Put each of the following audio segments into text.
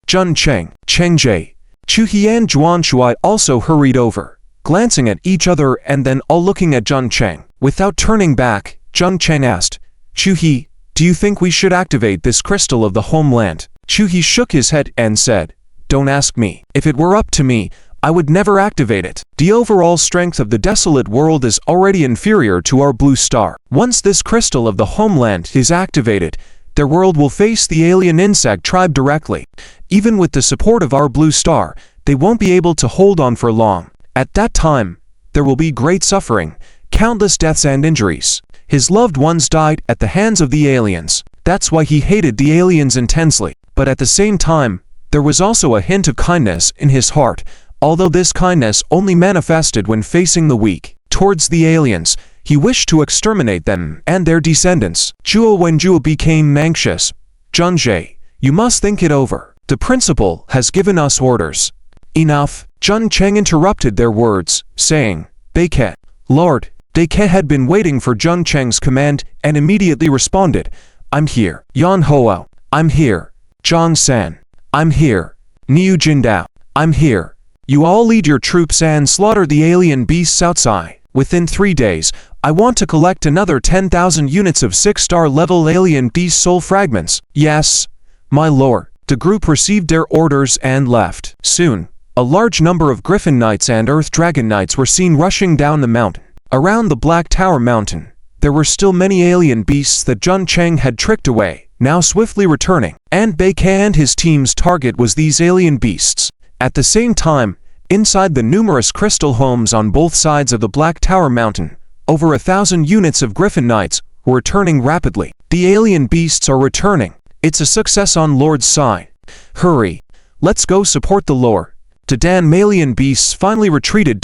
Zhun Cheng, Cheng Jie, Chu He and Zhuan Shuai also hurried over, glancing at each other and then all looking at Zhun Cheng. Without turning back, Zhun Cheng asked, Chu He, do you think we should activate this crystal of the homeland? Chu He shook his head and said, don't ask me. If it were up to me, I would never activate it. The overall strength of the desolate world is already inferior to our blue star. Once this crystal of the homeland is activated, their world will face the alien insect tribe directly. Even with the support of our blue star, they won't be able to hold on for long. At that time, there will be great suffering, countless deaths and injuries. His loved ones died at the hands of the aliens. That's why he hated the aliens intensely. But at the same time, there was also a hint of kindness in his heart, although this kindness only manifested when facing the weak. Towards the aliens, he wished to exterminate them and their descendants. Zhuo Wenjuo became anxious. Zhun Jie, you must think it over. The principal has given us orders. Enough. Zhun Cheng interrupted their words, saying, Beike. Lord, Beike had been waiting for Zhun Cheng's command and immediately responded, I'm here. Yan Hou, I'm here. Zhang San, I'm here. Niu Jindao, I'm here. You all lead your troops and slaughter the alien beasts outside. Within 3 days, I want to collect another 10,000 units of 6-star level alien beast soul fragments. Yes, my lord. The group received their orders and left. Soon, a large number of Griffin Knights and Earth Dragon Knights were seen rushing down the mountain. Around the Black Tower Mountain, there were still many alien beasts that Zhun Cheng had tricked away, now swiftly returning, and Beike and his team's target was these alien beasts. At the same time, inside the numerous crystal homes on both sides of the Black Tower Mountain, over 1,000 units of Griffin Knights were returning rapidly. The alien beasts are returning. It's a success on Lord's side. Hurry. Let's go support the Lord. The Dan Malian beasts finally retreated.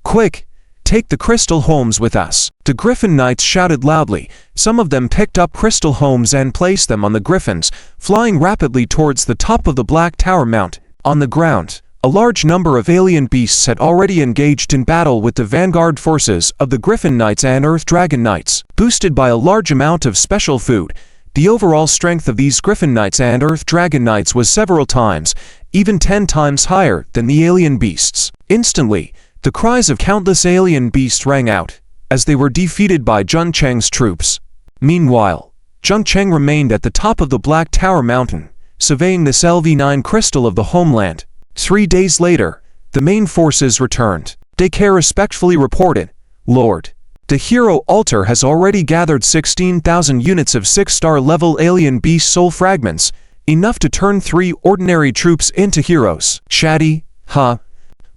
Quick, take the crystal homes with us. The Griffin Knights shouted loudly. Some of them picked up crystal homes and placed them on the griffins, flying rapidly towards the top of the Black Tower Mountain. On the ground, a large number of alien beasts had already engaged in battle with the vanguard forces of the Griffin Knights and Earth Dragon Knights. Boosted by a large amount of special food, the overall strength of these Griffin Knights and Earth Dragon Knights was several times, even 10 times higher than the alien beasts. Instantly, the cries of countless alien beasts rang out, as they were defeated by Zhun Cheng's troops. Meanwhile, Zhun Cheng remained at the top of the Black Tower Mountain, surveying this LV9 crystal of the homeland. 3 days later, the main forces returned. Beike respectfully reported, Lord, the hero altar has already gathered 16,000 units of 6-star level alien beast soul fragments, enough to turn 3 ordinary troops into heroes. Shadi,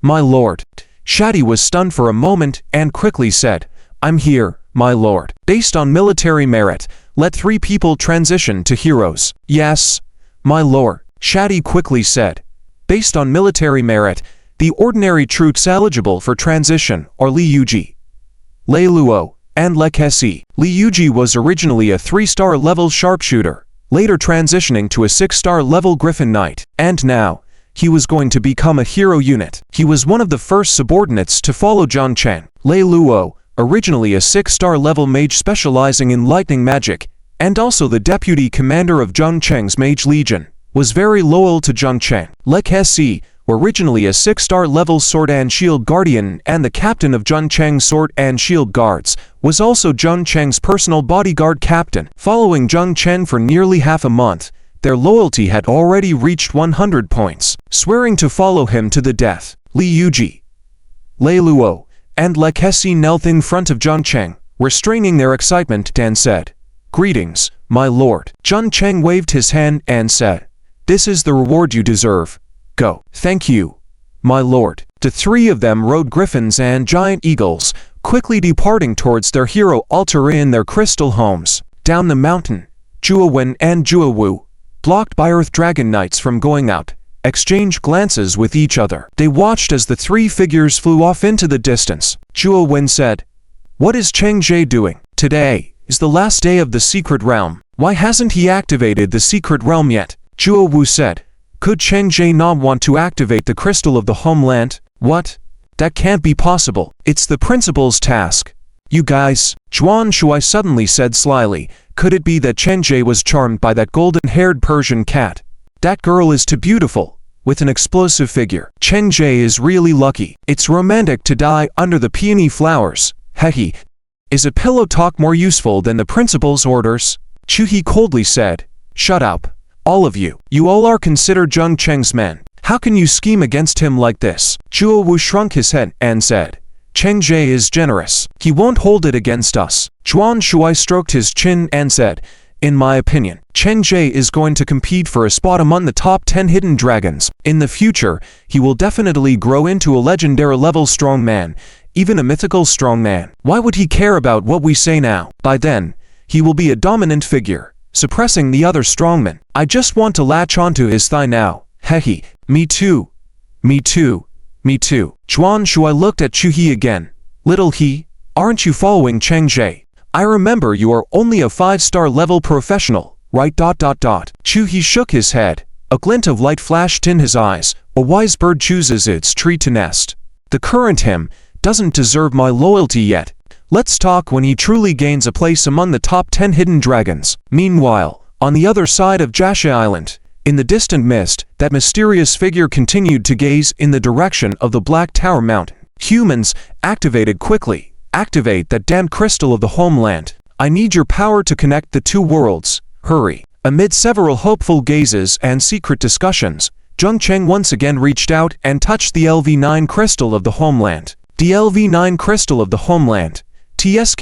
my lord. Shadi was stunned for a moment and quickly said, I'm here, my lord. Based on military merit, let 3 people transition to heroes. Yes, my lord. Shadi quickly said, based on military merit, the ordinary troops eligible for transition are Li Yuji, Lei Luo, and Le Kesi. Li Yuji was originally a 3-star level sharpshooter, later transitioning to a 6-star level Griffin Knight, and now, he was going to become a hero unit. He was one of the first subordinates to follow Zhun Cheng. Lei Luo, originally a 6-star level mage specializing in lightning magic, and also the deputy commander of Zhun Cheng's Mage Legion, was very loyal to Zhun Cheng. Le Kesi, originally a 6-star level Sword and Shield Guardian and the captain of Zhun Cheng's Sword and Shield Guards, was also Zhun Cheng's personal bodyguard captain. Following Zhun Cheng for nearly half a month, their loyalty had already reached 100 points. Swearing to follow him to the death, Li Yuji, Lei Luo, and Le Kesi knelt in front of Zhun Cheng, restraining their excitement, and said, Greetings, my lord. Zhun Cheng waved his hand and said, This is the reward you deserve. Go. Thank you, my lord. The 3 of them rode griffins and giant eagles, quickly departing towards their hero altar in their crystal homes. Down the mountain, Zhuo Wen and Zhuo Wu, blocked by Earth Dragon Knights from going out, exchanged glances with each other. They watched as the 3 figures flew off into the distance. Zhuo Wen said, What is Cheng Jie doing? Today is the last day of the secret realm. Why hasn't he activated the secret realm yet? Zhuo Wu said, Could Cheng Jie not want to activate the crystal of the homeland? What? That can't be possible. It's the principal's task. You guys, Zhuan Shuai suddenly said slyly, could it be that Cheng Jie was charmed by that golden-haired Persian cat? That girl is too beautiful, with an explosive figure. Cheng Jie is really lucky. It's romantic to die under the peony flowers. Hehe. Is a pillow talk more useful than the principal's orders? Chuhi coldly said. Shut up. All of you. You all are considered Zheng Cheng's men. How can you scheme against him like this? Zhuo Wu shrunk his head and said, Cheng Jie is generous. He won't hold it against us. Zhuan Shuai stroked his chin and said, in my opinion, Cheng Jie is going to compete for a spot among the top 10 hidden dragons. In the future, he will definitely grow into a legendary level strongman, even a mythical strongman. Why would he care about what we say now? By then, he will be a dominant figure, suppressing the other strongmen. I just want to latch onto his thigh now. Hehe. Me too. Me too. Me too. Zhuan Shuai looked at Chuhi again. Little he, aren't you following Cheng Jie? I remember you are only a 5-star level professional, right? Chuhi shook his head. A glint of light flashed in his eyes. A wise bird chooses its tree to nest. The current him doesn't deserve my loyalty yet. Let's talk when he truly gains a place among the top 10 hidden dragons. Meanwhile, on the other side of Jasha Island, in the distant mist, that mysterious figure continued to gaze in the direction of the Black Tower Mountain. Humans, activated quickly. Activate that damned crystal of the homeland. I need your power to connect the two worlds. Hurry. Amid several hopeful gazes and secret discussions, Zheng Cheng once again reached out and touched the LV9 crystal of the homeland. The LV9 crystal of the homeland. TSK.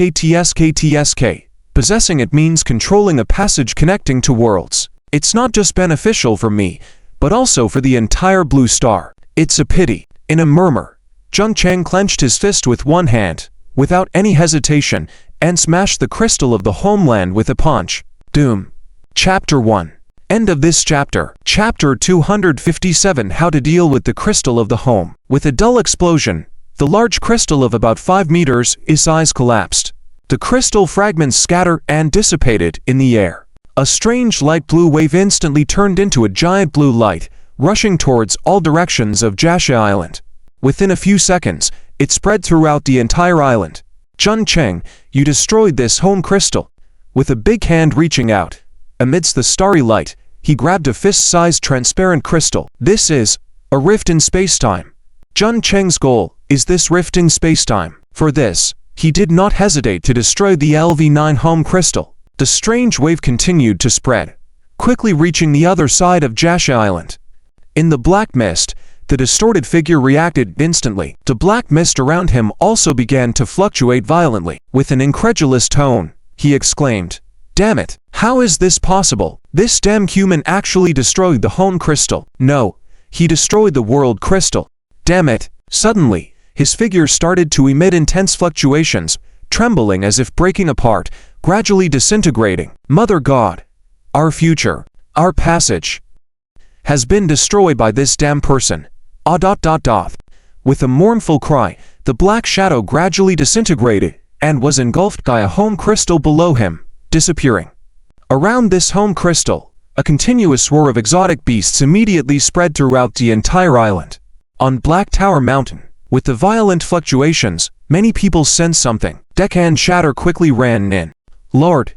Possessing it means controlling a passage connecting to worlds. It's not just beneficial for me, but also for the entire Blue Star. It's a pity. In a murmur, Zheng Cheng clenched his fist with one hand, without any hesitation, and smashed the crystal of the homeland with a punch. Doom. Chapter 1. End of this chapter. Chapter 257. How to deal with the crystal of the home. With a dull explosion, the large crystal of about 5 meters in size collapsed. The crystal fragments scattered and dissipated in the air. A strange light blue wave instantly turned into a giant blue light, rushing towards all directions of Jasha Island. Within a few seconds, it spread throughout the entire island. Zheng Cheng, you destroyed this home crystal. With a big hand reaching out, amidst the starry light, he grabbed a fist-sized transparent crystal. This is a rift in spacetime. Zheng Cheng's goal is this rift in spacetime. For this, he did not hesitate to destroy the LV9 home crystal. The strange wave continued to spread, quickly reaching the other side of Jasha Island. In the black mist, the distorted figure reacted instantly. The black mist around him also began to fluctuate violently. With an incredulous tone, he exclaimed, Damn it! How is this possible? This damn human actually destroyed the home crystal. No, he destroyed the world crystal. Damn it! Suddenly, his figure started to emit intense fluctuations, trembling as if breaking apart, gradually disintegrating. Mother God! Our future, our passage, has been destroyed by this damn person. With a mournful cry, the black shadow gradually disintegrated and was engulfed by a home crystal below him, disappearing. Around this home crystal, a continuous swirl of exotic beasts immediately spread throughout the entire island. On Black Tower Mountain, with the violent fluctuations, many people sensed something. Deccan Shatter quickly ran in. Lord!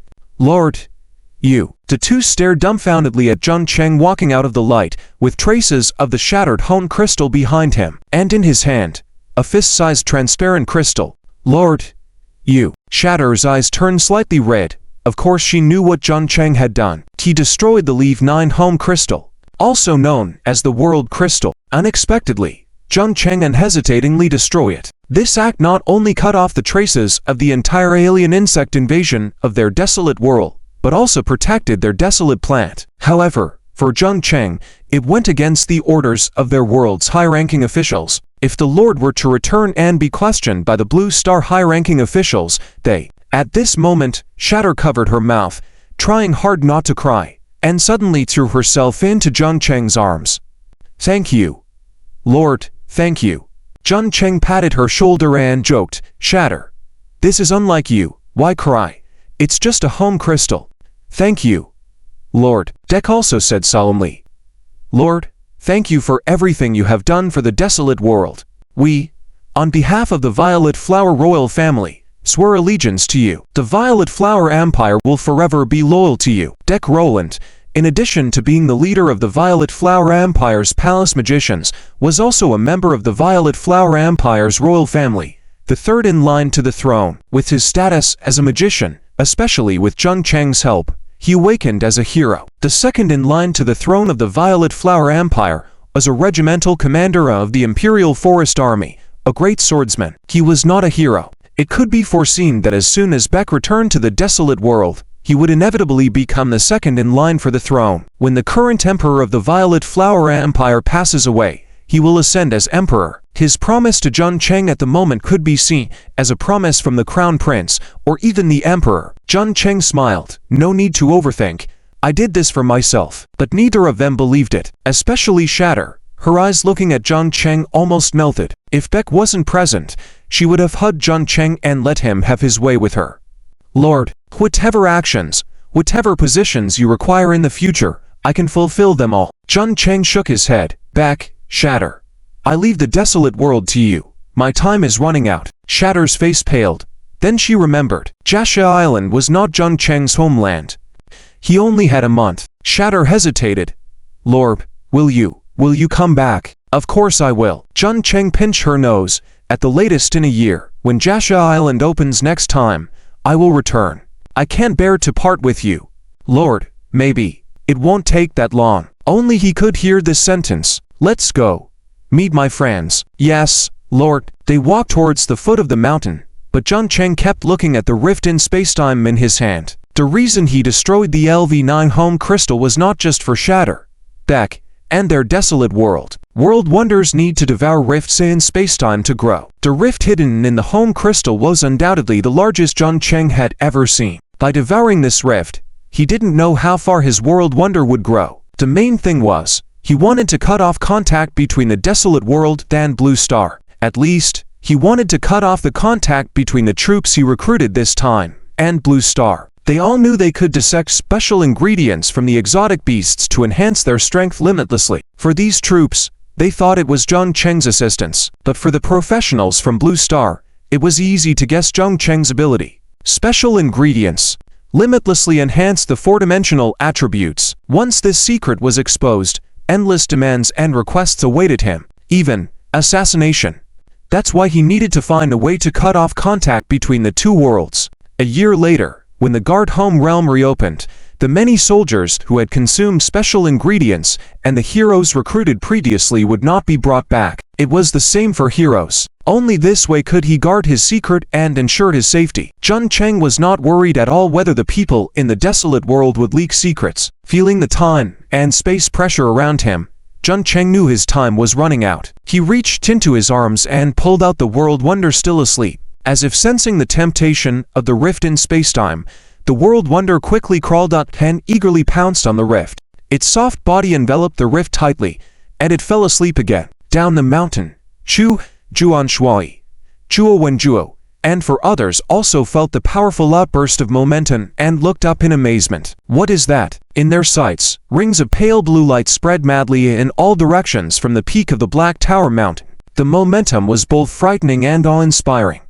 You! The two stared dumbfoundedly at Zheng Cheng walking out of the light, with traces of the shattered home crystal behind him, and in his hand, a fist-sized transparent crystal. Lord! You! Shatter's eyes turned slightly red. Of course she knew what Zheng Cheng had done. He destroyed the LV9 home crystal, also known as the world crystal. Unexpectedly, Zheng Cheng unhesitatingly destroyed it. This act not only cut off the traces of the entire alien insect invasion of their desolate world, but also protected their desolate plant. However, for Zheng Cheng, it went against the orders of their world's high-ranking officials. If the Lord were to return and be questioned by the Blue Star high-ranking officials, they... At this moment, Shatter covered her mouth, trying hard not to cry, and suddenly threw herself into Zheng Cheng's arms. Thank you. Lord, thank you. Zheng Cheng patted her shoulder and joked, Shatter, this is unlike you. Why cry? It's just a home crystal. Thank you, Lord. Dek also said solemnly, Lord, thank you for everything you have done for the desolate world. We, on behalf of the Violet Flower Royal family, swear allegiance to you. The Violet Flower Empire will forever be loyal to you. Dek Roland, In addition to being the leader of the Violet Flower Empire's palace magicians, was also a member of the Violet Flower Empire's royal family, the third in line to the throne. With his status as a magician, especially with Zheng Cheng's help, he awakened as a hero. The second in line to the throne of the Violet Flower Empire was a regimental commander of the Imperial Forest Army, a great swordsman. He was not a hero. It could be foreseen that as soon as Beck returned to the desolate world, he would inevitably become the second in line for the throne. When the current emperor of the Violet Flower Empire passes away, he will ascend as emperor. His promise to Zheng Cheng at the moment could be seen as a promise from the crown prince, or even the emperor. Zheng Cheng smiled. No need to overthink. I did this for myself. But neither of them believed it, especially Shatter. Her eyes looking at Zheng Cheng almost melted. If Beck wasn't present, she would have hugged Zheng Cheng and let him have his way with her. Lord, whatever actions, whatever positions you require in the future, I can fulfill them all. Zheng Cheng shook his head. Beck, Shatter, I leave the desolate world to you. My time is running out. Shatter's face paled. Then she remembered. Jasha Island was not Zheng Cheng's homeland. He only had a month. Shatter hesitated. Lord, will you come back? Of course I will. Zheng Cheng pinched her nose. At the latest in a year, when Jasha Island opens next time, I will return. I can't bear to part with you. Lord, maybe. It won't take that long. Only he could hear this sentence. Let's go. Meet my friends. Yes, Lord. They walked towards the foot of the mountain, but Zheng Cheng kept looking at the rift in spacetime in his hand. The reason he destroyed the LV9 home crystal was not just for Shatter, Beck, and their desolate world. World wonders need to devour rifts in spacetime to grow. The rift hidden in the home crystal was undoubtedly the largest Zheng Cheng had ever seen. By devouring this rift, he didn't know how far his world wonder would grow. The main thing was, he wanted to cut off contact between the desolate world and Blue Star. At least, he wanted to cut off the contact between the troops he recruited this time and Blue Star. They all knew they could dissect special ingredients from the exotic beasts to enhance their strength limitlessly. For these troops, they thought it was Zheng Cheng's assistance. But for the professionals from Blue Star, it was easy to guess Zheng Cheng's ability. Special ingredients limitlessly enhanced the four-dimensional attributes. Once this secret was exposed, endless demands and requests awaited him. Even assassination. That's why he needed to find a way to cut off contact between the two worlds. A year later, when the guard home realm reopened, the many soldiers who had consumed special ingredients and the heroes recruited previously would not be brought back. It was the same for heroes. Only this way could he guard his secret and ensure his safety. Zheng Cheng was not worried at all whether the people in the desolate world would leak secrets. Feeling the time and space pressure around him, Zheng Cheng knew his time was running out. He reached into his arms and pulled out the world wonder still asleep. As if sensing the temptation of the rift in spacetime, the world wonder quickly crawled up and eagerly pounced on the rift. Its soft body enveloped the rift tightly, and it fell asleep again. Down the mountain, Chu, Juan Shuai, Chuo Wenjuo, and for others also felt the powerful outburst of momentum and looked up in amazement. What is that? In their sights, rings of pale blue light spread madly in all directions from the peak of the Black Tower Mountain. The momentum was both frightening and awe-inspiring.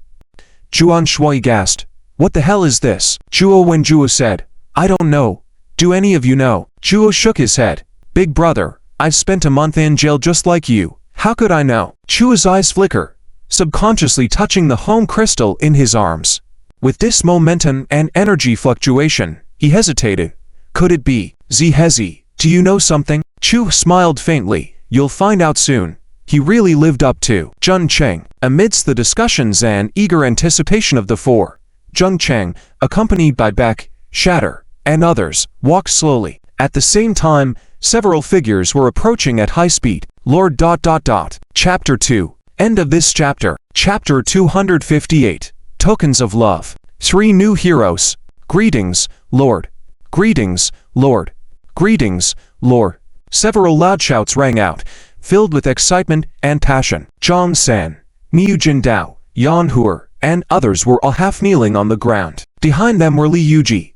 Juan Shui gasped. What the hell is this? Chuo Wenjuo said. I don't know. Do any of you know? Chuo shook his head. Big brother, I've spent a month in jail just like you. How could I know? Chuo's eyes flicker, subconsciously touching the home crystal in his arms. With this momentum and energy fluctuation, he hesitated. Could it be? Zhezi, do you know something? Chu smiled faintly. You'll find out soon. He really lived up to Zheng Cheng. Amidst the discussions and eager anticipation of the four, Zheng Cheng, accompanied by Beck, Shatter, and others, walked slowly. At the same time, several figures were approaching at high speed. Lord ... Chapter 2. End of this chapter. Chapter 258. Tokens of Love. 3 new heroes. Greetings, Lord. Greetings, Lord. Greetings, Lord. Several loud shouts rang out, filled with excitement and passion. Zhang San, Niu Jindao, Yan Huer, and others were all half kneeling on the ground. Behind them were Li Yuji,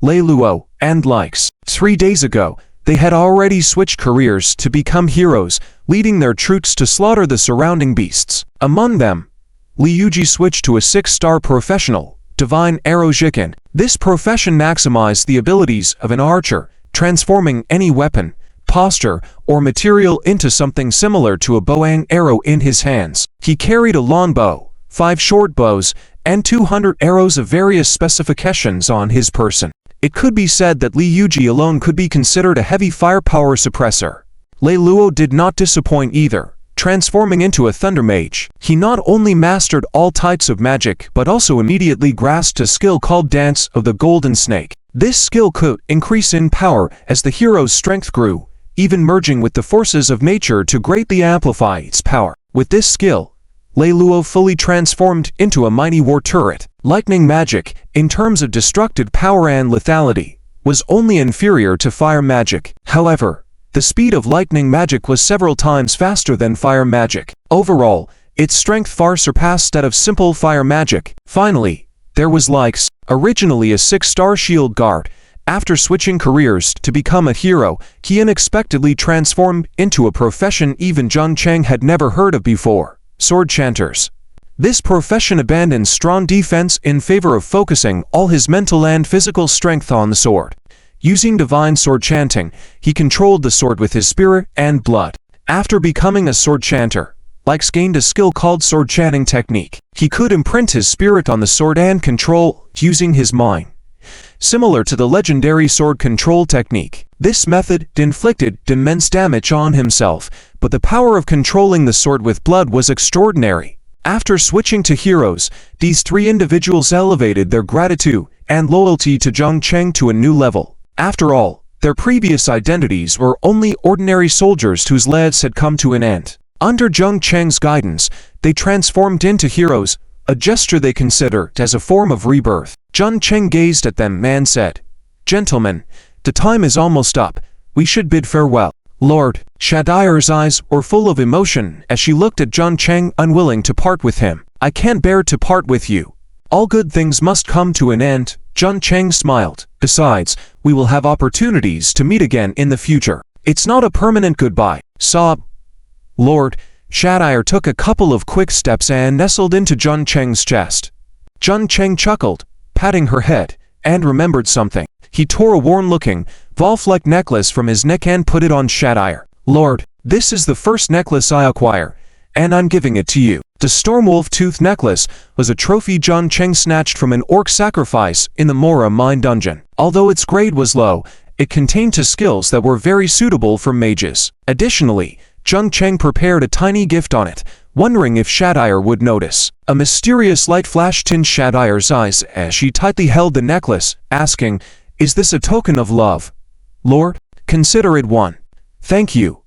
Lei Luo, and likes. 3 days ago, they had already switched careers to become heroes, leading their troops to slaughter the surrounding beasts. Among them, Li Yuji switched to a 6-star professional, Divine Arrow Jiken. This profession maximized the abilities of an archer transforming any weapon, posture, or material into something similar to a bow and arrow in his hands. He carried a long bow, 5 short bows, and 200 arrows of various specifications on his person. It could be said that Li Yuji alone could be considered a heavy firepower suppressor. Lei Luo did not disappoint either. Transforming into a thunder mage, he not only mastered all types of magic but also immediately grasped a skill called Dance of the Golden Snake. This skill could increase in power as the hero's strength grew, even merging with the forces of nature to greatly amplify its power. With this skill, Lei Luo fully transformed into a mighty war turret. Lightning magic, in terms of destructive power and lethality, was only inferior to fire magic. However, the speed of lightning magic was several times faster than fire magic. Overall, its strength far surpassed that of simple fire magic. Finally, there was Likes, originally a 6-star shield guard. After switching careers to become a hero, he unexpectedly transformed into a profession even Zhang Cheng had never heard of before: sword chanters. This profession abandoned strong defense in favor of focusing all his mental and physical strength on the sword. Using divine sword chanting, he controlled the sword with his spirit and blood. After becoming a sword chanter, Likes gained a skill called sword chanting technique. He could imprint his spirit on the sword and control using his mind, similar to the legendary sword control technique. This method inflicted immense damage on himself, but the power of controlling the sword with blood was extraordinary. After switching to heroes, these 3 individuals elevated their gratitude and loyalty to Zhang Cheng to a new level. After all, their previous identities were only ordinary soldiers whose lives had come to an end. Under Zhang Cheng's guidance, they transformed into heroes, a gesture they considered as a form of rebirth. Zhang Cheng gazed at them and said, "Gentlemen, the time is almost up. We should bid farewell." Lord Shadire's eyes were full of emotion as she looked at Zhang Cheng, unwilling to part with him. "I can't bear to part with you. All good things must come to an end." Zhang Cheng smiled. "Besides, we will have opportunities to meet again in the future. It's not a permanent goodbye." Sob. Lord Shadire took a couple of quick steps and nestled into Zhang Cheng's chest. Zhang Cheng chuckled, patting her head, and remembered something. He tore a worn-looking, valve-like necklace from his neck and put it on Shadire. "Lord, this is the first necklace I acquire, and I'm giving it to you." The Stormwolf Tooth necklace was a trophy Zhang Cheng snatched from an orc sacrifice in the Mora mine dungeon. Although its grade was low, it contained 2 skills that were very suitable for mages. Additionally, Zhang Cheng prepared a tiny gift on it, wondering if Shadire would notice. A mysterious light flashed in Shadire's eyes as she tightly held the necklace, asking, "Is this a token of love, Lord?" "Consider it one." "Thank you,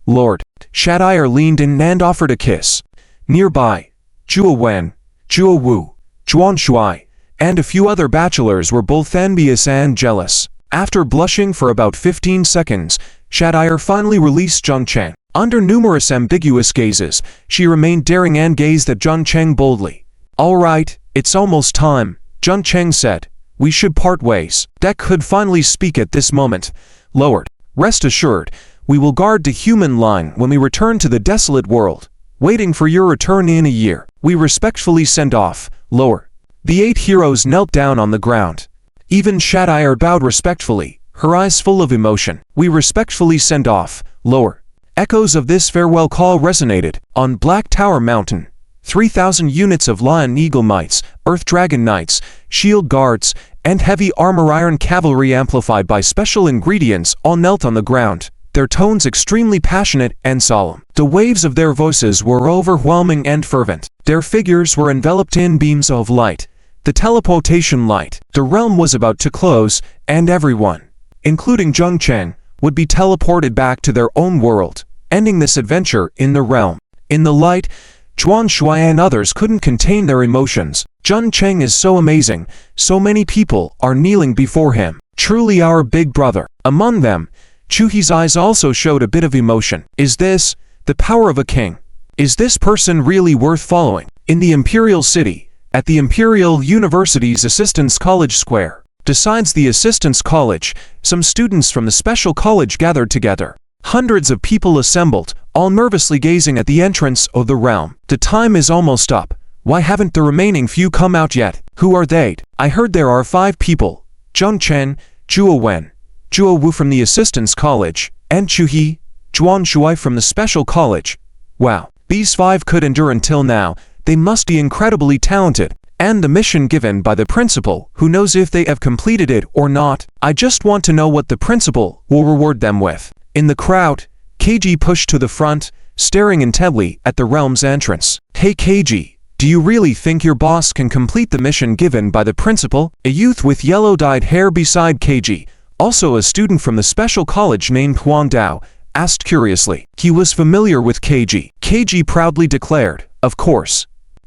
Lord." Shadire leaned in and offered a kiss. Nearby, Zhuo Wen, Zhuo Wu, Zhuan Shuai, and a few other bachelors were both envious and jealous. After blushing for about 15 seconds, Shadire finally released Zhang Cheng. Under numerous ambiguous gazes, she remained daring and gazed at Zhang Cheng boldly. "All right, it's almost time," Zhang Cheng said. "We should part ways." Deck could finally speak at this moment. "Lord, rest assured, we will guard the human line when we return to the desolate world, waiting for your return in a year. We respectfully send off, Lord." The 8 heroes knelt down on the ground. Even Shadire bowed respectfully, her eyes full of emotion. "We respectfully send off, Lord." Echoes of this farewell call resonated. On Black Tower Mountain, 3,000 units of Lion Eagle Knights, Earth Dragon Knights, Shield Guards, and heavy armor iron cavalry amplified by special ingredients all knelt on the ground, their tones extremely passionate and solemn. The waves of their voices were overwhelming and fervent. Their figures were enveloped in beams of light, the teleportation light. The realm was about to close, and everyone, including Zhang Cheng, would be teleported back to their own world, ending this adventure in the realm. In the light, Zhuan Shuai and others couldn't contain their emotions. Zhang Cheng is so amazing, so many people are kneeling before him. Truly our big brother. Among them, Chuhi's eyes also showed a bit of emotion. Is this the power of a king? Is this person really worth following? In the Imperial City, at the Imperial University's Assistants College Square. Besides the Assistants College, some students from the Special College gathered together. Hundreds of people assembled, all nervously gazing at the entrance of the realm. "The time is almost up. Why haven't the remaining few come out yet? Who are they? I heard there are 5 people: Zhang Chen, Zhuo Wen, Zhuo Wu from the Assistance College, and Chuhi, Zhuan Shuai from the Special College. Wow, these 5 could endure until now. They must be incredibly talented. And the mission given by the principal, who knows if they have completed it or not. I just want to know what the principal will reward them with. In the crowd, KG pushed to the front, staring intently at the realm's entrance. Hey KG, do you really think your boss can complete the mission given by the principal? A youth with yellow-dyed hair beside KG, also a student from the special college named Huang Dao, asked curiously. He was familiar with KG. KG proudly declared, "Of course.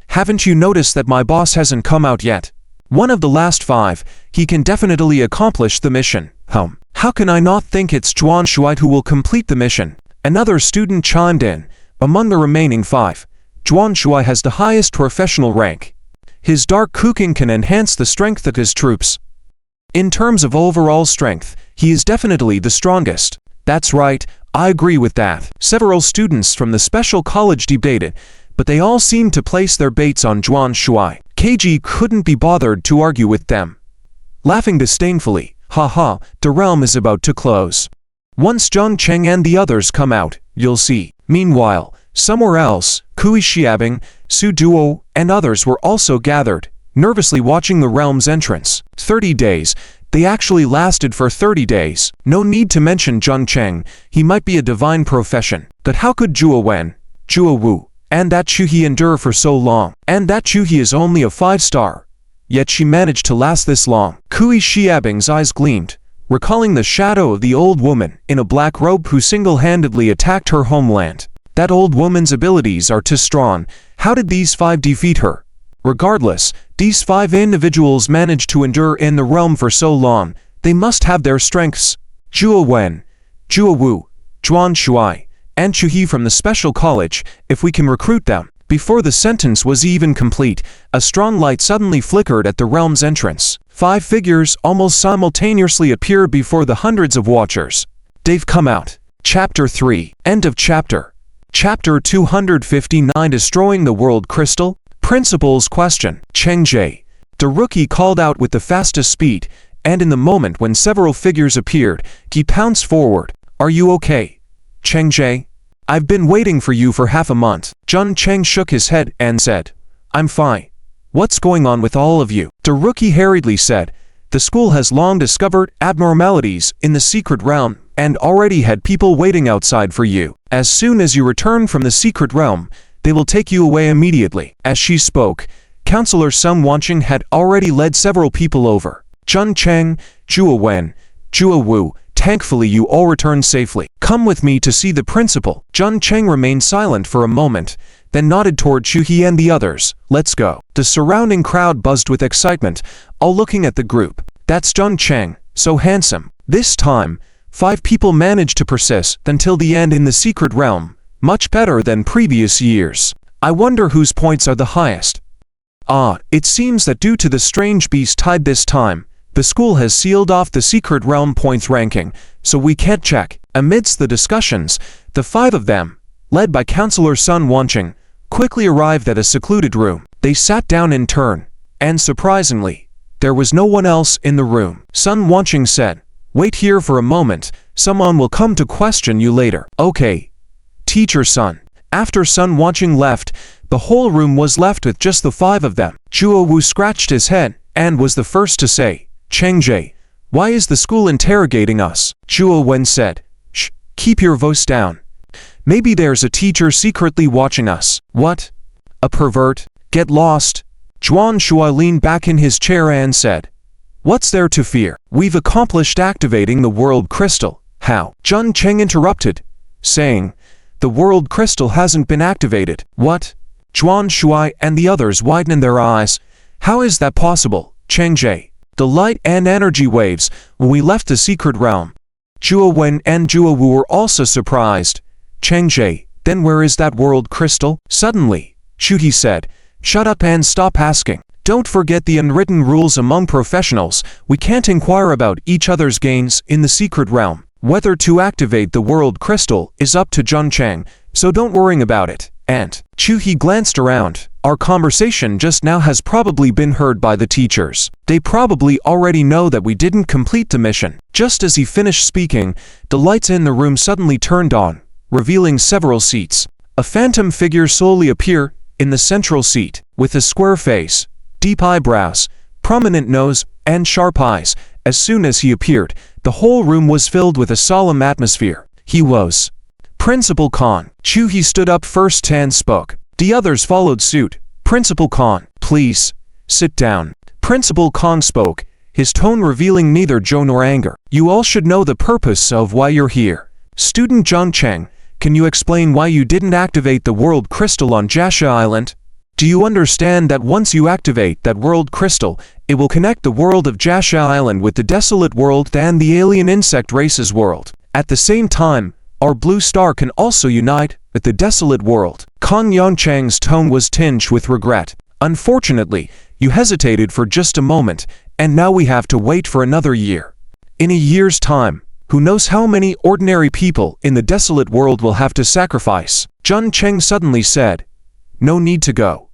Haven't you noticed that my boss hasn't come out yet? One of the last 5, he can definitely accomplish the mission." How can I not think it's Zhuan Shuai who will complete the mission? Another student chimed in. Among the remaining 5, Zhuan Shuai has the highest professional rank. His dark cooking can enhance the strength of his troops. In terms of overall strength, he is definitely the strongest. That's right, I agree with that. Several students from the special college debated, but they all seemed to place their baits on Zhuan Shuai. KG couldn't be bothered to argue with them. Laughing disdainfully, haha, the realm is about to close. Once Zheng Cheng and the others come out, you'll see. Meanwhile, somewhere else, Kui Xiabing, Su Duo, and others were also gathered, nervously watching the realm's entrance. 30 days. They actually lasted for 30 days. No need to mention Zheng Cheng, he might be a divine profession. But how could Zhuo Wen, Zhuo Wu, and that Chuhi endure for so long? And that Chuhi is only a 5-star. Yet she managed to last this long. Kui Xiabing's eyes gleamed, recalling the shadow of the old woman in a black robe who single-handedly attacked her homeland. That old woman's abilities are too strong. How did these 5 defeat her? Regardless, these 5 individuals managed to endure in the realm for so long. They must have their strengths. Zhuo Wen, Zhuo Wu, Zhuan Shuai, and Chuhi from the special college, if we can recruit them. Before the sentence was even complete, a strong light suddenly flickered at the realm's entrance. 5 figures almost simultaneously appeared before the hundreds of watchers. They've come out. Chapter 3. End of chapter. Chapter 259. Destroying the World Crystal? Principal's question. Cheng Jie. The rookie called out with the fastest speed, and in the moment when several figures appeared, he pounced forward. Are you okay, Cheng Jie? I've been waiting for you for half a month. Zheng Cheng shook his head and said, I'm fine. What's going on with all of you? The rookie hurriedly said, the school has long discovered abnormalities in the secret realm and already had people waiting outside for you. As soon as you return from the secret realm, they will take you away immediately. As she spoke, Counselor Sun Wanqing had already led several people over. Zheng Cheng, Zhuo Wen, Zhuo Wu, thankfully you all returned safely. Come with me to see the principal. Zheng Cheng remained silent for a moment, then nodded toward Chuhi and the others. Let's go. The surrounding crowd buzzed with excitement, all looking at the group. That's Zheng Cheng, so handsome. This time, 5 people managed to persist until the end in the secret realm, much better than previous years. I wonder whose points are the highest. It seems that due to the strange beast tide this time, the school has sealed off the secret realm points ranking, so we can't check. Amidst the discussions, the 5 of them, led by Counselor Sun Wanqing, quickly arrived at a secluded room. They sat down in turn, and surprisingly, there was no one else in the room. Sun Wanqing said, wait here for a moment, someone will come to question you later. Okay, Teacher Sun. After Sun Wanqing left, the whole room was left with just the 5 of them. Zhuo Wu scratched his head, and was the first to say, Cheng Jie, why is the school interrogating us? Zhuo Wen said, shh, keep your voice down. Maybe there's a teacher secretly watching us. What? A pervert? Get lost. Zhuan Shuai leaned back in his chair and said, what's there to fear? We've accomplished activating the world crystal. How? Zheng Cheng interrupted, saying, the world crystal hasn't been activated. What? Zhuan Shuai and the others widened their eyes. How is that possible, Cheng Jie? The light and energy waves when we left the secret realm. Zhuo Wen and Zhuo Wu were also surprised. Cheng Jie, then where is that world crystal? Suddenly, Shuti said, shut up and stop asking. Don't forget the unwritten rules among professionals. We can't inquire about each other's gains in the secret realm. Whether to activate the world crystal is up to Zheng Cheng, so don't worry about it. And Chu-hee glanced around. Our conversation just now has probably been heard by the teachers. They probably already know that we didn't complete the mission. Just as he finished speaking, the lights in the room suddenly turned on, revealing several seats. A phantom figure slowly appeared in the central seat, with a square face, deep eyebrows, prominent nose, and sharp eyes. As soon as he appeared, the whole room was filled with a solemn atmosphere. He was Principal Khan. Chu-hee stood up first and spoke. The others followed suit. Principal Khan, please, sit down. Principal Khan spoke, his tone revealing neither joy nor anger. You all should know the purpose of why you're here. Student John Cheng, can you explain why you didn't activate the world crystal on Jasha Island? Do you understand that once you activate that world crystal, it will connect the world of Jasha Island with the desolate world and the alien insect race's world? At the same time, our blue star can also unite with the desolate world. Kong Yongchang's tone was tinged with regret. Unfortunately, you hesitated for just a moment, and now we have to wait for another year. In a year's time, who knows how many ordinary people in the desolate world will have to sacrifice? Jun Cheng suddenly said, no need to go.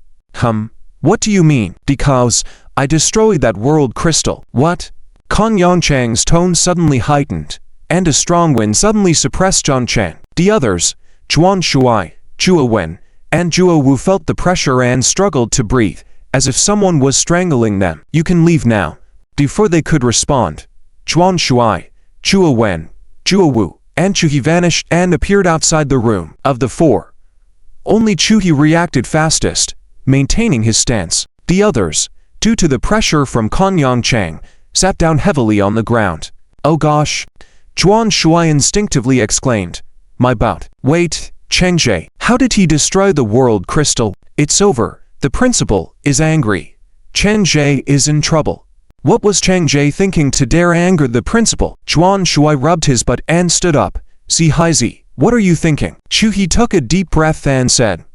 What do you mean? Because I destroyed that world crystal. What? Kong Yongchang's tone suddenly heightened, and a strong wind suddenly suppressed John Cheng. The others, Zhuan Shuai, Zhuo Wen, and Zhuo Wu felt the pressure and struggled to breathe, as if someone was strangling them. You can leave now. Before they could respond, Zhuan Shuai, Zhuo Wen, Zhuo Wu, and Chu-hee vanished and appeared outside the room. Of the four, only Chu-hee reacted fastest, maintaining his stance. The others, due to the pressure from Kong Yongchang, sat down heavily on the ground. Oh gosh! Zhuan Shuai instinctively exclaimed. My bout. Wait, Chengzhe, how did he destroy the world crystal? It's over. The principal is angry. Chengzhe is in trouble. What was Chengzhe thinking to dare anger the principal? Zhuan Shuai rubbed his butt and stood up. See Haizi, what are you thinking? Chu-hee took a deep breath and said,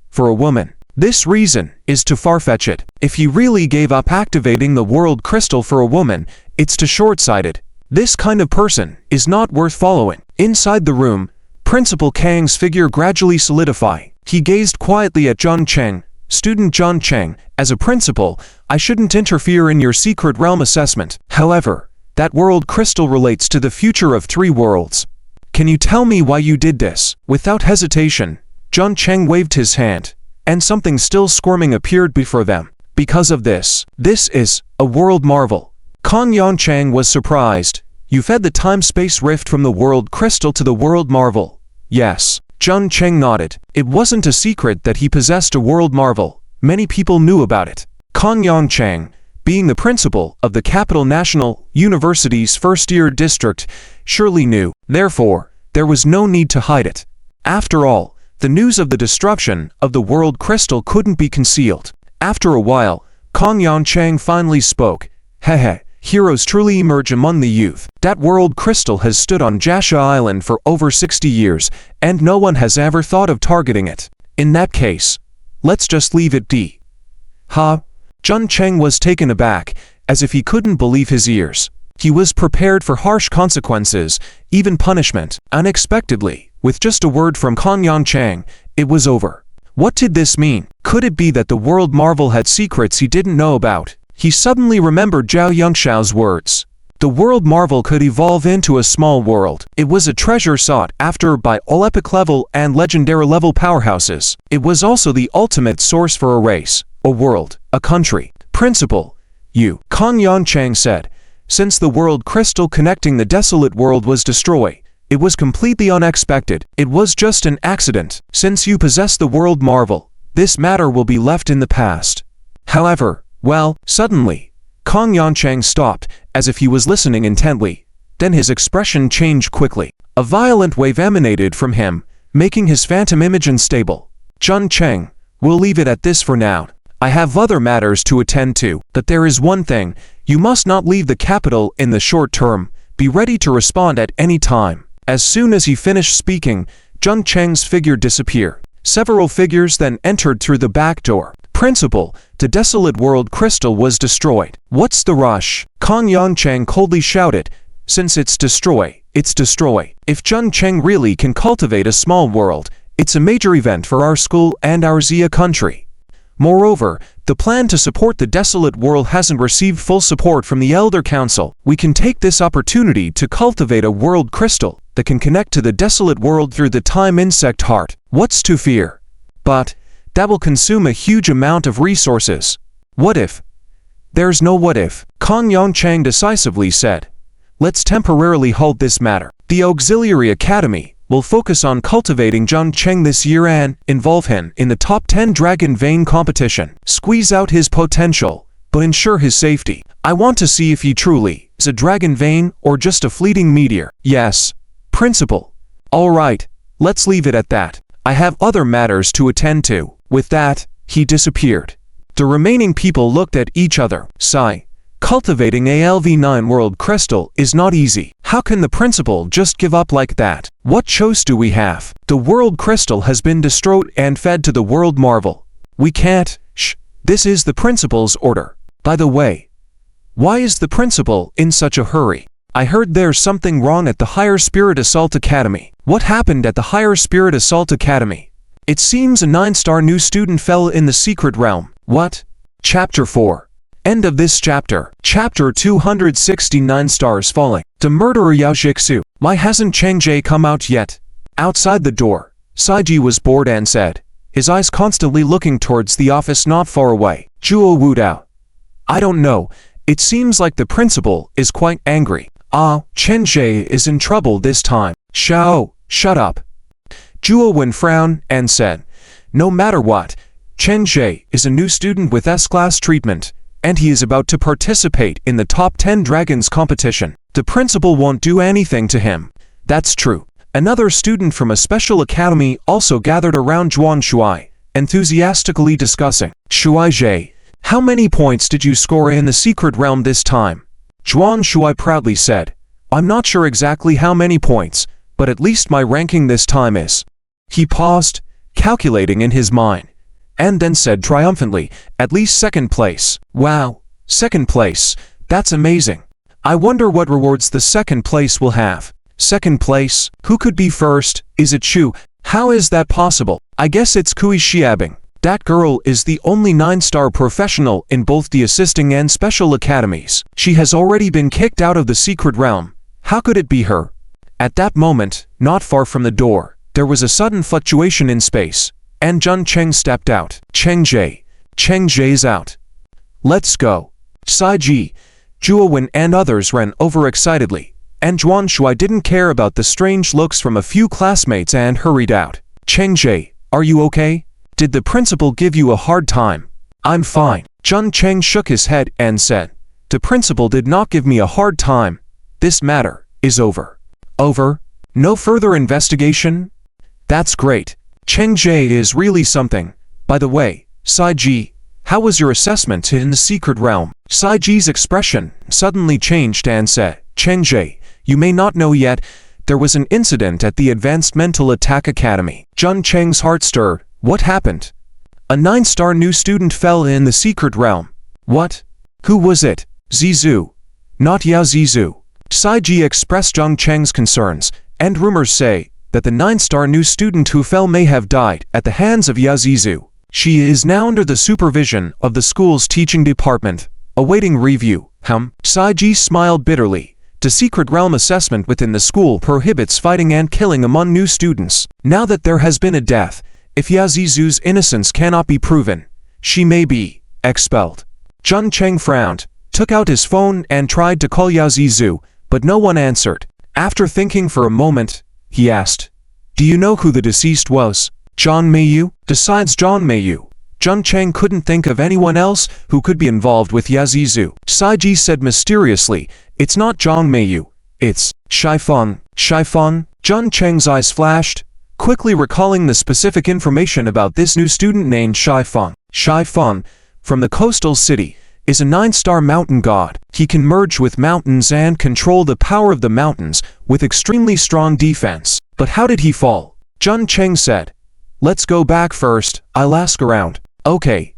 for a woman. This reason is too far-fetched. If he really gave up activating the world crystal for a woman, it's too short-sighted. This kind of person is not worth following. Inside the room, Principal Kang's figure gradually solidified. He gazed quietly at John Cheng. Student John Cheng, as a principal, I shouldn't interfere in your secret realm assessment. However, that world crystal relates to the future of 3 worlds. Can you tell me why you did this? Without hesitation, John Cheng waved his hand, and something still squirming appeared before them. Because of this is a world marvel. Kong Yongchang was surprised. You fed the time-space rift from the world crystal to the world marvel. Yes. John Cheng nodded. It wasn't a secret that he possessed a world marvel. Many people knew about it. Kong Yongchang, being the principal of the Capital National University's first-year district, surely knew. Therefore, there was no need to hide it. After all, the news of the destruction of the world crystal couldn't be concealed. After a while, Kong Yongchang finally spoke. Hehe. Heroes truly emerge among the youth. That world crystal has stood on Jasha Island for over 60 years, and no one has ever thought of targeting it. In that case, let's just leave it be. Jun Cheng was taken aback, as if he couldn't believe his ears. He was prepared for harsh consequences, even punishment. Unexpectedly, with just a word from Kong Yongchang, it was over. What did this mean? Could it be that the world marvel had secrets he didn't know about? He suddenly remembered Zhao Yongxiao's words. The world marvel could evolve into a small world. It was a treasure sought after by all epic level and legendary level powerhouses. It was also the ultimate source for a race, a world, a country. Principal, you, Kong Yongchang said, since the world crystal connecting the desolate world was destroyed, it was completely unexpected. It was just an accident. Since you possess the world marvel, this matter will be left in the past. However, suddenly, Kong Yongchang stopped, as if he was listening intently. Then his expression changed quickly. A violent wave emanated from him, making his phantom image unstable. Jun Cheng, we'll leave it at this for now. I have other matters to attend to. But there is one thing, you must not leave the capital in the short term. Be ready to respond at any time. As soon as he finished speaking, Jun Cheng's figure disappeared. Several figures then entered through the back door. Principal, the desolate world crystal was destroyed. What's the rush? Kong Yongchang coldly shouted. Since it's destroy. If Jun Cheng really can cultivate a small world, It's a major event for our school and our Zia country. Moreover, the plan to support the desolate world hasn't received full support from the Elder Council. We can take this opportunity to cultivate a world crystal that can connect to the desolate world through the time insect heart. What's to fear? But that will consume a huge amount of resources. What if? There's no what if, Kong Yongchang decisively said. Let's temporarily hold this matter. The Auxiliary Academy will focus on cultivating Zhang Cheng this year and involve him in the top 10 Dragon Vein competition. Squeeze out his potential, but ensure his safety. I want to see if he truly is a Dragon Vein or just a fleeting meteor. Yes, Principal. All right, let's leave it at that. I have other matters to attend to. With that, he disappeared. The remaining people looked at each other. Sigh. Cultivating a LV9 world crystal is not easy. How can the principal just give up like that? What choice do we have? The world crystal has been destroyed and fed to the world marvel. We can't. Shh. This is the principal's order. By the way, why is the principal in such a hurry? I heard there's something wrong at the Higher Spirit Assault Academy. What happened at the Higher Spirit Assault Academy? It seems a 9-star new student fell in the secret realm. What? Chapter 4. End of this chapter. Chapter 269 stars falling. The murderer Yao Jixu. Why hasn't Cheng Jie come out yet? Outside the door, Saiji was bored and said, his eyes constantly looking towards the office not far away. Zhuo Wu Dao. I don't know. It seems like the principal is quite angry. Chen Jie is in trouble this time. Xiao, shut up. Zhuo Wen frowned and said, no matter what, Chen Jie is a new student with S-class treatment, and he is about to participate in the top 10 dragons competition. The principal won't do anything to him. That's true. Another student from a special academy also gathered around Zhuan Shuai, enthusiastically discussing. Shuai Jie, how many points did you score in the secret realm this time? Zhuan Shuai proudly said, I'm not sure exactly how many points, but at least my ranking this time is. He paused, calculating in his mind, and then said triumphantly, at least 2nd place. Wow, 2nd place, that's amazing. I wonder what rewards the 2nd place will have. 2nd place, who could be first? Is it Shu? How is that possible? I guess it's Kui Xiabing. That girl is the only 9-star professional in both the assisting and special academies. She has already been kicked out of the secret realm. How could it be her? At that moment, not far from the door, there was a sudden fluctuation in space, and Zhang Cheng stepped out. Cheng Jie's out. Let's go. Saiji, Zhuo Wen and others ran over excitedly, and Zhuan Shuai didn't care about the strange looks from a few classmates and hurried out. Cheng Jie, are you okay? Did the principal give you a hard time? I'm fine. Zhang Cheng shook his head and said, the principal did not give me a hard time. This matter is over. Over? No further investigation? That's great. Cheng Jie is really something. By the way, Saiji, how was your assessment in the secret realm? Saiji's expression suddenly changed and said, Cheng Jie, you may not know yet, there was an incident at the Advanced Mental Attack Academy. Zhang Cheng's heart stirred. What happened? A 9-star new student fell in the secret realm. What? Who was it? Zizu. Not Yao Zizu. Saiji expressed Zhang Cheng's concerns, and rumors say that the 9-star new student who fell may have died at the hands of Yao Zizu. She is now under the supervision of the school's teaching department, awaiting review. Saiji smiled bitterly. The secret realm assessment within the school prohibits fighting and killing among new students. Now that there has been a death, if Yao Zizu's innocence cannot be proven, she may be expelled. Zhang Cheng frowned, took out his phone and tried to call Yao Zizu, but no one answered. After thinking for a moment, he asked, do you know who the deceased was? Zhang Meiyu? Besides Zhang Meiyu, Zhang Cheng couldn't think of anyone else who could be involved with Yao Zizu. Saiji said mysteriously, it's not Zhang Meiyu, it's Shaifeng. Shaifeng? Zhang Cheng's eyes flashed, quickly recalling the specific information about this new student named Shaifeng. Shaifeng, from the coastal city, is a 9-star mountain god. He can merge with mountains and control the power of the mountains with extremely strong defense. But how did he fall? Zhang Cheng said, let's go back first, I'll ask around. Okay.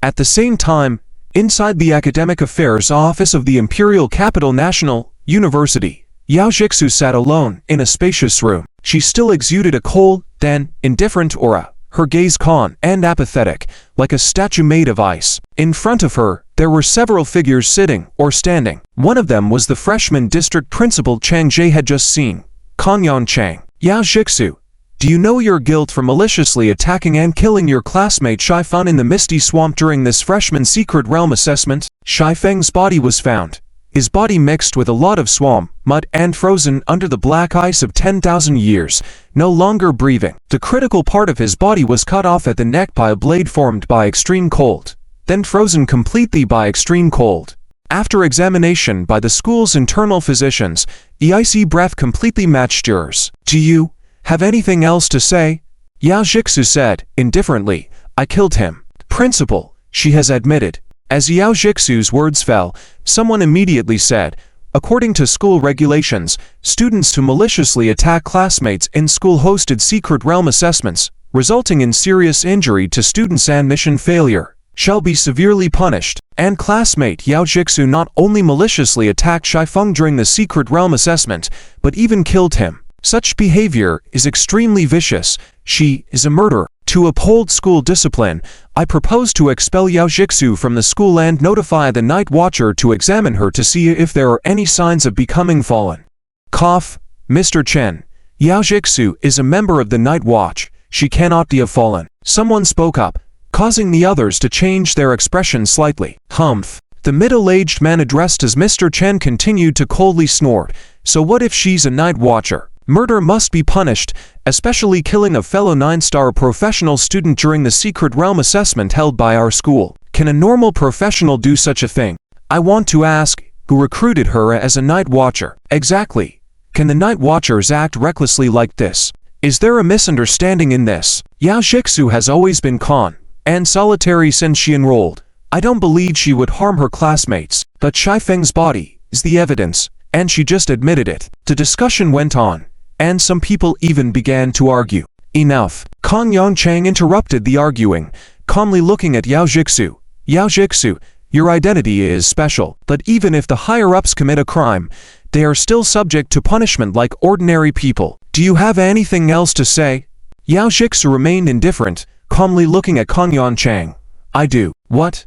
At the same time, inside the Academic Affairs Office of the Imperial Capital National University, Yao Jixu sat alone in a spacious room. She still exuded a cold, Then, indifferent aura, her gaze calm and apathetic, like a statue made of ice. In front of her, there were several figures sitting or standing. One of them was the freshman district principal Chang Jie had just seen, Kangyan Chang. Yao Jixu, do you know your guilt for maliciously attacking and killing your classmate Shai Fan in the Misty Swamp during this freshman secret realm assessment? Shai Feng's body was found. His body mixed with a lot of swamp, mud, and frozen under the black ice of 10,000 years, no longer breathing. The critical part of his body was cut off at the neck by a blade formed by extreme cold, then frozen completely by extreme cold. After examination by the school's internal physicians, the icy breath completely matched yours. Do you have anything else to say? Yao Jixu said, indifferently, I killed him. Principal, she has admitted. As Yao Jixu's words fell, someone immediately said, according to school regulations, students who maliciously attack classmates in school-hosted secret realm assessments, resulting in serious injury to students and mission failure, shall be severely punished. And classmate Yao Jixu not only maliciously attacked Shai Feng during the secret realm assessment, but even killed him. Such behavior is extremely vicious. She is a murderer. To uphold school discipline, I propose to expel Yao Jixu from the school and notify the Night Watcher to examine her to see if there are any signs of becoming fallen. Cough, Mr. Chen. Yao Jixu is a member of the Night Watch. She cannot be a fallen. Someone spoke up, causing the others to change their expression slightly. Humph. The middle-aged man addressed as Mr. Chen continued to coldly snort. So what if she's a Night Watcher? Murder must be punished, especially killing a fellow 9-star professional student during the secret realm assessment held by our school. Can a normal professional do such a thing? I want to ask, who recruited her as a Night Watcher? Exactly. Can the Night Watchers act recklessly like this? Is there a misunderstanding in this? Yao Jixu has always been calm and solitary since she enrolled. I don't believe she would harm her classmates, but Shai Feng's body is the evidence, and she just admitted it. The discussion went on, and some people even began to argue. Enough. Kang Yongchang interrupted the arguing, calmly looking at Yao Jixu. Yao Jixu, your identity is special, but even if the higher-ups commit a crime, they are still subject to punishment like ordinary people. Do you have anything else to say? Yao Jixu remained indifferent, calmly looking at Kang Yongchang. I do. What?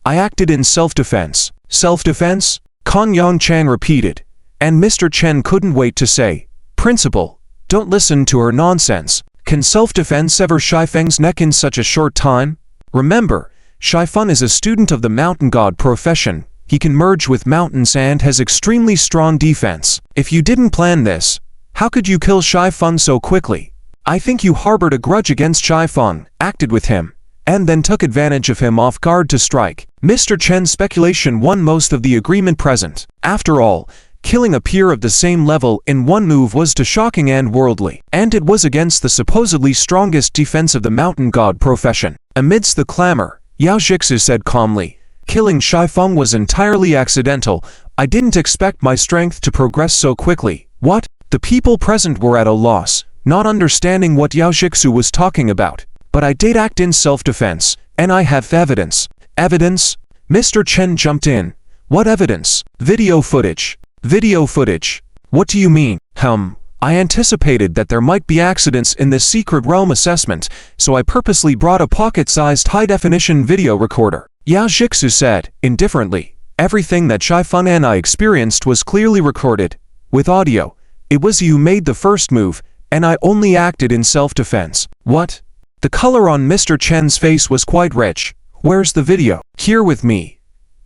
I acted in self-defense. Self-defense? Kang Yongchang repeated, and Mr. Chen couldn't wait to say, Principal, don't listen to her nonsense. Can self-defense sever Shai Feng's neck in such a short time? Remember, Shai Feng is a student of the mountain god profession. He can merge with mountains and has extremely strong defense. If you didn't plan this, how could you kill Shai Feng so quickly? I think you harbored a grudge against Shai Feng, acted with him, and then took advantage of him off guard to strike. Mr. Chen's speculation won most of the agreement present. After all, killing a peer of the same level in one move was too shocking and worldly, and it was against the supposedly strongest defense of the mountain god profession. Amidst the clamor, Yao Jixu said calmly, killing Shai Feng was entirely accidental. I didn't expect my strength to progress so quickly. What? The people present were at a loss, not understanding what Yao Jixu was talking about. But I did act in self-defense, and I have evidence. Evidence? Mr. Chen jumped in. What evidence? Video footage. Video footage. What do you mean? I anticipated that there might be accidents in this secret realm assessment, so I purposely brought a pocket-sized high-definition video recorder. Yao Jixu said, indifferently. Everything that Shai Feng and I experienced was clearly recorded. With audio. It was you who made the first move, and I only acted in self-defense. What? The color on Mr. Chen's face was quite rich. Where's the video? Here with me.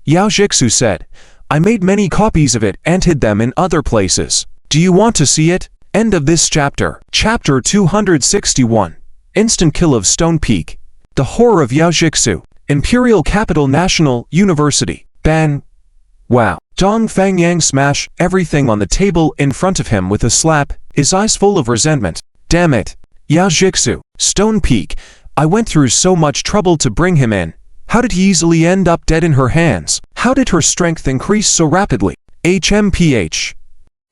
Yao Jixu said. I made many copies of it and hid them in other places. Do you want to see it? End of this chapter. Chapter 261. Instant kill of Stone Peak. The horror of Yao Jixu. Imperial Capital National University. Ban. Wow. Dong Fangyang smashed everything on the table in front of him with a slap, his eyes full of resentment. Damn it. Yao Jixu. Stone Peak. I went through so much trouble to bring him in. How did he easily end up dead in her hands? How did her strength increase so rapidly? HMPH.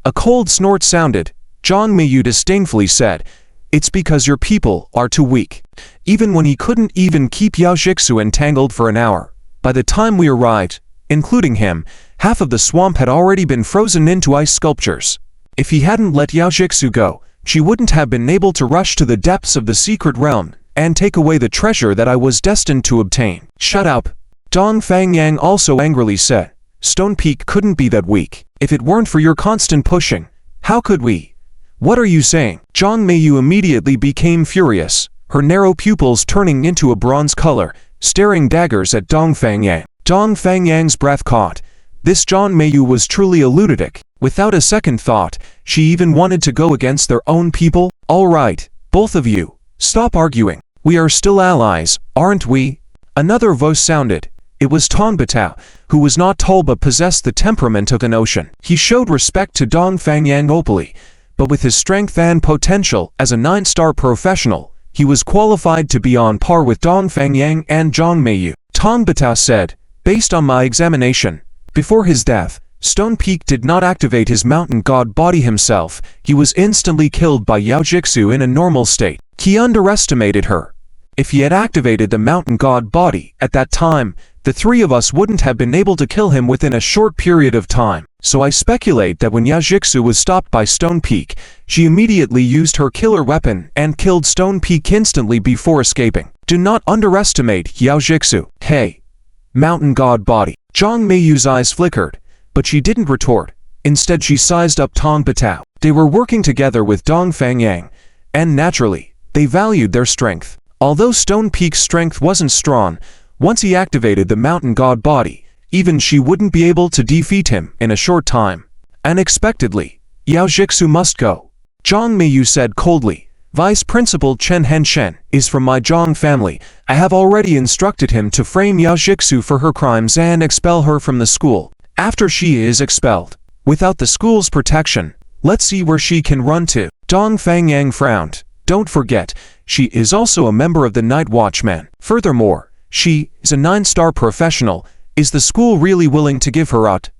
A cold snort sounded. Zhang Miyu disdainfully said, It's because your people are too weak. Even when he couldn't even keep Yao Jixu entangled for an hour. By the time we arrived, including him, half of the swamp had already been frozen into ice sculptures. If he hadn't let Yao Jixu go, she wouldn't have been able to rush to the depths of the secret realm and take away the treasure that I was destined to obtain. Shut up, Dong Fangyang also angrily said. Stone Peak couldn't be that weak. If it weren't for your constant pushing, how could we? What are you saying? Zhang Meiyu immediately became furious, her narrow pupils turning into a bronze color, staring daggers at Dong Fangyang. Dong Fangyang's breath caught. This Zhang Meiyu was truly a lunatic. Without a second thought, she even wanted to go against their own people. All right, both of you, stop arguing. We are still allies, aren't we? Another voice sounded. It was Tong Batao, who was not tall but possessed the temperament of an ocean. He showed respect to Dong Fangyang openly, but with his strength and potential as a 9-star professional, he was qualified to be on par with Dong Fangyang and Zhang Meiyu. Tong Batao said, based on my examination, before his death, Stone Peak did not activate his mountain god body himself. He was instantly killed by Yao Jixu in a normal state. He underestimated her. If he had activated the mountain god body at that time, the three of us wouldn't have been able to kill him within a short period of time. So I speculate that when Yao Jixu was stopped by Stone Peak, she immediately used her killer weapon and killed Stone Peak instantly before escaping. Do not underestimate Yao Jixu. Hey, mountain god body. Zhang Meiyu's eyes flickered, but she didn't retort. Instead, she sized up Tong Batao. They were working together with Dong Fangyang, and naturally, they valued their strength. Although Stone Peak's strength wasn't strong, once he activated the mountain god body, even she wouldn't be able to defeat him in a short time. Unexpectedly, Yao Jixu must go. Zhang Meiyu said coldly. Vice Principal Chen Henshen is from my Zhang family. I have already instructed him to frame Yao Jixu for her crimes and expel her from the school. After she is expelled, without the school's protection, let's see where she can run to. Dong Fangyang frowned. Don't forget, she is also a member of the Night Watchman. Furthermore, she is a 9-star professional. Is the school really willing to give her out?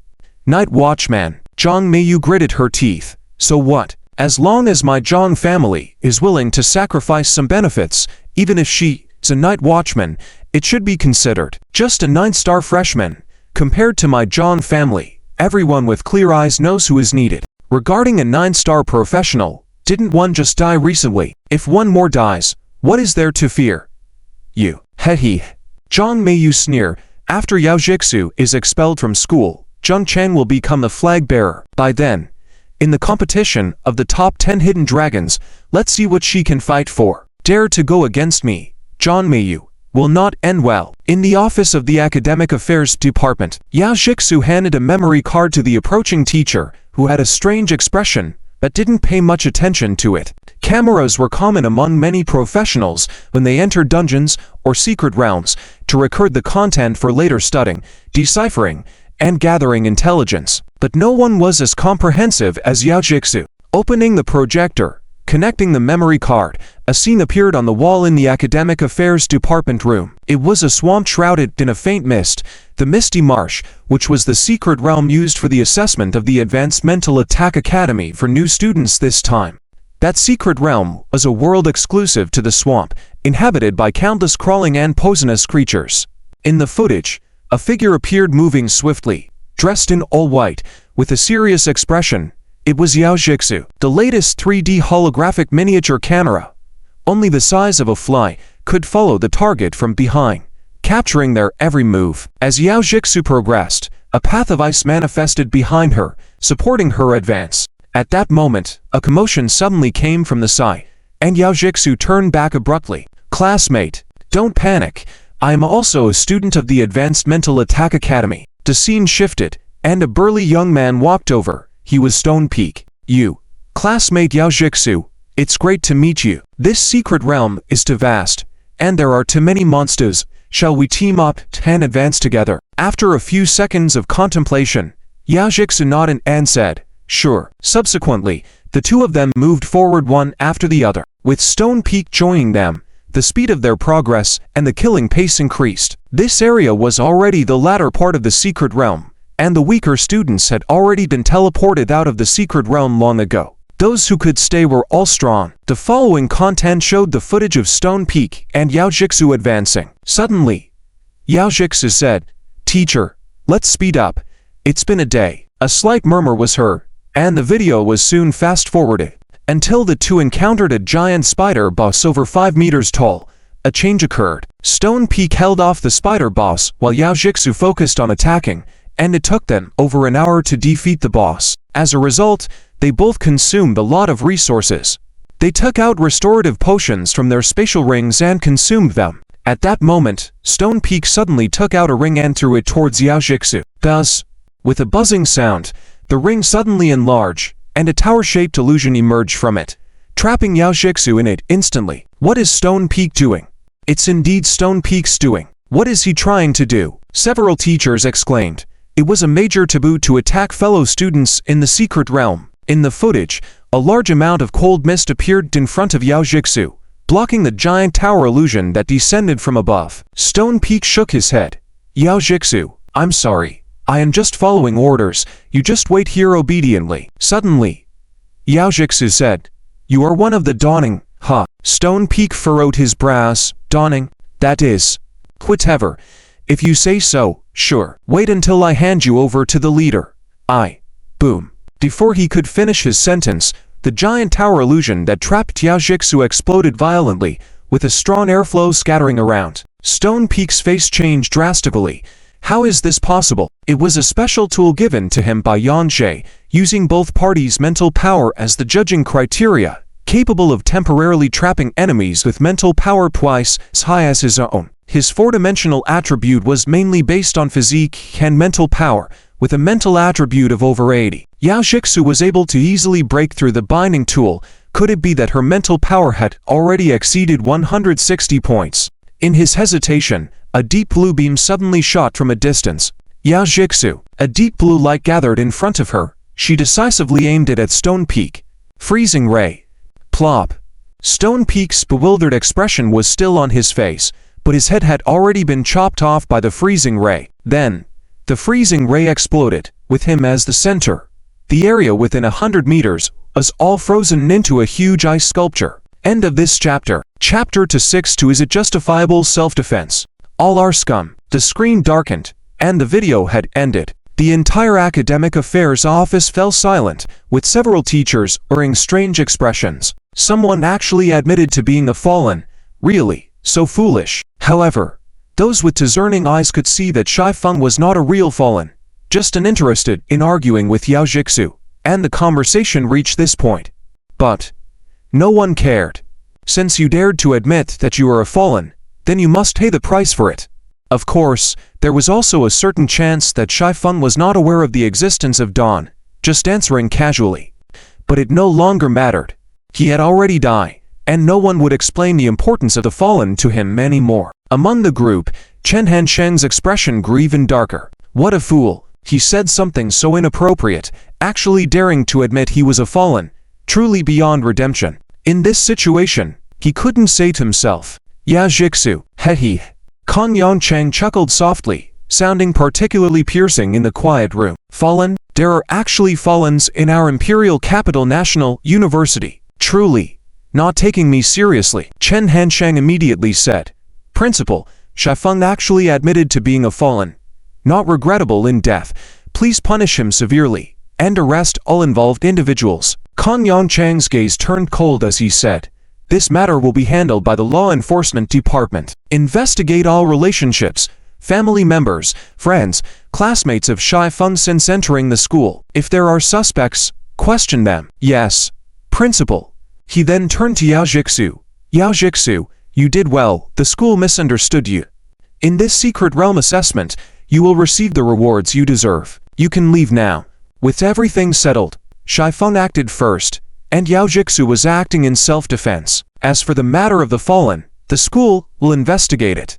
Night Watchman. Zhang Meiyu gritted her teeth. So what? As long as my Zhang family is willing to sacrifice some benefits, even if she is a Night Watchman, it should be considered. Just a 9-star freshman. Compared to my Zhang family, everyone with clear eyes knows who is needed. Regarding a 9-star professional, didn't one just die recently? If one more dies, what is there to fear? You. Hehe. Zhang Meiyu sneer. After Yao Jixu is expelled from school, Zheng Chen will become the flag bearer. By then, in the competition of the top 10 hidden dragons, let's see what she can fight for. Dare to go against me, Zhang Meiyu, will not end well. In the office of the Academic Affairs Department, Yao Jixu handed a memory card to the approaching teacher, who had a strange expression, but didn't pay much attention to it. Cameras were common among many professionals when they entered dungeons or secret realms to record the content for later studying, deciphering, and gathering intelligence. But no one was as comprehensive as Yao Jixu. Opening the projector, connecting the memory card, a scene appeared on the wall in the Academic Affairs Department room. It was a swamp shrouded in a faint mist, the Misty Marsh, which was the secret realm used for the assessment of the Advanced Mental Attack Academy for new students this time. That secret realm was a world exclusive to the swamp, inhabited by countless crawling and poisonous creatures. In the footage, a figure appeared moving swiftly, dressed in all white, with a serious expression. It was Yao Jixu. The latest 3D holographic miniature camera, only the size of a fly, could follow the target from behind, capturing their every move. As Yao Jixu progressed, a path of ice manifested behind her, supporting her advance. At that moment, a commotion suddenly came from the side, and Yao Jixu turned back abruptly. Classmate, don't panic. I am also a student of the Advanced Mental Attack Academy. The scene shifted, and a burly young man walked over. He was Stone Peak. You, classmate Yao Jixu, it's great to meet you. This secret realm is too vast, and there are too many monsters. Shall we team up and advance together? After a few seconds of contemplation, Yao Jixu nodded and said, sure. Subsequently, the two of them moved forward one after the other. With Stone Peak joining them, the speed of their progress and the killing pace increased. This area was already the latter part of the secret realm, and the weaker students had already been teleported out of the secret realm long ago. Those who could stay were all strong. The following content showed the footage of Stone Peak and Yao Jixu advancing. Suddenly, Yao Jixu said, Teacher, let's speed up. It's been a day. A slight murmur was heard, and the video was soon fast-forwarded. until the two encountered a giant spider boss over 5 meters tall. A change occurred. Stone Peak held off the spider boss while Yao Jixu focused on attacking, and it took them over an hour to defeat the boss. As a result, they both consumed a lot of resources. They took out restorative potions from their spatial rings and consumed them. At that moment, Stone Peak suddenly took out a ring and threw it towards Yao Jixu. Thus, with a buzzing sound, the ring suddenly enlarged, and a tower-shaped illusion emerged from it, trapping Yao Jixu in it instantly. What is Stone Peak doing? It's indeed Stone Peak's doing. What is he trying to do? Several teachers exclaimed. It was a major taboo to attack fellow students in the secret realm. In the footage, a large amount of cold mist appeared in front of Yao Jixu, blocking the giant tower illusion that descended from above. Stone Peak shook his head. Yao Jixu, I'm sorry. I am just following orders. You just wait here obediently. Suddenly, Yao Jixu said, You are one of the Dawning, huh? Stone Peak furrowed his brows. Dawning, that is. Whatever. If you say so, sure. Wait until I hand you over to the leader. Boom. Before he could finish his sentence, the giant tower illusion that trapped Yao Jixu exploded violently, with a strong airflow scattering around. Stone Peak's face changed drastically. How is this possible? It was a special tool given to him by Yan Jie, using both parties' mental power as the judging criteria, capable of temporarily trapping enemies with mental power twice as high as his own. His four-dimensional attribute was mainly based on physique and mental power, with a mental attribute of over 80. Yao Jixu was able to easily break through the binding tool. Could it be that her mental power had already exceeded 160 points? In his hesitation, a deep blue beam suddenly shot from a distance. Yao Jixu, a deep blue light gathered in front of her. She decisively aimed it at Stone Peak. Freezing ray. Plop. Stone Peak's bewildered expression was still on his face, but his head had already been chopped off by the freezing ray. Then, the freezing ray exploded, with him as the center. The area within 100 meters was all frozen into a huge ice sculpture. End of this chapter. Chapter 262. Is it justifiable self-defense? All are scum. The screen darkened, and the video had ended. The entire academic affairs office fell silent, with several teachers wearing strange expressions. Someone actually admitted to being a fallen. Really, so foolish. However, those with discerning eyes could see that Shai Feng was not a real fallen, just an interested in arguing with Yao Jixu, and the conversation reached this point. But no one cared. Since you dared to admit that you are a fallen, then you must pay the price for it. Of course, there was also a certain chance that Shai Feng was not aware of the existence of Dawn, just answering casually. But it no longer mattered. He had already died, and no one would explain the importance of the fallen to him anymore. Among the group, Chen Hansheng's expression grew even darker. What a fool. He said something so inappropriate, actually daring to admit he was a fallen, truly beyond redemption. In this situation, he couldn't say to himself, Yao Jixu, he. Kong Yongcheng chuckled softly, sounding particularly piercing in the quiet room. Fallen? There are actually fallens in our imperial capital National University. Truly. Not taking me seriously. Chen Hansheng immediately said. Principal, Shai Feng actually admitted to being a fallen. Not regrettable in death. Please punish him severely, and arrest all involved individuals. Kong Yongcheng's gaze turned cold as he said, This matter will be handled by the Law Enforcement Department. Investigate all relationships, family members, friends, classmates of Shai Feng since entering the school. If there are suspects, question them. Yes, Principal. He then turned to Yao Jixu. Yao Jixu, you did well. The school misunderstood you. In this secret realm assessment, you will receive the rewards you deserve. You can leave now. With everything settled, Shai Feng acted first, and Yao Jixu was acting in self-defense. As for the matter of the fallen, the school will investigate it.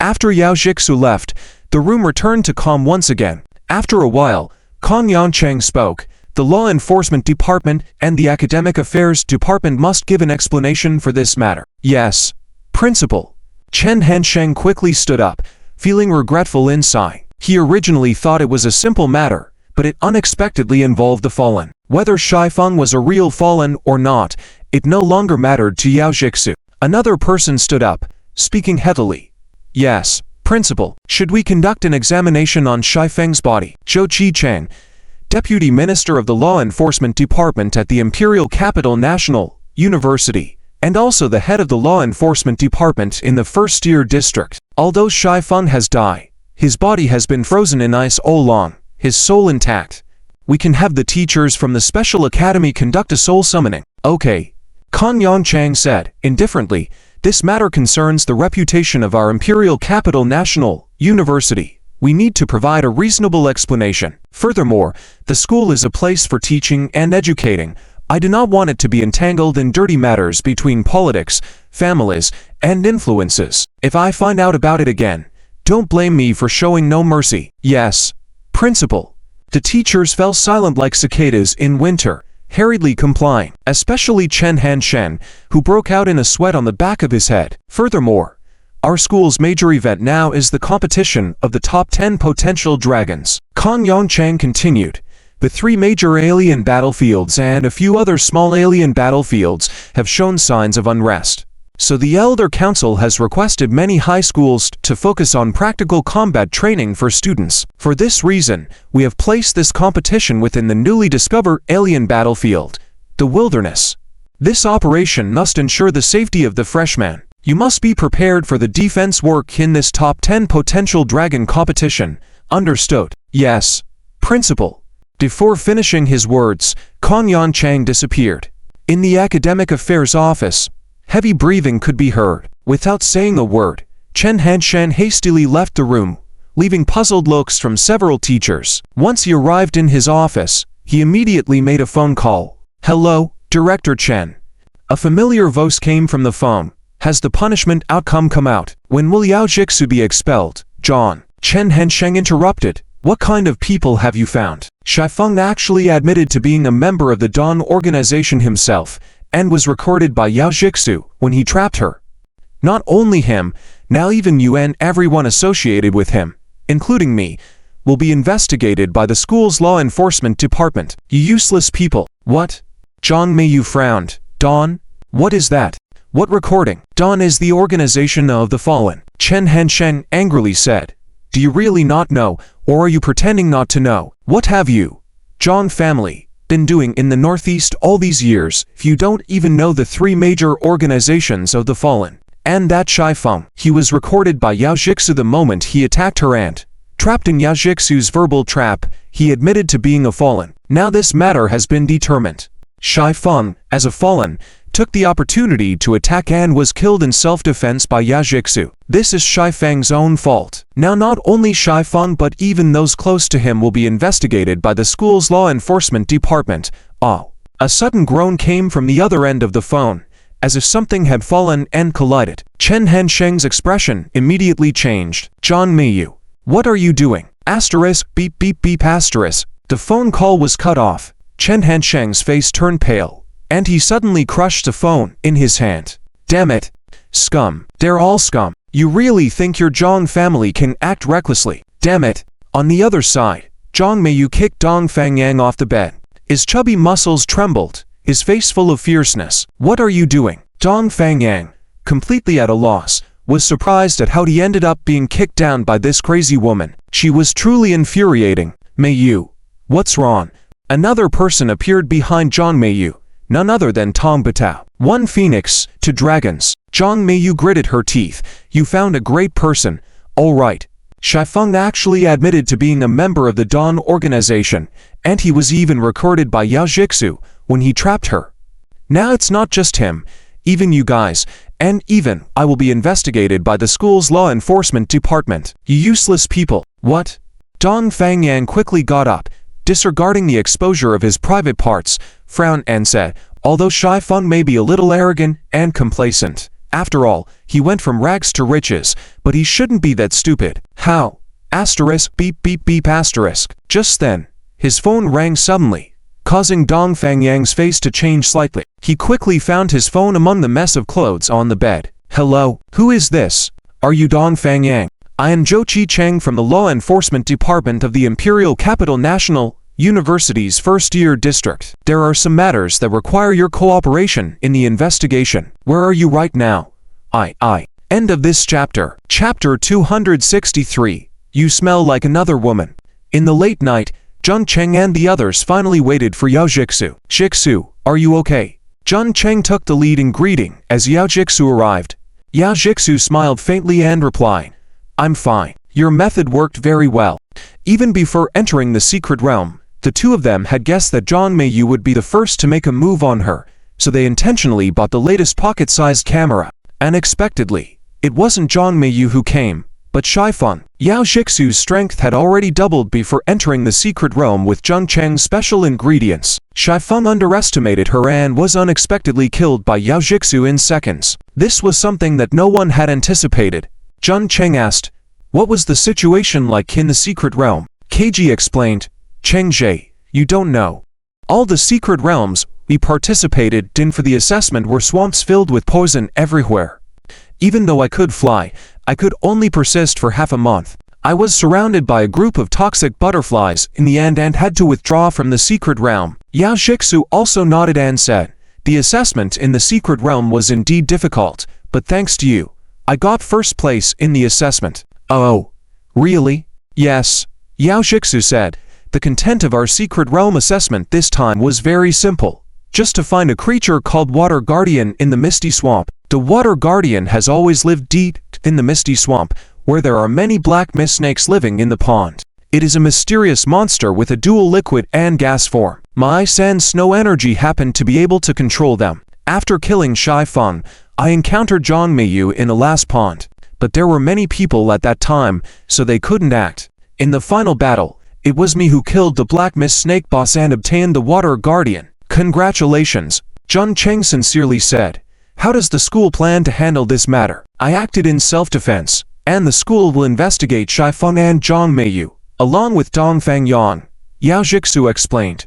After Yao Jixu left, the room returned to calm once again. After a while, Kong Yongcheng spoke. The Law Enforcement Department and the Academic Affairs Department must give an explanation for this matter. Yes, Principal. Chen Hansheng quickly stood up, feeling regretful inside. He originally thought it was a simple matter, but it unexpectedly involved the fallen. Whether Shai Feng was a real fallen or not, it no longer mattered to Yao Jixu. Another person stood up, speaking heavily. Yes, Principal. Should we conduct an examination on Shai Feng's body? Zhou Qicheng, Deputy Minister of the Law Enforcement Department at the Imperial Capital National University, and also the head of the Law Enforcement Department in the first-year district. Although Shai Feng has died, his body has been frozen in ice all along, his soul intact. We can have the teachers from the Special Academy conduct a soul summoning. Okay, Kan Yongchang said, indifferently. This matter concerns the reputation of our Imperial Capital National University. We need to provide a reasonable explanation. Furthermore, the school is a place for teaching and educating. I do not want it to be entangled in dirty matters between politics, families, and influences. If I find out about it again, don't blame me for showing no mercy. Yes, Principal. The teachers fell silent like cicadas in winter, hurriedly complying, especially Chen Hanshen, who broke out in a sweat on the back of his head. Furthermore, our school's major event now is the competition of the top 10 potential dragons. Kan Yongchang continued. The 3 major alien battlefields and a few other small alien battlefields have shown signs of unrest. So the Elder Council has requested many high schools to focus on practical combat training for students. For this reason, we have placed this competition within the newly discovered alien battlefield, the wilderness. This operation must ensure the safety of the freshmen. You must be prepared for the defense work in this top 10 potential dragon competition. Understood? Yes, Principal. Before finishing his words, Kan Yongchang disappeared. In the academic affairs office, heavy breathing could be heard. Without saying a word, Chen Hanshen hastily left the room, leaving puzzled looks from several teachers. Once he arrived in his office, he immediately made a phone call. Hello, Director Chen. A familiar voice came from the phone. Has the punishment outcome come out? When will Yao Jixu be expelled? John. Chen Hanshen interrupted. What kind of people have you found? Shai Feng actually admitted to being a member of the Dawn organization himself, and was recorded by Yao Jixu when he trapped her. Not only him, now even you and everyone associated with him, including me, will be investigated by the school's law enforcement department. You useless people. What? Zhang Meiyu frowned. Dawn? What is that? What recording? Dawn is the organization of the fallen. Chen Hanshen angrily said. Do you really not know, or are you pretending not to know? What have you, Zhang family, been doing in the Northeast all these years if you don't even know the 3 major organizations of the fallen? And that Shai Feng, he was recorded by Yao Jixu the moment he attacked her aunt. Trapped in Yao Jixu's verbal trap, he admitted to being a fallen. Now this matter has been determined. Shai Feng, as a fallen, took the opportunity to attack and was killed in self-defense by Yao Jixu. This is Shai Feng's own fault. Now not only Shai Feng but even those close to him will be investigated by the school's law enforcement department. Oh. A sudden groan came from the other end of the phone, as if something had fallen and collided. Chen Hansheng's expression immediately changed. Zhang Meiyu, what are you doing? Asterisk beep beep beep asterisk. The phone call was cut off. Chen Hansheng's face turned pale, and he suddenly crushed the phone in his hand. Damn it. Scum. They're all scum. You really think your Zhang family can act recklessly? Damn it. On the other side, Zhang Meiyu kicked Dong Fangyang off the bed. His chubby muscles trembled, his face full of fierceness. What are you doing? Dong Fangyang, completely at a loss, was surprised at how he ended up being kicked down by this crazy woman. She was truly infuriating. Meiyu, what's wrong? Another person appeared behind Zhang Meiyu. None other than Tong Batao. One phoenix, to dragons. Zhang Meiyu gritted her teeth. You found a great person. All right. Shai Feng actually admitted to being a member of the Dawn organization, and he was even recorded by Yao Jixu when he trapped her. Now it's not just him, even you guys, and even I will be investigated by the school's law enforcement department. You useless people. What? Dong Fangyang quickly got up, disregarding the exposure of his private parts, frowned and said, although Shai Feng may be a little arrogant and complacent, after all, he went from rags to riches, but he shouldn't be that stupid. How? Asterisk beep beep beep asterisk. Just then, his phone rang suddenly, causing Dong Fangyang's face to change slightly. He quickly found his phone among the mess of clothes on the bed. Hello, who is this? Are you Dong Fangyang? I am Zhou Qi Cheng from the Law Enforcement Department of the Imperial Capital National University's first-year district. There are some matters that require your cooperation in the investigation. Where are you right now? End of this chapter. Chapter 263. You smell like another woman. In the late night, Jun Cheng and the others finally waited for Yao Jixu. Jixu, are you okay? Jun Cheng took the lead in greeting as Yao Jixu arrived. Yao Jixu smiled faintly and replied, I'm fine. Your method worked very well. Even before entering the secret realm, the two of them had guessed that Zhang Meiyu would be the first to make a move on her, so they intentionally bought the latest pocket-sized camera. Unexpectedly, it wasn't Zhang Meiyu who came, but Shaifeng. Yao Jixu's strength had already doubled before entering the secret realm with Jun Cheng's special ingredients. Shaifeng underestimated her and was unexpectedly killed by Yao Jixu in seconds. This was something that no one had anticipated. Jun Cheng asked, what was the situation like in the secret realm? KG explained, Cheng Jie, you don't know. All the secret realms we participated in for the assessment were swamps filled with poison everywhere. Even though I could fly, I could only persist for half a month. I was surrounded by a group of toxic butterflies in the end and had to withdraw from the secret realm. Yao Jixu also nodded and said, the assessment in the secret realm was indeed difficult, but thanks to you, I got first place in the assessment. Oh, really? Yes, Yao Jixu said. The content of our secret realm assessment this time was very simple. Just to find a creature called Water Guardian in the Misty Swamp. The Water Guardian has always lived deep in the Misty Swamp, where there are many black mist snakes living in the pond. It is a mysterious monster with a dual liquid and gas form. My ice and snow energy happened to be able to control them. After killing Shaifeng, I encountered Zhang Meiyu in the last pond, but there were many people at that time, so they couldn't act. In the final battle, it was me who killed the Black Mist Snake boss and obtained the Water Guardian. Congratulations, Jun Cheng sincerely said. How does the school plan to handle this matter? I acted in self-defense, and the school will investigate Shaifeng and Zhang Meiyu, along with Dongfang Yang. Yao Jixu explained.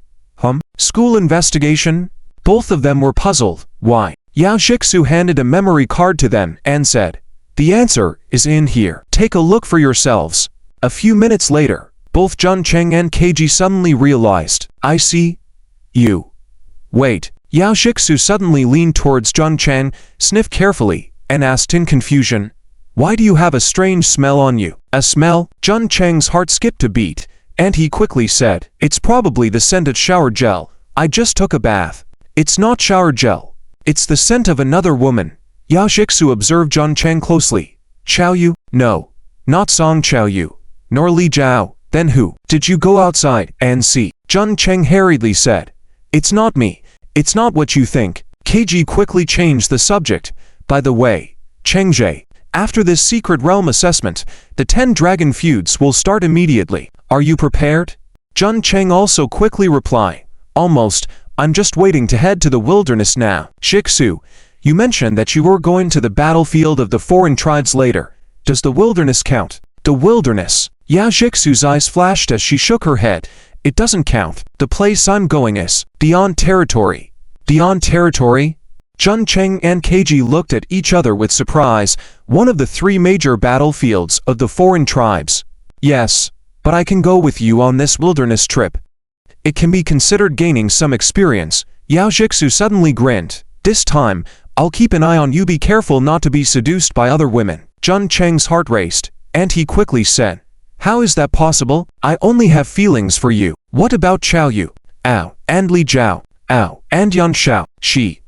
School investigation? Both of them were puzzled. Why? Yao Jixu handed a memory card to them and said, the answer is in here. Take a look for yourselves. A few minutes later, both Jun Cheng and KG suddenly realized, I see you. Wait. Yao Jixu suddenly leaned towards Jun Cheng, sniffed carefully, and asked in confusion, why do you have a strange smell on you? A smell? Jun Cheng's heart skipped a beat, and he quickly said, it's probably the scented shower gel. I just took a bath. It's not shower gel. It's the scent of another woman. Yao Jixu observed Jun Cheng closely. Chao Yu? No. Not Song Chao Yu. Nor Li Zhao. Then who? Did you go outside and see? Jun Cheng hurriedly said. It's not me. It's not what you think. KG quickly changed the subject. By the way, Cheng Jie, after this secret realm assessment, the 10 dragon feuds will start immediately. Are you prepared? Jun Cheng also quickly replied. Almost. I'm just waiting to head to the wilderness now. Jixu, you mentioned that you were going to the battlefield of the foreign tribes later. Does the wilderness count? The wilderness. Yao Jixu's eyes flashed as she shook her head. It doesn't count. The place I'm going is beyond territory. Beyond territory? Jun Cheng and KG looked at each other with surprise. One of the 3 major battlefields of the foreign tribes. Yes, but I can go with you on this wilderness trip. It can be considered gaining some experience. Yao Jixu suddenly grinned. This time, I'll keep an eye on you. Be careful not to be seduced by other women. Jun Cheng's heart raced, and he quickly said, how is that possible? I only have feelings for you. What about Chao Yu? Ow. And Li Zhao? Ow. And Yan Shao? She.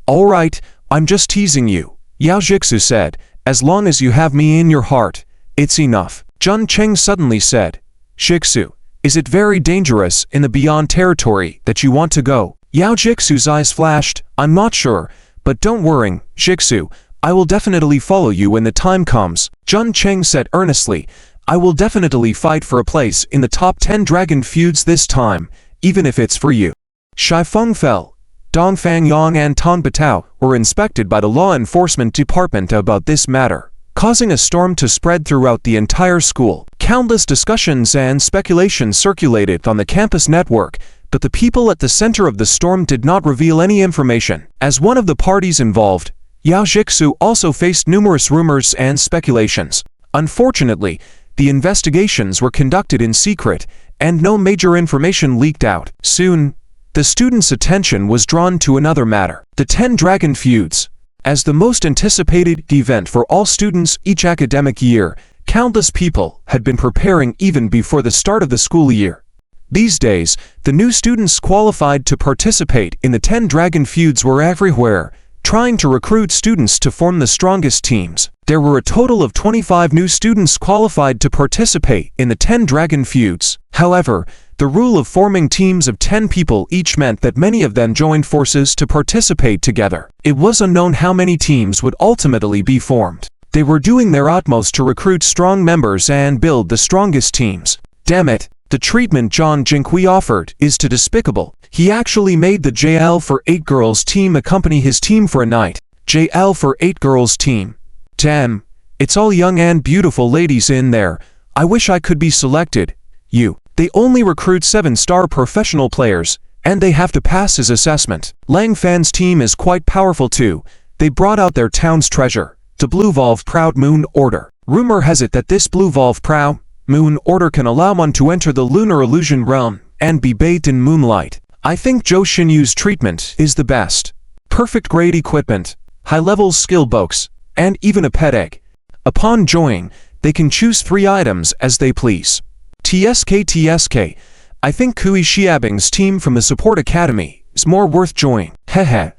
Alright, I'm just teasing you. Yao Jixu said, as long as you have me in your heart, it's enough. Jun Cheng suddenly said, Jixu, is it very dangerous in the beyond territory that you want to go? Yao Jixu's eyes flashed. I'm not sure, but don't worry, Jixu, I will definitely follow you when the time comes. Jun Cheng said earnestly, I will definitely fight for a place in the top 10 dragon feuds this time, even if it's for you. Shaifeng fell. Dongfang Yang and Tong Batao were inspected by the law enforcement department about this matter, causing a storm to spread throughout the entire school. Countless discussions and speculations circulated on the campus network, but the people at the center of the storm did not reveal any information. As one of the parties involved, Yao Jixu also faced numerous rumors and speculations. Unfortunately, the investigations were conducted in secret, and no major information leaked out. Soon, the students' attention was drawn to another matter, the 10 Dragon Feuds. As the most anticipated event for all students each academic year, countless people had been preparing even before the start of the school year. These days, the new students qualified to participate in the 10 Dragon feuds were everywhere, trying to recruit students to form the strongest teams. There were a total of 25 new students qualified to participate in the 10 Dragon feuds. However, the rule of forming teams of 10 people each meant that many of them joined forces to participate together. It was unknown how many teams would ultimately be formed. They were doing their utmost to recruit strong members and build the strongest teams. Damn it, the treatment John Jinqui offered is too despicable. He actually made the JL for 8 girls team accompany his team for a night. JL for 8 girls team. Damn, it's all young and beautiful ladies in there. I wish I could be selected. They only recruit 7-star professional players, and they have to pass his assessment. Lang Fan's team is quite powerful too. They brought out their town's treasure, the Blue Volve Proud Moon Order. Rumor has it that this Blue Volve Proud Moon Order can allow one to enter the lunar illusion realm and be bathed in moonlight. I think Zhou Xinyu's treatment is the best. Perfect grade equipment, high-level skill books, and even a pet egg. Upon joining, they can choose 3 items as they please. TSK, I think Kui Xiabing's team from the Support Academy is more worth joining. Hehe.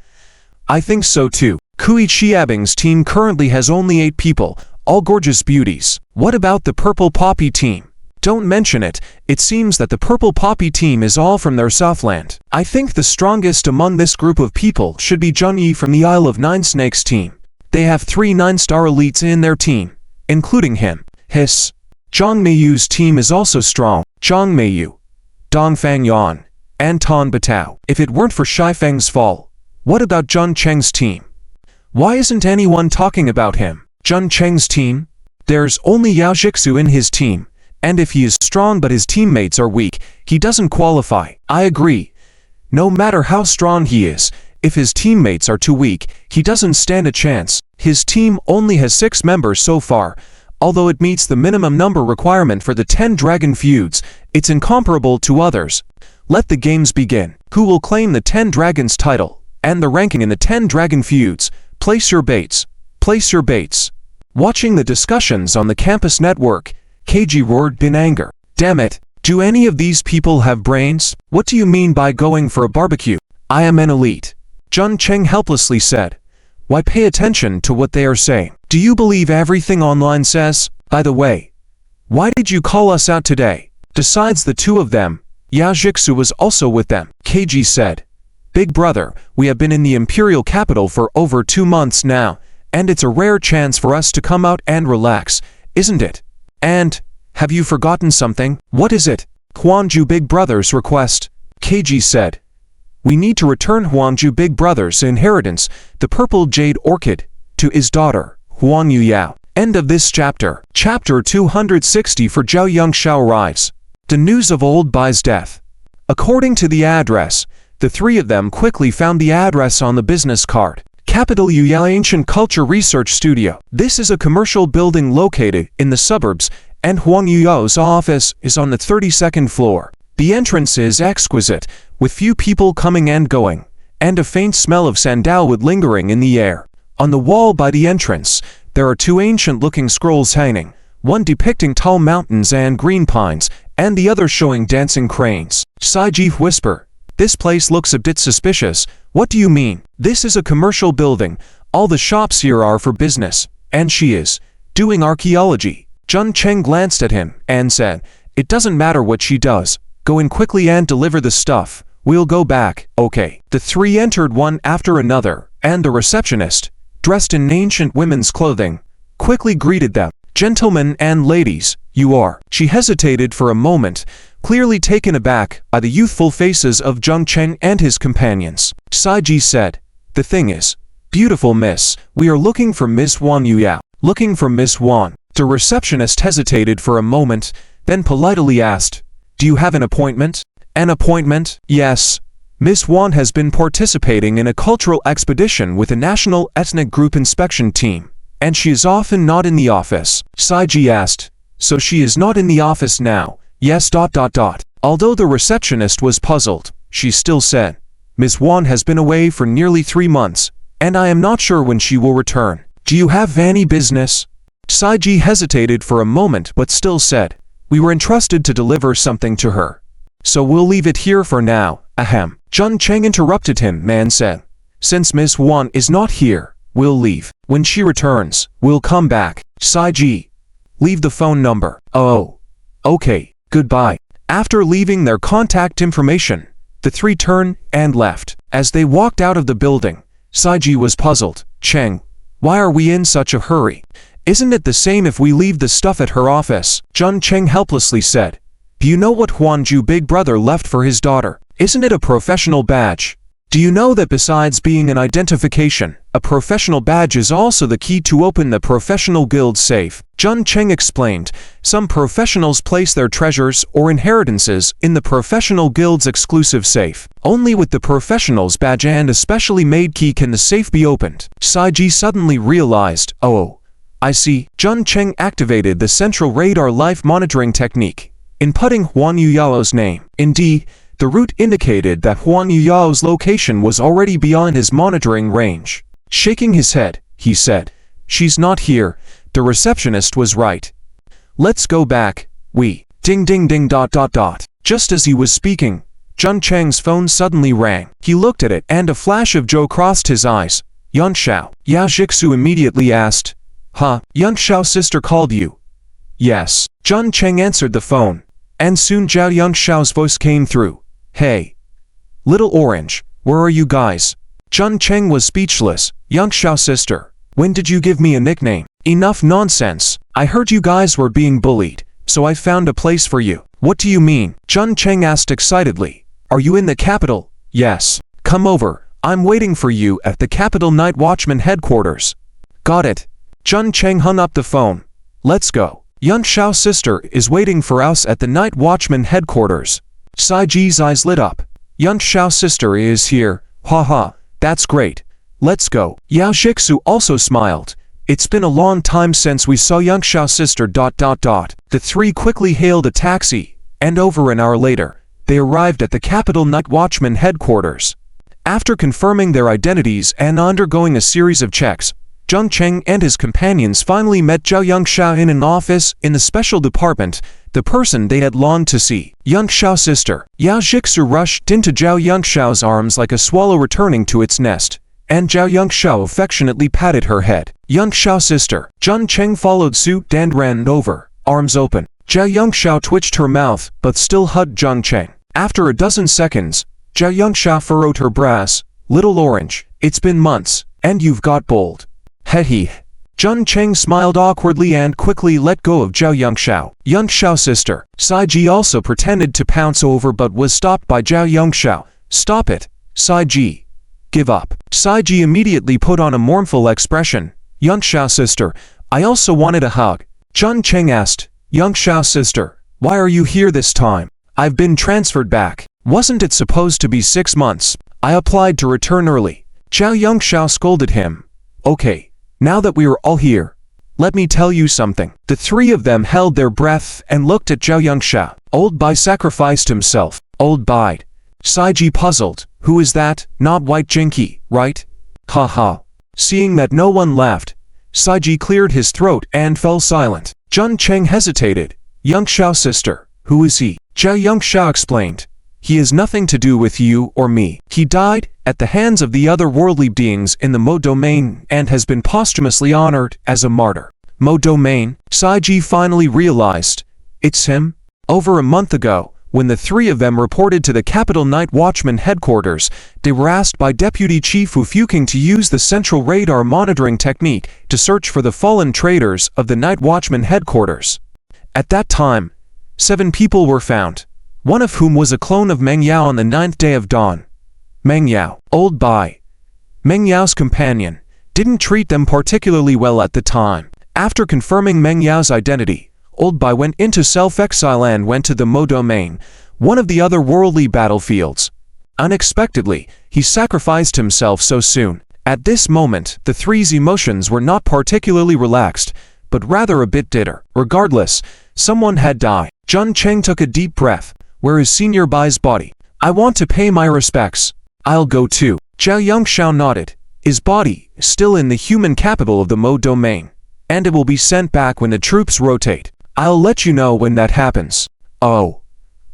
I think so too. Kui Xiabing's team currently has only 8 people, all gorgeous beauties. What about the Purple Poppy team? Don't mention it. It seems that the Purple Poppy team is all from their Southland. I think the strongest among this group of people should be Junyi from the Isle of 9 Snakes team. They have 3 9-star elites in their team, including him. Hiss. Zhang Meiyu's team is also strong. Zhang Meiyu, Dong Fangyan, and Tan Batao. If it weren't for Shai Feng's fall, what about Zhun Cheng's team? Why isn't anyone talking about him? Zhun Cheng's team? There's only Yao Jixu in his team, and if he is strong but his teammates are weak, he doesn't qualify. I agree. No matter how strong he is, if his teammates are too weak, he doesn't stand a chance. His team only has 6 members so far. Although it meets the minimum number requirement for the 10 Dragon feuds, it's incomparable to others. Let the games begin. Who will claim the 10 Dragons title and the ranking in the 10 Dragon feuds? Place your baits. Place your baits. Watching the discussions on the campus network, KG roared in anger. Damn it. Do any of these people have brains? What do you mean by going for a barbecue? I am an elite. Zhun Cheng helplessly said. Why pay attention to what they are saying? Do you believe everything online says? By the way, why did you call us out today? Besides the 2 of them, Yao Jixu was also with them. KG said, Big brother, we have been in the imperial capital for over 2 months now, and it's a rare chance for us to come out and relax, isn't it? And, have you forgotten something? What is it? Huanju Big Brother's request. KG said, we need to return Huanju Big Brother's inheritance, the purple jade orchid, to his daughter, Huang Yuyao. End of this chapter. Chapter 260 for Zhao Yongxiao arrives. The news of Old Bai's death. According to the address, the 3 of them quickly found the address on the business card. Capital Yuyao Ancient Culture Research Studio. This is a commercial building located in the suburbs, and Huang Yuyao's office is on the 32nd floor. The entrance is exquisite, with few people coming and going, and a faint smell of sandalwood lingering in the air. On the wall by the entrance, there are 2 ancient-looking scrolls hanging, one depicting tall mountains and green pines, and the other showing dancing cranes. Saiji whisper, this place looks a bit suspicious. What do you mean? This is a commercial building. All the shops here are for business, and she is doing archaeology. Zhun Cheng glanced at him and said, it doesn't matter what she does. Go in quickly and deliver the stuff. We'll go back. Okay. The 3 entered one after another, and the receptionist, dressed in ancient women's clothing, quickly greeted them. Gentlemen and ladies, you are. She hesitated for a moment, clearly taken aback by the youthful faces of Zheng Cheng and his companions. Saiji said, the thing is, beautiful miss, we are looking for Miss Wan Yuyao. Looking for Miss Wan. The receptionist hesitated for a moment, then politely asked, do you have an appointment? An appointment? Yes. Miss Wan has been participating in a cultural expedition with a national ethnic group inspection team, and she is often not in the office. Saiji asked, so she is not in the office now? Yes. Although the receptionist was puzzled, she still said, Miss Wan has been away for nearly 3 months, and I am not sure when she will return. Do you have any business? Saiji hesitated for a moment but still said, we were entrusted to deliver something to her. so we'll leave it here for now, ahem. Jun Cheng interrupted him, man said. Since Miss Wan is not here, we'll leave. When she returns, we'll come back. Saiji, leave the phone number. Oh. Okay, goodbye. After leaving their contact information, the three turned and left. As they walked out of the building, Saiji was puzzled. Cheng, why are we in such a hurry? Isn't it the same if we leave the stuff at her office? Jun Cheng helplessly said. Do you know what Huanju big brother left for his daughter? Isn't it a professional badge? Do you know that besides being an identification, a professional badge is also the key to open the professional guild safe? Jun Cheng explained, some professionals place their treasures or inheritances in the professional guild's exclusive safe. Only with the professional's badge and a specially made key can the safe be opened. Saiji suddenly realized, oh, I see. Jun Cheng activated the central radar life monitoring technique, inputting Huan Yuyao's name. Indeed, the route indicated that Huan Yuyao's location was already beyond his monitoring range. Shaking his head, he said, she's not here. The receptionist was right. Let's go back. We. Ding ding ding dot dot dot. Just as he was speaking, Jun Cheng's phone suddenly rang. He looked at it and a flash of joy crossed his eyes. Yun Xiao. Yao Jixu immediately asked. Huh? Yun Xiao's sister called you? Yes. Jun Cheng answered the phone, and soon Zhao Yun Xiao's voice came through. Hey. Little Orange, where are you guys? Jun Cheng was speechless. Yun Xiao's sister. When did you give me a nickname? Enough nonsense. I heard you guys were being bullied, so I found a place for you. What do you mean? Jun Cheng asked excitedly. Are you in the capital? Yes. Come over. I'm waiting for you at the Capital Night Watchman headquarters. Got it. Jun Cheng hung up the phone. Let's go. Yun Xiao's sister is waiting for us at the Night Watchman headquarters. Saiji's eyes lit up. Yun Xiao's sister is here. Haha, that's great. Let's go. Yao Jixu also smiled. It's been a long time since we saw Yun Xiao's sister ... The three quickly hailed a taxi, and over an hour later, they arrived at the Capital Night Watchman headquarters. After confirming their identities and undergoing a series of checks, Jun Cheng and his companions finally met Zhao Yunxiao in an office in the special department, the person they had longed to see. Yun Xiao's sister. Yao Jixu rushed into Zhao Yunxiao's arms like a swallow returning to its nest, and Zhao Yunxiao affectionately patted her head. Yun Xiao's sister. Jun Cheng followed suit and ran over, arms open. Zhao Yunxiao twitched her mouth, but still hugged Jun Cheng. After a dozen seconds, Zhao Yunxiao furrowed her brows. Little Orange, it's been months, and you've got bold. He. Jun Cheng smiled awkwardly and quickly let go of Zhao Yunxiao. Yun Xiao's sister. Saiji also pretended to pounce over but was stopped by Zhao Yunxiao. Stop it, Saiji. Give up. Saiji immediately put on a mournful expression. Yun Xiao's sister, I also wanted a hug. Jun Cheng asked, Yun Xiao's sister, why are you here this time? I've been transferred back. Wasn't it supposed to be 6 months? I applied to return early. Zhao Yunxiao scolded him. Okay. Now that we are all here, let me tell you something. The three of them held their breath and looked at Zhao Yunxiao. Old Bai sacrificed himself. Old Bai. Saiji puzzled. Who is that? Not White Jinky, right? Haha. Seeing that no one laughed, Saiji cleared his throat and fell silent. Jun Cheng hesitated. Yunxiao's sister. Who is he? Zhao Yunxiao explained. He has nothing to do with you or me. He died at the hands of the other worldly beings in the Mo domain and has been posthumously honored as a martyr. Mo domain? Saiji finally realized. It's him? Over a month ago, when the three of them reported to the Capital Night Watchman headquarters, they were asked by Deputy Chief Wu Fuking to use the central radar monitoring technique to search for the fallen traitors of the Night Watchman headquarters. At that time, 7 people were found, one of whom was a clone of Meng Yao on the 9th day of dawn. Meng Yao. Old Bai. Meng Yao's companion, didn't treat them particularly well at the time. After confirming Meng Yao's identity, Old Bai went into self-exile and went to the Mo domain, one of the other worldly battlefields. Unexpectedly, he sacrificed himself so soon. At this moment, the three's emotions were not particularly relaxed, but rather a bit bitter. Regardless, someone had died. Jun Cheng took a deep breath. Where is Senior Bai's body? I want to pay my respects. I'll go too. Zhao Yunxiao nodded. His body is still in the human capital of the Mo domain, and it will be sent back when the troops rotate. I'll let you know when that happens. Oh.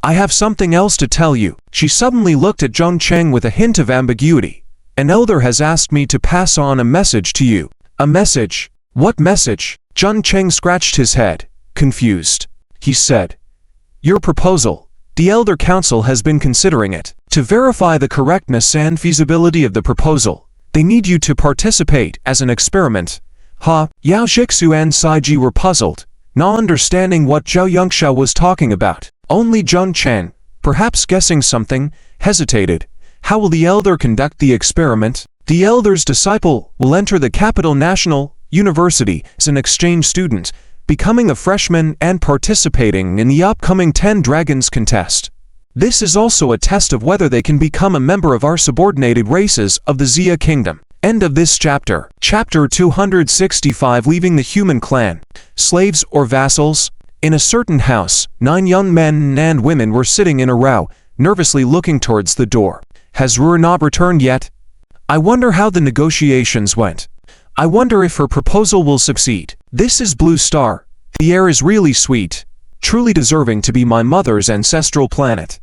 I have something else to tell you. She suddenly looked at Zhang Cheng with a hint of ambiguity. An elder has asked me to pass on a message to you. A message? What message? Zhang Cheng scratched his head, confused. He said, your proposal. The Elder Council has been considering it. To verify the correctness and feasibility of the proposal, they need you to participate as an experiment. Yao Jixu and Saiji were puzzled, not understanding what Zhao Yongxiao was talking about. Only Zhang Cheng, perhaps guessing something, hesitated. How will the Elder conduct the experiment? The Elder's disciple will enter the Capital National University as an exchange student, becoming a freshman and participating in the upcoming 10 Dragons contest. This is also a test of whether they can become a member of our subordinated races of the Xia Kingdom. End of this chapter. Chapter 265. Leaving the human clan. Slaves or vassals? In a certain house, 9 young men and women were sitting in a row, nervously looking towards the door. Has Ruhr not returned yet? I wonder how the negotiations went. I wonder if her proposal will succeed. This is Blue Star. The air is really sweet, truly deserving to be my mother's ancestral planet.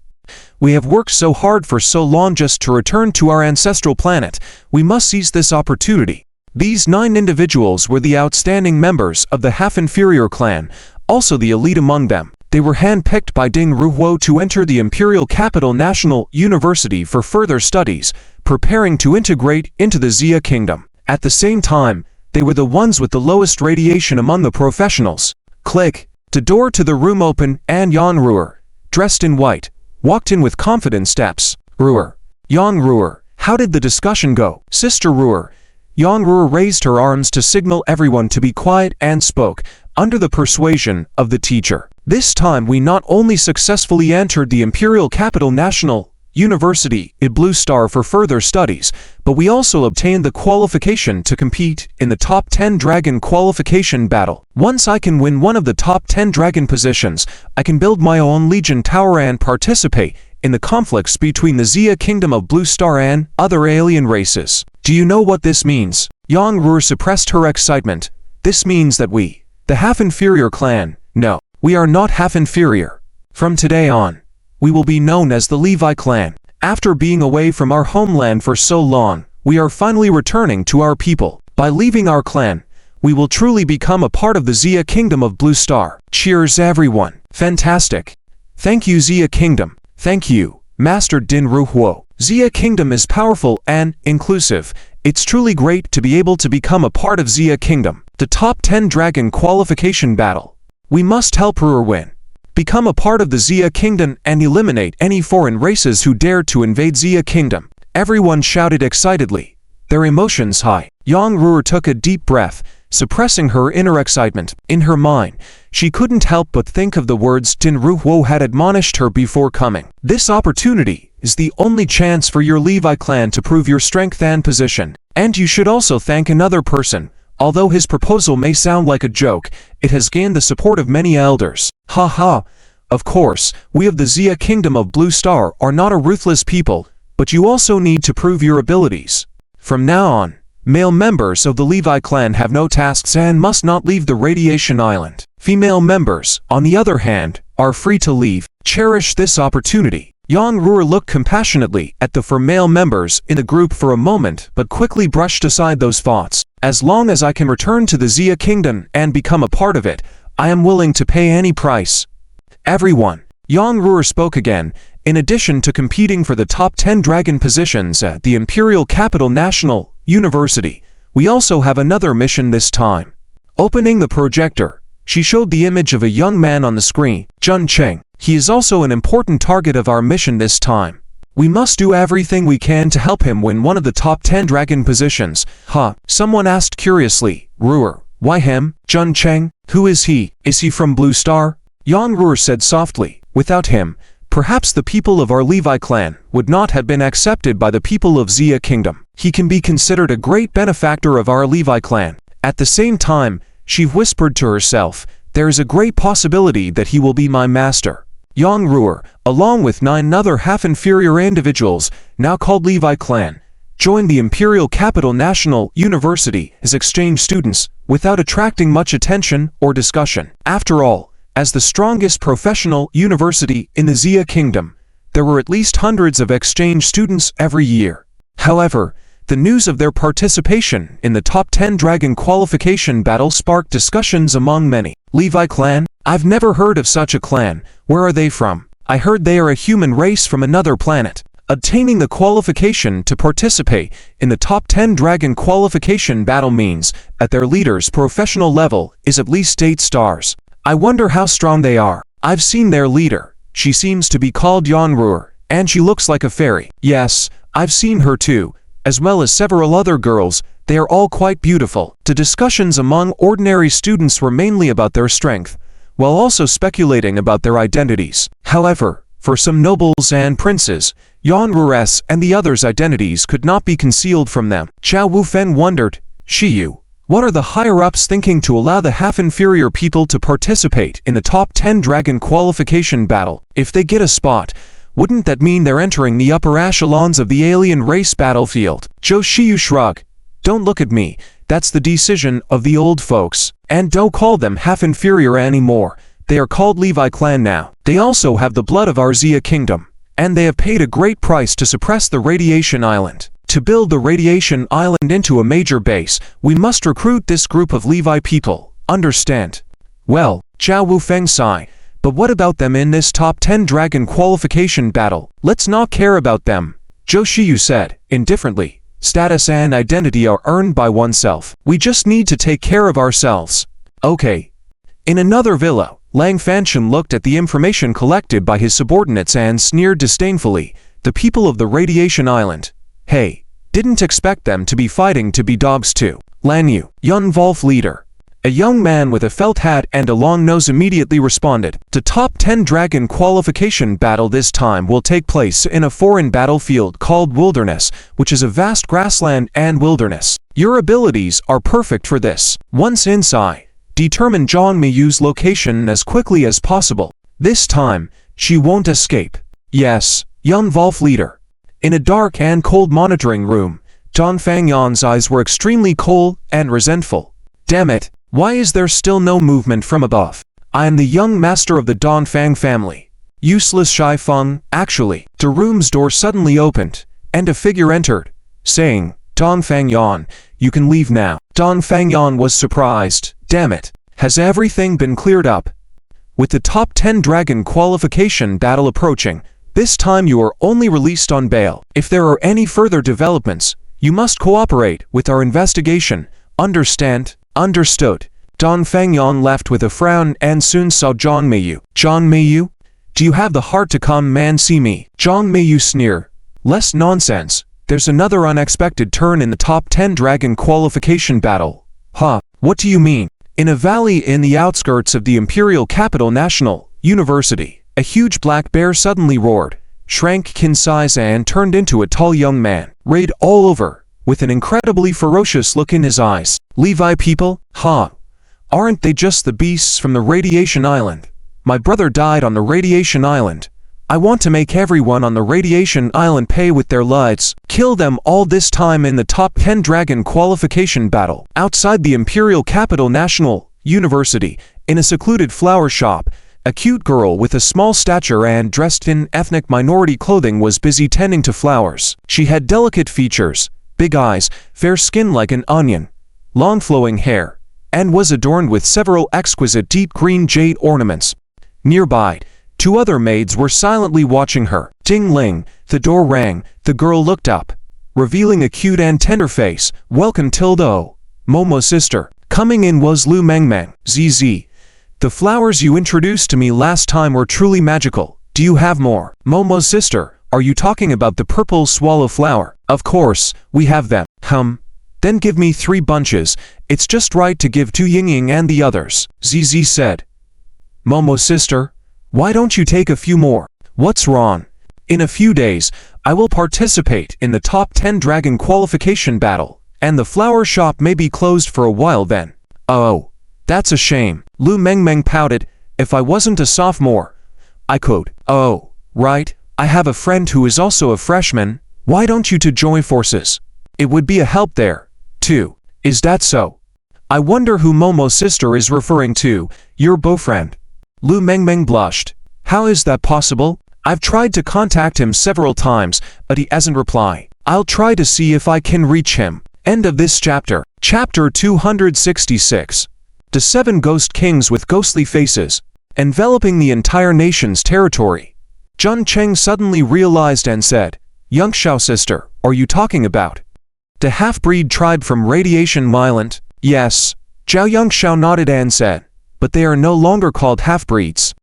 We have worked so hard for so long just to return to our ancestral planet. We must seize this opportunity. These 9 individuals were the outstanding members of the half-inferior clan, also the elite among them. They were handpicked by Ding Ruhuo to enter the Imperial Capital National University for further studies, preparing to integrate into the Xia Kingdom. At the same time, they were the ones with the lowest radiation among the professionals. Click. The door to the room opened and Yang Ruhr, dressed in white, walked in with confident steps. Ruhr. Yang Ruhr. How did the discussion go? Sister Ruhr. Yang Ruhr raised her arms to signal everyone to be quiet and spoke, under the persuasion of the teacher. This time we not only successfully entered the Imperial Capital National University in Blue Star for further studies, but we also obtained the qualification to compete in the top 10 Dragon qualification battle. Once I can win one of the top 10 Dragon positions, I can build my own Legion Tower and participate in the conflicts between the Xia Kingdom of Blue Star and other alien races. Do you know what this means? Yang Ruhr suppressed her excitement. This means that we, the half-inferior clan, no, we are not half-inferior. From today on, we will be known as the Levi Clan. After being away from our homeland for so long, we are finally returning to our people. By leaving our clan, we will truly become a part of the Xia Kingdom of Blue Star. Cheers everyone. Fantastic. Thank you Xia Kingdom. Thank you, Master Din Ruhuo. Xia Kingdom is powerful and inclusive. It's truly great to be able to become a part of Xia Kingdom. The top 10 Dragon qualification battle. We must help Ruhr win. Become a part of the Xia Kingdom and eliminate any foreign races who dare to invade Xia Kingdom. Everyone shouted excitedly, their emotions high. Yang Ruhr took a deep breath, suppressing her inner excitement. In her mind, she couldn't help but think of the words Din Ruhuo had admonished her before coming. This opportunity is the only chance for your Levi clan to prove your strength and position. And you should also thank another person. Although his proposal may sound like a joke, it has gained the support of many elders. Ha. Of course, we of the Xia Kingdom of Blue Star are not a ruthless people, but you also need to prove your abilities. From now on, male members of the Levi clan have no tasks and must not leave the Radiation Island. Female members, on the other hand, are free to leave. Cherish this opportunity. Yang Ruhr looked compassionately at the 4 male members in the group for a moment but quickly brushed aside those thoughts. As long as I can return to the Xia Kingdom and become a part of it, I am willing to pay any price. Everyone. Yang Ruhr spoke again. In addition to competing for the top 10 Dragon positions at the Imperial Capital National University, we also have another mission this time. Opening the projector, she showed the image of a young man on the screen, Zhang Cheng. He is also an important target of our mission this time. We must do everything we can to help him win one of the top 10 Dragon positions. Someone asked curiously. Ruhr, why him? Zhang Cheng? Who is he? Is he from Blue Star? Yang Ruhr said softly. Without him, perhaps the people of our Levi clan would not have been accepted by the people of Xia Kingdom. He can be considered a great benefactor of our Levi clan. At the same time, she whispered to herself, there is a great possibility that he will be my master. Yang Ruhr, along with 9 other half-inferior individuals, now called Levi Clan, joined the Imperial Capital National University as exchange students, without attracting much attention or discussion. After all, As the strongest professional university in the Xia Kingdom, there were at least hundreds of exchange students every year. However, the news of their participation in the top 10 dragon qualification battle sparked discussions among many. Levi Clan? I've never heard of such a clan. Where are they from? I heard they are a human race from another planet. Obtaining the qualification to participate in the top 10 dragon qualification battle means that their leader's professional level is at least 8 stars. I wonder how strong they are. I've seen their leader. She seems to be called Yanruer, and she looks like a fairy. Yes, I've seen her too, as well as several other girls. They are all quite beautiful. The discussions among ordinary students were mainly about their strength, while also speculating about their identities. However, for some nobles and princes, Yanruer's and the others' identities could not be concealed from them. Chao Wufeng wondered, Shiyu, what are the higher-ups thinking to allow the half-inferior people to participate in the top 10 dragon qualification battle? If they get a spot, wouldn't that mean they're entering the upper echelons of the alien race battlefield? Zhou Shiyu shrugged. Don't look at me, that's the decision of the old folks. And don't call them half-inferior anymore. They are called Levi Clan now. They also have the blood of our Xia Kingdom, and they have paid a great price to suppress the Radiation Island. To build the Radiation Island into a major base, we must recruit this group of Levi people, understand? Well, Chao Wufeng sighed, but what about them in this top 10 dragon qualification battle? Let's not care about them, Zhou Shiyu said, indifferently. Status and identity are earned by oneself. We just need to take care of ourselves. Okay. In another villa, Lang Fanchen looked at the information collected by his subordinates and sneered disdainfully. The people of the Radiation Island. Hey, didn't expect them to be fighting to be dogs too. Lan Yu, Yun Wolf leader. A young man with a felt hat and a long nose immediately responded. The top 10 dragon qualification battle this time will take place in a foreign battlefield called Wilderness, which is a vast grassland and wilderness. Your abilities are perfect for this. Once inside, determine Zhang Meiyu's location as quickly as possible. This time, she won't escape. Yes, Yun Wolf leader. In a dark and cold monitoring room, Zhang Fangyan's eyes were extremely cold and resentful. Damn it. Why is there still no movement from above? I am the young master of the Dongfang family. Useless Shai Feng. Actually, the room's door suddenly opened, and a figure entered, saying, Dongfang Yan, you can leave now. Dongfang Yan was surprised. Damn it. Has everything been cleared up? With the top 10 dragon qualification battle approaching, this time you are only released on bail. If there are any further developments, you must cooperate with our investigation. Understand? Understood. Dongfang Yan left with a frown and soon saw Zhang Meiyu. Zhang Meiyu? Do you have the heart to come and see me? Zhang Meiyu sneered. Less nonsense. There's another unexpected turn in the top 10 dragon qualification battle. Huh, what do you mean? In a valley in the outskirts of the imperial capital National University, a huge black bear suddenly roared, shrank in size and turned into a tall young man, rayed all over, with an incredibly ferocious look in his eyes. Levi people? Huh. Aren't they just the beasts from the Radiation Island? My brother died on the Radiation Island. I want to make everyone on the Radiation Island pay with their lives. Kill them all this time in the top 10 dragon qualification battle. Outside the imperial capital National University, in a secluded flower shop, a cute girl with a small stature and dressed in ethnic minority clothing was busy tending to flowers. She had delicate features, big eyes, fair skin like an onion, long flowing hair, and was adorned with several exquisite deep green jade ornaments. Nearby, 2 other maids were silently watching her. Ding ling, the door rang. The girl looked up, revealing a cute and tender face. Welcome Tildo, Momo's sister. Coming in was Lu Mengmeng. ZZ. The flowers you introduced to me last time were truly magical. Do you have more? Momo's sister, are you talking about the purple swallow flower? Of course, we have them. Then give me 3 bunches. It's just right to give to Yingying and the others. ZZ said. Momo's sister, why don't you take a few more? What's wrong? In a few days, I will participate in the top 10 dragon qualification battle, and the flower shop may be closed for a while then. Oh, that's a shame. Lu Mengmeng pouted. If I wasn't a sophomore, I could. Oh, right. I have a friend who is also a freshman. Why don't you two join forces? It would be a help there, too. Is that so? I wonder who Momo's sister is referring to. Your boyfriend. Lu Mengmeng blushed. How is that possible? I've tried to contact him several times, but he hasn't replied. I'll try to see if I can reach him. End of this chapter. Chapter 266. The 7 Ghost Kings with Ghostly Faces, enveloping the entire nation's territory. Zhun Cheng suddenly realized and said, Yangshao sister, are you talking about the half-breed tribe from Radiation Island? Yes. Zhao Yangshao nodded and said, but they are no longer called half-breeds.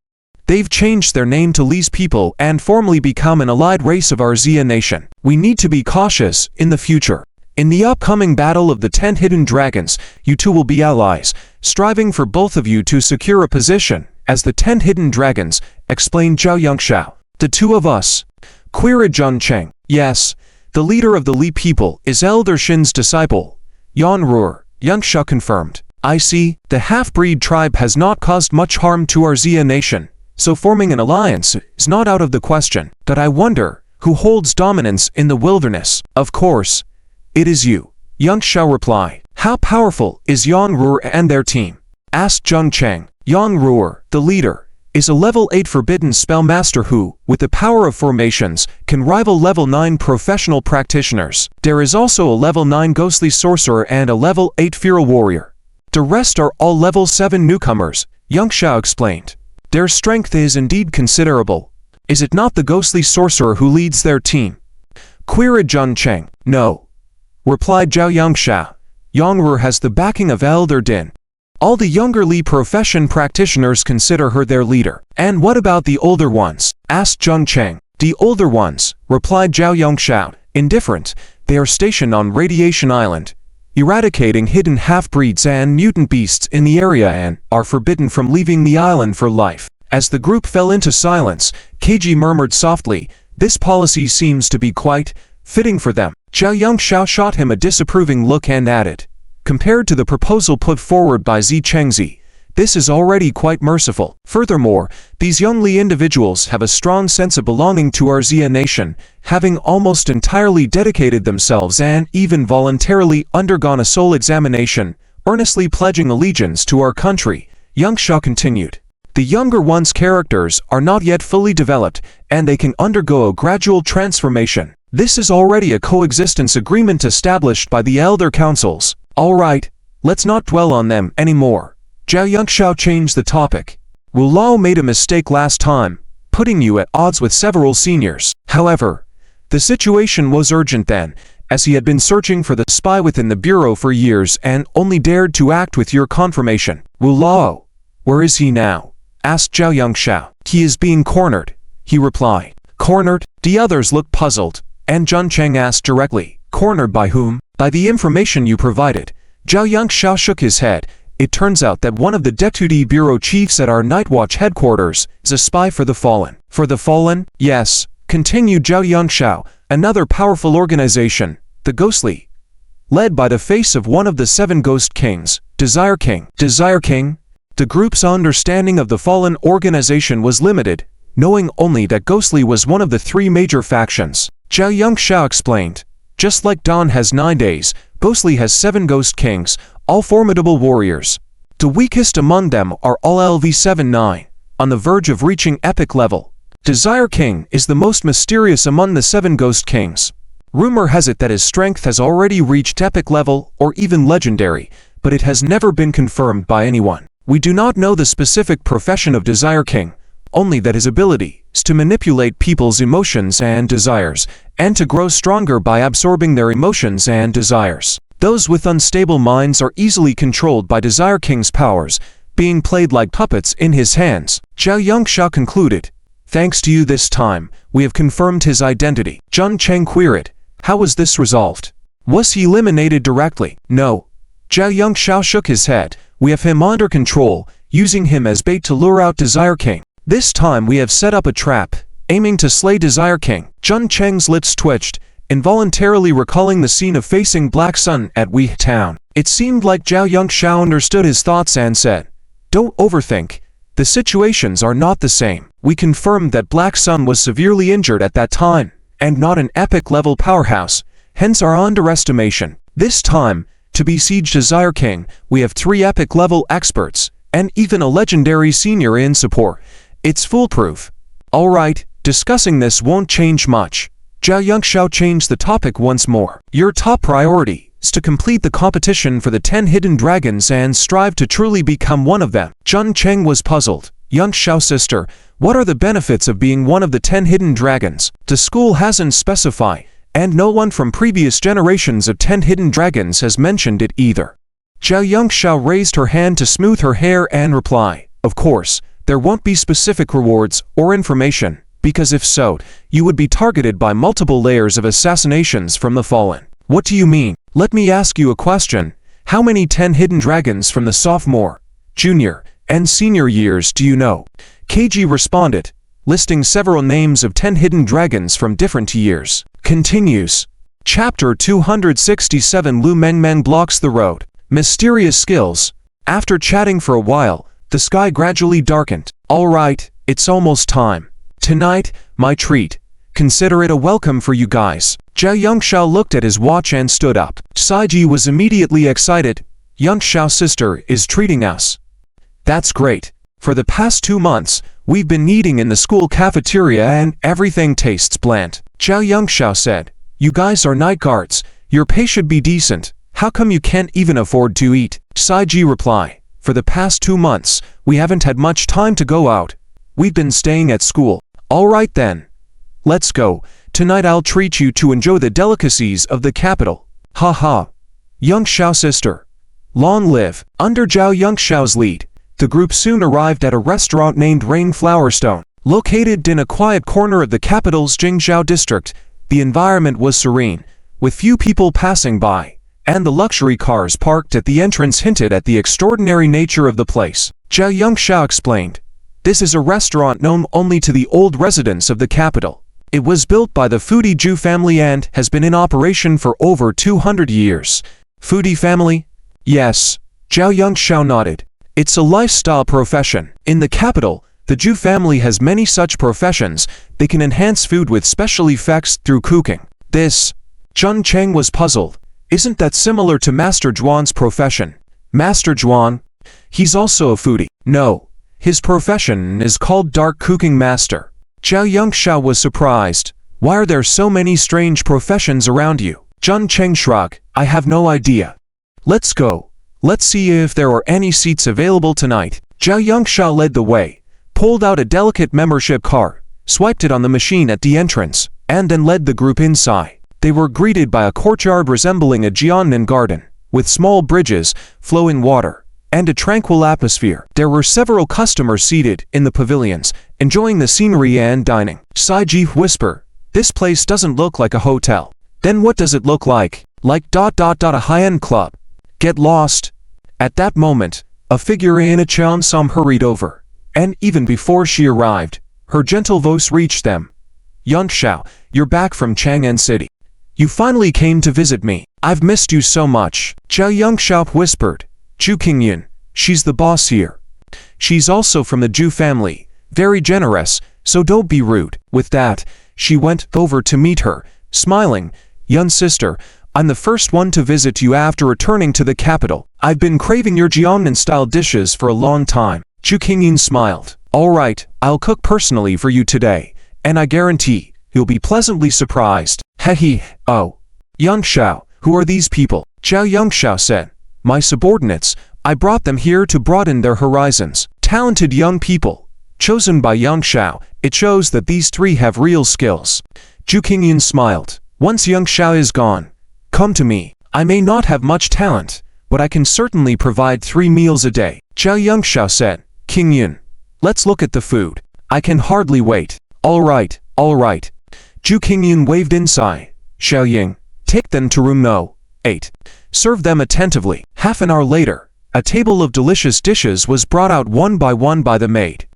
They've changed their name to Li's people and formally become an allied race of our Xia nation. We need to be cautious in the future. In the upcoming battle of the 10 hidden dragons, you two will be allies, striving for both of you to secure a position as the 10 hidden dragons, explained Zhao Yangshao. The two of us? Queried Zhun Cheng. Yes. The leader of the Li people is Elder Shin's disciple. Yan Ruer, Yangshao confirmed. I see. The half-breed tribe has not caused much harm to our Xia nation, so forming an alliance is not out of the question. But I wonder, who holds dominance in the wilderness? Of course, it is you, Yangshao replied. How powerful is Yan Ruer and their team? Asked Zhun Cheng. Yan Ruer, the leader, is a level 8 forbidden spellmaster who, with the power of formations, can rival level 9 professional practitioners. There is also a level 9 ghostly sorcerer and a level 8 feral warrior. The rest are all level 7 newcomers, Yangshao explained. Their strength is indeed considerable. Is it not the ghostly sorcerer who leads their team? Queried Zhun Cheng. No, replied Zhao Yangshao. Yangru has the backing of Elder Din. All the younger Li profession practitioners consider her their leader. And what about the older ones? Asked Zhun Cheng. The older ones, replied Zhao Yangshao, indifferent. They are stationed on Radiation Island, eradicating hidden half-breeds and mutant beasts in the area and are forbidden from leaving the island for life. As the group fell into silence, Keiji murmured softly, this policy seems to be quite fitting for them. Zhao Yangshao shot him a disapproving look and added, compared to the proposal put forward by Zi Chengzi, this is already quite merciful. Furthermore, these young Li individuals have a strong sense of belonging to our Xia nation, having almost entirely dedicated themselves and even voluntarily undergone a soul examination, earnestly pledging allegiance to our country, Yangshao continued. The younger one's characters are not yet fully developed, and they can undergo a gradual transformation. This is already a coexistence agreement established by the elder councils. All right, let's not dwell on them anymore. Zhao Yangshao changed the topic. Wu Lao made a mistake last time, putting you at odds with several seniors. However, the situation was urgent then, as he had been searching for the spy within the bureau for years and only dared to act with your confirmation. Wu Lao, where is he now? Asked Zhao Yangshao. He is being cornered, he replied. Cornered? The others looked puzzled, and Zhun Cheng asked directly, cornered by whom? By the information you provided. Zhao Yangshao shook his head. It turns out that one of the deputy bureau chiefs at our Nightwatch headquarters is a spy for the Fallen. For the Fallen? Yes, continued Zhao Yangshao, another powerful organization, the Ghostly, led by the face of one of the 7 Ghost Kings, Desire King. Desire King? The group's understanding of the Fallen organization was limited, knowing only that Ghostly was one of the 3 major factions. Zhao Yangshao explained. Just like Dawn has 9 days, Ghostly has 7 Ghost Kings, all formidable warriors. The weakest among them are all LV-7-9, on the verge of reaching epic level. Desire King is the most mysterious among the 7 Ghost Kings. Rumor has it that his strength has already reached epic level or even legendary, but it has never been confirmed by anyone. We do not know the specific profession of Desire King, only that his ability is to manipulate people's emotions and desires, and to grow stronger by absorbing their emotions and desires. Those with unstable minds are easily controlled by Desire King's powers, being played like puppets in his hands. Zhao Yangshao concluded. Thanks to you this time, we have confirmed his identity. Zhun Cheng queried. How was this resolved? Was he eliminated directly? No. Zhao Yangshao shook his head. We have him under control, using him as bait to lure out Desire King. This time we have set up a trap, aiming to slay Desire King. Zhun Cheng's lips twitched, involuntarily recalling the scene of facing Black Sun at Wei Town. It seemed like Zhao Yangshao understood his thoughts and said, don't overthink. The situations are not the same. We confirmed that Black Sun was severely injured at that time, and not an epic-level powerhouse, hence our underestimation. This time, to besiege Desire King, we have 3 epic-level experts, and even a legendary senior in support. It's foolproof. Alright, discussing this won't change much. Zhao Yongxiao changed the topic once more. Your top priority is to complete the competition for the 10 hidden dragons and strive to truly become one of them. Zhun Cheng was puzzled. Yongxiao sister, what are the benefits of being one of the 10 hidden dragons? The school hasn't specified, and no one from previous generations of 10 hidden dragons has mentioned it either. Zhao Yongxiao raised her hand to smooth her hair and reply, of course, there won't be specific rewards or information, because if so, you would be targeted by multiple layers of assassinations from the fallen. What do you mean? Let me ask you a question. How many 10 hidden dragons from the sophomore, junior, and senior years do you know? KG responded, listing several names of 10 hidden dragons from different years. Continues. Chapter 267 Lu Mengmeng blocks the road. Mysterious skills. After chatting for a while, the sky gradually darkened. Alright, it's almost time. Tonight, my treat. Consider it a welcome for you guys. Zhao Yongxiao looked at his watch and stood up. Saiji was immediately excited. Yongxiao's sister is treating us. That's great. For the past 2 months, we've been eating in the school cafeteria and everything tastes bland. Zhao Yongxiao said, you guys are night guards. Your pay should be decent. How come you can't even afford to eat? Saiji replied, for the past 2 months, we haven't had much time to go out. We've been staying at school. Alright then. Let's go. Tonight I'll treat you to enjoy the delicacies of the capital. Haha. Yongxiao sister. Long live. Under Zhao Yongxiao's lead, the group soon arrived at a restaurant named Rain Flowerstone. Located in a quiet corner of the capital's Jingzhou district, the environment was serene, with few people passing by, and the luxury cars parked at the entrance hinted at the extraordinary nature of the place. Zhao Yongxiao explained, this is a restaurant known only to the old residents of the capital. It was built by the Foodie Zhu family and has been in operation for over 200 years. Foodie family? Yes. Zhao Yongxiao nodded. It's a lifestyle profession. In the capital, the Zhu family has many such professions. They can enhance food with special effects through cooking. This. Zhun Cheng was puzzled. Isn't that similar to Master Zhuan's profession? Master Zhuan? He's also a foodie. No. His profession is called Dark Cooking Master. Zhao Yongxiao was surprised. Why are there so many strange professions around you? Zhun Cheng shrugged. I have no idea. Let's go. Let's see if there are any seats available tonight. Zhao Yongxiao led the way, pulled out a delicate membership card, swiped it on the machine at the entrance, and then led the group inside. They were greeted by a courtyard resembling a Jiannan garden, with small bridges, flowing water, and a tranquil atmosphere. There were several customers seated in the pavilions, enjoying the scenery and dining. Saiji whispered, this place doesn't look like a hotel. Then what does it look like? Like a high-end club. Get lost. At that moment, a figure in a cheongsam hurried over, and even before she arrived, her gentle voice reached them. Yongxiao, you're back from Chang'an City. You finally came to visit me. I've missed you so much. Zhao Yongxiao whispered. Zhu Qingyun, she's the boss here. She's also from the Zhu family, very generous, so don't be rude. With that, she went over to meet her, smiling. Yun sister, I'm the first one to visit you after returning to the capital. I've been craving your Jiangnan-style dishes for a long time. Zhu Qingyun smiled. Alright, I'll cook personally for you today, and I guarantee you'll be pleasantly surprised. Hehe, oh. Yongxiao, who are these people? Zhao Yongxiao said. My subordinates, I brought them here to broaden their horizons. Talented young people, chosen by Yongxiao. It shows that these three have real skills. Zhu Qingyun smiled. Once Yongxiao is gone, come to me. I may not have much talent, but I can certainly provide 3 meals a day. Zhao Yongxiao said. Qingyun, let's look at the food. I can hardly wait. Alright, alright. Zhu Qingyun waved inside. Xiaoying, take them to room No. 8. Serve them attentively. Half an hour later, a table of delicious dishes was brought out one by the maid.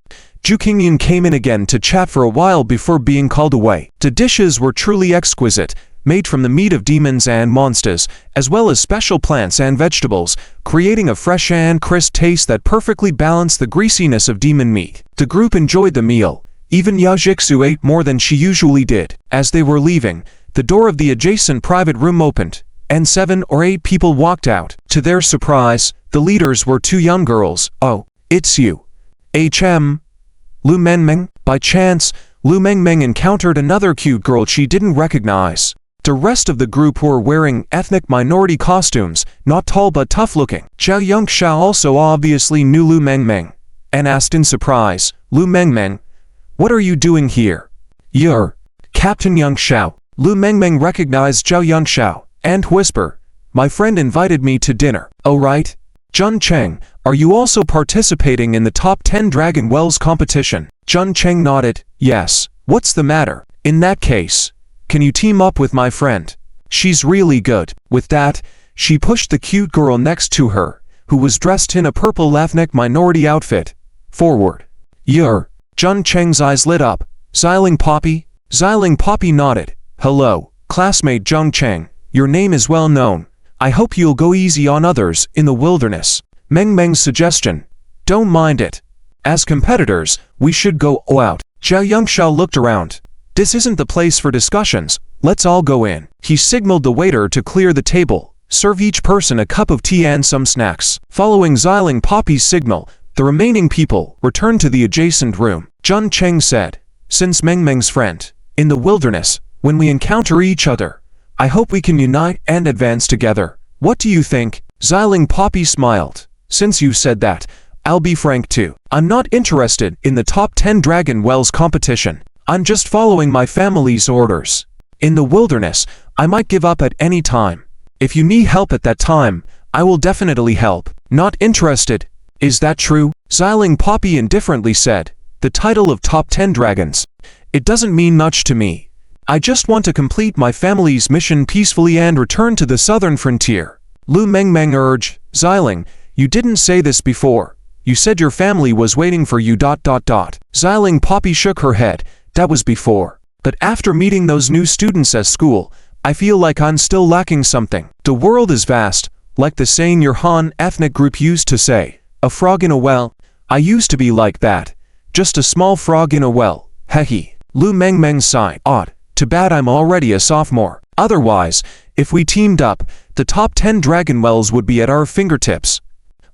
Zhu Qingyun came in again to chat for a while before being called away. The dishes were truly exquisite, made from the meat of demons and monsters, as well as special plants and vegetables, creating a fresh and crisp taste that perfectly balanced the greasiness of demon meat. The group enjoyed the meal. Even Yao Jixu ate more than she usually did. As they were leaving, the door of the adjacent private room opened, and 7 or 8 people walked out. To their surprise, the leaders were 2 young girls. Oh, It's you. Lu Mengmeng. By chance, Lu Mengmeng encountered another cute girl she didn't recognize. The rest of the group were wearing ethnic minority costumes, not tall but tough-looking. Zhao Yongxiao also obviously knew Lu Mengmeng, and asked in surprise, Lu Mengmeng, what are you doing here? You're Captain Yongxiao. Lu Mengmeng recognized Zhao Yongxiao, and whisper, my friend invited me to dinner. Oh right? Zhun Cheng, are you also participating in the top 10 Dragon Wells competition? Zhun Cheng nodded, yes. What's the matter? In that case, can you team up with my friend? She's really good. With that, she pushed the cute girl next to her, who was dressed in a purple ethnic minority outfit, forward. You're. Zhun Cheng's eyes lit up. Xiling Poppy? Xiling Poppy nodded. Hello, classmate Zhun Cheng. Your name is well known. I hope you'll go easy on others in the wilderness. Mengmeng's suggestion. Don't mind it. As competitors, we should go out. Zhao Yongxiao looked around. This isn't the place for discussions. Let's all go in. He signaled the waiter to clear the table, serve each person a cup of tea and some snacks. Following Xiling Poppy's signal, the remaining people returned to the adjacent room. Zhun Cheng said, since Mengmeng's friend, in the wilderness, when we encounter each other, I hope we can unite and advance together. What do you think? Xiling Poppy smiled. Since you said that, I'll be frank too. I'm not interested in the top 10 Dragon Wells competition. I'm just following my family's orders. In the wilderness, I might give up at any time. If you need help at that time, I will definitely help. Not interested. Is that true? Xiling Poppy indifferently said, the title of top 10 dragons. It doesn't mean much to me. I just want to complete my family's mission peacefully and return to the southern frontier. Lu Mengmeng urged, Xiling, you didn't say this before. You said your family was waiting for you. Xiling Poppy shook her head. That was before. But after meeting those new students at school, I feel like I'm still lacking something. The world is vast, like the saying your Han ethnic group used to say, a frog in a well. I used to be like that. Just a small frog in a well. Hehe. Lu Mengmeng sighed. Odd. Too bad I'm already a sophomore. Otherwise, if we teamed up, the top 10 Dragon Wells would be at our fingertips.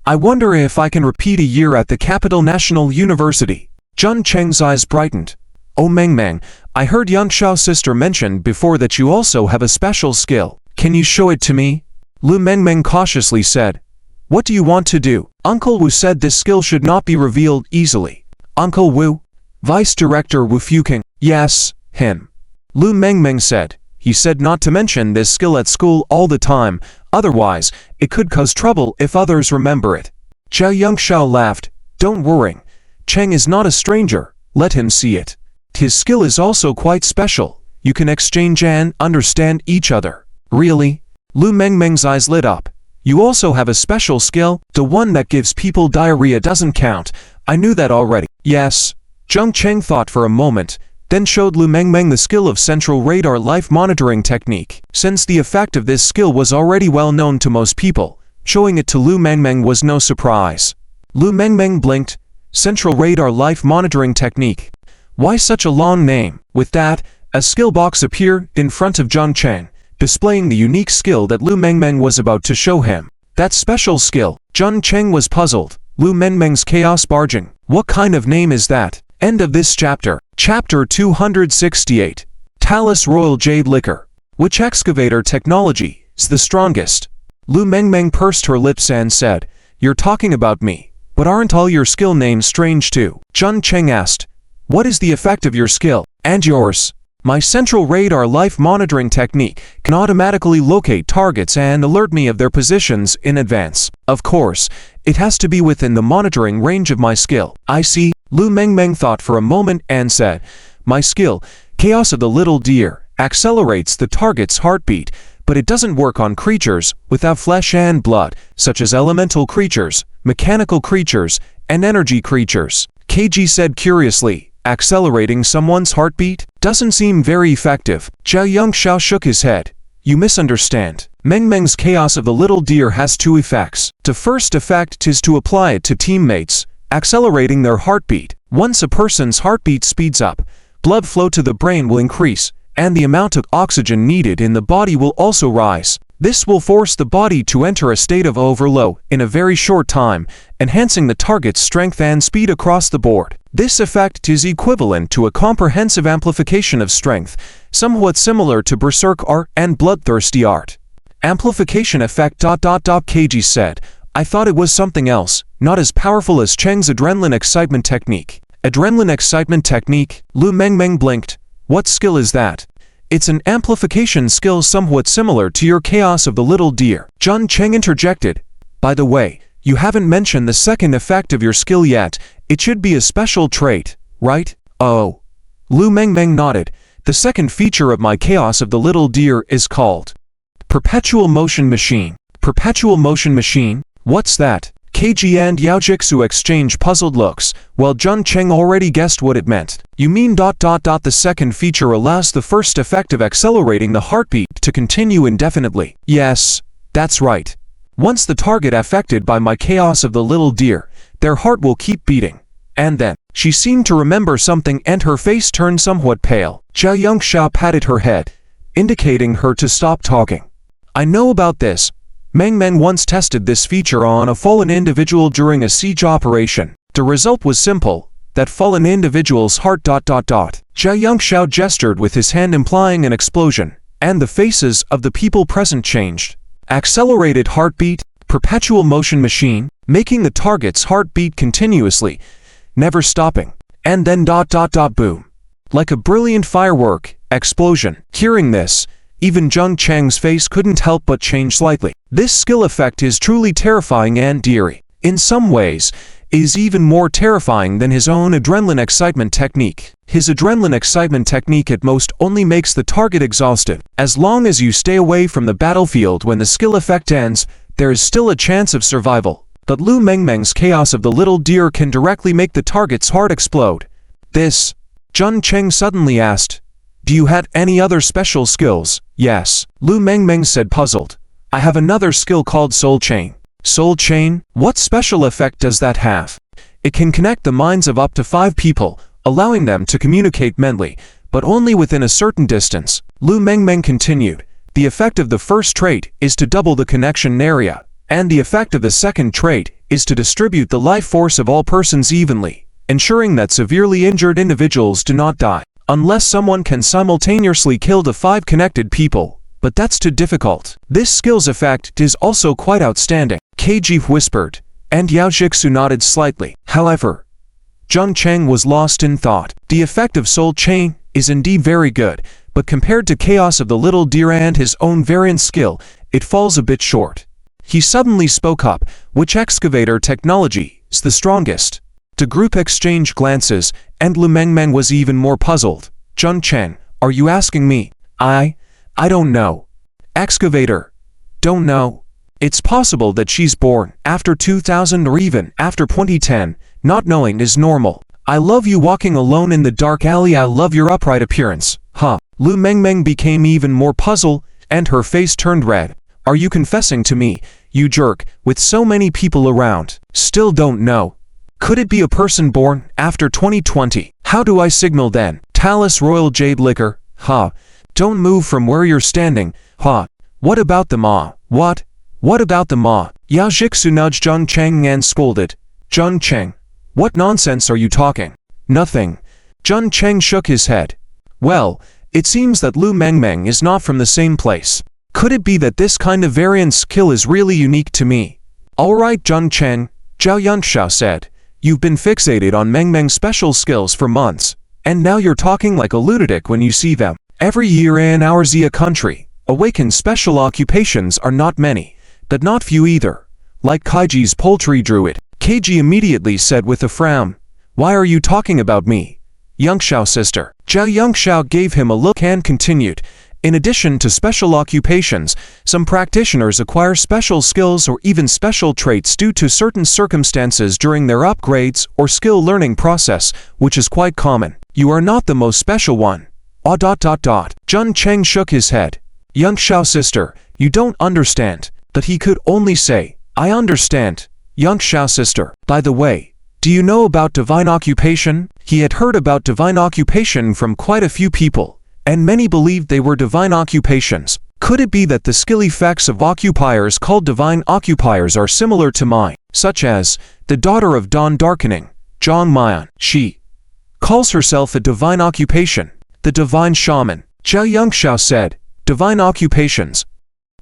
I wonder if I can repeat a year at the Capital National University. Zhun Cheng's eyes brightened. Oh Mengmeng, I heard Yongxiao's sister mention before that you also have a special skill. Can you show it to me? Lu Mengmeng cautiously said. What do you want to do? Uncle Wu said this skill should not be revealed easily. Uncle Wu? Vice Director Wu Fuking. Yes, him. Lu Mengmeng said. He said not to mention this skill at school all the time, otherwise, it could cause trouble if others remember it. Zhao Yongxiao laughed. Don't worry. Cheng is not a stranger. Let him see it. His skill is also quite special. You can exchange and understand each other. Really? Lu Mengmeng's eyes lit up. You also have a special skill? The one that gives people diarrhea doesn't count. I knew that already. Yes. Zhun Cheng thought for a moment, then showed Lu Mengmeng the skill of Central Radar Life Monitoring Technique. Since the effect of this skill was already well known to most people, showing it to Lu Mengmeng was no surprise. Lu Mengmeng blinked. Central Radar Life Monitoring Technique. Why such a long name? With that, a skill box appeared in front of Zhun Cheng, displaying the unique skill that Lu Mengmeng was about to show him. That special skill. Zhun Cheng was puzzled. Lu Mengmeng's Chaos Barging. What kind of name is that? End of this chapter. Chapter 268. Talus Royal Jade Liquor. Which excavator technology is the strongest? Lu Mengmeng pursed her lips and said, You're talking about me, but aren't all your skill names strange too? Zhun Cheng asked, What is the effect of your skill? And yours? My Central Radar Life Monitoring Technique can automatically locate targets and alert me of their positions in advance. Of course, it has to be within the monitoring range of my skill. I see. Lu Mengmeng thought for a moment and said, My skill, Chaos of the Little Deer, accelerates the target's heartbeat, but it doesn't work on creatures without flesh and blood, such as elemental creatures, mechanical creatures, and energy creatures. KG said curiously, accelerating someone's heartbeat? Doesn't seem very effective. Zhao Yongxiao shook his head. You misunderstand. Mengmeng's Chaos of the Little Deer has two effects. The first effect is to apply it to teammates, accelerating their heartbeat. Once a person's heartbeat speeds up, blood flow to the brain will increase, and the amount of oxygen needed in the body will also rise. This will force the body to enter a state of overload in a very short time, enhancing the target's strength and speed across the board. This effect is equivalent to a comprehensive amplification of strength, somewhat similar to Berserk art and Bloodthirsty art. Amplification effect. KG said, I thought it was something else, not as powerful as Cheng's adrenaline excitement technique. Adrenaline excitement technique? Lu Mengmeng blinked. What skill is that? It's an amplification skill somewhat similar to your Chaos of the Little Deer. Zhang Cheng interjected. By the way, you haven't mentioned the second effect of your skill yet. It should be a special trait, right? Oh. Lu Mengmeng nodded. The second feature of my Chaos of the Little Deer is called Perpetual Motion Machine. Perpetual Motion Machine? What's that? KG and Yao Jixu exchanged puzzled looks, while Zhang Cheng already guessed what it meant. You mean ... The second feature allows the first effect of accelerating the heartbeat to continue indefinitely. Yes, that's right. Once the target affected by my Chaos of the Little Deer, their heart will keep beating. And then, she seemed to remember something and her face turned somewhat pale. Zhao Yongxiao patted her head, indicating her to stop talking. I know about this. Meng once tested this feature on a fallen individual during a siege operation. The result was simple, that fallen individual's heart ... Zhao Yongxiao gestured with his hand implying an explosion, and the faces of the people present changed. Accelerated heartbeat, perpetual motion machine, making the target's heart beat continuously, never stopping. And then ... Boom. Like a brilliant firework, explosion. Hearing this, even Zhang Cheng's face couldn't help but change slightly. This skill effect is truly terrifying and eerie. In some ways, is even more terrifying than his own adrenaline excitement technique. His adrenaline excitement technique at most only makes the target exhausted. As long as you stay away from the battlefield when the skill effect ends, there is still a chance of survival. But Lu Mengmeng's Chaos of the Little Deer can directly make the target's heart explode. This? Zhang Cheng suddenly asked. Do you have any other special skills? Yes. Lu Mengmeng said puzzled. I have another skill called Soul Chain. Soul Chain? What special effect does that have? It can connect the minds of up to 5 people, allowing them to communicate mentally, but only within a certain distance. Lu Mengmeng continued. The effect of the first trait is to double the connection area, and the effect of the second trait is to distribute the life force of all persons evenly, ensuring that severely injured individuals do not die. Unless someone can simultaneously kill the 5 connected people, but that's too difficult. This skill's effect is also quite outstanding, KG whispered, and Yao Jixu nodded slightly. However, Zhang Cheng was lost in thought. The effect of Soul Chain is indeed very good, but compared to Chaos of the Little Deer and his own variant skill, it falls a bit short. He suddenly spoke up. Which excavator technology is the strongest? The group exchanged glances, and Lu Mengmeng was even more puzzled. Zhang Cheng, are you asking me? I don't know. Excavator. Don't know. It's possible that she's born after 2000 or even after 2010. Not knowing is normal. I love you walking alone in the dark alley. I love your upright appearance. Huh. Lu Mengmeng became even more puzzled, and her face turned red. Are you confessing to me, you jerk, with so many people around? Still don't know. Could it be a person born after 2020? How do I signal then? Talus Royal Jade Liquor. Ha. Don't move from where you're standing. Ha. What about the ma? What? What about the ma? Yao Jixu nudged Zhang Cheng and scolded. Zhang Cheng. What nonsense are you talking? Nothing. Zhang Cheng shook his head. Well, it seems that Lu Mengmeng is not from the same place. Could it be that this kind of variant skill is really unique to me? Alright Zhang Cheng, Zhao Yongxiao said. You've been fixated on Mengmeng's special skills for months, and now you're talking like a lunatic when you see them. Every year in our Xia country, awakened special occupations are not many, but not few either. Like Kaiji's poultry druid. KG immediately said with a frown. Why are you talking about me? Yongxiao sister. Zhao Yongxiao gave him a look and continued. In addition to special occupations, some practitioners acquire special skills or even special traits due to certain circumstances during their upgrades or skill learning process, which is quite common. You are not the most special one. Zhang Cheng shook his head. Yongxiao sister, you don't understand. But he could only say, I understand. Yongxiao sister. By the way, do you know about divine occupation? He had heard about divine occupation from quite a few people, and many believed they were divine occupations. Could it be that the skill effects of occupiers called divine occupiers are similar to mine, such as the daughter of Dawn Darkening, Zhang Mian? She calls herself a divine occupation, the divine shaman. Zhao Yongxiao said, divine occupations.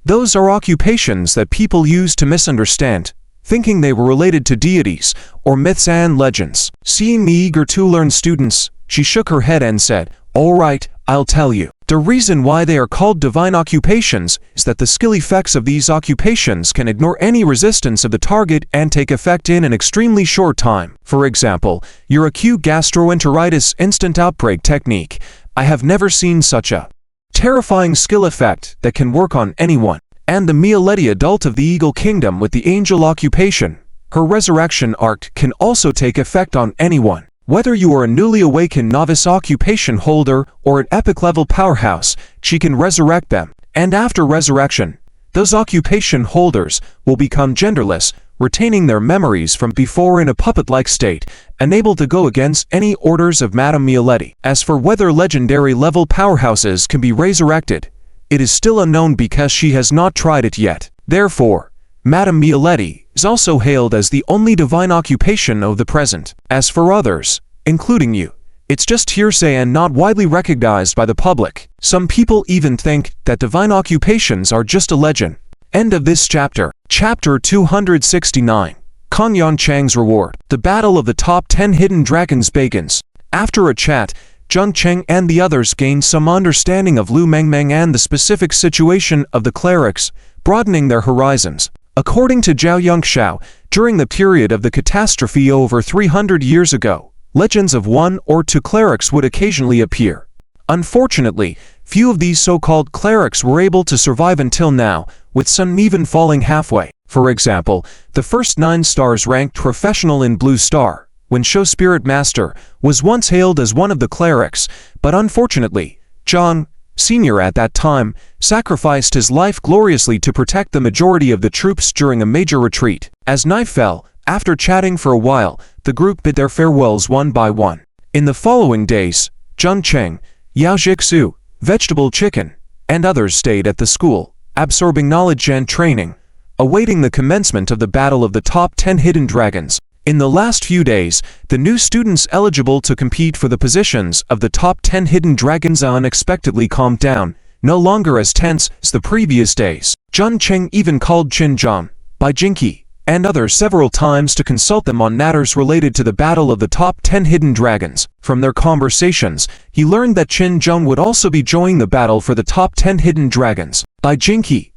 Those are occupations that people use to misunderstand, thinking they were related to deities or myths and legends. Seeing the eager to learn students, she shook her head and said, all right, I'll tell you. The reason why they are called divine occupations is that the skill effects of these occupations can ignore any resistance of the target and take effect in an extremely short time. For example, your acute gastroenteritis instant outbreak technique. I have never seen such a terrifying skill effect that can work on anyone. And the Mialeti adult of the Eagle Kingdom with the angel occupation, her resurrection arc can also take effect on anyone. Whether you are a newly awakened novice occupation holder or an epic level powerhouse, she can resurrect them. And after resurrection, those occupation holders will become genderless, retaining their memories from before in a puppet-like state, and able to go against any orders of Madame Mialeti. As for whether legendary level powerhouses can be resurrected, it is still unknown because she has not tried it yet. Therefore, Madame Mialeti is also hailed as the only divine occupation of the present. As for others, including you, it's just hearsay and not widely recognized by the public. Some people even think that divine occupations are just a legend. End of this chapter. Chapter 269. Kong Yanchang's Reward. The Battle of the Top 10 Hidden Dragons begins. After a chat, Zheng Cheng and the others gained some understanding of Lu Mengmeng and the specific situation of the clerics, broadening their horizons. According to Zhao Yongxiao, during the period of the catastrophe over 300 years ago, legends of one or two clerics would occasionally appear. Unfortunately, few of these so-called clerics were able to survive until now, with some even falling halfway. For example, the first 9 stars ranked professional in Blue Star, when Show Spirit Master, was once hailed as one of the clerics, but unfortunately, Zhang, Senior at that time, sacrificed his life gloriously to protect the majority of the troops during a major retreat. As night fell, after chatting for a while, the group bid their farewells one by one. In the following days, Zheng Cheng, Yao Jixu, Vegetable Chicken, and others stayed at the school, absorbing knowledge and training, awaiting the commencement of the Battle of the Top 10 Hidden Dragons. In the last few days, the new students eligible to compete for the positions of the top 10 hidden dragons unexpectedly calmed down, no longer as tense as the previous days. Zheng Cheng even called Qin Zhang, Bai Jinqi, and others several times to consult them on matters related to the battle of the top 10 hidden dragons. From their conversations, he learned that Qin Zhang would also be joining the battle for the top 10 hidden dragons. Bai Jinqi,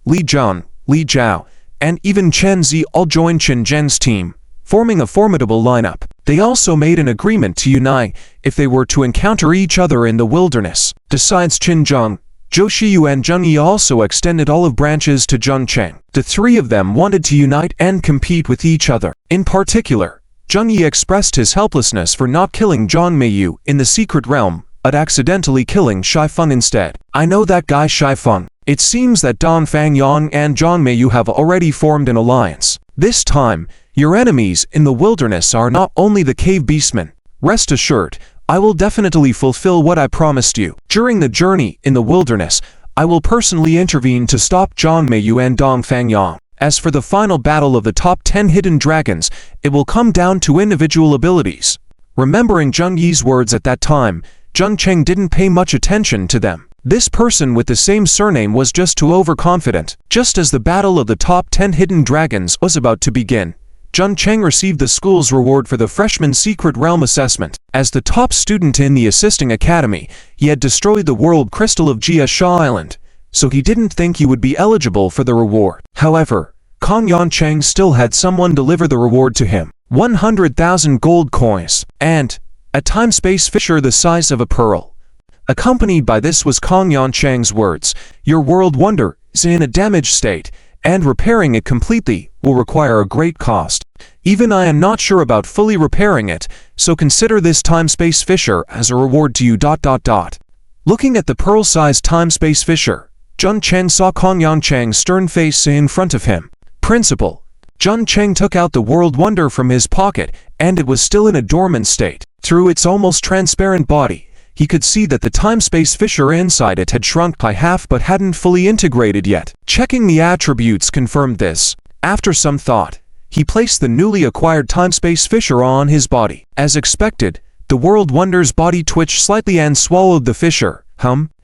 Li Zhang, Li Zhao, and even Chen Zi all joined Qin Zhen's team, forming a formidable lineup. They also made an agreement to unite if they were to encounter each other in the wilderness. Besides Qin Zhang, Zhou Shiyu and Zheng Yi also extended olive branches to Zheng Cheng. The three of them wanted to unite and compete with each other. In particular, Zheng Yi expressed his helplessness for not killing Zhang Meiyu in the secret realm, but accidentally killing Shai Feng instead. I know that guy Shai Feng. It seems that Dong Fangyang and Zhang Meiyu have already formed an alliance. This time, your enemies in the wilderness are not only the cave beastmen. Rest assured, I will definitely fulfill what I promised you. During the journey in the wilderness, I will personally intervene to stop Zhang Meiyu and Dong Fangyang. As for the final battle of the top 10 hidden dragons, it will come down to individual abilities. Remembering Zheng Yi's words at that time, Zheng Cheng didn't pay much attention to them. This person with the same surname was just too overconfident. Just as the battle of the top 10 hidden dragons was about to begin, Zheng Cheng received the school's reward for the freshman secret realm assessment. As the top student in the assisting academy, he had destroyed the world crystal of Jia Sha Island, so he didn't think he would be eligible for the reward. However, Kong Yanchang still had someone deliver the reward to him. 100,000 gold coins, and a time-space fissure the size of a pearl. Accompanied by this was Kong Yanchang's words, "Your world wonder is in a damaged state, and repairing it completely will require a great cost. Even I am not sure about fully repairing it, so consider this time-space fissure as a reward to you. Looking at the pearl-sized time-space fissure, Zheng Cheng saw Kong Yanchang's stern face in front of him. Principal. Zheng Cheng took out the world wonder from his pocket, and it was still in a dormant state. Through its almost transparent body, he could see that the time-space fissure inside it had shrunk by half but hadn't fully integrated yet. Checking the attributes confirmed this. After some thought, he placed the newly acquired time-space fissure on his body. As expected, the World Wonder's body twitched slightly and swallowed the fissure.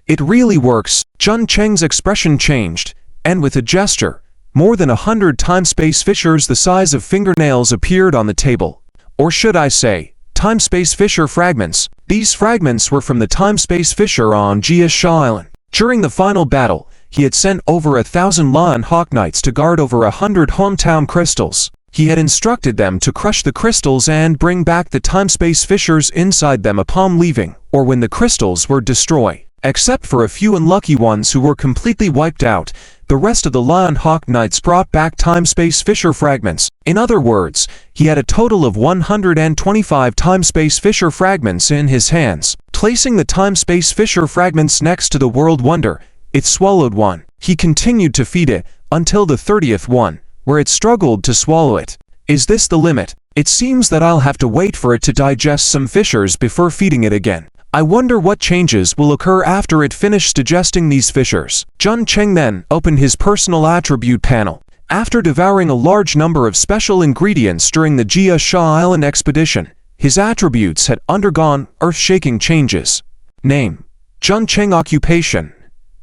It really works. Jun Cheng's expression changed, and with a gesture, more than 100 time-space fissures the size of fingernails appeared on the table. Or should I say, time-space fissure fragments. These fragments were from the time-space fissure on Jia Island. During the final battle, he had sent over 1,000 Lion Hawk Knights to guard over 100 hometown crystals. He had instructed them to crush the crystals and bring back the time-space fissures inside them upon leaving, or when the crystals were destroyed. Except for a few unlucky ones who were completely wiped out, the rest of the Lion Hawk Knights brought back time-space fissure fragments. In other words, he had a total of 125 time-space fissure fragments in his hands. Placing the time-space fissure fragments next to the World Wonder, it swallowed one. He continued to feed it until the 30th one, where it struggled to swallow it. Is this the limit? It seems that I'll have to wait for it to digest some fissures before feeding it again. I wonder what changes will occur after it finishes digesting these fissures. Jun Cheng then opened his personal attribute panel. After devouring a large number of special ingredients during the Jia Island expedition, his attributes had undergone earth-shaking changes. Name: Jun Cheng. Occupation: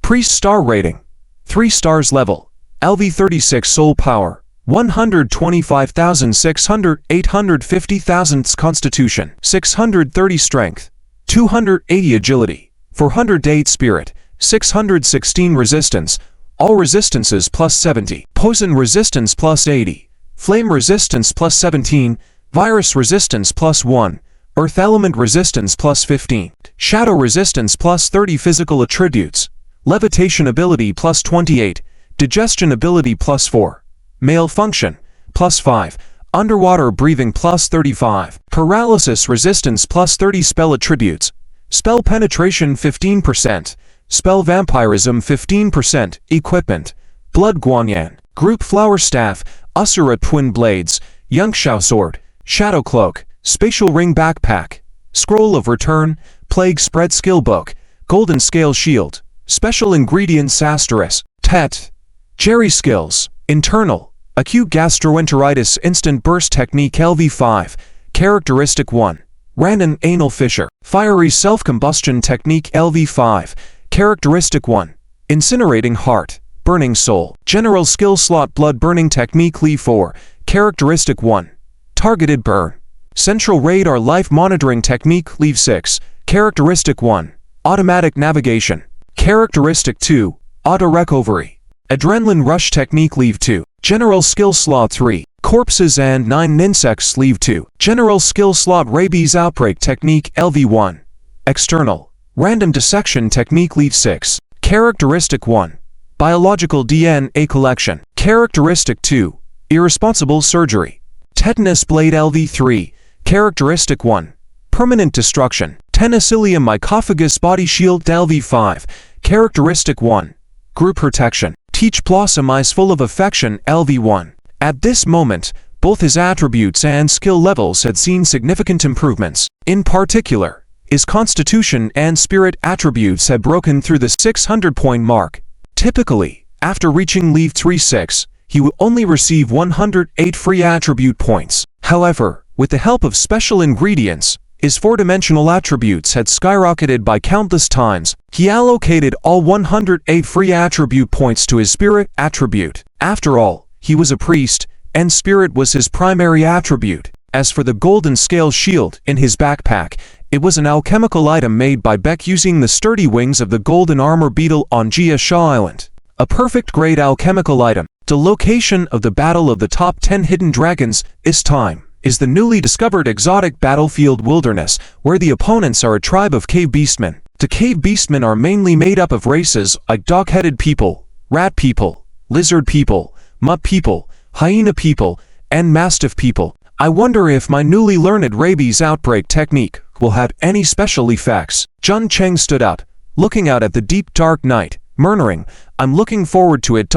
Priest. Star rating: 3 stars. Level: LV36. Soul power: 125,600. 850,000. Constitution: 630. Strength: 280. Agility: 408. Spirit: 616. Resistance: all resistances plus 70. Poison resistance plus 80. Flame resistance plus 17. Virus resistance plus 1. Earth element resistance plus 15. Shadow resistance plus 30. Physical attributes: levitation ability plus 28. Digestion ability plus 4. Male function plus 5. Underwater breathing plus 35. Paralysis resistance plus 30. Spell attributes: spell penetration 15%. Spell vampirism 15%. Equipment: blood guanyan, group flower staff, Asura twin blades, Yangshao sword, shadow cloak, spatial ring backpack, scroll of return, plague spread skill book, golden scale shield, special ingredients asterisk, tet, Jerry skills, internal, acute gastroenteritis instant burst technique LV5, characteristic 1, random anal fissure, fiery self-combustion technique LV5, characteristic 1, incinerating heart, burning soul, general skill slot blood burning technique LV4, characteristic 1, targeted burn, central radar life monitoring technique LV6, characteristic 1, automatic navigation, characteristic 2, auto recovery, adrenaline rush technique LV2, general skill slot 3, corpses and 9 insects LV2, general skill slot rabies outbreak technique LV1, external, random dissection technique LV6, characteristic 1, biological DNA collection, characteristic 2, irresponsible surgery, tetanus blade LV3, characteristic 1, permanent destruction, tenicillium mycophagus body shield LV5, characteristic 1, group protection, teach blossom eyes full of affection LV1. At this moment, both his attributes and skill levels had seen significant improvements. In particular, his constitution and spirit attributes had broken through the 600-point mark. Typically, after reaching Leave 3-6, he would only receive 108 free attribute points. However, with the help of special ingredients, his 4-dimensional attributes had skyrocketed by countless times. He allocated all 108 free attribute points to his spirit attribute. After all, he was a priest, and spirit was his primary attribute. As for the golden scale shield in his backpack, it was an alchemical item made by Beck using the sturdy wings of the golden armor beetle on Jia Island. A perfect grade alchemical item. The location of the Battle of the Top 10 Hidden Dragons this time is the newly discovered exotic battlefield wilderness, where the opponents are a tribe of cave beastmen. The cave beastmen are mainly made up of races like dog-headed people, rat people, lizard people, mutt people, hyena people, and mastiff people. I wonder if my newly learned rabies outbreak technique will have any special effects. Jun Cheng stood up, looking out at the deep dark night, murmuring, "I'm looking forward to it.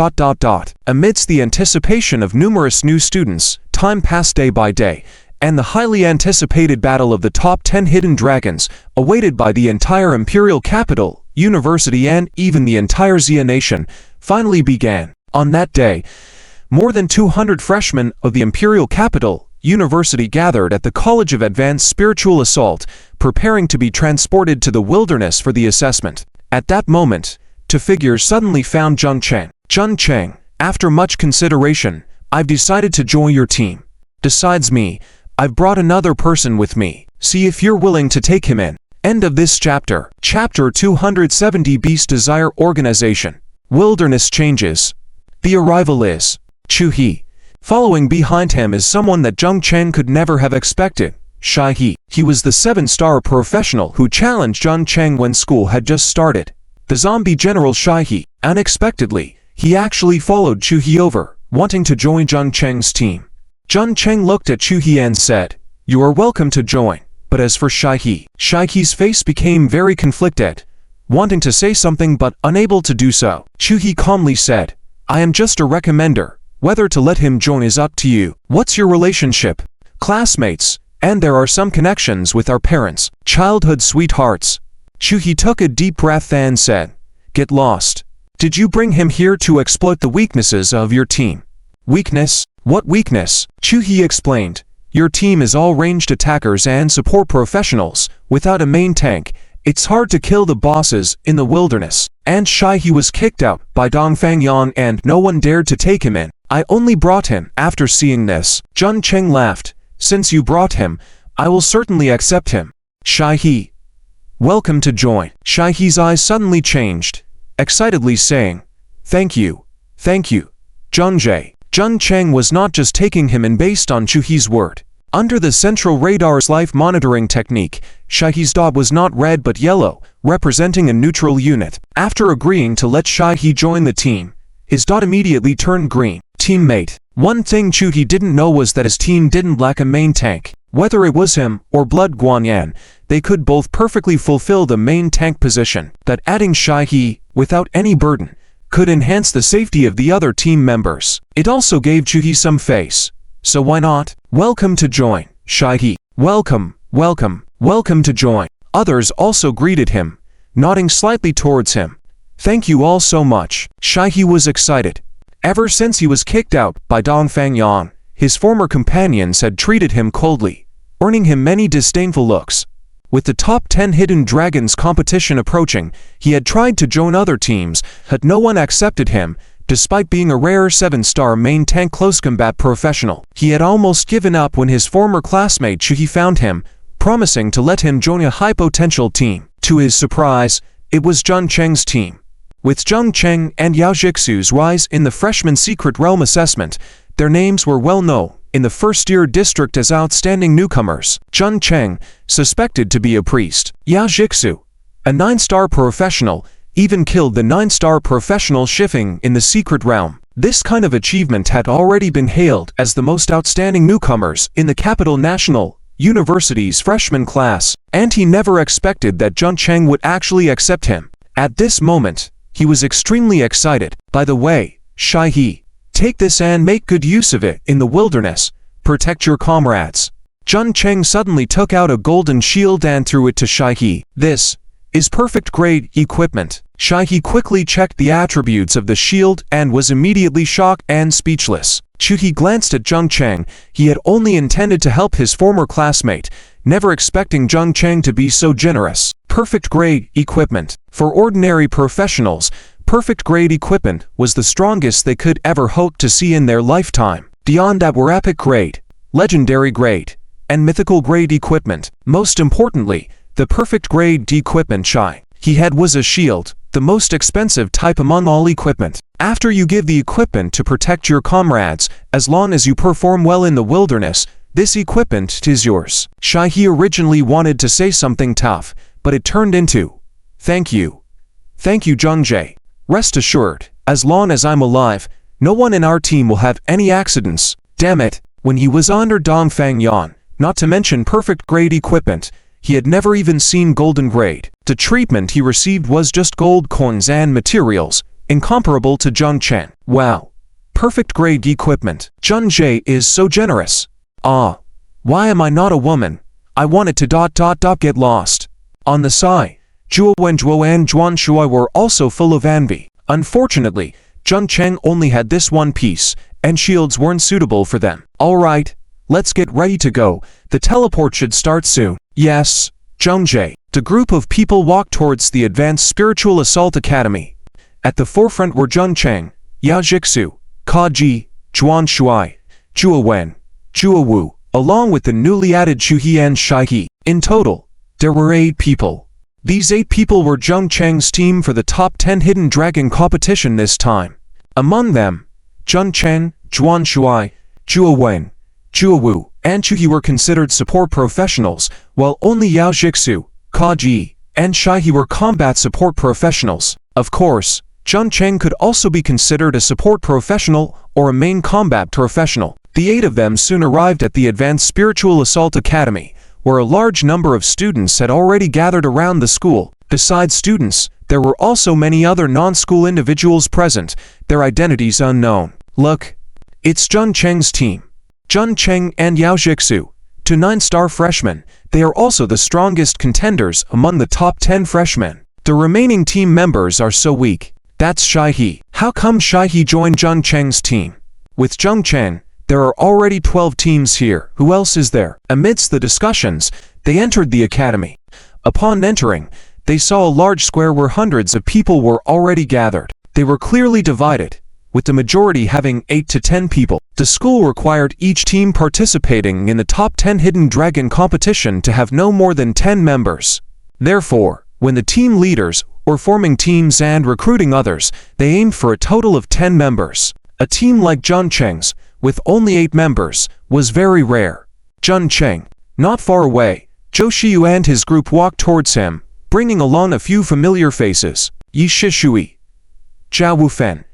Amidst the anticipation of numerous new students, time passed day by day, and the highly anticipated battle of the top 10 hidden dragons, awaited by the entire imperial capital, university and even the entire Xia nation, finally began. On that day, more than 200 freshmen of the imperial capital, university gathered at the College of Advanced Spiritual Assault, preparing to be transported to the wilderness for the assessment. At that moment, two figures suddenly found Zheng Cheng. Zheng Cheng, after much consideration, I've decided to join your team. Besides me, I've brought another person with me. See if you're willing to take him in. End of this chapter. Chapter 270 Beast Desire Organization. Wilderness changes. The arrival is Chu He. Following behind him is someone that Zheng Cheng could never have expected. Shai He. He was the 7-star professional who challenged Zheng Cheng when school had just started. The zombie general Shai He. Unexpectedly, he actually followed Chu He over, wanting to join Zheng Cheng's team. Zheng Cheng looked at Chu He and said, "You are welcome to join." But as for Shai He's face became very conflicted, wanting to say something but unable to do so. Chu He calmly said, "I am just a recommender. Whether to let him join is up to you. What's your relationship?" "Classmates, and there are some connections with our parents, childhood sweethearts." Chu He took a deep breath and said, "Get lost. Did you bring him here to exploit the weaknesses of your team?" "Weakness? What weakness?" Chu He explained. "Your team is all ranged attackers and support professionals. Without a main tank, it's hard to kill the bosses in the wilderness." And Shai He was kicked out by Dongfang Yan and no one dared to take him in. "I only brought him." After seeing this, Zheng Cheng laughed. "Since you brought him, I will certainly accept him." Shai He. "Welcome to join." Shai He's eyes suddenly changed, excitedly saying, "Thank you. Thank you, Zheng Jie." Zheng Cheng was not just taking him in based on Chu He's word. Under the central radar's life monitoring technique, Shai He's dot was not red but yellow, representing a neutral unit. After agreeing to let Shai He join the team, his dot immediately turned green. Teammate. One thing Chu He didn't know was that his team didn't lack a main tank. Whether it was him or Blood Guanyan, they could both perfectly fulfill the main tank position. That adding Shai He, without any burden, could enhance the safety of the other team members. It also gave Chu He some face. So why not? "Welcome to join, Shai He." "Welcome, welcome, welcome to join." Others also greeted him, nodding slightly towards him. "Thank you all so much." Shai He was excited. Ever since he was kicked out by Dongfang Yan, his former companions had treated him coldly, earning him many disdainful looks. With the top 10 hidden dragons competition approaching, he had tried to join other teams, but no one accepted him, despite being a rare 7-star main tank close combat professional. He had almost given up when his former classmate Chu He found him, promising to let him join a high-potential team. To his surprise, it was Zheng Cheng's team. With Zheng Cheng and Yao Jixu's rise in the freshman secret realm assessment, their names were well known in the first-year district as outstanding newcomers. Zheng Cheng, suspected to be a priest. Yao Jixu, a 9-star professional, even killed the 9-star professional Shifeng in the secret realm. This kind of achievement had already been hailed as the most outstanding newcomers in the Capital National University's freshman class, and he never expected that Zheng Cheng would actually accept him. At this moment, he was extremely excited. "By the way, Shai He, take this and make good use of it in the wilderness. Protect your comrades." Zheng Cheng suddenly took out a golden shield and threw it to Shai He. "This is perfect grade equipment." Shai He quickly checked the attributes of the shield and was immediately shocked and speechless. Chu He glanced at Zheng Cheng. He had only intended to help his former classmate, never expecting Zheng Cheng to be so generous. Perfect grade equipment. For ordinary professionals, perfect grade equipment was the strongest they could ever hope to see in their lifetime. Beyond that were epic grade, legendary grade, and mythical grade equipment. Most importantly, the perfect grade equipment Shai He had was a shield, the most expensive type among all equipment. After you give the equipment to protect your comrades, as long as you perform well in the wilderness, this equipment is yours. Shai He originally wanted to say something tough, but it turned into, "Thank you. Thank you, Zheng Jie. Rest assured, as long as I'm alive, no one in our team will have any accidents." Damn it, when he was under Dongfang Yan, not to mention perfect grade equipment, he had never even seen golden grade. The treatment he received was just gold coins and materials, incomparable to Zheng Cheng. Wow. Perfect grade equipment. Zheng Jie is so generous. Ah. Why am I not a woman? I wanted to get lost. On the side, Zhuo and Juan Shuai were also full of envy. Unfortunately, Zheng Cheng only had this one piece, and shields weren't suitable for them. Alright, let's get ready to go. The teleport should start soon. Yes, Zheng. The group of people walked towards the Advanced Spiritual Assault Academy. At the forefront were Zheng Cheng, Yao Jixu, Ka Ji, Juan Shuai, Zhuo Wen, Zhuo Wu, along with the newly added Xu He and Shai He. In total, there were 8 people. These 8 people were Zheng Cheng's team for the top 10 Hidden Dragon competition this time. Among them, Zheng Cheng, Juan Shuai, Zhuo Wen, Zhuo Wu, and Xu He were considered support professionals, while only Yao Jixu, Ka Ji, and Shai He were combat support professionals. Of course, Zheng Cheng could also be considered a support professional or a main combat professional. The 8 of them soon arrived at the Advanced Spiritual Assault Academy, where a large number of students had already gathered around the school. Besides students, there were also many other non-school individuals present, their identities unknown. Look, it's Zheng Cheng's team. Zheng Cheng and Yao Jixu, 2 9-star freshmen. They are also the strongest contenders among the top 10 freshmen. The remaining team members are so weak. That's Shai He. How come Shai He joined Zheng Cheng's team? With Zheng Cheng, there are already 12 teams here. Who else is there? Amidst the discussions, they entered the academy. Upon entering, they saw a large square where hundreds of people were already gathered. They were clearly divided, with the majority having 8 to 10 people. The school required each team participating in the top 10 Hidden Dragon competition to have no more than 10 members. Therefore, when the team leaders were forming teams and recruiting others, they aimed for a total of 10 members. A team like Zheng Cheng's, with only 8 members, was very rare. Zheng Cheng, not far away, Zhou Shiyu and his group walked towards him, bringing along a few familiar faces, Yi Shishui, Zhao Wufen,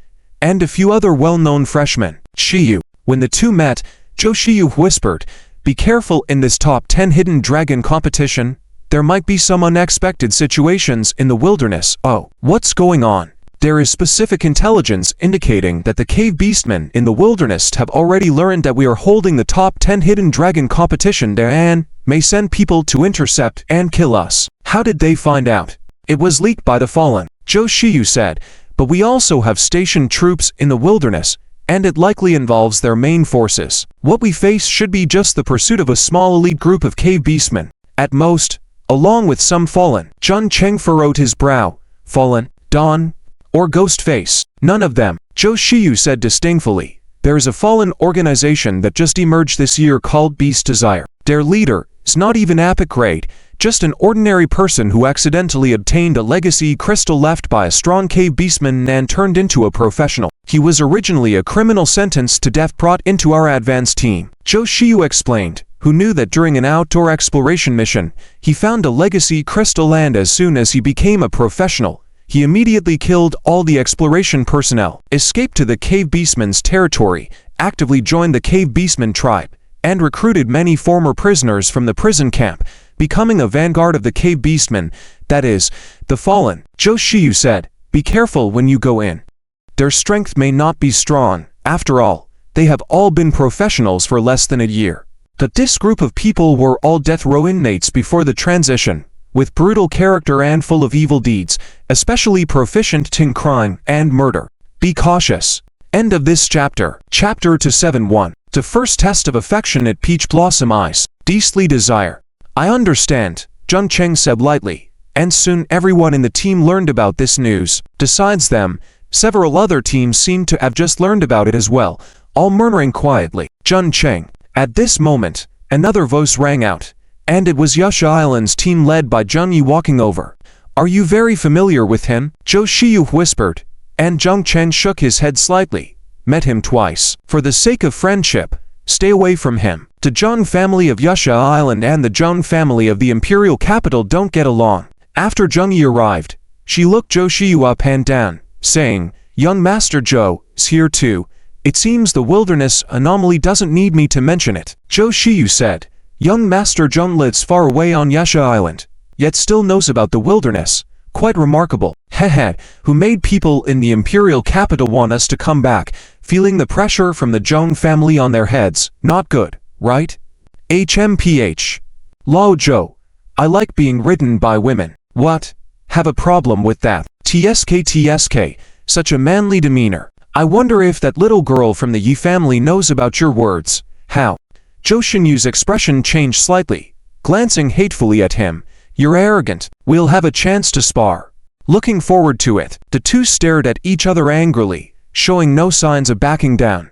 and a few other well-known freshmen. Shiyu. When the two met, Zhou Shiyu whispered, "Be careful in this top 10 Hidden Dragon competition. There might be some unexpected situations in the wilderness." Oh, what's going on? There is specific intelligence indicating that the cave beastmen in the wilderness have already learned that we are holding the top 10 Hidden Dragon competition there and may send people to intercept and kill us. How did they find out? It was leaked by the Fallen, Zhou Shiyu said, but we also have stationed troops in the wilderness, and it likely involves their main forces. What we face should be just the pursuit of a small elite group of cave beastmen, at most, along with some Fallen. Zheng Cheng furrowed his brow. Fallen, Dawn, or Ghost Face? None of them, Zhou Shiyu said disdainfully. There is a Fallen organization that just emerged this year called Beast Desire. Their leader is not even epic grade, just an ordinary person who accidentally obtained a legacy crystal left by a strong cave beastman and turned into a professional. He was originally a criminal sentenced to death brought into our advanced team, Zhou Shiyu explained, who knew that during an outdoor exploration mission, he found a legacy crystal and as soon as he became a professional, he immediately killed all the exploration personnel, escaped to the cave beastman's territory, actively joined the cave beastman tribe, and recruited many former prisoners from the prison camp, becoming a vanguard of the cave beastmen, that is, the Fallen. Zhou Shiyu said, "Be careful when you go in. Their strength may not be strong. After all, they have all been professionals for less than a year." But this group of people were all death row inmates before the transition, with brutal character and full of evil deeds, especially proficient in crime and murder. Be cautious. End of this chapter. Chapter 271. The first test of affectionate peach blossom eyes. DRIZZLE desire. I understand, Zheng Cheng said lightly, and soon everyone in the team learned about this news. Besides them, several other teams seemed to have just learned about it as well, all murmuring quietly. Zheng Cheng. At this moment, another voice rang out, and it was Yasha Island's team led by Zheng Yi walking over. "Are you very familiar with him?" Zhou Shiyu whispered, and Zheng Cheng shook his head slightly. "Met him twice. For the sake of friendship, stay away from him. The Zheng family of Yasha Island and the Zheng family of the imperial capital don't get along." After Zheng Yi arrived, she looked Zhou Shiyu up and down, saying, "Young Master Zhou is here too. It seems the wilderness anomaly doesn't need me to mention it." Zhou Shiyu said, "Young Master Zheng lives far away on Yasha Island, yet still knows about the wilderness. Quite remarkable. Hehe, who made people in the imperial capital want us to come back, feeling the pressure from the Zheng family on their heads. Not good, right?" HMPH. Lao Zhou. I like being ridden by women. What? Have a problem with that? TSK, such a manly demeanor. I wonder if that little girl from the Yi family knows about your words. How? Zhou Xinyu's expression changed slightly, glancing hatefully at him. You're arrogant. We'll have a chance to spar. Looking forward to it. The two stared at each other angrily, showing no signs of backing down.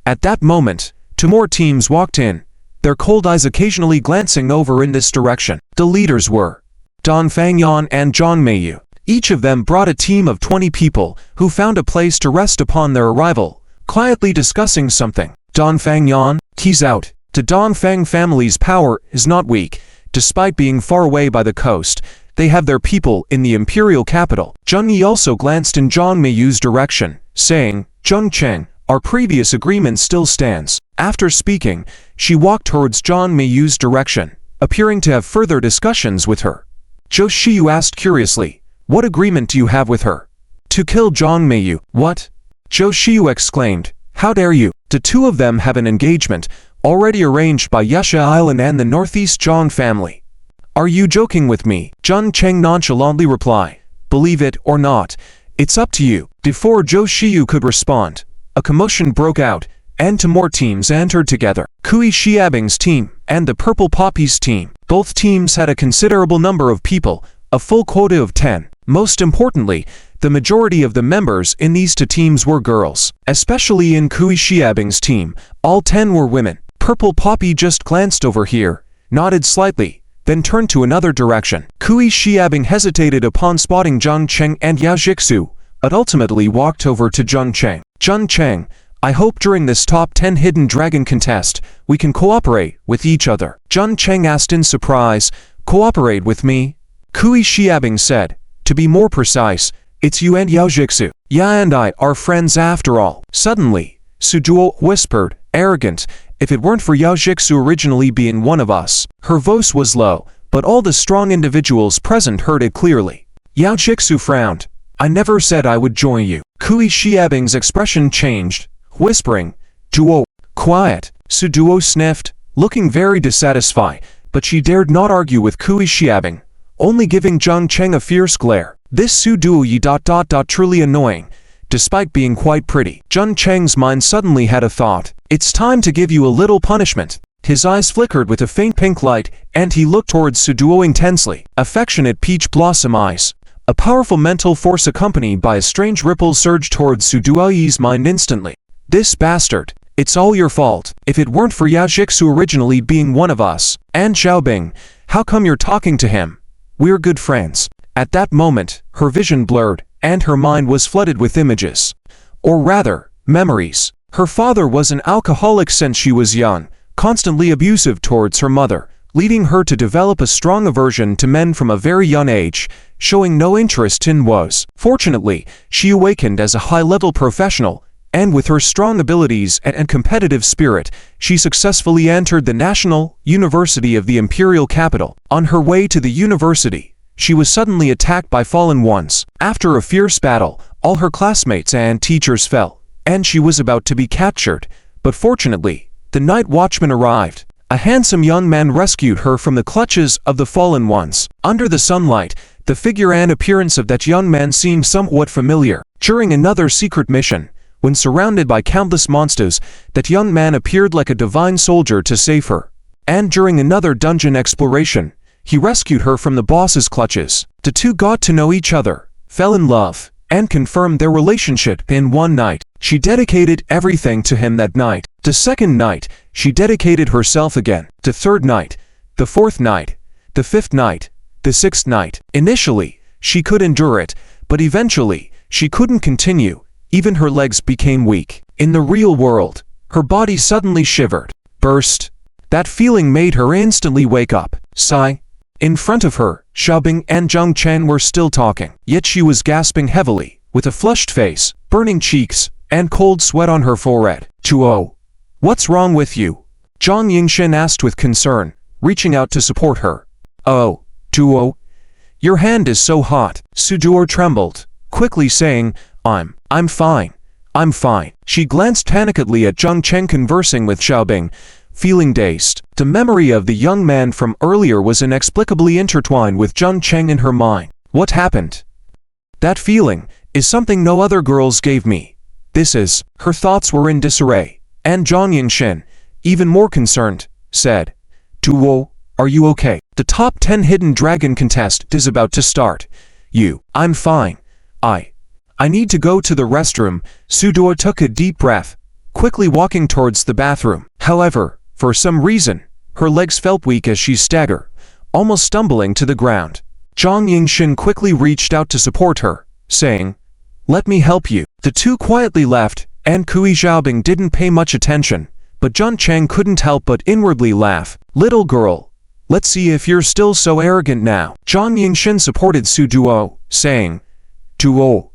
At that moment, two more teams walked in, their cold eyes occasionally glancing over in this direction. The leaders were Don Fangyan and Zhang Meiyu. Each of them brought a team of 20 people who found a place to rest upon their arrival, quietly discussing something. Don Fangyan, he's out. The Dongfang family's power is not weak. Despite being far away by the coast, they have their people in the imperial capital. Zheng Yi also glanced in Zhang Meiyu's direction, saying, Zheng Cheng, our previous agreement still stands. After speaking, she walked towards Zhang Meiyu's direction, appearing to have further discussions with her. Zhou Shiyu asked curiously, what agreement do you have with her? To kill Zhang Meiyu. What? Zhou Shiyu exclaimed, how dare you? The two of them have an engagement, already arranged by Yasha Island and the Northeast Zhang family. Are you joking with me? Zheng Cheng nonchalantly replied, believe it or not, it's up to you. Before Zhou Shiyu could respond, a commotion broke out, and two more teams entered together. Kui Xiabing's team and the Purple Poppy's team. Both teams had a considerable number of people, a full quota of 10. Most importantly, the majority of the members in these two teams were girls. Especially in Kui Xiabing's team, all 10 were women. Purple Poppy just glanced over here, nodded slightly, then turned to another direction. Kui Xiabing hesitated upon spotting Zheng Cheng and Yao Jixu, but ultimately walked over to Zheng Cheng. Zheng Cheng, I hope during this top 10 hidden dragon contest, we can cooperate with each other. Zheng Cheng asked in surprise, cooperate with me? Kui Xiabing said, to be more precise, it's you and Yao Jixu. Ya and I are friends after all. Suddenly, Su Duo whispered, arrogant, if it weren't for Yao Jixu originally being one of us. Her voice was low, but all the strong individuals present heard it clearly. Yao Jixu frowned. I never said I would join you. Kui Xiabing's expression changed, whispering, Duo, quiet. Su Duo sniffed, looking very dissatisfied, but she dared not argue with Kui Xiabing, only giving Zheng Cheng a fierce glare. This Su Duo yi truly annoying, despite being quite pretty. Zheng Cheng's mind suddenly had a thought. It's time to give you a little punishment. His eyes flickered with a faint pink light, and he looked towards Su Duo intensely. Affectionate peach blossom eyes. A powerful mental force accompanied by a strange ripple surged towards Su Duoyi's mind instantly. This bastard. It's all your fault. If it weren't for Yao Jixu originally being one of us, and Xiaobing, how come you're talking to him? We're good friends. At that moment, her vision blurred, and her mind was flooded with images. Or rather, memories. Her father was an alcoholic since she was young, constantly abusive towards her mother, leading her to develop a strong aversion to men from a very young age, showing no interest in woes. Fortunately, she awakened as a high-level professional, and with her strong abilities and competitive spirit, she successfully entered the National University of the Imperial Capital. On her way to the university, she was suddenly attacked by fallen ones. After a fierce battle, all her classmates and teachers fell, and she was about to be captured, but fortunately, the night watchman arrived. A handsome young man rescued her from the clutches of the fallen ones. Under the sunlight, the figure and appearance of that young man seemed somewhat familiar. During another secret mission, when surrounded by countless monsters, that young man appeared like a divine soldier to save her. And during another dungeon exploration, he rescued her from the boss's clutches. The two got to know each other, fell in love, and confirmed their relationship in one night. She dedicated everything to him that night. The second night, she dedicated herself again. The third night, the fourth night, the fifth night, the sixth night. Initially, she could endure it, but eventually, she couldn't continue. Even her legs became weak. In the real world, her body suddenly shivered, burst. That feeling made her instantly wake up. Sigh. In front of her, Xiaobing and Zheng Chen were still talking, yet she was gasping heavily, with a flushed face, burning cheeks, and cold sweat on her forehead. Tuo, what's wrong with you? Zhang Yingshen asked with concern, reaching out to support her. Oh, Tuo, your hand is so hot. Su Duo trembled, quickly saying, I'm fine. I'm fine. She glanced panickedly at Zheng Chen conversing with Xiaobing, feeling dazed. The memory of the young man from earlier was inexplicably intertwined with Jun Cheng in her mind. What happened? That feeling is something no other girls gave me. This is. Her thoughts were in disarray, and Zhang Yingxin, even more concerned, said, Duo, are you okay? The top 10 hidden dragon contest is about to start. I'm fine. I need to go to the restroom. Su Duo took a deep breath, quickly walking towards the bathroom. However, for some reason, her legs felt weak as she staggered, almost stumbling to the ground. Zhang Yingxin quickly reached out to support her, saying, Let me help you. The two quietly left, and Kui Xiaobing didn't pay much attention, but Jun Cheng couldn't help but inwardly laugh. Little girl, let's see if you're still so arrogant now. Zhang Yingxin supported Su Duo, saying, Duo,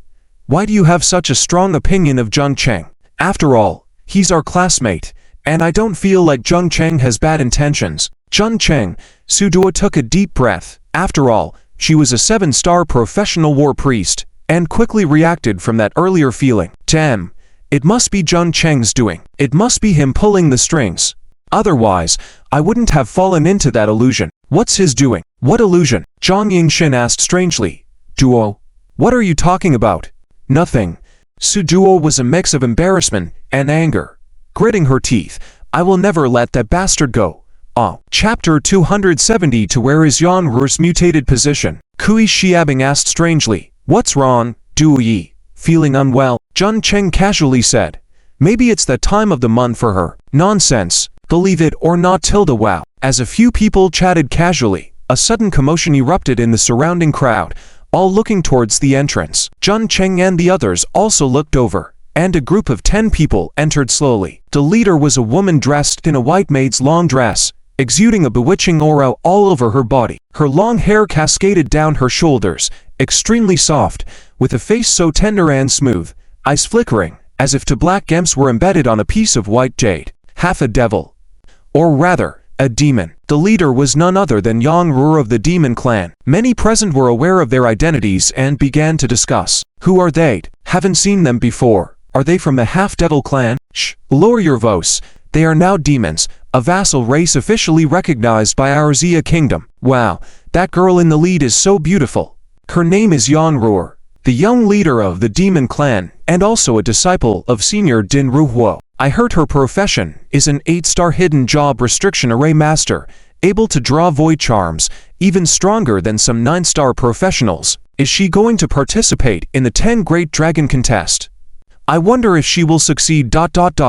why do you have such a strong opinion of Jun Cheng? After all, he's our classmate, and I don't feel like Jun Cheng has bad intentions. Jun Cheng, Su Duo took a deep breath. After all, she was a 7-star professional war priest, and quickly reacted from that earlier feeling. Damn, it must be Jun Cheng's doing. It must be him pulling the strings. Otherwise, I wouldn't have fallen into that illusion. What's his doing? What illusion? Zhang Yingxin asked strangely. Duo, what are you talking about? Nothing. Su Duo was a mix of embarrassment and anger. Gritting her teeth, I will never let that bastard go. Chapter 270. To where is Yang Ru's mutated position? Kui Xiaobing asked strangely. What's wrong, Duo Yi? Feeling unwell? Jun Cheng casually said. Maybe it's that time of the month for her. Nonsense. Believe it or not. Wow. As a few people chatted casually, a sudden commotion erupted in the surrounding crowd, all looking towards the entrance. Jun Cheng and the others also looked over, and a group of 10 people entered slowly. The leader was a woman dressed in a white maid's long dress, exuding a bewitching aura all over her body. Her long hair cascaded down her shoulders, extremely soft, with a face so tender and smooth, eyes flickering, as if two black gems were embedded on a piece of white jade. Half a devil. Or rather, a demon. The leader was none other than Yang Ru of the Demon Clan. Many present were aware of their identities and began to discuss. Who are they? Haven't seen them before. Are they from the Half-Devil Clan? Shh, lower your voice. They are now demons, a vassal race officially recognized by our Xia kingdom. Wow, that girl in the lead is so beautiful. Her name is Yang Ru, the young leader of the Demon Clan, and also a disciple of Senior Din Ruhuo. I heard her profession is an 8-star hidden job restriction array master, able to draw void charms, even stronger than some 9-star professionals. Is she going to participate in the 10 Great Dragon Contest? I wonder if she will succeed.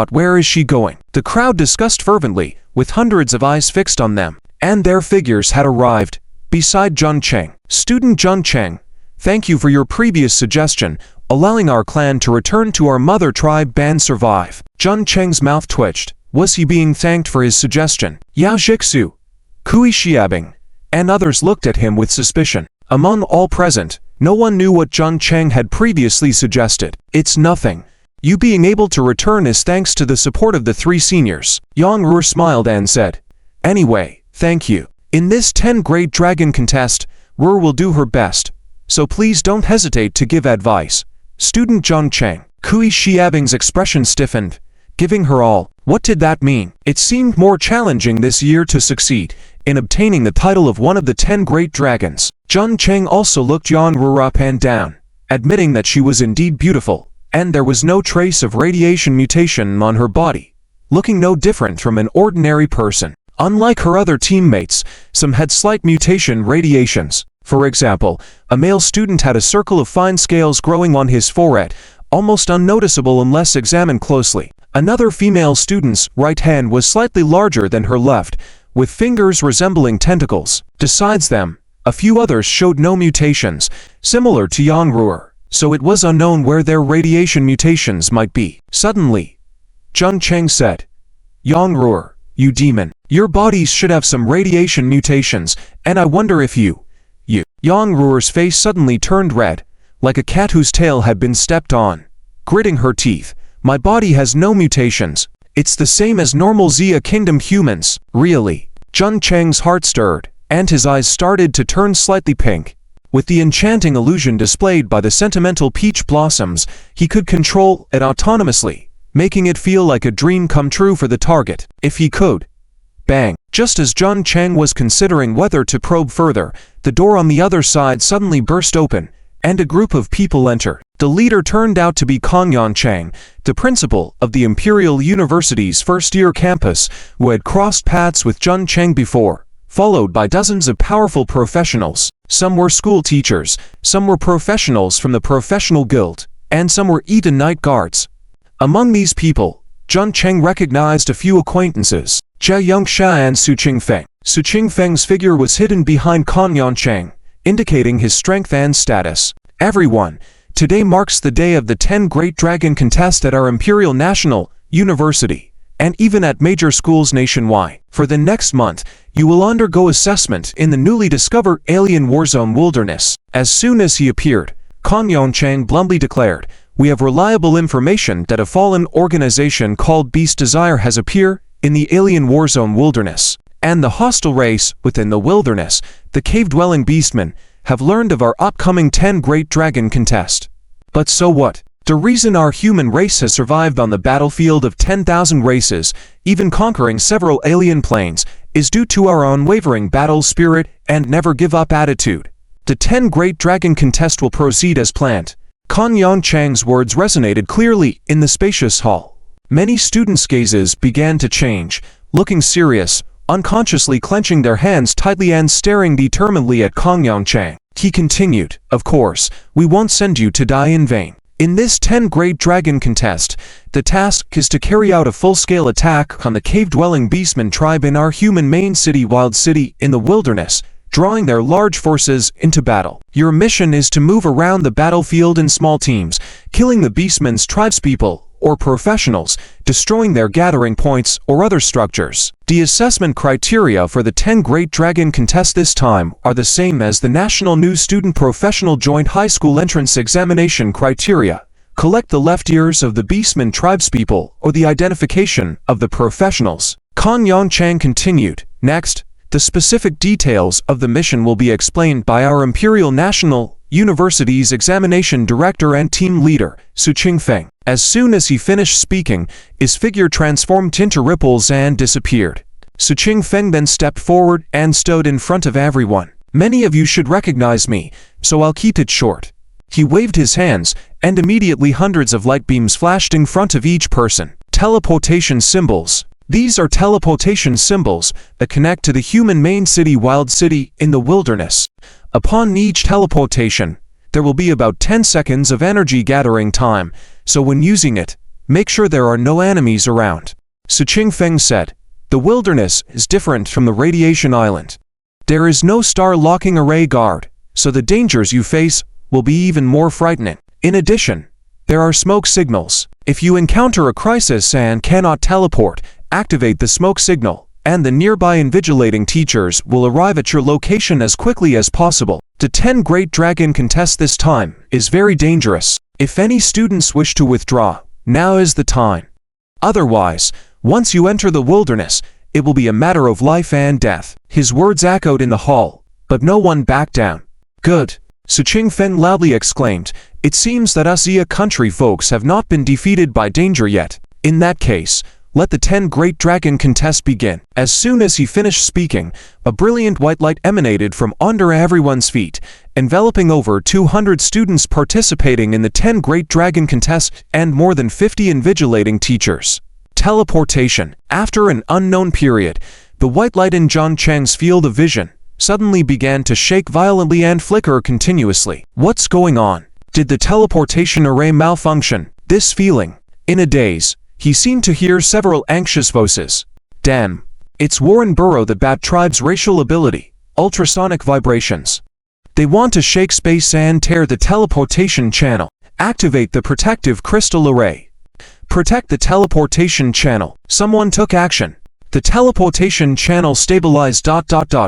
Where is she going? The crowd discussed fervently, with hundreds of eyes fixed on them, and their figures had arrived. Beside Jun Cheng, student Jun Cheng, thank you for your previous suggestion, allowing our clan to return to our mother tribe and survive. Jun Cheng's mouth twitched. Was he being thanked for his suggestion? Yao Jixu, Kui Xiaobing, and others looked at him with suspicion. Among all present, no one knew what Jun Cheng had previously suggested. It's nothing. You being able to return is thanks to the support of the 3 seniors. Yang Ru smiled and said, Anyway, thank you. In this 10 Great Dragon Contest, Ru will do her best, so please don't hesitate to give advice. Student Jun Cheng. Kui Xiaobing's expression stiffened, giving her all. What did that mean? It seemed more challenging this year to succeed in obtaining the title of one of the 10 Great Dragons. Jun Cheng also looked Yang Ru up and down, admitting that she was indeed beautiful, and there was no trace of radiation mutation on her body, looking no different from an ordinary person. Unlike her other teammates, some had slight mutation radiations. For example, a male student had a circle of fine scales growing on his forehead, almost unnoticeable unless examined closely. Another female student's right hand was slightly larger than her left, with fingers resembling tentacles. Besides them, a few others showed no mutations, similar to Yang Ru, so it was unknown where their radiation mutations might be. Suddenly, Jun Cheng said, Yang Ru, you demon, your bodies should have some radiation mutations, and I wonder if you. Yang Ru's face suddenly turned red, like a cat whose tail had been stepped on. Gritting her teeth, my body has no mutations. It's the same as normal Xia Kingdom humans. Really? Jun Cheng's heart stirred, and his eyes started to turn slightly pink. With the enchanting illusion displayed by the sentimental peach blossoms, he could control it autonomously, making it feel like a dream come true for the target. If he could, Bang! Just as Jun Chang was considering whether to probe further, the door on the other side suddenly burst open, and a group of people entered. The leader turned out to be Kangyan Chang, the principal of the Imperial University's first-year campus, who had crossed paths with Jun Chang before, followed by dozens of powerful professionals. Some were school teachers, some were professionals from the professional guild, and some were Eden Night Guards. Among these people, Jun Chang recognized a few acquaintances: Jia Yongsha and Su Qingfeng. Su Qingfeng's figure was hidden behind Kangyan Chang, indicating his strength and status. Everyone, today marks the day of the 10 Great Dragon contest at our Imperial National University, and even at major schools nationwide. For the next month, you will undergo assessment in the newly discovered alien warzone wilderness. As soon as he appeared, Kangyan Chang bluntly declared, "We have reliable information that a fallen organization called Beast Desire has appeared in the alien warzone wilderness, and the hostile race within the wilderness, the cave-dwelling Beastmen, have learned of our upcoming 10 Great Dragon contest. But so what? The reason our human race has survived on the battlefield of 10,000 races, even conquering several alien planes, is due to our unwavering battle spirit and never-give-up attitude. The 10 Great Dragon contest will proceed as planned." Kangyan Chang's words resonated clearly in the spacious hall. Many students' gazes began to change, looking serious, unconsciously clenching their hands tightly and staring determinedly at Kangyan Chang. He continued, "Of course, we won't send you to die in vain. In this 10 Great Dragon contest, the task is to carry out a full-scale attack on the cave-dwelling Beastmen tribe in our human main city Wild City in the wilderness, drawing their large forces into battle. Your mission is to move around the battlefield in small teams, killing the Beastmen's tribespeople or professionals, destroying their gathering points or other structures. The assessment criteria for the 10 Great Dragon contest this time are the same as the National New Student Professional Joint High School Entrance Examination criteria. Collect the left ears of the Beastmen tribespeople or the identification of the professionals." Kangyan Chang continued, "Next, the specific details of the mission will be explained by our Imperial National University's examination director and team leader, Su Qingfeng." As soon as he finished speaking, his figure transformed into ripples and disappeared. Su Qingfeng then stepped forward and stood in front of everyone. "Many of you should recognize me, so I'll keep it short." He waved his hands, and immediately hundreds of light beams flashed in front of each person. Teleportation symbols. These are teleportation symbols that connect to the human main city Wild City in the wilderness. Upon each teleportation, there will be about 10 seconds of energy gathering time, so when using it, make sure there are no enemies around. Su Qingfeng said, "The wilderness is different from the radiation island. There is no star-locking array guard, so the dangers you face will be even more frightening. In addition, there are smoke signals. If you encounter a crisis and cannot teleport, activate the smoke signal, and the nearby invigilating teachers will arrive at your location as quickly as possible. The 10 Great Dragon contest this time is very dangerous. If any students wish to withdraw, now is the time. Otherwise, once you enter the wilderness, it will be a matter of life and death." His words echoed in the hall, but no one backed down. "Good," Su Qingfeng loudly exclaimed. "It seems that us Xia country folks have not been defeated by danger yet. In that case, let the 10 Great Dragon contest begin." As soon as he finished speaking, a brilliant white light emanated from under everyone's feet, enveloping over 200 students participating in the 10 Great Dragon contest and more than 50 invigilating teachers. Teleportation. After an unknown period, the white light in Jun Chang's field of vision suddenly began to shake violently and flicker continuously. What's going on? Did the teleportation array malfunction? This feeling. In a daze, he seemed to hear several anxious voices. Damn. It's Warren Burrow, the Bat Tribe's racial ability. Ultrasonic vibrations. They want to shake space and tear the teleportation channel. Activate the protective crystal array. Protect the teleportation channel. Someone took action. The teleportation channel stabilized ...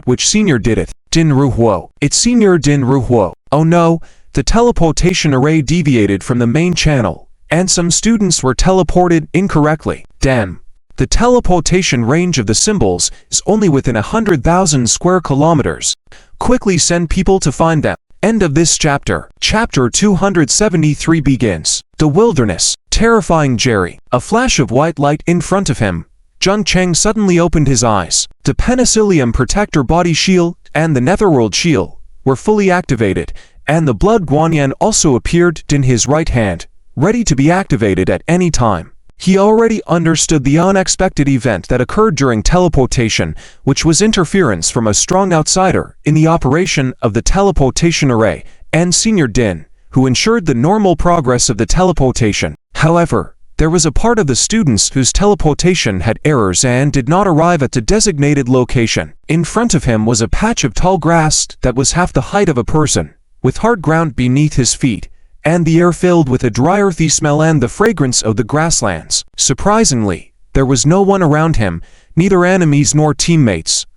Which senior did it? Din Ruhuo. It's Senior Din Ruhuo. Oh no, the teleportation array deviated from the main channel, and some students were teleported incorrectly. Damn. The teleportation range of the symbols is only within 100,000 square kilometers. Quickly send people to find them. End of this chapter. Chapter 273 begins. The wilderness. Terrifying Jerry. A flash of white light in front of him, Jun Cheng suddenly opened his eyes. The Penicillium Protector Body Shield and the Netherworld Shield were fully activated, and the Blood Guanyan also appeared in his right hand, ready to be activated at any time. He already understood the unexpected event that occurred during teleportation, which was interference from a strong outsider in the operation of the teleportation array, and Senior Din, who ensured the normal progress of the teleportation. However, there was a part of the students whose teleportation had errors and did not arrive at the designated location. In front of him was a patch of tall grass that was half the height of a person, with hard ground beneath his feet, and the air filled with a dry earthy smell and the fragrance of the grasslands. Surprisingly, there was no one around him, neither enemies nor teammates.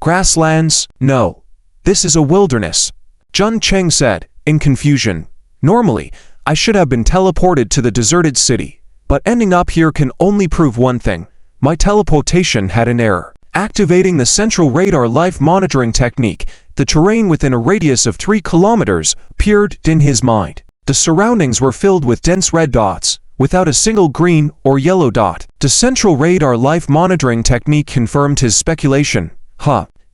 Grasslands? No. This is a wilderness. Jun Cheng said, in confusion. Normally, I should have been teleported to the deserted city, but ending up here can only prove one thing. My teleportation had an error. Activating the central radar life monitoring technique, the terrain within a radius of 3 kilometers appeared in his mind. The surroundings were filled with dense red dots, without a single green or yellow dot. The central radar life monitoring technique confirmed his speculation.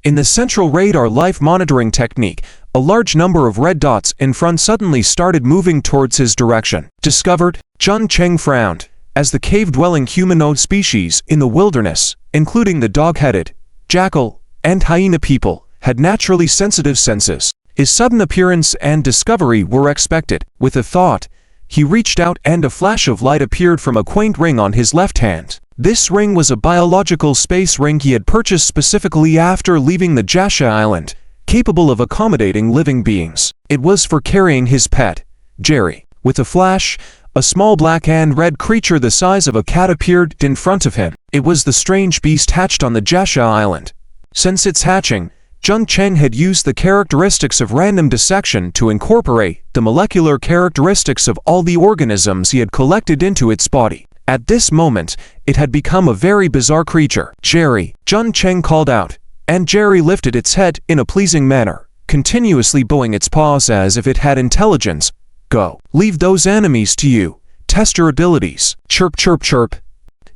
In the central radar life monitoring technique, a large number of red dots in front suddenly started moving towards his direction. Discovered? Jun Cheng frowned, as the cave-dwelling humanoid species in the wilderness, including the dog-headed, jackal, and hyena people, had naturally sensitive senses. His sudden appearance and discovery were expected. With a thought, he reached out and a flash of light appeared from a quaint ring on his left hand. This ring was a biological space ring he had purchased specifically after leaving the Jasha Island, capable of accommodating living beings. It was for carrying his pet, Jerry. With a flash, a small black and red creature the size of a cat appeared in front of him. It was the strange beast hatched on the Jasha Island. Since its hatching, Jun Cheng had used the characteristics of random dissection to incorporate the molecular characteristics of all the organisms he had collected into its body. At this moment, it had become a very bizarre creature. Jerry, Jun Cheng called out, and Jerry lifted its head in a pleasing manner, continuously bowing its paws as if it had intelligence. Go. Leave those enemies to you. Test your abilities. Chirp, chirp, chirp.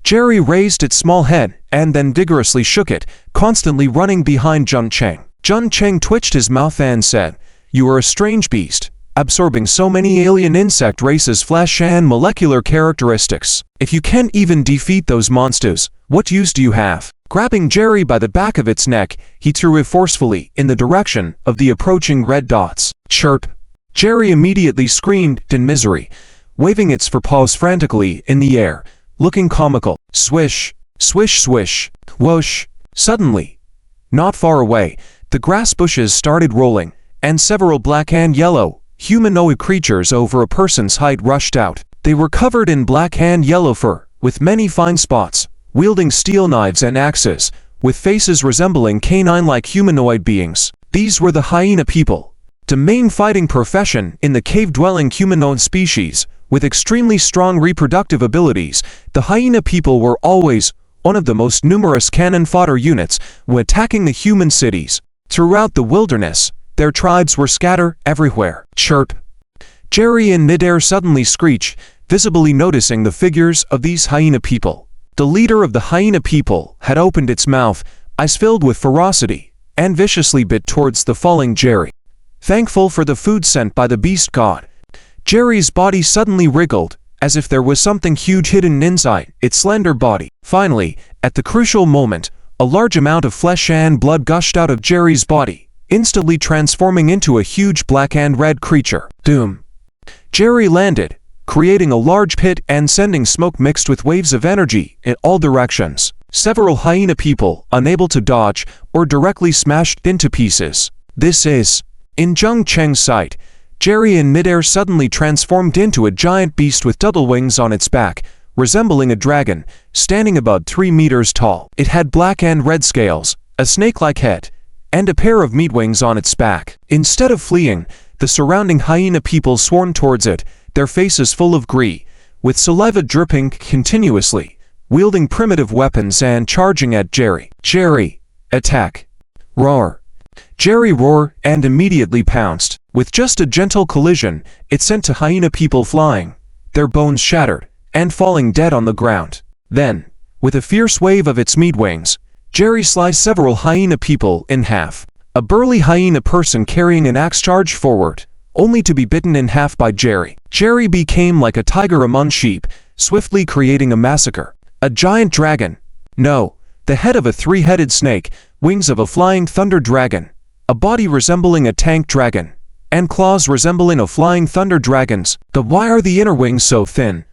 Jerry raised its small head and then vigorously shook it, constantly running behind Jun Cheng. Jun Cheng twitched his mouth and said, "You are a strange beast, absorbing so many alien insect races' flesh and molecular characteristics. If you can't even defeat those monsters, what use do you have?" Grabbing Jerry by the back of its neck, he threw it forcefully in the direction of the approaching red dots. Chirp. Jerry immediately screamed in misery, waving its forepaws frantically in the air, looking comical. Swish, swish, swish, whoosh. Suddenly, not far away, the grass bushes started rolling, and several black and yellow, humanoid creatures over a person's height rushed out. They were covered in black and yellow fur, with many fine spots, wielding steel knives and axes, with faces resembling canine-like humanoid beings. These were the hyena people, the main fighting profession in the cave-dwelling humanoid species. With extremely strong reproductive abilities, the hyena people were always one of the most numerous cannon fodder units when attacking the human cities. Throughout the wilderness, their tribes were scattered everywhere. Chirp. Jerry in midair suddenly screeched, visibly noticing the figures of these hyena people. The leader of the hyena people had opened its mouth, eyes filled with ferocity, and viciously bit towards the falling Jerry. Thankful for the food sent by the beast god, Jerry's body suddenly wriggled, as if there was something huge hidden inside its slender body. Finally, at the crucial moment, a large amount of flesh and blood gushed out of Jerry's body, instantly transforming into a huge black and red creature. Doom. Jerry landed, creating a large pit and sending smoke mixed with waves of energy in all directions. Several hyena people, unable to dodge, or directly smashed into pieces. This is. In Jun Cheng's sight, Jerry in midair suddenly transformed into a giant beast with double wings on its back, resembling a dragon, standing about 3 meters tall. It had black and red scales, a snake-like head, and a pair of meat wings on its back. Instead of fleeing, the surrounding hyena people swarmed towards it, their faces full of greed, with saliva dripping continuously, wielding primitive weapons and charging at Jerry. Jerry, attack. Roar. Jerry roared and immediately pounced. With just a gentle collision, it sent the hyena people flying, their bones shattered, and falling dead on the ground. Then, With a fierce wave of its meat wings, Jerry sliced several hyena people in half. A burly hyena person carrying an axe charged forward, only to be bitten in half by Jerry. Jerry became like a tiger among sheep, swiftly creating a massacre. A giant dragon. No, the head of a three-headed snake, wings of a flying thunder dragon, a body resembling a tank dragon, and claws resembling a flying thunder dragon's. Why are the inner wings so thin?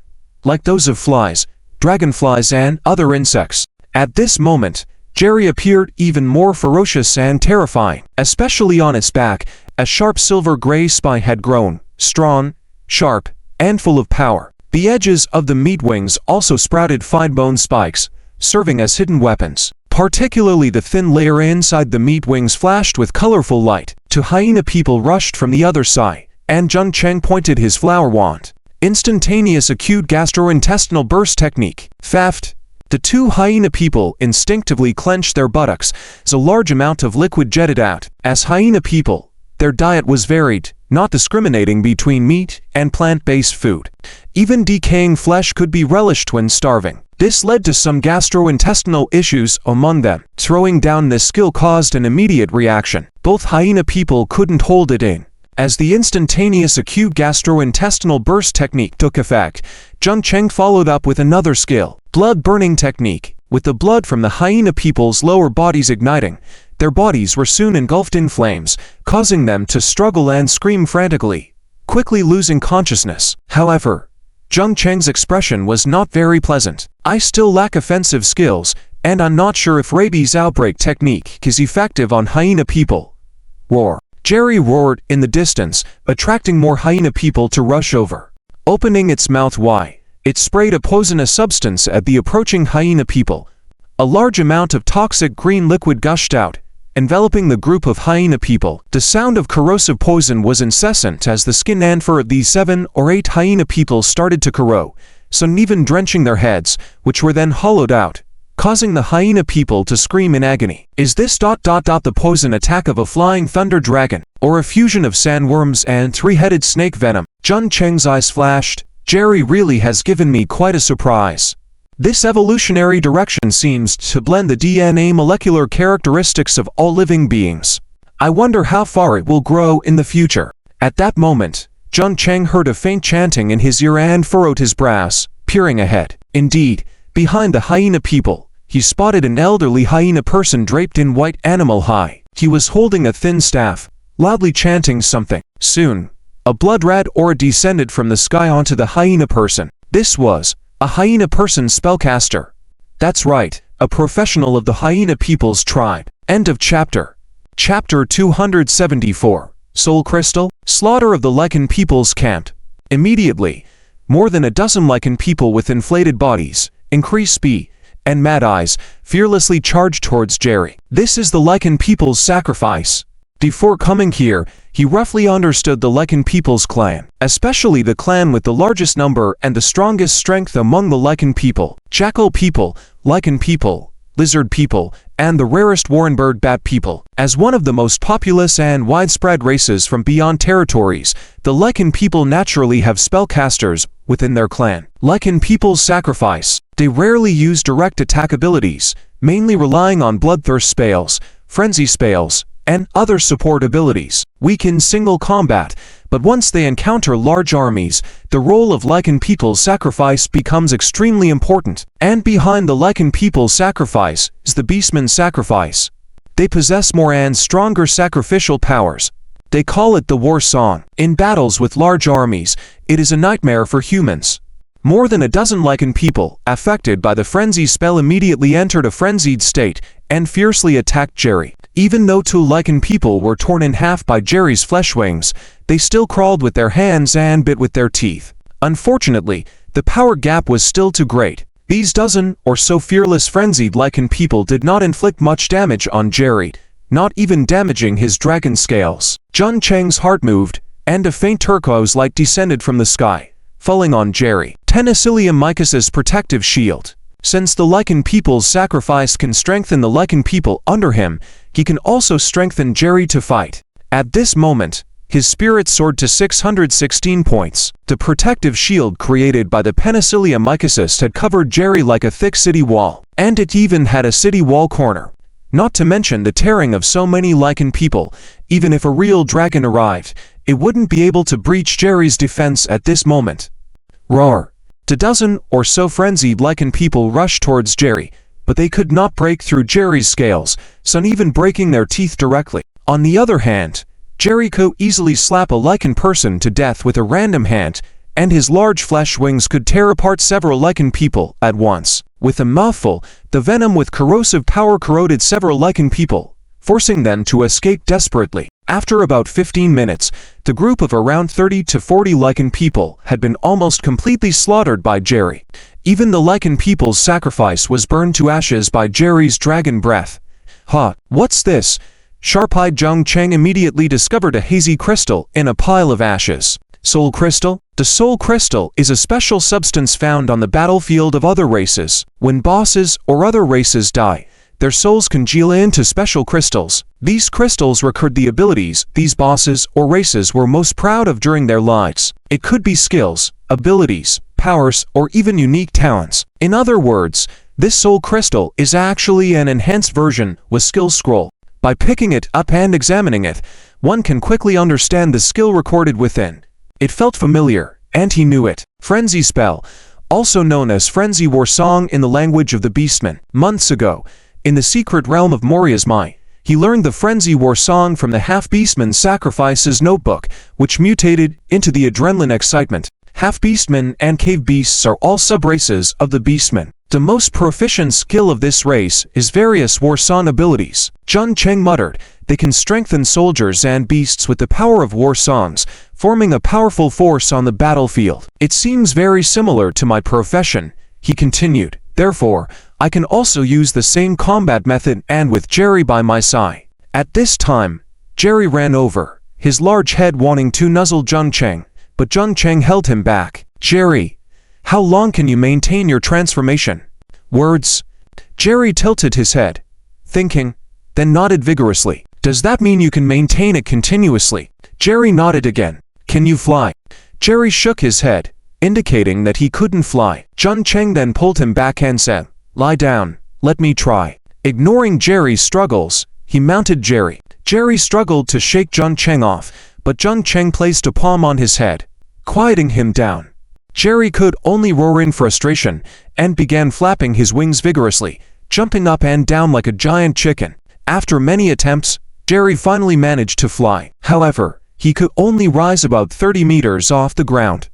Like those of flies, dragonflies and other insects. At this moment, Jerry appeared even more ferocious and terrifying, especially on its back. A sharp silver-gray spine had grown, strong, sharp, and full of power. The edges of the meat wings also sprouted fine bone spikes, serving as hidden weapons. Particularly the thin layer inside the meat wings flashed with colorful light. Two hyena people rushed from the other side, and Jun Cheng pointed his flower wand. Instantaneous acute gastrointestinal burst technique. Theft. The two hyena people instinctively clenched their buttocks as a large amount of liquid jetted out. As hyena people, their diet was varied, not discriminating between meat and plant-based food. Even decaying flesh could be relished when starving. This led to some gastrointestinal issues among them. Throwing down this skill caused an immediate reaction. Both hyena people couldn't hold it in. As the instantaneous acute gastrointestinal burst technique took effect, Jun Cheng followed up with another skill, blood burning technique. With the blood from the hyena people's lower bodies igniting, their bodies were soon engulfed in flames, causing them to struggle and scream frantically, quickly losing consciousness. However, Jun Cheng's expression was not very pleasant. I still lack offensive skills, and I'm not sure if rabies outbreak technique is effective on hyena people. Roar. Jerry roared in the distance, attracting more hyena people to rush over. Opening its mouth wide, it sprayed a poisonous substance at the approaching hyena people. A large amount of toxic green liquid gushed out, enveloping the group of hyena people. The sound of corrosive poison was incessant as the skin and fur of these 7 or 8 hyena people started to corrode, some even drenching their heads, which were then hollowed out, causing the hyena people to scream in agony. Is this the poison attack of a flying thunder dragon, or a fusion of sandworms and three-headed snake venom? Jun Cheng's eyes flashed. Jerry really has given me quite a surprise. This evolutionary direction seems to blend the DNA molecular characteristics of all living beings. I wonder how far it will grow in the future. At that moment, Jun Cheng heard a faint chanting in his ear and furrowed his brows, peering ahead. Indeed, behind the hyena people, he spotted an elderly hyena person draped in white animal hide. He was holding a thin staff, loudly chanting something. Soon, a blood red aura descended from the sky onto the hyena person. This was a hyena person spellcaster. That's right, a professional of the hyena people's tribe. End of chapter. Chapter 274. Soul Crystal? Slaughter of the Lycan peoples camped. Immediately, more than a dozen Lycan people with inflated bodies, increased speed, and mad eyes, fearlessly charged towards Jerry. This is the Lycan people's sacrifice. Before coming here, he roughly understood the Lycan people's clan, especially the clan with the largest number and the strongest strength among the Lycan people. Jackal people, Lycan people, lizard people, and the rarest warrenbird bat people. As one of the most populous and widespread races from beyond territories, the Lycan people naturally have spellcasters within their clan. Lycan people's sacrifice. They rarely use direct attack abilities, mainly relying on bloodthirst spells, frenzy spells, and other support abilities. Weak in single combat, but once they encounter large armies, the role of Lycan people's sacrifice becomes extremely important. And behind the Lycan people's sacrifice is the Beastmen sacrifice. They possess more and stronger sacrificial powers. They call it the war song. In battles with large armies, it is a nightmare for humans. More than a dozen Lycan people, affected by the frenzy spell, immediately entered a frenzied state and fiercely attacked Jerry. Even though 2 Lycan people were torn in half by Jerry's flesh wings, they still crawled with their hands and bit with their teeth. Unfortunately, the power gap was still too great. These dozen or so fearless frenzied Lycan people did not inflict much damage on Jerry, not even damaging his dragon scales. Jun Cheng's heart moved, and a faint turquoise light descended from the sky, falling on Jerry. Tenicillium Micus's protective shield. Since the Lycan people's sacrifice can strengthen the Lycan people under him, he can also strengthen Jerry to fight. At this moment, His spirit soared to 616 points. The protective shield created by the Penicillia mycocyst had covered Jerry like a thick city wall, and it even had a city wall corner. Not to mention the tearing of so many lichen people. Even if a real dragon arrived, it wouldn't be able to breach Jerry's defense at this moment. Roar! A dozen or so frenzied lichen people rushed towards Jerry, but they could not break through Jerry's scales, some even breaking their teeth directly. On the other hand, Jerry could easily slap a lichen person to death with a random hand, and his large flesh wings could tear apart several lichen people at once. With a mouthful, the venom with corrosive power corroded several lichen people, forcing them to escape desperately. After about 15 minutes, the group of around 30 to 40 lichen people had been almost completely slaughtered by Jerry. Even the lichen people's sacrifice was burned to ashes by Jerry's dragon breath. "Ha, what's this?" Sharp-eyed Zhang Cheng immediately discovered a hazy crystal in a pile of ashes. Soul crystal? The soul crystal is a special substance found on the battlefield of other races. When bosses or other races die, their souls congeal into special crystals. These crystals record the abilities these bosses or races were most proud of during their lives. It could be skills, abilities, powers, or even unique talents. In other words, this soul crystal is actually an enhanced version with skill scroll. By picking it up and examining it, one can quickly understand the skill recorded within. It felt familiar, and he knew it. Frenzy spell, also known as Frenzy War Song in the language of the Beastmen. Months ago, in the secret realm of Moria's Mai, he learned the Frenzy War Song from the half-beastman Sacrifice's notebook, which mutated into the adrenaline excitement. Half-beastmen and cave beasts are all sub-races of the Beastmen. The most proficient skill of this race is various war song abilities. Zhang Cheng muttered, "They can strengthen soldiers and beasts with the power of war songs, forming a powerful force on the battlefield. It seems very similar to my profession," he continued. "Therefore, I can also use the same combat method and with Jerry by my side." At this time, Jerry ran over, his large head wanting to nuzzle Zhang Cheng, but Zhang Cheng held him back. "Jerry, how long can you maintain your transformation?" Words. Jerry tilted his head, thinking, then nodded vigorously. "Does that mean you can maintain it continuously?" Jerry nodded again. "Can you fly?" Jerry shook his head, indicating that he couldn't fly. Zhang Cheng then pulled him back and said, "Lie down, let me try." Ignoring Jerry's struggles, he mounted Jerry. Jerry struggled to shake Zhang Cheng off, but Zhang Cheng placed a palm on his head, quieting him down. Jerry could only roar in frustration, and began flapping his wings vigorously, jumping up and down like a giant chicken. After many attempts, Jerry finally managed to fly. However, he could only rise about 30 meters off the ground.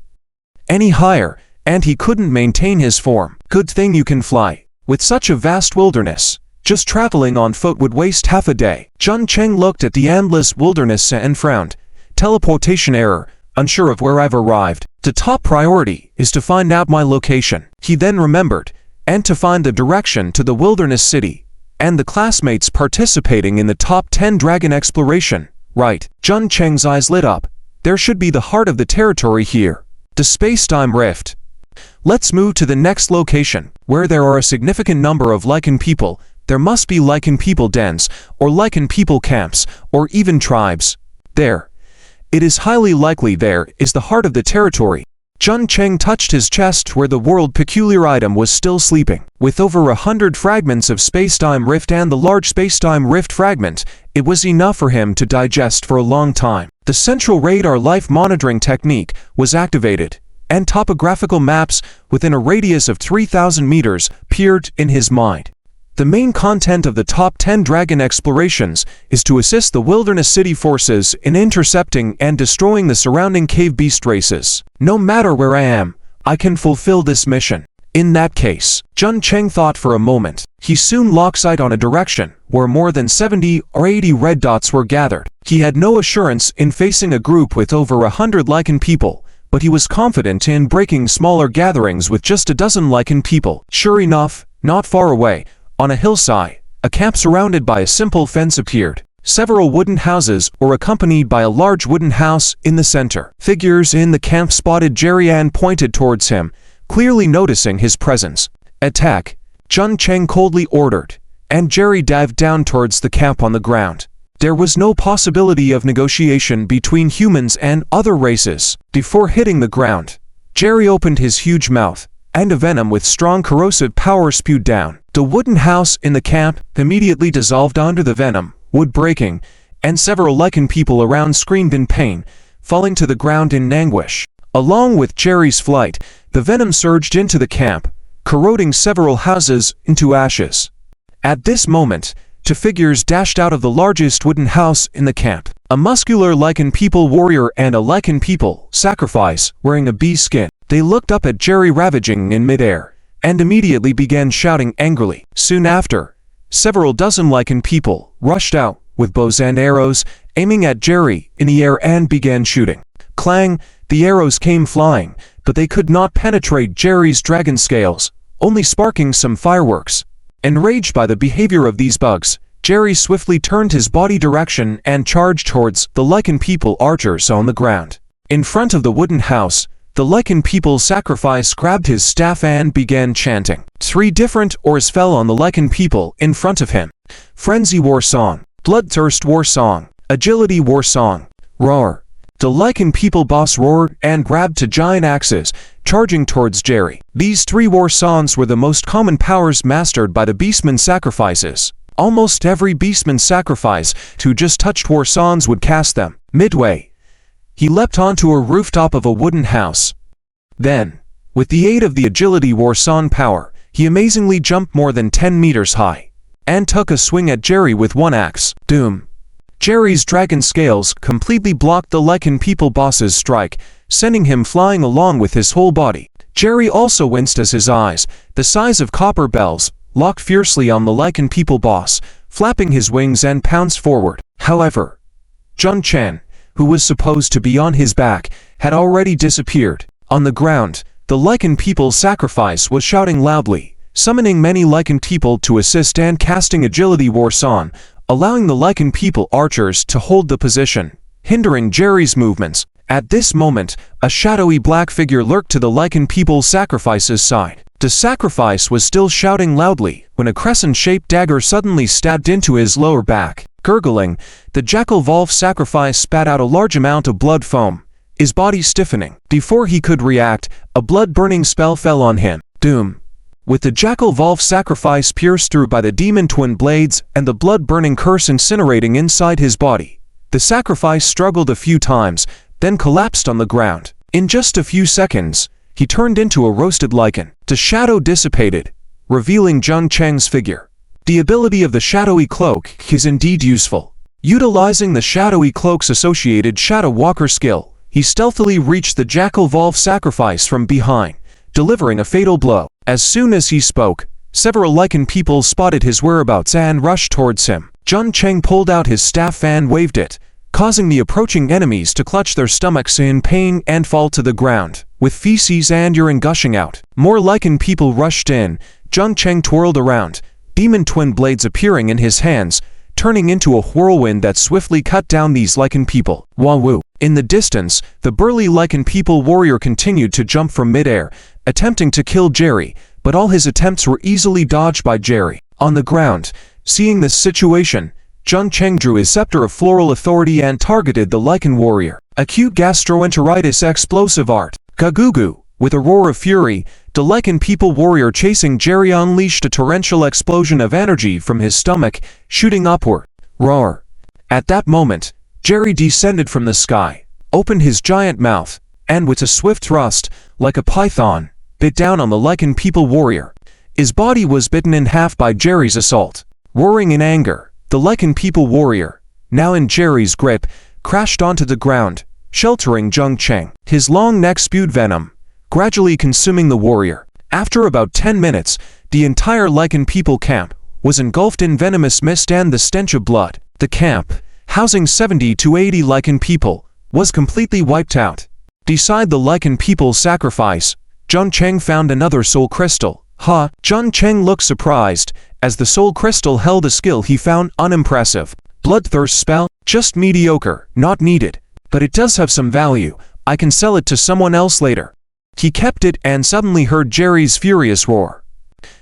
Any higher, and he couldn't maintain his form. Good thing you can fly. With such a vast wilderness, just traveling on foot would waste half a day. Zhang Cheng looked at the endless wilderness and frowned. Teleportation error, unsure of where I've arrived. The top priority is to find out my location. He then remembered, and to find the direction to the wilderness city, and the classmates participating in the top 10 dragon exploration. Right. Zhang Cheng's eyes lit up. There should be the heart of the territory here. The space-time rift. Let's move to the next location, where there are a significant number of lichen people. There must be lichen people dens, or lichen people camps, or even tribes. There. It is highly likely there is the heart of the territory. Zhang Cheng touched his chest where the world peculiar item was still sleeping. With over 100 fragments of space-time rift and the large space-time rift fragment, it was enough for him to digest for a long time. The central radar life monitoring technique was activated, and topographical maps within a radius of 3,000 meters appeared in his mind. The main content of the top 10 dragon explorations is to assist the wilderness city forces in intercepting and destroying the surrounding cave beast races. No matter where I am, I can fulfill this mission. In that case, Zhang Cheng thought for a moment. He soon locked sight on a direction where more than 70 or 80 red dots were gathered. He had no assurance in facing a group with over 100 lichen people, but he was confident in breaking smaller gatherings with just a dozen lichen people. Sure enough, not far away, on a hillside, a camp surrounded by a simple fence appeared. Several wooden houses were accompanied by a large wooden house in the center. Figures in the camp spotted Jerry and pointed towards him, clearly noticing his presence. "Attack!" Zhang Cheng coldly ordered, and Jerry dived down towards the camp on the ground. There was no possibility of negotiation between humans and other races. Before hitting the ground, Jerry opened his huge mouth, and a venom with strong corrosive power spewed down. The wooden house in the camp immediately dissolved under the venom, wood breaking, and several lichen people around screamed in pain, falling to the ground in anguish. Along with Jerry's flight, the venom surged into the camp, corroding several houses into ashes. At this moment, two figures dashed out of the largest wooden house in the camp. A muscular lichen people warrior and a lichen people sacrifice wearing a bee skin. They looked up at Jerry ravaging in midair, and immediately began shouting angrily. Soon after, several dozen lichen people rushed out with bows and arrows, aiming at Jerry in the air and began shooting. Clang, the arrows came flying, but they could not penetrate Jerry's dragon scales, only sparking some fireworks. Enraged by the behavior of these bugs, Jerry swiftly turned his body direction and charged towards the lichen people archers on the ground. In front of the wooden house, the lichen people sacrifice grabbed his staff and began chanting. 3 different oars fell on the lichen people in front of him. Frenzy war song, bloodthirst war song, agility war song, roar. The lichen people boss roared and grabbed 2 giant axes, charging towards Jerry. These 3 war songs were the most common powers mastered by the Beastmen sacrifices. Almost every Beastman sacrifice who just touched war songs would cast them. Midway, he leapt onto a rooftop of a wooden house. Then, with the aid of the agility war song power, he amazingly jumped more than 10 meters high, and took a swing at Jerry with 1 axe. Doom. Jerry's dragon scales completely blocked the lichen people boss's strike, sending him flying along with his whole body. Jerry also winced as his eyes, the size of copper bells, locked fiercely on the lichen people boss, flapping his wings and pounced forward. However, Jun Chan, who was supposed to be on his back, had already disappeared. On the ground, the lichen people sacrifice was shouting loudly, summoning many lichen people to assist and casting agility war song, allowing the lichen people archers to hold the position, hindering Jerry's movements. At this moment, a shadowy black figure lurked to the lichen people sacrifice's side. The sacrifice was still shouting loudly when a crescent-shaped dagger suddenly stabbed into his lower back. Gurgling, the jackal Wolf sacrifice spat out a large amount of blood foam, his body stiffening. Before he could react, a blood-burning spell fell on him. Doom. With the jackal Wolf sacrifice pierced through by the demon twin blades and the blood-burning curse incinerating inside his body, the sacrifice struggled a few times, then collapsed on the ground. In just a few seconds, he turned into a roasted lichen. The shadow dissipated, revealing Jun Cheng's figure. The ability of the shadowy cloak is indeed useful. Utilizing the shadowy cloak's associated Shadow Walker skill, he stealthily reached the jackal Wolf sacrifice from behind, delivering a fatal blow. As soon as he spoke, several lichen people spotted his whereabouts and rushed towards him. Jun Cheng pulled out his staff and waved it, causing the approaching enemies to clutch their stomachs in pain and fall to the ground, with feces and urine gushing out. More lichen people rushed in. Jun Cheng twirled around, demon twin blades appearing in his hands, turning into a whirlwind that swiftly cut down these lichen people. Wah-woo. In the distance, the burly lichen people warrior continued to jump from midair, attempting to kill Jerry, but all his attempts were easily dodged by Jerry. On the ground, seeing this situation, Jun Cheng drew his scepter of floral authority and targeted the lichen warrior. Acute gastroenteritis explosive art. Gagugu. With a roar of fury, the lichen people warrior chasing Jerry unleashed a torrential explosion of energy from his stomach, shooting upward. Roar. At that moment, Jerry descended from the sky, opened his giant mouth, and with a swift thrust, like a python, bit down on the lichen people warrior. His body was bitten in half by Jerry's assault. Roaring in anger, the lichen people warrior, now in Jerry's grip, crashed onto the ground, sheltering Jun Cheng. His long neck spewed venom, gradually consuming the warrior. After about 10 minutes, the entire lichen people camp was engulfed in venomous mist and the stench of blood. The camp, housing 70 to 80 lichen people, was completely wiped out. Beside the lichen people sacrifice, Jun Cheng found another soul crystal. Jun Cheng looked surprised, as the soul crystal held a skill he found unimpressive. Bloodthirst spell? Just mediocre, not needed. But it does have some value. I can sell it to someone else later. He kept it and suddenly heard Jerry's furious roar.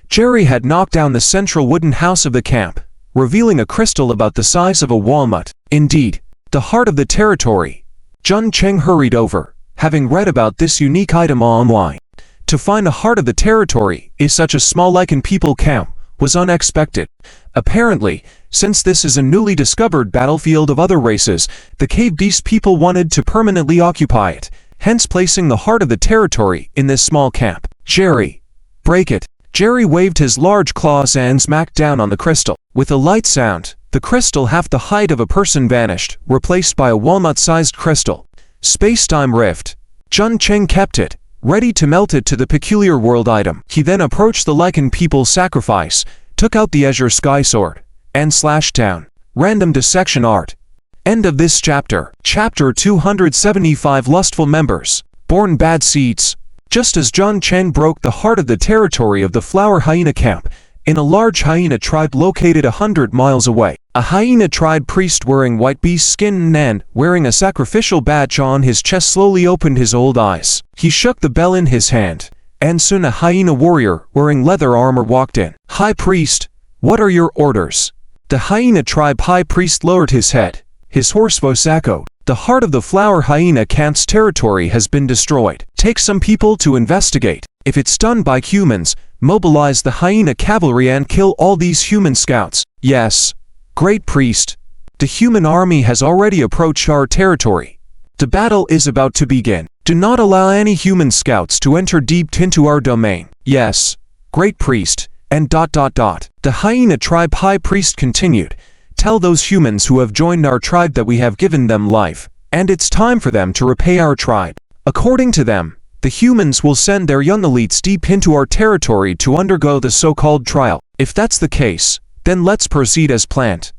Jerry had knocked down the central wooden house of the camp, revealing a crystal about the size of a walnut. Indeed, the heart of the territory. Jun Cheng hurried over, having read about this unique item online. To find the heart of the territory in such a small Lycan people camp was unexpected. Apparently, since this is a newly discovered battlefield of other races, the cave beast people wanted to permanently occupy it, hence placing the heart of the territory in this small camp. Jerry, break it. Jerry waved his large claws and smacked down on the crystal. With a light sound, the crystal half the height of a person vanished, replaced by a walnut-sized crystal. Space-time rift. Jun Cheng kept it, ready to melt it to the peculiar world item. He then approached the Lycan people's sacrifice, took out the Azure Sky Sword, and slashed down. Random dissection art. End of this chapter. Chapter 275 Lustful Members. Born Bad Seeds. Just as Jun Cheng broke the heart of the territory of the Flower Hyena Camp, in a large hyena tribe located 100 miles away, a hyena tribe priest wearing white beast skin and wearing a sacrificial badge on his chest slowly opened his old eyes. He shook the bell in his hand, and soon a hyena warrior wearing leather armor walked in. High Priest, what are your orders? The hyena tribe high priest lowered his head. His hoarse voice echoed. The heart of the Flower Hyena Camp's territory has been destroyed. Take some people to investigate. If it's done by humans, mobilize the hyena cavalry and kill all these human scouts. Yes, Great Priest. The human army has already approached our territory. The battle is about to begin. Do not allow any human scouts to enter deep into our domain. Yes, Great Priest. And ... The hyena tribe high priest continued. Tell those humans who have joined our tribe that we have given them life, and it's time for them to repay our tribe. According to them, the humans will send their young elites deep into our territory to undergo the so-called trial. If that's the case, then let's proceed as planned.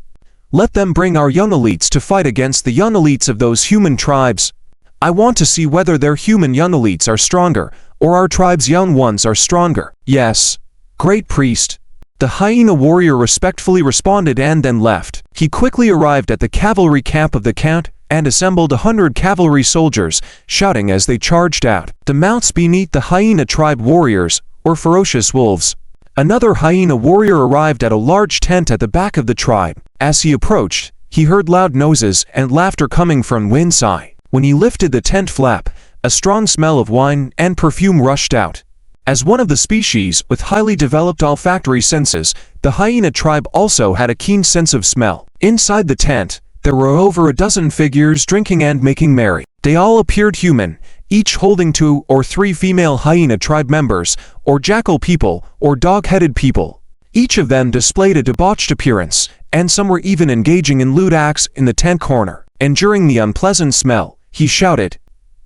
Let them bring our young elites to fight against the young elites of those human tribes. I want to see whether their human young elites are stronger, or our tribe's young ones are stronger. Yes, Great Priest. The hyena warrior respectfully responded and then left. He quickly arrived at the cavalry camp of the count and assembled 100 cavalry soldiers, shouting as they charged out. The mounts beneath the hyena tribe warriors, or ferocious wolves. Another hyena warrior arrived at a large tent at the back of the tribe. As he approached, he heard loud noises and laughter coming from inside. When he lifted the tent flap, a strong smell of wine and perfume rushed out. As one of the species with highly developed olfactory senses, the hyena tribe also had a keen sense of smell. Inside the tent, there were over a dozen figures drinking and making merry. They all appeared human, each holding 2 or 3 female hyena tribe members, or jackal people, or dog-headed people. Each of them displayed a debauched appearance, and some were even engaging in lewd acts in the tent corner. And during the unpleasant smell, he shouted,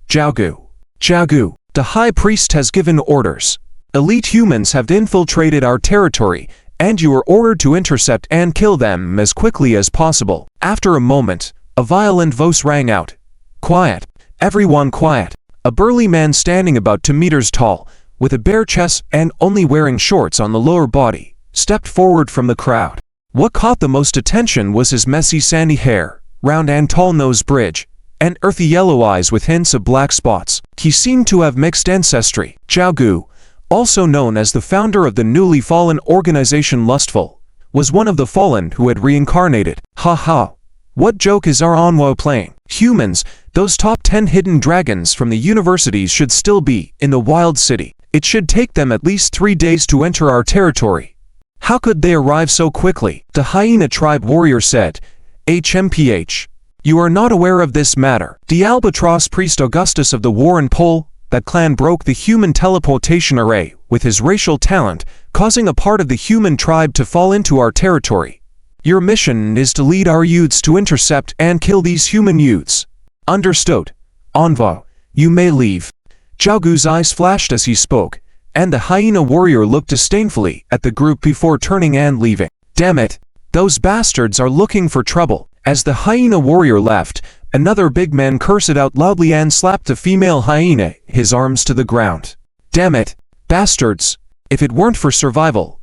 "Jiaogu! Jiaogu! The high priest has given orders. Elite humans have infiltrated our territory, and you are ordered to intercept and kill them as quickly as possible." After a moment, a violent voice rang out. "Quiet! Everyone quiet!" A burly man standing about 2 meters tall, with a bare chest and only wearing shorts on the lower body, stepped forward from the crowd. What caught the most attention was his messy sandy hair, round and tall nose bridge, and earthy yellow eyes with hints of black spots. He seemed to have mixed ancestry. Jiaogu, also known as the founder of the newly fallen organization Lustful, was one of the fallen who had reincarnated. Ha ha! What joke is our Onwo playing? Humans, those top 10 hidden dragons from the universities should still be in the wild city. It should take them at least 3 days to enter our territory. How could they arrive so quickly? The hyena tribe warrior said. HMPH. You are not aware of this matter. The albatross priest Augustus of the Warren Pole, that clan broke the human teleportation array with his racial talent, causing a part of the human tribe to fall into our territory. Your mission is to lead our youths to intercept and kill these human youths. Understood. Envo, you may leave. Jiaogu's eyes flashed as he spoke, and the hyena warrior looked disdainfully at the group before turning and leaving. Damn it, those bastards are looking for trouble. As the hyena warrior left, another big man cursed out loudly and slapped the female hyena, his arms to the ground. Damn it, bastards. If it weren't for survival.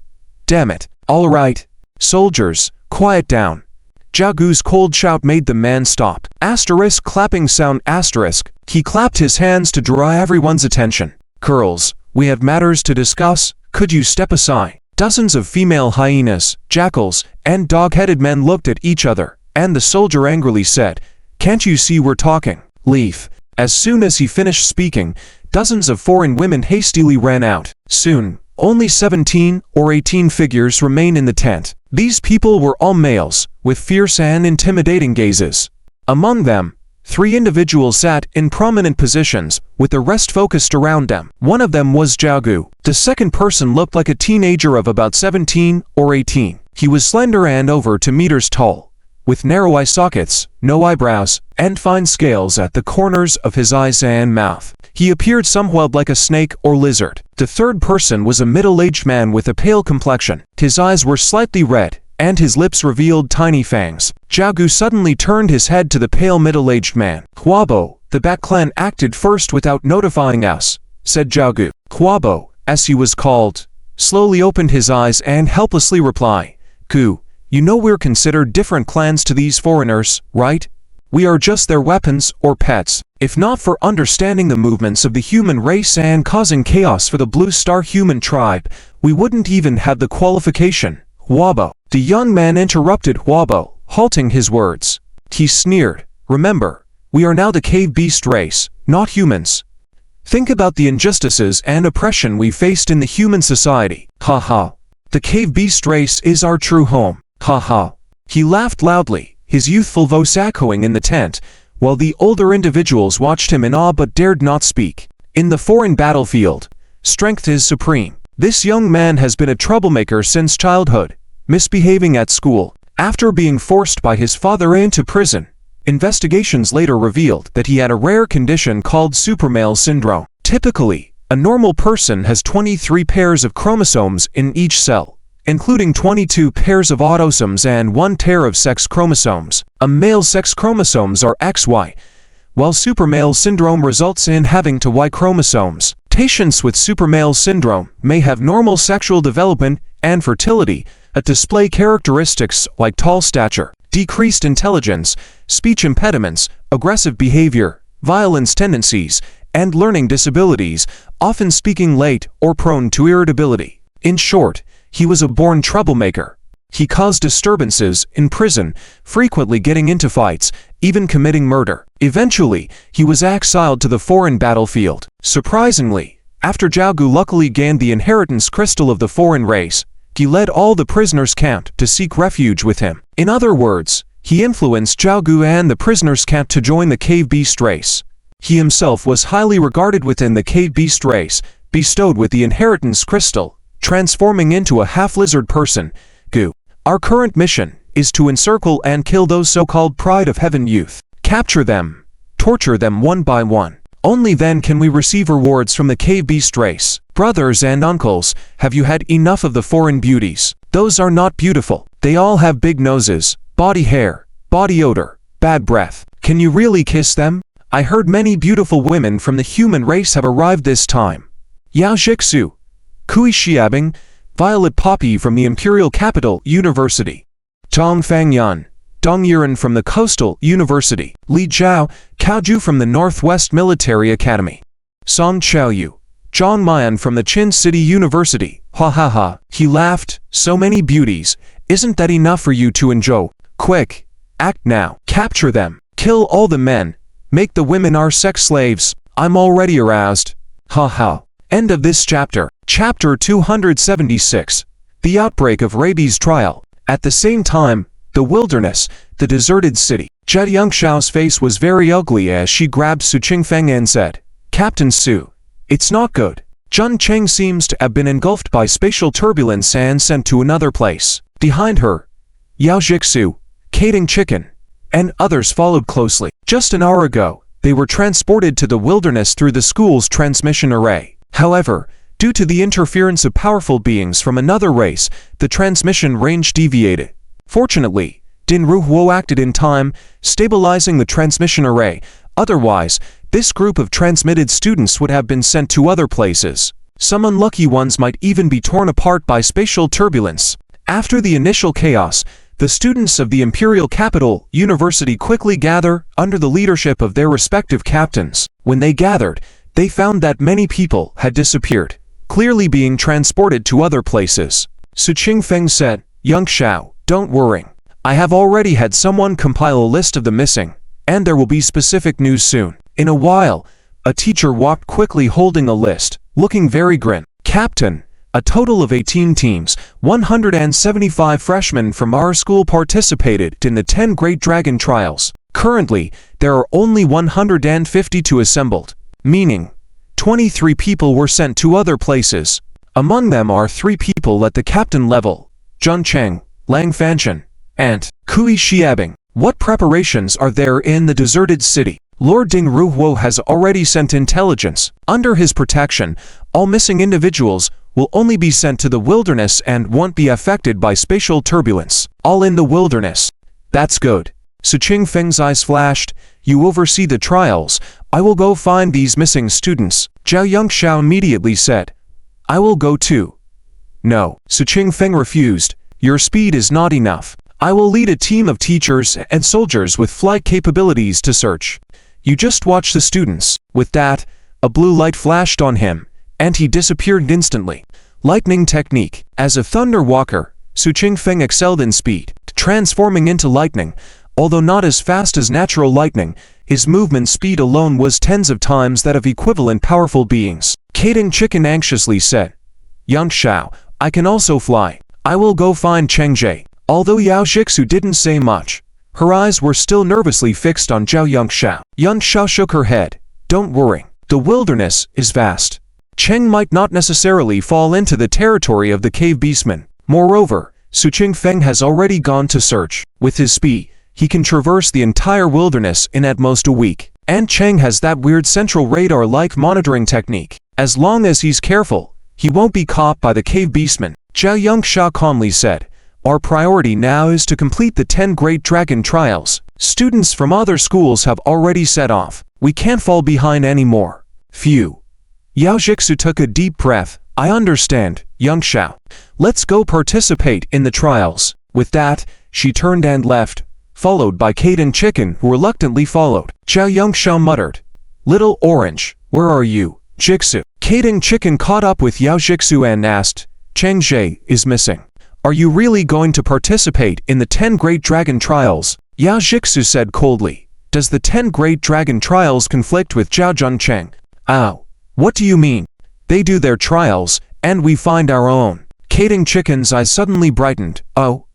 Damn it. All right. Soldiers, quiet down. Jiaogu's cold shout made the man stop. Asterisk clapping sound asterisk. He clapped his hands to draw everyone's attention. Girls, we have matters to discuss. Could you step aside? Dozens of female hyenas, jackals, and dog-headed men looked at each other, and the soldier angrily said, "Can't you see we're talking? Leave." As soon as he finished speaking, dozens of foreign women hastily ran out. Soon, only 17 or 18 figures remained in the tent. These people were all males, with fierce and intimidating gazes. Among them, 3 individuals sat in prominent positions, with the rest focused around them. One of them was Jiaogu. The second person looked like a teenager of about 17 or 18. He was slender and over 2 meters tall, with narrow eye sockets, no eyebrows, and fine scales at the corners of his eyes and mouth. He appeared somewhat like a snake or lizard. The third person was a middle-aged man with a pale complexion. His eyes were slightly red, and his lips revealed tiny fangs. Jiaogu suddenly turned his head to the pale middle-aged man. "Huabo, the Bat Clan acted first without notifying us," said Jiaogu. Huabo, as he was called, slowly opened his eyes and helplessly replied, "Gu, you know we're considered different clans to these foreigners, right? We are just their weapons or pets. If not for understanding the movements of the human race and causing chaos for the Blue Star human tribe, we wouldn't even have the qualification." Huabo. The young man interrupted Huabo, halting his words. He sneered, "Remember, we are now the cave beast race, not humans. Think about the injustices and oppression we faced in the human society. Ha ha. The cave beast race is our true home. Ha ha." He laughed loudly, his youthful voice echoing in the tent, while the older individuals watched him in awe but dared not speak. In the foreign battlefield, strength is supreme. This young man has been a troublemaker since childhood, misbehaving at school. After being forced by his father into prison, investigations later revealed that he had a rare condition called supermale syndrome. Typically, a normal person has 23 pairs of chromosomes in each cell, including 22 pairs of autosomes and 1 pair of sex chromosomes. A male's sex chromosomes are XY, while supermale syndrome results in having 2 Y chromosomes. Patients with supermale syndrome may have normal sexual development and fertility, but display characteristics like tall stature, decreased intelligence, speech impediments, aggressive behavior, violence tendencies, and learning disabilities, often speaking late or prone to irritability. In short, he was a born troublemaker. He caused disturbances in prison, frequently getting into fights, even committing murder. Eventually, he was exiled to the foreign battlefield. Surprisingly, after Jiaogu luckily gained the inheritance crystal of the foreign race, he led all the prisoners' camp to seek refuge with him. In other words, he influenced Jiaogu and the prisoners' camp to join the cave beast race. He himself was highly regarded within the cave beast race, bestowed with the inheritance crystal, transforming into a half-lizard person, Gu. Our current mission is to encircle and kill those so-called Pride of Heaven youth. Capture them, torture them one by one. Only then can we receive rewards from the cave beast race. Brothers and uncles, have you had enough of the foreign beauties? Those are not beautiful. They all have big noses, body hair, body odor, bad breath. Can you really kiss them? I heard many beautiful women from the human race have arrived this time. Yao Jixu, Kui Xiabing, Violet Poppy from the Imperial Capital University. Zhang Fangyan, Dong Yiren from the Coastal University. Li Zhao, Kaoju from the Northwest Military Academy. Song Xiaoyu, Zhang Mayan from the Qin City University. Ha ha ha. He laughed. So many beauties. Isn't that enough for you to enjoy? Quick, act now. Capture them. Kill all the men. Make the women our sex slaves. I'm already aroused. Ha ha. End of this chapter. Chapter 276. The outbreak of rabies trial. At the same time, the wilderness, the deserted city. Jed Yongshao's face was very ugly as she grabbed Su Qingfeng and said, "Captain Su, it's not good." Zhun Cheng seems to have been engulfed by spatial turbulence and sent to another place. Behind her, Yao Jixu, Kading Chicken, and others followed closely. Just an hour ago, they were transported to the wilderness through the school's transmission array. However, due to the interference of powerful beings from another race, the transmission range deviated. Fortunately, Din Ruhuo acted in time, stabilizing the transmission array. Otherwise, this group of transmitted students would have been sent to other places. Some unlucky ones might even be torn apart by spatial turbulence. After the initial chaos, the students of the Imperial Capital University quickly gather under the leadership of their respective captains. When they gathered, they found that many people had disappeared, clearly being transported to other places. Su Qingfeng said. Young Xiao, don't worry. I have already had someone compile a list of the missing, and there will be specific news soon. In a while, a teacher walked quickly holding a list, looking very grim. Captain, a total of 18 teams, 175 freshmen from our school participated in the 10 Great Dragon Trials. Currently, there are only 152 assembled, meaning 23 people were sent to other places. Among them are 3 people at the captain level, Zhun Cheng, Lang Fanshan, and Kui Xiabing. What preparations are there in the deserted city? Lord Ding Ruhuo has already sent intelligence. Under his protection, all missing individuals will only be sent to the wilderness and won't be affected by spatial turbulence. All in the wilderness. That's good. Su Qingfeng's eyes flashed. You oversee the trials. I will go find these missing students. Zhao Yongxiao immediately said. I will go too. No, Su Qingfeng refused. Your speed is not enough. I will lead a team of teachers and soldiers with flight capabilities to search. You just watch the students. With that, a blue light flashed on him, and he disappeared instantly. Lightning technique. As a thunder walker, Su Qingfeng excelled in speed, transforming into lightning. Although not as fast as natural lightning, his movement speed alone was tens of times that of equivalent powerful beings. Kading Chicken anxiously said, Young Xiao, I can also fly. I will go find Cheng Jie. Although Yao Jixu didn't say much, her eyes were still nervously fixed on Zhao Yongxiao. Yongxiao shook her head. Don't worry. The wilderness is vast. Cheng might not necessarily fall into the territory of the cave beastmen. Moreover, Su Qingfeng has already gone to search. With his speed, he can traverse the entire wilderness in at most a week. And Cheng has that weird central radar-like monitoring technique. As long as he's careful, he won't be caught by the cave beastmen. Zhao Yongxiao calmly said. Our priority now is to complete the 10 Great Dragon Trials. Students from other schools have already set off. We can't fall behind anymore. Phew. Yao Jixu took a deep breath. I understand, Young Xiao. Let's go participate in the trials. With that, she turned and left, followed by Kading Chicken, who reluctantly followed. Zhao Yongxiao muttered. Little Orange, where are you, Jixu? Kading Chicken caught up with Yao Jixu and asked, Cheng Jie is missing. Are you really going to participate in the 10 Great Dragon Trials? Yao Jixu said coldly. Does the 10 Great Dragon Trials conflict with Zhao Juncheng? Ow. What do you mean? They do their trials, and we find our own. Kading Chicken's eyes suddenly brightened. Oh.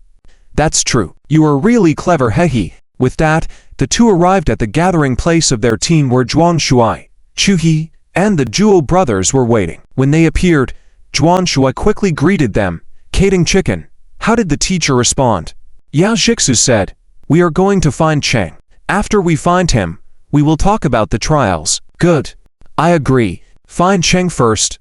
That's true. You are really clever, hehe. With that, the two arrived at the gathering place of their team where Zhuan Shuai, Chu He, and the Zhuo brothers were waiting. When they appeared, Zhuan Shuai quickly greeted them. Kading Chicken, how did the teacher respond? Yao Jixu said, we are going to find Cheng. After we find him, we will talk about the trials. Good. I agree. Find Cheng first.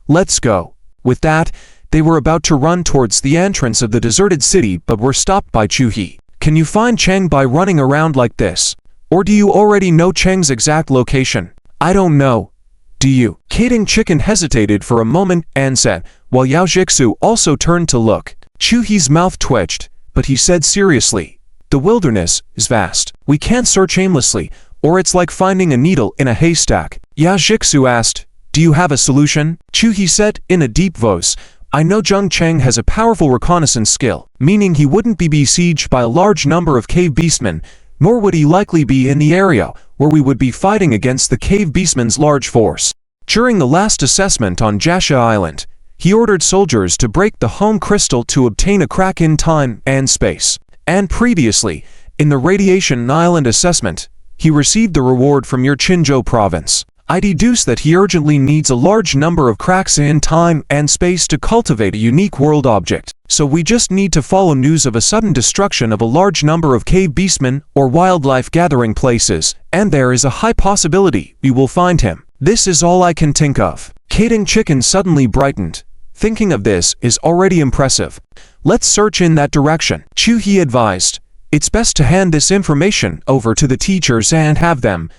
Let's go. With that, they were about to run towards the entrance of the deserted city but were stopped by Chu He. Can you find Cheng by running around like this? Or do you already know Cheng's exact location? I don't know. Do you? Kading Chicken hesitated for a moment and said, while Yao Jixu also turned to look. Chu He's mouth twitched, but he said seriously, the wilderness is vast. We can't search aimlessly, or it's like finding a needle in a haystack. Yao Jixu asked, do you have a solution? Chu He said in a deep voice, I know Zheng Cheng has a powerful reconnaissance skill, meaning he wouldn't be besieged by a large number of cave beastmen, nor would he likely be in the area where we would be fighting against the cave beastmen's large force. During the last assessment on Jasha Island, he ordered soldiers to break the home crystal to obtain a crack in time and space. And previously, in the Radiation Island assessment, he received the reward from your Qinzhou province. I deduce that he urgently needs a large number of cracks in time and space to cultivate a unique world object. So we just need to follow news of a sudden destruction of a large number of cave beastmen or wildlife gathering places, and there is a high possibility we will find him. This is all I can think of. Kading Chicken suddenly brightened. Thinking of this is already impressive. Let's search in that direction. Chu He advised. It's best to hand this information over to the teachers and have them.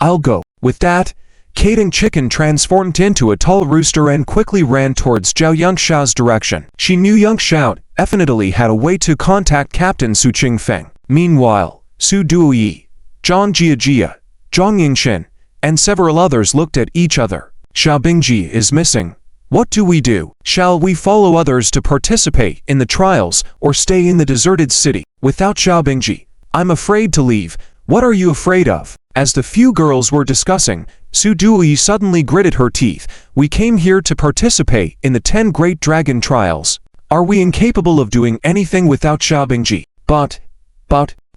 I'll go. With that, Kading Chicken transformed into a tall rooster and quickly ran towards Zhao Yongxiao's direction. She knew Yongxiao definitely had a way to contact Captain Su Qingfeng. Meanwhile, Su Duoyi, Zhang Jiajia, Zhang Yingxin, and several others looked at each other. Xiao Bingji is missing. What do we do? Shall we follow others to participate in the trials, or stay in the deserted city? Without Xiaobingji, I'm afraid to leave. What are you afraid of? As the few girls were discussing, Su Dui suddenly gritted her teeth. We came here to participate in the 10 Great Dragon Trials. Are we incapable of doing anything without Xiaobingji? But,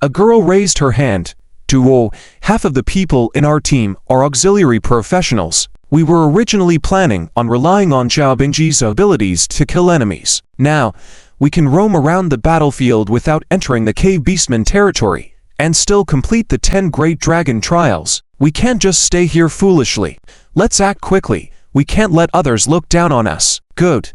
a girl raised her hand. Duo, half of the people in our team are auxiliary professionals. We were originally planning on relying on Xiaobingji's abilities to kill enemies. Now, we can roam around the battlefield without entering the cave Beastmen territory, and still complete the 10 Great Dragon Trials. We can't just stay here foolishly. Let's act quickly. We can't let others look down on us. Good.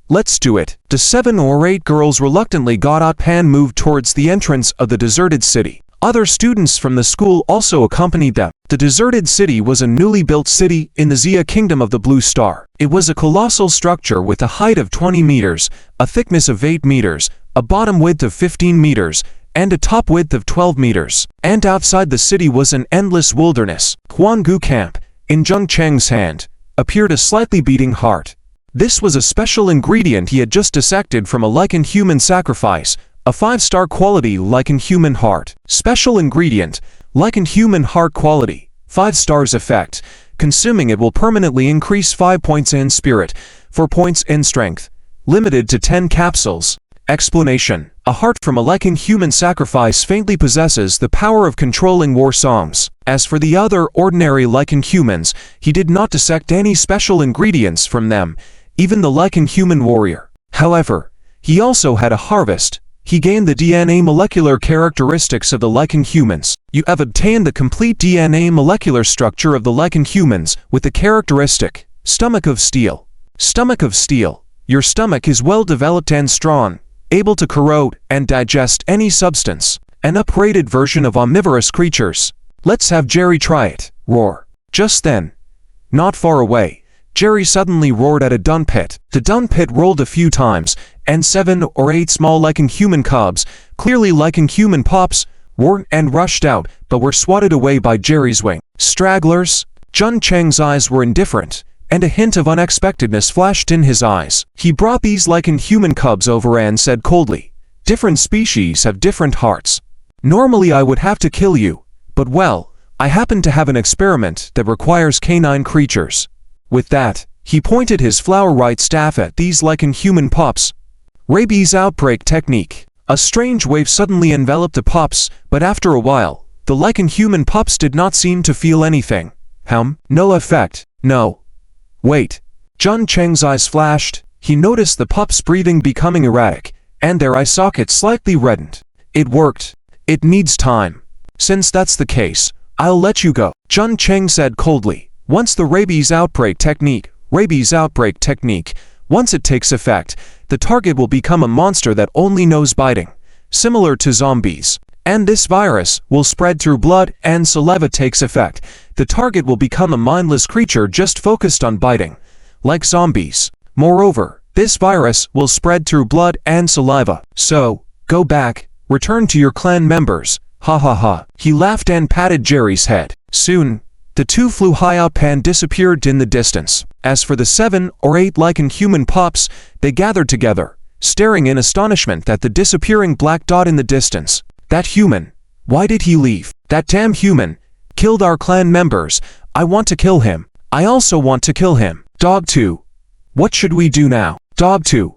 Let's do it. The 7 or 8 girls reluctantly got up and moved towards the entrance of the deserted city. Other students from the school also accompanied them. The deserted city was a newly built city in the Xia Kingdom of the Blue Star. It was a colossal structure with a height of 20 meters, a thickness of 8 meters, a bottom width of 15 meters, and a top width of 12 meters. And outside the city was an endless wilderness. Huanggu Camp, in Zheng Cheng's hand, appeared a slightly beating heart. This was a special ingredient he had just dissected from a lichened human sacrifice, a 5-star quality lichened human heart. Special ingredient, lichened human heart quality, 5 stars effect. Consuming it will permanently increase 5 points in spirit, 4 points in strength. Limited to 10 capsules. Explanation. A heart from a lichened human sacrifice faintly possesses the power of controlling war songs. As for the other ordinary lichened humans, he did not dissect any special ingredients from them, even the lichened human warrior. However, he also had a harvest. He gained the DNA molecular characteristics of the lichened humans. You have obtained the complete DNA molecular structure of the lichened humans with the characteristic stomach of steel. Stomach of steel. Your stomach is well developed and strong, able to corrode and digest any substance. An upgraded version of omnivorous creatures. Let's have Jerry try it. Roar. Just then, not far away, Jerry suddenly roared at a dung pit. The dung pit rolled a few times, and 7 or 8 small lichened human cubs, clearly lichened human pups, roared and rushed out, but were swatted away by Jerry's wing. Stragglers? Zheng Cheng's eyes were indifferent, and a hint of unexpectedness flashed in his eyes. He brought these lichened human cubs over and said coldly, "Different species have different hearts. Normally I would have to kill you, but well, I happen to have an experiment that requires canine creatures." With that, he pointed his flower-right staff at these lichened human pups. Rabies outbreak technique. A strange wave suddenly enveloped the pups, but after a while, the lichened human pups did not seem to feel anything. No effect. No. Wait. Zheng Cheng's eyes flashed. He noticed the pups' breathing becoming erratic, and their eye sockets slightly reddened. It worked. It needs time. Since that's the case, I'll let you go, Zheng Cheng said coldly. Once the rabies outbreak technique, once it takes effect, the target will become a monster that only knows biting, similar to zombies. And this virus will spread through blood and saliva takes effect. The target will become a mindless creature just focused on biting, like zombies. Moreover, this virus will spread through blood and saliva. So, go back, return to your clan members. Ha ha ha. He laughed and patted Jerry's head. Soon, the two flew high up and disappeared in the distance. As for the 7 or 8 lichened human pups, they gathered together, staring in astonishment at the disappearing black dot in the distance. That human. Why did he leave? That damn human killed our clan members. I want to kill him. I also want to kill him. Dog 2. What should we do now? Dog 2.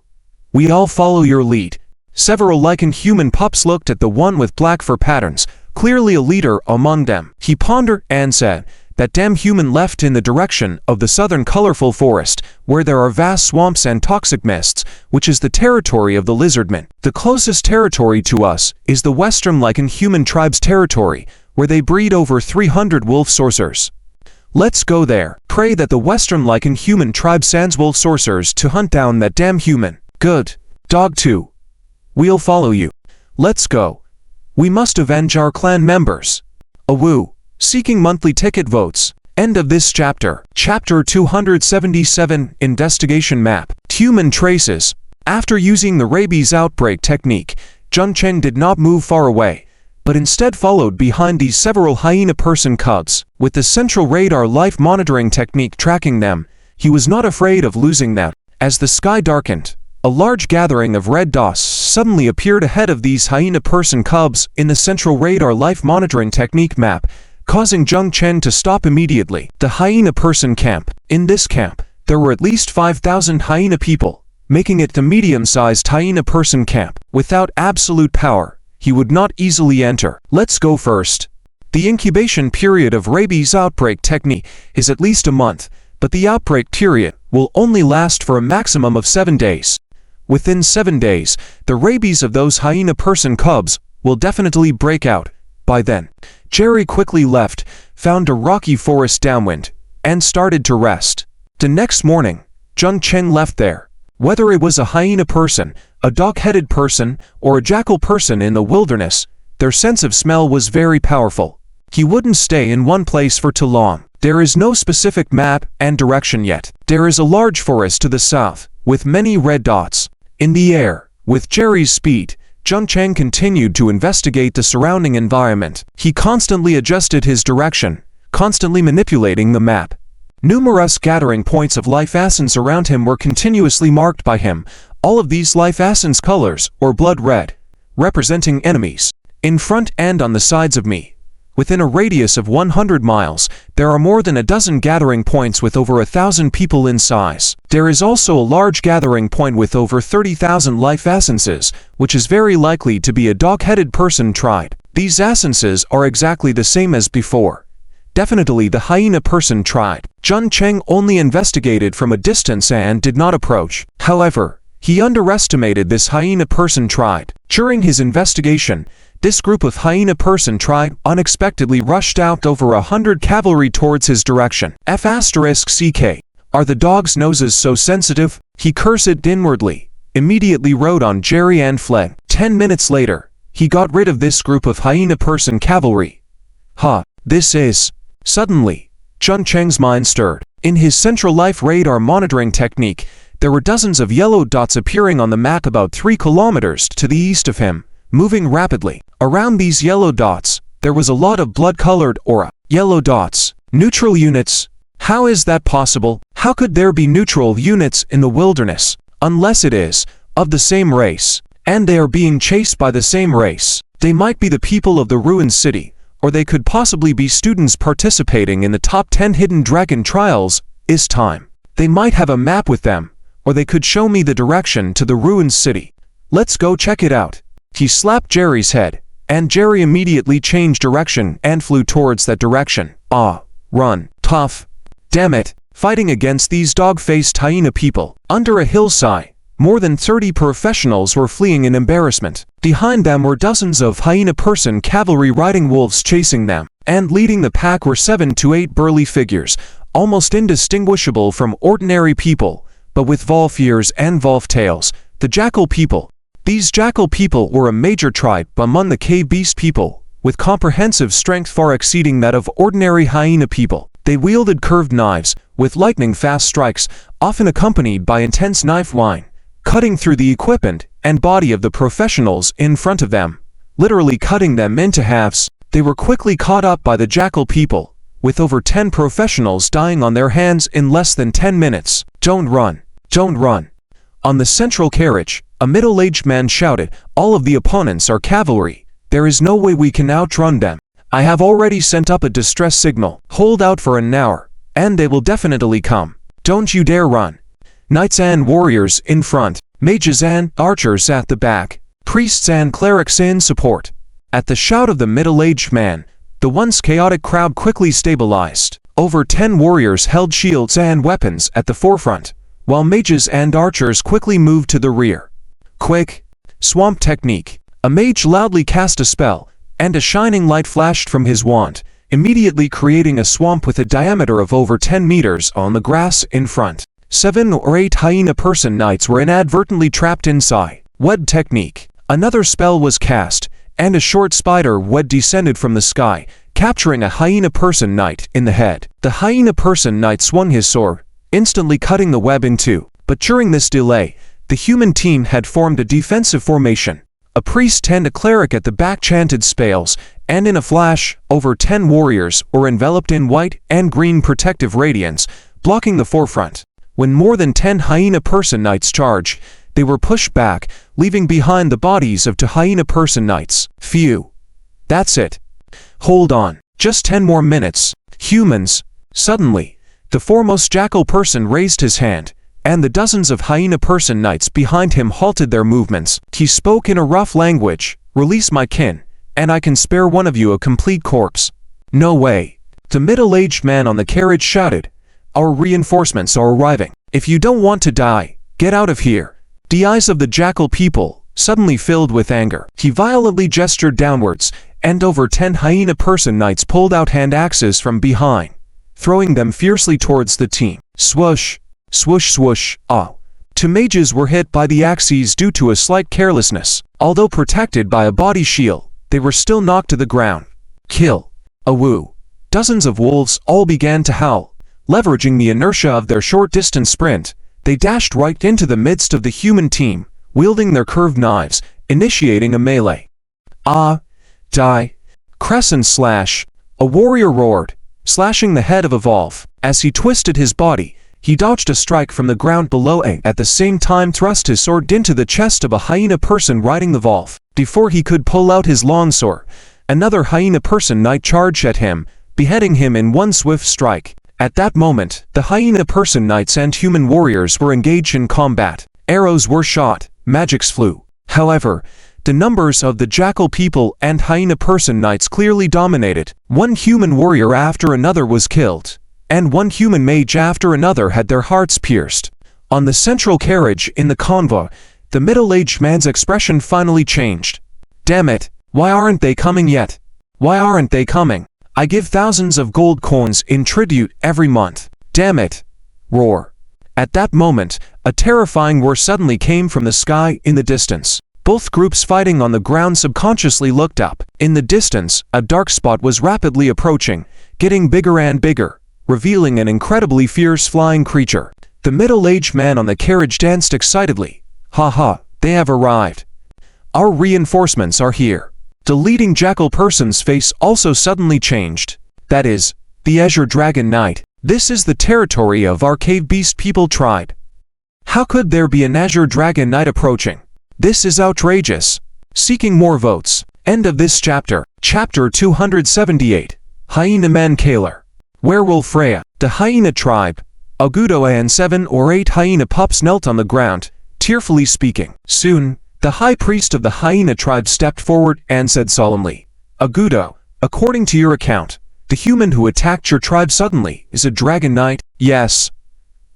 We all follow your lead. Several lichened human pups looked at the one with black fur patterns, clearly a leader among them. He pondered and said, "That damn human left in the direction of the southern colorful forest, where there are vast swamps and toxic mists, which is the territory of the lizardmen. The closest territory to us is the western lichened human tribe's territory, where they breed over 300 wolf sorcerers. Let's go there. Pray that the western lichened human tribe sends wolf sorcerers to hunt down that damn human." Good. Dog 2. We'll follow you. Let's go. We must avenge our clan members. Awoo. Seeking monthly ticket votes. End of this chapter. Chapter 277, Investigation Map. Human traces. After using the rabies outbreak technique, Zheng Cheng did not move far away, but instead followed behind these several hyena person cubs. With the central radar life monitoring technique tracking them, he was not afraid of losing them. As the sky darkened, a large gathering of red dots suddenly appeared ahead of these hyena person cubs in the central radar life monitoring technique map, causing Zheng Chen to stop immediately. The hyena person camp. In this camp, there were at least 5,000 hyena people, making it the medium-sized hyena person camp. Without absolute power, he would not easily enter. Let's go first. The incubation period of rabies outbreak technique is at least a month, but the outbreak period will only last for a maximum of 7 days. Within 7 days, the rabies of those hyena person cubs will definitely break out. By then, Jerry quickly left, found a rocky forest downwind, and started to rest. The next morning, Zheng Chen left there. Whether it was a hyena person, a dog-headed person, or a jackal person in the wilderness, their sense of smell was very powerful. He wouldn't stay in one place for too long. There is no specific map and direction yet. There is a large forest to the south, with many red dots. In the air, with Jerry's speed, Zheng Chen continued to investigate the surrounding environment. He constantly adjusted his direction, constantly manipulating the map. Numerous gathering points of life essence around him were continuously marked by him. All of these life essence colors, or blood red, representing enemies. In front and on the sides of me, within a radius of 100 miles, there are more than a dozen gathering points with over 1,000 people in size. There is also a large gathering point with over 30,000 life essences, which is very likely to be a dog-headed person tribe. These essences are exactly the same as before. Definitely the hyena person tribe. Zheng Chen only investigated from a distance and did not approach. However, he underestimated this hyena person tribe. During his investigation, this group of hyena person tribe unexpectedly rushed out over 100 cavalry towards his direction. F***CK. Are the dogs' noses so sensitive? He cursed inwardly, immediately rode on Jerry and fled. 10 minutes later, he got rid of this group of hyena person cavalry. This is... Suddenly, Zheng Chen's mind stirred. In his central life radar monitoring technique, there were dozens of yellow dots appearing on the map about 3 kilometers to the east of him, moving rapidly. Around these yellow dots, there was a lot of blood-colored aura. Yellow dots. Neutral units. How is that possible? How could there be neutral units in the wilderness? Unless it is of the same race, and they are being chased by the same race. They might be the people of the ruined city, or they could possibly be students participating in the top 10 hidden dragon trials. Is time. They might have a map with them, or they could show me the direction to the ruined city. Let's go check it out. He slapped Jerry's head, and Jerry immediately changed direction and flew towards that direction. Run. Tough. Damn it. Fighting against these dog-faced hyena people. Under a hillside, more than 30 professionals were fleeing in embarrassment. Behind them were dozens of hyena person cavalry riding wolves chasing them, and leading the pack were 7 to 8 burly figures, almost indistinguishable from ordinary people, but with wolf ears and wolf tails. The jackal people. These jackal people were a major tribe among the cave beast people, with comprehensive strength far exceeding that of ordinary hyena people. They wielded curved knives, with lightning-fast strikes, often accompanied by intense knife whine, cutting through the equipment and body of the professionals in front of them, literally cutting them into halves. They were quickly caught up by the jackal people, with over 10 professionals dying on their hands in less than 10 minutes. Don't run. Don't run. On the central carriage, a middle-aged man shouted, all of the opponents are cavalry. There is no way we can outrun them. I have already sent up a distress signal. Hold out for an hour, and they will definitely come. Don't you dare run. Knights and warriors in front, mages and archers at the back, priests and clerics in support. At the shout of the middle-aged man, the once chaotic crowd quickly stabilized. Over 10 warriors held shields and weapons at the forefront, while mages and archers quickly moved to the rear. Quick! Swamp technique. A mage loudly cast a spell, and a shining light flashed from his wand, immediately creating a swamp with a diameter of over 10 meters on the grass in front. 7 or 8 hyena person knights were inadvertently trapped inside. Web technique. Another spell was cast, and a short spider web descended from the sky, capturing a hyena person knight in the head. The hyena person knight swung his sword, instantly cutting the web in two. But during this delay, the human team had formed a defensive formation. A priest and a cleric at the back chanted spells, and in a flash, over 10 warriors were enveloped in white and green protective radiance, blocking the forefront. When more than 10 hyena person knights charged, they were pushed back, leaving behind the bodies of 2 hyena person knights. Phew. That's it. Hold on. Just 10 more minutes. Humans. Suddenly, the foremost jackal person raised his hand, and the dozens of hyena person knights behind him halted their movements. He spoke in a rough language. Release my kin, and I can spare one of you a complete corpse. No way. The middle-aged man on the carriage shouted. Our reinforcements are arriving. If you don't want to die, get out of here. The eyes of the jackal people suddenly filled with anger. He violently gestured downwards, and over 10 hyena person knights pulled out hand axes from behind, throwing them fiercely towards the team. Swoosh, swoosh, swoosh. Ah. 2 mages were hit by the axes due to a slight carelessness. Although protected by a body shield, they were still knocked to the ground. Kill. Awoo. Dozens of wolves all began to howl. Leveraging the inertia of their short-distance sprint, they dashed right into the midst of the human team, wielding their curved knives, initiating a melee. Ah! Die! Crescent slash! A warrior roared, slashing the head of Evolve. As he twisted his body, he dodged a strike from the ground below and at the same time thrust his sword into the chest of a hyena person riding the Evolve. Before he could pull out his longsword, another hyena person knight charged at him, beheading him in one swift strike. At that moment, the hyena person knights and human warriors were engaged in combat. Arrows were shot, magics flew. However, the numbers of the jackal people and hyena person knights clearly dominated. One human warrior after another was killed, and one human mage after another had their hearts pierced. On the central carriage in the convoy, the middle-aged man's expression finally changed. Damn it, why aren't they coming yet? Why aren't they coming? I give thousands of gold coins in tribute every month. Damn it. Roar. At that moment, a terrifying roar suddenly came from the sky in the distance. Both groups fighting on the ground subconsciously looked up. In the distance, a dark spot was rapidly approaching, getting bigger and bigger, revealing an incredibly fierce flying creature. The middle-aged man on the carriage danced excitedly. Haha, they have arrived. Our reinforcements are here. The leading jackal person's face also suddenly changed. That is, the Azure Dragon Knight. This is the territory of our cave beast people tribe. How could there be an Azure Dragon Knight approaching? This is outrageous. Seeking more votes. End of this chapter. Chapter 278. Hyena Man Kaler. Werewolf Freya. The hyena tribe. Agudo and 7 or 8 hyena pups knelt on the ground, tearfully speaking. Soon, the high priest of the hyena tribe stepped forward and said solemnly, Agudo, according to your account, the human who attacked your tribe suddenly is a dragon knight? Yes.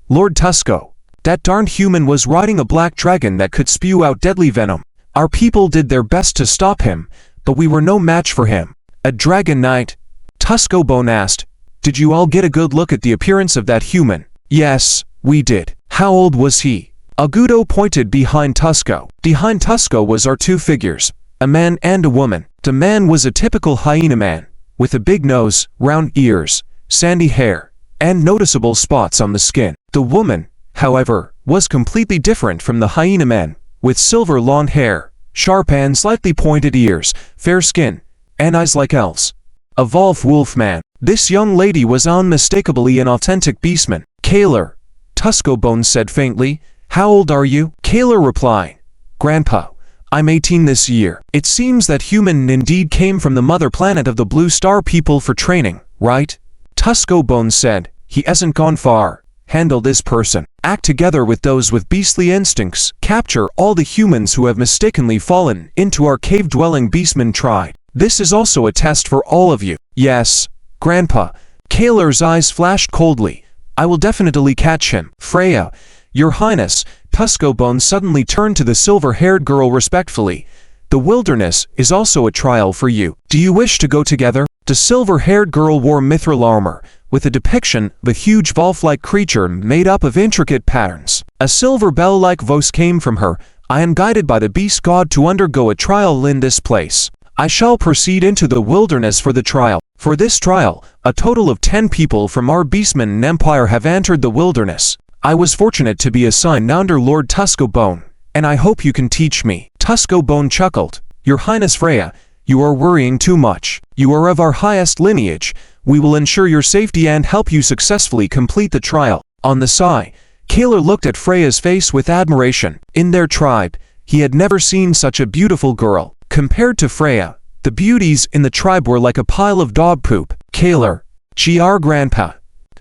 Lord Tusco, that darned human was riding a black dragon that could spew out deadly venom. Our people did their best to stop him, but we were no match for him. A dragon knight? Tusco Bone asked. Did you all get a good look at the appearance of that human? Yes, we did. How old was he? Agudo pointed behind Tusco. Behind Tusco was our 2 figures, a man and a woman. The man was a typical hyena man, with a big nose, round ears, sandy hair, and noticeable spots on the skin. The woman, however, was completely different from the hyena man, with silver blonde hair, sharp and slightly pointed ears, fair skin, and eyes like elves. Evolve Wolfman. This young lady was unmistakably an authentic beastman. Kaler, Tusco Bones said faintly. How old are you? Kaler replied, Grandpa, I'm 18 this year. It seems that human indeed came from the mother planet of the Blue Star people for training, right? Tusco Bones said, he hasn't gone far. Handle this person. Act together with those with beastly instincts. Capture all the humans who have mistakenly fallen into our cave-dwelling beastman tribe. This is also a test for all of you. Yes, Grandpa. Kaler's eyes flashed coldly. I will definitely catch him. Freya, Your Highness, Tusco Bones suddenly turned to the silver-haired girl respectfully. The wilderness is also a trial for you. Do you wish to go together? The silver-haired girl wore mithril armor, with a depiction of a huge wolf-like creature made up of intricate patterns. A silver bell-like voice came from her. I am guided by the beast god to undergo a trial in this place. I shall proceed into the wilderness for the trial. For this trial, a total of 10 people from our Beastmen Empire have entered the wilderness. I was fortunate to be assigned under Lord Tusco Bone, and I hope you can teach me. Tusco Bone chuckled. Your Highness Freya, you are worrying too much. You are of our highest lineage. We will ensure your safety and help you successfully complete the trial. On the side, Kaler looked at Freya's face with admiration. In their tribe, he had never seen such a beautiful girl. Compared to Freya, the beauties in the tribe were like a pile of dog poop. Kaler, GR Grandpa.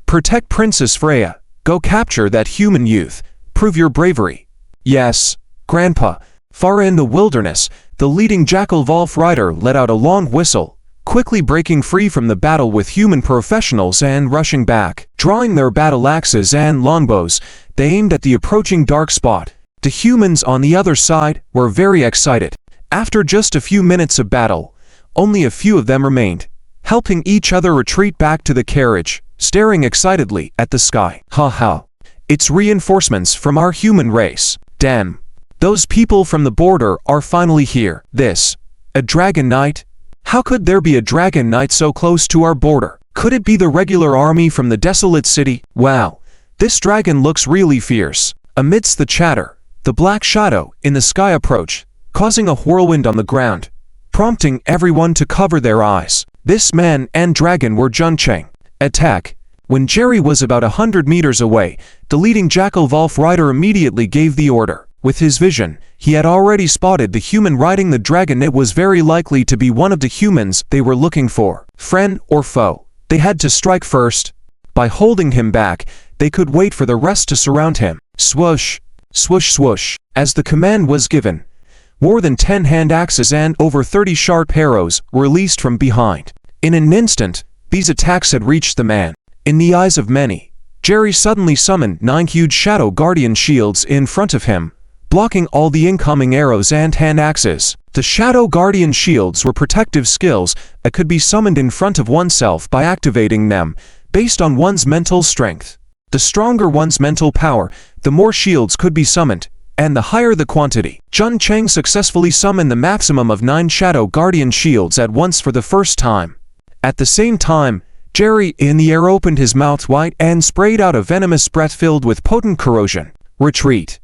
Protect Princess Freya. Go capture that human youth. Prove your bravery. Yes, Grandpa. Far in the wilderness, the leading Jackal Wolf rider let out a long whistle, quickly breaking free from the battle with human professionals and rushing back. Drawing their battle axes and longbows, they aimed at the approaching dark spot. The humans on the other side were very excited. After just a few minutes of battle, only a few of them remained, helping each other retreat back to the carriage, staring excitedly at the sky. Ha ha. It's reinforcements from our human race. Damn. Those people from the border are finally here. This. A dragon knight? How could there be a dragon knight so close to our border? Could it be the regular army from the desolate city? Wow. This dragon looks really fierce. Amidst the chatter, the black shadow in the sky approached, causing a whirlwind on the ground, prompting everyone to cover their eyes. This man and dragon were Juncheng. Attack. When Jerry was about 100 meters away, the leading Jackal Wolf rider immediately gave the order. With his vision, he had already spotted the human riding the dragon. It was very likely to be one of the humans they were looking for. Friend or foe, they had to strike first. By holding him back, they could wait for the rest to surround him. Swoosh, swoosh, swoosh. As the command was given, more than 10 hand axes and over 30 sharp arrows were released from behind. In an instant, these attacks had reached the man. In the eyes of many, Jerry suddenly summoned 9 huge shadow guardian shields in front of him, blocking all the incoming arrows and hand axes. The shadow guardian shields were protective skills that could be summoned in front of oneself by activating them, based on one's mental strength. The stronger one's mental power, the more shields could be summoned, and the higher the quantity. Juncheng successfully summoned the maximum of 9 shadow guardian shields at once for the first time. At the same time, Jerry in the air opened his mouth wide and sprayed out a venomous breath filled with potent corrosion. Retreat.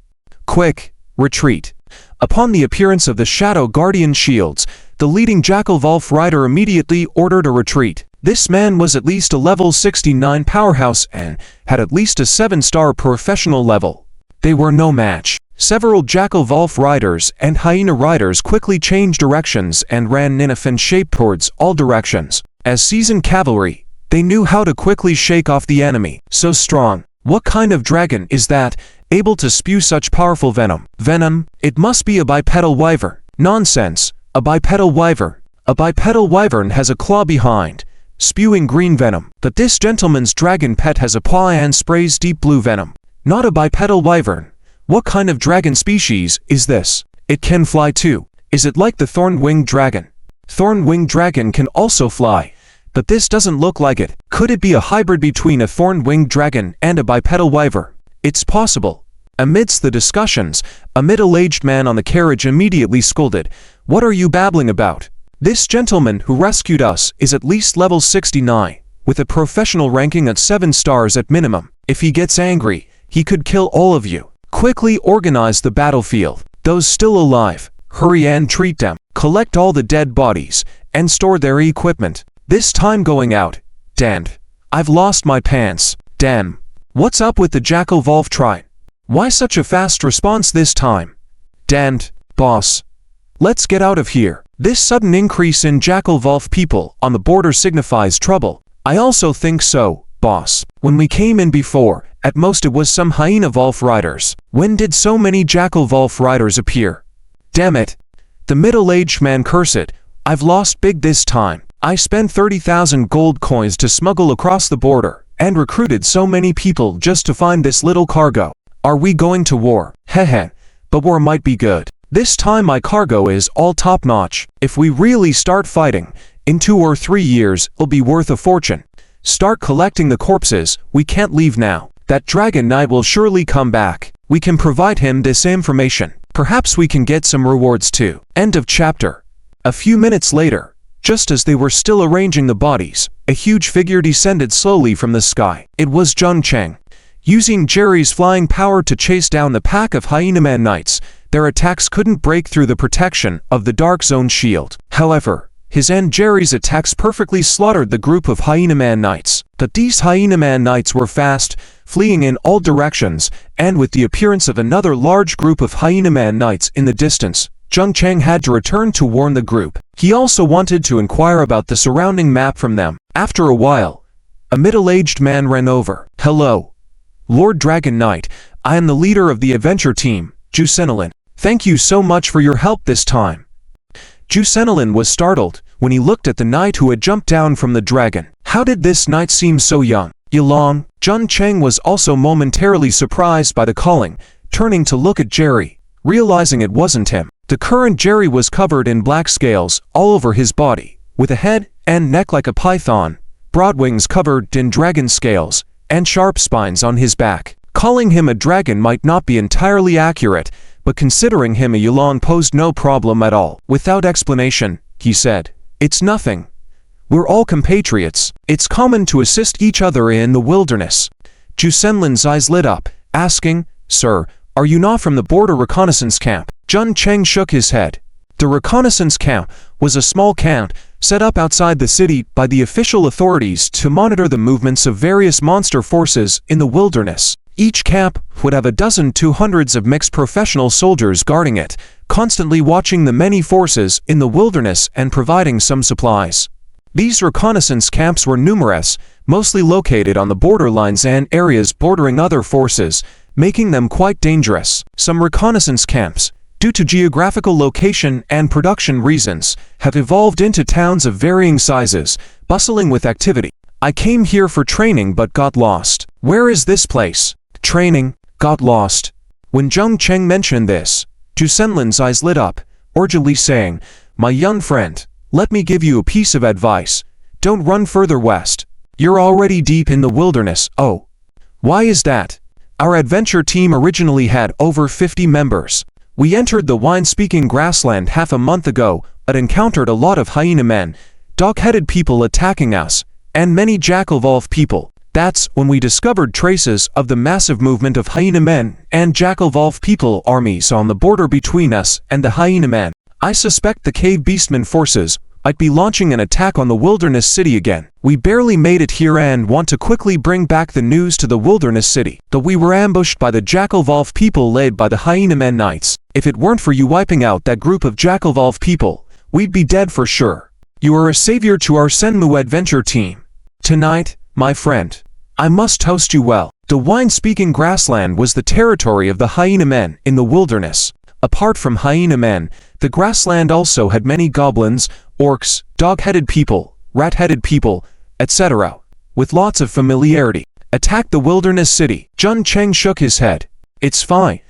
Quick, retreat. Upon the appearance of the shadow guardian shields, the leading Jackal Wolf rider immediately ordered a retreat. This man was at least a level 69 powerhouse and had at least a 7-star professional level. They were no match. Several Jackal Wolf riders and hyena riders quickly changed directions and ran in a fin shape towards all directions. As seasoned cavalry, they knew how to quickly shake off the enemy. So strong. What kind of dragon is that, able to spew such powerful venom? Venom? It must be a bipedal wyvern. Nonsense. A bipedal wyvern. A bipedal wyvern has a claw behind, spewing green venom. But this gentleman's dragon pet has a paw and sprays deep blue venom. Not a bipedal wyvern. What kind of dragon species is this? It can fly too. Is it like the thorn-winged dragon? Thorn-winged dragon can also fly, but this doesn't look like it. Could it be a hybrid between a thorn-winged dragon and a bipedal wyvern? It's possible. Amidst the discussions, a middle-aged man on the carriage immediately scolded, "What are you babbling about? This gentleman who rescued us is at least level 69, with a professional ranking at 7 stars at minimum. If he gets angry, he could kill all of you. Quickly organize the battlefield. Those still alive, hurry and treat them. Collect all the dead bodies, and store their equipment. This time going out. Damned. I've lost my pants. Damn. What's up with the Jackal Wolf tribe? Why such a fast response this time? Damned, boss. Let's get out of here." This sudden increase in Jackal Wolf people on the border signifies trouble. I also think so, boss. When we came in before, at most it was some hyena wolf riders. When did so many Jackal Wolf riders appear? Damn it. The middle-aged man cursed. I've lost big this time. I spent 30,000 gold coins to smuggle across the border, and recruited so many people just to find this little cargo. Are we going to war? Heh. But war might be good. This time my cargo is all top-notch. If we really start fighting, in 2 or 3 years, it'll be worth a fortune. Start collecting the corpses. We can't leave now. That dragon knight will surely come back. We can provide him this information. Perhaps we can get some rewards too. End of chapter. A few minutes later, just as they were still arranging the bodies, a huge figure descended slowly from the sky. It was Juncheng. Using Jerry's flying power to chase down the pack of hyena man knights, their attacks couldn't break through the protection of the Dark Zone shield. However, his and Jerry's attacks perfectly slaughtered the group of hyena man knights. But these hyena man knights were fast, fleeing in all directions, and with the appearance of another large group of hyena man knights in the distance, Zheng Cheng had to return to warn the group. He also wanted to inquire about the surrounding map from them. After a while, a middle-aged man ran over. "Hello, Lord Dragon Knight. I am the leader of the adventure team, Jusenelin. Thank you so much for your help this time." Jusenelin was startled when he looked at the knight who had jumped down from the dragon. How did this knight seem so young? Yilong. Zheng Cheng was also momentarily surprised by the calling, turning to look at Jerry, realizing it wasn't him. The current Jerry was covered in black scales all over his body, with a head and neck like a python, broad wings covered in dragon scales, and sharp spines on his back. Calling him a dragon might not be entirely accurate, but considering him a Yilong posed no problem at all. Without explanation, he said, "It's nothing. We're all compatriots. It's common to assist each other in the wilderness." Jusenlin's eyes lit up, asking, "Sir, are you not from the border reconnaissance camp?" Zheng Cheng shook his head. The reconnaissance camp was a small camp set up outside the city by the official authorities to monitor the movements of various monster forces in the wilderness. Each camp would have a dozen to hundreds of mixed professional soldiers guarding it, constantly watching the many forces in the wilderness and providing some supplies. These reconnaissance camps were numerous, mostly located on the borderlines and areas bordering other forces, making them quite dangerous. Some reconnaissance camps, due to geographical location and production reasons, have evolved into towns of varying sizes, bustling with activity. "I came here for training but got lost." "Where is this place?" "Training, got lost." When Zheng Cheng mentioned this, Jusenlin's eyes lit up, urgently saying, "My young friend, let me give you a piece of advice. Don't run further west. You're already deep in the wilderness." "Oh. Why is that?" "Our adventure team originally had over 50 members. We entered the wine-speaking grassland half a month ago, but encountered a lot of hyena men, dog-headed people attacking us, and many jackal-wolf people. That's when we discovered traces of the massive movement of hyena men and jackal-wolf people armies on the border between us and the hyena men. I suspect the cave Beastmen forces might be launching an attack on the wilderness city again. We barely made it here and want to quickly bring back the news to the wilderness city, but we were ambushed by the jackal-wolf people led by the hyena men knights. If it weren't for you wiping out that group of jackal-wolf people, we'd be dead for sure. You are a savior to our Senmu adventure team. Tonight, my friend, I must toast you well." The wine-speaking grassland was the territory of the hyena men in the wilderness. Apart from hyena men, the grassland also had many goblins, orcs, dog-headed people, rat-headed people, etc., with lots of familiarity. "Attack the wilderness city." Zheng Cheng shook his head. "It's fine.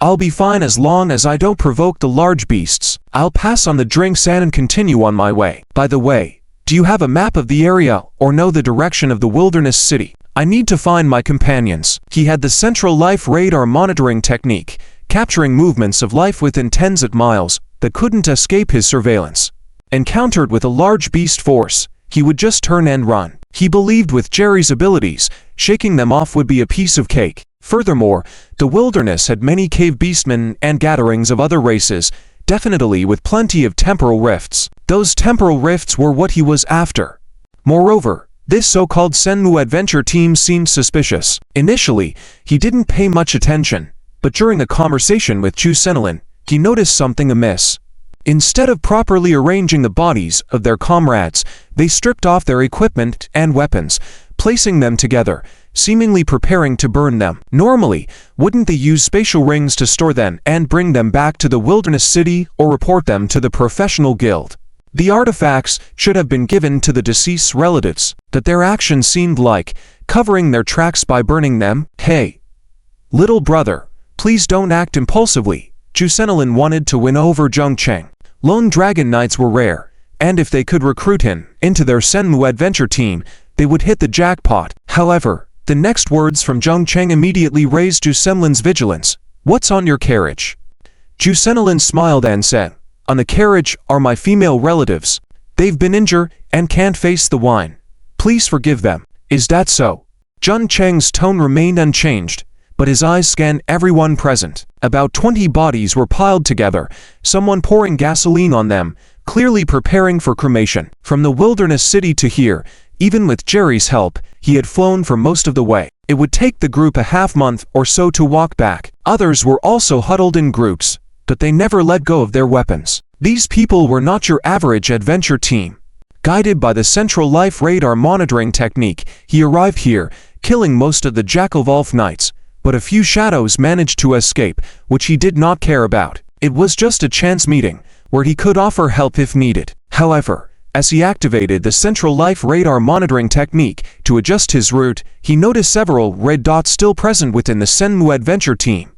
I'll be fine as long as I don't provoke the large beasts. I'll pass on the drinks and continue on my way. By the way, do you have a map of the area or know the direction of the wilderness city? I need to find my companions." He had the central life radar monitoring technique, capturing movements of life within tens of miles that couldn't escape his surveillance. Encountered with a large beast force, he would just turn and run. He believed with Jerry's abilities, shaking them off would be a piece of cake. Furthermore, the wilderness had many cave beastmen and gatherings of other races, definitely with plenty of temporal rifts. Those temporal rifts were what he was after. Moreover, this so-called Senmu adventure team seemed suspicious. Initially, he didn't pay much attention, but during a conversation with Jusenelin, he noticed something amiss. Instead of properly arranging the bodies of their comrades, they stripped off their equipment and weapons, placing them together, seemingly preparing to burn them. Normally, wouldn't they use spatial rings to store them and bring them back to the wilderness city or report them to the professional guild? The artifacts should have been given to the deceased's relatives, but their actions seemed like covering their tracks by burning them. "Hey, little brother, please don't act impulsively." Jusenelin wanted to win over Zheng Cheng. Lone Dragon Knights were rare, and if they could recruit him into their Senmu adventure team, they would hit the jackpot. However, the next words from Zheng Cheng immediately raised Jusenelin's vigilance. "What's on your carriage?" Jusenelin smiled and said, "On the carriage are my female relatives. They've been injured and can't face the wine. Please forgive them." "Is that so?" Zheng Cheng's tone remained unchanged, but his eyes scanned everyone present. About 20 bodies were piled together, someone pouring gasoline on them, clearly preparing for cremation. From the wilderness city to here, even with Jerry's help, he had flown for most of the way. It would take the group a half-month or so to walk back. Others were also huddled in groups, but they never let go of their weapons. These people were not your average adventure team. Guided by the central life radar monitoring technique, he arrived here, killing most of the Jackalwolf Knights, but a few shadows managed to escape, which he did not care about. It was just a chance meeting, where he could offer help if needed. However, as he activated the central life radar monitoring technique to adjust his route, he noticed several red dots still present within the Senmu adventure team.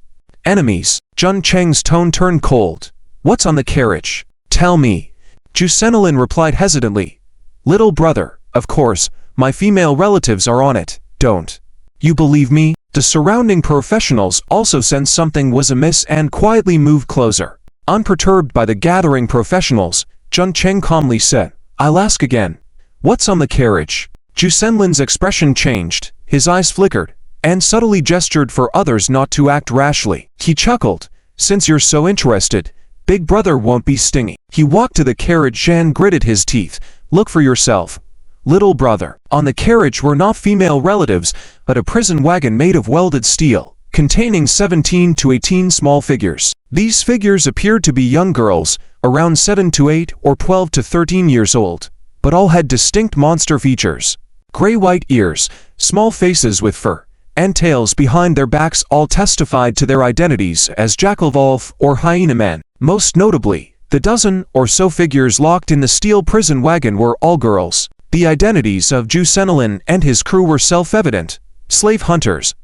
Enemies. Jun Cheng's tone turned cold. What's on the carriage? Tell me. Jusenolin replied hesitantly. Little brother, of course, my female relatives are on it. Don't you believe me? The surrounding professionals also sensed something was amiss and quietly moved closer. Unperturbed by the gathering professionals, Jun Cheng calmly said, I'll ask again. What's on the carriage? Jusenlin's expression changed, his eyes flickered, and subtly gestured for others not to act rashly. He chuckled. Since you're so interested, Big Brother won't be stingy. He walked to the carriage and gritted his teeth. Look for yourself. Little brother. On the carriage were not female relatives, but a prison wagon made of welded steel, containing 17 to 18 small figures. These figures appeared to be young girls, around 7 to 8 or 12 to 13 years old, but all had distinct monster features. Gray-white ears, small faces with fur, and tails behind their backs all testified to their identities as Jackalwolf or Hyena Man. Most notably, the dozen or so figures locked in the steel prison wagon were all girls. The identities of Jusenolin and his crew were self-evident, slave hunters.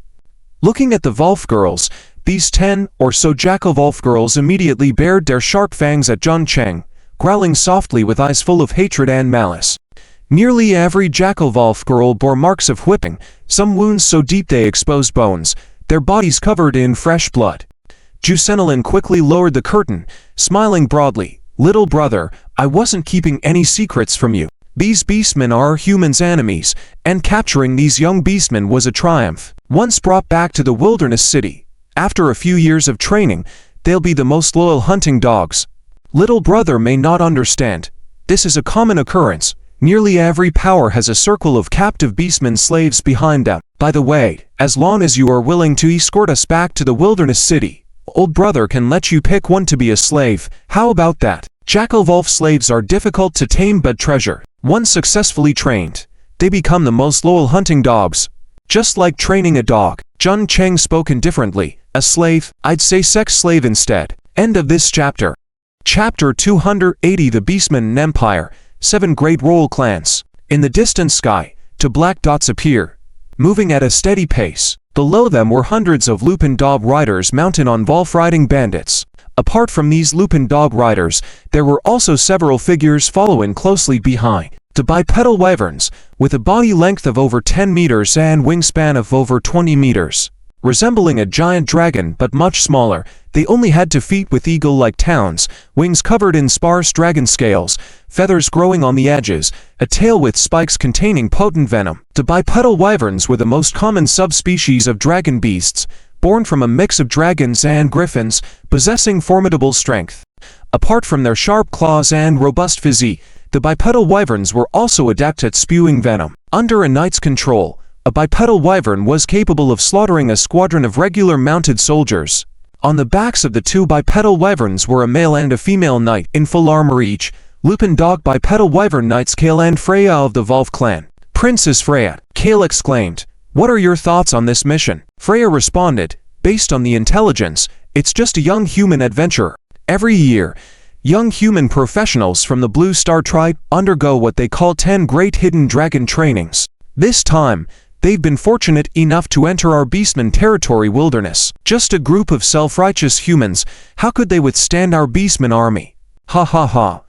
Looking at the Wolf girls, these 10 or so Jackalwolf girls immediately bared their sharp fangs at Jun Cheng, growling softly with eyes full of hatred and malice. Nearly every Jackalwolf girl bore marks of whipping, some wounds so deep they exposed bones, their bodies covered in fresh blood. Jusenolin quickly lowered the curtain, smiling broadly. Little brother, I wasn't keeping any secrets from you. These Beastmen are humans' enemies, and capturing these young Beastmen was a triumph. Once brought back to the wilderness city, after a few years of training, they'll be the most loyal hunting dogs. Little brother may not understand. This is a common occurrence. Nearly every power has a circle of captive Beastmen slaves behind them. By the way, as long as you are willing to escort us back to the wilderness city, old brother can let you pick one to be a slave. How about that? Jackalwolf slaves are difficult to tame but treasure. Once successfully trained, they become the most loyal hunting dogs. Just like training a dog. Jun Cheng spoke indifferently. A slave? I'd say sex slave instead. End of this chapter. Chapter 280. The Beastmen Empire. 7 Great Royal Clans. In the distant sky, 2 black dots appear, moving at a steady pace. Below them were hundreds of Lupin dog riders mounted on wolf-riding bandits. Apart from these Lupin dog riders, there were also several figures following closely behind. The bipedal wyverns, with a body length of over 10 meters and wingspan of over 20 meters. Resembling a giant dragon but much smaller, they only had 2 feet with eagle-like talons, wings covered in sparse dragon scales, feathers growing on the edges, a tail with spikes containing potent venom. The bipedal wyverns were the most common subspecies of dragon beasts, born from a mix of dragons and griffins, possessing formidable strength. Apart from their sharp claws and robust physique, the bipedal wyverns were also adept at spewing venom. Under a knight's control, a bipedal wyvern was capable of slaughtering a squadron of regular mounted soldiers. On the backs of the 2 bipedal wyverns were a male and a female knight in full armor each. Lupin dog bipedal wyvern knights Kale and Freya of the Wolf Clan. Princess Freya, Kale exclaimed. What are your thoughts on this mission? Freya responded, based on the intelligence, it's just a young human adventurer. Every year, young human professionals from the Blue Star tribe undergo what they call 10 Great Hidden Dragon trainings. This time, they've been fortunate enough to enter our Beastmen territory wilderness. Just a group of self-righteous humans, how could they withstand our Beastmen army? Ha ha ha.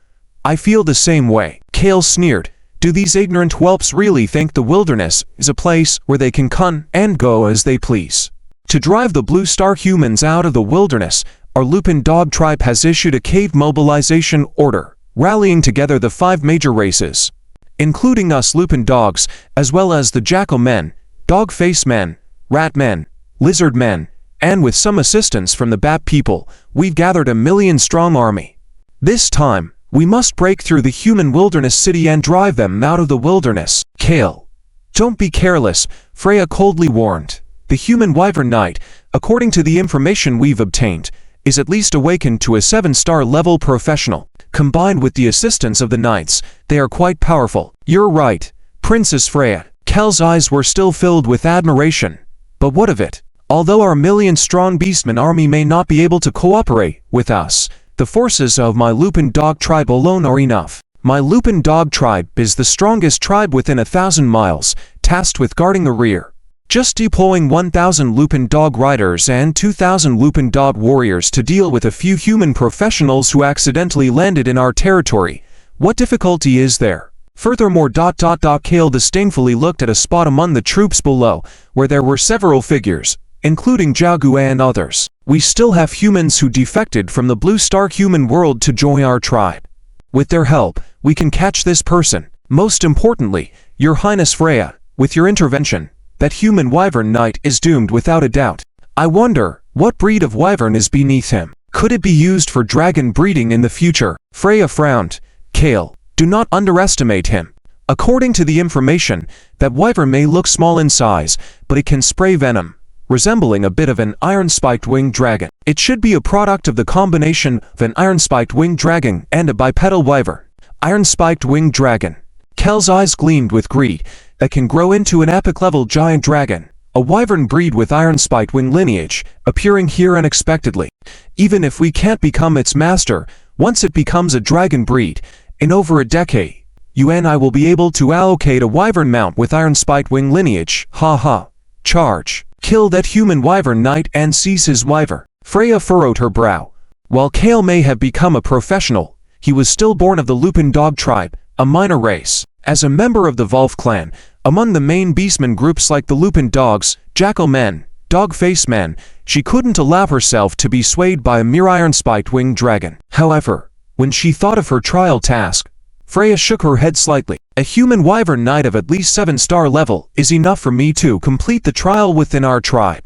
I feel the same way. Kale sneered. Do these ignorant whelps really think the wilderness is a place where they can come and go as they please? To drive the Blue Star humans out of the wilderness, our Lupin dog tribe has issued a cave mobilization order, rallying together the 5 major races, including us Lupin dogs, as well as the Jackal men, Dog Face men, Rat men, Lizard men, and with some assistance from the Bat people, we've gathered a 1 million-strong army. This time, we must break through the human wilderness city and drive them out of the wilderness. Kale, don't be careless. Freya coldly warned. The human wyvern knight, according to the information we've obtained, is at least awakened to a 7-star level professional. Combined with the assistance of the knights, they are quite powerful. You're right, Princess Freya. Kel's eyes were still filled with admiration. But what of it? Although our million-strong Beastmen army may not be able to cooperate with us, the forces of my Lupin Dog tribe alone are enough. My Lupin Dog tribe is the strongest tribe within 1,000 miles, tasked with guarding the rear. Just deploying 1,000 Lupin Dog riders and 2,000 Lupin Dog warriors to deal with a few human professionals who accidentally landed in our territory. What difficulty is there? Furthermore, Kale disdainfully looked at a spot among the troops below, where there were several figures, including Jiagu and others. We still have humans who defected from the Blue Star human world to join our tribe. With their help, we can catch this person. Most importantly, Your Highness Freya, with your intervention, that human wyvern knight is doomed without a doubt. I wonder, what breed of wyvern is beneath him? Could it be used for dragon breeding in the future? Freya frowned. Kale, do not underestimate him. According to the information, that wyvern may look small in size, but it can spray venom, resembling a bit of an iron-spiked winged dragon. It should be a product of the combination of an iron-spiked winged dragon and a bipedal wyvern. Iron-spiked winged dragon. Kel's eyes gleamed with greed. That can grow into an epic-level giant dragon. A wyvern breed with iron-spiked wing lineage, appearing here unexpectedly. Even if we can't become its master, once it becomes a dragon breed, in over a decade, you and I will be able to allocate a wyvern mount with iron-spiked wing lineage. Ha ha. Charge. Kill that human wyvern knight and seize his wyvern. Freya furrowed her brow. While Kale may have become a professional, he was still born of the Lupin Dog tribe, a minor race. As a member of the Levi Clan, among the main Beastmen groups like the Lupin Dogs, Jackal Men, Dog-Face Men, she couldn't allow herself to be swayed by a mere iron-spiked winged dragon. However, when she thought of her trial task, Freya shook her head slightly. A human wyvern knight of at least 7-star level is enough for me to complete the trial within our tribe.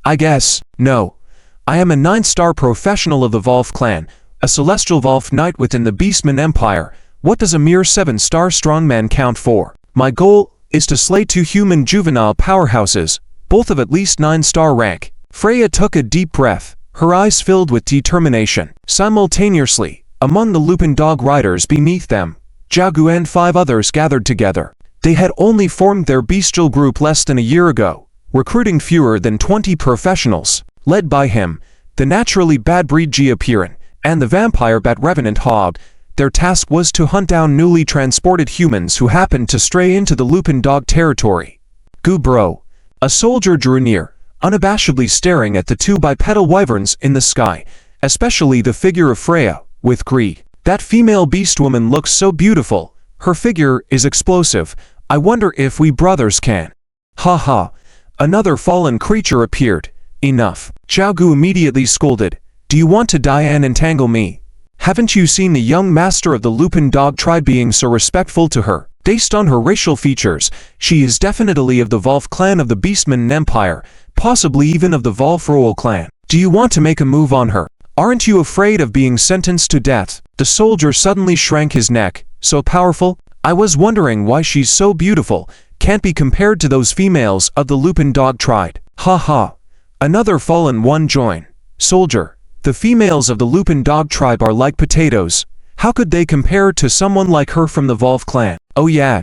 I guess, no. I am a 9-star professional of the Levi Clan, a celestial Levi knight within the Beastmen Empire. What does a mere 7-star strongman count for? My goal is to slay 2 human juvenile powerhouses, both of at least 9-star rank. Freya took a deep breath, her eyes filled with determination. Simultaneously, among the Lupin Dog riders beneath them, Jiagu and 5 others gathered together. They had only formed their bestial group less than a year ago, recruiting fewer than 20 professionals. Led by him, the naturally bad breed Jiapiran, and the vampire Bat Revenant Hog. Their task was to hunt down newly transported humans who happened to stray into the Lupin Dog territory. Bro. A soldier drew near, unabashedly staring at the 2 bipedal wyverns in the sky, especially the figure of Freya, with greed. That female beast woman looks so beautiful, her figure is explosive. I wonder if we brothers can. Ha ha. Another fallen creature appeared. Enough. Jiagu immediately scolded. Do you want to die and entangle me? Haven't you seen the young master of the Lupin Dog tribe being so respectful to her? Based on her racial features, she is definitely of the Levi Clan of the Beastmen Empire, possibly even of the Levi Clan. Do you want to make a move on her? Aren't you afraid of being sentenced to death? The soldier suddenly shrank his neck. So powerful? I was wondering why she's so beautiful, can't be compared to those females of the Lupin Dog tribe. Ha ha. Another fallen one joined. Soldier. The females of the Lupin Dog tribe are like potatoes. How could they compare to someone like her from the Levi Clan? Oh yeah.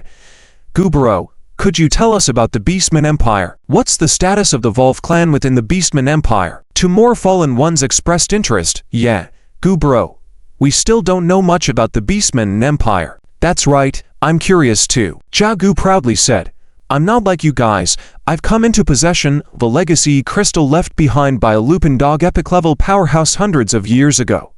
Gubero, could you tell us about the Beastmen Empire? What's the status of the Levi Clan within the Beastmen Empire? 2 more fallen ones expressed interest. Yeah. Gubero, we still don't know much about the Beastmen Empire. That's right, I'm curious too. Jiagu proudly said. I'm not like you guys. I've come into possession of a legacy crystal left behind by a Lupin Dog epic-level powerhouse hundreds of years ago.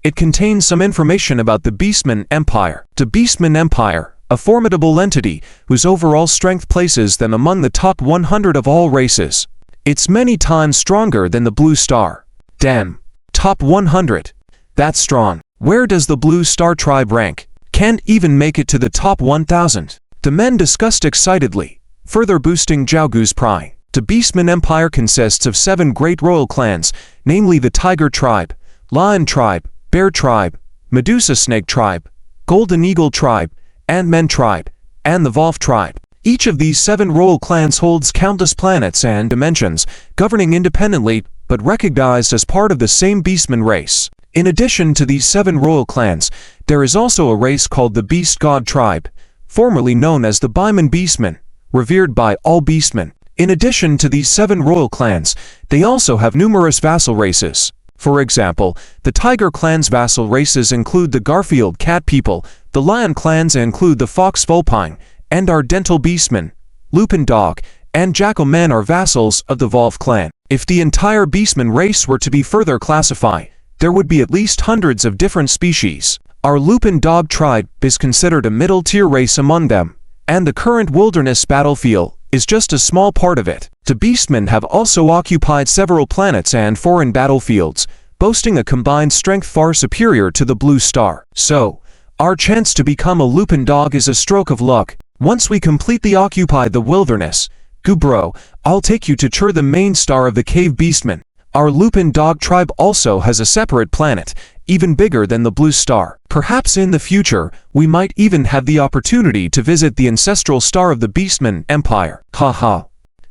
It contains some information about the Beastmen Empire. The Beastmen Empire, a formidable entity whose overall strength places them among the top 100 of all races. It's many times stronger than the Blue Star. Damn. Top 100. That's strong. Where does the Blue Star tribe rank? Can't even make it to the top 1,000. The men discussed excitedly, further boosting Jiagu's pride. The Beastmen Empire consists of 7 great royal clans, namely the Tiger Tribe, Lion Tribe, Bear Tribe, Medusa Snake Tribe, Golden Eagle Tribe, Ant-Man Tribe, and the Wolf Tribe. Each of these 7 royal clans holds countless planets and dimensions, governing independently but recognized as part of the same Beastmen race. In addition to these 7 royal clans, there is also a race called the Beast God Tribe, formerly known as the Beastmen, revered by all Beastmen. In addition to these 7 royal clans, they also have numerous vassal races. For example, the Tiger Clan's vassal races include the Garfield Cat People, the Lion Clans include the Fox Vulpine, and our Dental Beastmen, Lupin Dog, and Jackal Men are vassals of the Wolf Clan. If the entire Beastmen race were to be further classified, there would be at least hundreds of different species. Our Lupin Dog tribe is considered a middle-tier race among them, and the current wilderness battlefield is just a small part of it. The Beastmen have also occupied several planets and foreign battlefields, boasting a combined strength far superior to the Blue Star. So, our chance to become a Lupin Dog is a stroke of luck. Once we completely occupy the wilderness, Gubro, I'll take you to tour the main star of the Cave Beastmen. Our Lupin Dog tribe also has a separate planet, even bigger than the Blue Star. Perhaps in the future, we might even have the opportunity to visit the ancestral star of the Beastmen Empire. Haha.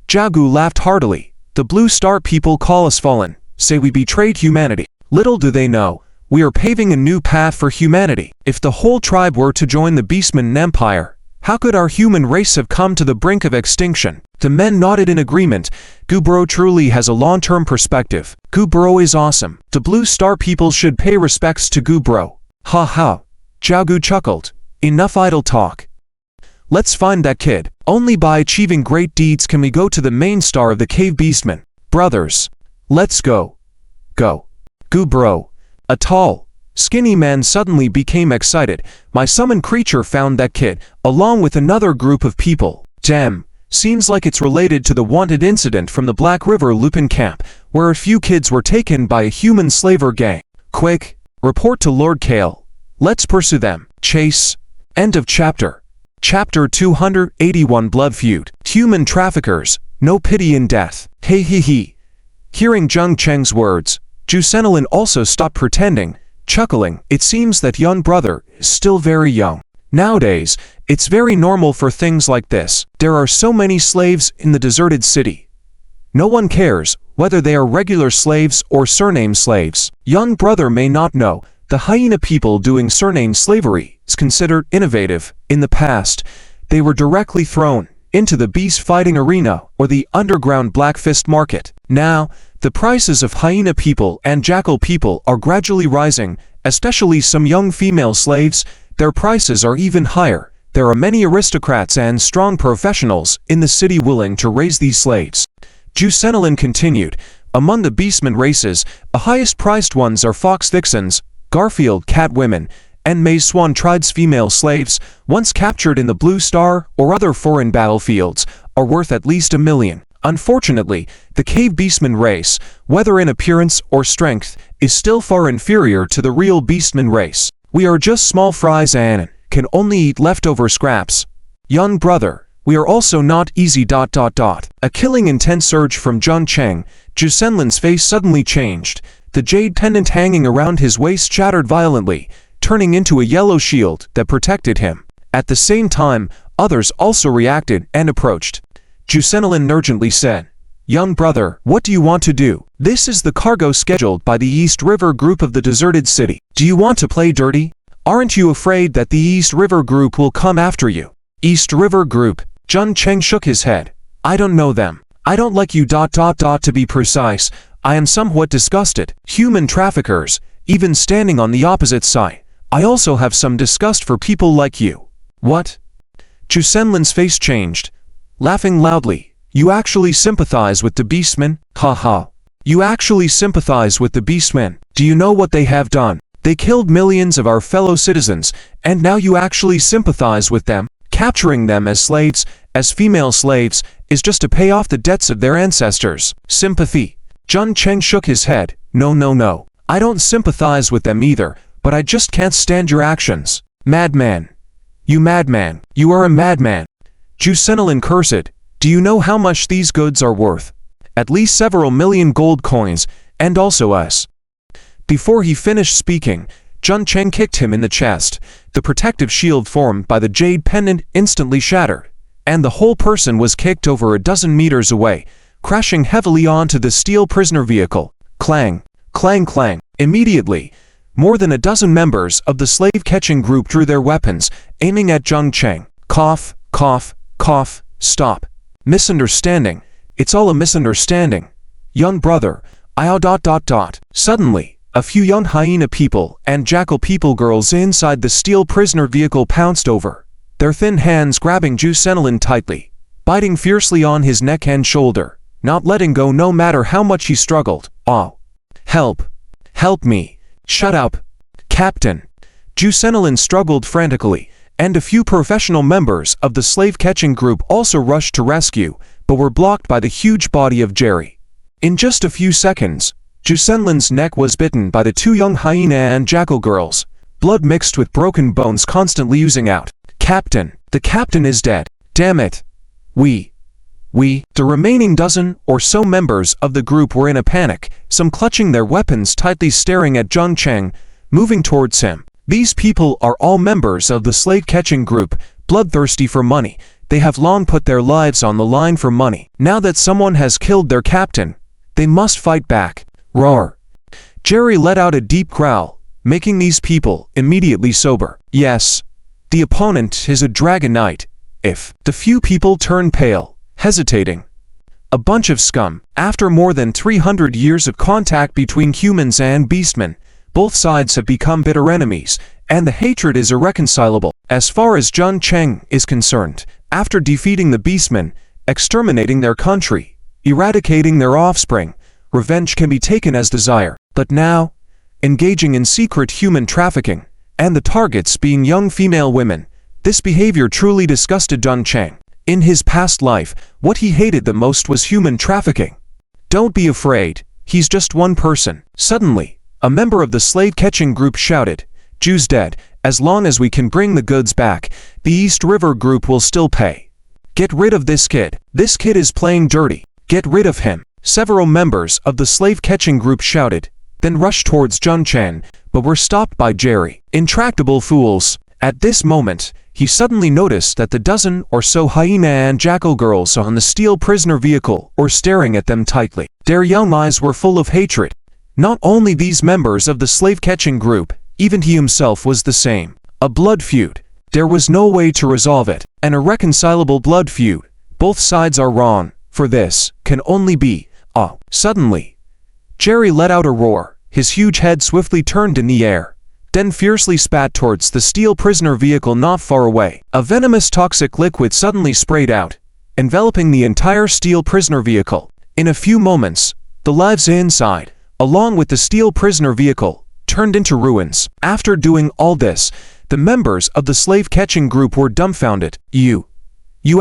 Jagu laughed heartily. The Blue Star people call us fallen, say we betrayed humanity. Little do they know, we are paving a new path for humanity. If the whole tribe were to join the Beastmen Empire, how could our human race have come to the brink of extinction? The men nodded in agreement. Gubro truly has a long-term perspective. Gubro is awesome. The Blue Star people should pay respects to Gubro. Ha ha. Jagu chuckled. Enough idle talk. Let's find that kid. Only by achieving great deeds can we go to the main star of the Cave Beastmen. Brothers, let's go. Go. Gubro, a tall, skinny man suddenly became excited. My summoned creature found that kid, along with another group of people. Damn, seems like it's related to the wanted incident from the Black River Lupin camp, where a few kids were taken by a human slaver gang. Quick, report to Lord Kale. Let's pursue them. Chase. End of chapter. Chapter 281 Blood Feud. Human traffickers, no pity in death. Hey he he. Hearing Zheng Cheng's words, Jusenelin also stopped pretending, chuckling. It seems that young brother is still very young. Nowadays, it's very normal for things like this. There are so many slaves in the deserted city. No one cares whether they are regular slaves or surname slaves. Young brother may not know, the hyena people doing surname slavery is considered innovative. In the past, they were directly thrown into the beast fighting arena or the underground Black Fist market. Now, the prices of hyena people and jackal people are gradually rising, especially some young female slaves. Their prices are even higher. There are many aristocrats and strong professionals in the city willing to raise these slaves. Jusenelin continued, among the Beastmen races, the highest priced ones are Fox Vixens, Garfield Cat Women, and Maze Swan Tride's female slaves, once captured in the Blue Star or other foreign battlefields, are worth at least $1 million. Unfortunately, the Cave Beastmen race, whether in appearance or strength, is still far inferior to the real Beastmen race. We are just small fries and can only eat leftover scraps. Young brother, we are also not easy ... A killing intense surge from Zheng Cheng. Jusenlin's face suddenly changed. The jade pendant hanging around his waist shattered violently, turning into a yellow shield that protected him. At the same time, others also reacted and approached. Jusenelin urgently said, young brother, what do you want to do? This is the cargo scheduled by the East River Group of the deserted city. Do you want to play dirty? Aren't you afraid that the East River Group will come after you? East River Group. Zheng Cheng shook his head. I don't know them. I don't like you ... To be precise, I am somewhat disgusted. Human traffickers, even standing on the opposite side. I also have some disgust for people like you. What? Jusenlin's face changed. Laughing loudly. You actually sympathize with the Beastmen? Haha. You actually sympathize with the Beastmen. Do you know what they have done? They killed millions of our fellow citizens, and now you actually sympathize with them? Capturing them as slaves, as female slaves, is just to pay off the debts of their ancestors. Sympathy. Zheng Cheng shook his head. No. I don't sympathize with them either, but I just can't stand your actions. Madman. You madman. You are a madman. Jusenelin cursed. Do you know how much these goods are worth? At least several million gold coins, and also us. Before he finished speaking, Zheng Cheng kicked him in the chest. The protective shield formed by the jade pendant instantly shattered. and the whole person was kicked over a dozen meters away, crashing heavily onto the steel prisoner vehicle. Clang, clang, clang. Immediately, more than a dozen members of the slave-catching group drew their weapons, aiming at Zhang Cheng. Cough, cough, cough, stop. Misunderstanding. It's all a misunderstanding. Young brother, Suddenly, a few young hyena people and jackal people girls inside the steel prisoner vehicle pounced over, their thin hands grabbing Zhu Senelin tightly, biting fiercely on his neck and shoulder, not letting go no matter how much he struggled. Oh. Help. Help me. Shut up. Captain. Zhu Senelin struggled frantically, and a few professional members of the slave-catching group also rushed to rescue, but were blocked by the huge body of Jerry. In just a few seconds, Zhu Senelin's neck was bitten by the two young hyena and jackal girls, blood mixed with broken bones constantly oozing out. Captain. The captain is dead. Damn it. The remaining dozen or so members of the group were in a panic, some clutching their weapons tightly staring at Zhang Cheng, moving towards him. These people are all members of the slave-catching group, bloodthirsty for money. They have long put their lives on the line for money. Now that someone has killed their captain, they must fight back. Roar. Jerry let out a deep growl, making these people immediately sober. Yes, the opponent is a dragon knight. If the few people turn pale, hesitating. A bunch of scum. After more than 300 years of contact between humans and beastmen, both sides have become bitter enemies, and the hatred is irreconcilable. As far as Zhang Cheng is concerned, after defeating the beastmen, exterminating their country, eradicating their offspring, revenge can be taken as desire. But now, engaging in secret human trafficking, and the targets being young female women, this behavior truly disgusted Zhang Cheng. In his past life, what he hated the most was human trafficking. Don't be afraid, he's just one person. Suddenly, a member of the slave-catching group shouted, Zhu's dead. As long as we can bring the goods back, the East River group will still pay. Get rid of this kid. This kid is playing dirty. Get rid of him. Several members of the slave-catching group shouted, then rushed towards Zhang Cheng, but were stopped by Jerry. Intractable fools. At this moment, he suddenly noticed that the dozen or so hyena and jackal girls on the steel prisoner vehicle were staring at them tightly. Their young eyes were full of hatred. Not only these members of the slave-catching group, even he himself was the same. A blood feud. There was no way to resolve it. An irreconcilable blood feud. Both sides are wrong. For this, can only be. Suddenly, Jerry let out a roar. His huge head swiftly turned in the air, then fiercely spat towards the steel prisoner vehicle not far away. A venomous toxic liquid suddenly sprayed out, enveloping the entire steel prisoner vehicle. In a few moments, the lives inside, along with the steel prisoner vehicle, turned into ruins. After doing all this, the members of the slave-catching group were dumbfounded. You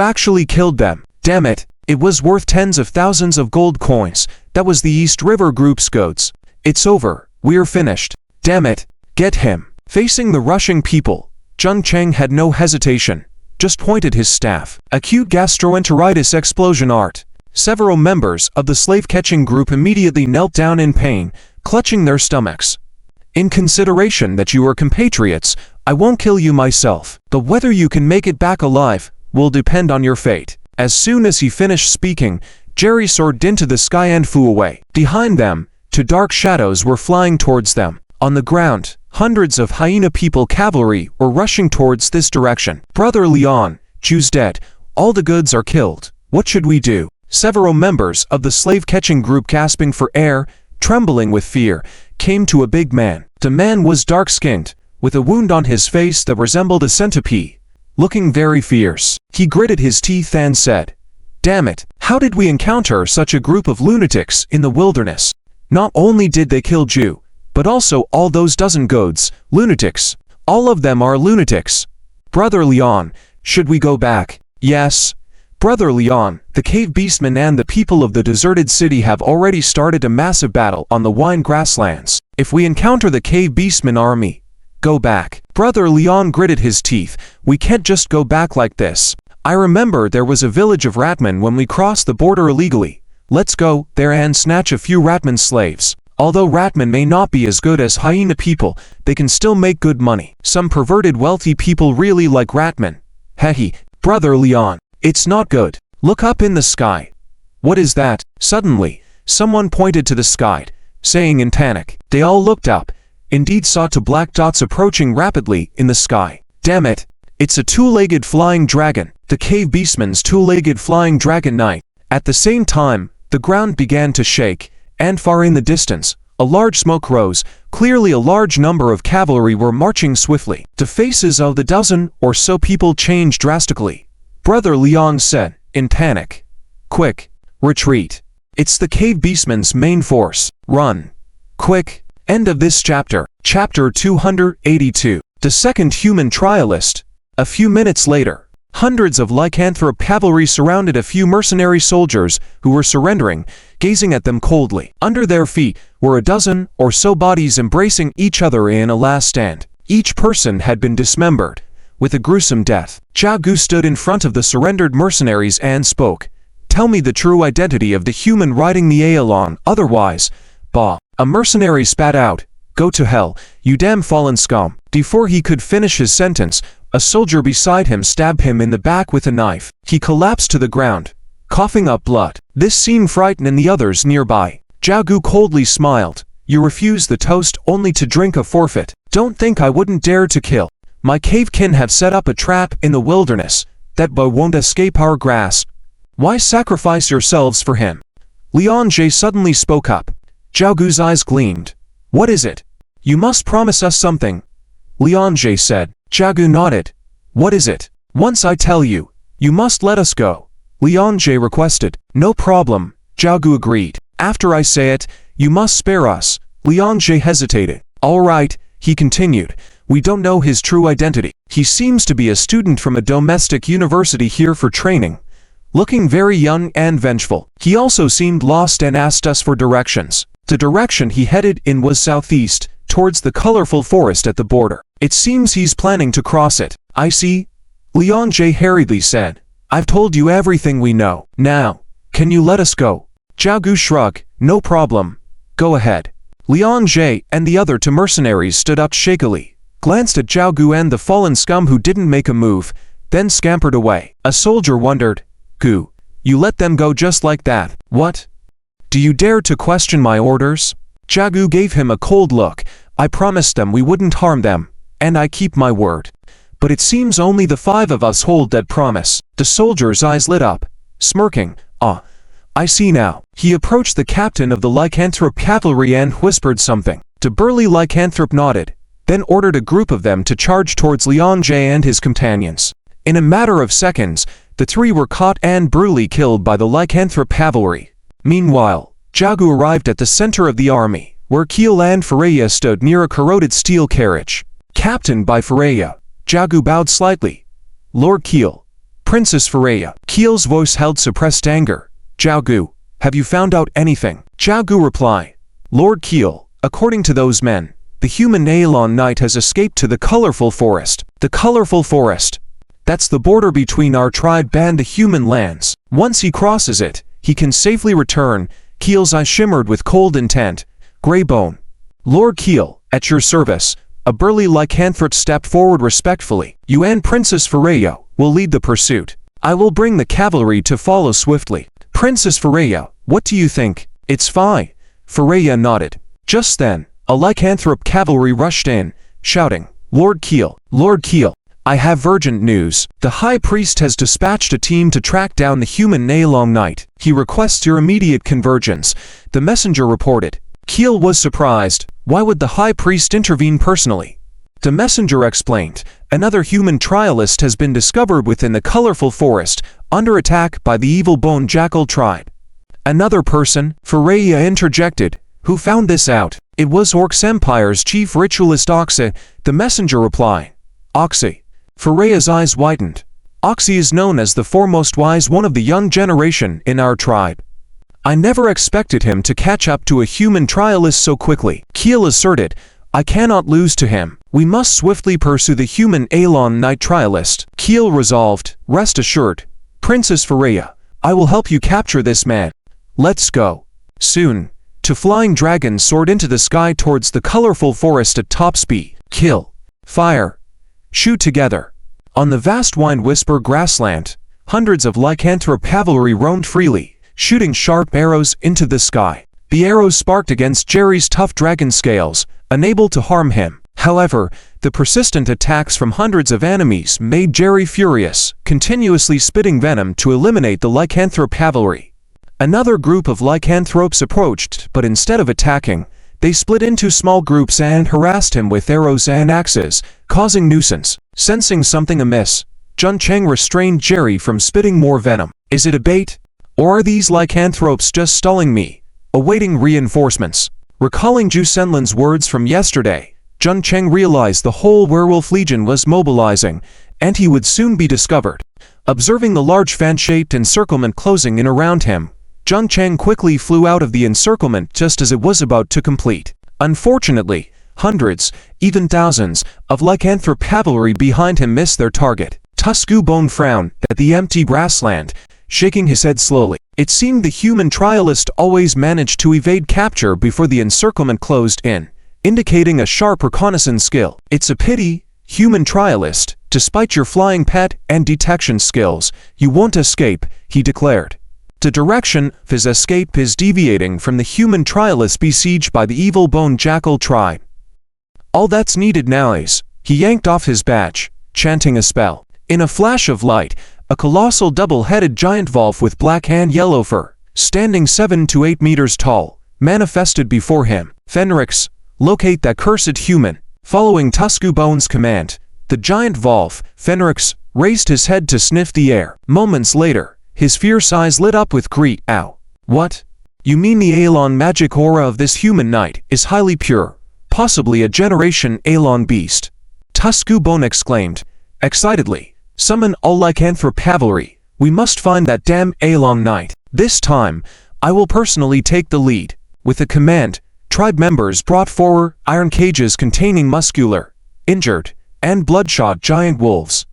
actually killed them. Damn it. It was worth tens of thousands of gold coins. That was the East River group's goods. It's over. We're finished. Damn it. Get him. Facing the rushing people, Zhang Cheng had no hesitation, just pointed his staff. Acute gastroenteritis explosion art. Several members of the slave-catching group immediately knelt down in pain, clutching their stomachs. In consideration that you are compatriots, I won't kill you myself, but whether you can make it back alive will depend on your fate. As soon as he finished speaking, Jerry soared into the sky and flew away. Behind them, two dark shadows were flying towards them. On the ground, hundreds of hyena people cavalry were rushing towards this direction. Brother Leon, Zhu's dead. All the goods are killed. What should we do? Several members of the slave-catching group, gasping for air, trembling with fear, came to a big man. The man was dark-skinned, with a wound on his face that resembled a centipede, looking very fierce. He gritted his teeth and said, Damn it, how did we encounter such a group of lunatics in the wilderness? Not only did they kill Zhu, but also all those dozen goats, lunatics. All of them are lunatics. Brother Leon, should we go back? Yes. Brother Leon, the cave beastmen and the people of the deserted city have already started a massive battle on the wine grasslands. If we encounter the cave beastmen army, go back. Brother Leon gritted his teeth. We can't just go back like this. I remember there was a village of Ratmen when we crossed the border illegally. Let's go there and snatch a few Ratman slaves. Although Ratmen may not be as good as hyena people, they can still make good money. Some perverted wealthy people really like Ratmen. Hehe. Brother Leon, It's not good. Look up in the sky. What is that? Suddenly, someone pointed to the sky, saying in panic. They all looked up, indeed saw two black dots approaching rapidly in the sky. Damn it! It's a two-legged flying dragon, the cave beastman's two-legged flying dragon knight. At the same time, the ground began to shake, and far in the distance, a large smoke rose. Clearly a large number of cavalry were marching swiftly. The faces of the dozen or so people changed drastically. Brother Leon said, in panic. Quick, retreat. It's the cave beastman's main force. Run. Quick. End of this chapter. Chapter 282. The second human trialist. A few minutes later, hundreds of lycanthrope cavalry surrounded a few mercenary soldiers who were surrendering, gazing at them coldly. Under their feet were a dozen or so bodies embracing each other in a last stand. Each person had been dismembered, with a gruesome death. Zhao Gu stood in front of the surrendered mercenaries and spoke. Tell me the true identity of the human riding the Aelon, otherwise, bah. A mercenary spat out, go to hell, you damn fallen scum. Before he could finish his sentence, a soldier beside him stabbed him in the back with a knife. He collapsed to the ground, coughing up blood. This scene frightened the others nearby. Zhao Gu coldly smiled. You refuse the toast only to drink a forfeit. Don't think I wouldn't dare to kill. My cavekin have set up a trap in the wilderness. That boy won't escape our grasp. Why sacrifice yourselves for him? Leon Jie suddenly spoke up. Zhao Gu's eyes gleamed. What is it? You must promise us something. Leon Jie said. Zhao Gu nodded. What is it? Once I tell you, you must let us go. Leon Jie requested. No problem, Zhao Gu agreed. After I say it, you must spare us. Leon Jie hesitated. All right, he continued. We don't know his true identity. He seems to be a student from a domestic university here for training. Looking very young and vengeful. He also seemed lost and asked us for directions. The direction he headed in was southeast, towards the colorful forest at the border. It seems he's planning to cross it. I see. Leon Jie hurriedly said. I've told you everything we know. Now, can you let us go? Zhao Gu shrugged. No problem. Go ahead. Leon Jie and the other two mercenaries stood up shakily, glanced at Zhao Gu and the fallen scum who didn't make a move, then scampered away. A soldier wondered. Gu, you let them go just like that. What? Do you dare to question my orders? Zhao Gu gave him a cold look. I promised them we wouldn't harm them, and I keep my word. But it seems only the five of us hold that promise. The soldier's eyes lit up, smirking. Ah, I see now. He approached the captain of the lycanthrope cavalry and whispered something. The burly lycanthrope nodded, then ordered a group of them to charge towards Leon Jie and his companions. In a matter of seconds, the three were caught and brutally killed by the lycanthrope cavalry. Meanwhile, Zhao Gu arrived at the center of the army, where Keel and Freya stood near a corroded steel carriage. Captained by Freya, Zhao Gu bowed slightly. Lord Keel. Princess Freya. Keel's voice held suppressed anger. Zhao Gu, have you found out anything? Zhao Gu replied. Lord Keel, according to those men, the human Aelon Knight has escaped to the colorful forest. The colorful forest. That's the border between our tribe and the human lands. Once he crosses it, he can safely return. Keel's eyes shimmered with cold intent. Greybone. Lord Keel, at your service. A burly lycanthrope stepped forward respectfully. You and Princess Freya will lead the pursuit. I will bring the cavalry to follow swiftly. Princess Freya, what do you think? It's fine. Freya nodded. Just then, a lycanthrope cavalry rushed in, shouting, Lord Keel, I have urgent news. The High Priest has dispatched a team to track down the human Aelon Knight. He requests your immediate convergence, the messenger reported. Keel was surprised. Why would the High Priest intervene personally? The messenger explained, another human trialist has been discovered within the colorful forest, under attack by the evil Bone Jackal tribe. Another person, Freya interjected, who found this out? It was Orcs Empire's chief ritualist Oxy, the messenger replied. Oxy. Freya's eyes widened. Oxy is known as the foremost wise one of the young generation in our tribe. I never expected him to catch up to a human trialist so quickly. Keel asserted, I cannot lose to him. We must swiftly pursue the human Aelon Knight trialist. Keel resolved, rest assured. Princess Freya, I will help you capture this man. Let's go. Soon, two flying dragons soared into the sky towards the colorful forest at top speed. Kill. Fire. Shoot together. On the vast Wind Whisper grassland, hundreds of lycanthrope cavalry roamed freely, shooting sharp arrows into the sky. The arrows sparked against Jerry's tough dragon scales, unable to harm him. However, the persistent attacks from hundreds of enemies made Jerry furious, continuously spitting venom to eliminate the lycanthrope cavalry. Another group of lycanthropes approached, but instead of attacking, they split into small groups and harassed him with arrows and axes, causing nuisance. Sensing something amiss, Jun Cheng restrained Jerry from spitting more venom. Is it a bait? Or are these lycanthropes just stalling me, awaiting reinforcements? Recalling Ju Senlin's words from yesterday, Jun Cheng realized the whole werewolf legion was mobilizing, and he would soon be discovered. Observing the large fan-shaped encirclement closing in around him, Jun Cheng quickly flew out of the encirclement just as it was about to complete. Unfortunately, hundreds, even thousands, of lycanthrope cavalry behind him missed their target. Tusku Bone frowned at the empty grassland, shaking his head slowly. It seemed the human trialist always managed to evade capture before the encirclement closed in, indicating a sharp reconnaissance skill. It's a pity, human trialist, despite your flying pet and detection skills, you won't escape, he declared. The direction of his escape is deviating from the human trialist besieged by the evil bone jackal tribe. All that's needed now is, he yanked off his badge, chanting a spell. In a flash of light, a colossal double-headed giant wolf with black and yellow fur, standing 7 to 8 meters tall, manifested before him. Fenrix, locate that cursed human. Following Tusku Bone's command, the giant wolf, Fenrix, raised his head to sniff the air. Moments later, his fierce eyes lit up with greed. Ow. What? You mean the Aelon magic aura of this human knight is highly pure, possibly a generation Aelon beast? Tusku Bone exclaimed, excitedly. Summon all lycanthrope cavalry. We must find that damn Aelon knight. This time, I will personally take the lead. With a command, tribe members brought forward iron cages containing muscular, injured, and bloodshot giant wolves.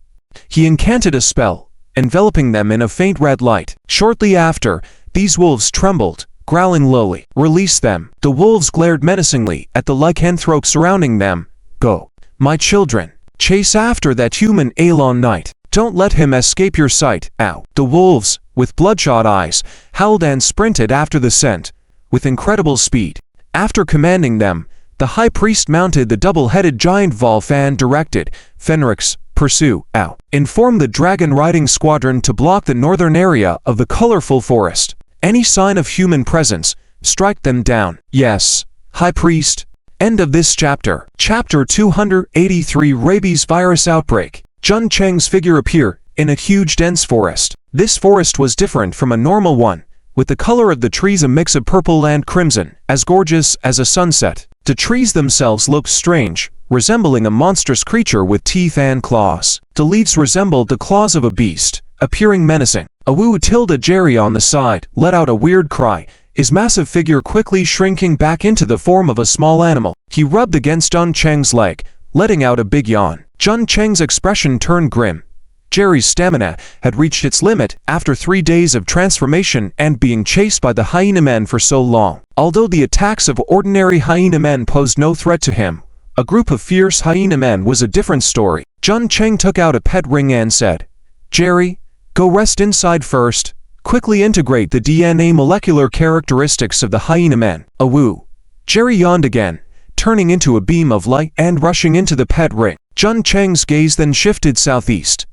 He incanted a spell, enveloping them in a faint red light. Shortly after, these wolves trembled, growling lowly. Release them. The wolves glared menacingly at the lycanthrope surrounding them. Go, my children. Chase after that human Aelon knight. Don't let him escape your sight. Ow. The wolves, with bloodshot eyes, howled and sprinted after the scent, with incredible speed. After commanding them, the high priest mounted the double-headed giant wolf and directed, Fenrix, pursue. Ow. Inform the dragon-riding squadron to block the northern area of the colorful forest. Any sign of human presence, strike them down. Yes, high priest. End of this chapter. Chapter 283 Rabies Virus Outbreak. Jun Cheng's figure appeared in a huge dense forest. This forest was different from a normal one, with the color of the trees a mix of purple and crimson, as gorgeous as a sunset. The trees themselves looked strange, resembling a monstrous creature with teeth and claws. The leaves resembled the claws of a beast, appearing menacing. Awu tilde Jerry on the side let out a weird cry, his massive figure quickly shrinking back into the form of a small animal. He rubbed against Jun Cheng's leg, letting out a big yawn. Jun Cheng's expression turned grim. Jerry's stamina had reached its limit after 3 days of transformation and being chased by the hyena men for so long. Although the attacks of ordinary hyena men posed no threat to him, a group of fierce hyena men was a different story. Jun Cheng took out a pet ring and said, Jerry, go rest inside first. Quickly integrate the DNA molecular characteristics of the hyena men. Awu. Jerry yawned again, turning into a beam of light and rushing into the pet ring. Jun Cheng's gaze then shifted southeast.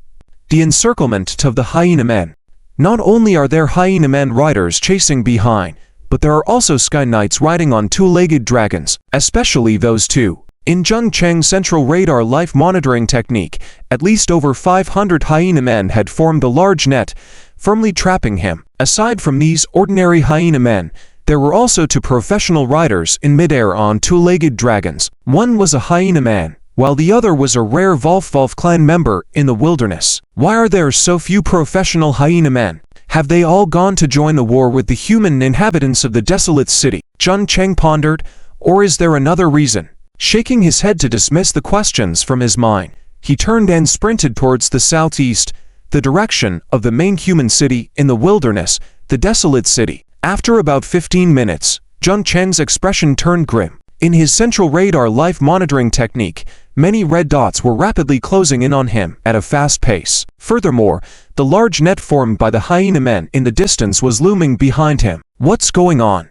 The encirclement of the hyena men. Not only are there hyena men riders chasing behind, but there are also sky knights riding on two-legged dragons, especially those two. In Jun Cheng's central radar life monitoring technique, at least over 500 hyena men had formed a large net, firmly trapping him. Aside from these ordinary hyena men, there were also 2 professional riders in midair on two-legged dragons. One was a hyena man, while the other was a rare Wolf Clan member in the wilderness. Why are there so few professional hyena men? Have they all gone to join the war with the human inhabitants of the desolate city? Jun Cheng pondered, or is there another reason? Shaking his head to dismiss the questions from his mind, he turned and sprinted towards the southeast, the direction of the main human city in the wilderness, the desolate city. After about 15 minutes, Jun Cheng's expression turned grim. In his central radar life monitoring technique, many red dots were rapidly closing in on him at a fast pace. Furthermore, the large net formed by the hyena men in the distance was looming behind him. What's going on?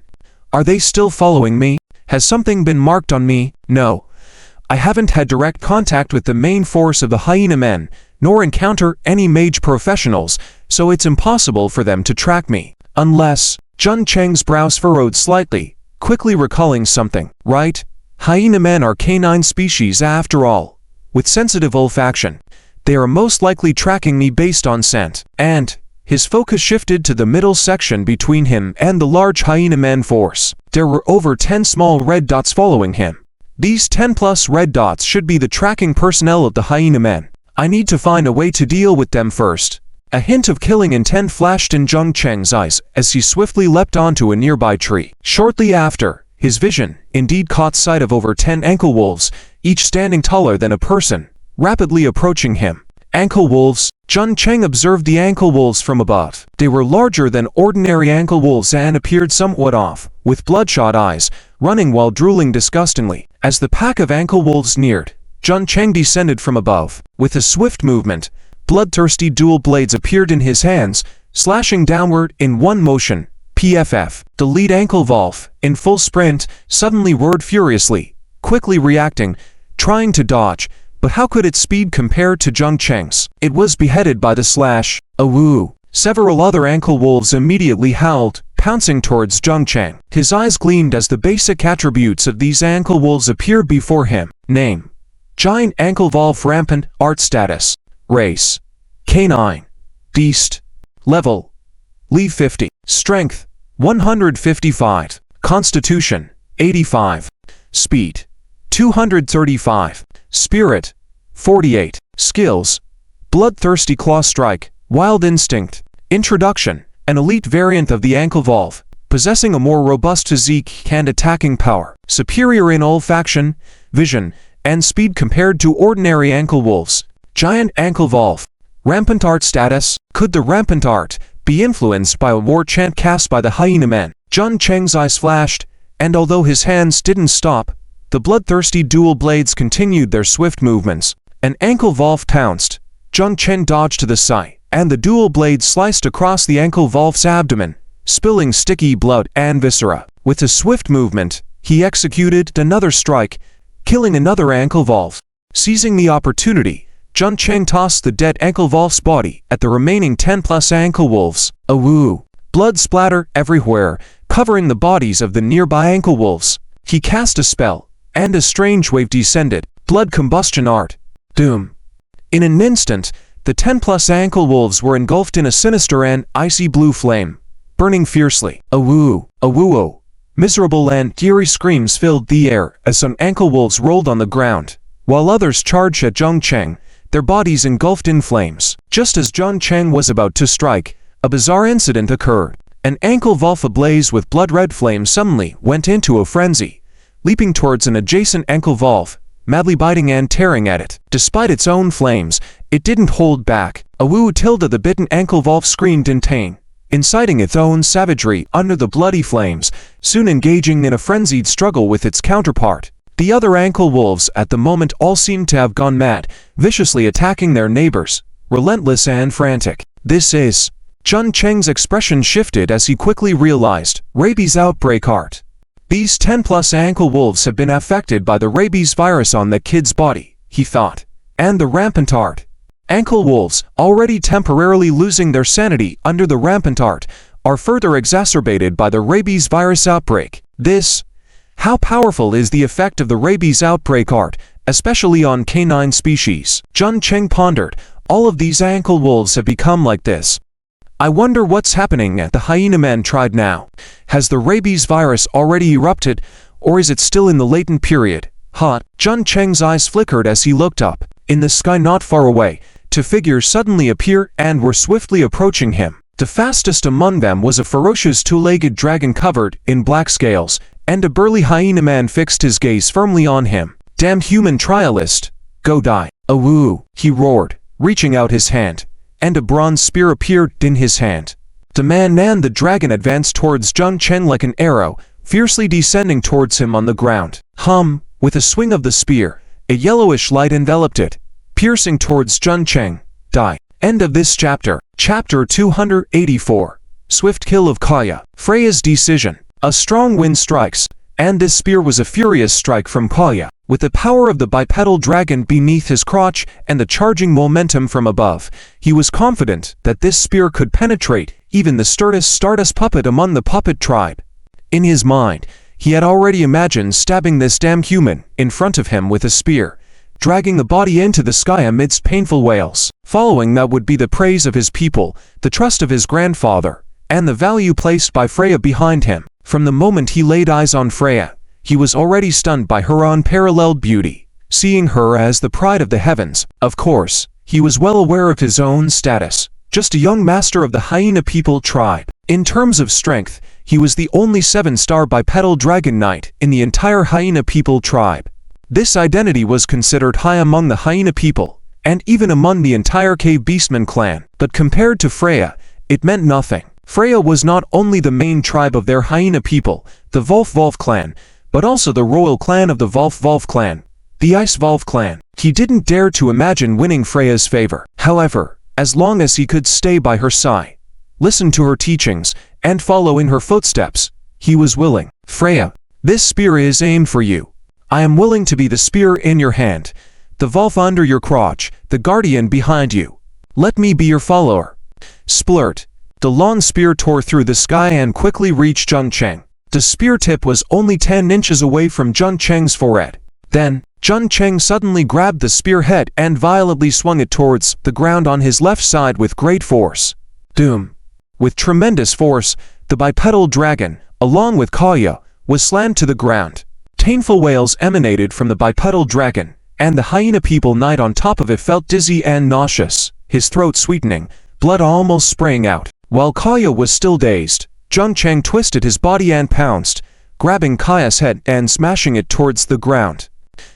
Are they still following me? Has something been marked on me? No. I haven't had direct contact with the main force of the hyena men, nor encounter any mage professionals, so it's impossible for them to track me. Unless... Jun Cheng's brows furrowed slightly, quickly recalling something. Right? Hyena men are canine species after all. With sensitive olfaction, they are most likely tracking me based on scent. And his focus shifted to the middle section between him and the large hyena men force. There were over 10 small red dots following him. These 10+ red dots should be the tracking personnel of the hyena men. I need to find a way to deal with them first. A hint of killing intent flashed in Jun Cheng's eyes as he swiftly leapt onto a nearby tree. Shortly after, his vision indeed caught sight of over 10 ankle wolves, each standing taller than a person, rapidly approaching him. Ankle wolves. Jun Cheng observed the ankle wolves from above. They were larger than ordinary ankle wolves and appeared somewhat off, with bloodshot eyes, running while drooling disgustingly. As the pack of ankle wolves neared, Jun Cheng descended from above. With a swift movement, bloodthirsty dual blades appeared in his hands, slashing downward in one motion. PFF. The lead ankle wolf, in full sprint, suddenly roared furiously, quickly reacting, trying to dodge, but how could its speed compare to Jun Cheng's? It was beheaded by the slash. Awoo. Several other ankle wolves immediately howled, pouncing towards Jun Cheng. His eyes gleamed as the basic attributes of these ankle wolves appeared before him. Name: Giant Ankle Wolf. Rampant. Art status: Race: Canine. Beast. Level: Level 50. Strength: 155. Constitution: 85. Speed: 235. Spirit: 48. Skills: Bloodthirsty Claw Strike, Wild Instinct. Introduction: an elite variant of the ankle wolf, possessing a more robust physique and attacking power, superior in olfaction, vision, and speed compared to ordinary ankle wolves. Giant Ankle Wolf. Rampant Art status: could the rampant art be influenced by a war chant cast by the hyena men? Jun Cheng's eyes flashed, and although his hands didn't stop, the bloodthirsty dual blades continued their swift movements. An ankle wolf pounced. Jun Cheng dodged to the side, and the dual blades sliced across the ankle wolf's abdomen, spilling sticky blood and viscera. With a swift movement, he executed another strike, killing another ankle wolf. Seizing the opportunity, Jun Cheng tossed the dead ankle wolf's body at the remaining 10+ ankle wolves. Awoo. Blood splatter everywhere, covering the bodies of the nearby ankle wolves. He cast a spell, and a strange wave descended. Blood combustion art. Doom. In an instant, the 10+ ankle wolves were engulfed in a sinister and icy blue flame, burning fiercely. Awoo. Awoo. Miserable and eerie screams filled the air as some ankle wolves rolled on the ground, while others charged at Jun Cheng, their bodies engulfed in flames. Just as Jun Cheng was about to strike, a bizarre incident occurred. An ankle wolf ablaze with blood-red flames suddenly went into a frenzy, leaping towards an adjacent ankle wolf, madly biting and tearing at it. Despite its own flames, it didn't hold back. Awoo. Tilda. The bitten ankle wolf screamed in pain, inciting its own savagery under the bloody flames, soon engaging in a frenzied struggle with its counterpart. The other ankle wolves at the moment all seemed to have gone mad, viciously attacking their neighbors, relentless and frantic. This is... Jun Cheng's expression shifted as he quickly realized. Rabies outbreak art. These 10+ ankle wolves have been affected by the rabies virus on the kid's body, he thought. And the rampant art. Ankle wolves, already temporarily losing their sanity under the rampant art, are further exacerbated by the rabies virus outbreak. This... How powerful is the effect of the rabies outbreak art, especially on canine species? Jun Cheng pondered. All of these ankle wolves have become like this. I wonder what's happening at the hyena men tribe now. Has the rabies virus already erupted, or is it still in the latent period? Jun Cheng's eyes flickered as he looked up. In the sky not far away, two figures suddenly appeared and were swiftly approaching him. The fastest among them was a ferocious two-legged dragon covered in black scales, and a burly hyena man fixed his gaze firmly on him. Damn human trialist, go die. Awoo, he roared, reaching out his hand, and a bronze spear appeared in his hand. The man and the dragon advanced towards Jun Cheng like an arrow, fiercely descending towards him on the ground. With a swing of the spear, a yellowish light enveloped it, piercing towards Jun Cheng. Die. End of this chapter. Chapter 284. Swift kill of Kaya. Freya's decision. A strong wind strikes, and this spear was a furious strike from Kaya. With the power of the bipedal dragon beneath his crotch and the charging momentum from above, he was confident that this spear could penetrate even the stardust puppet among the puppet tribe. In his mind, he had already imagined stabbing this damn human in front of him with a spear, dragging the body into the sky amidst painful wails. Following that would be the praise of his people, the trust of his grandfather, and the value placed by Freya behind him. From the moment he laid eyes on Freya, he was already stunned by her unparalleled beauty. Seeing her as the pride of the heavens, of course, he was well aware of his own status, just a young master of the hyena people tribe. In terms of strength, he was the only 7-star bipedal dragon knight in the entire hyena people tribe. This identity was considered high among the hyena people, and even among the entire Beastmen clan, but compared to Freya, it meant nothing. Freya was not only the main tribe of their hyena people, the Wolf clan, but also the royal clan of the Wolf clan, the Ice Wolf clan. He didn't dare to imagine winning Freya's favor. However, as long as he could stay by her side, listen to her teachings, and follow in her footsteps, he was willing. Freya, this spear is aimed for you. I am willing to be the spear in your hand, the Wolf under your crotch, the guardian behind you. Let me be your follower. Splurt. The long spear tore through the sky and quickly reached Jun Cheng. The spear tip was only 10 inches away from Jun Cheng's forehead. Then, Jun Cheng suddenly grabbed the spearhead and violently swung it towards the ground on his left side with great force. Doom. With tremendous force, the bipedal dragon, along with Kaya, was slammed to the ground. Painful wails emanated from the bipedal dragon, and the hyena people knight on top of it felt dizzy and nauseous, his throat sweetening, blood almost spraying out. While Kaya was still dazed, Jun Cheng twisted his body and pounced, grabbing Kaya's head and smashing it towards the ground.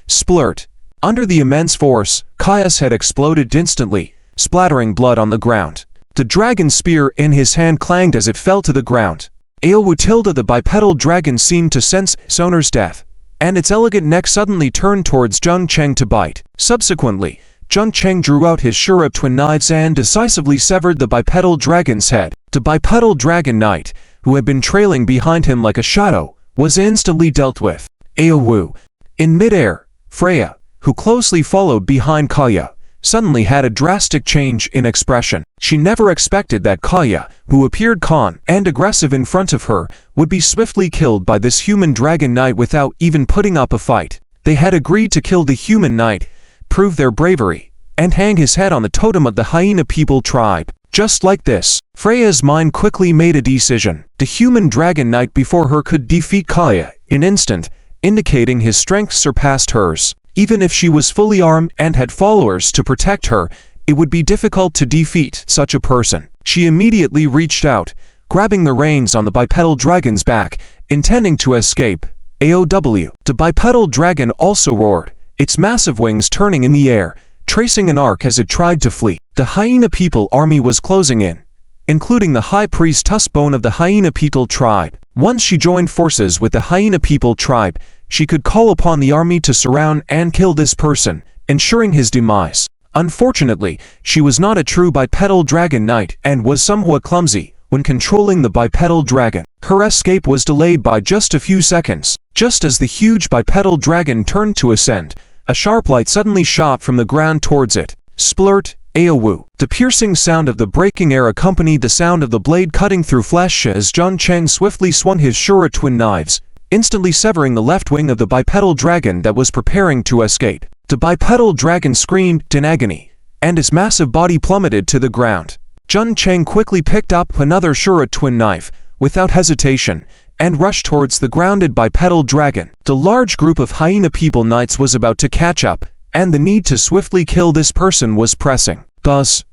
Splurt. Under the immense force, Kaya's head exploded instantly, splattering blood on the ground. The dragon spear in his hand clanged as it fell to the ground. Aowu the bipedal dragon seemed to sense its owner's death, and its elegant neck suddenly turned towards Jun Cheng to bite. Subsequently, Jun Cheng drew out his sharp twin knives and decisively severed the bipedal dragon's head. The bipedal dragon knight, who had been trailing behind him like a shadow, was instantly dealt with. Aowu. In midair, Freya, who closely followed behind Kaya, suddenly had a drastic change in expression. She never expected that Kaya, who appeared calm and aggressive in front of her, would be swiftly killed by this human dragon knight without even putting up a fight. They had agreed to kill the human knight, prove their bravery, and hang his head on the totem of the hyena people tribe. Just like this, Freya's mind quickly made a decision. The human dragon knight before her could defeat Kaya in an instant, indicating his strength surpassed hers. Even if she was fully armed and had followers to protect her, it would be difficult to defeat such a person. She immediately reached out, grabbing the reins on the bipedal dragon's back, intending to escape. Aowu. The bipedal dragon also roared, its massive wings turning in the air, tracing an arc as it tried to flee. The hyena people army was closing in, including the high priest Tuskbone of the hyena people tribe. Once she joined forces with the hyena people tribe, she could call upon the army to surround and kill this person, ensuring his demise. Unfortunately, she was not a true bipedal dragon knight and was somewhat clumsy when controlling the bipedal dragon. Her escape was delayed by just a few seconds. Just as the huge bipedal dragon turned to ascend, a sharp light suddenly shot from the ground towards it. Splurt. Aowu. The piercing sound of the breaking air accompanied the sound of the blade cutting through flesh as Jun Cheng swiftly swung his sharp twin knives, instantly severing the left wing of the bipedal dragon that was preparing to escape. The bipedal dragon screamed in agony, and its massive body plummeted to the ground. Jun Cheng quickly picked up another sharp twin knife, without hesitation, and rushed towards the grounded bipedal dragon. The large group of hyena people knights was about to catch up, and the need to swiftly kill this person was pressing. Thus,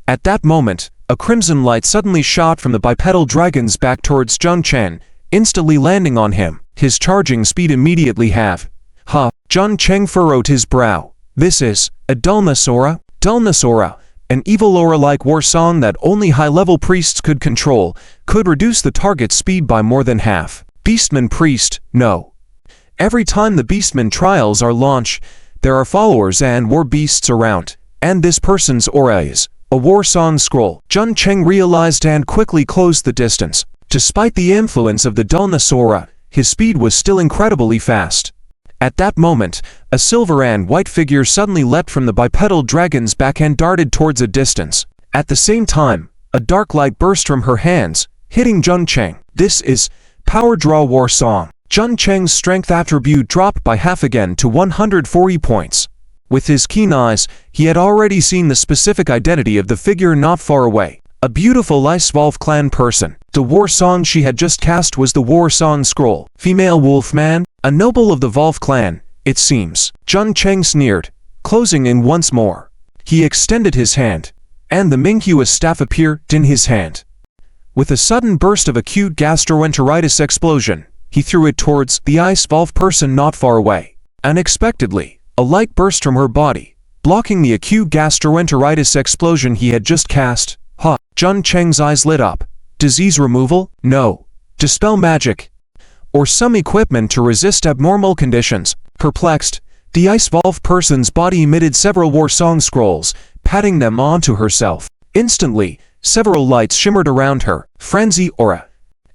at that moment, a crimson light suddenly shot from the bipedal dragon's back towards Jun Cheng, instantly landing on him. His charging speed immediately halved. Jun Cheng furrowed his brow. This is a dullness aura? Dullness aura, an evil aura-like war song that only high-level priests could control, could reduce the target's speed by more than half. Beastman priest, no. Every time the Beastmen trials are launched, there are followers and war beasts around, and this person's aura is a war song scroll. Jun Cheng realized and quickly closed the distance. Despite the influence of the dullness aura, his speed was still incredibly fast. At that moment, a silver and white figure suddenly leapt from the bipedal dragon's back and darted towards a distance. At the same time, a dark light burst from her hands, hitting Jun Cheng. This is Power Draw War Song. Jun Cheng's strength attribute dropped by half again to 140 points. With his keen eyes, he had already seen the specific identity of the figure not far away. A beautiful Levi Clan person. The war song she had just cast was the war song scroll. Female wolfman, a noble of the Levi Clan, it seems. Jun Cheng sneered, closing in once more. He extended his hand, and the Minghua staff appeared in his hand. With a sudden burst of acute gastroenteritis explosion, he threw it towards the ice Levi person not far away. Unexpectedly, a light burst from her body, blocking the acute gastroenteritis explosion he had just cast. Ha! Jun Cheng's eyes lit up. Disease removal? No. Dispel magic. Or some equipment to resist abnormal conditions. Perplexed, the ice Levi person's body emitted several war song scrolls, patting them onto herself. Instantly, several lights shimmered around her. Frenzy aura,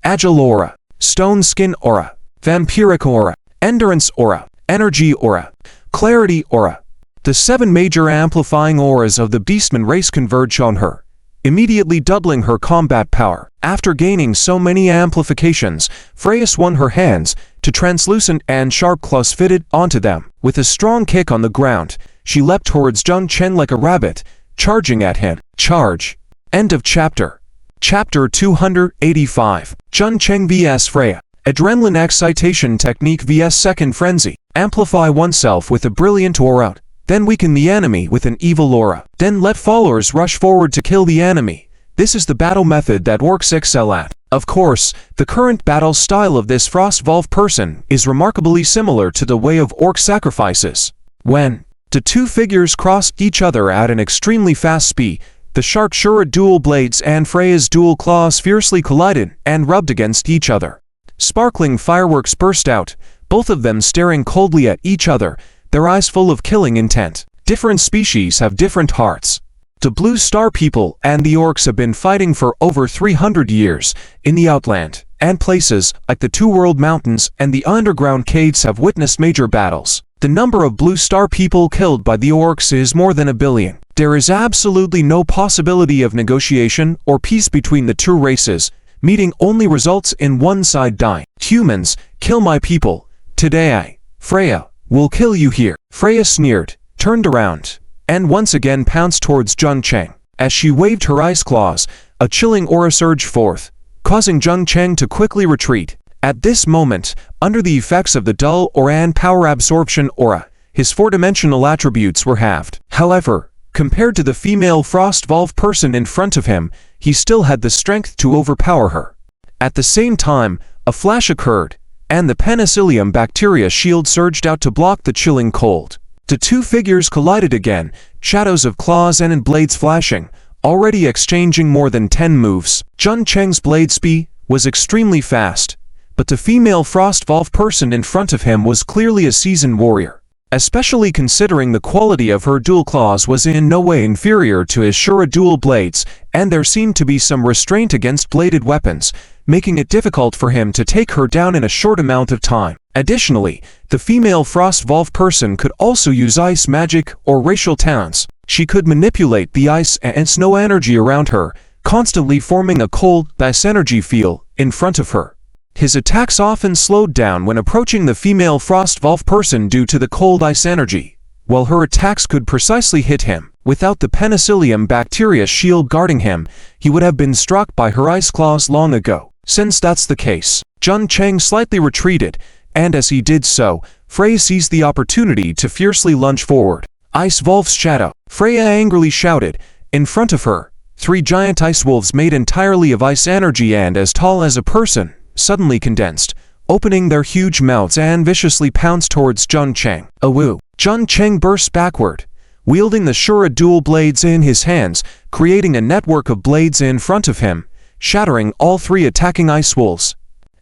agile aura, stone skin aura, vampiric aura, endurance aura, energy aura, clarity aura. The 7 major amplifying auras of the Beastmen race converge on her, immediately doubling her combat power. After gaining so many amplifications, Freya swung her hands to translucent and sharp claws fitted onto them. With a strong kick on the ground, she leapt towards Jun Cheng like a rabbit, charging at him. Charge. End of chapter. Chapter 285. Jun Cheng vs Freya. Adrenaline excitation technique vs second frenzy. Amplify oneself with a brilliant aura, then weaken the enemy with an evil aura. Then let followers rush forward to kill the enemy. This is the battle method that orcs excel at. Of course, the current battle style of this Frost Volve person is remarkably similar to the way of orc sacrifices. When the two figures crossed each other at an extremely fast speed, the shark Shura dual blades and Freya's dual claws fiercely collided and rubbed against each other. Sparkling fireworks burst out, both of them staring coldly at each other, their eyes full of killing intent. Different species have different hearts. The Blue Star people and the orcs have been fighting for over 300 years in the Outland, and places like the Two World Mountains and the underground caves have witnessed major battles. The number of Blue Star people killed by the orcs is more than 1 billion. There is absolutely no possibility of negotiation or peace between the two races. Meeting only results in one side dying. Humans, kill my people. Today Freya, will kill you here. Freya sneered, turned around, and once again pounced towards Jun Cheng. As she waved her ice claws, a chilling aura surged forth, causing Jun Cheng to quickly retreat. At this moment, under the effects of the dull aura and power absorption aura, his 4-dimensional attributes were halved. However, compared to the female Frost Volve person in front of him, he still had the strength to overpower her. At the same time, a flash occurred, and the penicillium bacteria shield surged out to block the chilling cold. The two figures collided again, shadows of claws and blades flashing, already exchanging more than 10 moves. Jun Cheng's blade speed was extremely fast, but the female Frost Volve person in front of him was clearly a seasoned warrior. Especially considering the quality of her dual claws was in no way inferior to his Shura dual blades, and there seemed to be some restraint against bladed weapons, making it difficult for him to take her down in a short amount of time. Additionally, the female Frost Volve person could also use ice magic or racial talents. She could manipulate the ice and snow energy around her, constantly forming a cold ice energy field in front of her. His attacks often slowed down when approaching the female Frost Volve person due to the cold ice energy, while her attacks could precisely hit him. Without the penicillium bacteria shield guarding him, he would have been struck by her ice claws long ago. Since that's the case, Jun Cheng slightly retreated, and as he did so, Freya seized the opportunity to fiercely lunge forward. Ice Volve's shadow, Freya angrily shouted. In front of her, 3 giant ice wolves made entirely of ice energy and as tall as a person, suddenly condensed, opening their huge mouths and viciously pounced towards Jun Cheng. Awoo! Jun Cheng burst backward, wielding the Shura dual blades in his hands, creating a network of blades in front of him, shattering all 3 attacking ice wolves.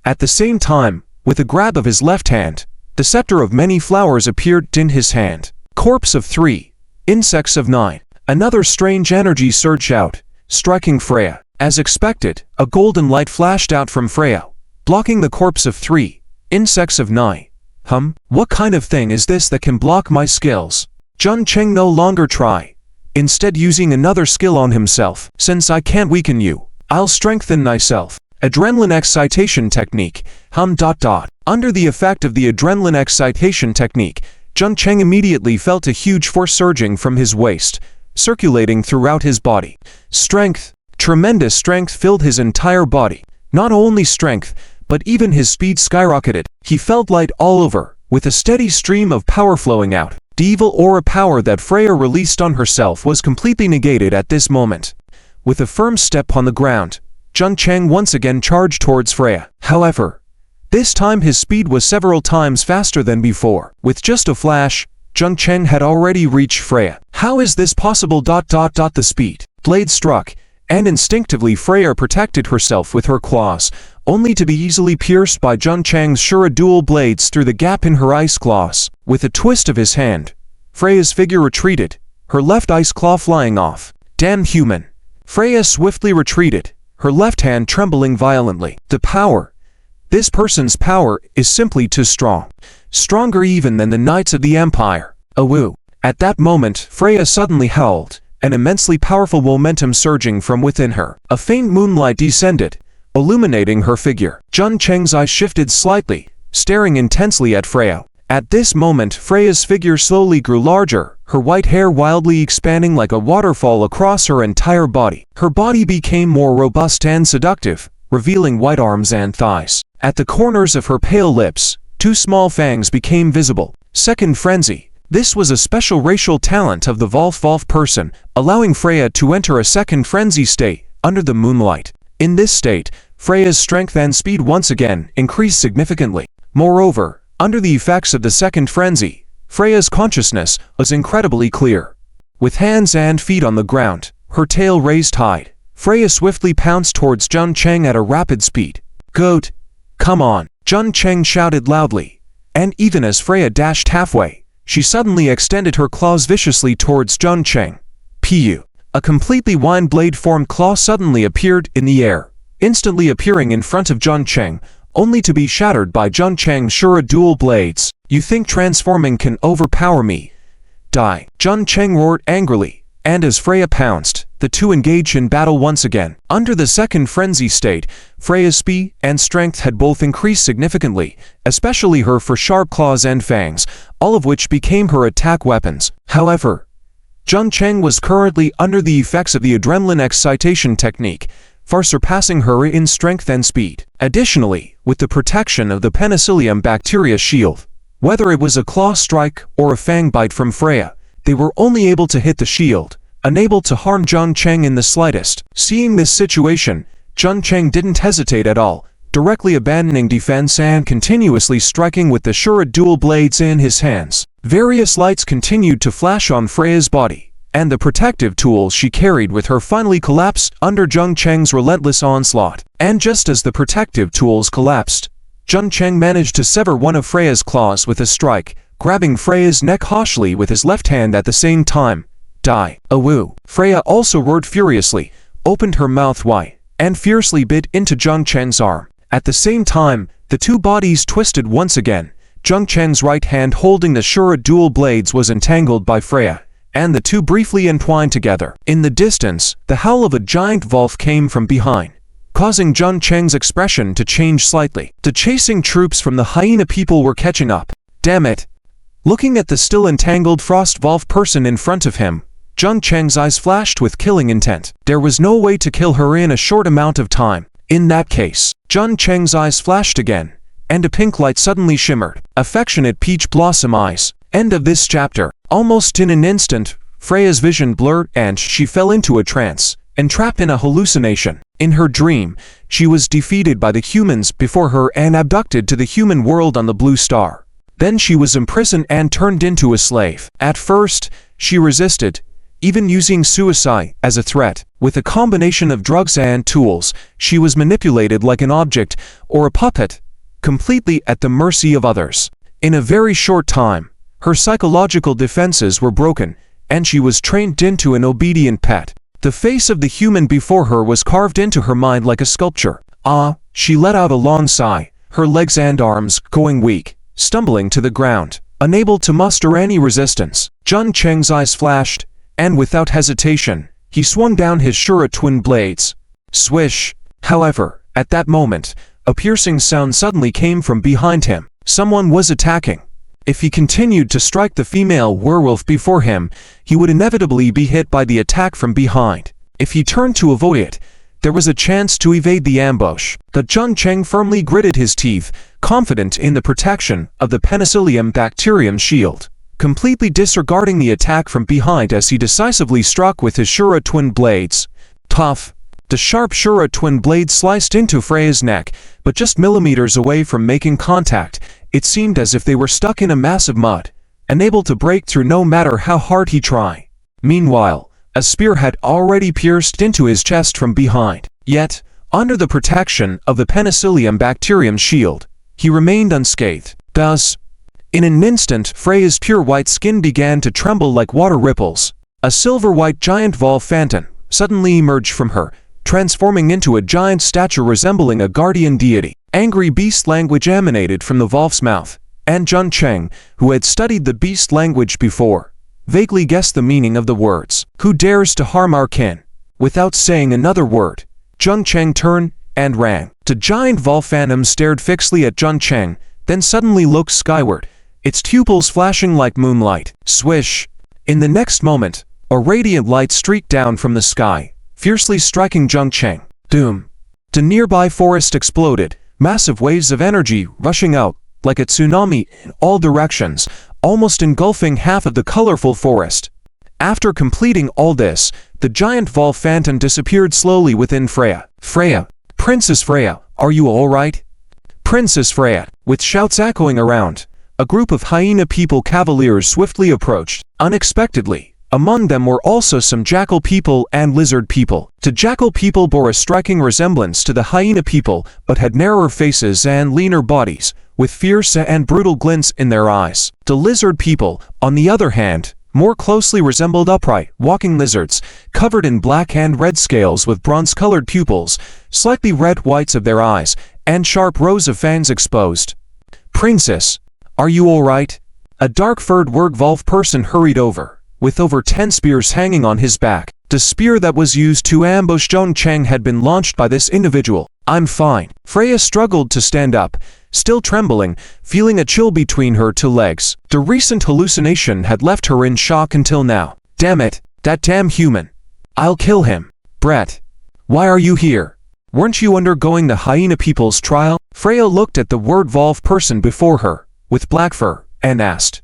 At the same time, with a grab of his left hand, The scepter of many flowers appeared in his hand. Corpse of 3. Insects of 9. Another strange energy surged out, striking Freya. As expected, a golden light flashed out from Freya, blocking the corpse of 3. Insects of 9. What kind of thing is this that can block my skills? Jun Cheng no longer try, instead using another skill on himself. Since I can't weaken you, I'll strengthen myself. Adrenaline excitation technique. Under the effect of the adrenaline excitation technique, Jun Cheng immediately felt a huge force surging from his waist, circulating throughout his body. Strength. Tremendous strength filled his entire body. Not only strength, but even his speed skyrocketed. He felt light all over, with a steady stream of power flowing out. The evil aura power that Freya released on herself was completely negated at this moment. With a firm step on the ground, Jun Cheng once again charged towards Freya. However, this time his speed was several times faster than before. With just a flash, Jun Cheng had already reached Freya. How is this possible? The speed blade struck, and instinctively Freya protected herself with her claws, only to be easily pierced by Jun Cheng's sure dual blades through the gap in her ice claws. With a twist of his hand, Freya's figure retreated, her left ice claw flying off. Damn human! Freya swiftly retreated, her left hand trembling violently. The power. This person's power is simply too strong. Stronger even than the Knights of the Empire. Awoo! At that moment, Freya suddenly howled, an immensely powerful momentum surging from within her. A faint moonlight descended, illuminating her figure. Jun Cheng's eyes shifted slightly, staring intensely at Freya. At this moment, Freya's figure slowly grew larger, her white hair wildly expanding like a waterfall across her entire body. Her body became more robust and seductive, revealing white arms and thighs. At the corners of her pale lips, 2 small fangs became visible. Second frenzy. This was a special racial talent of the Wolf person, allowing Freya to enter a second frenzy state under the moonlight. In this state, Freya's strength and speed once again increased significantly. Moreover, under the effects of the second frenzy, Freya's consciousness was incredibly clear. With hands and feet on the ground, her tail raised high, Freya swiftly pounced towards Jun Cheng at a rapid speed. Goat! Come on! Jun Cheng shouted loudly, and even as Freya dashed halfway, she suddenly extended her claws viciously towards Jun Cheng. Pu! A completely wine blade-formed claw suddenly appeared in the air, instantly appearing in front of Jun Cheng, only to be shattered by Jun Cheng's sure dual blades. You think transforming can overpower me? Die! Jun Cheng roared angrily, and as Freya pounced, the two engaged in battle once again. Under the second frenzy state, Freya's speed and strength had both increased significantly, especially her for sharp claws and fangs, all of which became her attack weapons. However, Jun Cheng was currently under the effects of the adrenaline excitation technique, far surpassing her in strength and speed. Additionally, with the protection of the penicillium bacteria shield, whether it was a claw strike or a fang bite from Freya, they were only able to hit the shield, unable to harm Jun Cheng in the slightest. Seeing this situation, Jun Cheng didn't hesitate at all, directly abandoning defense and continuously striking with the sure dual blades in his hands. Various lights continued to flash on Freya's body, and the protective tools she carried with her finally collapsed under Jun Cheng's relentless onslaught. And just as the protective tools collapsed, Jun Cheng managed to sever one of Freya's claws with a strike, grabbing Freya's neck harshly with his left hand at the same time. Die! Awoo! Freya also roared furiously, opened her mouth wide, and fiercely bit into Jun Cheng's arm. At the same time, the two bodies twisted once again. Jun Cheng's right hand holding the sure dual blades was entangled by Freya, and the two briefly entwined together. In the distance, the howl of a giant wolf came from behind, causing Jun Cheng's expression to change slightly. The chasing troops from the hyena people were catching up. Damn it! Looking at the still entangled frost wolf person in front of him, Jun Cheng's eyes flashed with killing intent. There was no way to kill her in a short amount of time. In that case, Jun Cheng's eyes flashed again, and a pink light suddenly shimmered. Affectionate peach blossom eyes. End of this chapter. Almost in an instant, Freya's vision blurred and she fell into a trance, entrapped in a hallucination. In her dream, she was defeated by the humans before her and abducted to the human world on the Blue Star. Then she was imprisoned and turned into a slave. At first, she resisted, even using suicide as a threat. With a combination of drugs and tools, she was manipulated like an object or a puppet, completely at the mercy of others. In a very short time, her psychological defenses were broken, and she was trained into an obedient pet. The face of the human before her was carved into her mind like a sculpture. She let out a long sigh, her legs and arms going weak, stumbling to the ground, unable to muster any resistance. Jun Cheng's eyes flashed, and without hesitation, he swung down his Shura twin blades. Swish! However, at that moment, a piercing sound suddenly came from behind him. Someone was attacking. If he continued to strike the female werewolf before him, he would inevitably be hit by the attack from behind. If he turned to avoid it, there was a chance to evade the ambush. The Jun Cheng firmly gritted his teeth, confident in the protection of the penicillium bacterium shield, completely disregarding the attack from behind as he decisively struck with his Shura twin blades. Tough! The sharp Shura twin blade sliced into Freya's neck, but just millimeters away from making contact, it seemed as if they were stuck in a mass of mud, unable to break through no matter how hard he tried. Meanwhile, a spear had already pierced into his chest from behind. Yet, under the protection of the penicillium bacterium shield, he remained unscathed. Thus, in an instant, Freya's pure white skin began to tremble like water ripples. A silver-white giant Volphanton suddenly emerged from her, transforming into a giant stature resembling a guardian deity. Angry beast language emanated from the Volf's mouth, and Jun Cheng, who had studied the beast language before, vaguely guessed the meaning of the words. Who dares to harm our kin? Without saying another word, Jun Cheng turned and ran. The giant Volphantom stared fixedly at Jun Cheng, then suddenly looked skyward, its pupils flashing like moonlight. Swish! In the next moment, a radiant light streaked down from the sky, fiercely striking Jun Cheng. Doom! The nearby forest exploded, massive waves of energy rushing out like a tsunami in all directions, almost engulfing half of the colorful forest. After completing all this, the giant Volphanton disappeared slowly within Freya. Freya! Princess Freya, are you all right? Princess Freya! With shouts echoing around, a group of hyena people cavaliers swiftly approached. Unexpectedly, among them were also some jackal people and lizard people. The jackal people bore a striking resemblance to the hyena people, but had narrower faces and leaner bodies, with fierce and brutal glints in their eyes. The lizard people, on the other hand, more closely resembled upright, walking lizards, covered in black and red scales with bronze-colored pupils, slightly red whites of their eyes, and sharp rows of fangs exposed. Princess, are you all right? A dark-furred werewolf person hurried over, with over 10 spears hanging on his back. The spear that was used to ambush Jun Cheng had been launched by this individual. I'm fine. Freya struggled to stand up, still trembling, feeling a chill between her two legs. The recent hallucination had left her in shock until now. Damn it, that damn human. I'll kill him. Brett, why are you here? Weren't you undergoing the hyena people's trial? Freya looked at the werewolf person before her, with black fur, and asked.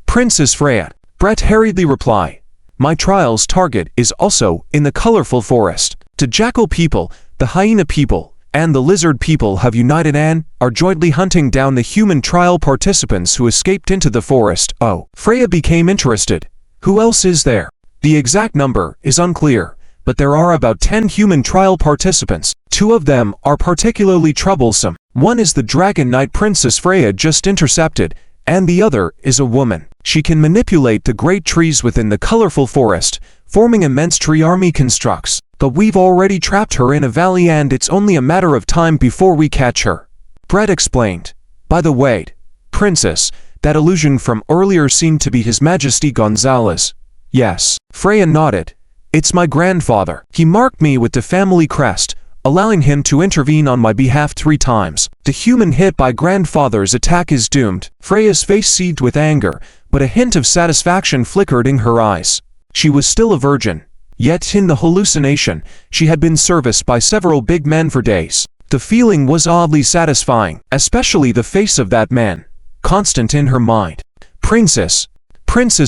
Princess Freya, Brett hurriedly replied. My trial's target is also in the colorful forest. The jackal people, the hyena people, and the lizard people have united and are jointly hunting down the human trial participants who escaped into the forest. Oh, Freya became interested. Who else is there? The exact number is unclear, but there are about 10 human trial participants. 2 of them are particularly troublesome. One is the Dragon Knight Princess Freya just intercepted, and the other is a woman. She can manipulate the great trees within the colorful forest, forming immense tree army constructs. But we've already trapped her in a valley and it's only a matter of time before we catch her. Brett explained. By the way, Princess, that illusion from earlier seemed to be His Majesty Gonzalez. Yes. Freya nodded. It's my grandfather. He marked me with the family crest, allowing him to intervene on my behalf 3 times. The human hit by grandfather's attack is doomed. Freya's face seethed with anger, but a hint of satisfaction flickered in her eyes. She was still a virgin. Yet in the hallucination, she had been serviced by several big men for days. The feeling was oddly satisfying, especially the face of that man, constant in her mind. Princess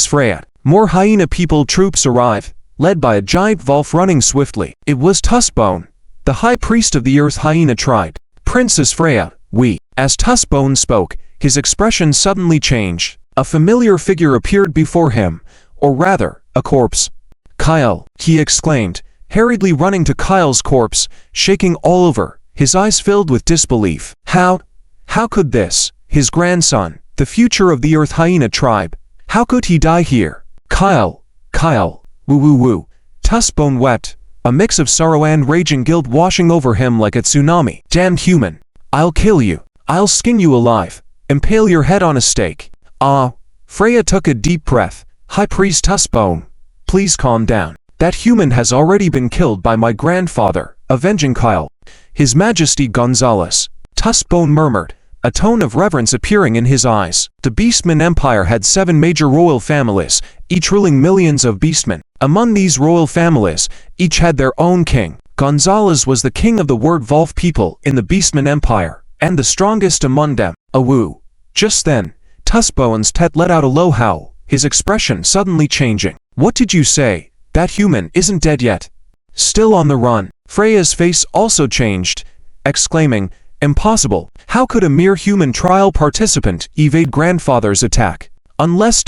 Freya, more hyena people troops arrive, led by a giant wolf running swiftly. It was Tuskbone, the high priest of the Earth Hyena tribe. Princess Freya, we. As Tuskbone spoke, his expression suddenly changed. A familiar figure appeared before him, or rather, a corpse. Kyle, he exclaimed, hurriedly running to Kyle's corpse, shaking all over, his eyes filled with disbelief. How could this, his grandson, the future of the Earth Hyena tribe. How could he die here? Kyle, woo woo woo. Tuskbone wept, a mix of sorrow and raging guilt washing over him like a tsunami. Damned human. I'll kill you. I'll skin you alive. Impale your head on a stake. Ah. Freya took a deep breath. High Priest Tuskbone, please calm down. That human has already been killed by my grandfather, avenging Kyle. His Majesty Gonzalez. Tuskbone murmured, a tone of reverence appearing in his eyes. The Beastmen Empire had 7 major royal families, each ruling millions of beastmen. Among these royal families, each had their own king. Gonzalez was the king of the word Wolf people in the Beastmen Empire, and the strongest among them. Awoo. Just then, Tuskbone's Tet let out a low howl, his expression suddenly changing. What did you say? That human isn't dead yet. Still on the run. Freya's face also changed, exclaiming, impossible. How could a mere human trial participant evade grandfather's attack? Unless ...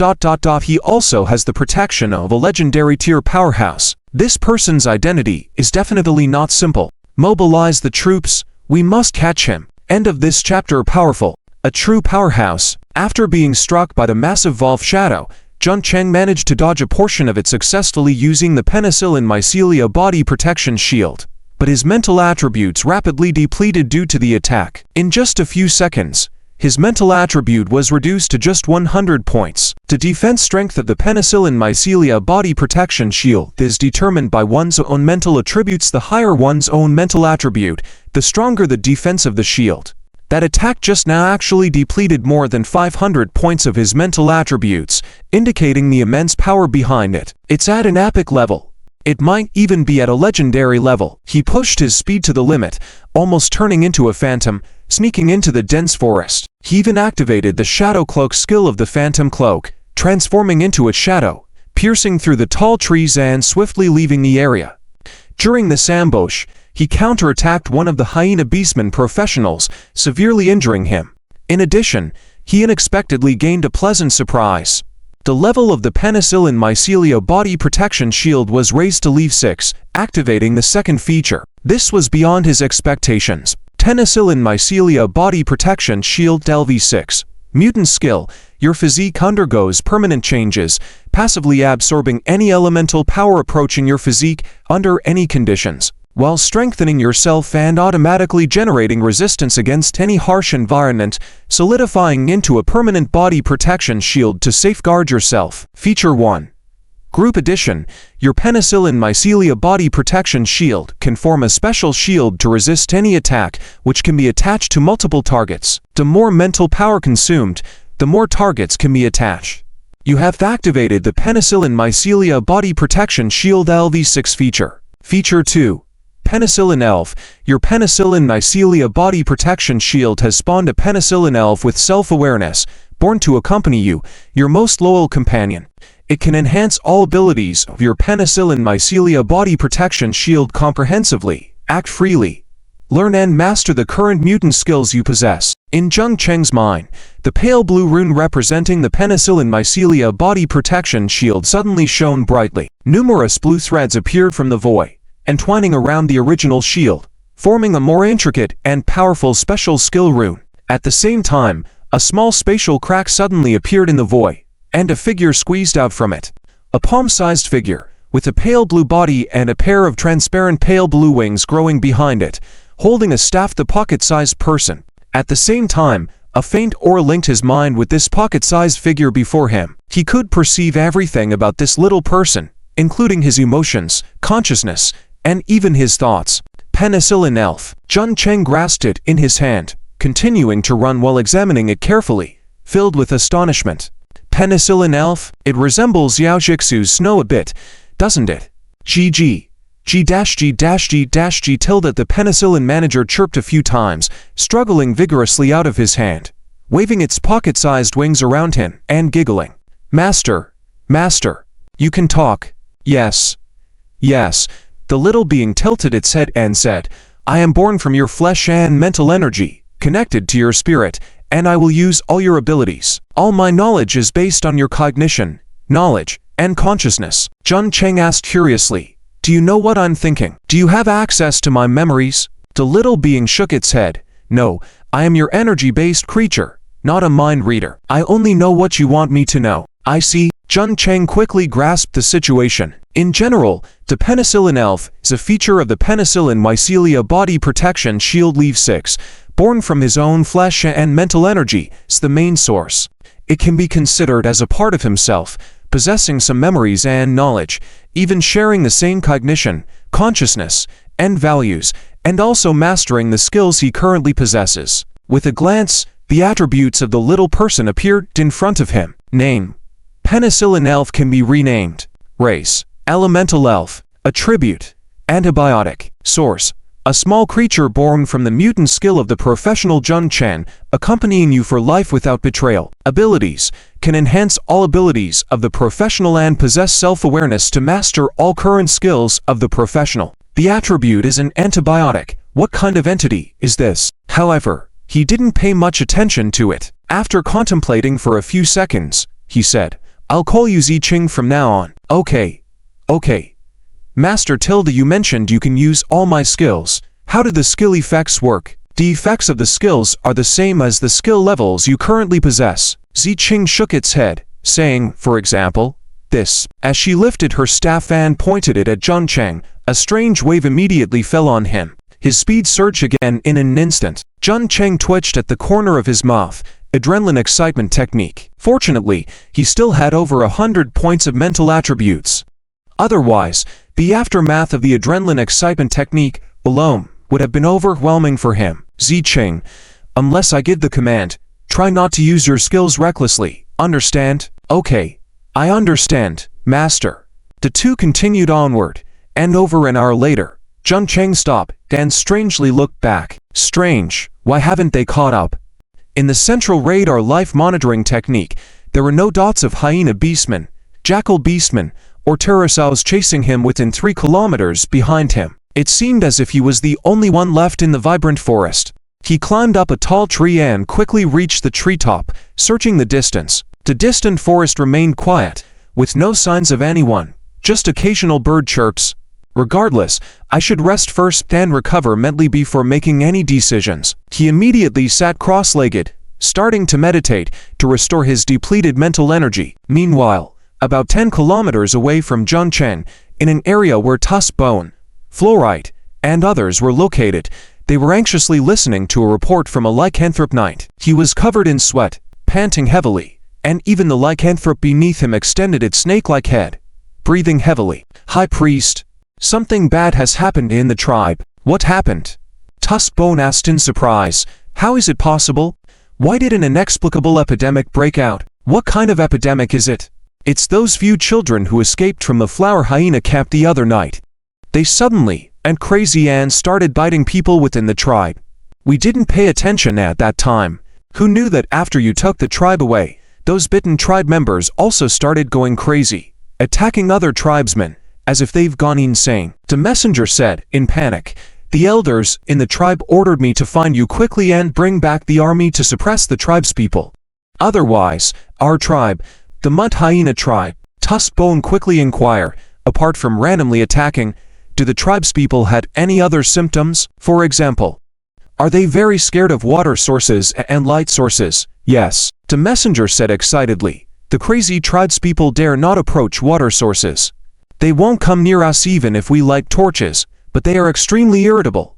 he also has the protection of a legendary tier powerhouse. This person's identity is definitely not simple. Mobilize the troops. We must catch him. End of this chapter. Powerful. A true powerhouse. After being struck by the massive Wolf shadow, Jun Cheng managed to dodge a portion of it successfully using the penicillin mycelia body protection shield. But his mental attributes rapidly depleted due to the attack. In just a few seconds, his mental attribute was reduced to just 100 points. The defense strength of the penicillin mycelia body protection shield is determined by one's own mental attributes. The higher one's own mental attribute, the stronger the defense of the shield. That attack just now actually depleted more than 500 points of his mental attributes, indicating the immense power behind it. It's at an epic level. It might even be at a legendary level. He pushed his speed to the limit, almost turning into a phantom, sneaking into the dense forest. He even activated the Shadow Cloak skill of the Phantom Cloak, transforming into a shadow, piercing through the tall trees and swiftly leaving the area. During this ambush, he counterattacked one of the Hyena Beastmen professionals, severely injuring him. In addition, he unexpectedly gained a pleasant surprise. The level of the penicillin mycelia body protection shield was raised to level 6, activating the second feature. This was beyond his expectations. Penicillin mycelia body protection shield level 6. Mutant skill. Your physique undergoes permanent changes, passively absorbing any elemental power approaching your physique under any conditions, while strengthening yourself and automatically generating resistance against any harsh environment, solidifying into a permanent body protection shield to safeguard yourself. Feature 1. Group Edition. Your penicillin mycelia body protection shield can form a special shield to resist any attack, which can be attached to multiple targets. The more mental power consumed, the more targets can be attached. You have activated the penicillin mycelia body protection shield level 6 feature. Feature 2. Penicillin Elf. Your penicillin mycelia body protection shield has spawned a penicillin elf with self-awareness, born to accompany you, your most loyal companion. It can enhance all abilities of your penicillin mycelia body protection shield comprehensively, act freely, learn and master the current mutant skills you possess. In Jun Cheng's mind, the pale blue rune representing the penicillin mycelia body protection shield suddenly shone brightly. Numerous blue threads appeared from the void, entwining around the original shield, forming a more intricate and powerful special skill rune. At the same time, a small spatial crack suddenly appeared in the void, and a figure squeezed out from it. A palm-sized figure, with a pale blue body and a pair of transparent pale blue wings growing behind it, holding a staff. The pocket-sized person. At the same time, a faint aura linked his mind with this pocket-sized figure before him. He could perceive everything about this little person, including his emotions, consciousness, and even his thoughts. Penicillin Elf. Jun Cheng grasped it in his hand, continuing to run while examining it carefully, filled with astonishment. Penicillin Elf? It resembles Yao Jixu's snow a bit, doesn't it? GG. G-G-G-G-G tilde. The penicillin manager chirped a few times, struggling vigorously out of his hand, waving its pocket-sized wings around him, and giggling. Master, you can talk. Yes. The little being tilted its head and said, I am born from your flesh and mental energy, connected to your spirit, and I will use all your abilities. All my knowledge is based on your cognition, knowledge, and consciousness. Jun Cheng asked curiously, do you know what I'm thinking? Do you have access to my memories? The little being shook its head. No, I am your energy-based creature, not a mind reader. I only know what you want me to know. I see. Jun Chang quickly grasped the situation. In general, the penicillin elf is a feature of the penicillin mycelia body protection shield Leaf 6, born from his own flesh and mental energy, is the main source. It can be considered as a part of himself, possessing some memories and knowledge, even sharing the same cognition, consciousness, and values, and also mastering the skills he currently possesses. With a glance, the attributes of the little person appeared in front of him. Name: Penicillin Elf can be renamed. Race: Elemental Elf. Attribute: Antibiotic. Source: a small creature born from the mutant skill of the professional Jun Chan, accompanying you for life without betrayal. Abilities: can enhance all abilities of the professional and possess self-awareness to master all current skills of the professional. The attribute is an antibiotic. What kind of entity is this? However, he didn't pay much attention to it. After contemplating for a few seconds, he said, "I'll call you Ziqing from now on." Okay. Master Tilda, you mentioned you can use all my skills. How do the skill effects work? The effects of the skills are the same as the skill levels you currently possess. Ziqing shook its head, saying, for example, this. As she lifted her staff and pointed it at Jun Chang, a strange wave immediately fell on him. His speed surged again in an instant. Jun Chang twitched at the corner of his mouth. Adrenaline excitement technique. Fortunately, he still had over 100 points of mental attributes. Otherwise, the aftermath of the adrenaline excitement technique alone would have been overwhelming for him. Ziqing, unless I give the command, try not to use your skills recklessly. Understand? Okay. I understand, Master. The two continued onward, and over an hour later, Jun Chang stopped and strangely looked back. Strange, why haven't they caught up? In the central radar life monitoring technique, there were no dots of hyena beastmen, jackal beastmen, or pterosaurs chasing him within 3 kilometers behind him. It seemed as if he was the only one left in the vibrant forest. He climbed up a tall tree and quickly reached the treetop, searching the distance. The distant forest remained quiet, with no signs of anyone, just occasional bird chirps. Regardless, I should rest first and recover mentally before making any decisions. He immediately sat cross-legged, starting to meditate to restore his depleted mental energy. Meanwhile, about 10 kilometers away from Jun Chang, in an area where Tusk Bone, Fluorite, and others were located, they were anxiously listening to a report from a lycanthrope knight. He was covered in sweat, panting heavily, and even the lycanthrope beneath him extended its snake-like head, breathing heavily. High Priest, something bad has happened in the tribe. What happened? Tusk Bone asked in surprise. How is it possible? Why did an inexplicable epidemic break out? What kind of epidemic is it? It's those few children who escaped from the flower hyena camp the other night. They suddenly and crazy and started biting people within the tribe. We didn't pay attention at that time. Who knew that after you took the tribe away, those bitten tribe members also started going crazy, attacking other tribesmen, as if they've gone insane? The messenger said, in panic, the elders in the tribe ordered me to find you quickly and bring back the army to suppress the tribespeople. Otherwise, our tribe, the Mud Hyena tribe, Tusk Bone quickly inquired, apart from randomly attacking, do the tribespeople had any other symptoms? For example, are they very scared of water sources and light sources? Yes, the messenger said excitedly. The crazy tribespeople dare not approach water sources. They won't come near us even if we light torches, but they are extremely irritable.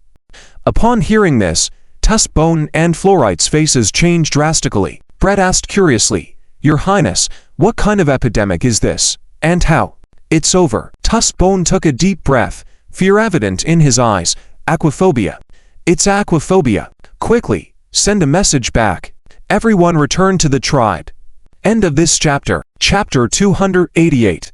Upon hearing this, Tusk Bone and Fluorite's faces changed drastically. Brett asked curiously, Your Highness, what kind of epidemic is this? And how? It's over. Tusk Bone took a deep breath, fear evident in his eyes. Aquaphobia. It's aquaphobia. Quickly, send a message back. Everyone return to the tribe. End of this chapter. Chapter 288.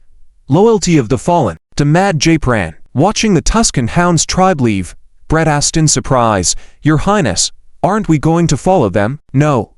Loyalty of the Fallen. The Mad Japran. Watching the Tuscan Hounds tribe leave, Brett asked in surprise, Your Highness, aren't we going to follow them? No.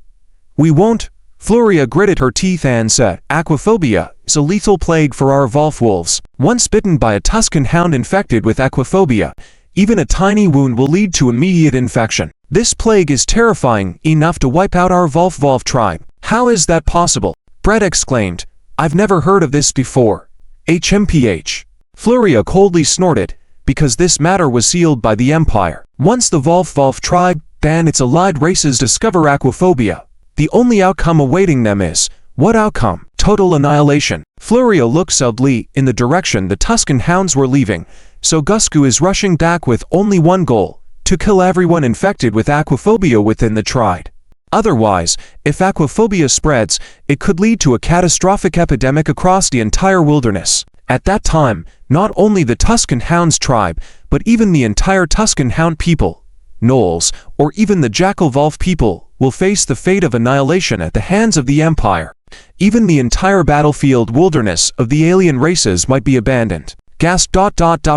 We won't. Floria gritted her teeth and said, Aquaphobia is a lethal plague for our wolves. Once bitten by a Tuscan Hound infected with aquaphobia, even a tiny wound will lead to immediate infection. This plague is terrifying enough to wipe out our wolf tribe. How is that possible? Brett exclaimed, I've never heard of this before. HMPH. Floria coldly snorted, because this matter was sealed by the Empire. Once the wolf tribe and its allied races discover aquaphobia, The only outcome awaiting them is, what outcome? Total annihilation. Florio looks oddly in the direction the Tuscan hounds were leaving, so Gusku is rushing back with only one goal, to kill everyone infected with aquaphobia within the tribe. Otherwise, if aquaphobia spreads, it could lead to a catastrophic epidemic across the entire wilderness. At that time, not only the Tuscan Hounds tribe, but even the entire Tuscan Hound people, Gnolls, or even the Jackal Wolf people, will face the fate of annihilation at the hands of the Empire. Even the entire battlefield wilderness of the alien races might be abandoned. Gasp.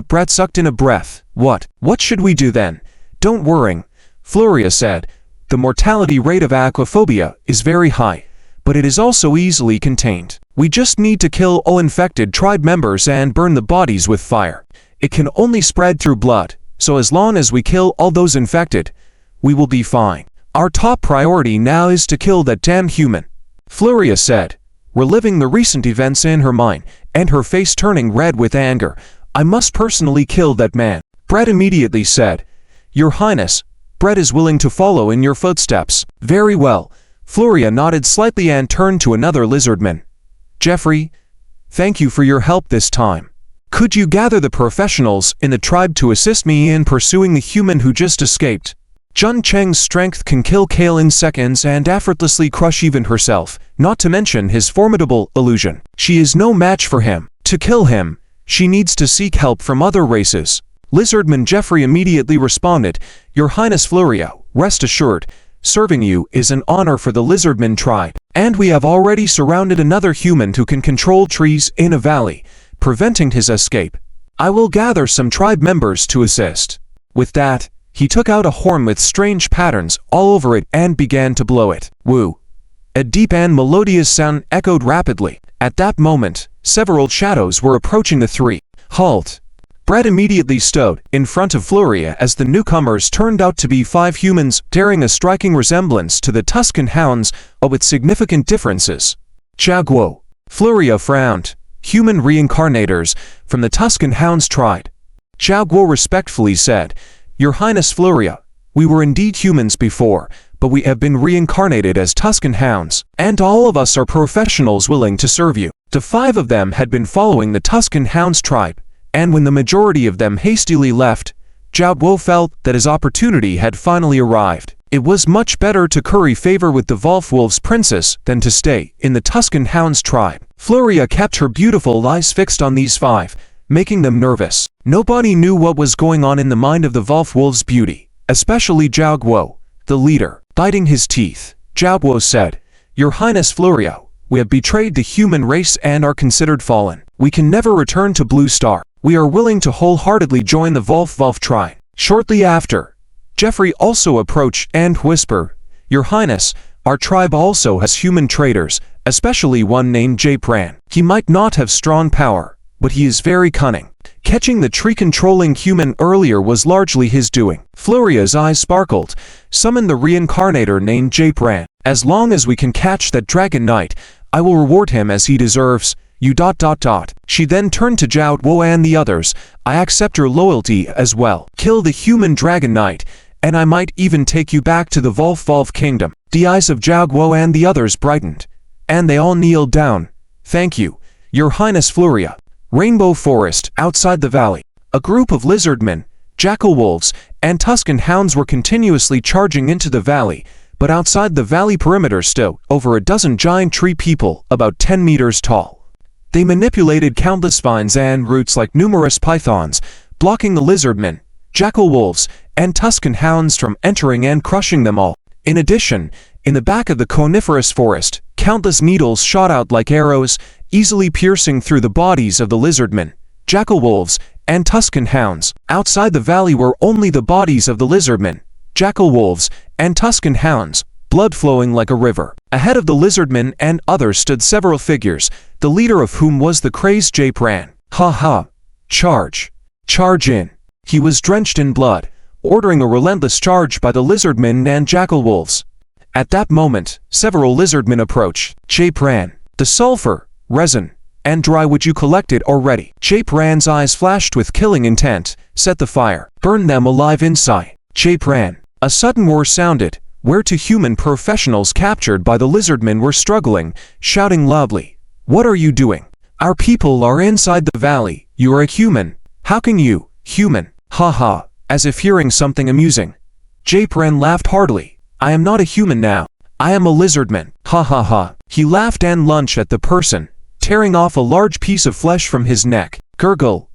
Brett sucked in a breath. What should we do then? Don't worry, Floria said. The mortality rate of aquaphobia is very high, but it is also easily contained. We just need to kill all infected tribe members and burn the bodies with fire. It can only spread through blood, so as long as we kill all those infected, we will be fine. Our top priority now is to kill that damn human, Floria said, reliving the recent events in her mind, and her face turning red with anger. I must personally kill that man. Brett immediately said, Your Highness, Brett is willing to follow in your footsteps. Very well. Floria nodded slightly and turned to another lizardman. Jeffrey, thank you for your help this time. Could you gather the professionals in the tribe to assist me in pursuing the human who just escaped? Jun Cheng's strength can kill Kale in seconds and effortlessly crush even herself, not to mention his formidable illusion. She is no match for him. To kill him, she needs to seek help from other races. Lizardman Jeffrey immediately responded, Your Highness Florio, rest assured, serving you is an honor for the Lizardman tribe, and we have already surrounded another human who can control trees in a valley, preventing his escape. I will gather some tribe members to assist. With that, he took out a horn with strange patterns all over it and began to blow it. Woo! A deep and melodious sound echoed rapidly. At that moment, several shadows were approaching the three. Halt! Brett immediately stood in front of Floria as the newcomers turned out to be 5 humans, bearing a striking resemblance to the Tuscan Hounds, but with significant differences. Jaguo. Floria frowned. Human reincarnators from the Tuscan Hounds tribe. Jaguo respectfully said, Your Highness Floria, we were indeed humans before, but we have been reincarnated as Tuscan Hounds, and all of us are professionals willing to serve you. The 5 of them had been following the Tuscan Hounds tribe, and when the majority of them hastily left, Jaguo felt that his opportunity had finally arrived. It was much better to curry favor with the Wolf's princess than to stay in the Tuscan Hounds tribe. Floria kept her beautiful eyes fixed on these 5, making them nervous. Nobody knew what was going on in the mind of the Wolf's beauty, especially Jaguo, the leader. Biting his teeth, Jaguo said, Your Highness Florio, we have betrayed the human race and are considered fallen. We can never return to Blue Star. We are willing to wholeheartedly join the Wolf tribe. Shortly after, Jeffrey also approached and whispered, Your Highness, our tribe also has human traitors, especially one named Japran. He might not have strong power, but he is very cunning. Catching the tree-controlling human earlier was largely his doing. Floria's eyes sparkled. Summon the reincarnator named Japran. As long as we can catch that Dragon Knight, I will reward him as he deserves. You ... She then turned to Jaguo and the others. I accept your loyalty as well. Kill the human Dragon Knight, and I might even take you back to the Wolf Kingdom. The eyes of Jaguo and the others brightened, and they all kneeled down. Thank you, Your Highness Floria. Rainbow Forest, outside the valley. A group of lizardmen, jackal wolves, and Tuscan hounds were continuously charging into the valley, but outside the valley perimeter stood over a dozen giant tree people about 10 meters tall. They manipulated countless vines and roots like numerous pythons, blocking the lizardmen, jackal wolves, and Tuscan hounds from entering and crushing them all. In addition, in the back of the coniferous forest, countless needles shot out like arrows, easily piercing through the bodies of the lizardmen, jackal wolves, and Tuscan hounds. Outside the valley were only the bodies of the lizardmen, jackal wolves, and Tuscan hounds, blood flowing like a river. Ahead of the lizardmen and others stood several figures, the leader of whom was the crazed Japran. Ha ha! Charge! Charge in! He was drenched in blood, ordering a relentless charge by the lizardmen and jackal wolves. At that moment, several lizardmen approached. Japran, the sulfur, resin, and dry wood you collected already. Japran's eyes flashed with killing intent. Set the fire. Burn them alive inside. Japran. A sudden roar sounded, where two human professionals captured by the lizardmen were struggling, shouting loudly, "What are you doing? Our people are inside the valley. You are a human. How can you, human?" Ha ha, as if hearing something amusing. Japran laughed heartily. "I am not a human now. I am a lizardman. Ha ha ha." He laughed and lunged at the person, tearing off a large piece of flesh from his neck. Gurgle.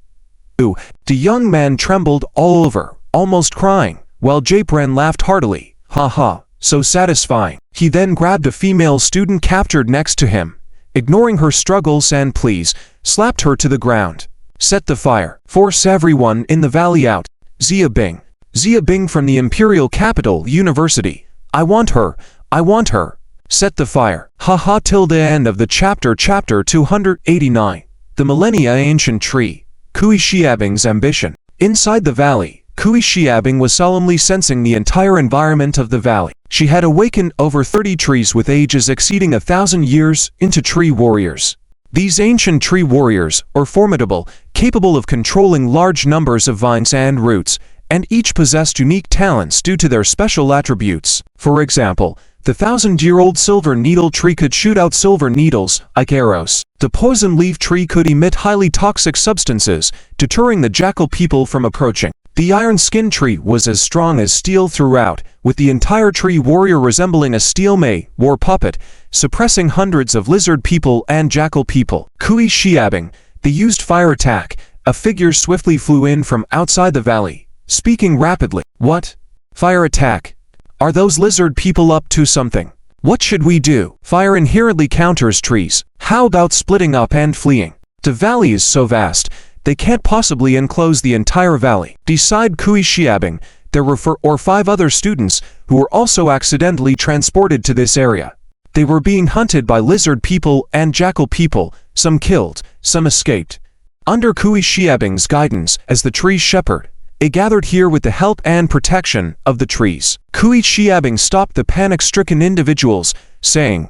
Ooh, the young man trembled all over, almost crying, while Japran laughed heartily. Ha ha, so satisfying. He then grabbed a female student captured next to him, ignoring her struggles and pleas, slapped her to the ground. "Set the fire. Force everyone in the valley out. Zia Bing. Zia Bing from the Imperial Capital University. I want her. I want her. Set the fire." Ha ha till the end of the chapter 289. The Millennia Ancient Tree. Kui Xiabing's ambition. Inside the valley, Kui Xiabing was solemnly sensing the entire environment of the valley. She had awakened over 30 trees with ages exceeding 1,000 years into tree warriors. These ancient tree warriors are formidable, capable of controlling large numbers of vines and roots, and each possessed unique talents due to their special attributes. For example, the 1,000-year-old silver needle tree could shoot out silver needles, like arrows. The poison leaf tree could emit highly toxic substances, deterring the jackal people from approaching. The iron skin tree was as strong as steel throughout, with the entire tree warrior resembling a steel war puppet, suppressing hundreds of lizard people and jackal people. Kui Xiabing, they used fire attack. A figure swiftly flew in from outside the valley, speaking rapidly. "What? Fire attack? Are those lizard people up to something? What should we do? Fire inherently counters trees. How about splitting up and fleeing? The valley is so vast, they can't possibly enclose the entire valley." Beside Kui Xiabing, there were 4 or 5 other students who were also accidentally transported to this area. They were being hunted by lizard people and jackal people, some killed, some escaped. Under Kui Xiabing's guidance as the tree shepherd, they gathered here with the help and protection of the trees. Kui Xiabing stopped the panic-stricken individuals, saying,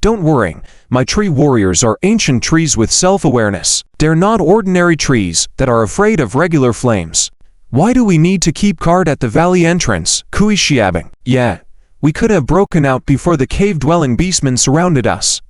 "Don't worry, my tree warriors are ancient trees with self-awareness. They're not ordinary trees that are afraid of regular flames. Why do we need to keep guard at the valley entrance?" Kui Xiabing: "Yeah, we could have broken out before the cave-dwelling beastmen surrounded us.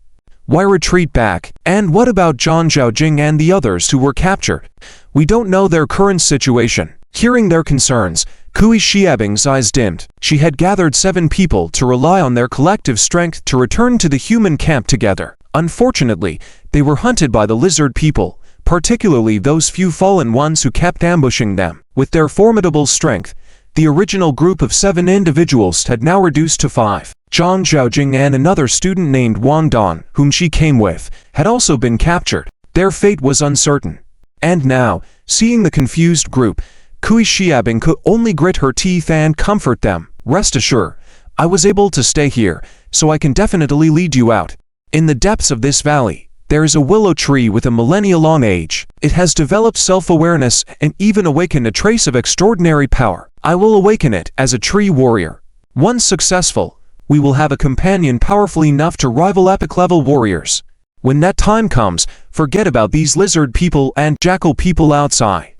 Why retreat back? And what about Zhang Zhaojing and the others who were captured? We don't know their current situation." Hearing their concerns, Kui Xiabing's eyes dimmed. She had gathered 7 people to rely on their collective strength to return to the human camp together. Unfortunately, they were hunted by the lizard people, particularly those few fallen ones who kept ambushing them. With their formidable strength, the original group of 7 individuals had now reduced to 5. Zhang Zhaojing and another student named Wang Dan, whom she came with, had also been captured. Their fate was uncertain. And now, seeing the confused group, Kui Xiabing could only grit her teeth and comfort them. "Rest assured, I was able to stay here, so I can definitely lead you out. In the depths of this valley, there is a willow tree with a millennia-long age. It has developed self-awareness and even awakened a trace of extraordinary power. I will awaken it as a tree warrior. Once successful, we will have a companion powerful enough to rival epic-level warriors. When that time comes, forget about these lizard people and jackal people outside.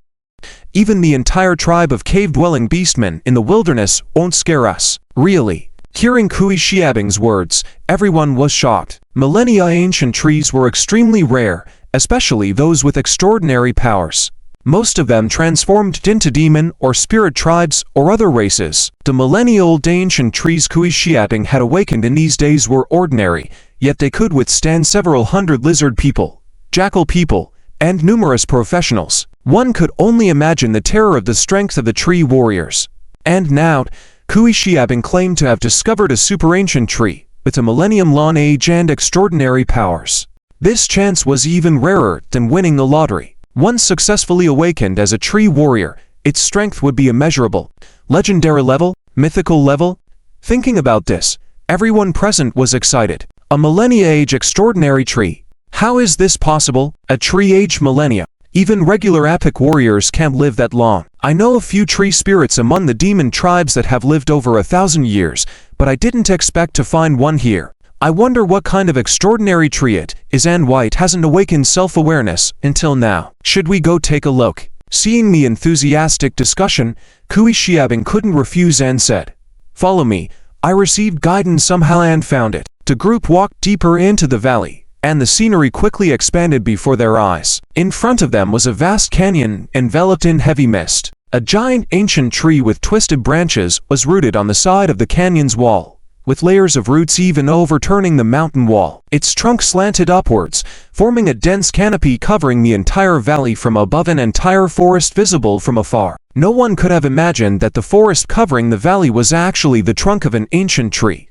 Even the entire tribe of cave-dwelling beastmen in the wilderness won't scare us." Really? Hearing Kui Xiabing's words, everyone was shocked. Millennia ancient trees were extremely rare, especially those with extraordinary powers. Most of them transformed into demon or spirit tribes or other races. The millennia-old ancient trees Kui Xiabing had awakened in these days were ordinary, yet they could withstand several hundred lizard people, jackal people, and numerous professionals. One could only imagine the terror of the strength of the tree warriors. And now, Kui Xiabing claimed to have discovered a super-ancient tree with a millennium-long age and extraordinary powers. This chance was even rarer than winning the lottery. Once successfully awakened as a tree warrior, its strength would be immeasurable. Legendary level? Mythical level? Thinking about this, everyone present was excited. A millennia-age extraordinary tree. How is this possible? A tree-age millennia? Even regular epic warriors can't live that long. I know a few tree spirits among the demon tribes that have lived over 1,000 years, but I didn't expect to find one here. I wonder what kind of extraordinary tree it is and why it hasn't awakened self-awareness until now. Should we go take a look? Seeing the enthusiastic discussion, Kui Xiabing couldn't refuse and said, "Follow me, I received guidance somehow and found it. The group walked deeper into the valley, and the scenery quickly expanded before their eyes. In front of them was a vast canyon enveloped in heavy mist. A giant ancient tree with twisted branches was rooted on the side of the canyon's wall, with layers of roots even overturning the mountain wall. Its trunk slanted upwards, forming a dense canopy covering the entire valley from above, an entire forest visible from afar. No one could have imagined that the forest covering the valley was actually the trunk of an ancient tree.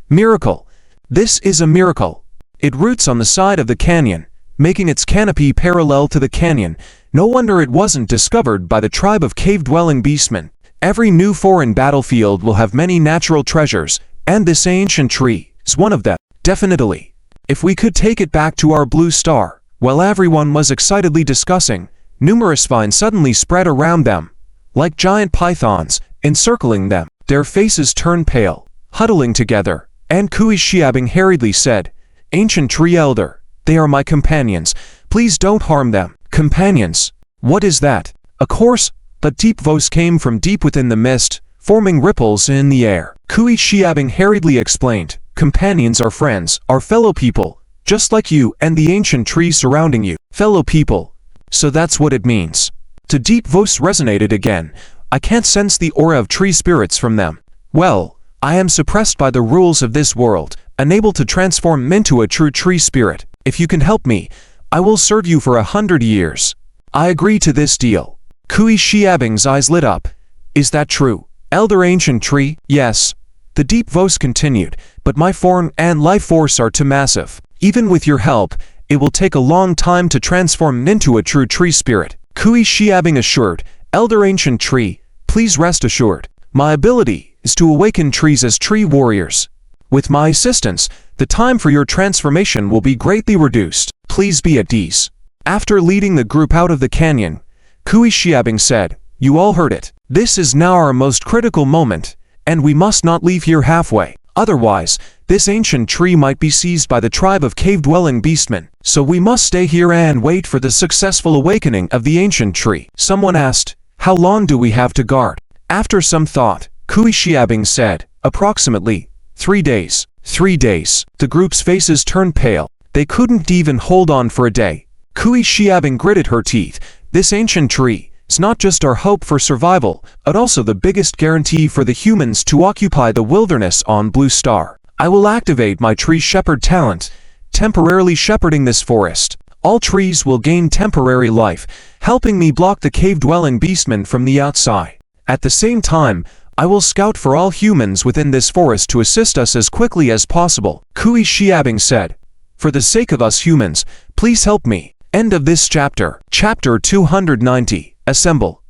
Miracle. This is a miracle. It roots on the side of the canyon, making its canopy parallel to the canyon. No wonder it wasn't discovered by the tribe of cave-dwelling beastmen. Every new foreign battlefield will have many natural treasures, and this ancient tree is one of them. Definitely. If we could take it back to our blue star. While everyone was excitedly discussing, numerous vines suddenly spread around them, like giant pythons, encircling them. Their faces turned pale, huddling together, and Kui Xiabing hurriedly said, "Ancient tree elder, they are my companions. Please don't harm them." Companions? What is that? Of course, a deep voice came from deep within the mist, forming ripples in the air. Kui Xiabing hurriedly explained, "Companions are friends, are fellow people, just like you and the ancient tree surrounding you." Fellow people. So that's what it means. The deep voice resonated again. "I can't sense the aura of tree spirits from them. Well, I am suppressed by the rules of this world, unable to transform into a true tree spirit. If you can help me, I will serve you for 100 years. I agree to this deal." Kui Xiabing's eyes lit up. "Is that true, Elder Ancient Tree?" "Yes." The deep voice continued, "But my form and life force are too massive. Even with your help, it will take a long time to transform into a true tree spirit." Kui Xiabing assured, "Elder Ancient Tree, please rest assured. My ability is to awaken trees as tree warriors. With my assistance, the time for your transformation will be greatly reduced. Please be at ease." After leading the group out of the canyon, Kui Xiabing said, "You all heard it. This is now our most critical moment, and we must not leave here halfway. Otherwise, this ancient tree might be seized by the tribe of cave-dwelling beastmen. So we must stay here and wait for the successful awakening of the ancient tree." Someone asked, "How long do we have to guard?" After some thought, Kui Xiabing said, "Approximately 3 days." 3 days. The group's faces turned pale. They couldn't even hold on for a day. Kui Xiabing gritted her teeth. "This ancient tree is not just our hope for survival, but also the biggest guarantee for the humans to occupy the wilderness on Blue Star. I will activate my tree shepherd talent, temporarily shepherding this forest. All trees will gain temporary life, helping me block the cave-dwelling beastmen from the outside. At the same time, I will scout for all humans within this forest to assist us as quickly as possible." Kui Xiabing said, "For the sake of us humans, please help me." End of this chapter. Chapter 290. Assemble.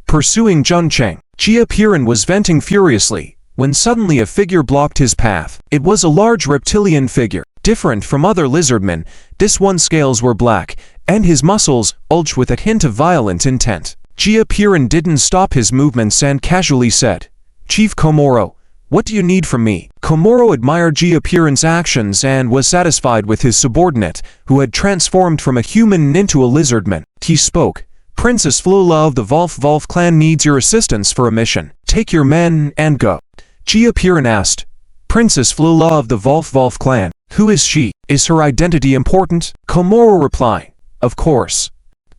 Pursuing Zhun Cheng, Jia Piran was venting furiously, when suddenly a figure blocked his path. It was a large reptilian figure. Different from other lizardmen, this one's scales were black, and his muscles bulged with a hint of violent intent. Jia Piran didn't stop his movements and casually said, "Chief Komoro, what do you need from me?" Komoro admired Jia Piran's actions and was satisfied with his subordinate, who had transformed from a human into a lizardman. He spoke, "Princess Flula of the Wolf clan needs your assistance for a mission. Take your men and go." Jia Piran asked, "Princess Flula of the Wolf clan, who is she? Is her identity important?" Komoro replied, "Of course.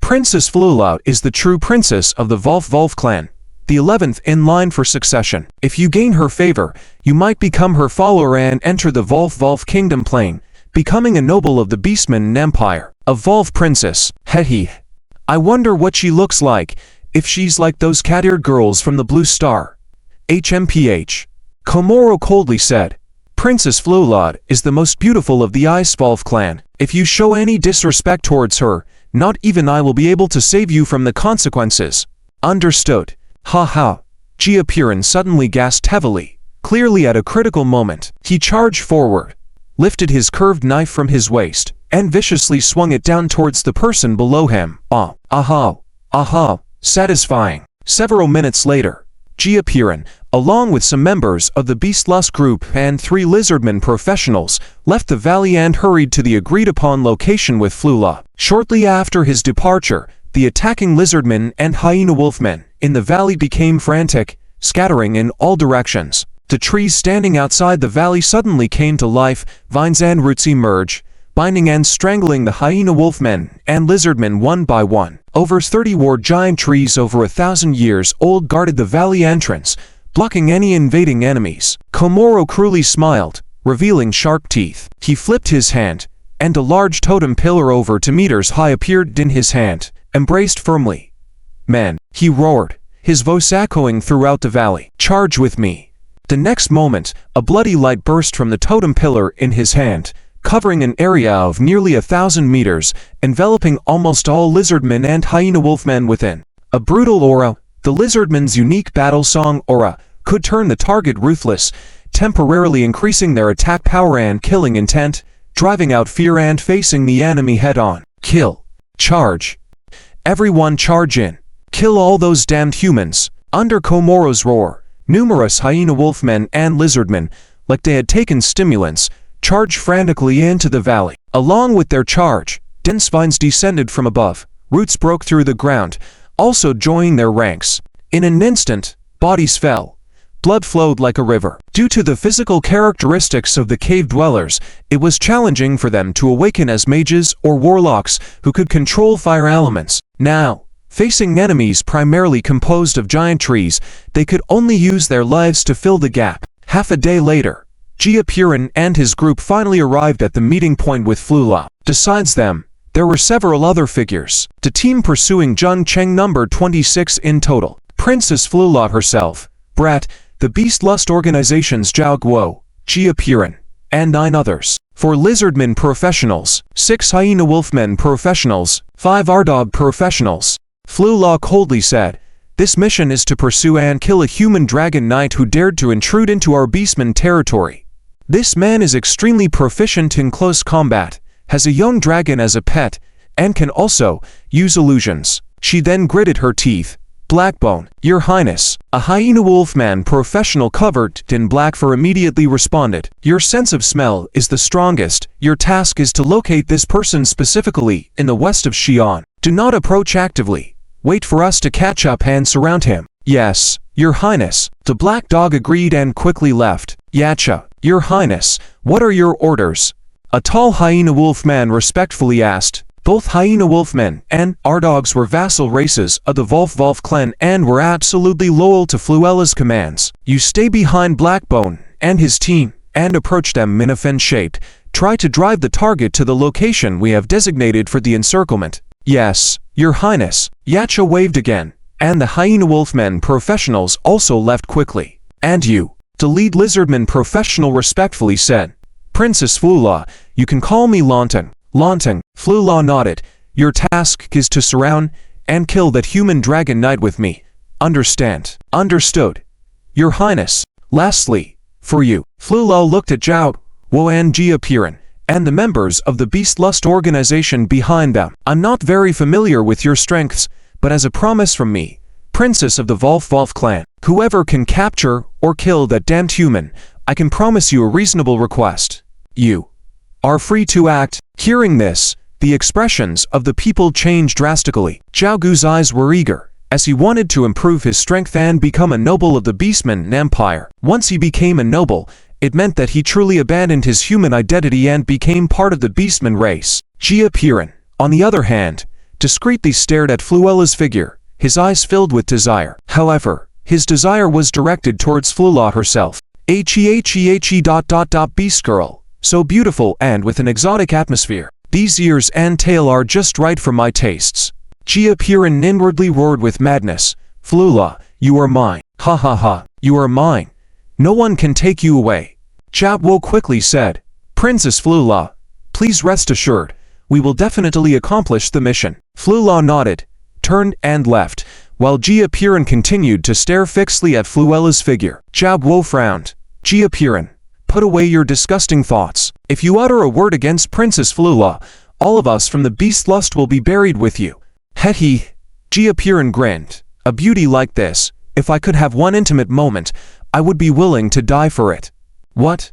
Princess Flula is the true princess of the Wolf clan, the 11th in line for succession. If you gain her favor, you might become her follower and enter the Wolf kingdom plane, becoming a noble of the Beastmen Empire. A Wolf princess, hehe. I wonder what she looks like, if she's like those cat-eared girls from the Blue Star. HMPH. Komoro coldly said, "Princess Flula is the most beautiful of the Ice Wolf clan. If you show any disrespect towards her, not even I will be able to save you from the consequences." Understood. Ha ha. Jia Piran suddenly gasped heavily, clearly at a critical moment. He charged forward, lifted his curved knife from his waist, and viciously swung it down towards the person below him. Aha. Aha. Satisfying. Several minutes later, Jia Piran, along with some members of the Beastlust group and 3 lizardmen professionals, left the valley and hurried to the agreed-upon location with Flula. Shortly after his departure, the attacking lizardmen and hyena wolfmen in the valley became frantic, scattering in all directions. The trees standing outside the valley suddenly came to life, vines and roots emerge, binding and strangling the hyena wolfmen and lizardmen one by one. Over 30 war giant trees over 1,000 years old guarded the valley entrance, blocking any invading enemies. Komoro cruelly smiled, revealing sharp teeth. He flipped his hand, and a large totem pillar over 2 meters high appeared in his hand, embraced firmly. "Man," he roared, his voice echoing throughout the valley. "Charge with me." The next moment, a bloody light burst from the totem pillar in his hand, covering an area of nearly 1,000 meters, enveloping almost all lizardmen and hyena wolfmen within. A brutal aura, the lizardmen's unique battle song aura, could turn the target ruthless, temporarily increasing their attack power and killing intent, driving out fear and facing the enemy head-on. Kill. Charge. Everyone charge in. Kill all those damned humans. Under Komoro's roar, numerous hyena wolfmen and lizardmen, like they had taken stimulants, charged frantically into the valley. Along with their charge, dense vines descended from above, roots broke through the ground, also joining their ranks. In an instant, bodies fell. Blood flowed like a river. Due to the physical characteristics of the cave dwellers, it was challenging for them to awaken as mages or warlocks who could control fire elements. Now, facing enemies primarily composed of giant trees, they could only use their lives to fill the gap. Half a day later, Jia and his group finally arrived at the meeting point with Flula. Besides them, there were several other figures. The team pursuing Jun Cheng numbered 26 in total. Princess Flula herself, Brat, the Beast Lust Organization's Zhao Guo, Jia and 9 others. For lizardmen professionals, 6 hyena wolfmen professionals, 5 Ardog professionals. Flula coldly said, "This mission is to pursue and kill a human dragon knight who dared to intrude into our Beastmen territory. This man is extremely proficient in close combat, has a young dragon as a pet, and can also use illusions." She then gritted her teeth. "Blackbone, Your Highness." A hyena wolfman professional covered in black fur immediately responded, "Your sense of smell is the strongest. Your task is to locate this person specifically in the west of Xi'an. Do not approach actively. Wait for us to catch up and surround him." "Yes, Your Highness." The black dog agreed and quickly left. "Yacha, Your Highness, what are your orders?" A tall hyena wolfman respectfully asked. Both hyena wolfmen and Ardogs were vassal races of the Levi Clan and were absolutely loyal to Fluella's commands. "You stay behind Blackbone and his team and approach them in a fin-shaped. Try to drive the target to the location we have designated for the encirclement." "Yes, Your Highness." Yacha waved again, and the hyena wolfmen professionals also left quickly. "And you," the lead lizardman professional respectfully said. "Princess Flula, you can call me Lontong." Lontong, Flula nodded. "Your task is to surround and kill that human dragon knight with me. Understand?" "Understood, Your Highness." "Lastly, for you." Flula looked at Zhao, Wo and Jia and the members of the Beast Lust organization behind them. "I'm not very familiar with your strengths, but as a promise from me, Princess of the Levi Clan, whoever can capture or kill that damned human, I can promise you a reasonable request. You are free to act." Hearing this, the expressions of the people changed drastically. Zhao Gu's eyes were eager, as he wanted to improve his strength and become a noble of the Beastmen Empire. Once he became a noble, it meant that he truly abandoned his human identity and became part of the Beastmen race. Jia, on the other hand, discreetly stared at Fluella's figure, his eyes filled with desire. However, his desire was directed towards Flula herself. Beast girl. So beautiful and with an exotic atmosphere. These ears and tail are just right for my tastes. Jia inwardly roared with madness. "Flula, you are mine. Ha ha ha, you are mine. No one can take you away." Zhao Guo quickly said, "Princess Flula, please rest assured, we will definitely accomplish the mission." Flula nodded, turned and left, while Jia continued to stare fixedly at Fluella's figure. Zhao Guo frowned. "Jia, put away your disgusting thoughts. If you utter a word against Princess Flula, all of us from the Beast Lust will be buried with you." He. Jia grinned. "A beauty like this, if I could have one intimate moment, I would be willing to die for it." "What?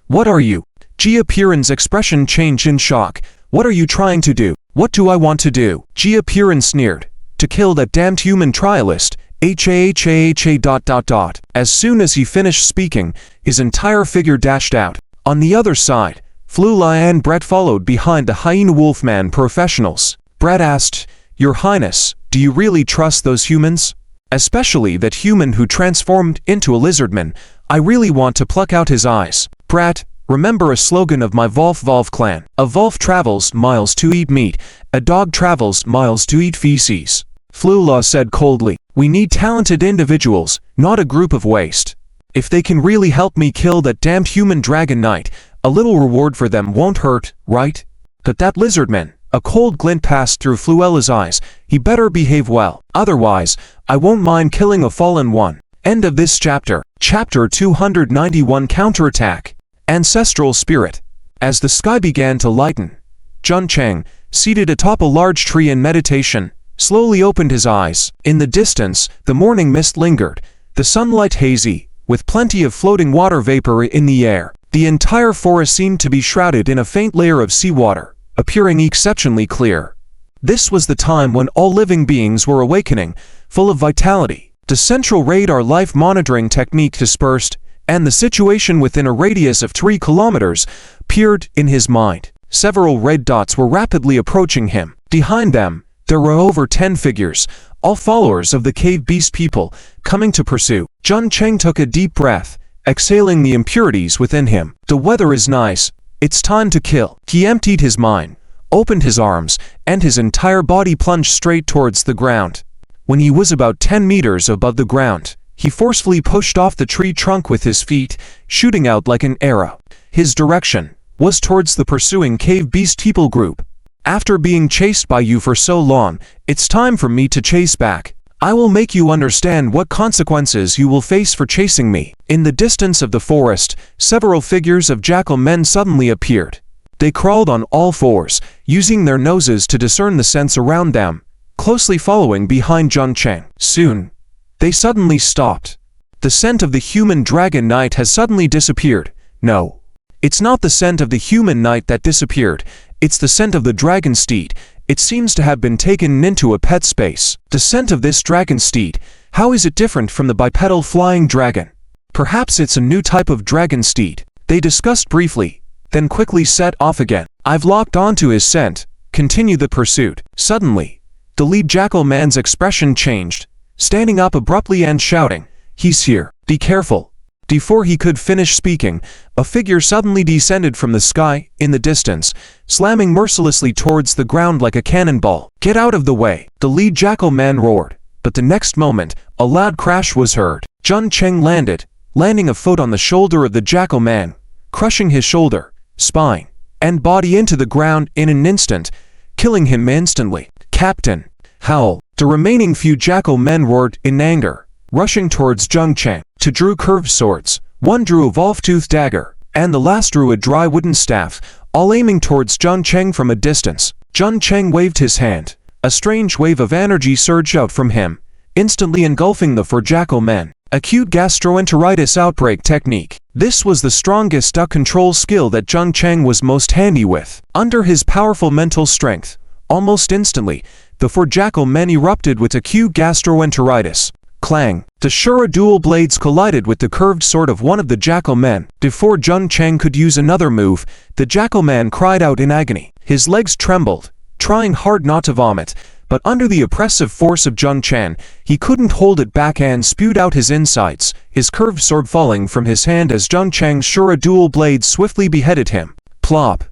What are you?" Jia expression changed in shock. "What are you trying to do?" "What do I want to do?" Jia sneered. "To kill that damned human trialist ha. As soon as he finished speaking, his entire figure dashed out. On the other side, Flula and Brett followed behind the hyena wolfman professionals. Brett asked, "Your Highness, do you really trust those humans? Especially that human who transformed into a lizardman. I really want to pluck out his eyes." Brett, remember a slogan of my Wolf clan. A wolf travels miles to eat meat, a dog travels miles to eat feces. Flula said coldly, "We need talented individuals, not a group of waste. If they can really help me kill that damned human dragon knight, a little reward for them won't hurt, right?" But that lizardman, a cold glint passed through Fluella's eyes. "He better behave well, otherwise, I won't mind killing a fallen one." End of this chapter. Chapter 291 Counterattack. Ancestral Spirit. As the sky began to lighten, Jun Chang, seated atop a large tree in meditation, slowly opened his eyes. In the distance, the morning mist lingered, the sunlight hazy, with plenty of floating water vapor in the air. The entire forest seemed to be shrouded in a faint layer of seawater, appearing exceptionally clear. This was the time when all living beings were awakening, full of vitality. The central radar life monitoring technique dispersed, and the situation within a radius of 3 kilometers appeared in his mind. Several red dots were rapidly approaching him. Behind them, there were over 10 figures, all followers of the cave beast people, coming to pursue. Jun Cheng took a deep breath, exhaling the impurities within him. The weather is nice. It's time to kill. He emptied his mind, opened his arms, and his entire body plunged straight towards the ground. When he was about 10 meters above the ground, he forcefully pushed off the tree trunk with his feet, shooting out like an arrow. His direction was towards the pursuing cave beast people group. "After being chased by you for so long, it's time for me to chase back. I will make you understand what consequences you will face for chasing me." In the distance of the forest, several figures of jackal men suddenly appeared. They crawled on all fours, using their noses to discern the scents around them, closely following behind Jun Cheng. Soon, they suddenly stopped. The scent of the human dragon knight has suddenly disappeared. No, it's not the scent of the human knight that disappeared. It's the scent of the dragon steed. It seems to have been taken into a pet space. The scent of this dragon steed, how is it different from the bipedal flying dragon? Perhaps it's a new type of dragon steed. They discussed briefly, then quickly set off again. "I've locked onto his scent," continued the pursuit. Suddenly, the lead jackal man's expression changed, standing up abruptly and shouting, "He's here. Be careful." Before he could finish speaking, a figure suddenly descended from the sky, in the distance, slamming mercilessly towards the ground like a cannonball. "Get out of the way!" the lead jackal man roared, but the next moment, a loud crash was heard. Jun Cheng landing a foot on the shoulder of the jackal man, crushing his shoulder, spine, and body into the ground in an instant, killing him instantly. "Captain!" Howl! The remaining few jackal men roared in anger, rushing towards Jun Cheng. Two drew curved swords, one drew a wolf-toothed dagger, and the last drew a dry wooden staff, all aiming towards Jun Cheng from a distance. Jun Cheng waved his hand. A strange wave of energy surged out from him, instantly engulfing the four jackal men. Acute gastroenteritis outbreak technique. This was the strongest duck control skill that Jun Cheng was most handy with. Under his powerful mental strength, almost instantly, the four jackal men erupted with acute gastroenteritis. Clang! The Shura dual blades collided with the curved sword of one of the jackal men. Before Jun Cheng could use another move, the jackal man cried out in agony. His legs trembled, trying hard not to vomit, but under the oppressive force of Jun Cheng, he couldn't hold it back and spewed out his insides, his curved sword falling from his hand as Jun Cheng's Shura dual blades swiftly beheaded him. Plop!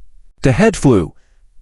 The head flew,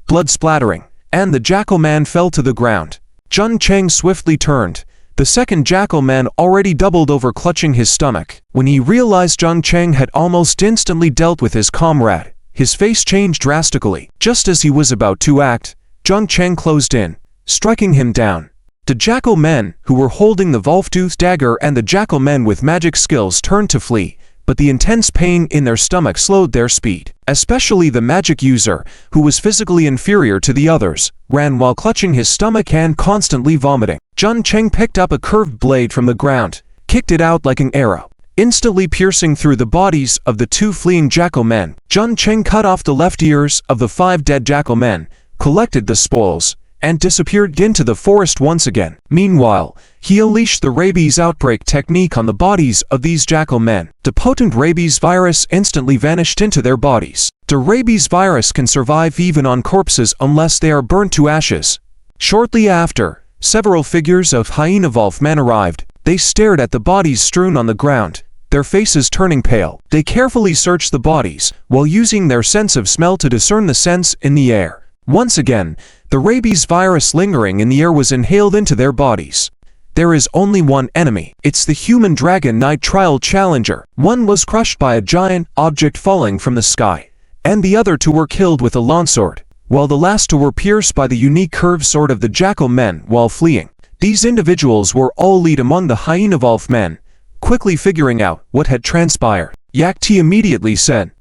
blood splattering, and the jackal man fell to the ground. Jun Cheng swiftly turned. The second jackal man already doubled over, clutching his stomach. When he realized Jun Cheng had almost instantly dealt with his comrade, his face changed drastically. Just as he was about to act, Jun Cheng closed in, striking him down. The jackal men, who were holding the wolf-toothed dagger, and the jackal men with magic skills turned to flee, but the intense pain in their stomach slowed their speed. Especially the magic user, who was physically inferior to the others, ran while clutching his stomach and constantly vomiting. Jun Cheng picked up a curved blade from the ground, kicked it out like an arrow, instantly piercing through the bodies of the two fleeing jackal men. Jun Cheng cut off the left ears of the 5 dead jackal men, collected the spoils, and disappeared into the forest once again. Meanwhile, he unleashed the rabies outbreak technique on the bodies of these jackal men. The potent rabies virus instantly vanished into their bodies. The rabies virus can survive even on corpses unless they are burnt to ashes. Shortly after, several figures of hyena wolf men arrived. They stared at the bodies strewn on the ground, their faces turning pale. They carefully searched the bodies, while using their sense of smell to discern the scents in the air. Once again, the rabies virus lingering in the air was inhaled into their bodies. There is only one enemy. It's the human dragon night trial challenger. One was crushed by a giant object falling from the sky, and the other two were killed with a longsword, while the last two were pierced by the unique curved sword of the jackal men while fleeing. These individuals were all lead among the hyena wolf men, quickly figuring out what had transpired. Yakti immediately said,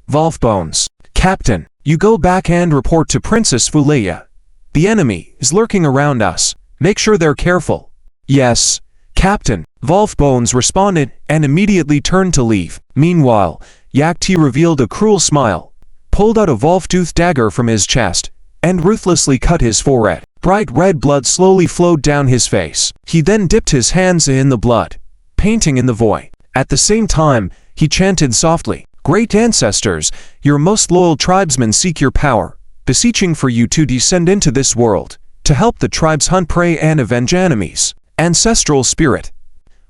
"Wolf Bones, Captain, you go back and report to Princess Fuleya. The enemy is lurking around us. Make sure they're careful." "Yes, Captain," Wolf Bones responded and immediately turned to leave. Meanwhile, Yakti revealed a cruel smile, pulled out a wolf-tooth dagger from his chest, and ruthlessly cut his forehead. Bright red blood slowly flowed down his face. He then dipped his hands in the blood, painting in the void. At the same time, he chanted softly, "Great ancestors, your most loyal tribesmen seek your power, beseeching for you to descend into this world, to help the tribes hunt prey and avenge enemies. Ancestral spirit."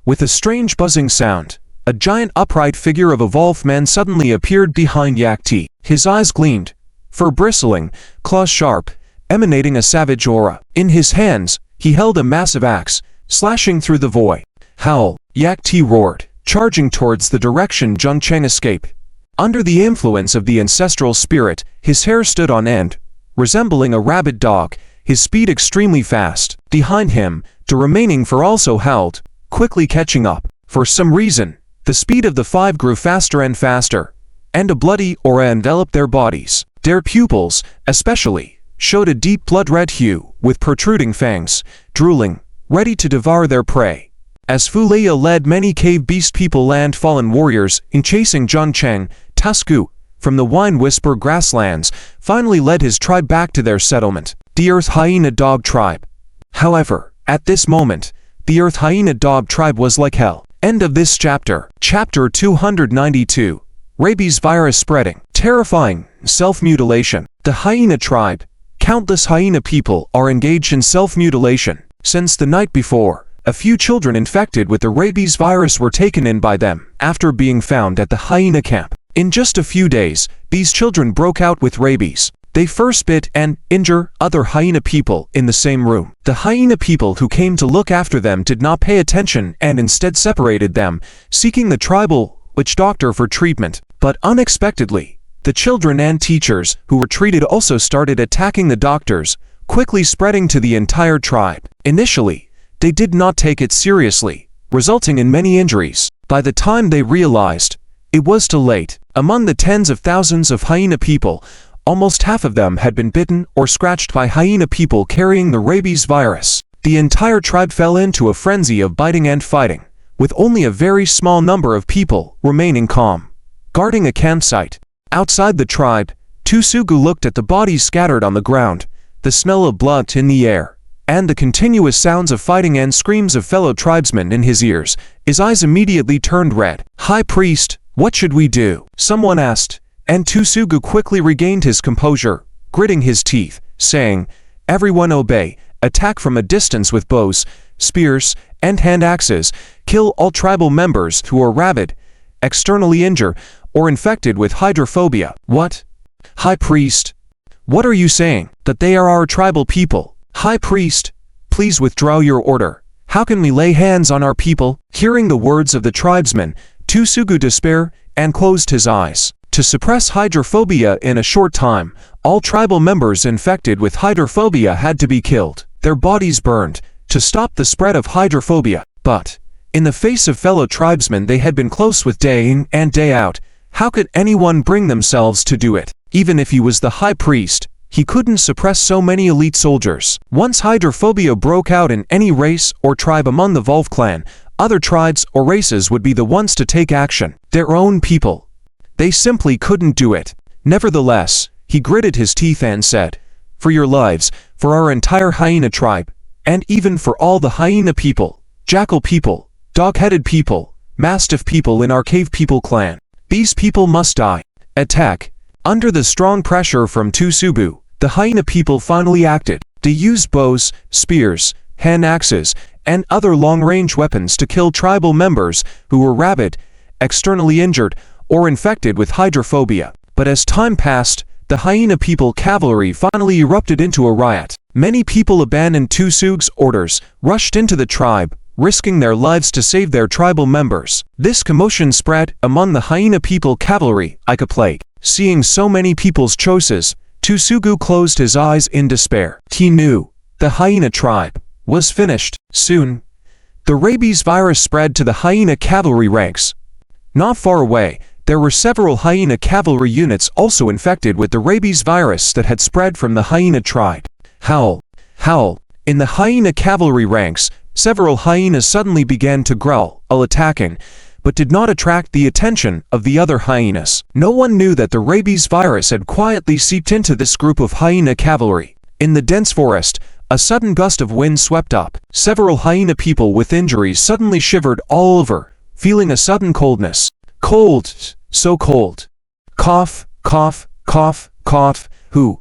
With a strange buzzing sound, a giant upright figure of a wolf man suddenly appeared behind Yakti. His eyes gleamed, fur bristling, claws sharp, emanating a savage aura. In his hands, he held a massive axe, slashing through the void. "Howl!" Yakti roared, charging towards the direction Zheng Cheng escaped. Under the influence of the ancestral spirit, his hair stood on end, resembling a rabid dog, his speed extremely fast. Behind him, the remaining four also howled, quickly catching up. For some reason, the speed of the five grew faster and faster, and a bloody aura enveloped their bodies. Their pupils, especially, showed a deep blood-red hue, with protruding fangs, drooling, ready to devour their prey. As Fuleya led many cave beast people and fallen warriors in chasing Zheng Cheng, Tusku, from the Wine Whisper grasslands, finally led his tribe back to their settlement, the Earth Hyena Dog Tribe. However, at this moment, the Earth Hyena Dog Tribe was like hell. End of this chapter. Chapter 292. Rabies virus spreading. Terrifying. Self-mutilation. The Hyena Tribe. Countless hyena people are engaged in self-mutilation. Since the night before, a few children infected with the rabies virus were taken in by them after being found at the hyena camp. In just a few days, these children broke out with rabies. They first bit and injure other hyena people in the same room. The hyena people who came to look after them did not pay attention and instead separated them, seeking the tribal witch doctor for treatment. But unexpectedly, the children and teachers who were treated also started attacking the doctors, quickly spreading to the entire tribe. Initially, they did not take it seriously, resulting in many injuries. By the time they realized, it was too late. Among the tens of thousands of hyena people, almost half of them had been bitten or scratched by hyena people carrying the rabies virus. The entire tribe fell into a frenzy of biting and fighting, with only a very small number of people remaining calm, guarding a campsite. Outside the tribe, Tusugu looked at the bodies scattered on the ground, the smell of blood in the air, and the continuous sounds of fighting and screams of fellow tribesmen in his ears. His eyes immediately turned red. "High Priest, what should we do?" someone asked, and Tusugu quickly regained his composure, gritting his teeth, saying, "Everyone obey, attack from a distance with bows, spears, and hand axes, kill all tribal members who are rabid, externally injured, or infected with hydrophobia." "What? High Priest? What are you saying? That they are our tribal people? High Priest, please withdraw your order. How can we lay hands on our people?" Hearing the words of the tribesmen, Tusugu despair and closed his eyes. To suppress hydrophobia in a short time, all tribal members infected with hydrophobia had to be killed, their bodies burned, to stop the spread of hydrophobia. But, in the face of fellow tribesmen they had been close with day in and day out, how could anyone bring themselves to do it? Even if he was the high priest, he couldn't suppress so many elite soldiers. Once hydrophobia broke out in any race or tribe among the Wolf Clan, other tribes or races would be the ones to take action. Their own people. They simply couldn't do it. Nevertheless, he gritted his teeth and said, "For your lives, for our entire hyena tribe, and even for all the hyena people, jackal people, dog-headed people, mastiff people in our cave people clan. These people must die. Attack. Under the strong pressure from Tsubu, the hyena people finally acted. They used bows, spears, hand axes, and other long-range weapons to kill tribal members who were rabid, externally injured, or infected with hydrophobia. But as time passed, the hyena people cavalry finally erupted into a riot. Many people abandoned Tsugu's orders, rushed into the tribe, risking their lives to save their tribal members. This commotion spread among the hyena people cavalry like a plague. Seeing so many people's choices, Tsugu closed his eyes in despair. He knew the hyena tribe was finished. Soon, the rabies virus spread to the hyena cavalry ranks. Not far away, there were several hyena cavalry units also infected with the rabies virus that had spread from the hyena tribe. Howl. Howl. In the hyena cavalry ranks, several hyenas suddenly began to growl, attacking, but did not attract the attention of the other hyenas. No one knew that the rabies virus had quietly seeped into this group of hyena cavalry. In the dense forest, a sudden gust of wind swept up. Several hyena people with injuries suddenly shivered all over, feeling a sudden coldness. Cold, so cold. Cough, cough, cough, cough. Who?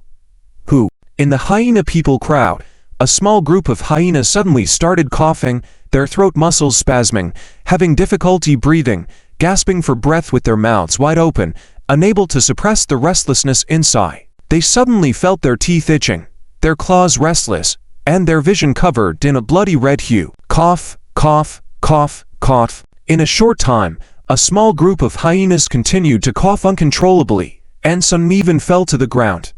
In the hyena people crowd, a small group of hyenas suddenly started coughing, their throat muscles spasming, having difficulty breathing, gasping for breath with their mouths wide open, unable to suppress the restlessness inside. They suddenly felt their teeth itching, their claws restless, and their vision covered in a bloody red hue. Cough, cough, cough, cough. In a short time, a small group of hyenas continued to cough uncontrollably, and some even fell to the ground.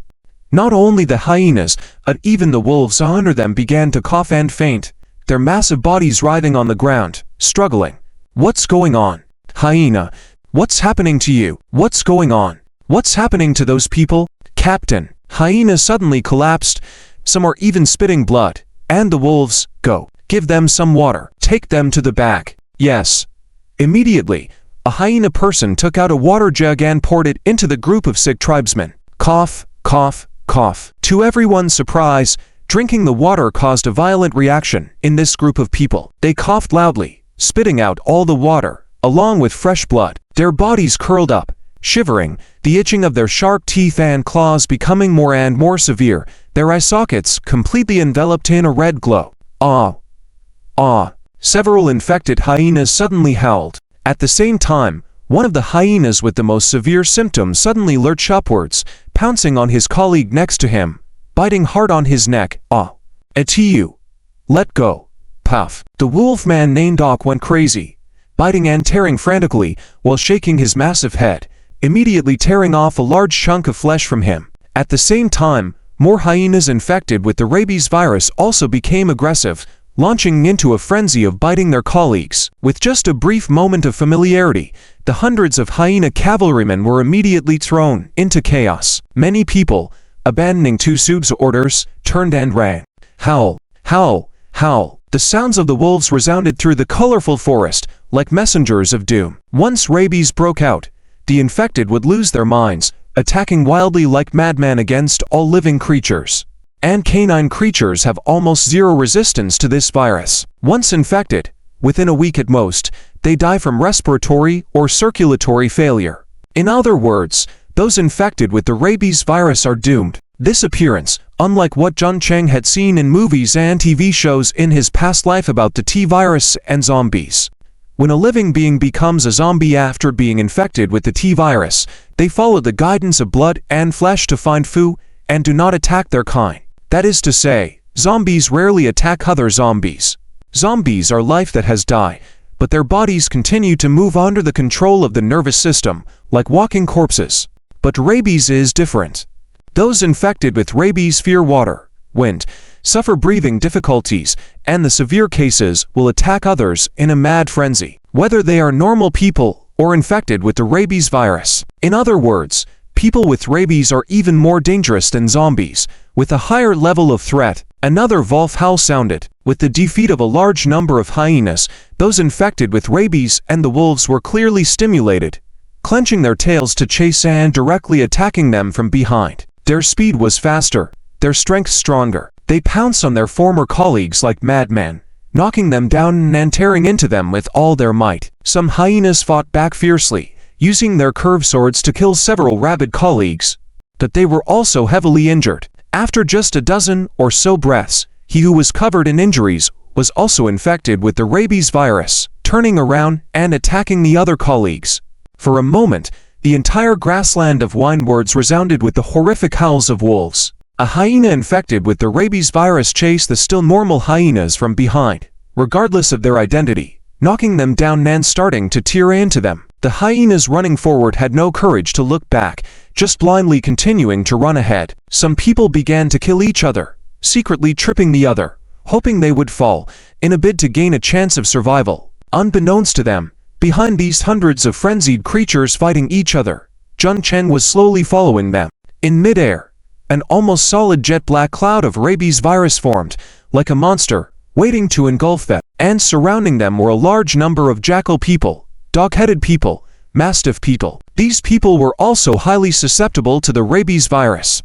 Not only the hyenas, but even the wolves under them began to cough and faint, their massive bodies writhing on the ground, struggling. What's going on? Hyena, what's happening to you? What's going on? What's happening to those people? Captain, hyena suddenly collapsed, some are even spitting blood, and the wolves, go, give them some water, take them to the back. Yes. Immediately, a hyena person took out a water jug and poured it into the group of sick tribesmen. Cough, cough, cough. To everyone's surprise, drinking the water caused a violent reaction in this group of people. They coughed loudly, spitting out all the water, along with fresh blood. Their bodies curled up, shivering, the itching of their sharp teeth and claws becoming more and more severe, their eye sockets completely enveloped in a red glow. Ah! Ah! Several infected hyenas suddenly howled. At the same time, one of the hyenas with the most severe symptoms suddenly lurched upwards, pouncing on his colleague next to him, biting hard on his neck. Ah! Atu! Let go! Puff! The wolfman named Doc went crazy, biting and tearing frantically while shaking his massive head, immediately tearing off a large chunk of flesh from him. At the same time, more hyenas infected with the rabies virus also became aggressive, launching into a frenzy of biting their colleagues. With just a brief moment of familiarity, the hundreds of hyena cavalrymen were immediately thrown into chaos. Many people, abandoning Tsugu's orders, turned and ran. Howl, howl, howl. The sounds of the wolves resounded through the colorful forest, like messengers of doom. Once rabies broke out, the infected would lose their minds, attacking wildly like madmen against all living creatures. And canine creatures have almost zero resistance to this virus. Once infected, within a week at most, they die from respiratory or circulatory failure. In other words, those infected with the rabies virus are doomed. This appearance, unlike what Jun Cheng had seen in movies and TV shows in his past life about the T-virus and zombies. When a living being becomes a zombie after being infected with the T-virus, they follow the guidance of blood and flesh to find food and do not attack their kind. That is to say, zombies rarely attack other zombies. Zombies are life that has died, but their bodies continue to move under the control of the nervous system, like walking corpses. But rabies is different. Those infected with rabies fear water, wind, suffer breathing difficulties, and the severe cases will attack others in a mad frenzy, whether they are normal people or infected with the rabies virus. In other words, people with rabies are even more dangerous than zombies, with a higher level of threat. Another wolf howl sounded. With the defeat of a large number of hyenas, those infected with rabies and the wolves were clearly stimulated, clenching their tails to chase and directly attacking them from behind. Their speed was faster, their strength stronger. They pounced on their former colleagues like madmen, knocking them down and tearing into them with all their might. Some hyenas fought back fiercely, using their curved swords to kill several rabid colleagues, but they were also heavily injured. After just a dozen or so breaths, he who was covered in injuries was also infected with the rabies virus, turning around and attacking the other colleagues. For a moment, the entire grassland of windwards resounded with the horrific howls of wolves. A hyena infected with the rabies virus chased the still normal hyenas from behind, regardless of their identity, knocking them down and starting to tear into them. The hyenas running forward had no courage to look back, just blindly continuing to run ahead. Some people began to kill each other, secretly tripping the other, hoping they would fall, in a bid to gain a chance of survival. Unbeknownst to them, behind these hundreds of frenzied creatures fighting each other, Jun Chen was slowly following them. In midair, an almost solid jet black cloud of rabies virus formed, like a monster, waiting to engulf them, and surrounding them were a large number of jackal people, dog-headed people, mastiff people. These people were also highly susceptible to the rabies virus.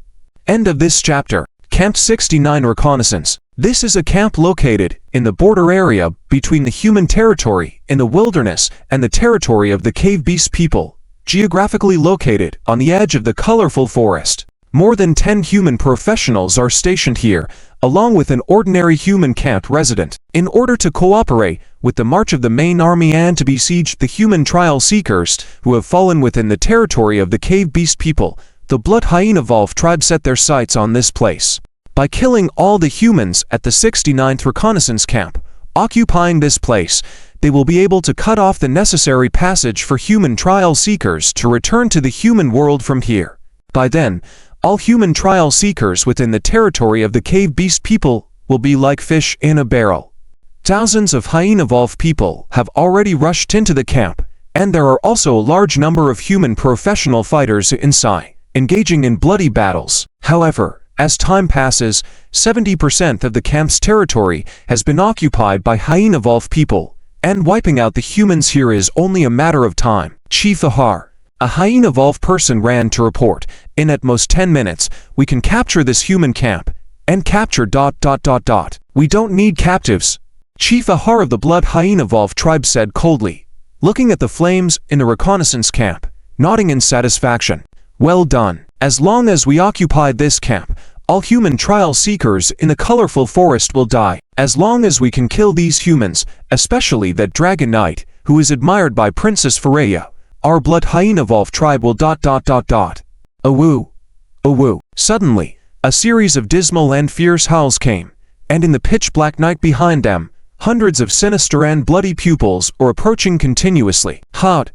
End of this chapter. Camp 69 Reconnaissance. This is a camp located in the border area between the human territory in the wilderness and the territory of the cave beast people, geographically located on the edge of the colorful forest. More than 10 human professionals are stationed here, along with an ordinary human camp resident, in order to cooperate with the march of the main army and to besiege the human trial seekers who have fallen within the territory of the cave beast people. The Blood Hyena Wolf tribe set their sights on this place. By killing all the humans at the 69th Reconnaissance Camp, occupying this place, they will be able to cut off the necessary passage for human trial seekers to return to the human world from here. By then, all human trial seekers within the territory of the cave beast people will be like fish in a barrel. Thousands of hyena wolf people have already rushed into the camp, and there are also a large number of human professional fighters inside, engaging in bloody battles. However, as time passes, 70% of the camp's territory has been occupied by hyena wolf people, and wiping out the humans here is only a matter of time. Chief Ahar, a hyena wolf person, ran to report, "In at most 10 minutes, we can capture this human camp, and capture ... We don't need captives." Chief Ahar of the Blood Hyena Wolf tribe said coldly, looking at the flames in the reconnaissance camp, nodding in satisfaction. "Well done. As long as we occupy this camp, all human trial seekers in the colorful forest will die. As long as we can kill these humans, especially that Dragon Knight, who is admired by Princess Freya, our Blood Hyena Wolf tribe will ... Awoo. Awoo." Suddenly, a series of dismal and fierce howls came, and in the pitch-black night behind them, hundreds of sinister and bloody pupils were approaching continuously. "Hod,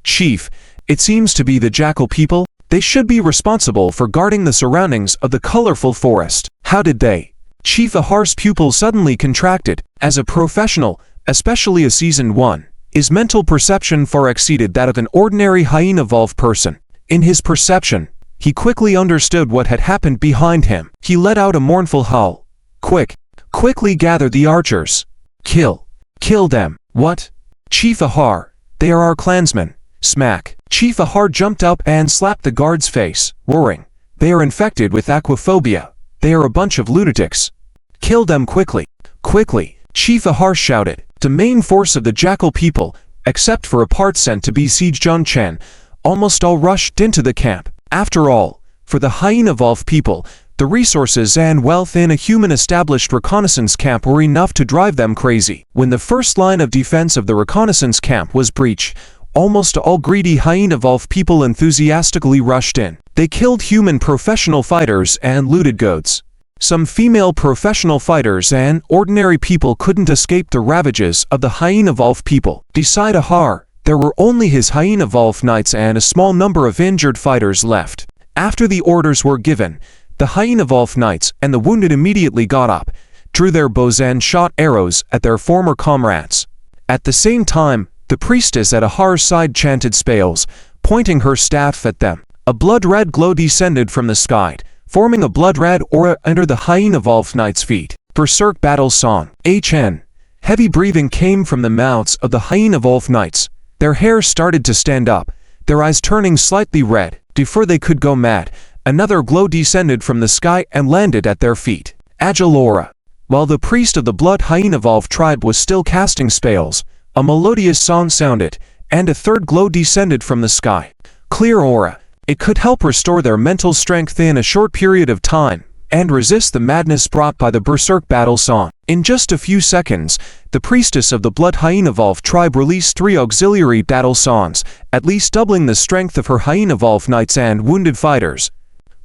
Chief, it seems to be the jackal people. They should be responsible for guarding the surroundings of the colorful forest. How did they?" Chief Ahar's pupil suddenly contracted. As a professional, especially a seasoned one, his mental perception far exceeded that of an ordinary hyena wolf person. In his perception, he quickly understood what had happened behind him. He let out a mournful howl. Quickly gather the archers. Kill them." "What? Chief Ahar, they are our clansmen." Smack. Chief Ahar jumped up and slapped the guard's face, roaring, "They are infected with aquaphobia. They are a bunch of lunatics. Kill them quickly." "Quickly," Chief Ahar shouted. The main force of the jackal people, except for a part sent to besiege Jun Chen, almost all rushed into the camp. After all, for the hyena wolf people, the resources and wealth in a human-established reconnaissance camp were enough to drive them crazy. When the first line of defense of the reconnaissance camp was breached, almost all greedy hyena wolf people enthusiastically rushed in. They killed human professional fighters and looted goods. Some female professional fighters and ordinary people couldn't escape the ravages of the hyena wolf people. Beside Ahar, there were only his hyena wolf knights and a small number of injured fighters left. After the orders were given, the hyena wolf knights and the wounded immediately got up, drew their bows and shot arrows at their former comrades. At the same time, the priestess at Ahar's side chanted spells, pointing her staff at them. A blood-red glow descended from the sky, forming a blood-red aura under the hyena wolf knight's feet. Berserk battle song. HN. Heavy breathing came from the mouths of the hyena wolf knights. Their hair started to stand up, their eyes turning slightly red. Before they could go mad, another glow descended from the sky and landed at their feet. Agile aura. While the priest of the Blood Hyena Evolved tribe was still casting spells, a melodious song sounded, and a third glow descended from the sky. Clear aura. It could help restore their mental strength in a short period of time, and resist the madness brought by the Berserk battle song. In just a few seconds, the priestess of the Blood Hyena Evolved tribe released 3 auxiliary battle songs, at least doubling the strength of her Hyena Evolved knights and wounded fighters.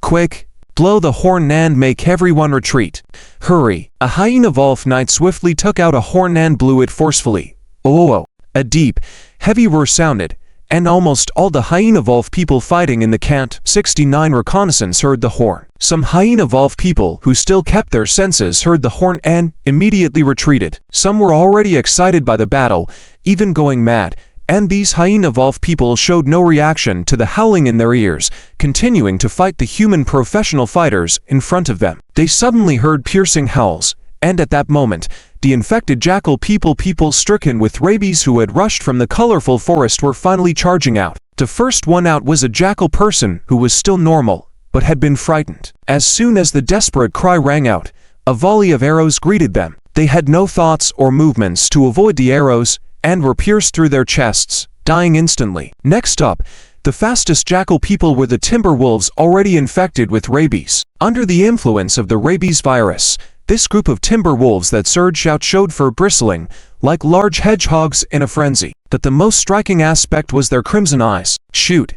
Quick! Blow the horn and make everyone retreat. Hurry! A Hyena Evolved knight swiftly took out a horn and blew it forcefully. Oh! A deep, heavy roar sounded, and almost all the Hyena Evolved people fighting in the Cant 69 reconnaissance heard the horn. Some Hyena Evolved people who still kept their senses heard the horn and immediately retreated. Some were already excited by the battle, even going mad, and these Hyena Evolved people showed no reaction to the howling in their ears, continuing to fight the human professional fighters in front of them. They suddenly heard piercing howls, and at that moment, the infected jackal people stricken with rabies who had rushed from the colorful forest were finally charging out. The first one out was a jackal person who was still normal, but had been frightened. As soon as the desperate cry rang out, a volley of arrows greeted them. They had no thoughts or movements to avoid the arrows, and were pierced through their chests, dying instantly. Next up, the fastest jackal people were the timber wolves already infected with rabies. Under the influence of the rabies virus, this group of timber wolves that surged out showed fur bristling, like large hedgehogs in a frenzy. But the most striking aspect was their crimson eyes. Shoot!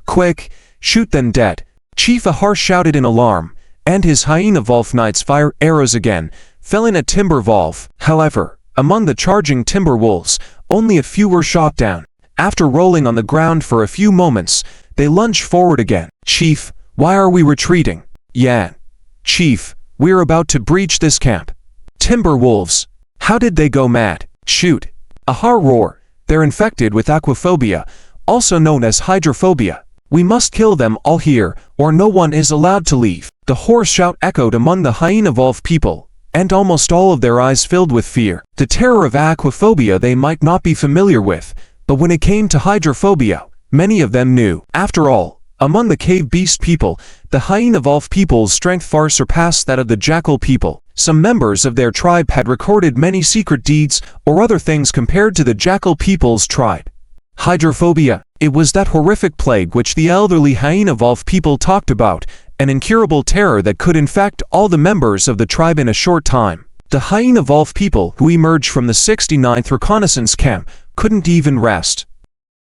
Quick! Shoot them dead! Chief Ahar shouted in alarm, and his Hyena Evolved knights fired arrows again, felling a timber wolf. However, among the charging timber wolves, only a few were shot down. After rolling on the ground for a few moments, they lunged forward again. Chief, why are we retreating? Yan. Chief, we're about to breach this camp. Timber wolves. How did they go mad? Shoot. Ahar roar. They're infected with aquaphobia, also known as hydrophobia. We must kill them all here, or no one is allowed to leave. The hoarse shout echoed among the Hyena Evolved people, and almost all of their eyes filled with fear. The terror of aquaphobia they might not be familiar with, but when it came to hydrophobia, many of them knew. After all, among the cave beast people, the Hyena Evolved people's strength far surpassed that of the jackal people. Some members of their tribe had recorded many secret deeds or other things compared to the jackal people's tribe. Hydrophobia. It was that horrific plague which the elderly Hyena Evolved people talked about, an incurable terror that could infect all the members of the tribe in a short time. The Hyena Evolved people who emerged from the 69th reconnaissance camp couldn't even rest.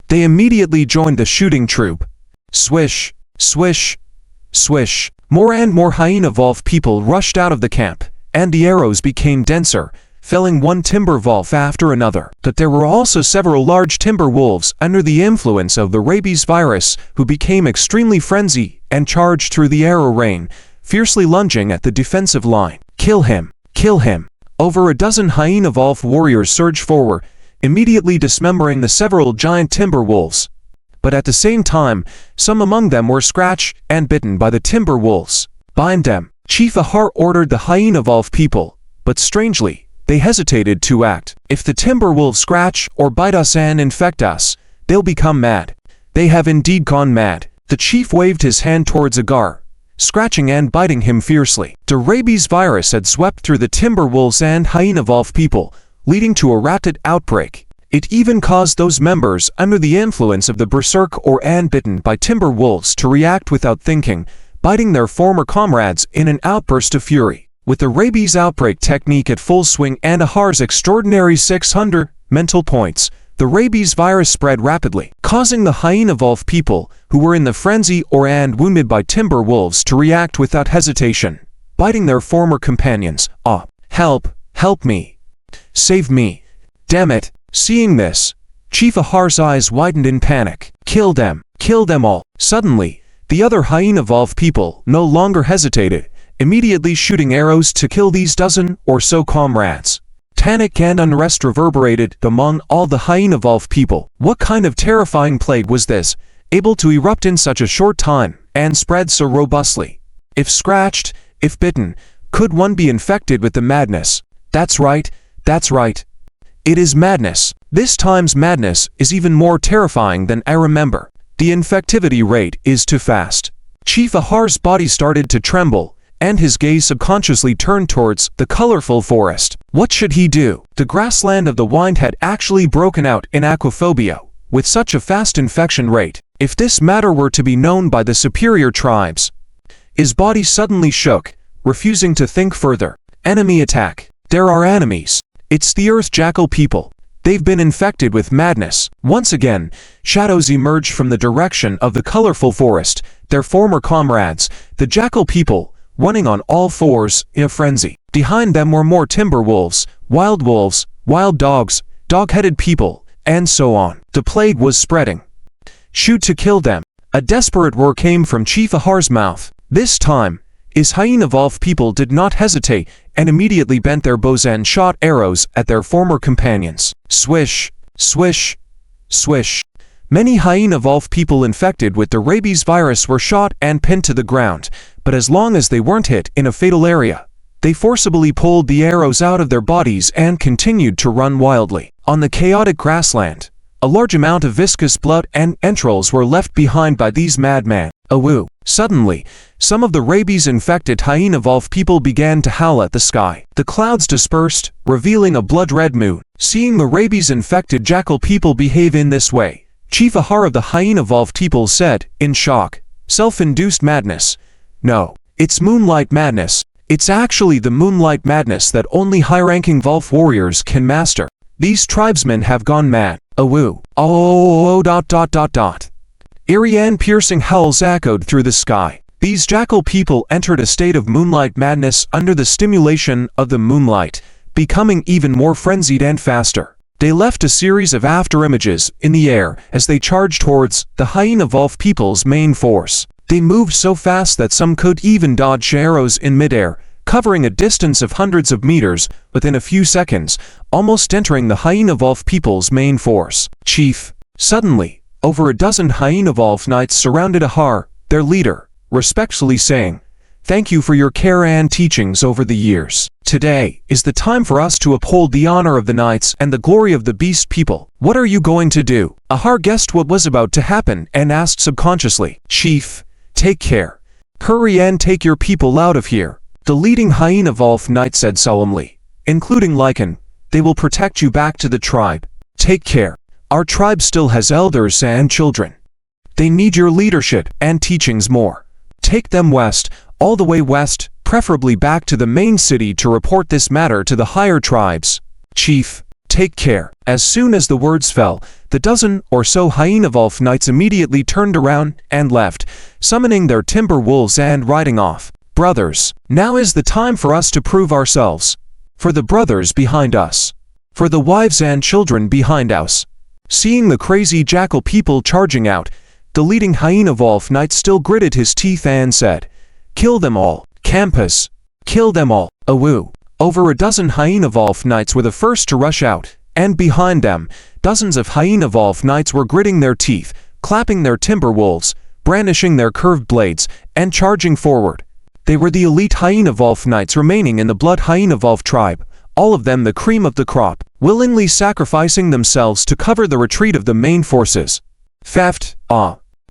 They immediately joined the shooting troop. Swish, swish, swish. More and more Hyena Evolved people rushed out of the camp, and the arrows became denser, felling one timber wolf after another. But there were also several large timber wolves under the influence of the rabies virus who became extremely frenzied and charged through the arrow rain, fiercely lunging at the defensive line. Kill him! Kill him! Over a dozen Hyena Evolved warriors surged forward, immediately dismembering the several giant timber wolves. But at the same time, some among them were scratched and bitten by the timber wolves. Bind them! Chief Ahar ordered the Hyena Evolved people, but strangely, they hesitated to act. If the timber wolves scratch or bite us and infect us, they'll become mad. They have indeed gone mad. The chief waved his hand towards Agar, scratching and biting him fiercely. The rabies virus had swept through the timber wolves and Hyena Evolved people, leading to a rapid outbreak. It even caused those members under the influence of the berserk or bitten by timber wolves to react without thinking, biting their former comrades in an outburst of fury. With the rabies outbreak technique at full swing and Ahar's extraordinary 600 mental points, the rabies virus spread rapidly, causing the Hyena Evolved people, who were in the frenzy or wounded by timber wolves, to react without hesitation, biting their former companions. Ah, help, help me. Save me. Damn it. Seeing this, Chief Ahar's eyes widened in panic. Kill them all. Suddenly, the other Hyena Evolved people no longer hesitated, immediately shooting arrows to kill these dozen or so comrades. Panic and unrest reverberated among all the Hyena Evolved people. What kind of terrifying plague was this, able to erupt in such a short time and spread so robustly? If scratched, if bitten, could one be infected with the madness? That's right, that's right. It is madness. This time's madness is even more terrifying than I remember. The infectivity rate is too fast. Chief Ahar's body started to tremble, and his gaze subconsciously turned towards the colorful forest. What should he do? The grassland of the wind had actually broken out in aquaphobia, with such a fast infection rate. If this matter were to be known by the superior tribes. His body suddenly shook, refusing to think further. Enemy attack. There are enemies. It's the Earth Jackal people. They've been infected with madness. Once again, shadows emerged from the direction of the colorful forest, their former comrades, the Jackal people, running on all fours in a frenzy. Behind them were more timber wolves, wild dogs, dog-headed people, and so on. The plague was spreading. Shoot to kill them. A desperate roar came from Chief Ahar's mouth. This time, his hyena wolf people did not hesitate and immediately bent their bows and shot arrows at their former companions. Swish, swish, swish. Many hyena wolf people infected with the rabies virus were shot and pinned to the ground, but as long as they weren't hit in a fatal area, they forcibly pulled the arrows out of their bodies and continued to run wildly. On the chaotic grassland, a large amount of viscous blood and entrails were left behind by these madmen. Awoo! Suddenly, some of the rabies-infected hyena wolf people began to howl at the sky. The clouds dispersed, revealing a blood-red moon. Seeing the rabies-infected jackal people behave in this way, Chief Ahar of the hyena wolf people said, in shock, "Self-induced madness. No, it's moonlight madness. It's actually the moonlight madness that only high-ranking wolf warriors can master. These tribesmen have gone mad. Awoo. Eerie and piercing howls echoed through the sky. These jackal people entered a state of moonlight madness under the stimulation of the moonlight, becoming even more frenzied and faster. They left a series of afterimages in the air as they charged towards the hyena wolf people's main force. They moved so fast that some could even dodge arrows in midair, covering a distance of hundreds of meters within a few seconds, almost entering the hyena wolf people's main force. Chief. Suddenly, over a dozen hyena wolf knights surrounded Ahar, their leader, respectfully saying, "Thank you for your care and teachings over the years. Today is the time for us to uphold the honor of the knights and the glory of the beast people. What are you going to do?" Ahar guessed what was about to happen and asked subconsciously, "Chief, take care. Hurry and take your people out of here." The leading hyena wolf knight said solemnly, including Lycan, "They will protect you back to the tribe. Take care. Our tribe still has elders and children. They need your leadership and teachings more. Take them west, all the way west, preferably back to the main city to report this matter to the higher tribes. Chief, take care." As soon as the words fell, the dozen or so hyena wolf knights immediately turned around and left, summoning their timber wolves and riding off. Brothers, now is the time for us to prove ourselves. For the brothers behind us. For the wives and children behind us. Seeing the crazy jackal people charging out, the leading hyena wolf knight still gritted his teeth and said, "Kill them all. Campus. Kill them all." Awoo. Over a dozen hyena wolf knights were the first to rush out, and behind them, dozens of hyena wolf knights were gritting their teeth, clapping their timber wolves, brandishing their curved blades, and charging forward. They were the elite hyena wolf knights remaining in the blood hyena wolf tribe, all of them the cream of the crop, willingly sacrificing themselves to cover the retreat of the main forces. Theft.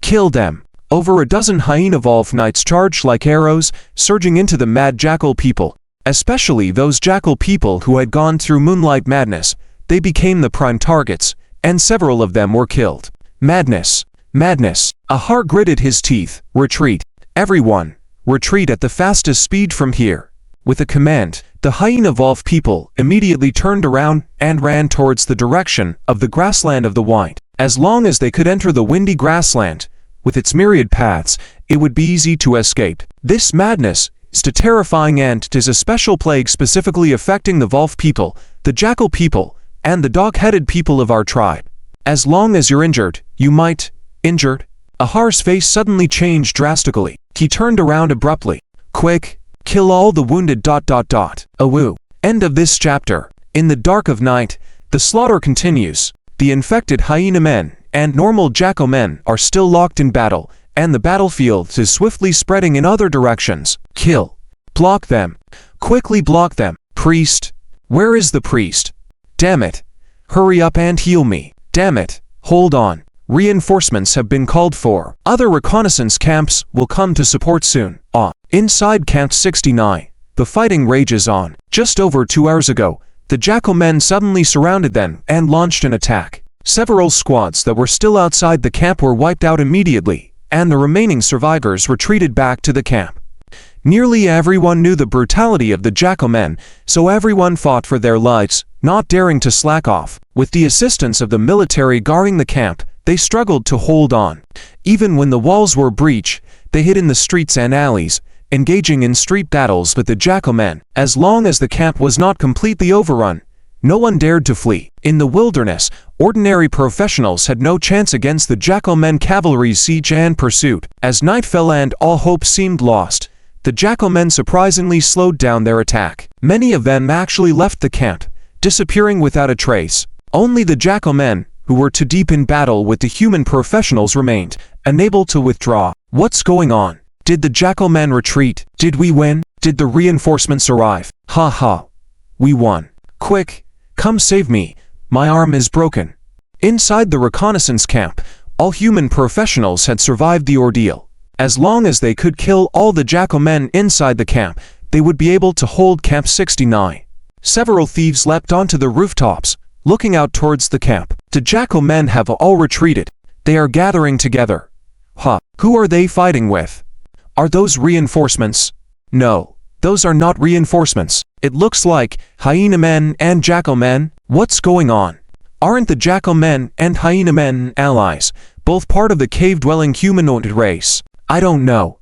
Kill them. Over a dozen hyena wolf knights charged like arrows, surging into the mad jackal people. Especially those jackal people who had gone through moonlight madness, they became the prime targets, and several of them were killed. Madness. Madness. Ahar gritted his teeth. Retreat. Everyone. Retreat at the fastest speed from here. With a command, the hyena wolf people immediately turned around and ran towards the direction of the grassland of the wind. As long as they could enter the windy grassland, with its myriad paths, it would be easy to escape. This madness is a terrifying and it is a special plague specifically affecting the wolf people, the jackal people, and the dog-headed people of our tribe. As long as you're injured, you might. Injured? Ahar's face suddenly changed drastically. He turned around abruptly. Quick, kill all the wounded. Awoo. End of this chapter. In the dark of night, the slaughter continues. The infected hyena men and normal jackal men are still locked in battle, and the battlefield is swiftly spreading in other directions. Kill. Block them. Quickly block them. Priest. Where is the priest? Damn it. Hurry up and heal me. Damn it. Hold on. Reinforcements have been called for. Other reconnaissance camps will come to support soon. Inside Camp 69, the fighting rages on. Just over 2 hours ago, the Jackal men suddenly surrounded them and launched an attack. Several squads that were still outside the camp were wiped out immediately, and the remaining survivors retreated back to the camp. Nearly everyone knew the brutality of the Jackal men, so everyone fought for their lives, not daring to slack off. With the assistance of the military guarding the camp, they struggled to hold on. Even when the walls were breached, they hid in the streets and alleys, engaging in street battles with the Jackal men. As long as the camp was not completely overrun, no one dared to flee. In the wilderness, ordinary professionals had no chance against the Jackal men cavalry's siege and pursuit. As night fell and all hope seemed lost, the Jackal men surprisingly slowed down their attack. Many of them actually left the camp, disappearing without a trace. Only the Jackal men, who were too deep in battle with the human professionals, remained, unable to withdraw. What's going on? Did the Jackal men retreat? Did we win? Did the reinforcements arrive? Ha ha. We won. Quick, come save me. My arm is broken. Inside the reconnaissance camp, all human professionals had survived the ordeal. As long as they could kill all the Jackal men inside the camp, they would be able to hold Camp 69. Several thieves leapt onto the rooftops, looking out towards the camp. The Jackal men have all retreated. They are gathering together. Who are they fighting with? Are those reinforcements? No, those are not reinforcements. It looks like hyena men and Jackal men. What's going on? Aren't the Jackal men and hyena men allies, both part of the cave-dwelling humanoid race? I don't know.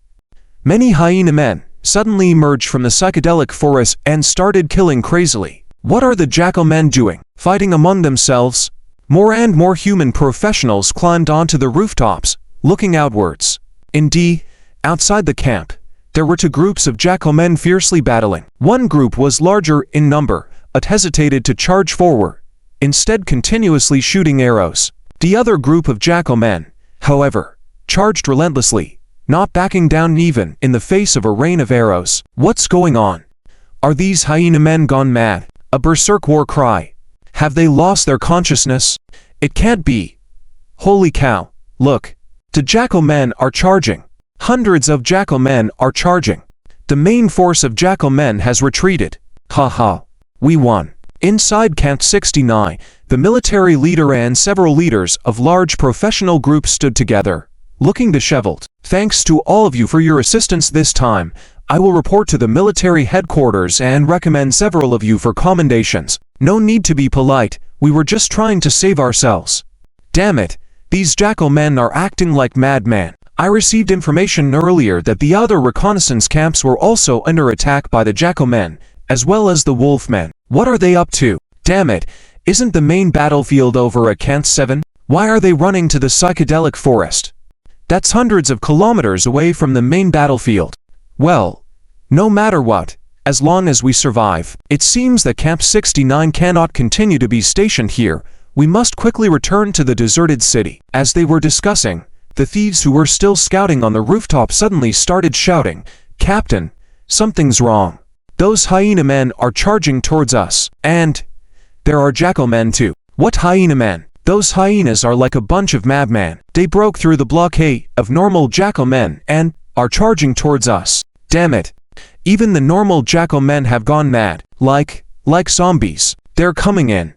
Many hyena men suddenly emerged from the psychedelic forest and started killing crazily. What are the Jackal men doing? Fighting among themselves? More and more human professionals climbed onto the rooftops, looking outwards. Indeed, outside the camp, there were two groups of Jackal men fiercely battling. One group was larger in number, but hesitated to charge forward, instead continuously shooting arrows. The other group of Jackal men, however, charged relentlessly, not backing down even in the face of a rain of arrows. What's going on? Are these hyena men gone mad? A berserk war cry. Have they lost their consciousness? It can't be. Holy cow, look. The Jackal men are charging. Hundreds of Jackal men are charging. The main force of Jackal men has retreated. Ha. We won. Inside Camp 69, the military leader and several leaders of large professional groups stood together, looking disheveled. Thanks to all of you for your assistance this time. I will report to the military headquarters and recommend several of you for commendations. No need to be polite, we were just trying to save ourselves. Damn it, these Jackal men are acting like madmen. I received information earlier that the other reconnaissance camps were also under attack by the Jackal men, as well as the wolf men. What are they up to? Damn it, isn't the main battlefield over at Camp 7? Why are they running to the psychedelic forest? That's hundreds of kilometers away from the main battlefield. Well, no matter what, as long as we survive. It seems that Camp 69 cannot continue to be stationed here. We must quickly return to the deserted city. As they were discussing, the thieves who were still scouting on the rooftop suddenly started shouting, "Captain, something's wrong. Those hyena men are charging towards us. And there are Jackal men too." What hyena men? Those hyenas are like a bunch of madmen. They broke through the blockade of normal Jackal men and are charging towards us. Damn it. Even the normal Jackal men have gone mad. Like zombies. They're coming in.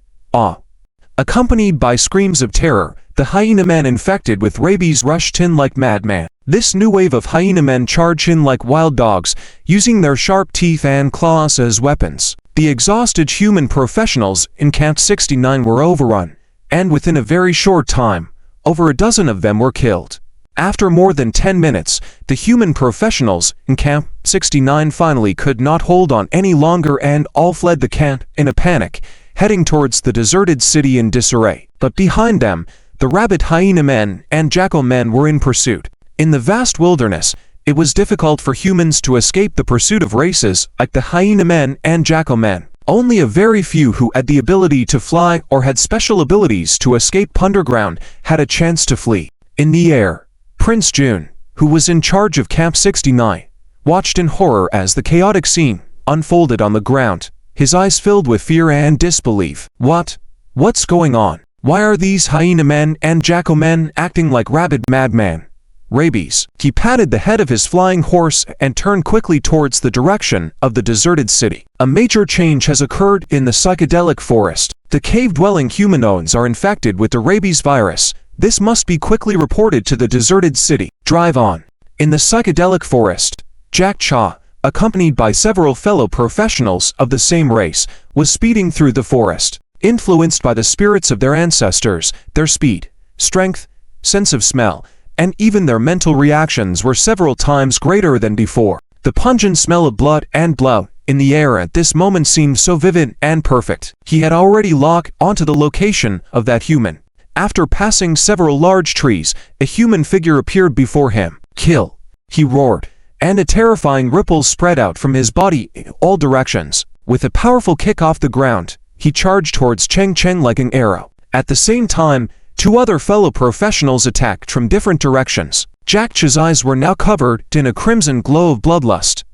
Accompanied by screams of terror, the hyena men infected with rabies rushed in like madmen. This new wave of hyena men charged in like wild dogs, using their sharp teeth and claws as weapons. The exhausted human professionals in Camp 69 were overrun, and within a very short time, over a dozen of them were killed. After more than 10 minutes, the human professionals in Camp 69 finally could not hold on any longer and all fled the camp in a panic, heading towards the deserted city in disarray. But behind them, the rabid hyena men and Jackal men were in pursuit. In the vast wilderness, it was difficult for humans to escape the pursuit of races like the hyena men and Jackal men. Only a very few who had the ability to fly or had special abilities to escape underground had a chance to flee. In the air, Prince Jun, who was in charge of Camp 69, watched in horror as the chaotic scene unfolded on the ground, his eyes filled with fear and disbelief. What's going on? Why are these hyena men and Jackal men acting like rabid madmen? Rabies. He patted the head of his flying horse and turned quickly towards the direction of the deserted city. A major change has occurred in the psychedelic forest. The cave-dwelling humanoids are infected with the rabies virus. This must be quickly reported to the deserted city. Drive on. In the psychedelic forest, Jack Cha, accompanied by several fellow professionals of the same race, was speeding through the forest. Influenced by the spirits of their ancestors, their speed, strength, sense of smell, and even their mental reactions were several times greater than before. The pungent smell of blood and blood in the air at this moment seemed so vivid and perfect. He had already locked onto the location of that human. After passing several large trees, a human figure appeared before him. "Kill!" he roared, and a terrifying ripple spread out from his body in all directions. With a powerful kick off the ground, he charged towards Cheng Cheng like an arrow. At the same time, two other fellow professionals attacked from different directions. Jack Cha's eyes were now covered in a crimson glow of bloodlust.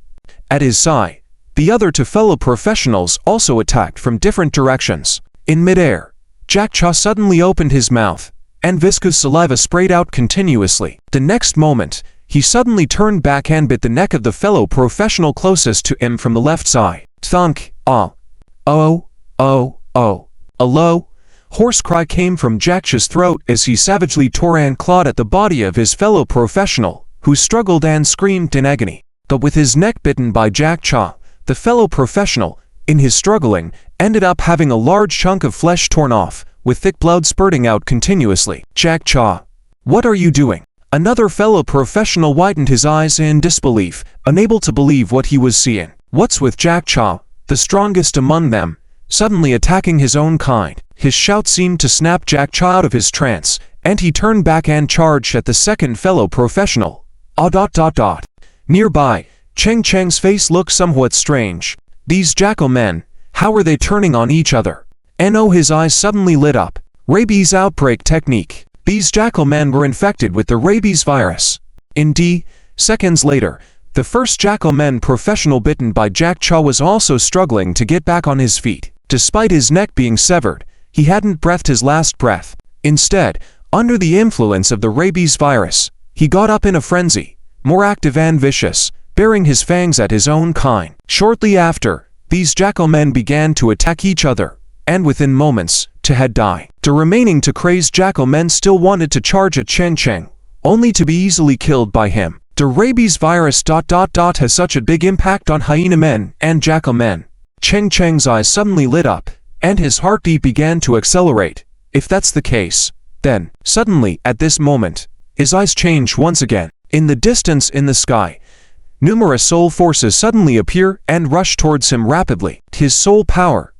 At his side, the other two fellow professionals also attacked from different directions. In midair, Jack Cha suddenly opened his mouth, and viscous saliva sprayed out continuously. The next moment, he suddenly turned back and bit the neck of the fellow professional closest to him from the left side. Thunk! Ah! Oh! Oh! Oh! A low, hoarse cry came from Jack Cha's throat as he savagely tore and clawed at the body of his fellow professional, who struggled and screamed in agony. But with his neck bitten by Jack Cha, the fellow professional, in his struggling, ended up having a large chunk of flesh torn off, with thick blood spurting out continuously. "Jack Cha, what are you doing?" Another fellow professional widened his eyes in disbelief, unable to believe what he was seeing. What's with Jack Cha, the strongest among them, suddenly attacking his own kind? His shout seemed to snap Jack Cha out of his trance, and he turned back and charged at the second fellow professional. Nearby, Cheng Cheng's face looked somewhat strange. These jackal men, how were they turning on each other? His eyes suddenly lit up. Rabies outbreak technique. These jackal men were infected with the rabies virus. Indeed, seconds later, the first jackal man professional bitten by Jack Cha was also struggling to get back on his feet. Despite his neck being severed, he hadn't breathed his last breath. Instead, under the influence of the rabies virus, he got up in a frenzy, more active and vicious, baring his fangs at his own kind. Shortly after, these jackal men began to attack each other, and within moments, two had died. The remaining two crazed jackal men still wanted to charge at Cheng Cheng, only to be easily killed by him. The rabies virus has such a big impact on hyena men and jackal men. Cheng Cheng's eyes suddenly lit up, and his heartbeat began to accelerate. If that's the case, then, suddenly, at this moment, his eyes changed once again. In the distance in the sky, numerous soul forces suddenly appear and rush towards him rapidly. His soul power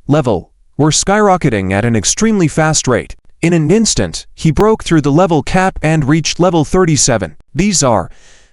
level were skyrocketing at an extremely fast rate. In an instant, he broke through the level cap and reached level 37. These are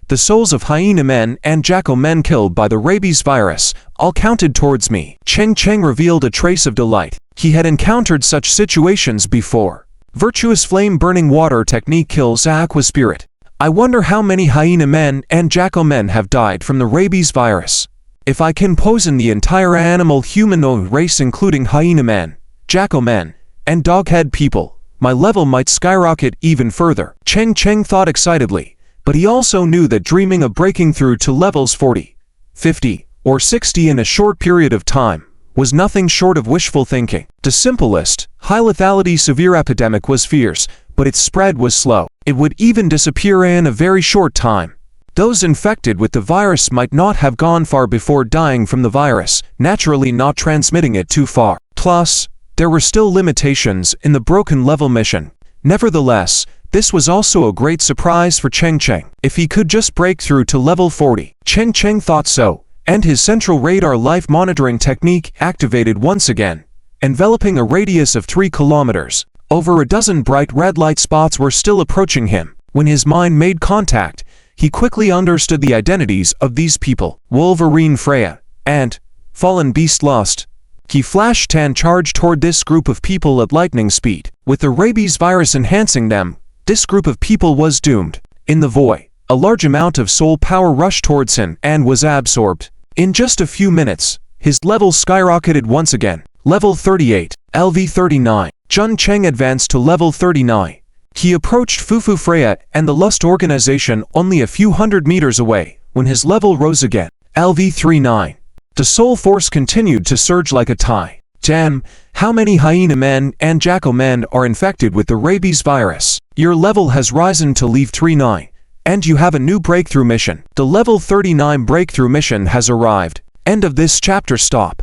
the souls of hyena men and jackal men killed by the rabies virus, all counted towards me. Cheng Cheng revealed a trace of delight. He had encountered such situations before. Virtuous flame burning water technique kills aqua spirit. I wonder how many hyena men and jackal men have died from the rabies virus. If I can poison the entire animal humanoid race including hyena men, jackal men, and doghead people, my level might skyrocket even further. Cheng Cheng thought excitedly, but he also knew that dreaming of breaking through to levels 40, 50, or 60 in a short period of time was nothing short of wishful thinking. The simplest, high lethality severe epidemic was fierce, but its spread was slow. It would even disappear in a very short time. Those infected with the virus might not have gone far before dying from the virus, naturally not transmitting it too far. Plus, there were still limitations in the broken level mission. Nevertheless, this was also a great surprise for Cheng Cheng. If he could just break through to level 40, Cheng Cheng thought so, and his central radar life monitoring technique activated once again, enveloping a radius of 3 kilometers. Over a dozen bright red light spots were still approaching him. When his mind made contact, he quickly understood the identities of these people: Wolverine Freya and Fallen Beast Lust. He flashed and charged toward this group of people at lightning speed. With the rabies virus enhancing them, this group of people was doomed. In the void, a large amount of soul power rushed towards him and was absorbed. In just a few minutes, his level skyrocketed once again. Level 38, LV 39. Cheng Cheng advanced to level 39, He approached Fufu Freya and the Lust organization only a few hundred meters away, when his level rose again. LV39. The soul force continued to surge like a tide. Damn, how many hyena men and jackal men are infected with the rabies virus? Your level has risen to level 39, and you have a new breakthrough mission. The level 39 breakthrough mission has arrived. End of this chapter. Stop.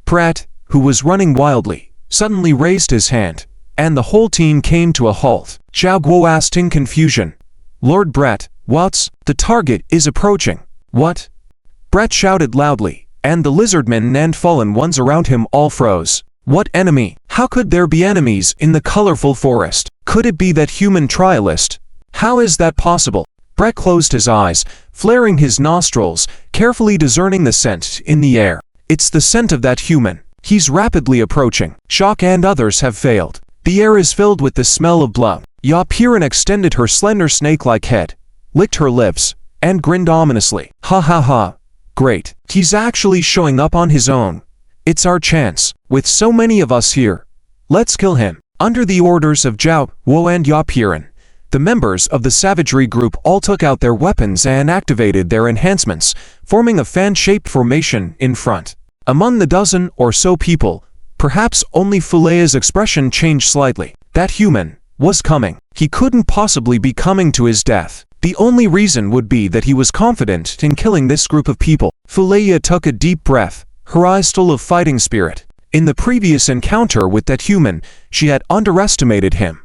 Pratt, who was running wildly, suddenly raised his hand, and the whole team came to a halt. Zhao Guo asked in confusion, Lord Brett, what's? The target is approaching. What? Brett shouted loudly, and the lizardmen and fallen ones around him all froze. What enemy? How could there be enemies in the colorful forest? Could it be that human trialist? How is that possible? Brett closed his eyes, flaring his nostrils, carefully discerning the scent in the air. It's the scent of that human. He's rapidly approaching. Shock and others have failed. The air is filled with the smell of blood. Yapiran extended her slender snake-like head, licked her lips, and grinned ominously. Ha ha ha. Great. He's actually showing up on his own. It's our chance. With so many of us here, let's kill him. Under the orders of Zhao, Wo and Yapiran, the members of the savagery group all took out their weapons and activated their enhancements, forming a fan-shaped formation in front. Among the dozen or so people, perhaps only Fulea's expression changed slightly. That human was coming. He couldn't possibly be coming to his death. The only reason would be that he was confident in killing this group of people. Fulea took a deep breath, her eyes full of fighting spirit. In the previous encounter with that human, she had underestimated him.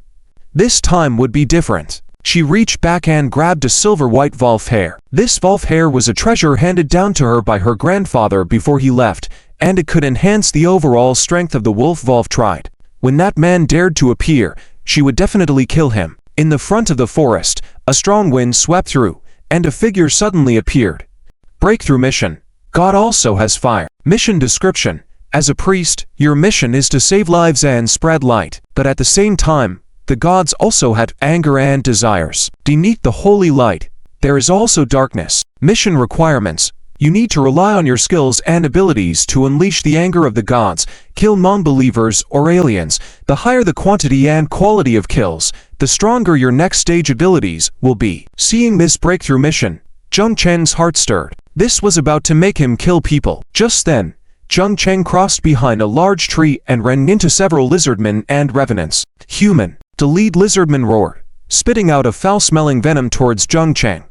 This time would be different. She reached back and grabbed a silver-white Volf hair. This Volf hair was a treasure handed down to her by her grandfather before he left, and it could enhance the overall strength of the wolf Volf tried. When that man dared to appear, she would definitely kill him. In the front of the forest, a strong wind swept through, and a figure suddenly appeared. Breakthrough mission. God also has fire. Mission description. As a priest, your mission is to save lives and spread light, but at the same time, the gods also had anger and desires. Beneath the holy light, there is also darkness. Mission requirements. You need to rely on your skills and abilities to unleash the anger of the gods, kill non-believers or aliens. The higher the quantity and quality of kills, the stronger your next stage abilities will be. Seeing this breakthrough mission, Zheng Cheng's heart stirred. This was about to make him kill people. Just then, Zheng Cheng crossed behind a large tree and ran into several lizardmen and revenants. Human. The lead lizardman roared, spitting out a foul-smelling venom towards Zheng Cheng.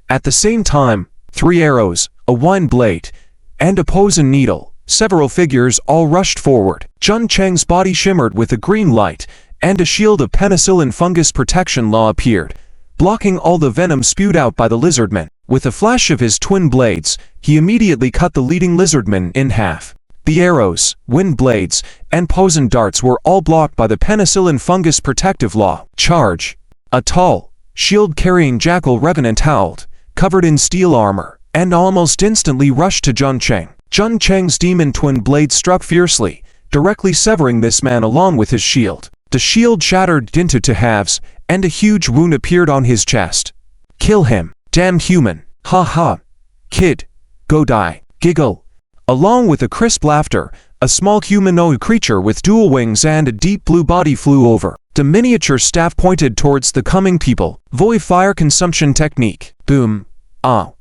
At the same time, 3 arrows, a wine blade, and a poison needle, several figures all rushed forward. Zheng Cheng's body shimmered with a green light, and a shield of penicillin fungus protection law appeared, blocking all the venom spewed out by the lizardman. With a flash of his twin blades, he immediately cut the leading lizardman in half. The arrows, wind blades, and poison darts were all blocked by the penicillin fungus protective law. Charge! A tall, shield-carrying jackal revenant howled, covered in steel armor, and almost instantly rushed to Zheng Cheng. Zheng Cheng's demon twin blade struck fiercely, directly severing this man along with his shield. The shield shattered into 2 halves, and a huge wound appeared on his chest. Kill him, damn human! Ha ha! Kid, go die! Giggle! Along with a crisp laughter, a small humanoid creature with dual wings and a deep blue body flew over. The miniature staff pointed towards the coming people. Void fire consumption technique. Boom. Ah.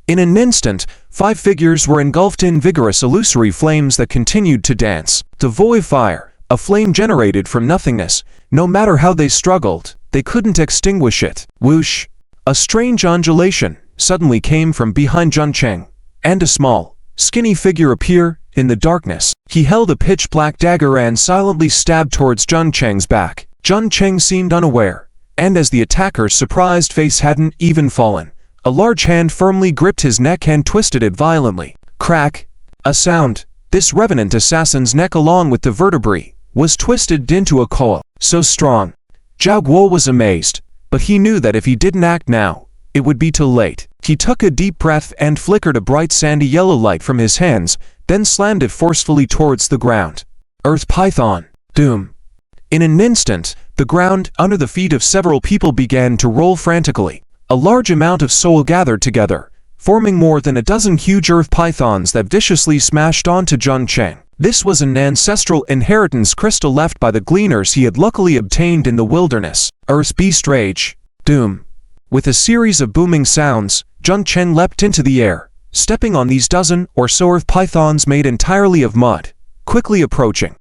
In an instant, 5 figures were engulfed in vigorous illusory flames that continued to dance. The void fire, a flame generated from nothingness. No matter how they struggled, they couldn't extinguish it. Whoosh. A strange undulation suddenly came from behind Zheng Cheng, and a small, skinny figure appeared in the darkness. He held a pitch-black dagger and silently stabbed towards Zheng Cheng's back. Zheng Cheng seemed unaware, and as the attacker's surprised face hadn't even fallen, a large hand firmly gripped his neck and twisted it violently. Crack! A sound. This revenant assassin's neck along with the vertebrae was twisted into a coil. So strong. Zhao Guo was amazed, but he knew that if he didn't act now, it would be too late. He took a deep breath and flickered a bright sandy yellow light from his hands, then slammed it forcefully towards the ground. Earth Python. Doom. In an instant, the ground under the feet of several people began to roll frantically. A large amount of soul gathered together, forming more than a dozen huge earth pythons that viciously smashed onto Zheng Cheng. This was an ancestral inheritance crystal left by the gleaners he had luckily obtained in the wilderness. Earth's beast rage. Doom. With a series of booming sounds, Zheng Cheng leapt into the air, stepping on these dozen or so earth pythons made entirely of mud, quickly approaching.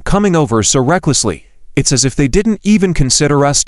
Coming over so recklessly, it's as if they didn't even consider us.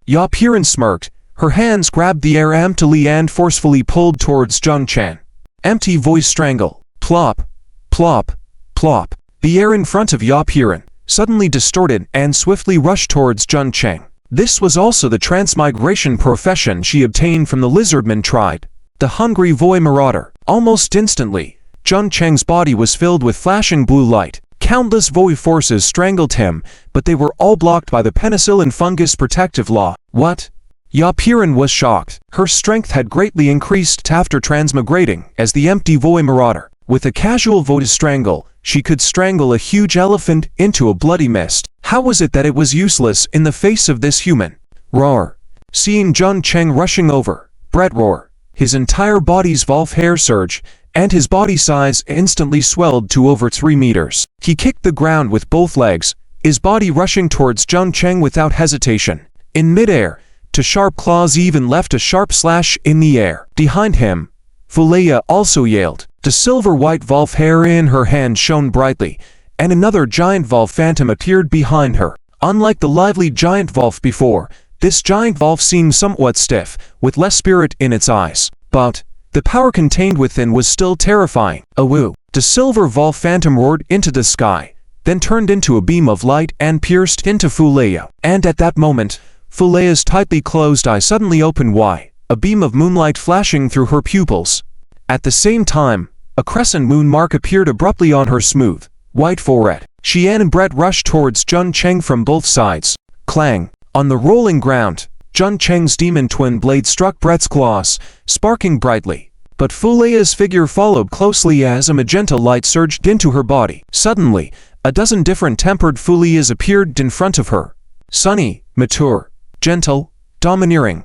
Ya Piran smirked, her hands grabbed the air emptily and forcefully pulled towards Zheng Cheng. Empty voice strangle. Plop, plop, plop. The air in front of Ya Piran suddenly distorted and swiftly rushed towards Zheng Cheng. This was also the transmigration profession she obtained from the lizardman tribe, the hungry Void Marauder. Almost instantly, Zheng Cheng's body was filled with flashing blue light. Countless Void forces strangled him, but they were all blocked by the penicillin fungus protective law. What? Ya Piran was shocked. Her strength had greatly increased after transmigrating as the empty Void Marauder. With a casual Void strangle, she could strangle a huge elephant into a bloody mist. How was it that it was useless in the face of this human? Roar. Seeing Zheng Cheng rushing over, Brett roared. His entire body's Volf hair surge, and his body size instantly swelled to over 3 meters. He kicked the ground with both legs, his body rushing towards Zheng Cheng without hesitation. In midair, two sharp claws even left a sharp slash in the air. Behind him, Fuleya also yelled. The silver-white Volf hair in her hand shone brightly, and another giant Volf phantom appeared behind her. Unlike the lively giant Volf before, this giant Volf seemed somewhat stiff, with less spirit in its eyes. But the power contained within was still terrifying. Awoo! The silver Volf phantom roared into the sky, then turned into a beam of light and pierced into Fuleya. And at that moment, Fuleya's tightly closed eye suddenly opened wide, a beam of moonlight flashing through her pupils. At the same time, a crescent moon mark appeared abruptly on her smooth, white forehead. Xian and Brett rushed towards Zheng Cheng from both sides. Clang! On the rolling ground, Zheng Cheng's demon twin blade struck Brett's claws, sparking brightly. But Fuleya's figure followed closely as a magenta light surged into her body. Suddenly, a dozen different tempered Fuleyas appeared in front of her. Sunny, mature, gentle, domineering.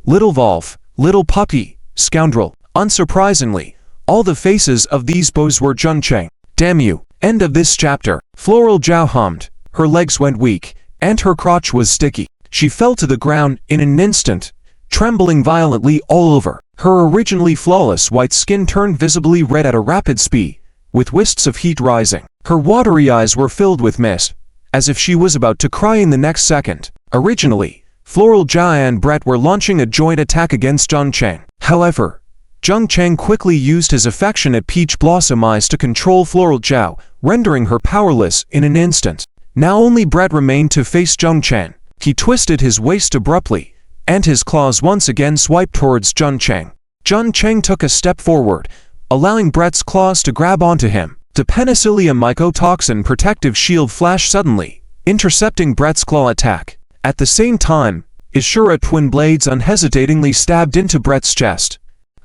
Little Volf, little puppy, scoundrel. Unsurprisingly, all the faces of these boys were Zheng Cheng. Damn you. End of this chapter. Floral Zhao hummed. Her legs went weak, and her crotch was sticky. She fell to the ground in an instant, trembling violently all over. Her originally flawless white skin turned visibly red at a rapid speed, with wisps of heat rising. Her watery eyes were filled with mist, as if she was about to cry in the next second. Originally, Floral Zhao and Brett were launching a joint attack against Zheng Cheng. However, Zheng Cheng quickly used his affectionate peach blossom eyes to control Floral Zhao, rendering her powerless in an instant. Now only Brett remained to face Zheng Cheng. He twisted his waist abruptly, and his claws once again swiped towards Zheng Cheng. Zheng Cheng took a step forward, allowing Brett's claws to grab onto him. The penicillium mycotoxin protective shield flashed suddenly, intercepting Brett's claw attack. At the same time, Ishura twin blades unhesitatingly stabbed into Brett's chest.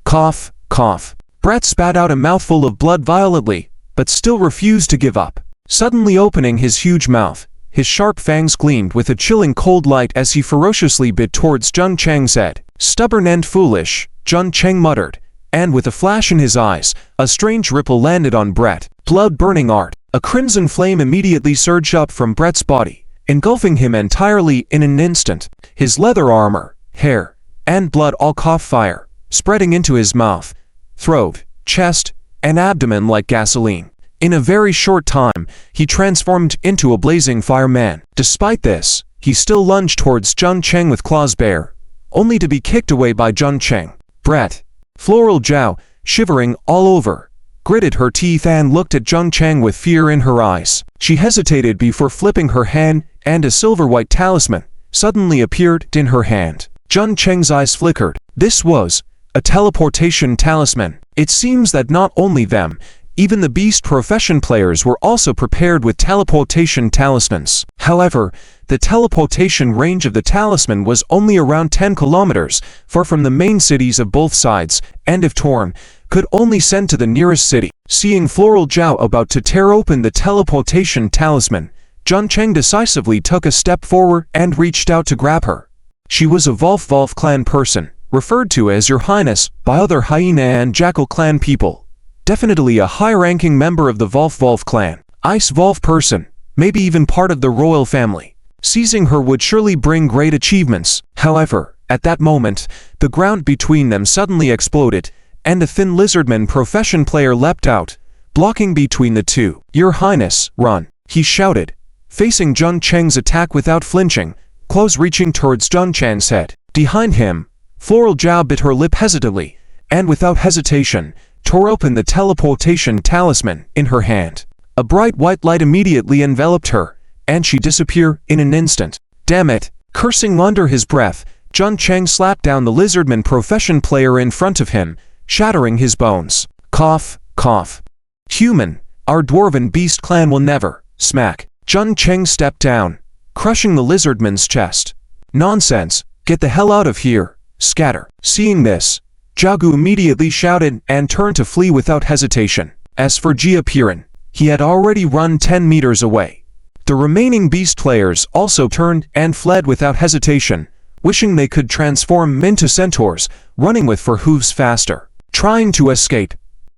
Cough, cough. Brett spat out a mouthful of blood violently, but still refused to give up. Suddenly opening his huge mouth, his sharp fangs gleamed with a chilling cold light as he ferociously bit towards Zheng Cheng's head. Stubborn and foolish, Zheng Cheng muttered, and with a flash in his eyes, a strange ripple landed on Brett. Blood-burning art. A crimson flame immediately surged up from Brett's body, engulfing him entirely in an instant. His leather armor, hair, and blood all caught fire, spreading into his mouth, throat, chest, and abdomen like gasoline. In a very short time, he transformed into a blazing fireman. Despite this, he still lunged towards Zheng Cheng with claws bare, only to be kicked away by Zheng Cheng. Brett. Floral Zhao, shivering all over, gritted her teeth and looked at Zheng Cheng with fear in her eyes. She hesitated before flipping her hand, and a silver-white talisman suddenly appeared in her hand. Zheng Cheng's eyes flickered. This was a teleportation talisman. It seems that not only them, even the beast profession players were also prepared with teleportation talismans. However, the teleportation range of the talisman was only around 10 kilometers, far from the main cities of both sides, and if torn, could only send to the nearest city. Seeing Floral Zhao about to tear open the teleportation talisman, Zheng Cheng decisively took a step forward and reached out to grab her. She was a Volf Clan person, referred to as Your Highness by other Hyena and Jackal Clan people. Definitely a high-ranking member of the Wolf clan. Ice Wolf person, maybe even part of the royal family. Seizing her would surely bring great achievements. However, at that moment, the ground between them suddenly exploded, and a thin lizardman profession player leapt out, blocking between the two. "Your Highness, run!" he shouted, facing Zhang Cheng's attack without flinching, claws reaching towards Zhang Cheng's head. Behind him, Floral Zhao bit her lip hesitantly, and without hesitation, tore open the teleportation talisman in her hand. A bright white light immediately enveloped her, and she disappeared in an instant. Damn it! Cursing under his breath, Zhang Cheng slapped down the lizardman profession player in front of him, shattering his bones. Cough, cough. Human, our dwarven beast clan will never. Smack. Zhang Cheng stepped down, crushing the lizardman's chest. Nonsense, get the hell out of here. Scatter. Seeing this, Zhao Gu immediately shouted and turned to flee without hesitation. As for Jia Piran, he had already run 10 meters away. The remaining beast players also turned and fled without hesitation, wishing they could transform into centaurs, running with four hooves faster. Trying to escape,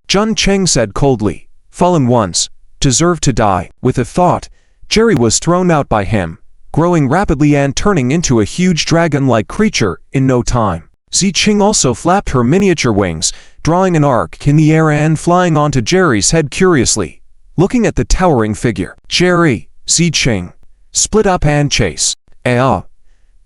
Zhang Cheng said coldly. Fallen ones, deserve to die. With a thought, Jerry was thrown out by him, growing rapidly and turning into a huge dragon-like creature in no time. Ziqing also flapped her miniature wings, drawing an arc in the air and flying onto Jerry's head curiously, looking at the towering figure. Jerry, Ziqing, split up and chase.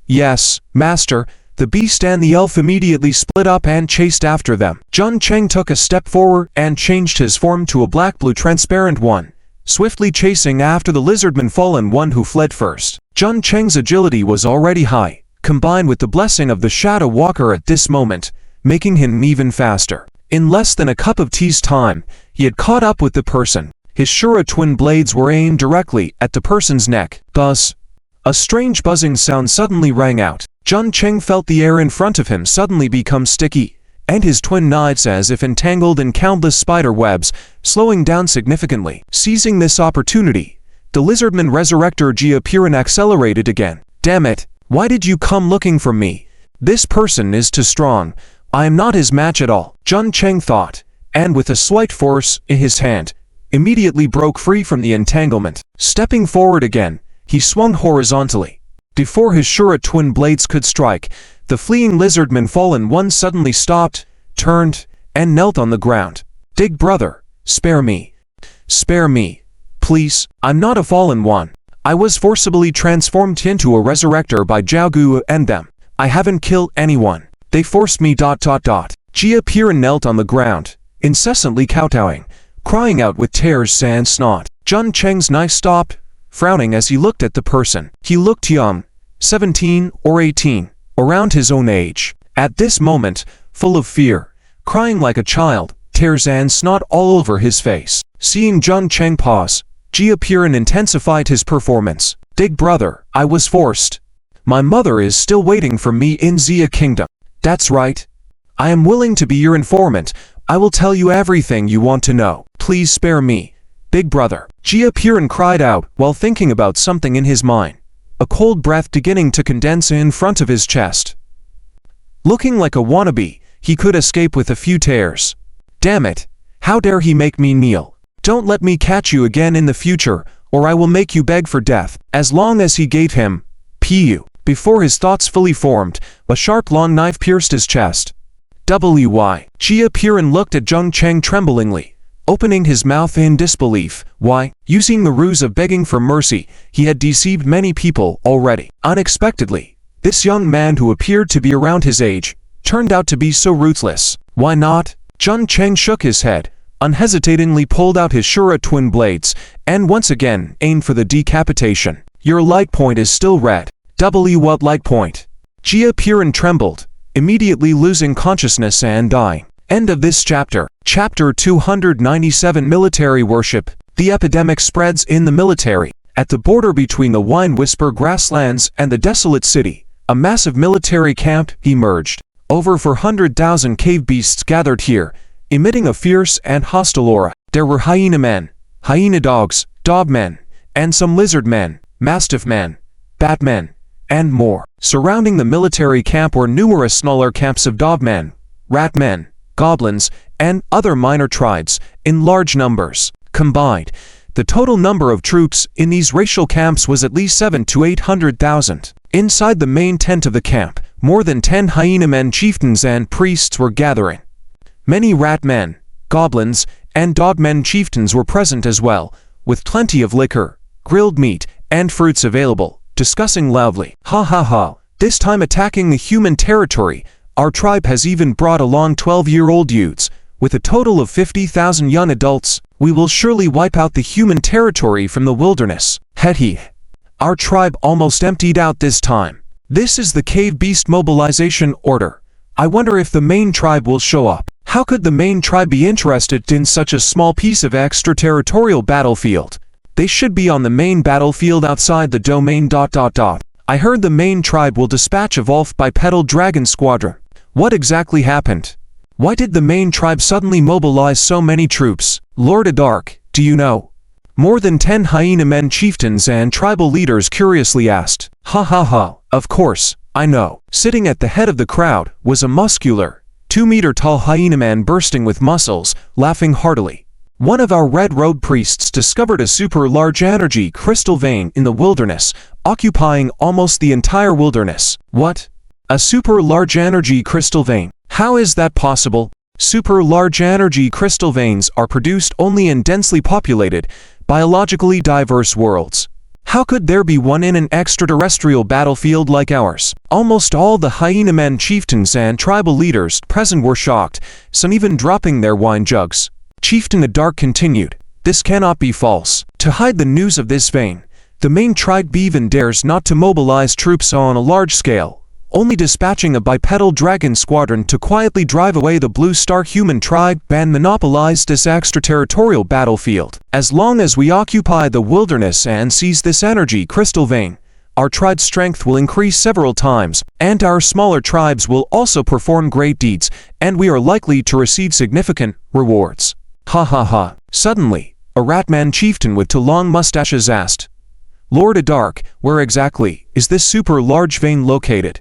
Yes, master. The beast and the elf immediately split up and chased after them. Zhang Cheng took a step forward and changed his form to a black-blue transparent one, swiftly chasing after the lizardman fallen one who fled first. Zhang Cheng's agility was already high, combined with the blessing of the Shadow Walker at this moment, making him even faster. In less than a cup of tea's time, he had caught up with the person. His Shura twin blades were aimed directly at the person's neck. Buzz. A strange buzzing sound suddenly rang out. Zhang Cheng felt the air in front of him suddenly become sticky, and his twin knives as if entangled in countless spider webs, slowing down significantly. Seizing this opportunity, the lizardman resurrector Jia Piran accelerated again. Damn it, why did you come looking for me? This person is too strong. I am not his match at all, Zhang Cheng thought, and with a slight force in his hand, immediately broke free from the entanglement. Stepping forward again, he swung horizontally. Before his Shura twin blades could strike, the fleeing lizardman fallen one suddenly stopped, turned, and knelt on the ground. Big brother, spare me. Spare me. Please, I'm not a fallen one. I was forcibly transformed into a resurrector by Zhao Gu and them. I haven't killed anyone. They forced me. Jia Piran knelt on the ground, incessantly kowtowing, crying out with tears and snot. Zhang Cheng's knife stopped, frowning as he looked at the person. He looked young, 17 or 18, around his own age. At this moment, full of fear, crying like a child, tears and snot all over his face. Seeing Zhang Cheng pause, Jia Piran intensified his performance. Big brother, I was forced. My mother is still waiting for me in Xia Kingdom. That's right. I am willing to be your informant. I will tell you everything you want to know. Please spare me, big brother. Jia Piran cried out while thinking about something in his mind, a cold breath beginning to condense in front of his chest. Looking like a wannabe, he could escape with a few tears. Damn it, how dare he make me kneel. Don't let me catch you again in the future, or I will make you beg for death. As long as he gave him, Pu. Before his thoughts fully formed, a sharp long knife pierced his chest. Jia Piran looked at Zhang Cheng tremblingly, opening his mouth in disbelief. Why? Using the ruse of begging for mercy, he had deceived many people already. Unexpectedly, this young man who appeared to be around his age, turned out to be so ruthless. Why not? Zhang Cheng shook his head, unhesitatingly pulled out his Shura twin blades, and once again aimed for the decapitation. Your light point is still red. What light point? Jia Piran trembled, immediately losing consciousness and dying. End of this chapter. Chapter 297 Military Worship. The epidemic spreads in the military. At the border between the Wine Whisper grasslands and the desolate city, a massive military camp emerged. Over 400,000 cave beasts gathered here, emitting a fierce and hostile aura. There were hyena men, hyena dogs, dog men, and some lizard men, mastiff men, bat men, and more. Surrounding the military camp were numerous smaller camps of dog men, rat men, goblins, and other minor tribes in large numbers. Combined, the total number of troops in these racial camps was at least 700,000 to 800,000. Inside the main tent of the camp, more than 10 hyena men chieftains and priests were gathering. Many rat men, goblins, and dogmen chieftains were present as well, with plenty of liquor, grilled meat, and fruits available, discussing loudly. Ha ha ha, this time attacking the human territory, our tribe has even brought along 12-year-old youths. With a total of 50,000 young adults, we will surely wipe out the human territory from the wilderness. Heh. Our tribe almost emptied out this time. This is the cave beast mobilization order. I wonder if the main tribe will show up. How could the main tribe be interested in such a small piece of extraterritorial battlefield? They should be on the main battlefield outside the domain. I heard the main tribe will dispatch a Wolf bipedal dragon squadron. What exactly happened? Why did the main tribe suddenly mobilize so many troops? Lord Adark, do you know? More than 10 hyena men chieftains and tribal leaders curiously asked. Ha ha ha, of course, I know. Sitting at the head of the crowd was a muscular, 2-meter-tall hyena man bursting with muscles, laughing heartily. One of our red-robed priests discovered a super-large energy crystal vein in the wilderness, occupying almost the entire wilderness. What? A super-large energy crystal vein? How is that possible? Super-large energy crystal veins are produced only in densely populated, biologically diverse worlds. How could there be one in an extraterrestrial battlefield like ours? Almost all the hyena men chieftains and tribal leaders present were shocked, some even dropping their wine jugs. Chieftain Adark continued, this cannot be false. To hide the news of this vein, the main tribe even dares not to mobilize troops on a large scale, only dispatching a bipedal dragon squadron to quietly drive away the Blue Star human tribe and monopolize this extraterritorial battlefield. As long as we occupy the wilderness and seize this energy crystal vein, our tribe's strength will increase several times, and our smaller tribes will also perform great deeds, and we are likely to receive significant rewards. Ha ha ha. Suddenly, a ratman chieftain with two long mustaches asked, Lord Adark, where exactly is this super-large vein located?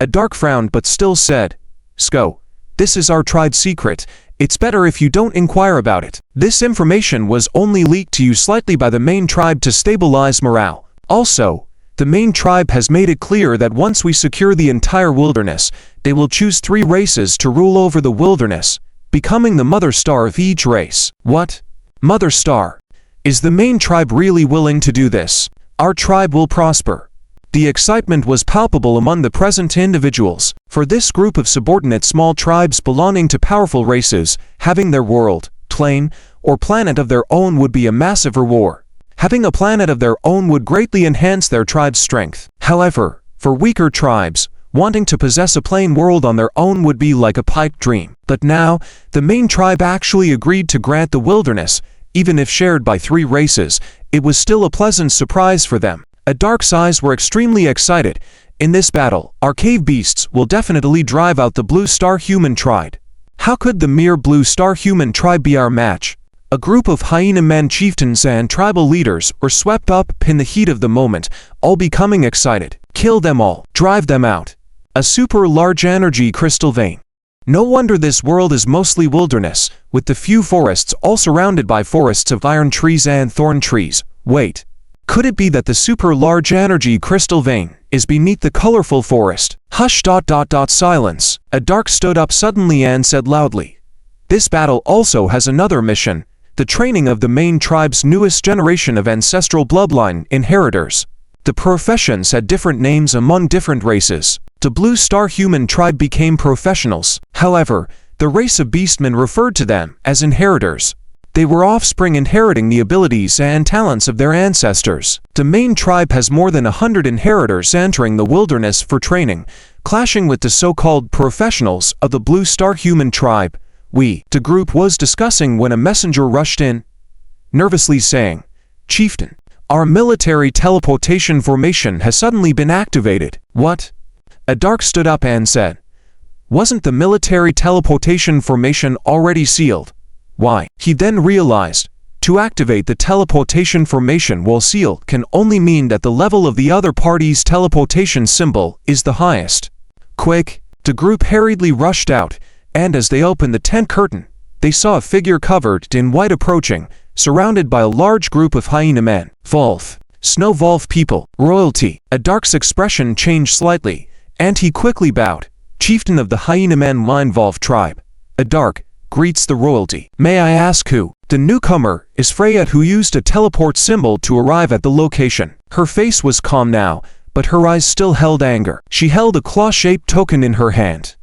Adark frowned but still said, Sko, this is our tribe's secret. It's better if you don't inquire about it. This information was only leaked to you slightly by the main tribe to stabilize morale. Also, the main tribe has made it clear that once we secure the entire wilderness, they will choose 3 races to rule over the wilderness, becoming the mother star of each race. What? Mother star? Is the main tribe really willing to do this? Our tribe will prosper. The excitement was palpable among the present individuals. For this group of subordinate small tribes belonging to powerful races, having their world, plane, or planet of their own would be a massive reward. Having a planet of their own would greatly enhance their tribe's strength. However, for weaker tribes, wanting to possess a plane world on their own would be like a pipe dream. But now, the main tribe actually agreed to grant the wilderness, even if shared by 3 races. It was still a pleasant surprise for them. Adark's eyes were extremely excited. In this battle, our cave beasts will definitely drive out the Blue Star human tribe. How could the mere Blue Star human tribe be our match? A group of hyena men chieftains and tribal leaders were swept up in the heat of the moment, all becoming excited. Kill them all. Drive them out. A super-large energy crystal vein. No wonder this world is mostly wilderness, with the few forests all surrounded by forests of iron trees and thorn trees. Wait. Could it be that the super-large energy crystal vein is beneath the colorful forest? Hush. Silence. Adark stood up suddenly and said loudly, This battle also has another mission, the training of the main tribe's newest generation of ancestral bloodline inheritors. The professions had different names among different races. The Blue Star human tribe became professionals. However, the race of Beastmen referred to them as inheritors. They were offspring inheriting the abilities and talents of their ancestors. The main tribe has more than 100 inheritors entering the wilderness for training, clashing with the so-called professionals of the Blue Star human tribe. The group was discussing when a messenger rushed in, nervously saying, Chieftain, our military teleportation formation has suddenly been activated. What? Adark stood up and said, Wasn't the military teleportation formation already sealed? Why? He then realized, to activate the teleportation formation while sealed can only mean that the level of the other party's teleportation symbol is the highest. Quick, the group hurriedly rushed out, and as they opened the tent curtain, they saw a figure covered in white approaching, surrounded by a large group of hyena men. Volf, Snow Volf people, royalty. A dark's expression changed slightly, and he quickly bowed. Chieftain of the hyena men Mine Volf tribe. A dark greets the royalty. May I ask who? The newcomer is Freya, who used a teleport symbol to arrive at the location. Her face was calm now, but her eyes still held anger. She held a claw-shaped token in her hand.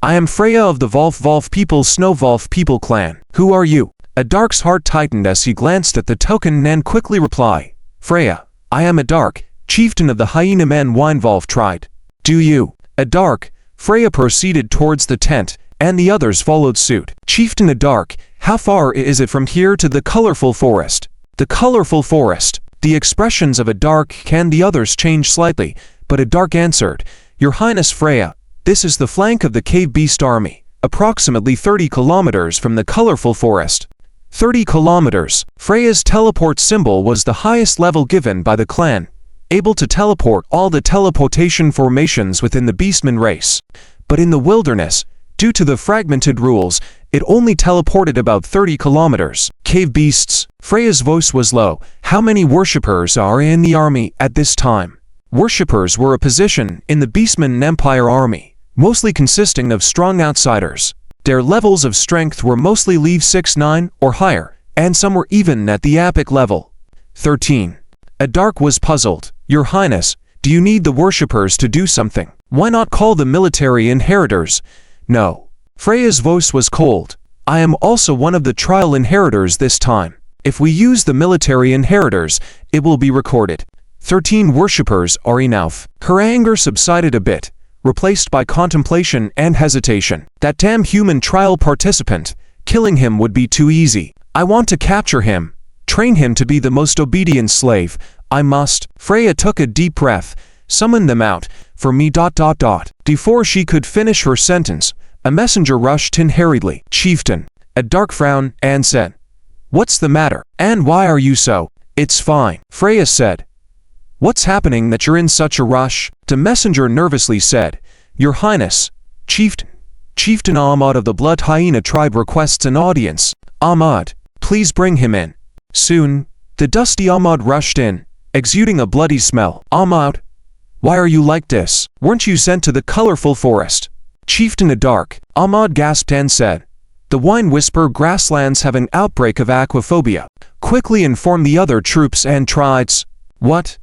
I am Freya of the Volf people Snow Volf people clan. Who are you? A dark's heart tightened as he glanced at the token and quickly replied, Freya, I am a dark, chieftain of the hyena men Wine Volf tribe. Do you? A dark. Freya proceeded towards the tent, and the others followed suit. Chieftain Adark, how far is it from here to the colorful forest? The colorful forest. The expressions of Adark and the others changed slightly, but Adark answered, Your Highness Freya, this is the flank of the cave beast army, approximately 30 kilometers from the colorful forest. 30 kilometers. Freya's teleport symbol was the highest level given by the clan, able to teleport all the teleportation formations within the Beastmen race. But in the wilderness, due to the fragmented rules, it only teleported about 30 kilometers. Cave beasts. Freya's voice was low. How many worshippers are in the army at this time? Worshippers were a position in the Beastmen Empire army, mostly consisting of strong outsiders. Their levels of strength were mostly Lev 6-9 or higher, and some were even at the epic level. 13. Adark was puzzled. Your Highness, do you need the worshippers to do something? Why not call the military inheritors? No. Freya's voice was cold. I am also one of the trial inheritors this time. If we use the military inheritors, it will be recorded. 13 worshippers are enough. Her anger subsided a bit, replaced by contemplation and hesitation. That damn human trial participant, killing him would be too easy. I want to capture him, train him to be the most obedient slave. I must. Freya took a deep breath, summoned them out, for me ... Before she could finish her sentence, a messenger rushed in hurriedly. Chieftain, a dark frown, and said, What's the matter? And why are you so? It's fine. Freya said, What's happening that you're in such a rush? The messenger nervously said, Your Highness, Chieftain Ahmad of the Blood Hyena tribe requests an audience. Ahmad, please bring him in. Soon, the dusty Ahmad rushed in, exuding a bloody smell. Ahmad, why are you like this? Weren't you sent to the colorful forest? Chieftain Adark, Ahmad gasped and said, The Wine Whisper grasslands have an outbreak of aquaphobia. Quickly inform the other troops and tribes. What?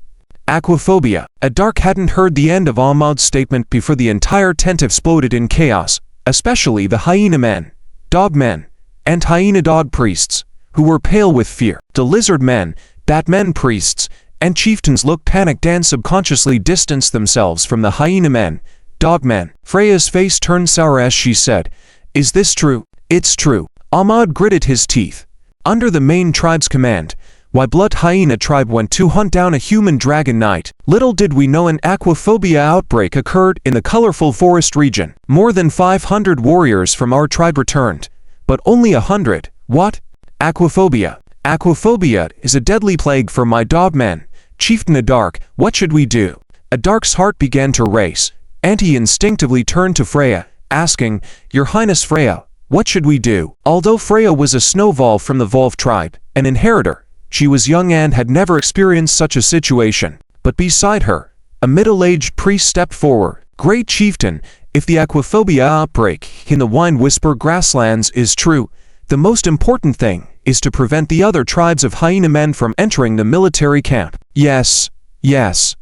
Aquaphobia. Adark hadn't heard the end of Ahmad's statement before the entire tent exploded in chaos, especially the hyena men, dog men, and hyena dog priests, who were pale with fear. The lizard men, bat men priests, and chieftains looked panicked and subconsciously distanced themselves from the hyena men, dog men. Freya's face turned sour as she said, Is this true? It's true. Ahmad gritted his teeth. Under the main tribe's command, Blood Hyena tribe went to hunt down a human dragon knight. Little did we know an aquaphobia outbreak occurred in the colorful forest region. More than 500 warriors from our tribe returned, but only 100. What? Aquaphobia. Aquaphobia is a deadly plague for my dogmen. Chieftain Adark, what should we do? Adark's heart began to race, and he instinctively turned to Freya, asking, Your Highness Freya, what should we do? Although Freya was a Snow Volf from the Volf tribe, an inheritor, she was young and had never experienced such a situation. But beside her, a middle-aged priest stepped forward. Great Chieftain, if the aquaphobia outbreak in the Wine Whisper grasslands is true, the most important thing is to prevent the other tribes of hyena men from entering the military camp. Yes, yes.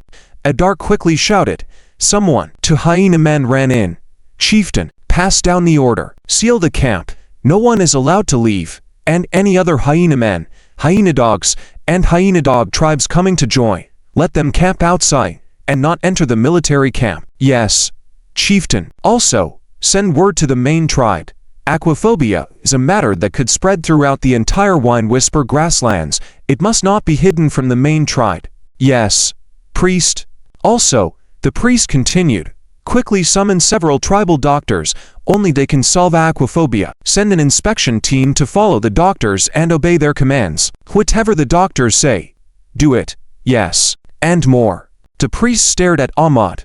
Adark quickly shouted. Someone to hyena men ran in. Chieftain, pass down the order. Seal the camp. No one is allowed to leave. And any other hyena men, hyena dogs, and hyena dog tribes coming to join, let them camp outside and not enter the military camp. Yes, Chieftain. Also, send word to the main tribe. Aquaphobia is a matter that could spread throughout the entire Wine Whisper grasslands. It must not be hidden from the main tribe. Yes, priest. Also, the priest continued, quickly summon several tribal doctors. Only they can solve aquaphobia. Send an inspection team to follow the doctors and obey their commands. Whatever the doctors say, do it. Yes. And more. The priest stared at Ahmad.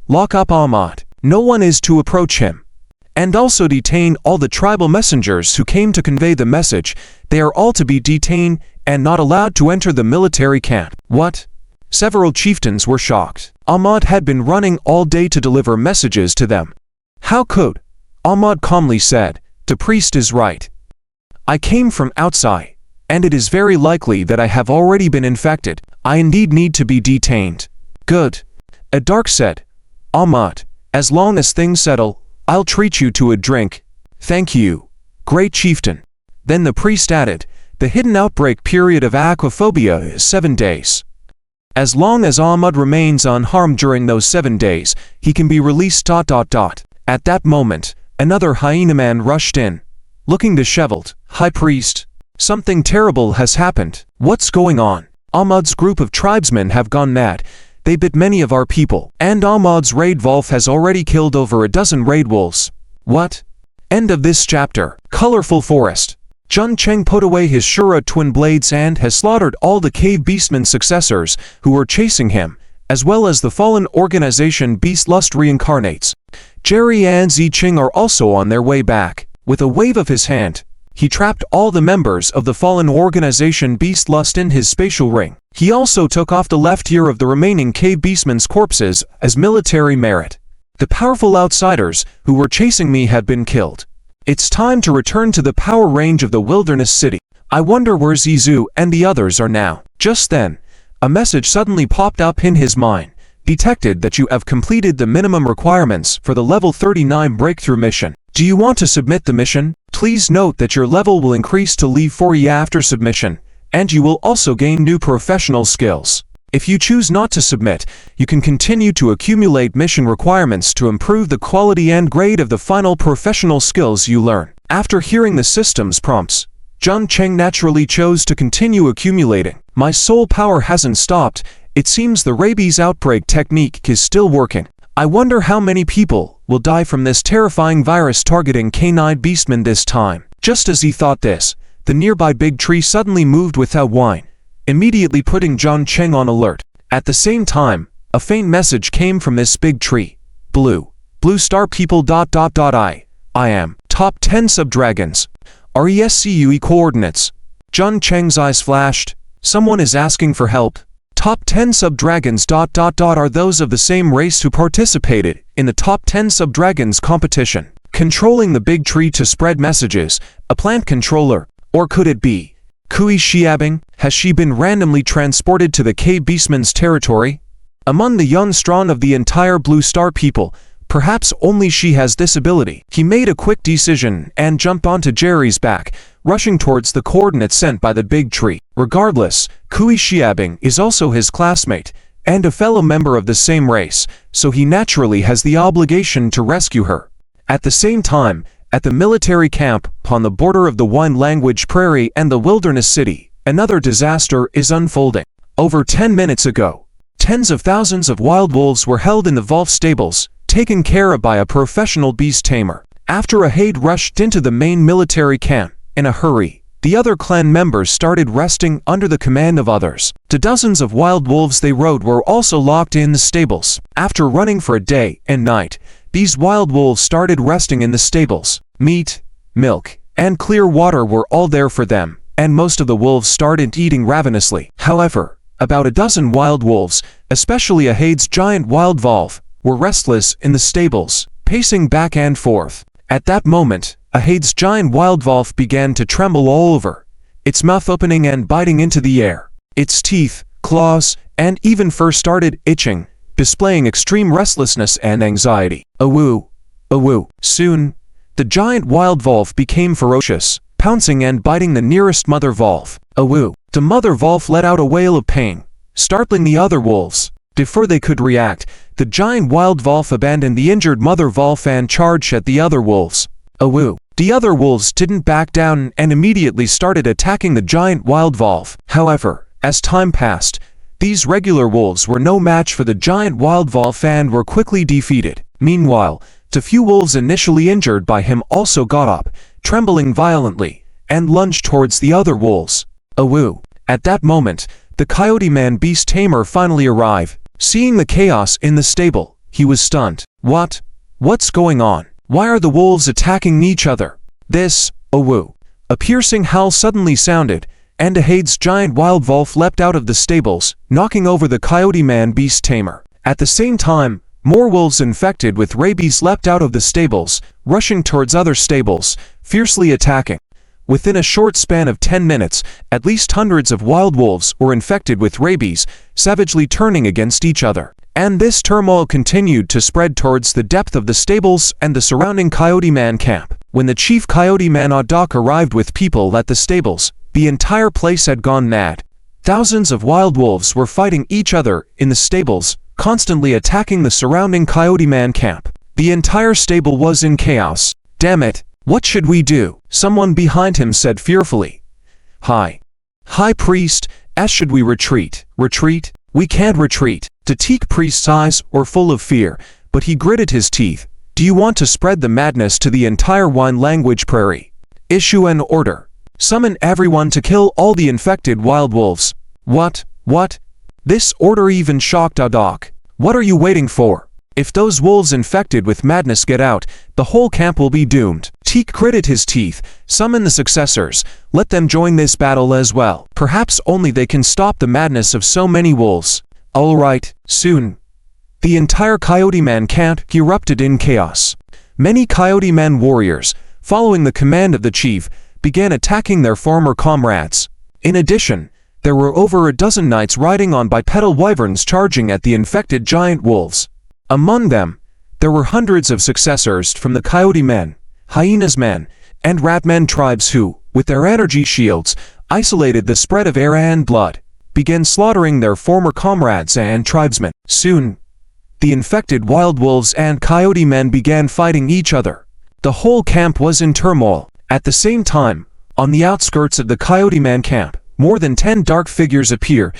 Lock up Ahmad. No one is to approach him. And also detain all the tribal messengers who came to convey the message. They are all to be detained and not allowed to enter the military camp. What? Several chieftains were shocked. Ahmad had been running all day to deliver messages to them. How could? Ahmad calmly said, "The priest is right. I came from outside, and it is very likely that I have already been infected. I indeed need to be detained." Good. Adark said, "Ahmad, as long as things settle, I'll treat you to a drink." "Thank you, great chieftain." Then the priest added, "The hidden outbreak period of aquaphobia is 7 days. As long as Ahmad remains unharmed during those 7 days, he can be released. At that moment, another hyena man rushed in, looking disheveled. "High priest, something terrible has happened." "What's going on?" "Ahmad's group of tribesmen have gone mad. They bit many of our people, and Ahmad's raid wolf has already killed over a dozen raid wolves." What? End of this chapter. Colorful forest. Jun Cheng put away his Shura twin blades and has slaughtered all the cave beastmen successors who were chasing him, as well as the fallen organization Beastlust reincarnates. Jerry and Ziqing are also on their way back. With a wave of his hand, he trapped all the members of the fallen organization Beastlust in his spatial ring. He also took off the left ear of the remaining cave beastmen's corpses as military merit. The powerful outsiders who were chasing me had been killed. It's time to return to the power range of the wilderness city. I wonder where Zizu and the others are now. Just then, a message suddenly popped up in his mind. Detected that you have completed the minimum requirements for the level 39 breakthrough mission. Do you want to submit the mission? Please note that your level will increase to level 40 after submission, and you will also gain new professional skills. If you choose not to submit, you can continue to accumulate mission requirements to improve the quality and grade of the final professional skills you learn. After hearing the system's prompts, Jun Cheng naturally chose to continue accumulating. My soul power hasn't stopped. It seems the rabies outbreak technique is still working. I wonder how many people will die from this terrifying virus targeting canine beastmen this time. Just as he thought this, the nearby big tree suddenly moved without whine, immediately putting Jun Cheng on alert. At the same time, a faint message came from this big tree. Blue star people ... I am top 10 sub-dragons. RESCUE coordinates. Jun Cheng's eyes flashed. Someone is asking for help. Top 10 sub-dragons ... are those of the same race who participated in the top 10 sub-dragons competition. Controlling the big tree to spread messages, a plant controller, or could it be Kui Xiabing? Has she been randomly transported to the cave beastman's territory? Among the young strong of the entire Blue Star people, perhaps only she has this ability. He made a quick decision and jumped onto Jerry's back, rushing towards the coordinates sent by the big tree. Regardless, Kui Xiabing is also his classmate and a fellow member of the same race, so he naturally has the obligation to rescue her. At the same time, at the military camp on the border of the Wine Language Prairie and the Wilderness City, another disaster is unfolding. Over 10 minutes ago, tens of thousands of wild wolves were held in the Wolf stables, taken care of by a professional beast tamer. After Ahade rushed into the main military camp in a hurry, the other clan members started resting under the command of others. The dozens of wild wolves they rode were also locked in the stables. After running for a day and night, these wild wolves started resting in the stables. Meat, milk, and clear water were all there for them, and most of the wolves started eating ravenously. However, about a dozen wild wolves, especially Ahade's giant wild wolf, were restless in the stables, pacing back and forth. At that moment, Ahade's giant wild wolf began to tremble all over, its mouth opening and biting into the air. Its teeth, claws, and even fur started itching, displaying extreme restlessness and anxiety. Awoo! Awoo! Soon, the giant wild wolf became ferocious, pouncing and biting the nearest mother wolf. Awoo! The mother wolf let out a wail of pain, startling the other wolves. Before they could react, the giant wild wolf abandoned the injured mother wolf and charged at the other wolves. Awoo! The other wolves didn't back down and immediately started attacking the giant wild wolf. However, as time passed, these regular wolves were no match for the giant wild wolf and were quickly defeated. Meanwhile, the few wolves initially injured by him also got up, trembling violently, and lunged towards the other wolves. Awoo! At that moment, the Coyote Man beast tamer finally arrived. Seeing the chaos in the stable, he was stunned. What's going on? Why are the wolves attacking each other? This, oh woo. A piercing howl suddenly sounded, and Ahade's giant wild wolf leapt out of the stables, knocking over the coyote man beast tamer. At the same time, more wolves infected with rabies leapt out of the stables, rushing towards other stables, fiercely attacking. Within a short span of 10 minutes, at least hundreds of wild wolves were infected with rabies, savagely turning against each other. And this turmoil continued to spread towards the depth of the stables and the surrounding Coyote Man camp. When the chief Coyote Man Odok arrived with people at the stables, the entire place had gone mad. Thousands of wild wolves were fighting each other in the stables, constantly attacking the surrounding Coyote Man camp. The entire stable was in chaos. Damn it, what should we do? Someone behind him said fearfully. High Priest, should we retreat? Retreat? We can't retreat. The Teak Priest's eyes were full of fear, but he gritted his teeth. Do you want to spread the madness to the entire wine language prairie? Issue an order. Summon everyone to kill all the infected wild wolves. What? This order even shocked Odok. What are you waiting for? If those wolves infected with madness get out, the whole camp will be doomed. Teak gritted his teeth. Summon the successors. Let them join this battle as well. Perhaps only they can stop the madness of so many wolves. All right, soon. The entire Coyote Man camp erupted in chaos. Many Coyote Man warriors, following the command of the chief, began attacking their former comrades. In addition, there were over a dozen knights riding on bipedal wyverns charging at the infected giant wolves. Among them, there were hundreds of successors from the Coyote Men, Hyenas Men, and Rat Men tribes who, with their energy shields, isolated the spread of air and blood, began slaughtering their former comrades and tribesmen. Soon, the infected wild wolves and Coyote Men began fighting each other. The whole camp was in turmoil. At the same time, on the outskirts of the Coyote Man camp, more than 10 dark figures appear,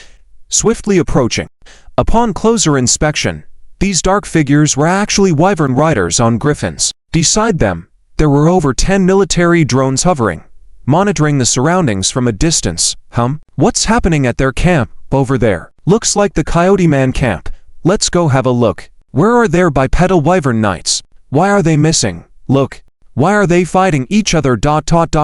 swiftly approaching. Upon closer inspection, these dark figures were actually wyvern riders on griffins. Beside them, there were over 10 military drones hovering, monitoring the surroundings from a distance. What's happening at their camp over there? Looks like the Coyote Man camp. Let's go have a look. Where are their bipedal wyvern knights? Why are they missing? Look. Why are they fighting each other?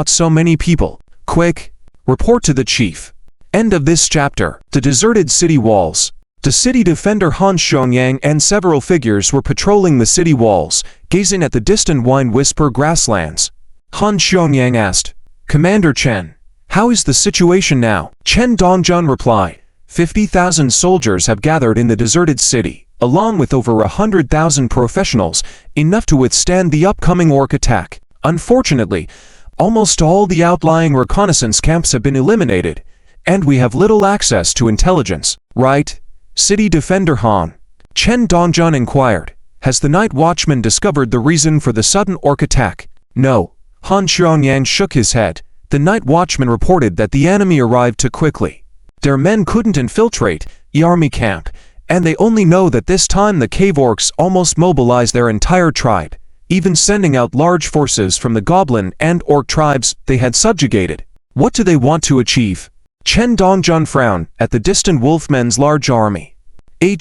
So many people. Quick. Report to the chief. End of this chapter. The deserted city walls. The city defender Han Xiangyang and several figures were patrolling the city walls, gazing at the distant Wine Whisper grasslands. Han Xiangyang asked, Commander Chen, how is the situation now? Chen Dongjun replied, 50,000 soldiers have gathered in the deserted city, along with over 100,000 professionals, enough to withstand the upcoming orc attack. Unfortunately, almost all the outlying reconnaissance camps have been eliminated, and we have little access to intelligence. Right? City Defender Han. Chen Dongjun inquired. Has the Night Watchman discovered the reason for the sudden orc attack? No. Han Xiangyang shook his head. The Night Watchman reported that the enemy arrived too quickly. Their men couldn't infiltrate the army camp, and they only know that this time the cave orcs almost mobilized their entire tribe, even sending out large forces from the goblin and orc tribes they had subjugated. What do they want to achieve? Chen Dongjun frowned at the distant wolfmen's large army. He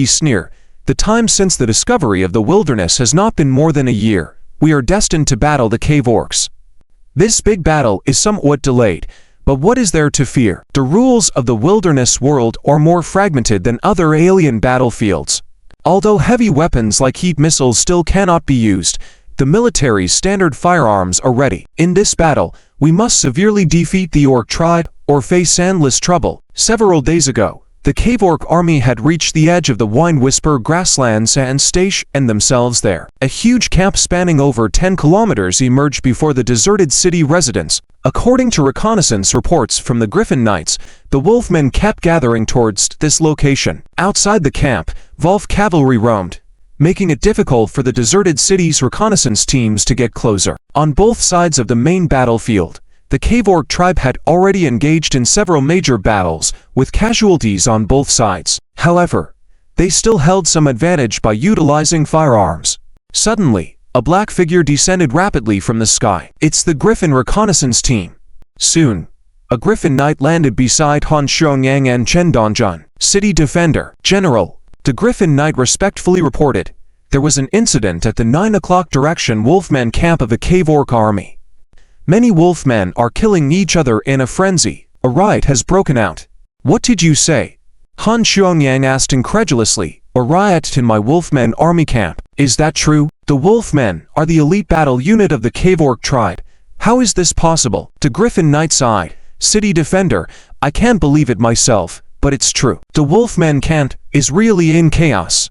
sneered. The time since the discovery of the wilderness has not been more than a year. We are destined to battle the cave orcs. This big battle is somewhat delayed, but what is there to fear? The rules of the wilderness world are more fragmented than other alien battlefields. Although heavy weapons like heat missiles still cannot be used, the military's standard firearms are ready. In this battle, we must severely defeat the orc tribe or face endless trouble. Several days ago, the cave orc army had reached the edge of the Wine Whisper grasslands and stationed themselves there. A huge camp spanning over 10 kilometers emerged before the deserted city residence. According to reconnaissance reports from the Griffin Knights, the wolfmen kept gathering towards this location. Outside the camp, Wolf cavalry roamed, making it difficult for the deserted city's reconnaissance teams to get closer. On both sides of the main battlefield, the cave orc tribe had already engaged in several major battles, with casualties on both sides. However, they still held some advantage by utilizing firearms. Suddenly, a black figure descended rapidly from the sky. It's the Griffin reconnaissance team. Soon, a Griffin Knight landed beside Han Xiangyang and Chen Dongjun. City Defender. General. The Griffin Knight respectfully reported. there was an incident at the 9 o'clock direction Wolfman camp of a cave orc army. Many wolfmen are killing each other in a frenzy. A riot has broken out. What did you say? Han Xuanyang asked incredulously. A riot in my wolfmen army camp. Is that true? The wolfmen are the elite battle unit of the cave orc tribe. How is this possible? The Griffin Knight sighed. City Defender, I can't believe it myself, but it's true. The wolfmen camp is really in chaos.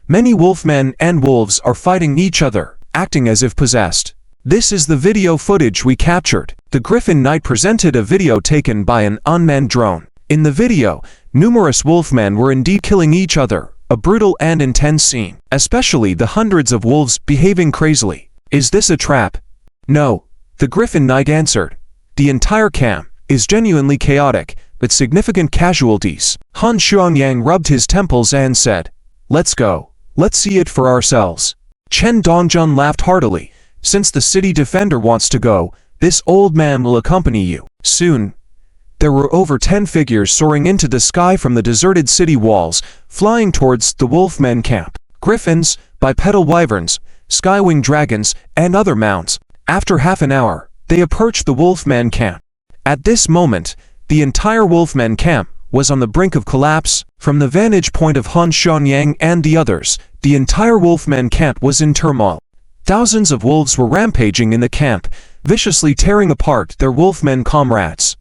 Many wolfmen and wolves are fighting each other, acting as if possessed. This is the video footage we captured. The Griffin Knight presented a video taken by an unmanned drone. In the video, numerous wolfmen were indeed killing each other, a brutal and intense scene, especially the hundreds of wolves behaving crazily. Is this a trap? No, the Griffin Knight answered. The entire camp is genuinely chaotic, with significant casualties. Han Xuanyang rubbed his temples and said, let's go. Let's see it for ourselves. Chen Dongjun laughed heartily. Since the city defender wants to go, this old man will accompany you. Soon, there were over 10 figures soaring into the sky from the deserted city walls, flying towards the wolfmen camp. Griffins, bipedal wyverns, skywing dragons, and other mounts. After half an hour, they approached the wolfmen camp. At this moment, the entire wolfmen camp was on the brink of collapse. From the vantage point of Han Xuanyang and the others, the entire wolfmen camp was in turmoil. Thousands of wolves were rampaging in the camp, viciously tearing apart their wolfmen comrades.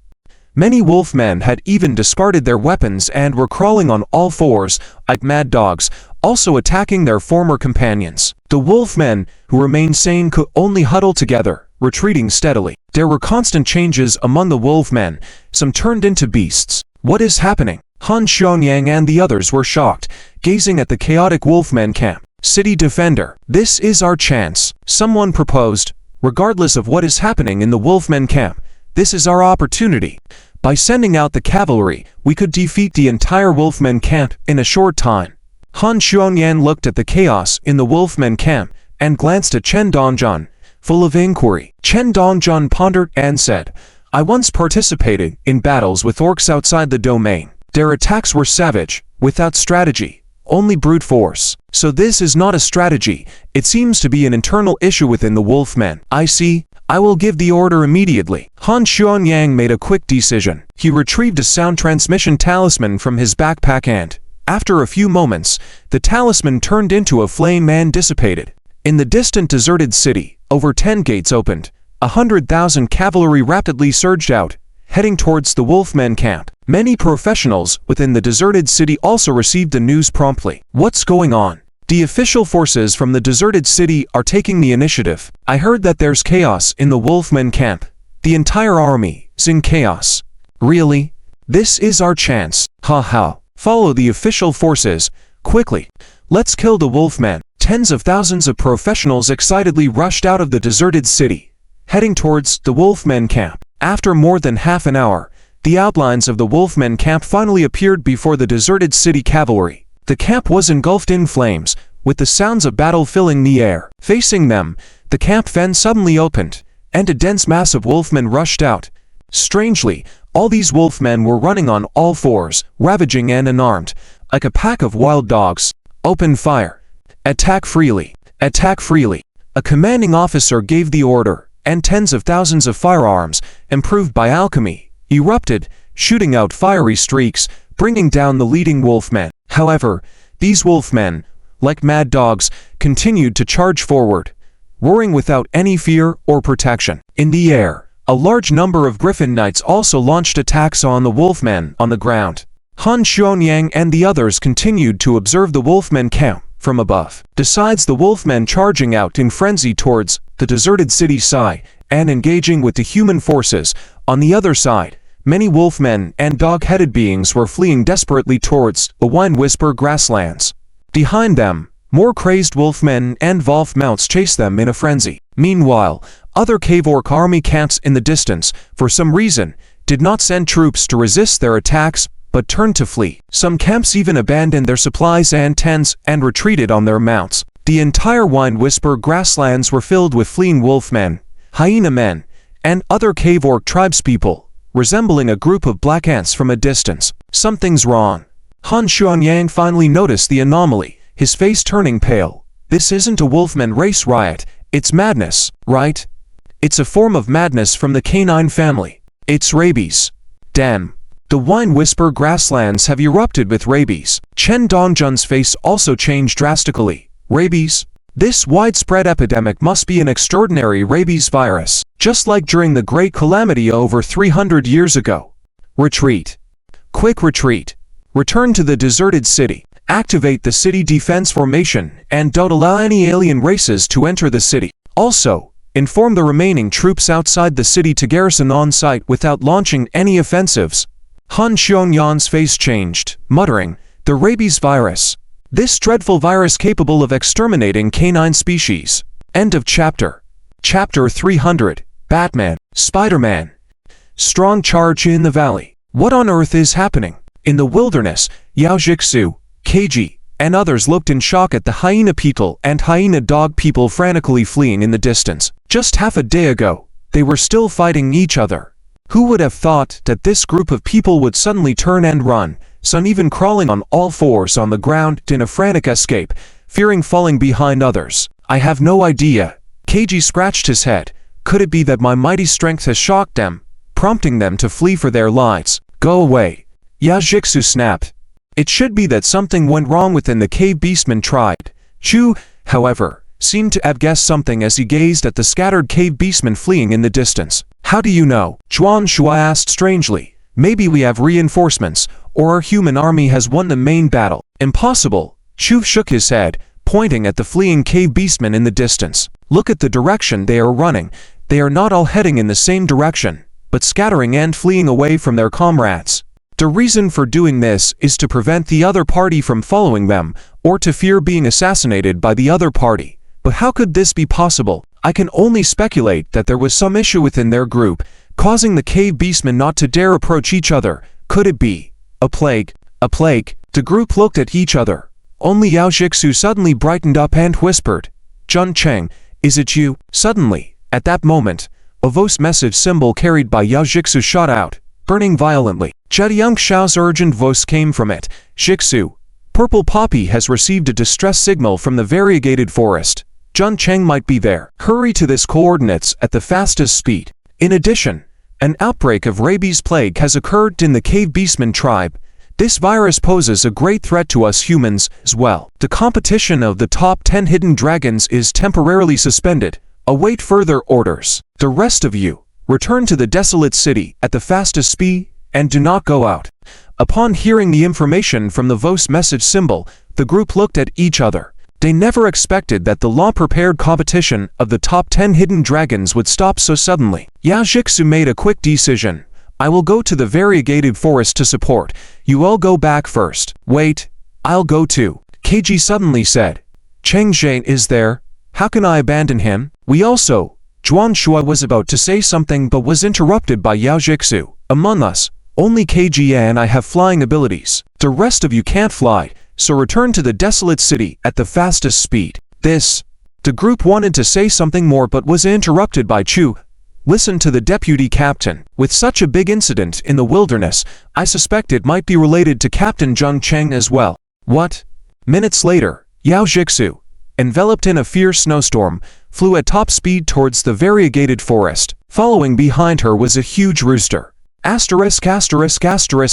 Many wolfmen had even discarded their weapons and were crawling on all fours, like mad dogs, also attacking their former companions. The wolfmen, who remained sane, could only huddle together, retreating steadily. There were constant changes among the wolfmen. Some turned into beasts. What is happening? Han Xuanyang and the others were shocked, gazing at the chaotic wolfmen camp. City Defender, this is our chance, someone proposed. Regardless of what is happening in the wolfmen camp, this is our opportunity. By sending out the cavalry, we could defeat the entire wolfmen camp in a short time. Han Xuanyang looked at the chaos in the wolfmen camp and glanced at Chen Dongjun, full of inquiry. Chen Dongjun pondered and said, I once participated in battles with orcs outside the domain. Their attacks were savage, without strategy, only brute force. So this is not a strategy, it seems to be an internal issue within the wolfmen. I see, I will give the order immediately. Han Xuanyang made a quick decision. He retrieved a sound transmission talisman from his backpack and, after a few moments, the talisman turned into a flame and dissipated. In the distant deserted city, over 10 gates opened. 100,000 cavalry rapidly surged out, heading towards the wolfmen camp. Many professionals within the deserted city also received the news promptly. What's going on? The official forces from the deserted city are taking the initiative. I heard that there's chaos in the wolfmen camp. The entire army is in chaos. Really? This is our chance. Ha ha. Follow the official forces, quickly. Let's kill the wolfmen. Tens of thousands of professionals excitedly rushed out of the deserted city, heading towards the wolfmen camp. After more than half an hour, the outlines of the wolfmen camp finally appeared before the deserted city cavalry. The camp was engulfed in flames, with the sounds of battle filling the air. Facing them, the camp vent suddenly opened, and a dense mass of wolfmen rushed out. Strangely, all these wolfmen were running on all fours, ravaging and unarmed, like a pack of wild dogs. Open fire. Attack freely. Attack freely. A commanding officer gave the order, and tens of thousands of firearms, improved by alchemy, erupted, shooting out fiery streaks, bringing down the leading wolfmen. However, these wolfmen, like mad dogs, continued to charge forward, roaring without any fear or protection. In the air, a large number of Griffin Knights also launched attacks on the wolfmen on the ground. Han Xuanyang and the others continued to observe the wolfmen camp from above. Besides the wolfmen charging out in frenzy towards the deserted city side and engaging with the human forces, on the other side, many wolfmen and dog-headed beings were fleeing desperately towards the Wine Whisper grasslands. Behind them, more crazed wolfmen and wolf mounts chased them in a frenzy. Meanwhile, other cave orc army camps in the distance, for some reason, did not send troops to resist their attacks, but turned to flee. Some camps even abandoned their supplies and tents and retreated on their mounts. The entire Wine Whisper grasslands were filled with fleeing wolfmen, hyena men, and other cave orc tribespeople, resembling a group of black ants from a distance. Something's wrong. Han Xuanyang finally noticed the anomaly, his face turning pale. This isn't a wolfman race riot, it's madness, right? It's a form of madness from the canine family. It's rabies. Damn. The wine whisper grasslands have erupted with rabies. Chen Dongjun's face also changed drastically. Rabies? This widespread epidemic must be an extraordinary rabies virus, just like during the Great Calamity over 300 years ago. Retreat. Quick retreat. Return to the deserted city. Activate the city defense formation and don't allow any alien races to enter the city. Also, inform the remaining troops outside the city to garrison on site without launching any offensives. Han Xiongyan's face changed, muttering, "The rabies virus. This dreadful virus capable of exterminating canine species." End of chapter. Chapter 300. Batman, Spider-Man. Strong charge in the valley. What on earth is happening? In the wilderness, Yao Jixu, Keiji, and others looked in shock at the hyena people and hyena dog people frantically fleeing in the distance. Just half a day ago, they were still fighting each other. Who would have thought that this group of people would suddenly turn and run, some even crawling on all fours on the ground in a frantic escape, fearing falling behind others? I have no idea. Keiji scratched his head. Could it be that my mighty strength has shocked them, prompting them to flee for their lives? Go away. Yao Jixu snapped. It should be that something went wrong within the cave beastman tribe. Chu, however, seemed to have guessed something as he gazed at the scattered cave beastmen fleeing in the distance. How do you know? Zhuan Shui asked strangely. Maybe we have reinforcements, or our human army has won the main battle. Impossible. Chu shook his head, pointing at the fleeing cave beastmen in the distance. Look at the direction they are running. They are not all heading in the same direction, but scattering and fleeing away from their comrades. The reason for doing this is to prevent the other party from following them, or to fear being assassinated by the other party. But how could this be possible? I can only speculate that there was some issue within their group, causing the cave beastmen not to dare approach each other. Could it be a plague? A plague? The group looked at each other. Only Yao Jixu suddenly brightened up and whispered, "Jun Cheng, is it you?" Suddenly, at that moment, a voice message symbol carried by Yao Jixu shot out, burning violently. Zhejiang Xiao's urgent voice came from it. "Jixu, Purple Poppy has received a distress signal from the variegated forest. Jun Cheng might be there. Hurry to this coordinates at the fastest speed." In addition, an outbreak of rabies plague has occurred in the cave beastman tribe. This virus poses a great threat to us humans as well. The competition of the top 10 hidden dragons is temporarily suspended. Await further orders. The rest of you, return to the desolate city at the fastest speed and do not go out. Upon hearing the information from the voice message symbol, the group looked at each other. They never expected that the long-prepared competition of the top 10 hidden dragons would stop so suddenly. Yao Jixu made a quick decision. "I will go to the variegated forest to support. You all go back first." "Wait, I'll go too," Keiji suddenly said. "Cheng Zhane is there. How can I abandon him?" "We also." Zhuan Shui was about to say something but was interrupted by Yao Jixu. "Among us, only Keiji and I have flying abilities. The rest of you can't fly, so return to the desolate city at the fastest speed." The group wanted to say something more but was interrupted by Chu. "Listen to the deputy captain. With such a big incident in the wilderness, I suspect it might be related to Captain Zhang Cheng as well." "What?" Minutes later, Yao Jixu, enveloped in a fierce snowstorm, flew at top speed towards the variegated forest. Following behind her was a huge rooster. *****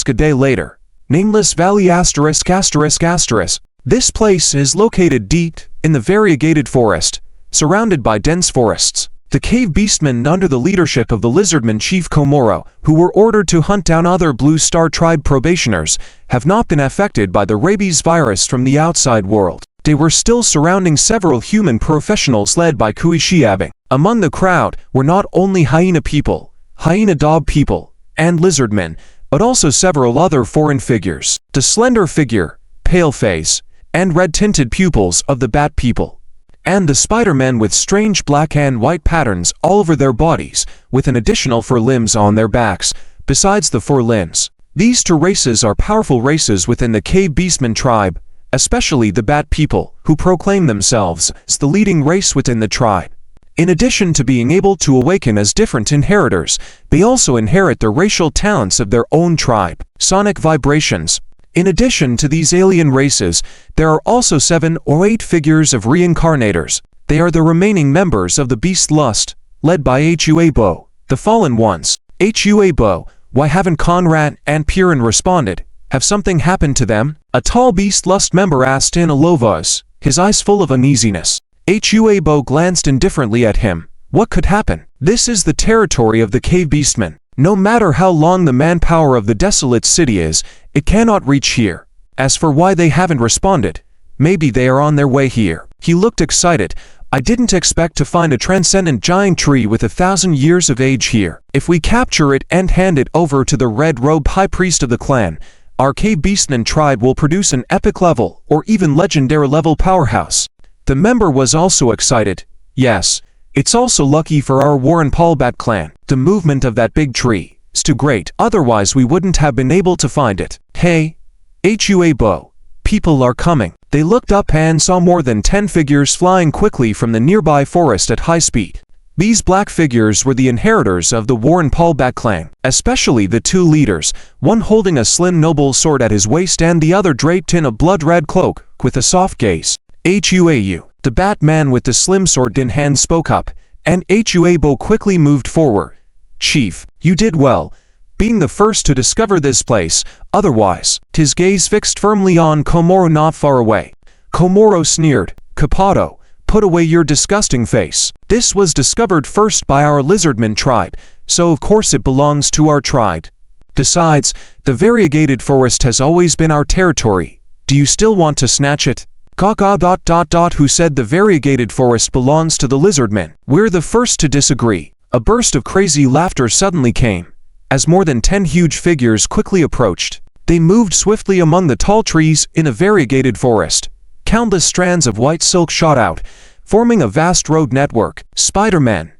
a day later. Nameless Valley ****. This place is located deep in the variegated forest, surrounded by dense forests. The cave beastmen under the leadership of the lizardman Chief Komoro, who were ordered to hunt down other Blue Star Tribe probationers, have not been affected by the rabies virus from the outside world. They were still surrounding several human professionals led by Kui Xiabing. Among the crowd were not only hyena people, hyena dog people, and lizardmen, but also several other foreign figures. The slender figure, pale face, and red-tinted pupils of the bat people. And the Spider-Men with strange black and white patterns all over their bodies, with an additional 4 limbs on their backs, besides the 4 limbs. These 2 races are powerful races within the cave beastman tribe, especially the bat people, who proclaim themselves as the leading race within the tribe. In addition to being able to awaken as different inheritors, they also inherit the racial talents of their own tribe. Sonic vibrations. In addition to these alien races, there are also 7 or 8 figures of reincarnators. They are the remaining members of the beast lust, led by Huabo, the fallen ones. Huabo, why haven't Conrad and Piran responded? Have something happened to them? A tall beast lust member asked in a low voice, his eyes full of uneasiness. Huabo glanced indifferently at him. What could happen? This is the territory of the cave beastmen. No matter how long the manpower of the desolate city is, it cannot reach here. As for why they haven't responded, maybe they are on their way here. He looked excited. I didn't expect to find a transcendent giant tree with 1,000 years of age here. If we capture it and hand it over to the red-robed high priest of the clan, our cave beastman tribe will produce an epic level or even legendary level powerhouse. The member was also excited. Yes. It's also lucky for our Warren Paulbat clan. The movement of that big tree is too great, otherwise we wouldn't have been able to find it. Hey, Huabo, people are coming. They looked up and saw more than 10 figures flying quickly from the nearby forest at high speed. These black figures were the inheritors of the Warren Paulbat clan, especially the 2 leaders, one holding a slim noble sword at his waist and the other draped in a blood-red cloak with a soft gaze. Huau. The Batman with the slim sword in hand spoke up, and Huabo quickly moved forward. Chief, you did well, being the first to discover this place, otherwise. His gaze fixed firmly on Komoro not far away. Komoro sneered, Kapato, put away your disgusting face. This was discovered first by our lizardman tribe, so of course it belongs to our tribe. Besides, the variegated forest has always been our territory. Do you still want to snatch it? Who said the variegated forest belongs to the lizardmen? We're the first to disagree. A burst of crazy laughter suddenly came, as more than 10 huge figures quickly approached. They moved swiftly among the tall trees in a variegated forest. Countless strands of white silk shot out, forming a vast road network. Spider-Man.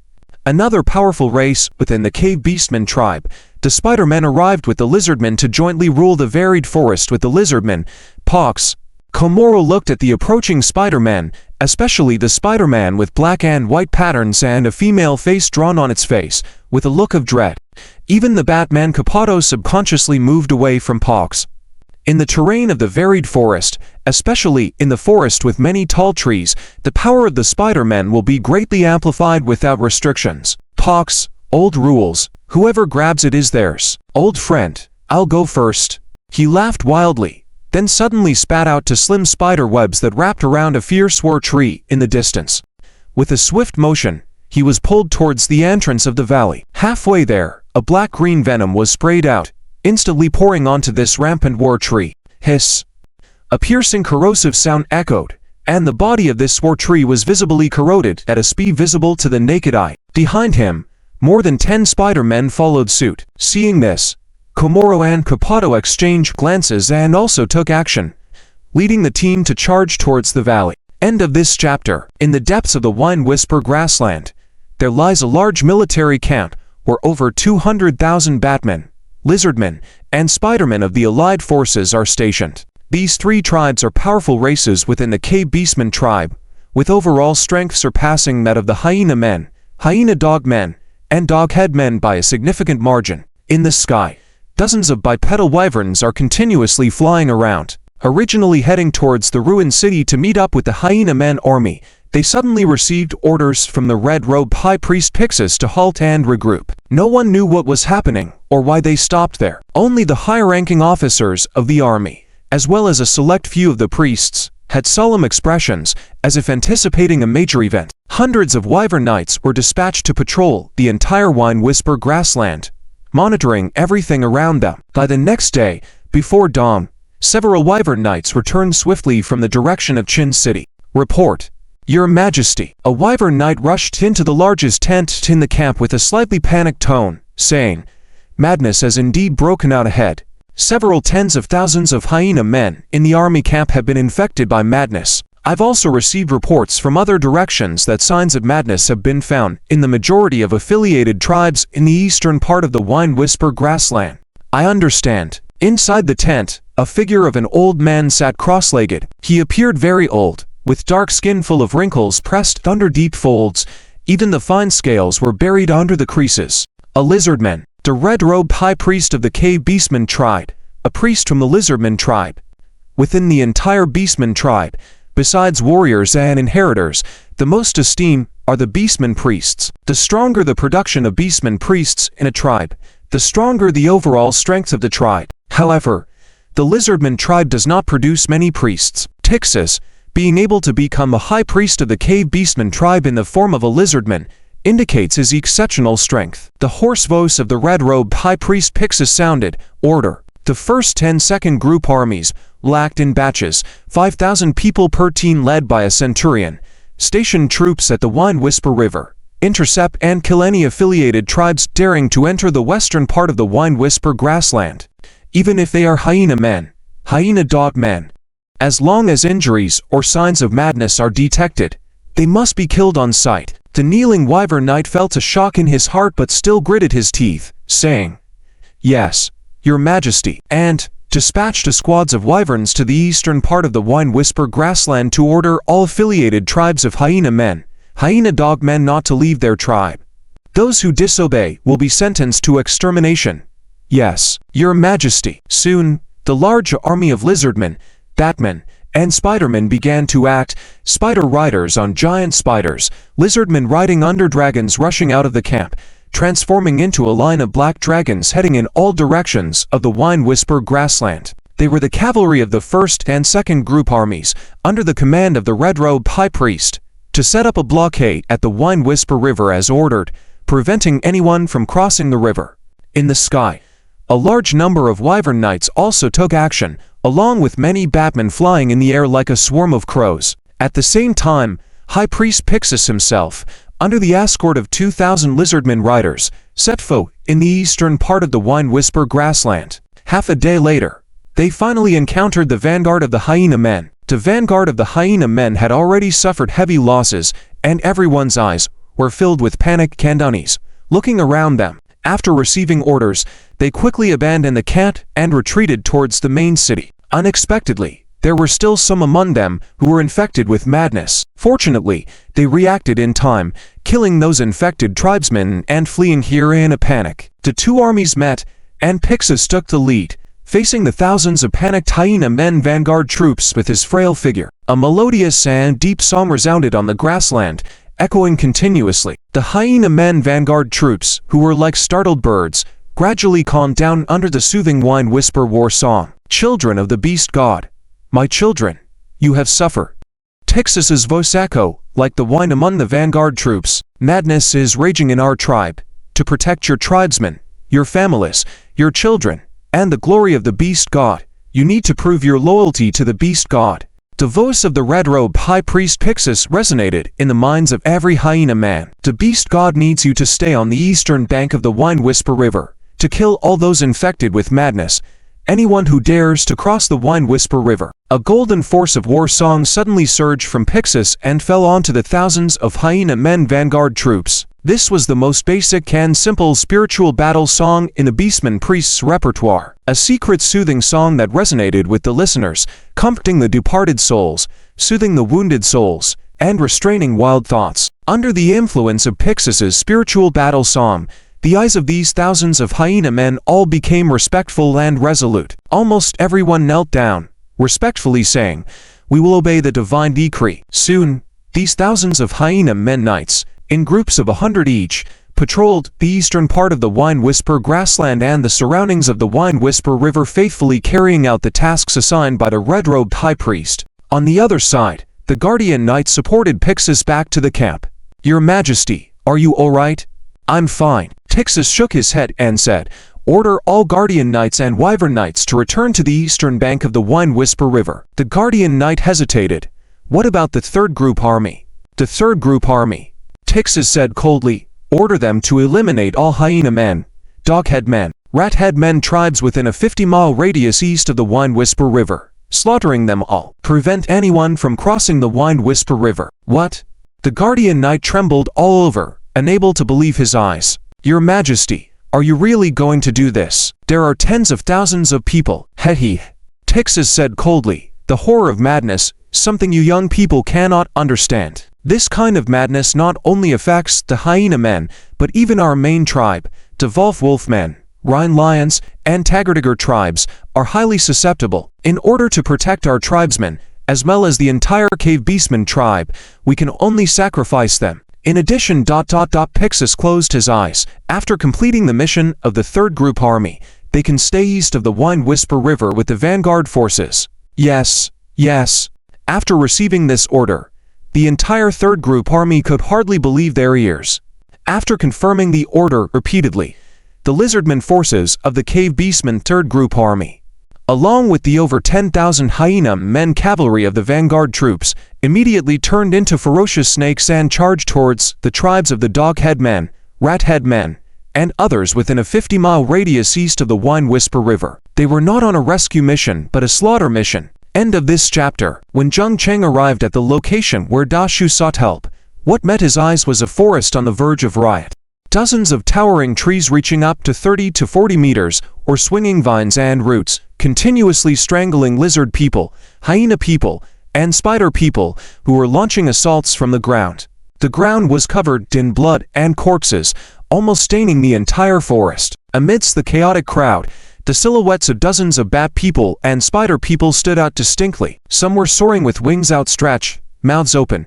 Another powerful race within the cave beastmen tribe. The Spider-Men arrived with the lizardmen to jointly rule the varied forest with the lizardmen. Pox. Komoro looked at the approaching Spider-Man, especially the Spider-Man with black and white patterns and a female face drawn on its face, with a look of dread. Even the Batman Kapato subconsciously moved away from Pox. In the terrain of the varied forest, especially in the forest with many tall trees, the power of the Spider-Man will be greatly amplified without restrictions. Pox, old rules, whoever grabs it is theirs. Old friend, I'll go first. He laughed wildly, then suddenly spat out 2 slim spider webs that wrapped around a fierce war tree in the distance. With a swift motion, he was pulled towards the entrance of the valley. Halfway there, a black-green venom was sprayed out, instantly pouring onto this rampant war tree. Hiss! A piercing corrosive sound echoed, and the body of this war tree was visibly corroded at a speed visible to the naked eye. Behind him, more than 10 Spider-Men followed suit. Seeing this, Komoro and Kapato exchanged glances and also took action, leading the team to charge towards the valley. End of this chapter. In the depths of the Wine Whisper grassland, there lies a large military camp where over 200,000 Batmen, Lizardmen, and Spider-Men of the allied forces are stationed. These 3 tribes are powerful races within the cave beastmen tribe, with overall strength surpassing that of the hyena men, hyena dog men, and doghead men by a significant margin. In the sky, dozens of bipedal wyverns are continuously flying around. Originally heading towards the ruined city to meet up with the hyena men army, they suddenly received orders from the red-robed high priest Pixis to halt and regroup. No one knew what was happening or why they stopped there. Only the high-ranking officers of the army, as well as a select few of the priests, had solemn expressions, as if anticipating a major event. Hundreds of wyvern knights were dispatched to patrol the entire Wine Whisper grassland, monitoring everything around them. By the next day, before dawn, several wyvern knights returned swiftly from the direction of Chin City. Report, Your Majesty. A wyvern knight rushed into the largest tent in the camp with a slightly panicked tone, saying, Madness has indeed broken out ahead. Several tens of thousands of hyena men in the army camp have been infected by madness. I've also received reports from other directions that signs of madness have been found in the majority of affiliated tribes in the eastern part of the Wine Whisper grassland. I understand. Inside the tent, a figure of an old man sat cross-legged. He appeared very old, with dark skin full of wrinkles pressed under deep folds. Even the fine scales were buried under the creases. A lizardman, the red-robed high priest of the cave beastmen tribe, a priest from the Lizardmen tribe. Within the entire Beastmen tribe, besides warriors and inheritors, the most esteemed are the Beastmen priests. The stronger the production of Beastmen priests in a tribe, the stronger the overall strength of the tribe. However, the Lizardmen tribe does not produce many priests. Tixis, being able to become a high priest of the Cave Beastmen tribe in the form of a lizardman, indicates his exceptional strength. The hoarse voice of the red-robed high priest Pixis sounded, "Order." The first 10-second group armies, lacked in batches, 5,000 people per team led by a centurion, stationed troops at the Wine Whisper River, intercept and kill any affiliated tribes daring to enter the western part of the Wine Whisper grassland, even if they are hyena men, hyena dog men. As long as injuries or signs of madness are detected, they must be killed on sight. The kneeling Wyvern Knight felt a shock in his heart but still gritted his teeth, saying, "Yes, Your Majesty," and dispatched a squads of wyverns to the eastern part of the Wine Whisper grassland to order all affiliated tribes of hyena men, hyena dog men not to leave their tribe. Those who disobey will be sentenced to extermination. Yes, Your Majesty. Soon, the large army of lizardmen, Batmen, and Spidermen began to act, spider riders on giant spiders, lizardmen riding under dragons rushing out of the camp, transforming into a line of black dragons heading in all directions of the Wine Whisper grassland. They were the cavalry of the first and second group armies, under the command of the red-robed high priest, to set up a blockade at the Wine Whisper River as ordered, preventing anyone from crossing the river. In the sky, a large number of Wyvern Knights also took action, along with many Batmen flying in the air like a swarm of crows. At the same time, High Priest Pixis himself, under the escort of 2,000 lizardmen riders, set foot in the eastern part of the Wine Whisper grassland. Half a day later, they finally encountered the vanguard of the hyena men. The vanguard of the hyena men had already suffered heavy losses, and everyone's eyes were filled with panic and unease. Looking around them, after receiving orders, they quickly abandoned the camp and retreated towards the main city. Unexpectedly, there were still some among them who were infected with madness. Fortunately, they reacted in time, killing those infected tribesmen and fleeing here in a panic. The two armies met, and Pixis took the lead, facing the thousands of panicked hyena men vanguard troops with his frail figure. A melodious and deep song resounded on the grassland, echoing continuously. The hyena men vanguard troops, who were like startled birds, gradually calmed down under the soothing Wine Whisper war song. "Children of the Beast God, my children, you have suffered." Tixis's voice echoed like the wine among the vanguard troops. "Madness is raging in our tribe. To protect your tribesmen, your families, your children, and the glory of the Beast God, you need to prove your loyalty to the Beast God." The voice of the red-robed high priest Pixis resonated in the minds of every hyena man. "The Beast God needs you to stay on the eastern bank of the Wine Whisper River, to kill all those infected with madness, anyone who dares to cross the Wine Whisper River." A golden force of war song suddenly surged from Pixis and fell onto the thousands of hyena men vanguard troops. This was the most basic and simple spiritual battle song in the Beastmen priest's repertoire, a secret soothing song that resonated with the listeners, comforting the departed souls, soothing the wounded souls, and restraining wild thoughts. Under the influence of Pixis's spiritual battle song, the eyes of these thousands of hyena men all became respectful and resolute. Almost everyone knelt down, respectfully saying, "We will obey the divine decree." Soon, these thousands of hyena men knights, in groups of 100 each, patrolled the eastern part of the Wine Whisper grassland and the surroundings of the Wine Whisper River, faithfully carrying out the tasks assigned by the red-robed high priest. On the other side, the Guardian Knight supported Pixis back to the camp. "Your Majesty, are you all right?" "I'm fine." Pixis shook his head and said, "Order all Guardian Knights and Wyvern Knights to return to the eastern bank of the Wine Whisper River." The Guardian Knight hesitated. "What about the third group army?" "The third group army," Pixis said coldly, "order them to eliminate all hyena men, doghead men, rathead men tribes within a 50-mile radius east of the Wine Whisper River, slaughtering them all. Prevent anyone from crossing the Wine Whisper River." "What?" The Guardian Knight trembled all over, unable to believe his eyes. "Your Majesty, are you really going to do this? There are tens of thousands of people." "Hehe," Pixis said coldly, "the horror of madness, something you young people cannot understand. This kind of madness not only affects the hyena men, but even our main tribe, the Wolf men, Rhine lions, and Tagartiger tribes are highly susceptible. In order to protect our tribesmen, as well as the entire Cave Beastmen tribe, we can only sacrifice them. In addition, Pixis closed his eyes. After completing the mission of the 3rd Group Army, they can stay east of the Wind Whisper River with the vanguard forces. Yes, yes. After receiving this order, the entire 3rd Group Army could hardly believe their ears. After confirming the order repeatedly, the Lizardmen forces of the Cave Beastmen 3rd Group Army, along with the over 10,000 hyena men cavalry of the vanguard troops, immediately turned into ferocious snakes and charged towards the tribes of the Doghead Men, Rathead Men, and others within a 50-mile radius east of the Wind Whisper River. They were not on a rescue mission but a slaughter mission. End of this chapter. When Zheng Cheng arrived at the location where Da Shu sought help, what met his eyes was a forest on the verge of riot. Dozens of towering trees reaching up to 30 to 40 meters, or swinging vines and roots, continuously strangling lizard people, hyena people, and spider people who were launching assaults from the ground. The ground was covered in blood and corpses, almost staining the entire forest. Amidst the chaotic crowd, the silhouettes of dozens of bat people and spider people stood out distinctly. Some were soaring with wings outstretched, mouths open,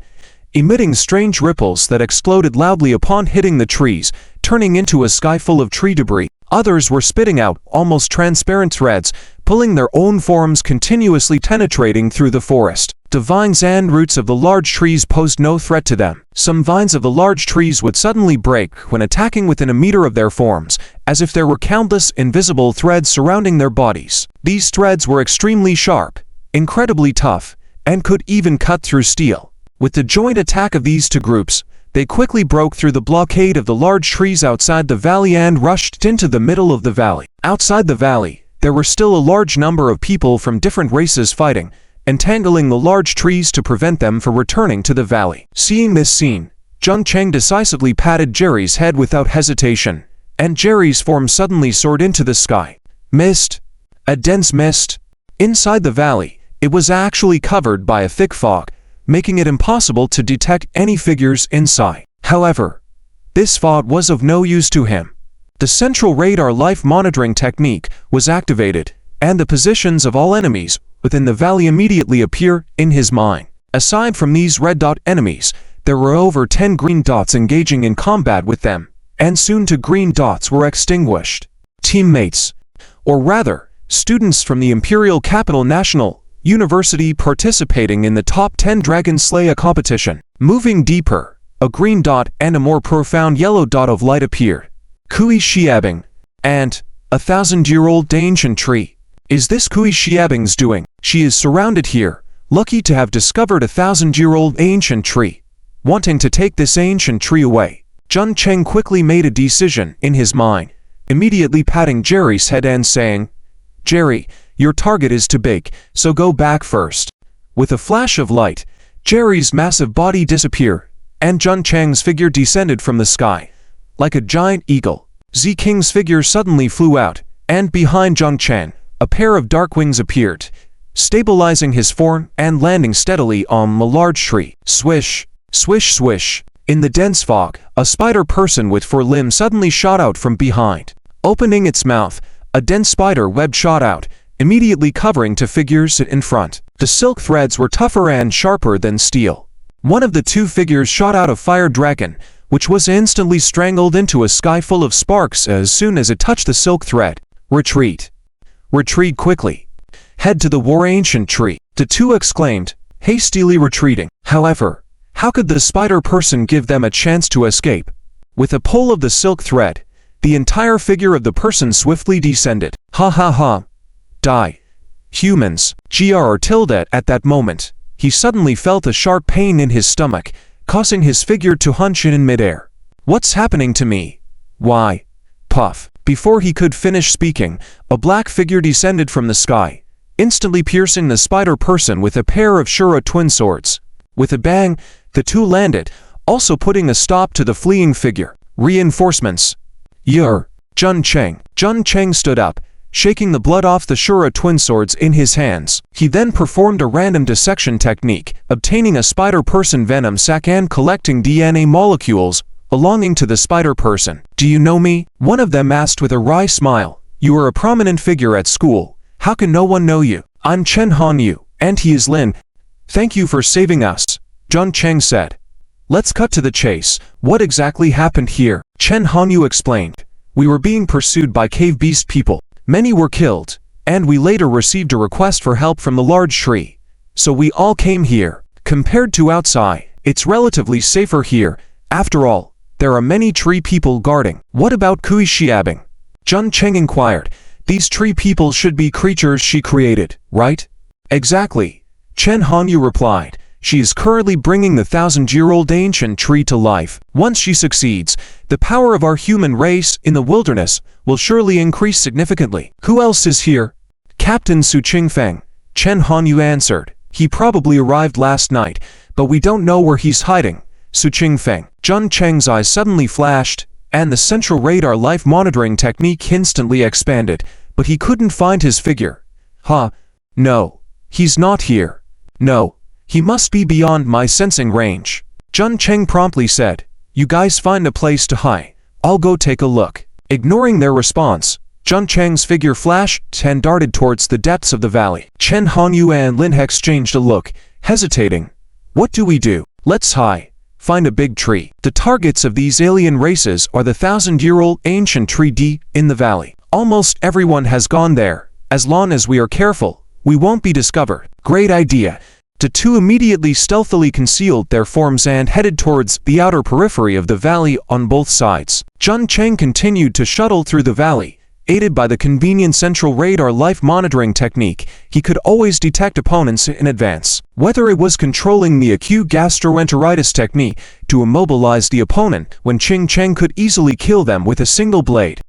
emitting strange ripples that exploded loudly upon hitting the trees, turning into a sky full of tree debris. Others were spitting out almost transparent threads, pulling their own forms, continuously penetrating through the forest. The vines and roots of the large trees posed no threat to them. Some vines of the large trees would suddenly break when attacking within a meter of their forms, as if there were countless invisible threads surrounding their bodies. These threads were extremely sharp, incredibly tough, and could even cut through steel. With the joint attack of these two groups, they quickly broke through the blockade of the large trees outside the valley and rushed into the middle of the valley. Outside the valley, there were still a large number of people from different races fighting, entangling the large trees to prevent them from returning to the valley. Seeing this scene, Zheng Cheng decisively patted Jerry's head without hesitation, and Jerry's form suddenly soared into the sky. Mist. A dense mist. Inside the valley, it was actually covered by a thick fog, making it impossible to detect any figures inside. However, this fog was of no use to him. The central radar life monitoring technique was activated, and the positions of all enemies within the valley immediately appear in his mind. Aside from these red dot enemies, there were over 10 green dots engaging in combat with them, and soon 2 green dots were extinguished. Teammates, or rather, students from the Imperial Capital National University participating in the top 10 Dragon Slayer competition. Moving deeper, a green dot and a more profound yellow dot of light appeared. Kui Xiabing, and 1,000-year-old ancient tree. Is this Kui Xiabing's doing? She is surrounded here, lucky to have discovered 1,000-year-old ancient tree, wanting to take this ancient tree away. Zheng Cheng quickly made a decision in his mind, immediately patting Jerry's head and saying, "Jerry, your target is too big, so go back first." With a flash of light, Jerry's massive body disappeared, and Zheng Cheng's figure descended from the sky. Like a giant eagle, Z King's figure suddenly flew out, and behind Zheng Cheng, a pair of dark wings appeared, stabilizing his form and landing steadily on the large tree. Swish, swish, swish. In the dense fog, a spider person with 4 limbs suddenly shot out from behind. Opening its mouth, a dense spider web shot out, immediately covering 2 figures in front. The silk threads were tougher and sharper than steel. One of the 2 figures shot out a fire dragon, which was instantly strangled into a sky full of sparks as soon as it touched the silk thread. Retreat. Retreat quickly. Head to the war ancient tree. The 2 exclaimed, hastily retreating. However, how could the spider person give them a chance to escape? With a pull of the silk thread, the entire figure of the person swiftly descended. Ha ha ha. Die. Humans. Gr tilde at that moment, he suddenly felt a sharp pain in his stomach, causing his figure to hunch in midair. What's happening to me? Why? Puff. Before he could finish speaking, a black figure descended from the sky, instantly piercing the spider person with a pair of Shura twin swords. With a bang, the 2 landed, also putting a stop to the fleeing figure. Reinforcements. Yer. Zheng Cheng. Zheng Cheng stood up, shaking the blood off the Shura twin swords in his hands. He then performed a random dissection technique, obtaining a spider person venom sac and collecting DNA molecules belonging to the spider person. Do you know me? One of them asked with a wry smile. You are a prominent figure at school. How can no one know you? I'm Chen Hanyu, and he is Lin. Thank you for saving us, Jun Cheng said. Let's cut to the chase. What exactly happened here? Chen Hanyu explained. We were being pursued by cave beast people. Many were killed, and we later received a request for help from the large tree. So we all came here. Compared to outside, it's relatively safer here. After all, there are many tree people guarding. What about Kui Xiabing? Jun Cheng inquired. These tree people should be creatures she created, right? Exactly. Chen Hanyu replied. She is currently bringing the 1,000-year-old ancient tree to life. Once she succeeds, the power of our human race in the wilderness will surely increase significantly. Who else is here? Captain Su Qingfeng, Chen Hanyu answered. He probably arrived last night, but we don't know where he's hiding. Su Qingfeng. Jun Cheng's eyes suddenly flashed, and the central radar life monitoring technique instantly expanded, but he couldn't find his figure. No. He's not here. No. He must be beyond my sensing range. Jun Cheng promptly said. You guys find a place to hide. I'll go take a look. Ignoring their response, Jun Cheng's figure flashed and darted towards the depths of the valley. Chen Hanyu and Lin exchanged a look, hesitating. What do we do? Let's hide. Find a big tree. The targets of these alien races are the 1,000-year-old ancient tree deep in the valley. Almost everyone has gone there. As long as we are careful, we won't be discovered. Great idea. The two immediately stealthily concealed their forms and headed towards the outer periphery of the valley on both sides. Jun Cheng continued to shuttle through the valley. Aided by the convenient central radar life monitoring technique, he could always detect opponents in advance. Whether it was controlling the acute gastroenteritis technique to immobilize the opponent when Cheng could easily kill them with a single blade,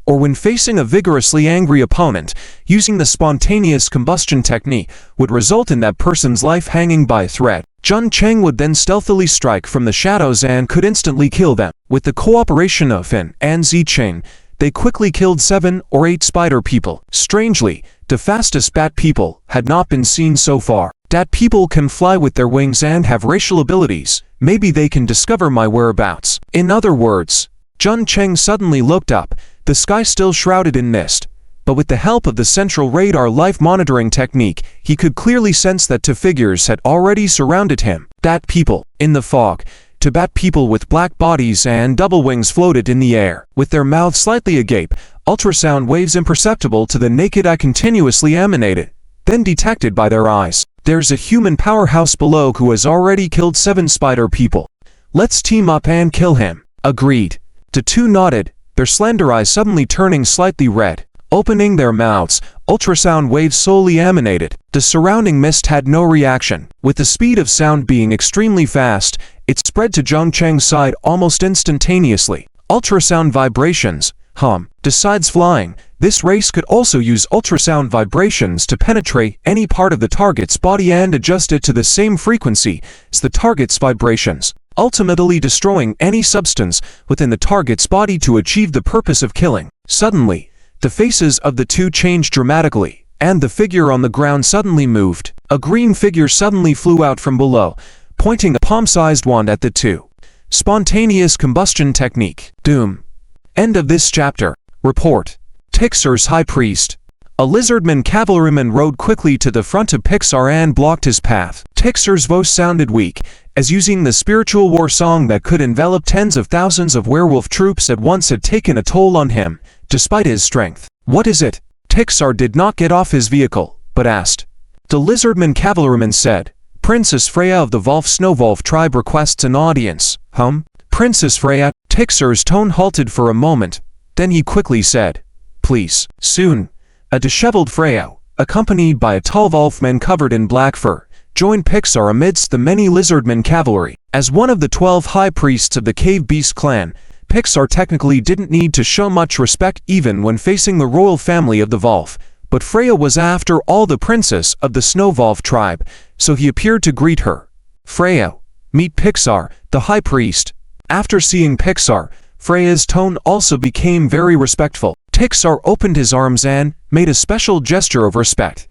or when facing a vigorously angry opponent, using the spontaneous combustion technique would result in that person's life hanging by a thread. Jun Cheng would then stealthily strike from the shadows and could instantly kill them. With the cooperation of Fin and Zicheng, they quickly killed 7 or 8 spider people. Strangely, the fastest bat people had not been seen so far. That people can fly with their wings and have racial abilities. Maybe they can discover my whereabouts. In other words, Jun Cheng suddenly looked up, the sky still shrouded in mist. But with the help of the central radar life monitoring technique, he could clearly sense that 2 figures had already surrounded him. That people, in the fog, 2 bat people with black bodies and double wings floated in the air. With their mouths slightly agape, ultrasound waves imperceptible to the naked eye continuously emanated, then detected by their eyes. There's a human powerhouse below who has already killed 7 spider people. Let's team up and kill him. Agreed. The 2 nodded, their slender eyes suddenly turning slightly red. Opening their mouths, ultrasound waves slowly emanated. The surrounding mist had no reaction. With the speed of sound being extremely fast, it spread to Jun Cheng's side almost instantaneously. Ultrasound vibrations. Besides flying, this race could also use ultrasound vibrations to penetrate any part of the target's body and adjust it to the same frequency as the target's vibrations, ultimately destroying any substance within the target's body to achieve the purpose of killing. Suddenly, the faces of the 2 changed dramatically, and the figure on the ground suddenly moved. A green figure suddenly flew out from below, pointing a palm-sized wand at the 2. Spontaneous combustion technique. Doom. End of this chapter. Report. Pixar's High Priest. A lizardman cavalryman rode quickly to the front of Pixar and blocked his path. Pixar's voice sounded weak, as using the spiritual war song that could envelop tens of thousands of werewolf troops at once had taken a toll on him, despite his strength. What is it? Pixar did not get off his vehicle, but asked. The lizardman cavalryman said, Princess Freya of the Snowwolf tribe requests an audience. Princess Freya? Pixar's tone halted for a moment, then he quickly said, Please. Soon, a disheveled Freya, accompanied by a tall wolfman covered in black fur, joined Pixar amidst the many lizardmen cavalry. As one of the 12 high priests of the Cave Beast Clan, Pixar technically didn't need to show much respect even when facing the royal family of the Wolf, but Freya was after all the princess of the Snowwolf tribe, so he appeared to greet her. Freya, meet Pixar, the high priest. After seeing Pixar, Freya's tone also became very respectful. Pixar opened his arms and made a special gesture of respect.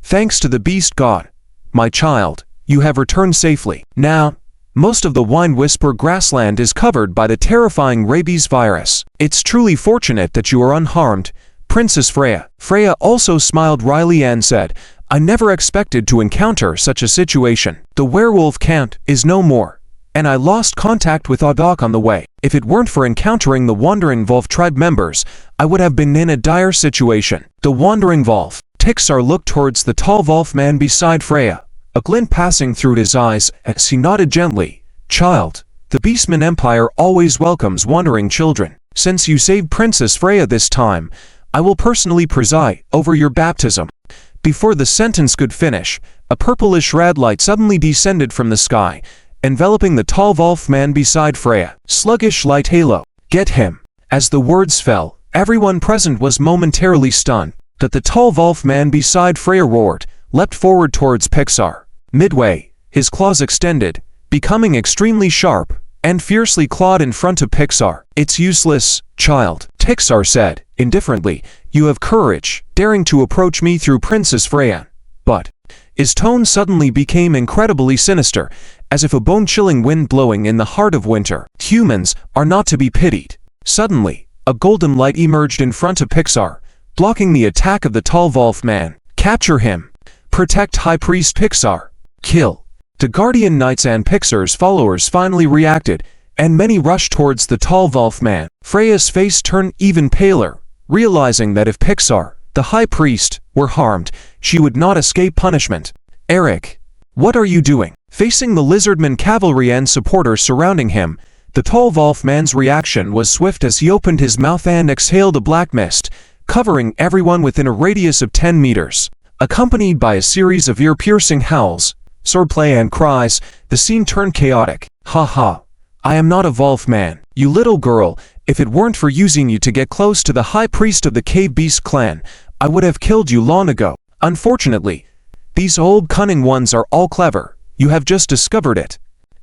Thanks to the beast god, my child, you have returned safely. Now, Most of the Wind Whisper grassland is covered by the terrifying rabies virus. It's truly fortunate that you are unharmed, Princess Freya. Freya also smiled wryly and said, I never expected to encounter such a situation. The werewolf count is no more, and I lost contact with Odok on the way. If it weren't for encountering the Wandering Wolf tribe members, I would have been in a dire situation. The Wandering Wolf. Tixar looked towards the tall wolf man beside Freya, a glint passing through his eyes as he nodded gently. Child, the Beastmen Empire always welcomes wandering children. Since you saved Princess Freya this time, I will personally preside over your baptism. Before the sentence could finish, a purplish red light suddenly descended from the sky, enveloping the tall wolf man beside Freya. Sluggish light halo. Get him. As the words fell, everyone present was momentarily stunned. That the tall wolf man beside Freya roared, leapt forward towards Pixar. Midway, his claws extended, becoming extremely sharp, and fiercely clawed in front of Pixar. It's useless, child, Pixar said, indifferently. You have courage, daring to approach me through Princess Freya. But his tone suddenly became incredibly sinister, as if a bone-chilling wind blowing in the heart of winter. Humans are not to be pitied. Suddenly, a golden light emerged in front of Pixar, blocking the attack of the tall wolf man. Capture him. Protect High Priest Pixar. Kill. The Guardian Knights and Pixar's followers finally reacted, and many rushed towards the tall wolf man. Freya's face turned even paler, realizing that if Pixar, the High Priest, were harmed, she would not escape punishment. Eric, what are you doing? Facing the Lizardman cavalry and supporters surrounding him, the tall wolf man's reaction was swift as he opened his mouth and exhaled a black mist, covering everyone within a radius of 10 meters. Accompanied by a series of ear-piercing howls, swordplay and cries, the scene turned chaotic. Ha ha. I am not a wolf man, you little girl. If it weren't for using you to get close to the High Priest of the Cave Beast Clan, I would have killed you long ago. Unfortunately, these old cunning ones are all clever. You have just discovered it.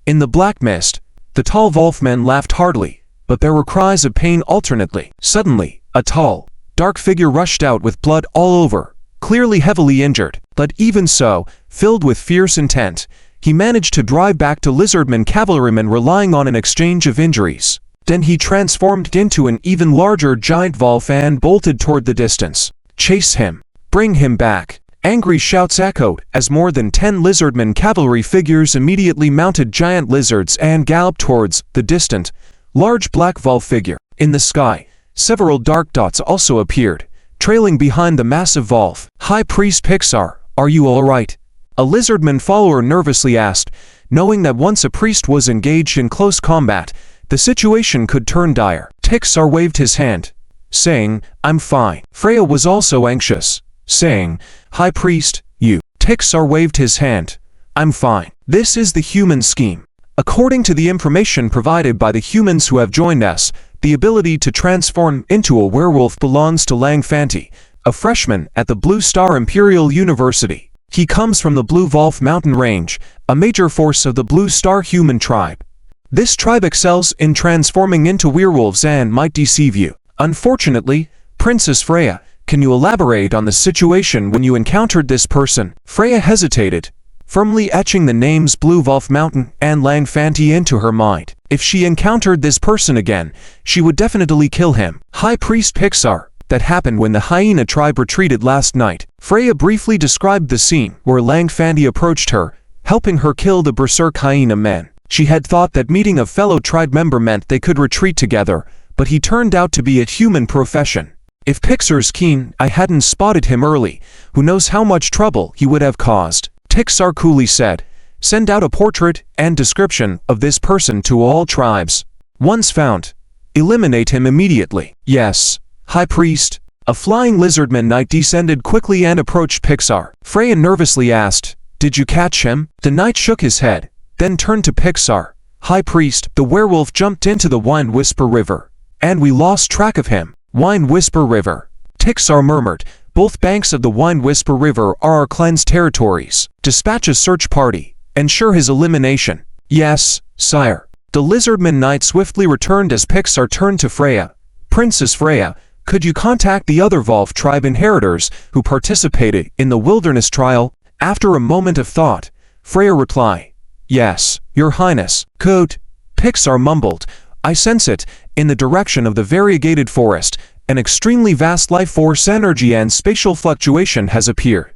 In the black mist, the tall wolfman laughed heartily, but there were cries of pain alternately. Suddenly, a tall, dark figure rushed out with blood all over, clearly heavily injured. But even so, filled with fierce intent, he managed to drive back to Lizardman cavalrymen relying on an exchange of injuries. Then he transformed into an even larger giant wolf and bolted toward the distance. Chase him. Bring him back. Angry shouts echoed as more than 10 Lizardman cavalry figures immediately mounted giant lizards and galloped towards the distant, large black wolf figure. In the sky, several dark dots also appeared, trailing behind the massive wolf. High Priest Pixar, are you all right? A Lizardman follower nervously asked, knowing that once a priest was engaged in close combat, the situation could turn dire. Pixar waved his hand, saying, I'm fine. Freya was also anxious, saying, High Priest, you. Pixar waved his hand. I'm fine. This is the human scheme. According to the information provided by the humans who have joined us, the ability to transform into a werewolf belongs to Lang Fanti, a freshman at the Blue Star Imperial University. He comes from the Blue Wolf Mountain Range, a major force of the Blue Star human tribe. This tribe excels in transforming into werewolves and might deceive you. Unfortunately, Princess Freya, can you elaborate on the situation when you encountered this person? Freya hesitated, firmly etching the names Blue Wolf Mountain and Lang Fanti into her mind. If she encountered this person again, she would definitely kill him. High Priest Pixar, that happened when the hyena tribe retreated last night. Freya briefly described the scene where Lang Fanti approached her, helping her kill the berserk hyena men. She had thought that meeting a fellow tribe member meant they could retreat together, but he turned out to be a human profession. If Pixar's keen, I hadn't spotted him early. Who knows how much trouble he would have caused. Pixar coolly said, send out a portrait and description of this person to all tribes. Once found, eliminate him immediately. Yes, High Priest. A flying lizardman knight descended quickly and approached Pixar. Freya nervously asked, did you catch him? The knight shook his head, then turned to Pixar. High Priest, the werewolf jumped into the Wind Whisper River, and we lost track of him. Wind Whisper River. Pixar murmured, both banks of the Wind Whisper River are our clan's territories. Dispatch a search party. Ensure his elimination. Yes, sire. The Lizardman Knight swiftly returned as Pixar turned to Freya. Princess Freya, could you contact the other Wolf tribe inheritors who participated in the wilderness trial? After a moment of thought, Freya replied, Yes, Your Highness. Code. Pixar mumbled. I sense it. In the direction of the variegated forest, an extremely vast life force energy and spatial fluctuation has appeared.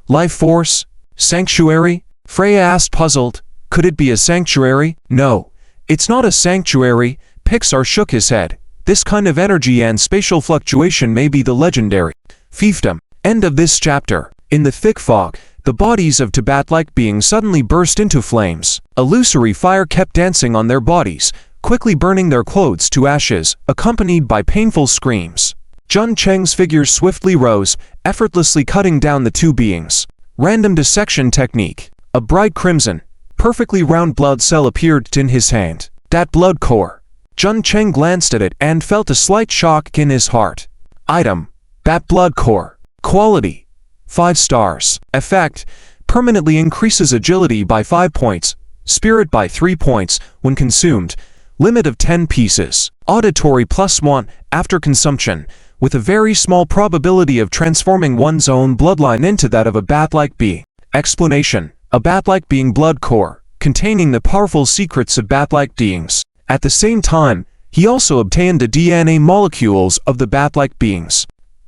Life force? Sanctuary? Freya asked, puzzled. Could it be a sanctuary? No. It's not a sanctuary. Pixar shook his head. This kind of energy and spatial fluctuation may be the legendary fiefdom. End of this chapter. In the thick fog, the bodies of bat-like beings suddenly burst into flames. Illusory fire kept dancing on their bodies, quickly burning their clothes to ashes, accompanied by painful screams. Jun Cheng's figure swiftly rose, effortlessly cutting down the two beings. Random dissection technique. A bright crimson, perfectly round blood cell appeared in his hand. That blood core. Jun Cheng glanced at it and felt a slight shock in his heart. Item. Bat blood core. Quality. 5 stars. Effect. Permanently increases agility by 5 points, spirit by 3 points, when consumed. Limit of 10 pieces. Auditory +1, after consumption, with a very small probability of transforming one's own bloodline into that of a bat-like being. Explanation. A bat-like being blood core, containing the powerful secrets of bat-like beings. At the same time, he also obtained the DNA molecules of the bat-like beings.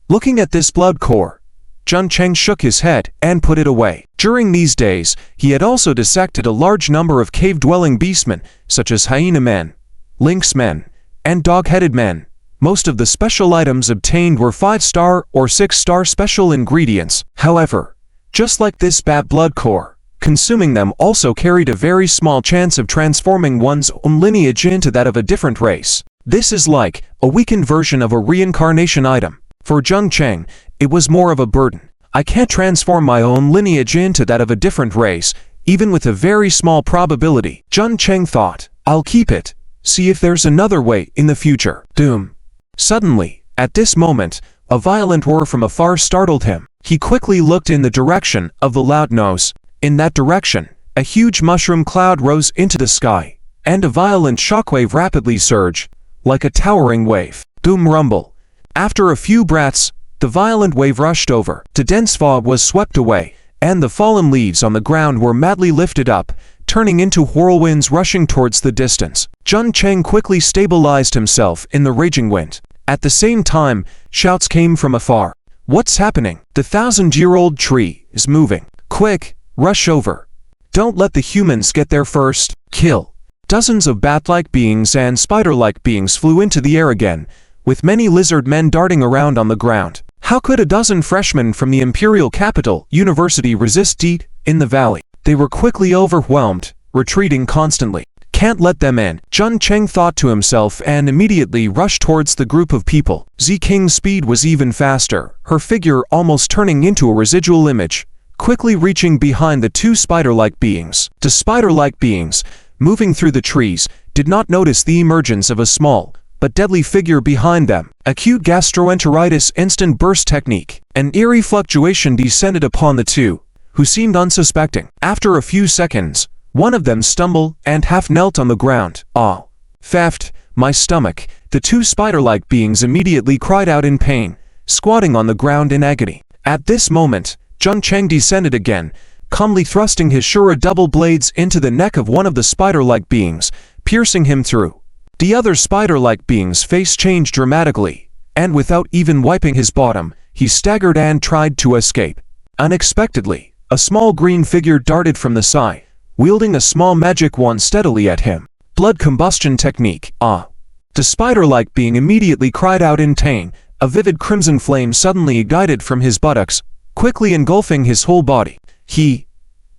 Looking at this blood core, Jun Cheng shook his head and put it away. During these days, he had also dissected a large number of cave-dwelling beastmen, such as hyena men, lynx men, and dog-headed men. Most of the special items obtained were 5-star or 6-star special ingredients. However, just like this bat blood core, consuming them also carried a very small chance of transforming one's own lineage into that of a different race. This is like a weakened version of a reincarnation item. For Jun Cheng, it was more of a burden. I can't transform my own lineage into that of a different race, even with a very small probability. Jun Cheng thought, I'll keep it. See if there's another way in the future. Doom. Suddenly, at this moment, a violent roar from afar startled him. He quickly looked in the direction of the loud noise. In that direction, a huge mushroom cloud rose into the sky, and a violent shockwave rapidly surged, like a towering wave. Doom rumble. After a few breaths, the violent wave rushed over. The dense fog was swept away, and the fallen leaves on the ground were madly lifted up, turning into whirlwinds rushing towards the distance. Jun Cheng quickly stabilized himself in the raging wind. At the same time, shouts came from afar. What's happening? The 1,000-year-old tree is moving. Quick, rush over. Don't let the humans get there first. Kill. Dozens of bat-like beings and spider-like beings flew into the air again, with many lizard men darting around on the ground. How could a dozen freshmen from the imperial capital, university, resist deep in the valley? They were quickly overwhelmed, retreating constantly. Can't let them in, Jun Cheng thought to himself and immediately rushed towards the group of people. Z King's speed was even faster, her figure almost turning into a residual image, quickly reaching behind the two spider-like beings. The spider-like beings, moving through the trees, did not notice the emergence of a small, but deadly figure behind them. Acute gastroenteritis instant burst technique. An eerie fluctuation descended upon the two, who seemed unsuspecting. After a few seconds, one of them stumbled and half knelt on the ground. "Ah, theft, my stomach." The two spider-like beings immediately cried out in pain, squatting on the ground in agony. At this moment, Jun Cheng descended again, calmly thrusting his Shura double blades into the neck of one of the spider-like beings, piercing him through. The other spider-like being's face changed dramatically, and without even wiping his bottom, he staggered and tried to escape. Unexpectedly, a small green figure darted from the side, wielding a small magic wand steadily at him. Blood combustion technique. Ah. The spider-like being immediately cried out in pain. A vivid crimson flame suddenly ignited from his buttocks, quickly engulfing his whole body. He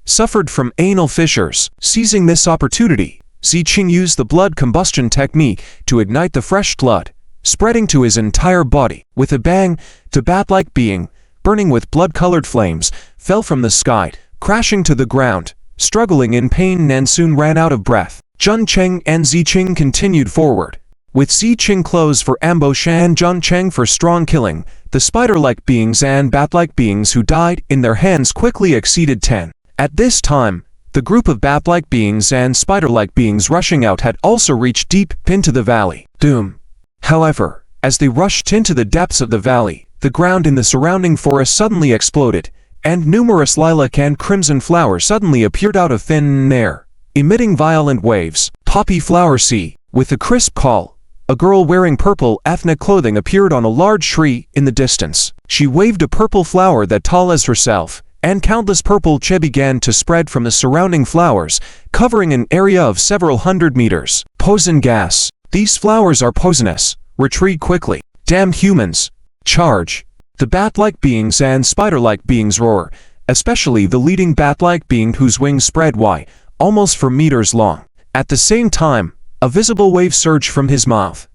suffered from anal fissures. Seizing this opportunity, Ziqing used the blood combustion technique to ignite the fresh blood, spreading to his entire body. With a bang, the bat-like being, burning with blood-colored flames, fell from the sky, crashing to the ground, struggling in pain and soon ran out of breath. Jun Cheng and Ziqing continued forward, with Ziqing closed for ambush and Jun Cheng for strong killing. The spider-like beings and bat-like beings who died in their hands quickly exceeded 10. At this time, the group of bat-like beings and spider-like beings rushing out had also reached deep into the valley. Doom. However, as they rushed into the depths of the valley, the ground in the surrounding forest suddenly exploded, and numerous lilac and crimson flowers suddenly appeared out of thin air. emitting violent waves. Poppy Flower Sea. With a crisp call, a girl wearing purple ethnic clothing appeared on a large tree in the distance. She waved a purple flower that tall as herself, and countless purple che began to spread from the surrounding flowers, covering an area of several hundred meters. Poison gas. These flowers are poisonous. Retreat quickly. Damned humans. Charge. The bat-like beings and spider-like beings roar, especially the leading bat-like being whose wings spread wide, almost for meters long. At the same time, a visible wave surged from his mouth.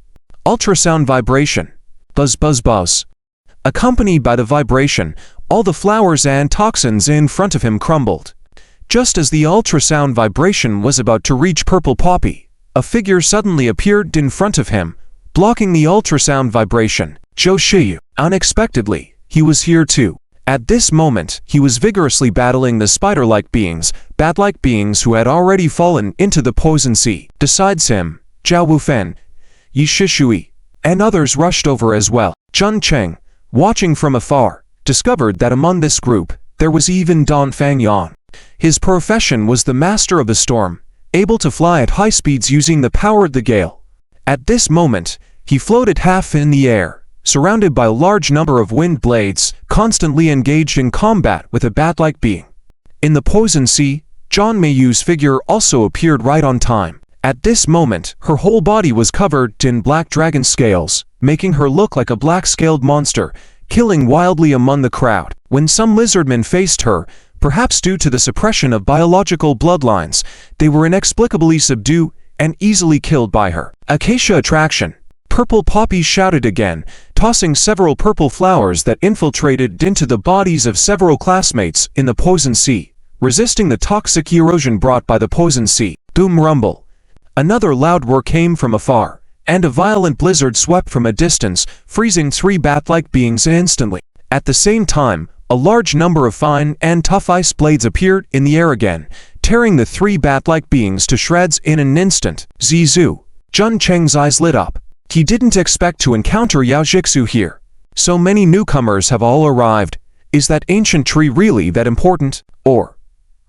Ultrasound vibration. Buzz buzz buzz. Accompanied by the vibration, all the flowers and toxins in front of him crumbled. Just as the ultrasound vibration was about to reach Purple Poppy, a figure suddenly appeared in front of him, blocking the ultrasound vibration. Zhou Shiyu. Unexpectedly, he was here too. At this moment, he was vigorously battling the spider-like beings, bat-like beings who had already fallen into the poison sea. Besides him, Zhao Wufen, Yi Shishui, and others rushed over as well. Zhun Cheng, watching from afar, discovered that among this group, there was even Don Fangyan. His profession was the master of the storm, able to fly at high speeds using the power of the gale. At this moment, he floated half in the air, surrounded by a large number of wind blades, constantly engaged in combat with a bat-like being. In the poison sea, Zhang Meiyu's figure also appeared right on time. At this moment, her whole body was covered in black dragon scales, making her look like a black-scaled monster, killing wildly among the crowd. When some lizardmen faced her, perhaps due to the suppression of biological bloodlines, they were inexplicably subdued and easily killed by her. Acacia attraction. Purple Poppy shouted again, tossing several purple flowers that infiltrated into the bodies of several classmates in the poison sea, resisting the toxic erosion brought by the poison sea. Boom rumble. Another loud roar came from afar, and a violent blizzard swept from a distance, freezing 3 bat-like beings instantly. At the same time, a large number of fine and tough ice blades appeared in the air again, tearing the 3 bat-like beings to shreds in an instant. Zizu. Zhun Cheng's eyes lit up. He didn't expect to encounter Yao Jixu here. So many newcomers have all arrived. Is that ancient tree really that important? Or,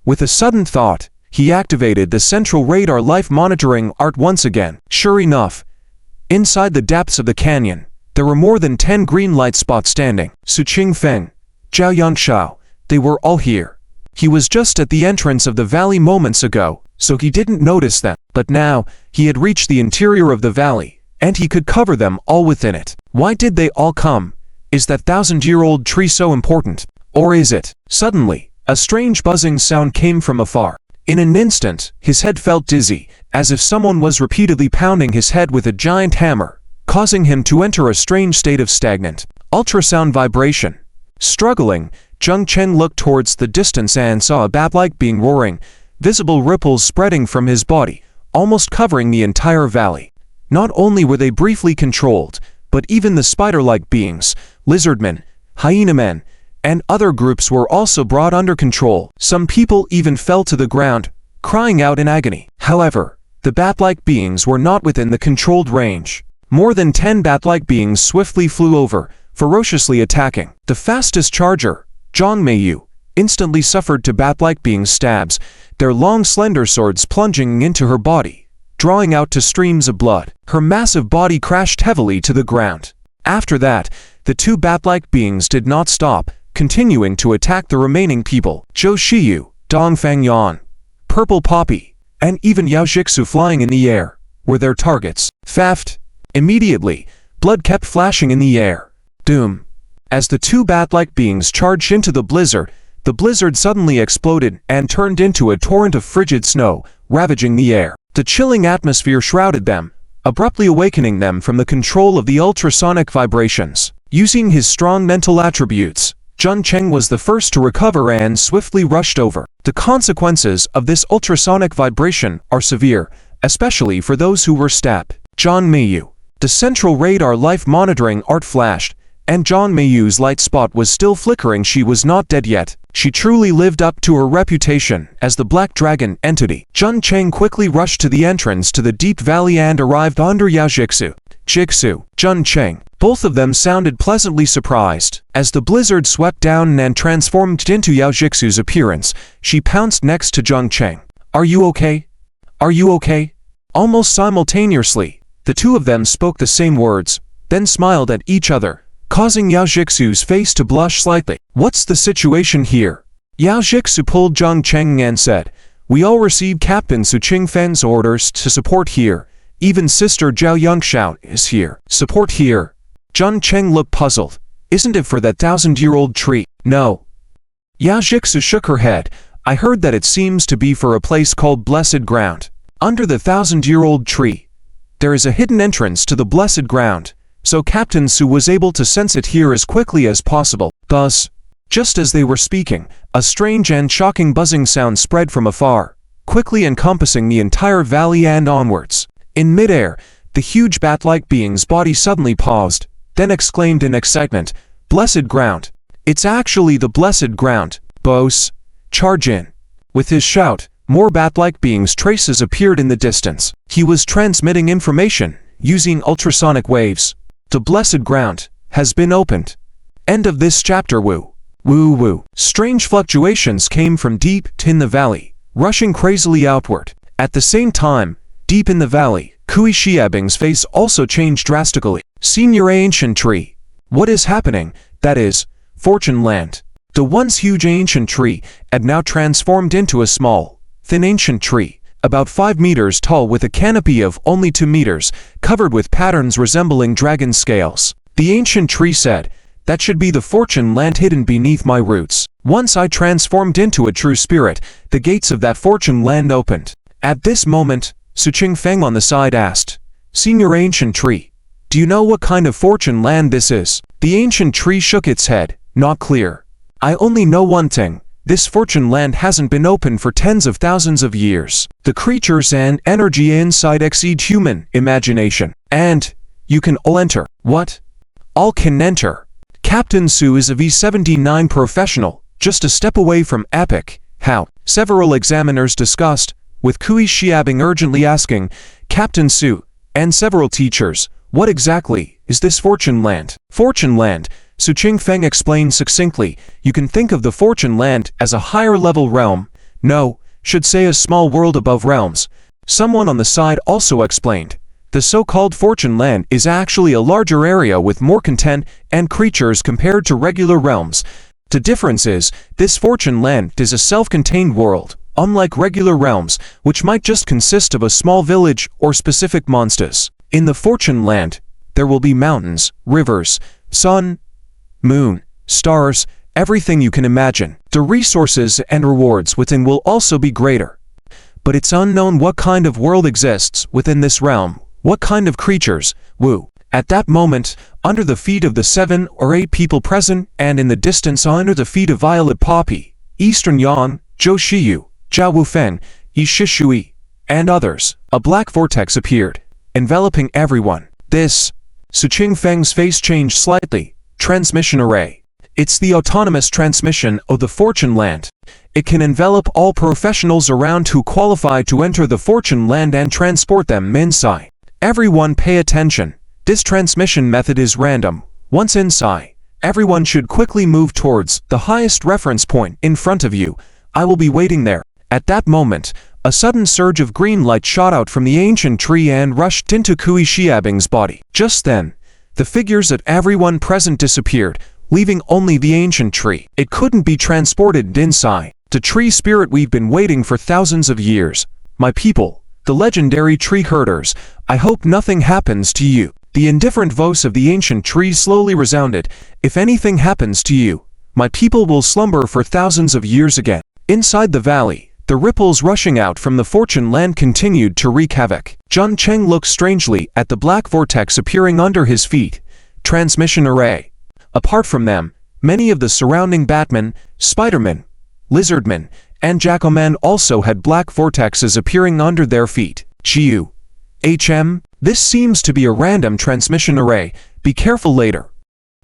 with a sudden thought, he activated the central radar life monitoring art once again. Sure enough, inside the depths of the canyon, there were more than 10 green light spots standing. Su Qingfeng, Zhao Yanshao, they were all here. He was just at the entrance of the valley moments ago, so he didn't notice them. But now, he had reached the interior of the valley, and he could cover them all within it. Why did they all come? Is that 1,000-year-old tree so important? Or is it? Suddenly, a strange buzzing sound came from afar. In an instant, his head felt dizzy, as if someone was repeatedly pounding his head with a giant hammer, causing him to enter a strange state of stagnant ultrasound vibration. Struggling, Zheng Chen looked towards the distance and saw a bat-like being roaring, visible ripples spreading from his body, almost covering the entire valley. Not only were they briefly controlled, but even the spider-like beings, lizardmen, hyenamen, and other groups were also brought under control. Some people even fell to the ground, crying out in agony. However, the bat-like beings were not within the controlled range. More than 10 bat-like beings swiftly flew over, ferociously attacking. The fastest charger, Zhang Meiyu, instantly suffered to bat-like beings' stabs, their long slender swords plunging into her body, drawing out to streams of blood. Her massive body crashed heavily to the ground. After that, the 2 bat-like beings did not stop, continuing to attack the remaining people. Zhou Shiyu, Dong Fangyan, Purple Poppy, and even Yao Jixu flying in the air were their targets. Theft. Immediately, blood kept flashing in the air. Doom. As the 2 bat-like beings charged into the blizzard suddenly exploded and turned into a torrent of frigid snow, ravaging the air. The chilling atmosphere shrouded them, abruptly awakening them from the control of the ultrasonic vibrations. Using his strong mental attributes, Zhun Cheng was the first to recover and swiftly rushed over. The consequences of this ultrasonic vibration are severe, especially for those who were stabbed. Zhang Meiyu. The central radar life monitoring art flashed, and Zhang Meiyu's light spot was still flickering. She was not dead yet. She truly lived up to her reputation as the Black Dragon entity. Zhun Cheng quickly rushed to the entrance to the deep valley and arrived under Yao Jixu. Jixu, Zhun Cheng. Both of them sounded pleasantly surprised. As the blizzard swept down and transformed into Yao Jixu's appearance, she pounced next to Zhun Cheng. Are you okay? Are you okay? Almost simultaneously, the two of them spoke the same words, then smiled at each other, causing Yao Jixu's face to blush slightly. What's the situation here? Yao Jixu pulled Zhang Cheng and said, we all received Captain Su Qingfeng's orders to support here. Even Sister Zhao Yongxiao is here. Support here. Zhang Cheng looked puzzled. Isn't it for that 1,000-year-old tree? No. Yao Jixu shook her head. I heard that it seems to be for a place called Blessed Ground. Under the 1,000-year-old tree, there is a hidden entrance to the Blessed Ground, so Captain Su was able to sense it here as quickly as possible. Thus, just as they were speaking, a strange and shocking buzzing sound spread from afar, quickly encompassing the entire valley and onwards. In midair, the huge bat-like being's body suddenly paused, then exclaimed in excitement, Blessed Ground! It's actually the Blessed Ground, boss! Charge in! With his shout, more bat-like beings' traces appeared in the distance. He was transmitting information, using ultrasonic waves. The Blessed Ground has been opened. End of this chapter. Woo. Woo woo. Strange fluctuations came from deep in the valley, rushing crazily outward. At the same time, deep in the valley, Kui Xiabing's face also changed drastically. Senior Ancient Tree. What is happening? That is, Fortune Land. The once huge ancient tree had now transformed into a small, thin ancient tree, about 5 meters tall with a canopy of only 2 meters, covered with patterns resembling dragon scales. The ancient tree said, that should be the Fortune Land hidden beneath my roots. Once I transformed into a true spirit, the gates of that Fortune Land opened. At this moment, Su Qingfeng on the side asked, Senior Ancient Tree, do you know what kind of Fortune Land this is? The ancient tree shook its head, not clear. I only know one thing. This Fortune Land hasn't been open for tens of thousands of years. The creatures and energy inside exceed human imagination. And you can all enter. What? All can enter. Captain Su is a V79 professional, just a step away from epic. How? Several examiners discussed, with Kui Xiabing urgently asking, Captain Su, and several teachers, what exactly is this Fortune Land? Fortune Land, Su Qingfeng explained succinctly, you can think of the Fortune Land as a higher-level realm. No, should say a small world above realms. Someone on the side also explained, the so-called Fortune Land is actually a larger area with more content and creatures compared to regular realms. The difference is, this Fortune Land is a self-contained world, unlike regular realms, which might just consist of a small village or specific monsters. In the Fortune Land, there will be mountains, rivers, sun, moon, stars, everything you can imagine. The resources and rewards within will also be greater. But it's unknown what kind of world exists within this realm, what kind of creatures. Woo. At that moment, under the feet of the 7 or 8 people present, and in the distance under the feet of Violet Poppy, Eastern Yan, Zhou Shiyu, Zhao Wufeng, Yi Shishui, and others, a black vortex appeared, enveloping everyone. This, Su Qingfeng's face changed slightly. Transmission array. It's the autonomous transmission of the Fortune Land. It can envelop all professionals around who qualify to enter the Fortune Land and transport them inside. Everyone pay attention. This transmission method is random. Once inside, everyone should quickly move towards the highest reference point in front of you. I will be waiting there. At that moment, a sudden surge of green light shot out from the ancient tree and rushed into Kui Xiabing's body. Just then, the figures of everyone present disappeared, leaving only the ancient tree. It couldn't be transported inside. The tree spirit we've been waiting for thousands of years. My people, the legendary tree herders, I hope nothing happens to you. The indifferent voice of the ancient tree slowly resounded. If anything happens to you, my people will slumber for thousands of years again. Inside the valley, the ripples rushing out from the Fortune Land continued to wreak havoc. Zhang Cheng looked strangely at the black vortex appearing under his feet. Transmission array. Apart from them, many of the surrounding Batmen, Spidermen, Lizardmen, and Jackalmen also had black vortexes appearing under their feet. Chiu. This seems to be a random transmission array. Be careful later.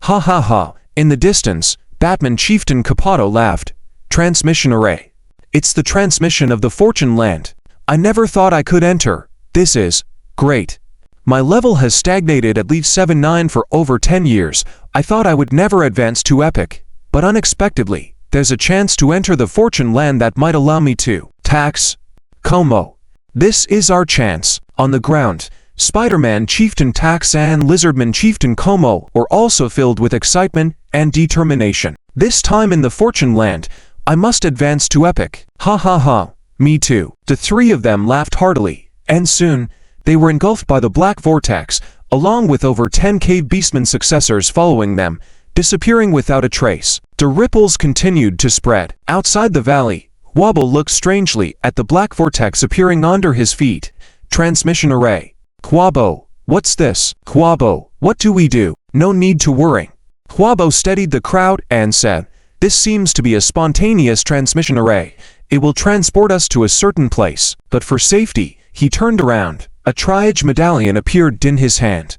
Ha ha ha. In the distance, Batman Chieftain Capato laughed. Transmission array. It's the transmission of the Fortune Land. I never thought I could enter. This is great. My level has stagnated at least 7-9 for over 10 years. I thought I would never advance to epic, but unexpectedly, there's a chance to enter the Fortune Land that might allow me to. Tax. Como. This is our chance. On the ground, Spider-Man Chieftain Tax and Lizardman Chieftain Como were also filled with excitement and determination. This time in the Fortune Land, I must advance to Epic. Ha ha ha, me too. The three of them laughed heartily, and soon, they were engulfed by the black vortex, along with over 10 cave beastmen successors following them, disappearing without a trace. The ripples continued to spread. Outside the valley, Wobble looked strangely at the black vortex appearing under his feet. Transmission array. Quabo, what's this? Quabo, what do we do? No need to worry. Quabo steadied the crowd and said, this seems to be a spontaneous transmission array. It will transport us to a certain place. But for safety, he turned around. A triage medallion appeared in his hand.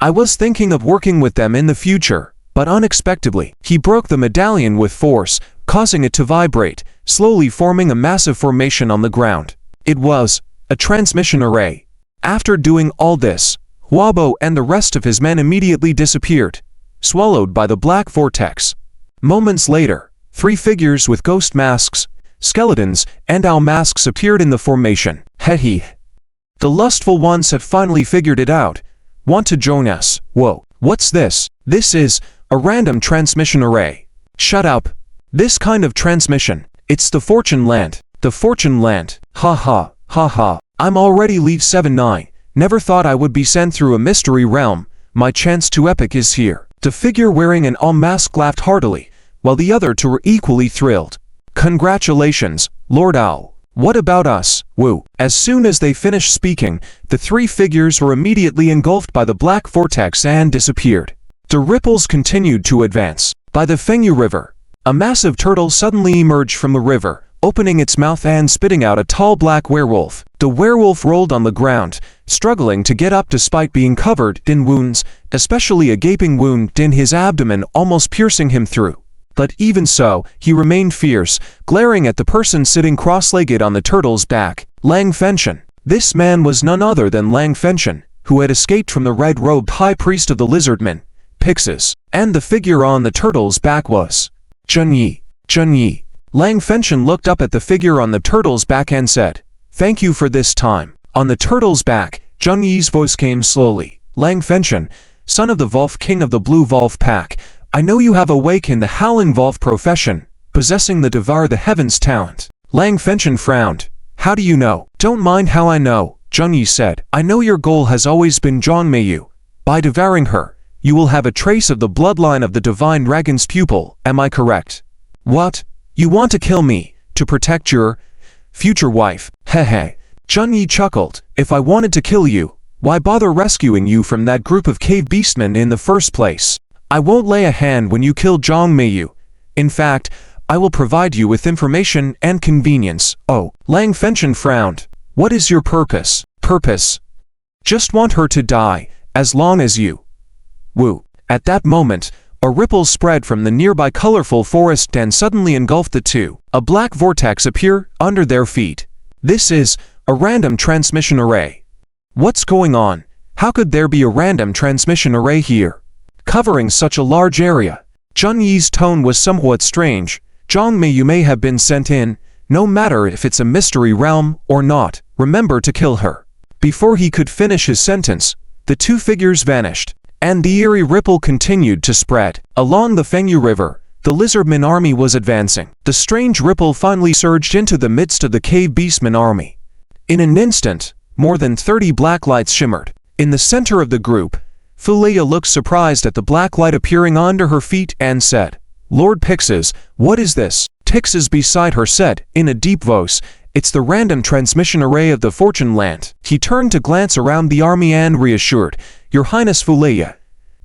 I was thinking of working with them in the future, but unexpectedly, he broke the medallion with force, causing it to vibrate, slowly forming a massive formation on the ground. It was a transmission array. After doing all this, Wabo and the rest of his men immediately disappeared, swallowed by the black vortex. Moments later, 3 figures with ghost masks, skeletons, and owl masks appeared in the formation. Hehe. The lustful ones have finally figured it out. Want to join us? Whoa, what's this? This is a random transmission array. Shut up. This kind of transmission. It's the Fortune Land. The Fortune Land. Ha ha, ha ha. I'm already Leave 79. Never thought I would be sent through a mystery realm. My chance to Epic is here. The figure wearing an owl mask laughed heartily, while the other two were equally thrilled. Congratulations, Lord Owl. What about us? Woo. As soon as they finished speaking, the 3 figures were immediately engulfed by the black vortex and disappeared. The ripples continued to advance. By the Fengyu River, a massive turtle suddenly emerged from the river, opening its mouth and spitting out a tall black werewolf. The werewolf rolled on the ground, struggling to get up despite being covered in wounds, especially a gaping wound in his abdomen almost piercing him through. But even so, he remained fierce, glaring at the person sitting cross-legged on the turtle's back. Lang Fenshin. This man was none other than Lang Fenshin, who had escaped from the red-robed high priest of the Lizardmen, Pixis, and the figure on the turtle's back was Junyi. Junyi. Lang Fenshin looked up at the figure on the turtle's back and said, thank you for this time. On the turtle's back, Junyi's voice came slowly. Lang Fenshin, son of the Wolf King of the Blue Wolf Pack, I know you have awakened the Howling Wolf profession, possessing the Devour the Heavens talent. Lang Fenshin frowned. How do you know? Don't mind how I know, Junyi said. I know your goal has always been Zhongmeiyu. By devouring her, you will have a trace of the bloodline of the Divine Dragon's pupil, am I correct? What? You want to kill me, to protect your future wife? Hehe. Junyi chuckled. If I wanted to kill you, why bother rescuing you from that group of cave beastmen in the first place? I won't lay a hand when you kill Zhongmeiyu. In fact, I will provide you with information and convenience. Oh, Lang Fenshin frowned. What is your purpose? Purpose? Just want her to die, as long as you. Woo. At that moment, a ripple spread from the nearby colorful forest and suddenly engulfed the two. A black vortex appeared under their feet. This is a random transmission array. What's going on? How could there be a random transmission array here, covering such a large area? Junyi's tone was somewhat strange. Zhongmeiyu may have been sent in, no matter if it's a mystery realm or not. Remember to kill her. Before he could finish his sentence, the 2 figures vanished, and the eerie ripple continued to spread. Along the Fengyu River, the Lizardman army was advancing. The strange ripple finally surged into the midst of the cave beastman army. In an instant, more than 30 black lights shimmered. In the center of the group, Fuleya looked surprised at the black light appearing under her feet and said, Lord Pixis, what is this? Pixis beside her said, in a deep voice, it's the random transmission array of the Fortune Land. He turned to glance around the army and reassured, Your Highness Fuleya,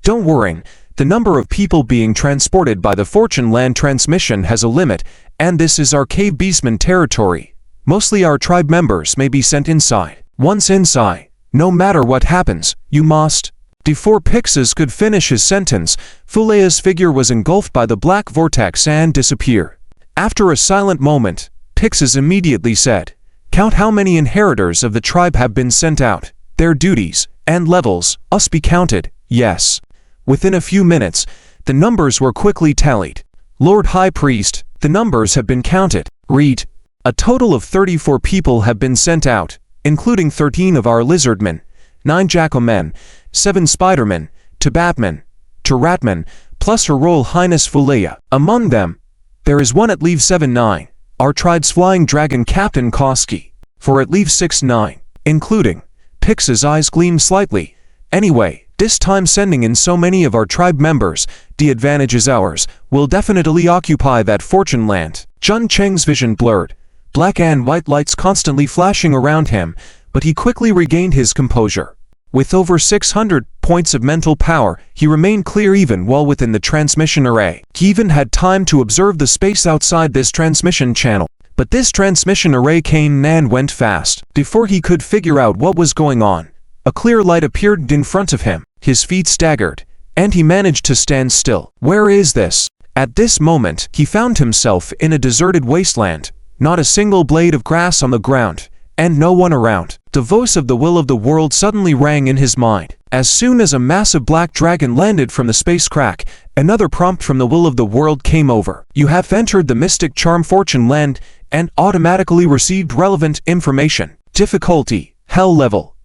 don't worry, the number of people being transported by the Fortune Land transmission has a limit, and this is our cave beastman territory. Mostly our tribe members may be sent inside. Once inside, no matter what happens, you must. Before Pixis could finish his sentence, Fuleya's figure was engulfed by the black vortex and disappeared. After a silent moment, Pixis immediately said, Count how many inheritors of the tribe have been sent out. Their duties and levels must be counted. Yes. Within a few minutes, the numbers were quickly tallied. Lord High Priest, the numbers have been counted. Read. A total of 34 people have been sent out. including 13 of our lizardmen, 9 jackalmen, 7 spidermen, 2 batmen, 2 ratmen, plus Her Royal Highness Fuleya. Among them, there is one at Leave 7-9, our tribe's flying dragon Captain Koski, for at Leave 6-9, including. Pix's eyes gleam slightly. Anyway, this time sending in so many of our tribe members, the advantage is ours. We'll definitely occupy that fortune land. Jun Cheng's vision blurred, black and white lights constantly flashing around him, but he quickly regained his composure. With over 600 points of mental power, he remained clear even while within the transmission array. He even had time to observe the space outside this transmission channel. But this transmission array came and went fast. Before he could figure out what was going on, a clear light appeared in front of him. His feet staggered, and he managed to stand still. Where is this? At this moment, he found himself in a deserted wasteland. Not a single blade of grass on the ground, and no one around. The voice of the will of the world suddenly rang in his mind. As soon as a massive black dragon landed from the space crack, another prompt from the will of the world came over. You have entered the Mystic Charm Fortune Land and automatically received relevant information. Difficulty, Hell level.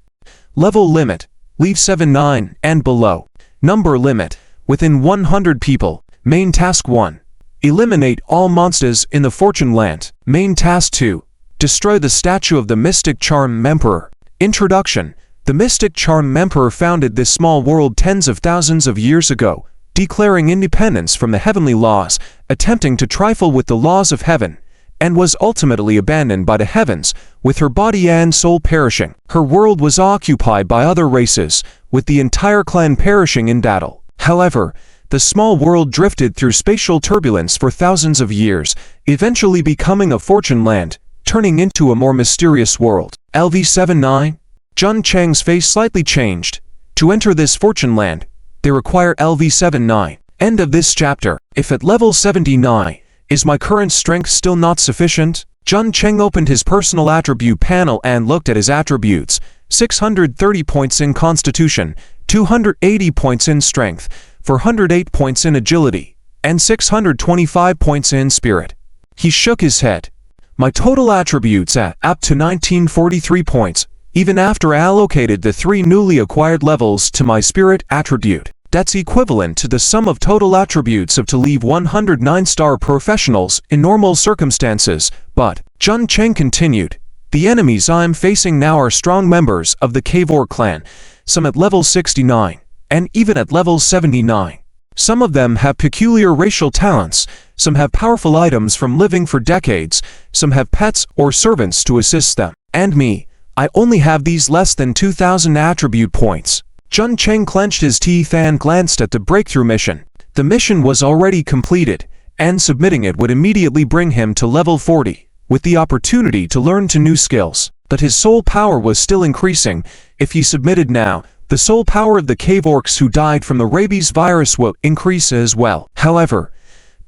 Level limit, Leave 7-9 and below. Number limit, within 100 people. Main task 1. Eliminate all monsters in the Fortune Land. Main task 2. Destroy the statue of the Mystic Charm Emperor. Introduction. The Mystic Charm Emperor founded this small world tens of thousands of years ago, declaring independence from the heavenly laws, attempting to trifle with the laws of heaven, and was ultimately abandoned by the heavens, with her body and soul perishing. Her world was occupied by other races, with the entire clan perishing in battle. However, the small world drifted through spatial turbulence for thousands of years, eventually becoming a fortune land, turning into a more mysterious world. LV-79? Jun Cheng's face slightly changed. To enter this fortune land, they require LV-79. End of this chapter. If at level 79, is my current strength still not sufficient? Jun Cheng opened his personal attribute panel and looked at his attributes. 630 points in Constitution, 280 points in Strength, 408 points in Agility, and 625 points in Spirit. He shook his head. My total attributes add up to 1943 points, even after I allocated the 3 newly acquired levels to my Spirit attribute. That's equivalent to the sum of total attributes of to leave 109 star professionals in normal circumstances. But, Jun Cheng continued, the enemies I'm facing now are strong members of the Levi Clan, some at level 69, and even at level 79. Some of them have peculiar racial talents, some have powerful items from living for decades, some have pets or servants to assist them. And me, I only have these less than 2,000 attribute points. Jun Cheng clenched his teeth and glanced at the breakthrough mission. The mission was already completed, and submitting it would immediately bring him to level 40, with the opportunity to learn to new skills. But his soul power was still increasing. If he submitted now, the soul power of the cave orcs who died from the rabies virus will increase as well. However,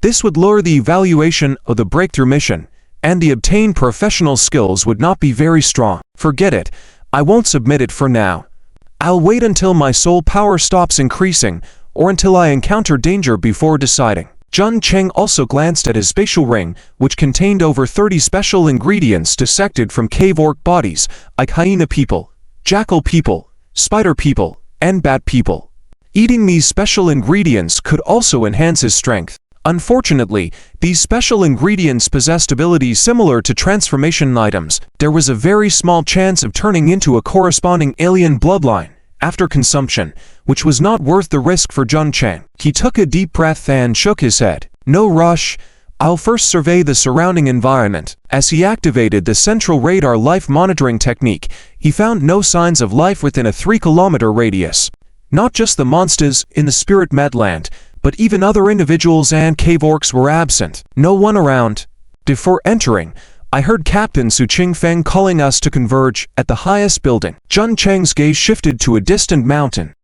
this would lower the evaluation of the breakthrough mission, and the obtained professional skills would not be very strong. Forget it, I won't submit it for now. I'll wait until my soul power stops increasing, or until I encounter danger before deciding. Jun Cheng also glanced at his spatial ring, which contained over 30 special ingredients dissected from cave orc bodies, like hyena people, jackal people, spider people, and bat people. Eating these special ingredients could also enhance his strength. Unfortunately, these special ingredients possessed abilities similar to transformation items. There was a very small chance of turning into a corresponding alien bloodline after consumption, which was not worth the risk for Jun Cheng. He took a deep breath and shook his head. No rush. I'll first survey the surrounding environment. As he activated the central radar life monitoring technique, he found no signs of life within a 3-kilometer radius. Not just the monsters in the Spirit Medland, but even other individuals and cave orcs were absent. No one around. Before entering, I heard Captain Su Qingfeng calling us to converge at the highest building. Jun Cheng's gaze shifted to a distant mountain.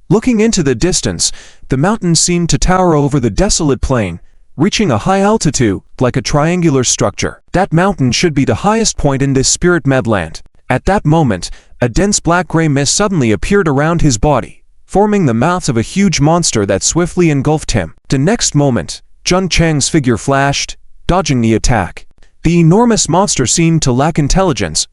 Looking into the distance, the mountain seemed to tower over the desolate plain, reaching a high altitude, like a triangular structure. That mountain should be the highest point in this Spirit Medland. At that moment, a dense black-gray mist suddenly appeared around his body, forming the mouth of a huge monster that swiftly engulfed him. The next moment, Jun Cheng's figure flashed, dodging the attack. The enormous monster seemed to lack intelligence.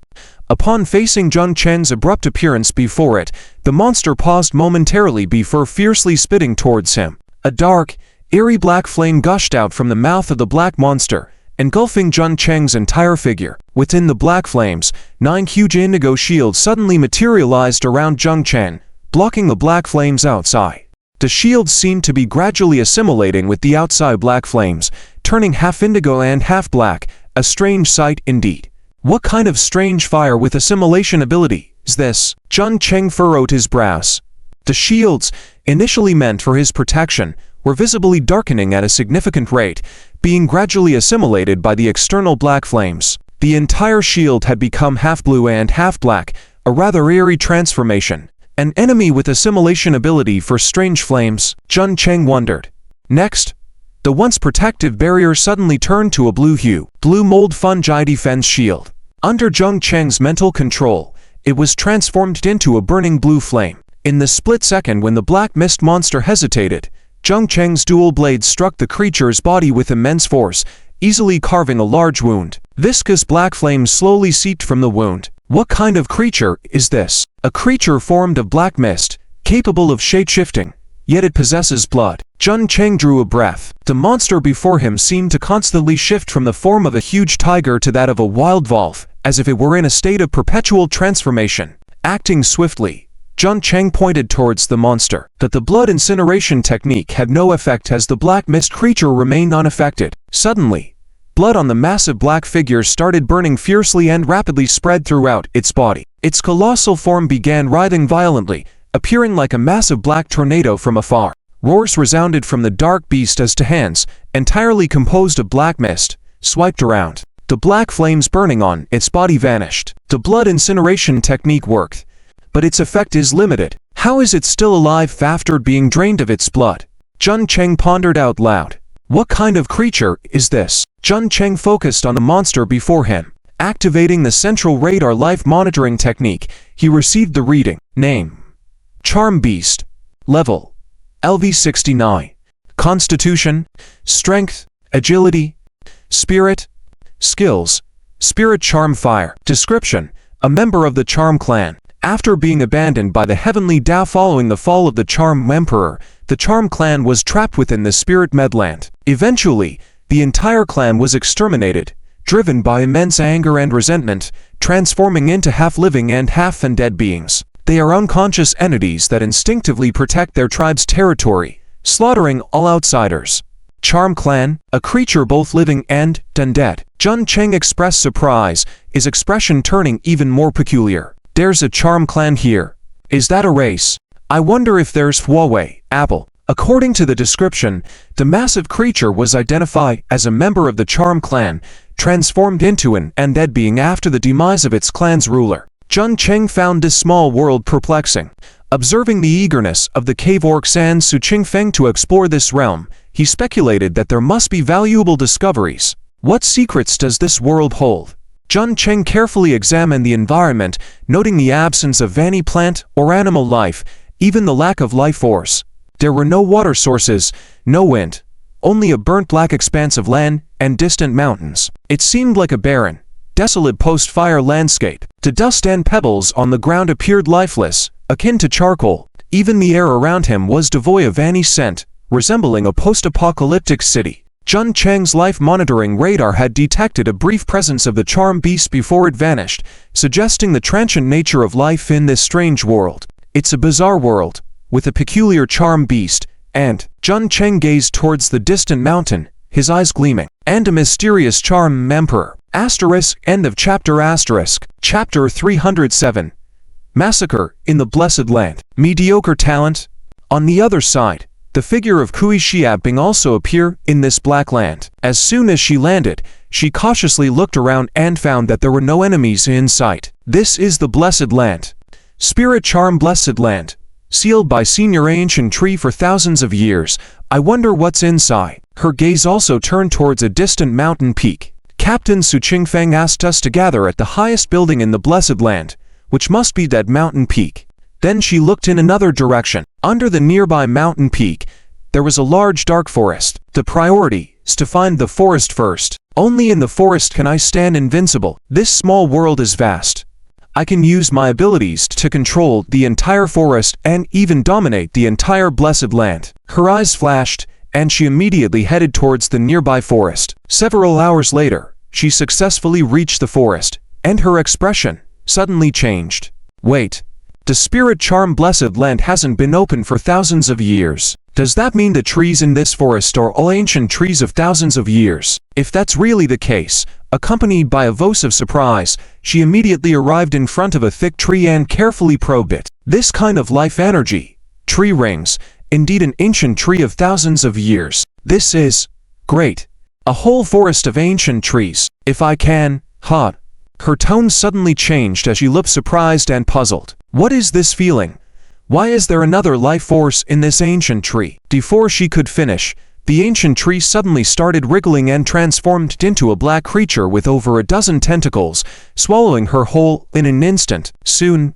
Upon facing Zhang Cheng's abrupt appearance before it, the monster paused momentarily before fiercely spitting towards him. A dark, eerie black flame gushed out from the mouth of the black monster, engulfing Zhang Cheng's entire figure. Within the black flames, 9 huge indigo shields suddenly materialized around Zhang Cheng, blocking the black flames outside. The shields seemed to be gradually assimilating with the outside black flames, turning half indigo and half black, a strange sight indeed. What kind of strange fire with assimilation ability is this? Zhang Cheng furrowed his brows. The shields, initially meant for his protection, were visibly darkening at a significant rate, being gradually assimilated by the external black flames. The entire shield had become half blue and half black, a rather eerie transformation. An enemy with assimilation ability for strange flames, Zhang Cheng wondered. Next, the once protective barrier suddenly turned to a blue hue, blue mold fungi defense shield. Under Zhang Cheng's mental control, it was transformed into a burning blue flame. In the split second when the black mist monster hesitated, Zhang Cheng's dual blades struck the creature's body with immense force, easily carving a large wound. Viscous black flames slowly seeped from the wound. What kind of creature is this? A creature formed of black mist, capable of shape-shifting, yet it possesses blood. Zhang Cheng drew a breath. The monster before him seemed to constantly shift from the form of a huge tiger to that of a wild wolf, as if it were in a state of perpetual transformation. Acting swiftly, Zhang Cheng pointed towards the monster. That the blood incineration technique had no effect as the black mist creature remained unaffected. Suddenly, blood on the massive black figure started burning fiercely and rapidly spread throughout its body. Its colossal form began writhing violently, appearing like a massive black tornado from afar. Roars resounded from the dark beast as to hands, entirely composed of black mist, swiped around. The black flames burning on its body vanished. The blood incineration technique worked, but its effect is limited. How is it still alive after being drained of its blood? Zhang Cheng pondered out loud. What kind of creature is this? Zhang Cheng focused on the monster before him. Activating the central radar life monitoring technique, he received the reading. Name: Charm Beast. Level: LV69. Constitution: Strength, Agility, Spirit. Skills: Spirit Charm Fire. Description: a member of the Charm Clan. After being abandoned by the Heavenly Tao following the fall of the Charm Emperor, the Charm Clan was trapped within the Spirit Medland. Eventually, the entire clan was exterminated, driven by immense anger and resentment, transforming into half-living and half-undead beings. They are unconscious entities that instinctively protect their tribe's territory, slaughtering all outsiders. Charm Clan, a creature both living and undead. Zhang Cheng expressed surprise, his expression turning even more peculiar. There's a Charm Clan here. Is that a race? I wonder if there's Huawei, Apple. According to the description, the massive creature was identified as a member of the Charm Clan, transformed into an undead being after the demise of its clan's ruler. Zhang Cheng found this small world perplexing. Observing the eagerness of the cave orcs and Su Qingfeng to explore this realm, he speculated that there must be valuable discoveries. What secrets does this world hold? Zhang Cheng carefully examined the environment, noting the absence of any plant or animal life, even the lack of life force. There were no water sources, no wind, only a burnt black expanse of land and distant mountains. It seemed like a barren, desolate post-fire landscape. The dust and pebbles on the ground appeared lifeless, akin to charcoal. Even the air around him was devoid of any scent, resembling a post-apocalyptic city. Zhang Cheng's life monitoring radar had detected a brief presence of the charm beast before it vanished, suggesting the transient nature of life in this strange world. It's a bizarre world, with a peculiar charm beast, and Zhang Cheng gazed towards the distant mountain, his eyes gleaming. And a mysterious charm emperor. End of chapter. Chapter 307. Massacre in the Blessed Land. Mediocre talent. On the other side, the figure of Kui Xiaoping also appeared in this black land. As soon as she landed, she cautiously looked around and found that there were no enemies in sight. This is the Blessed Land. Spirit Charm Blessed Land. Sealed by Senior Ancient Tree for thousands of years. I wonder what's inside. Her gaze also turned towards a distant mountain peak. Captain Su Qingfeng asked us to gather at the highest building in the Blessed Land, which must be that mountain peak. Then she looked in another direction. Under the nearby mountain peak, there was a large dark forest. The priority is to find the forest first. Only in the forest can I stand invincible. This small world is vast. I can use my abilities to control the entire forest and even dominate the entire blessed land. Her eyes flashed, and she immediately headed towards the nearby forest. Several hours later, she successfully reached the forest, and her expression suddenly changed. Wait, the spirit charm blessed land hasn't been open for thousands of years. Does that mean the trees in this forest are all ancient trees of thousands of years? If that's really the case, accompanied by a voice of surprise, she immediately arrived in front of a thick tree and carefully probed it. This kind of life energy, tree rings, indeed an ancient tree of thousands of years. This is great. A whole forest of ancient trees. If I can, Her tone suddenly changed as she looked surprised and puzzled. What is this feeling? Why is there another life force in this ancient tree? Before she could finish, the ancient tree suddenly started wriggling and transformed into a black creature with over a dozen tentacles, swallowing her whole in an instant. Soon,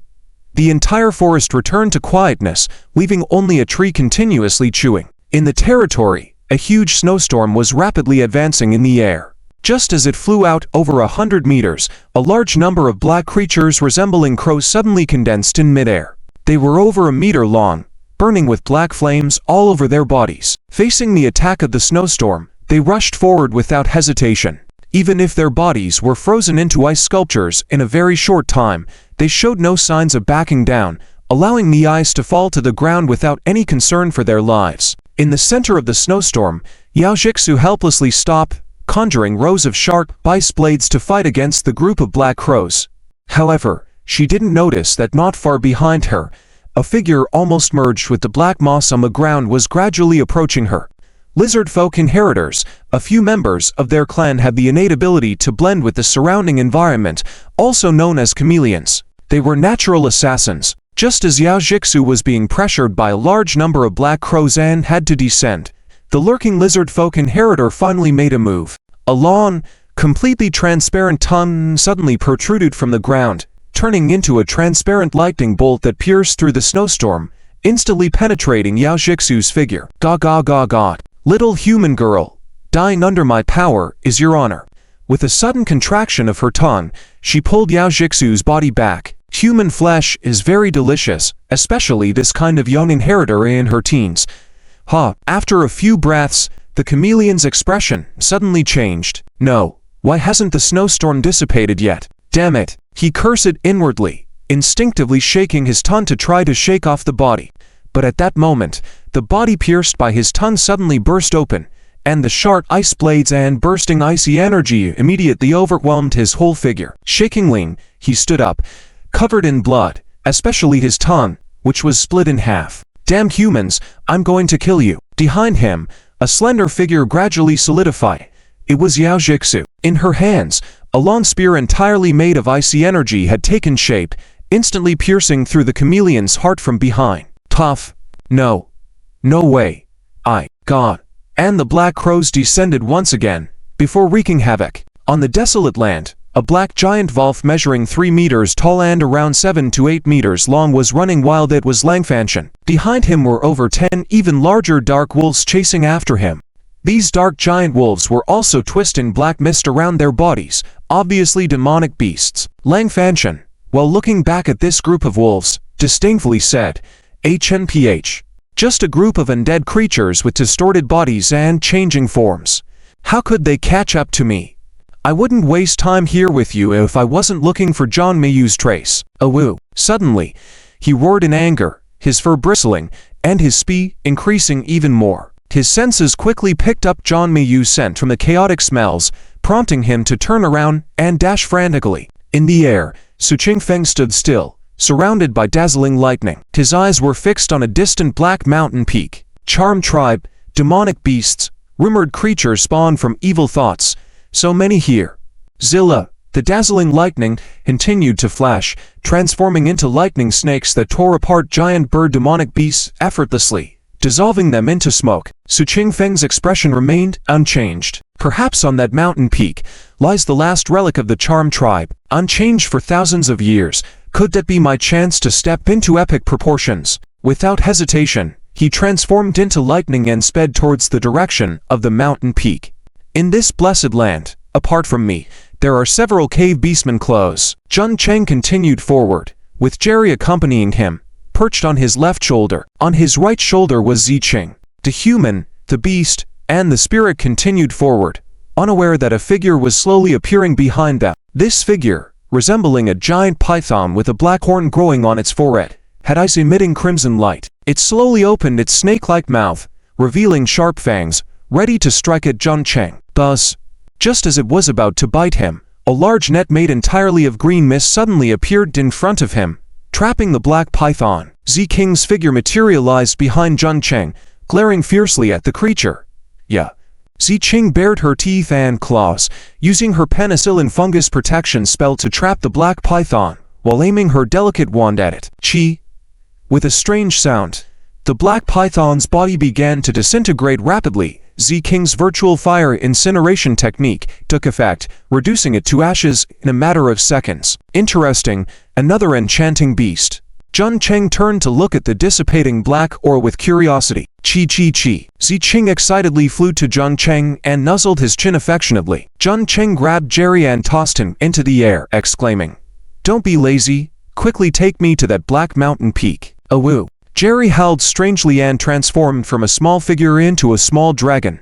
the entire forest returned to quietness, leaving only a tree continuously chewing. In the territory, a huge snowstorm was rapidly advancing in the air. Just as it flew out over 100 meters, a large number of black creatures resembling crows suddenly condensed in midair. They were over a meter long, burning with black flames all over their bodies. Facing the attack of the snowstorm, they rushed forward without hesitation. Even if their bodies were frozen into ice sculptures in a very short time, they showed no signs of backing down, allowing the ice to fall to the ground without any concern for their lives. In the center of the snowstorm, Yao Jixu helplessly stopped, conjuring rows of sharp ice blades to fight against the group of black crows. However, she didn't notice that not far behind her, a figure almost merged with the black moss on the ground was gradually approaching her. Lizard folk inheritors, a few members of their clan had the innate ability to blend with the surrounding environment, also known as chameleons. They were natural assassins. Just as Yao Jixu was being pressured by a large number of black crows and had to descend, the lurking lizard folk inheritor finally made a move. A long, completely transparent tongue suddenly protruded from the ground, turning into a transparent lightning bolt that pierced through the snowstorm, instantly penetrating Yao Jixu's figure. God. Little human girl, dying under my power is your honor. With a sudden contraction of her tongue, she pulled Yao Jixu's body back. Human flesh is very delicious, especially this kind of young inheritor in her teens. After a few breaths, the chameleon's expression suddenly changed. No, why hasn't the snowstorm dissipated yet? Damn it, he cursed inwardly, instinctively shaking his tongue to try to shake off the body. But at that moment, the body pierced by his tongue suddenly burst open, and the sharp ice blades and bursting icy energy immediately overwhelmed his whole figure. Shakingly, he stood up, covered in blood, especially his tongue, which was split in half. Damn humans, I'm going to kill you. Behind him, a slender figure gradually solidified. It was Yao Jixu. In her hands, a long spear entirely made of icy energy had taken shape, instantly piercing through the chameleon's heart from behind. Tough. No way. God. And the black crows descended once again, before wreaking havoc. On the desolate land, a black giant wolf measuring 3 meters tall and around 7 to 8 meters long was running wild. It was Langfanshan. Behind him were over 10 even larger dark wolves chasing after him. These dark giant wolves were also twisting black mist around their bodies, obviously demonic beasts. Langfanshan, while looking back at this group of wolves, disdainfully said, HNPH. Just a group of undead creatures with distorted bodies and changing forms. How could they catch up to me? I wouldn't waste time here with you if I wasn't looking for John Mayu's trace. Awoo. Suddenly, he roared in anger, his fur bristling, and his speed increasing even more. His senses quickly picked up John Mayu's scent from the chaotic smells, prompting him to turn around and dash frantically. In the air, Su Qingfeng stood still, surrounded by dazzling lightning. His eyes were fixed on a distant black mountain peak. Charmed tribe, demonic beasts, rumored creatures spawned from evil thoughts. So many here. Zilla, the dazzling lightning, continued to flash, transforming into lightning snakes that tore apart giant bird demonic beasts effortlessly, dissolving them into smoke. Su Qingfeng's expression remained unchanged. Perhaps on that mountain peak lies the last relic of the charmed tribe, unchanged for thousands of years. Could that be my chance to step into epic proportions? Without hesitation, he transformed into lightning and sped towards the direction of the mountain peak. In this blessed land, apart from me, There are several cave beastmen close. Jun Chang continued forward, with Jerry accompanying him, perched on his left shoulder. On his right shoulder was Ziqing. The human, the beast, and the spirit continued forward, unaware that a figure was slowly appearing behind them. This figure, resembling a giant python with a black horn growing on its forehead, had eyes emitting crimson light. It slowly opened its snake-like mouth, revealing sharp fangs, ready to strike at Jun Chang. Thus, just as it was about to bite him, a large net made entirely of green mist suddenly appeared in front of him, trapping the black python. Ziqing's figure materialized behind Jun Chang, glaring fiercely at the creature. Ziqing bared her teeth and claws, using her penicillin fungus protection spell to trap the black python, while aiming her delicate wand at it. Chi! With a strange sound, the black python's body began to disintegrate rapidly. Ziqing's virtual fire incineration technique took effect, reducing it to ashes in a matter of seconds. Interesting, another enchanting beast. Jun Chang turned to look at the dissipating black ore with curiosity. Chi. Ziqing excitedly flew to Jun Chang and nuzzled his chin affectionately. Jun Chang grabbed Jerry and tossed him into the air, exclaiming, "Don't be lazy, quickly take me to that black mountain peak." Awoo. Jerry howled strangely and transformed from a small figure into a small dragon,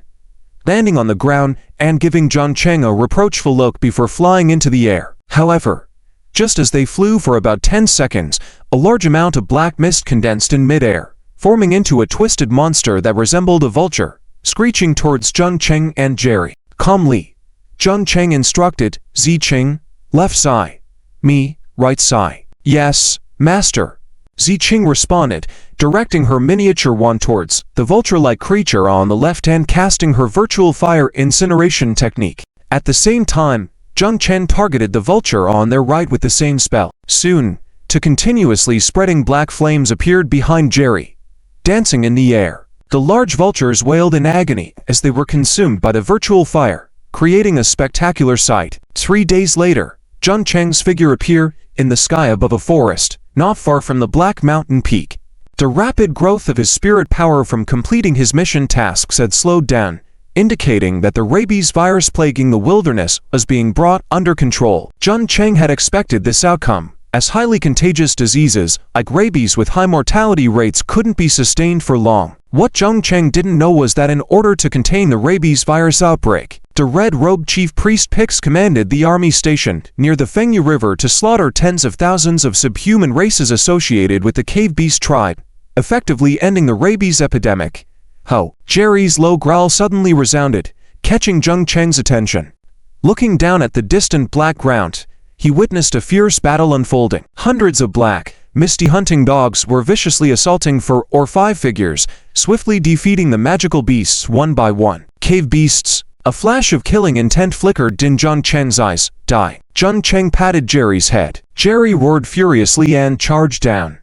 landing on the ground and giving Jun Chang a reproachful look before flying into the air. However, just as they flew for about 10 seconds, a large amount of black mist condensed in midair, forming into a twisted monster that resembled a vulture, screeching towards Jun Chang and Jerry. Calmly, Jun Chang instructed, "Ziqing, left side. Me, right side." "Yes, master." Ziqing responded, directing her miniature wand towards the vulture-like creature on the left and casting her virtual fire incineration technique. At the same time, Jun Chang targeted the vulture on their right with the same spell. Soon, two continuously spreading black flames appeared behind Jerry, dancing in the air. The large vultures wailed in agony as they were consumed by the virtual fire, creating a spectacular sight. 3 days later, Jun Chang's figure appeared in the sky above a forest, not far from the Black Mountain Peak. The rapid growth of his spirit power from completing his mission tasks had slowed down, indicating that the rabies virus plaguing the wilderness was being brought under control. Jun Chang had expected this outcome, as highly contagious diseases, like rabies with high mortality rates, couldn't be sustained for long. What Jun Chang didn't know was that in order to contain the rabies virus outbreak, the red-robed chief priest Pix commanded the army stationed near the Fengyu River to slaughter tens of thousands of subhuman races associated with the cave beast tribe, effectively ending the rabies epidemic. Ho! Jerry's low growl suddenly resounded, catching Jun Chang's attention. Looking down at the distant black ground, he witnessed a fierce battle unfolding. Hundreds of black, misty hunting dogs were viciously assaulting 4 or 5 figures, swiftly defeating the magical beasts one by one. Cave beasts. A flash of killing intent flickered in Jun Chang's eyes. Die. Jun Chang patted Jerry's head. Jerry roared furiously and charged down.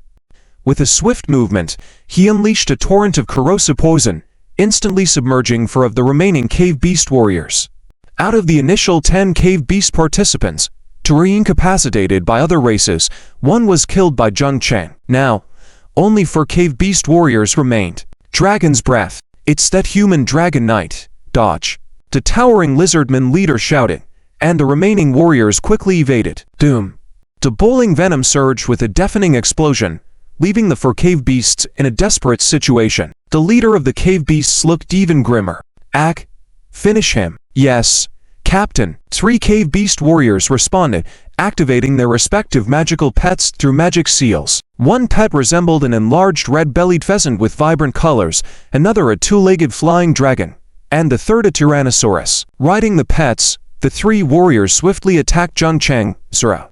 With a swift movement, he unleashed a torrent of corrosive poison, instantly submerging 4 of the remaining cave beast warriors. Out of the initial 10 cave beast participants, 3 incapacitated by other races, 1 was killed by Jun Chang. Now, only 4 cave beast warriors remained. Dragon's breath. It's that human dragon knight. Dodge. The towering lizardman leader shouted, and the remaining warriors quickly evaded. Doom. The boiling venom surged with a deafening explosion, leaving the 4 cave beasts in a desperate situation. The leader of the cave beasts looked even grimmer. Finish him. Yes, Captain. 3 cave beast warriors responded, activating their respective magical pets through magic seals. One pet resembled an enlarged red-bellied pheasant with vibrant colors, another a 2-legged flying dragon, and the third a tyrannosaurus. Riding the pets, the 3 warriors swiftly attacked Jun Chang.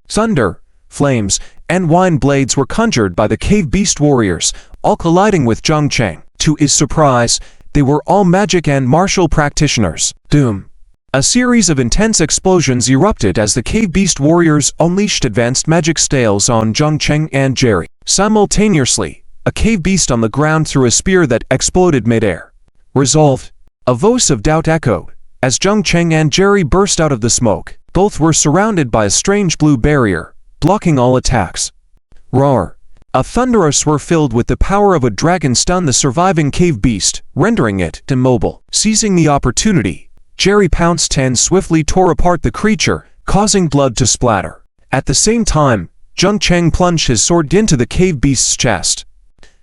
Thunder, flames, and wine blades were conjured by the cave beast warriors, all colliding with Jun Chang. To his surprise, they were all magic and martial practitioners. Doom. A series of intense explosions erupted as the cave beast warriors unleashed advanced magic styles on Jun Chang and Jerry. Simultaneously, a cave beast on the ground threw a spear that exploded midair. Resolved. A voice of doubt echoed as Jun Chang and Jerry burst out of the smoke. Both were surrounded by a strange blue barrier, blocking all attacks. Roar. A thunderous swirl filled with the power of a dragon stunned the surviving cave beast, rendering it immobile. Seizing the opportunity, Jerry pounced and swiftly tore apart the creature, causing blood to splatter. At the same time, Jun Chang plunged his sword into the cave beast's chest.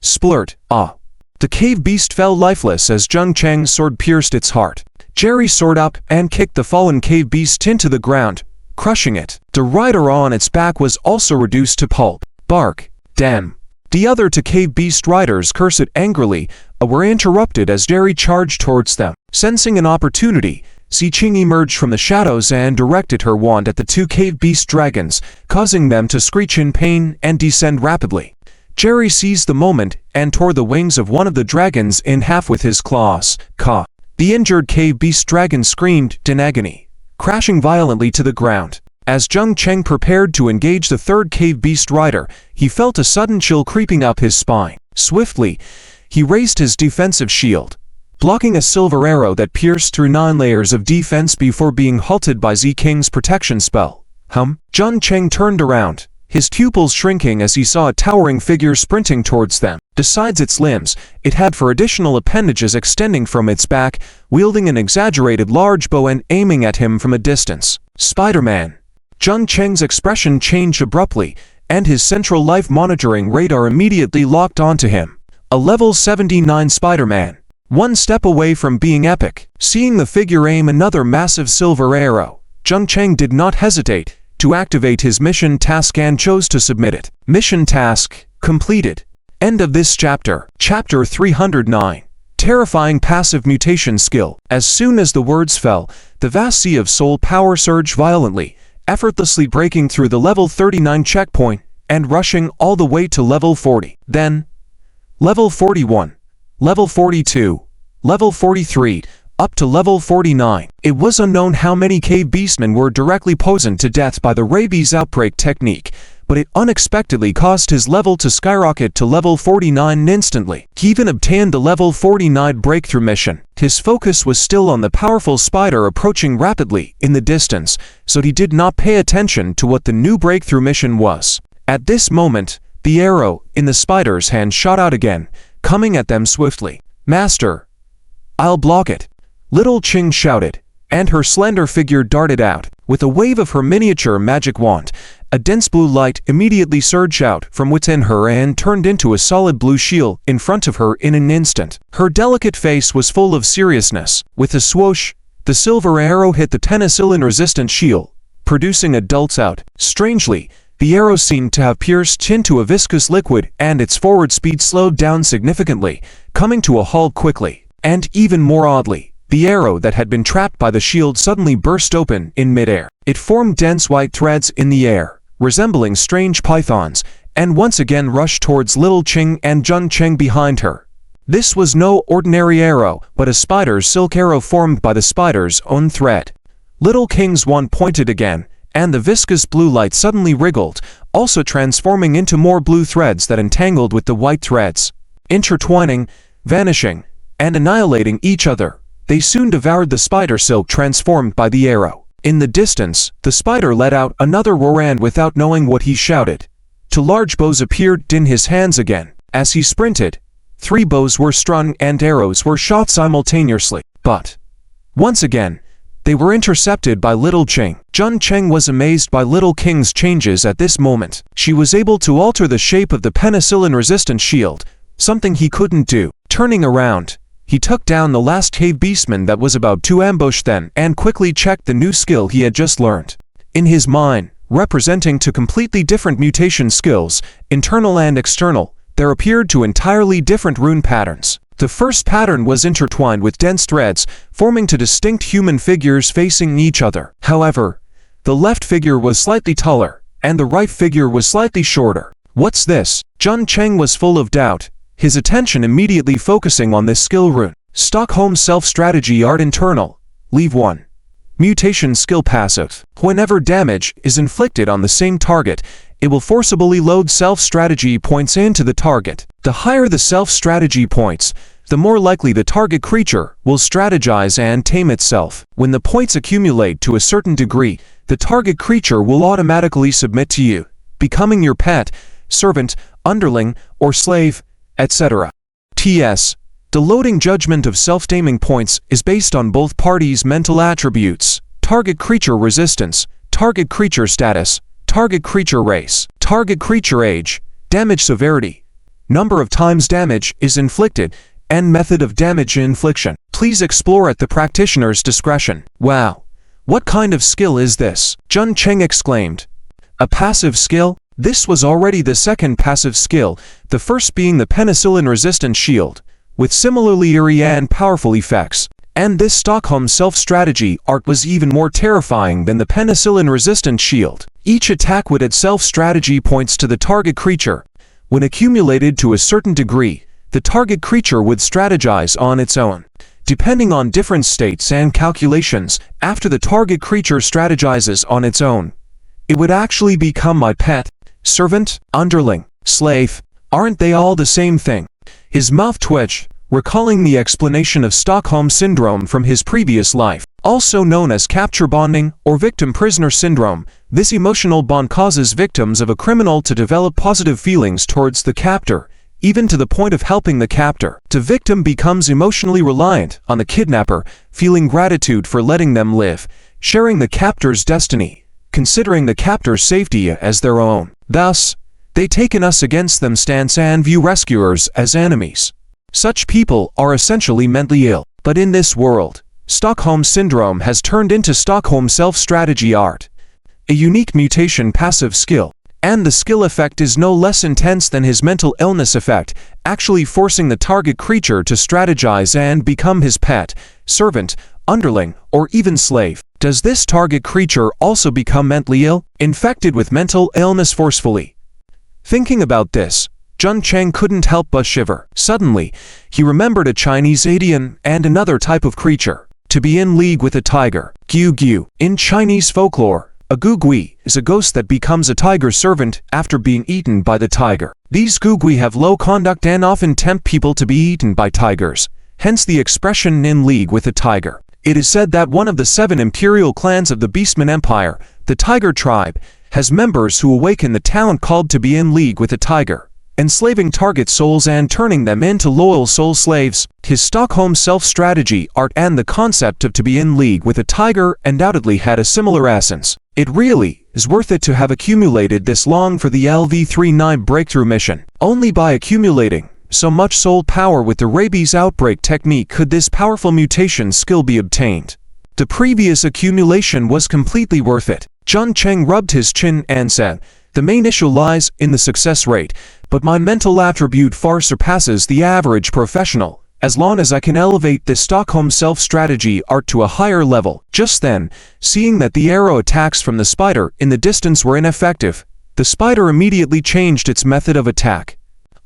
Splurt, ah! The cave beast fell lifeless as Jun Chang's sword pierced its heart. Jerry soared up and kicked the fallen cave beast into the ground, crushing it. The rider on its back was also reduced to pulp. Bark, damn! The other two cave beast riders cursed angrily, were interrupted as Jerry charged towards them. Sensing an opportunity, Ziqing emerged from the shadows and directed her wand at the two cave beast dragons, causing them to screech in pain and descend rapidly. Jerry seized the moment and tore the wings of one of the dragons in half with his claws. Ka! The injured cave beast dragon screamed in agony, crashing violently to the ground. As Jun Chang prepared to engage the third cave beast rider, he felt a sudden chill creeping up his spine. Swiftly, he raised his defensive shield, blocking a silver arrow that pierced through 9 layers of defense before being halted by Z-King's protection spell. Jun Chang turned around, his pupils shrinking as he saw a towering figure sprinting towards them. Besides its limbs, it had 4 additional appendages extending from its back, wielding an exaggerated large bow and aiming at him from a distance. Spider-Man! Jun Chang's expression changed abruptly, and his central life monitoring radar immediately locked onto him. A level 79 Spider-Man, one step away from being epic. Seeing the figure aim another massive silver arrow, Jun Chang did not hesitate to activate his mission task and chose to submit it. Mission task completed. End of this chapter. Chapter 309. Terrifying passive mutation skill. As soon as the words fell, the vast sea of soul power surged violently, effortlessly breaking through the level 39 checkpoint and rushing all the way to level 40. Then, level 41, level 42, level 43, up to level 49. It was unknown how many cave beastmen were directly poisoned to death by the rabies outbreak technique, but it unexpectedly caused his level to skyrocket to level 49 instantly. He even obtained the level 49 breakthrough mission. His focus was still on the powerful spider approaching rapidly in the distance, so he did not pay attention to what the new breakthrough mission was. At this moment, the arrow in the spider's hand shot out again, coming at them swiftly. Master, I'll block it, Little Ching shouted, and her slender figure darted out. With a wave of her miniature magic wand, a dense blue light immediately surged out from within her and turned into a solid blue shield in front of her in an instant. Her delicate face was full of seriousness. With a swoosh, the silver arrow hit the penicillin-resistant shield, producing a dull sound. Strangely, the arrow seemed to have pierced into a viscous liquid and its forward speed slowed down significantly, coming to a halt quickly. And even more oddly, the arrow that had been trapped by the shield suddenly burst open in midair. It formed dense white threads in the air, resembling strange pythons, and once again rushed towards Little Ching and Jun Chang behind her. This was no ordinary arrow, but a spider's silk arrow formed by the spider's own thread. Little King's wand pointed again, and the viscous blue light suddenly wriggled, also transforming into more blue threads that entangled with the white threads. Intertwining, vanishing, and annihilating each other, they soon devoured the spider silk transformed by the arrow. In the distance, the spider let out another roar and without knowing what he shouted, 2 large bows appeared in his hands again. As he sprinted, 3 bows were strung and arrows were shot simultaneously. But, once again, they were intercepted by Little Ching. Jun Chang was amazed by Little King's changes at this moment. She was able to alter the shape of the penicillin-resistant shield, something he couldn't do. Turning around, he took down the last cave beastman that was about to ambush them and quickly checked the new skill he had just learned. In his mind, representing 2 completely different mutation skills, internal and external, there appeared 2 entirely different rune patterns. The first pattern was intertwined with dense threads, forming 2 distinct human figures facing each other. However, the left figure was slightly taller, and the right figure was slightly shorter. What's this? Jun Chang was full of doubt, his attention immediately focusing on this skill rune. Stockholm Self-Strategy Art Internal, Leave 1. Mutation Skill Passive. Whenever damage is inflicted on the same target, it will forcibly load self-strategy points into the target. The higher the self-strategy points, the more likely the target creature will strategize and tame itself. When the points accumulate to a certain degree, the target creature will automatically submit to you, becoming your pet, servant, underling, or slave, etc. T.S. The loading judgment of self-taming points is based on both parties' mental attributes, target creature resistance, target creature status, target creature race, target creature age, damage severity, number of times damage is inflicted, and method of damage infliction. Please explore at the practitioner's discretion. Wow! What kind of skill is this? Jun Cheng exclaimed. A passive skill? This was already the second passive skill, the first being the penicillin-resistant shield, with similarly eerie and powerful effects. And this Stockholm self-strategy art was even more terrifying than the penicillin-resistant shield. Each attack with its self-strategy points to the target creature. When accumulated to a certain degree, the target creature would strategize on its own. Depending on different states and calculations, after the target creature strategizes on its own, it would actually become my pet, servant, underling, slave. Aren't they all the same thing? His mouth twitched, recalling the explanation of Stockholm Syndrome from his previous life. Also known as capture bonding or victim-prisoner syndrome, this emotional bond causes victims of a criminal to develop positive feelings towards the captor, even to the point of helping the captor. The victim becomes emotionally reliant on the kidnapper, feeling gratitude for letting them live, sharing the captor's destiny, considering the captor's safety as their own. Thus, they take an us against them stance and view rescuers as enemies. Such people are essentially mentally ill. But in this world, Stockholm Syndrome has turned into Stockholm Self-Strategy Art, a unique mutation passive skill. And the skill effect is no less intense than his mental illness effect, actually forcing the target creature to strategize and become his pet, servant, underling, or even slave. Does this target creature also become mentally ill, infected with mental illness forcefully? Thinking about this, Jun Cheng couldn't help but shiver. Suddenly, he remembered a Chinese idiom and another type of creature. To be in league with a tiger. Gu Gu. In Chinese folklore, a gugui is a ghost that becomes a tiger's servant after being eaten by the tiger. These gugui have low conduct and often tempt people to be eaten by tigers, hence the expression in league with a tiger. It is said that one of the 7 imperial clans of the Beastmen Empire, the Tiger Tribe, has members who awaken the talent called to be in league with a tiger, enslaving target souls and turning them into loyal soul slaves. His Stockholm self-strategy art and the concept of to be in league with a tiger undoubtedly had a similar essence. It really is worth it to have accumulated this long for the LV-39 breakthrough mission. Only by accumulating so much soul power with the rabies outbreak technique could this powerful mutation skill be obtained. The previous accumulation was completely worth it. Jun Cheng rubbed his chin and said, "The main issue lies in the success rate, but my mental attribute far surpasses the average professional. As long as I can elevate this Stockholm self-strategy art to a higher level." Just then, seeing that the arrow attacks from the spider in the distance were ineffective, the spider immediately changed its method of attack.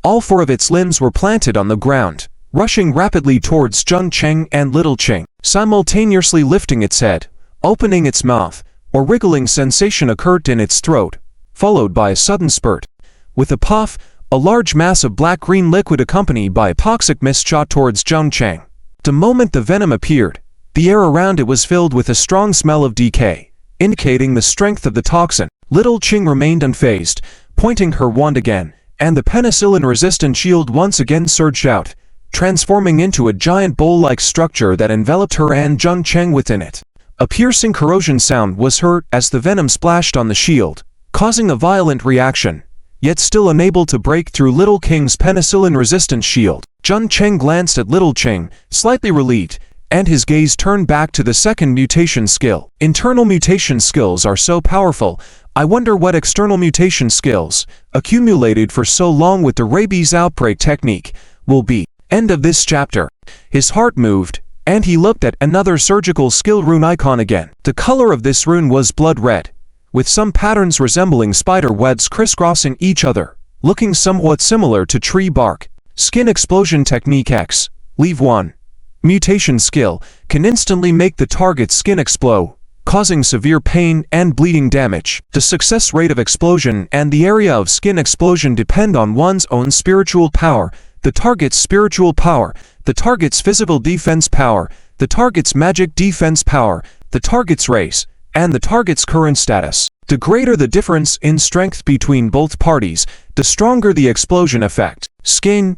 All 4 of its limbs were planted on the ground, rushing rapidly towards Jun Cheng and Little Cheng, simultaneously lifting its head, opening its mouth, or wriggling sensation occurred in its throat, followed by a sudden spurt. With a puff, a large mass of black-green liquid accompanied by a toxic mist shot towards Jun Cheng. The moment the venom appeared, the air around it was filled with a strong smell of decay, indicating the strength of the toxin. Little Cheng remained unfazed, pointing her wand again, and the penicillin-resistant shield once again surged out, transforming into a giant bowl-like structure that enveloped her and Jun Cheng within it. A piercing corrosion sound was heard as the venom splashed on the shield, causing a violent reaction, yet still unable to break through Little Cheng's penicillin-resistant shield. Jun Cheng glanced at Little Cheng, slightly relieved, and his gaze turned back to the second mutation skill. Internal mutation skills are so powerful. I wonder what external mutation skills, accumulated for so long with the rabies outbreak technique, will be. End of this chapter. His heart moved, and he looked at another surgical skill rune icon again. The color of this rune was blood red, with some patterns resembling spider webs crisscrossing each other, looking somewhat similar to tree bark. Skin Explosion Technique X. Leave 1. Mutation skill can instantly make the target's skin explode, causing severe pain and bleeding damage. The success rate of explosion and the area of skin explosion depend on one's own spiritual power, the target's spiritual power, the target's physical defense power, the target's magic defense power, the target's race, and the target's current status. The greater the difference in strength between both parties, the stronger the explosion effect. Skin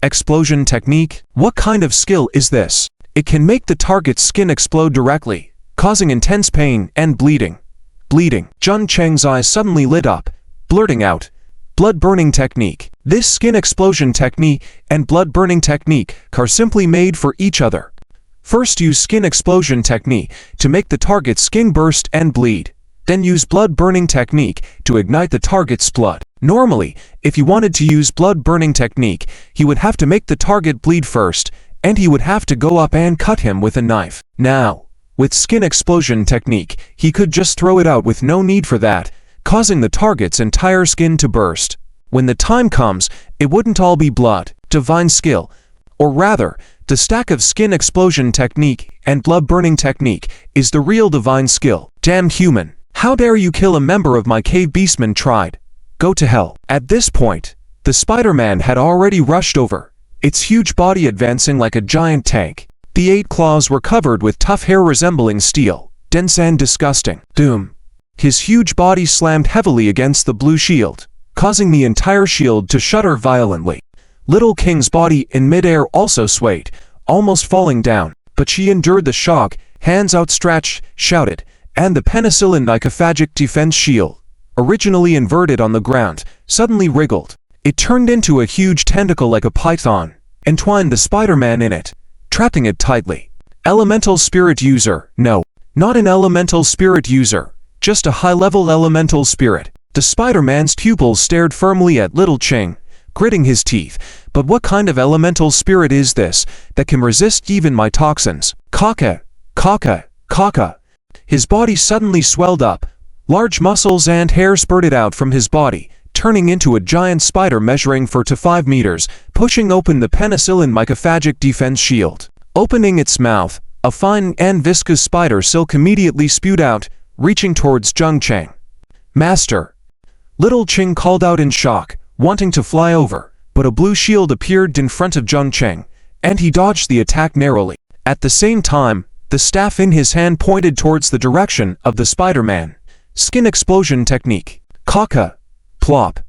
Explosion Technique. What kind of skill is this? It can make the target's skin explode directly, causing intense pain and bleeding. bleeding. Jun Cheng's eyes suddenly lit up, blurting out, blood-burning technique. This skin explosion technique and blood-burning technique are simply made for each other. First use skin explosion technique to make the target's skin burst and bleed. Then use blood-burning technique to ignite the target's blood. Normally, if he wanted to use blood-burning technique, he would have to make the target bleed first, and he would have to go up and cut him with a knife. Now, with skin explosion technique, he could just throw it out with no need for that, causing the target's entire skin to burst. When the time comes, it wouldn't all be blood. Divine skill. Or rather, the stack of skin explosion technique and blood-burning technique is the real divine skill. Damn human. How dare you kill a member of my cave Beastmen tribe? Go to hell. At this point, the Spider-Man had already rushed over, its huge body advancing like a giant tank. The 8 claws were covered with tough hair resembling steel, dense and disgusting. Doom. His huge body slammed heavily against the blue shield, causing the entire shield to shudder violently. Little King's body in midair also swayed, almost falling down, but she endured the shock, hands outstretched, shouted, and the penicillin nicophagic defense shield, originally inverted on the ground, suddenly wriggled. It turned into a huge tentacle like a python, entwined the Spider-Man in it, trapping it tightly. Elemental spirit user. No, not an elemental spirit user, just a high-level elemental spirit. The Spider-Man's pupils stared firmly at Little Ching, gritting his teeth. But what kind of elemental spirit is this that can resist even my toxins? Kaka, kaka, kaka. His body suddenly swelled up. Large muscles and hair spurted out from his body, turning into a giant spider measuring 4 to 5 meters, pushing open the penicillin mycophagic defense shield. Opening its mouth, a fine and viscous spider silk immediately spewed out, reaching towards Jun Cheng. Master. Little Ching called out in shock, wanting to fly over, but a blue shield appeared in front of Jun Cheng, and he dodged the attack narrowly. At the same time, the staff in his hand pointed towards the direction of the Spider-Man. Skin explosion technique. Kaka. Plop.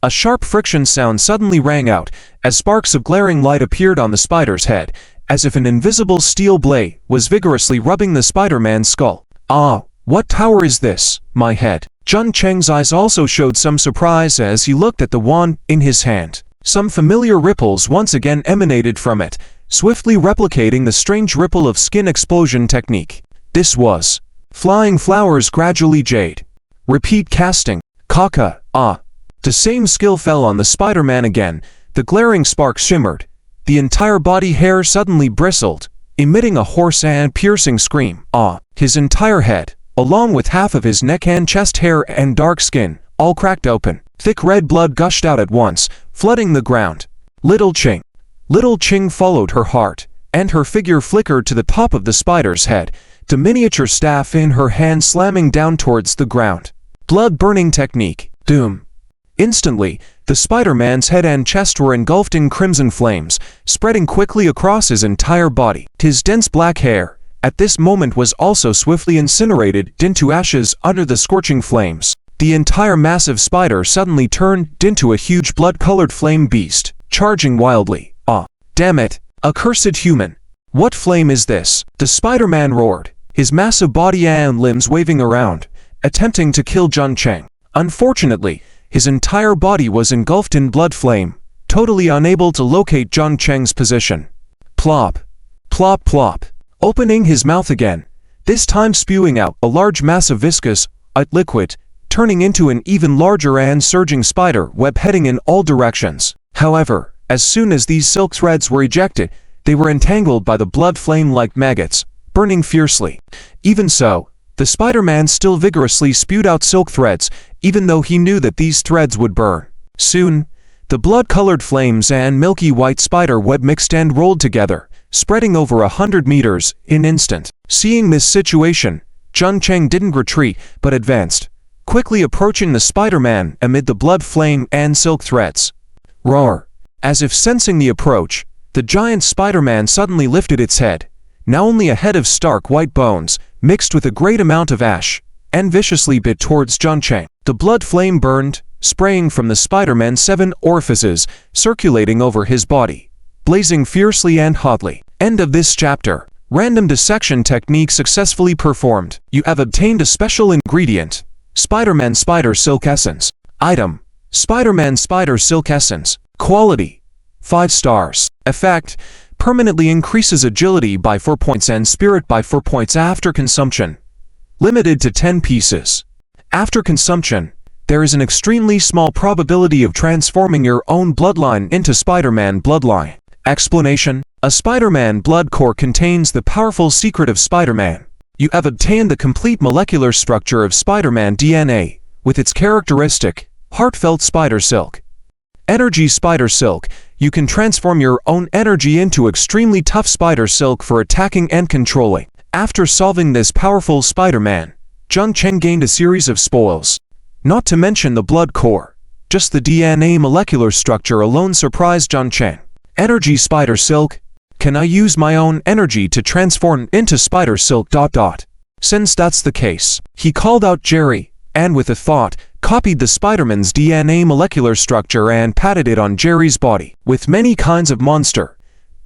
A sharp friction sound suddenly rang out, as sparks of glaring light appeared on the spider's head, as if an invisible steel blade was vigorously rubbing the Spider-Man's skull. Ah, what power is this, my head? Jun Cheng's eyes also showed some surprise as he looked at the wand in his hand. Some familiar ripples once again emanated from it, swiftly replicating the strange ripple of skin explosion technique. This was flying flowers gradually jade. Repeat casting. Kaka, ah. The same skill fell on the Spider-Man again. The glaring spark shimmered. The entire body hair suddenly bristled, emitting a hoarse and piercing scream. Ah. His entire head, along with half of his neck and chest hair and dark skin, all cracked open. Thick red blood gushed out at once, flooding the ground. Little Ching. Little Ching followed her heart, and her figure flickered to the top of the spider's head, the miniature staff in her hand slamming down towards the ground. Blood-burning technique. Doom. Instantly, the Spider-Man's head and chest were engulfed in crimson flames, spreading quickly across his entire body. His dense black hair, at this moment, was also swiftly incinerated into ashes under the scorching flames. The entire massive spider suddenly turned into a huge blood-colored flame beast, charging wildly. Ah, damn it, accursed human. What flame is this? The Spider-Man roared, his massive body and limbs waving around, attempting to kill Jun Cheng. Unfortunately, his entire body was engulfed in blood flame, totally unable to locate Jun Cheng's position. Plop. Plop plop. Opening his mouth again, this time spewing out a large mass of viscous, liquid, turning into an even larger and surging spider web heading in all directions. However, as soon as these silk threads were ejected, they were entangled by the blood flame like maggots, burning fiercely. Even so, the Spider-Man still vigorously spewed out silk threads, even though he knew that these threads would burn. Soon, the blood-colored flames and milky white spider web mixed and rolled together, spreading over 100 meters in an instant. Seeing this situation, Jun Cheng didn't retreat, but advanced, quickly approaching the Spider-Man amid the blood flame and silk threads. Roar! As if sensing the approach, the giant Spider-Man suddenly lifted its head, now only a head of stark white bones, mixed with a great amount of ash, and viciously bit towards Jun Cheng. The blood flame burned, spraying from the Spider-Man's 7 orifices, circulating over his body, blazing fiercely and hotly. End of this chapter. Random dissection technique successfully performed. You have obtained a special ingredient. Spider-Man Spider Silk Essence. Item: Spider-Man Spider Silk Essence. Quality: 5 stars. Effect: permanently increases agility by 4 points and spirit by 4 points after consumption. Limited to 10 pieces. After consumption, there is an extremely small probability of transforming your own bloodline into Spider-Man bloodline. Explanation: a Spider-Man blood core contains the powerful secret of Spider-Man. You have obtained the complete molecular structure of Spider-Man DNA, with its characteristic, heartfelt spider silk. Energy Spider Silk: you can transform your own energy into extremely tough spider silk for attacking and controlling. After solving this powerful Spider-Man, Zheng Cheng gained a series of spoils. Not to mention the blood core. Just the DNA molecular structure alone surprised Zheng Cheng. Energy Spider Silk: can I use my own energy to transform into spider silk? Since that's the case, he called out Jerry, and with a thought, copied the Spider-Man's DNA molecular structure and patted it on Jerry's body. With many kinds of monster,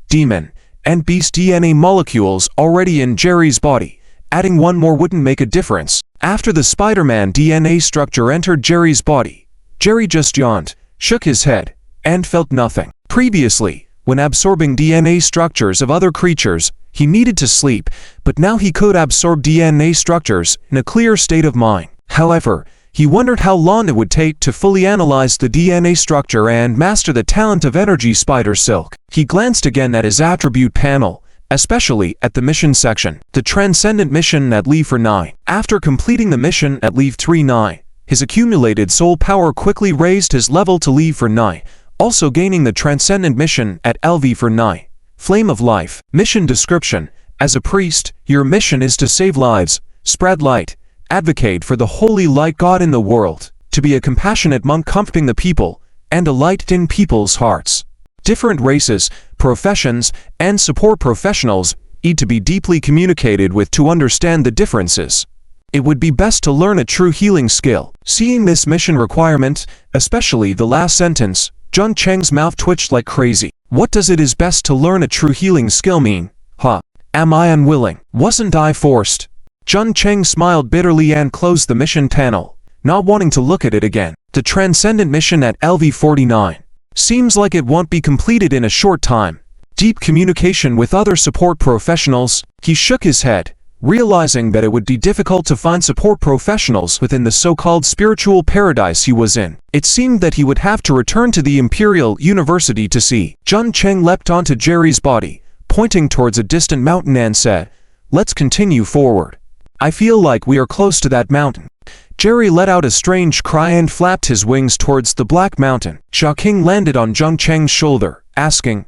demon, and beast DNA molecules already in Jerry's body, adding one more wouldn't make a difference. After the Spider-Man DNA structure entered Jerry's body, Jerry just yawned, shook his head, and felt nothing. Previously, when absorbing DNA structures of other creatures, he needed to sleep, but now he could absorb DNA structures in a clear state of mind. However, he wondered how long it would take to fully analyze the DNA structure and master the talent of Energy Spider Silk. He glanced again at his attribute panel, especially at the mission section. The Transcendent mission at Leave 9. After completing the mission at Leave 9, his accumulated soul power quickly raised his level to Leave 9, also gaining the Transcendent mission at LV 9. Flame of Life. Mission description: as a priest, your mission is to save lives, spread light, advocate for the holy light God in the world, to be a compassionate monk comforting the people, and a light in people's hearts. Different races, professions, and support professionals need to be deeply communicated with to understand the differences. It would be best to learn a true healing skill. Seeing this mission requirement, especially the last sentence, Zheng Cheng's mouth twitched like crazy. What does "it is best to learn a true healing skill" mean? Am I unwilling? Wasn't I forced? Zheng Cheng smiled bitterly and closed the mission panel, not wanting to look at it again. The Transcendent mission at LV 49. Seems like it won't be completed in a short time. Deep communication with other support professionals. He shook his head, realizing that it would be difficult to find support professionals within the so-called spiritual paradise he was in. It seemed that he would have to return to the Imperial University to see. Zheng Cheng leapt onto Jerry's body, pointing towards a distant mountain and said, "Let's continue forward. I feel like we are close to that mountain." Jerry let out a strange cry and flapped his wings towards the black mountain. Xiaoqing landed on Zheng Cheng's shoulder, asking,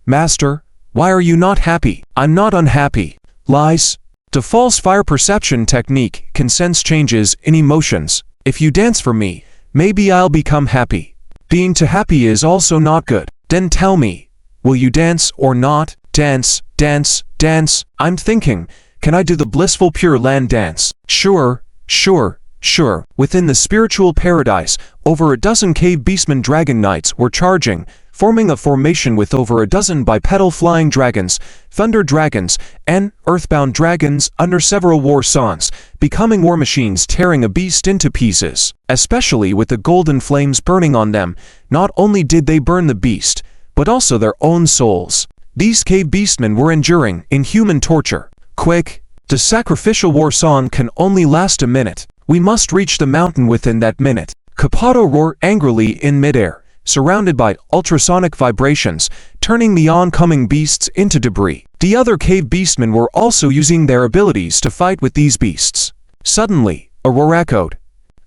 "Master, why are you not happy?" "I'm not unhappy." Lies. The false fire perception technique can sense changes in emotions. If you dance for me, maybe I'll become happy. Being too happy is also not good. Then tell me, will you dance or not? Dance, dance, dance. I'm thinking, can I do the blissful Pure Land dance? Sure, sure, sure. Within the spiritual paradise, over a dozen cave beastmen dragon knights were charging, forming a formation with over a dozen bipedal flying dragons, thunder dragons, and earthbound dragons under several war songs, becoming war machines tearing a beast into pieces. Especially with the golden flames burning on them, not only did they burn the beast, but also their own souls. These cave beastmen were enduring inhuman torture. Quick! The sacrificial war song can only last a minute. We must reach the mountain within that minute. Capato roared angrily in midair, surrounded by ultrasonic vibrations, turning the oncoming beasts into debris. The other cave beastmen were also using their abilities to fight with these beasts. Suddenly, a roar echoed.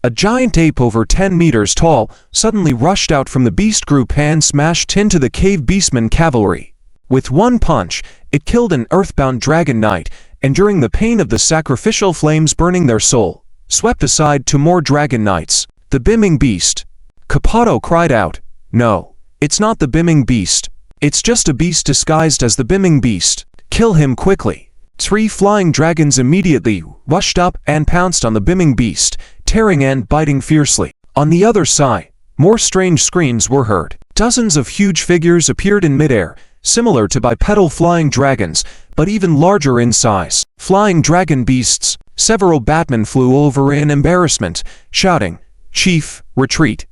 A giant ape over 10 meters tall suddenly rushed out from the beast group and smashed into the cave beastmen cavalry. With one punch, it killed an earthbound dragon knight, enduring the pain of the sacrificial flames burning their soul, swept aside two more dragon knights. The bimming beast. Capato cried out, "No, it's not the bimming beast. It's just a beast disguised as the bimming beast. Kill him quickly." 3 flying dragons immediately rushed up and pounced on the bimming beast, tearing and biting fiercely. On the other side, more strange screams were heard. Dozens of huge figures appeared in midair, similar to bipedal flying dragons, but even larger in size. Flying dragon beasts. Several batmen flew over in embarrassment, shouting, "Chief, retreat!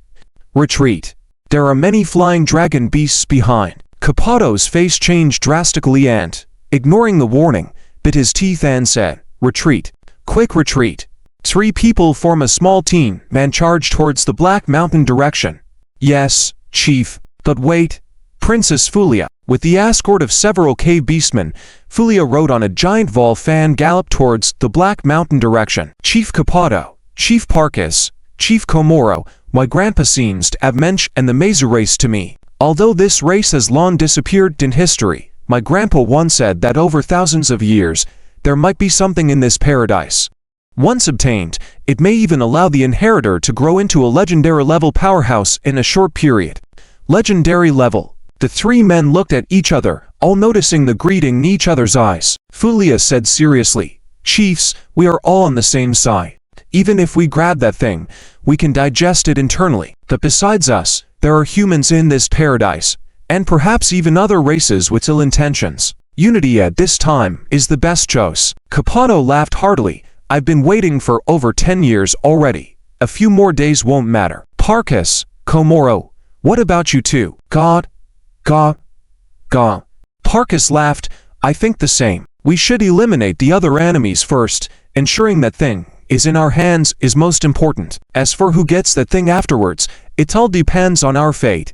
Retreat! There are many flying dragon beasts behind." Capato's face changed drastically and, ignoring the warning, bit his teeth and said, "Retreat! Quick retreat!" 3 people form a small team and charge towards the Black Mountain direction. "Yes, Chief, but wait." Princess Fulia, with the escort of several cave beastmen, Fulia rode on a giant Volf and galloped towards the Black Mountain direction. "Chief Capato, Chief Parkas, Chief Komoro, my grandpa seems to have mentioned and the Mesa race to me. Although this race has long disappeared in history, my grandpa once said that over thousands of years, there might be something in this paradise. Once obtained, it may even allow the inheritor to grow into a legendary level powerhouse in a short period." Legendary level. The 3 men looked at each other, all noticing the greeting in each other's eyes. Fulia said seriously, "Chiefs, we are all on the same side. Even if we grab that thing, we can digest it internally. But besides us, there are humans in this paradise, and perhaps even other races with ill intentions. Unity at this time is the best choice." Capato laughed heartily. "I've been waiting for over 10 years already. A few more days won't matter." Parkas, Komoro, what about you two? God. Parkas laughed. "I think the same. We should eliminate the other enemies first. Ensuring that thing is in our hands is most important. As for who gets that thing afterwards, it all depends on our fate."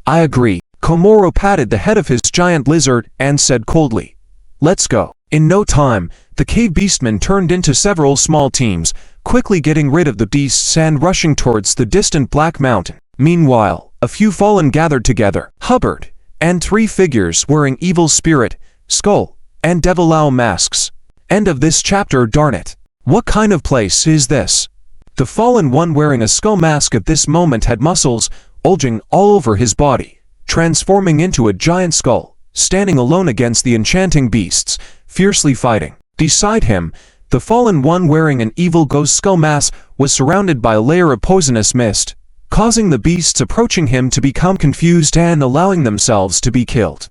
"I agree." Komoro patted the head of his giant lizard and said coldly, "Let's go." In no time, the cave beastmen turned into several small teams, quickly getting rid of the beasts and rushing towards the distant Black Mountain. Meanwhile, a few fallen gathered together. Hubbard and 3 figures wearing evil spirit, skull, and devil owl masks. End of this chapter, darn it. What kind of place is this? The fallen one wearing a skull mask at this moment had muscles bulging all over his body, transforming into a giant skull, standing alone against the enchanting beasts, fiercely fighting. Beside him, the fallen one wearing an evil ghost skull mask was surrounded by a layer of poisonous mist, causing the beasts approaching him to become confused and allowing themselves to be killed.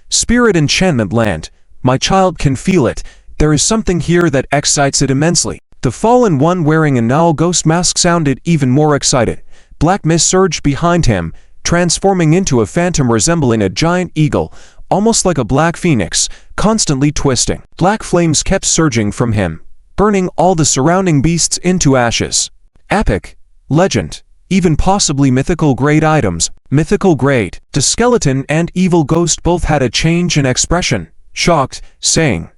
Spirit Enchantment Land, my child can feel it. There is something here that excites it immensely. The fallen one wearing an owl ghost mask sounded even more excited. Black mist surged behind him, transforming into a phantom resembling a giant eagle, almost like a black phoenix, constantly twisting. Black flames kept surging from him, burning all the surrounding beasts into ashes. Epic, legend, even possibly mythical grade items. Mythical grade. The skeleton and evil ghost both had a change in expression, shocked, saying,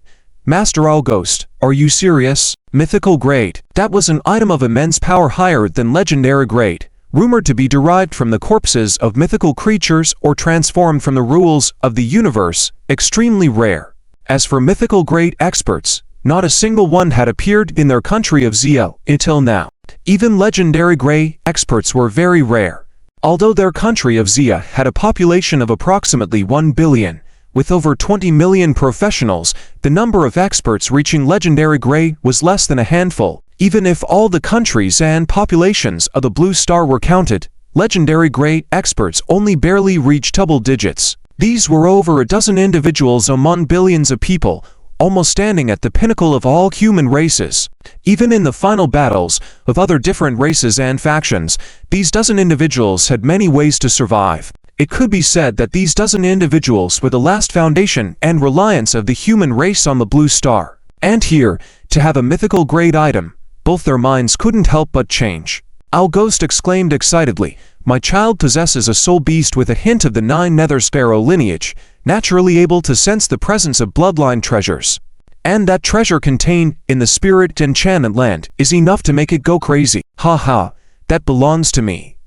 "Master Owl Ghost, are you serious?" Mythical grade. That was an item of immense power higher than legendary grade, rumored to be derived from the corpses of mythical creatures or transformed from the rules of the universe, extremely rare. As for mythical grade experts, not a single one had appeared in their country of Zio until now. Even legendary grade experts were very rare. Although their country of Zia had a population of approximately 1 billion, with over 20 million professionals, the number of experts reaching legendary grade was less than a handful. Even if all the countries and populations of the Blue Star were counted, legendary grade experts only barely reached double digits. These were over a dozen individuals among billions of people, almost standing at the pinnacle of all human races. Even in the final battles of other different races and factions, these dozen individuals had many ways to survive. It could be said that these dozen individuals were the last foundation and reliance of the human race on the Blue Star. And here, to have a mythical grade item, both their minds couldn't help but change. Owl Ghost exclaimed excitedly, "My child possesses a soul beast with a hint of the 9 nether sparrow lineage, naturally able to sense the presence of bloodline treasures. And that treasure contained in the Spirit Enchantment Land is enough to make it go crazy. Ha ha, that belongs to me.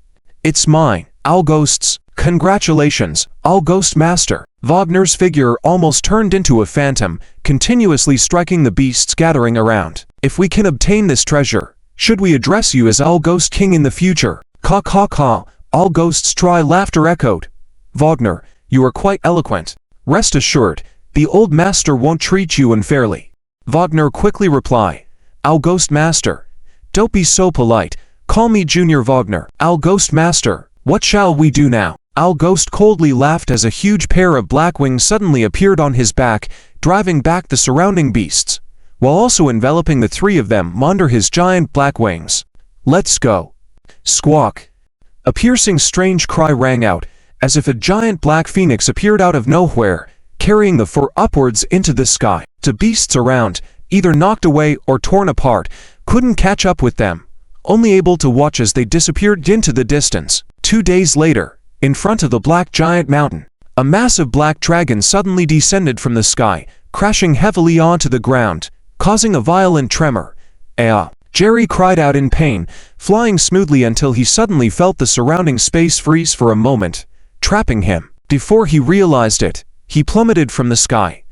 It's mine." Owl Ghosts, congratulations, Owl Ghost Master. Wagner's figure almost turned into a phantom, continuously striking the beasts gathering around. "If we can obtain this treasure, should we address you as Owl Ghost King in the future?" Caw caw caw, Owl Ghost's dry laughter echoed. "Wagner, you are quite eloquent. Rest assured, the old master won't treat you unfairly." Wagner quickly replied, "Owl Ghost Master, don't be so polite. Call me Junior Wagner." "Owl Ghost Master, what shall we do now?" Owl Ghost coldly laughed as a huge pair of black wings suddenly appeared on his back, driving back the surrounding beasts. while also enveloping the three of them under his giant black wings. "Let's go." Squawk. A piercing strange cry rang out, as if a giant black phoenix appeared out of nowhere, carrying the fur upwards into the sky. The beasts around, either knocked away or torn apart, couldn't catch up with them, only able to watch as they disappeared into the distance. 2 days later, in front of the black giant mountain, a massive black dragon suddenly descended from the sky, crashing heavily onto the ground, causing a violent tremor. "Ah!" Jerry cried out in pain, flying smoothly until he suddenly felt the surrounding space freeze for a moment, trapping him. Before he realized it, he plummeted from the sky.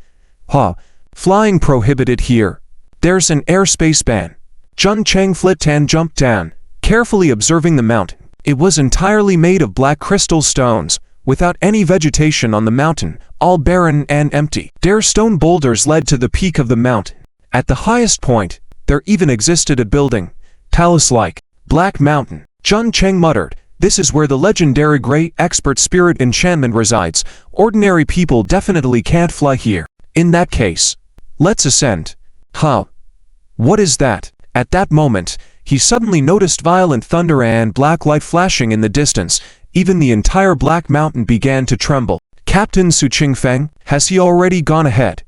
"Ha! Flying prohibited here. There's an airspace ban." Jun Chang flipped and jumped down, carefully observing the mountain. It was entirely made of black crystal stones, without any vegetation on the mountain, all barren and empty. Their stone boulders led to the peak of the mountain. At the highest point, there even existed a building, talus-like. "Black Mountain," Jun Chang muttered. "This is where the legendary great expert spirit enchantment resides. Ordinary people definitely can't fly here. In that case, let's ascend." "Huh? What is that?" At that moment, he suddenly noticed violent thunder and black light flashing in the distance. Even the entire Black Mountain began to tremble. "Captain Su Qingfeng, has he already gone ahead?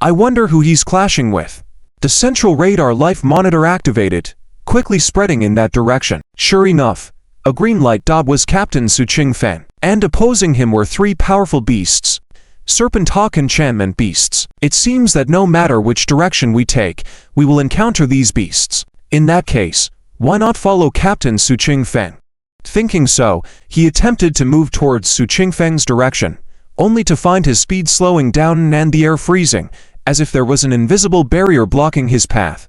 I wonder who he's clashing with." The central radar life monitor activated, quickly spreading in that direction. Sure enough, a green light dot was Captain Su Qingfeng, and opposing him were 3 powerful beasts. Serpent Hawk enchantment beasts. "It seems that no matter which direction we take, we will encounter these beasts. In that case, why not follow Captain Su Qingfeng?" Thinking so, he attempted to move towards Su Qingfeng's direction, only to find his speed slowing down and the air freezing, as if there was an invisible barrier blocking his path.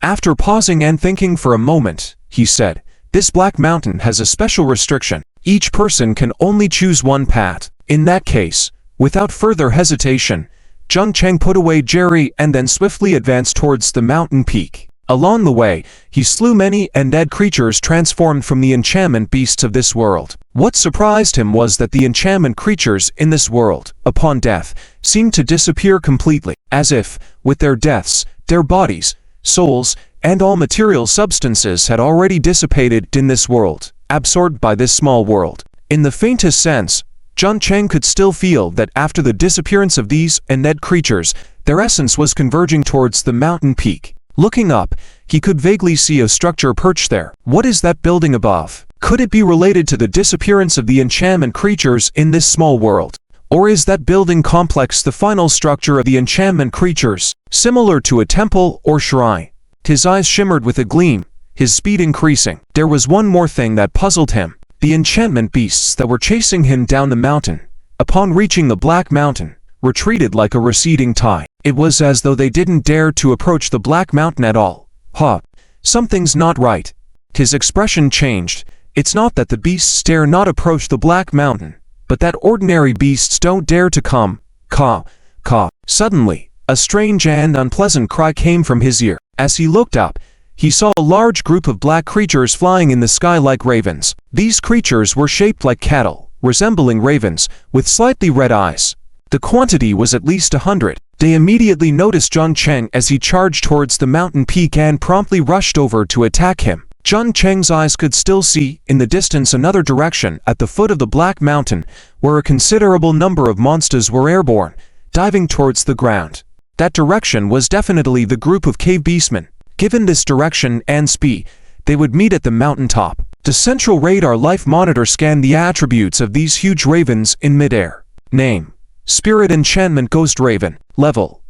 After pausing and thinking for a moment, he said, "This Black Mountain has a special restriction. Each person can only choose one path." In that case, without further hesitation, Jun Chang put away Jerry and then swiftly advanced towards the mountain peak. Along the way, he slew many undead creatures transformed from the enchantment beasts of this world. What surprised him was that the enchantment creatures in this world, upon death, seemed to disappear completely, as if, with their deaths, their bodies, souls, and all material substances had already dissipated in this world, absorbed by this small world. In the faintest sense, Jun Chang could still feel that after the disappearance of these undead creatures, their essence was converging towards the mountain peak. Looking up, he could vaguely see a structure perched there. What is that building above? Could it be related to the disappearance of the enchantment creatures in this small world? Or is that building complex the final structure of the enchantment creatures, similar to a temple or shrine? His eyes shimmered with a gleam, his speed increasing. There was one more thing that puzzled him. The enchantment beasts that were chasing him down the mountain, upon reaching the Black Mountain, retreated like a receding tide. It was as though they didn't dare to approach the Black Mountain at all. "Huh, something's not right." His expression changed. It's not that the beasts dare not approach the Black Mountain, but that ordinary beasts don't dare to come. Caw, caw. Suddenly, a strange and unpleasant cry came from his ear. As he looked up, he saw a large group of black creatures flying in the sky like ravens. These creatures were shaped like cattle, resembling ravens, with slightly red eyes. The quantity was at least 100. They immediately noticed Jun Chang as he charged towards the mountain peak and promptly rushed over to attack him. Jun Chang's eyes could still see, in the distance, another direction at the foot of the Black Mountain, where a considerable number of monsters were airborne, diving towards the ground. That direction was definitely the group of cave beastmen. Given this direction and speed, they would meet at the mountaintop. The central radar life monitor scanned the attributes of these huge ravens in midair. Name: Spirit Enchantment Ghost Raven. Level: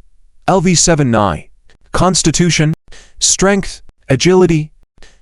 LV79. Constitution: Strength, Agility.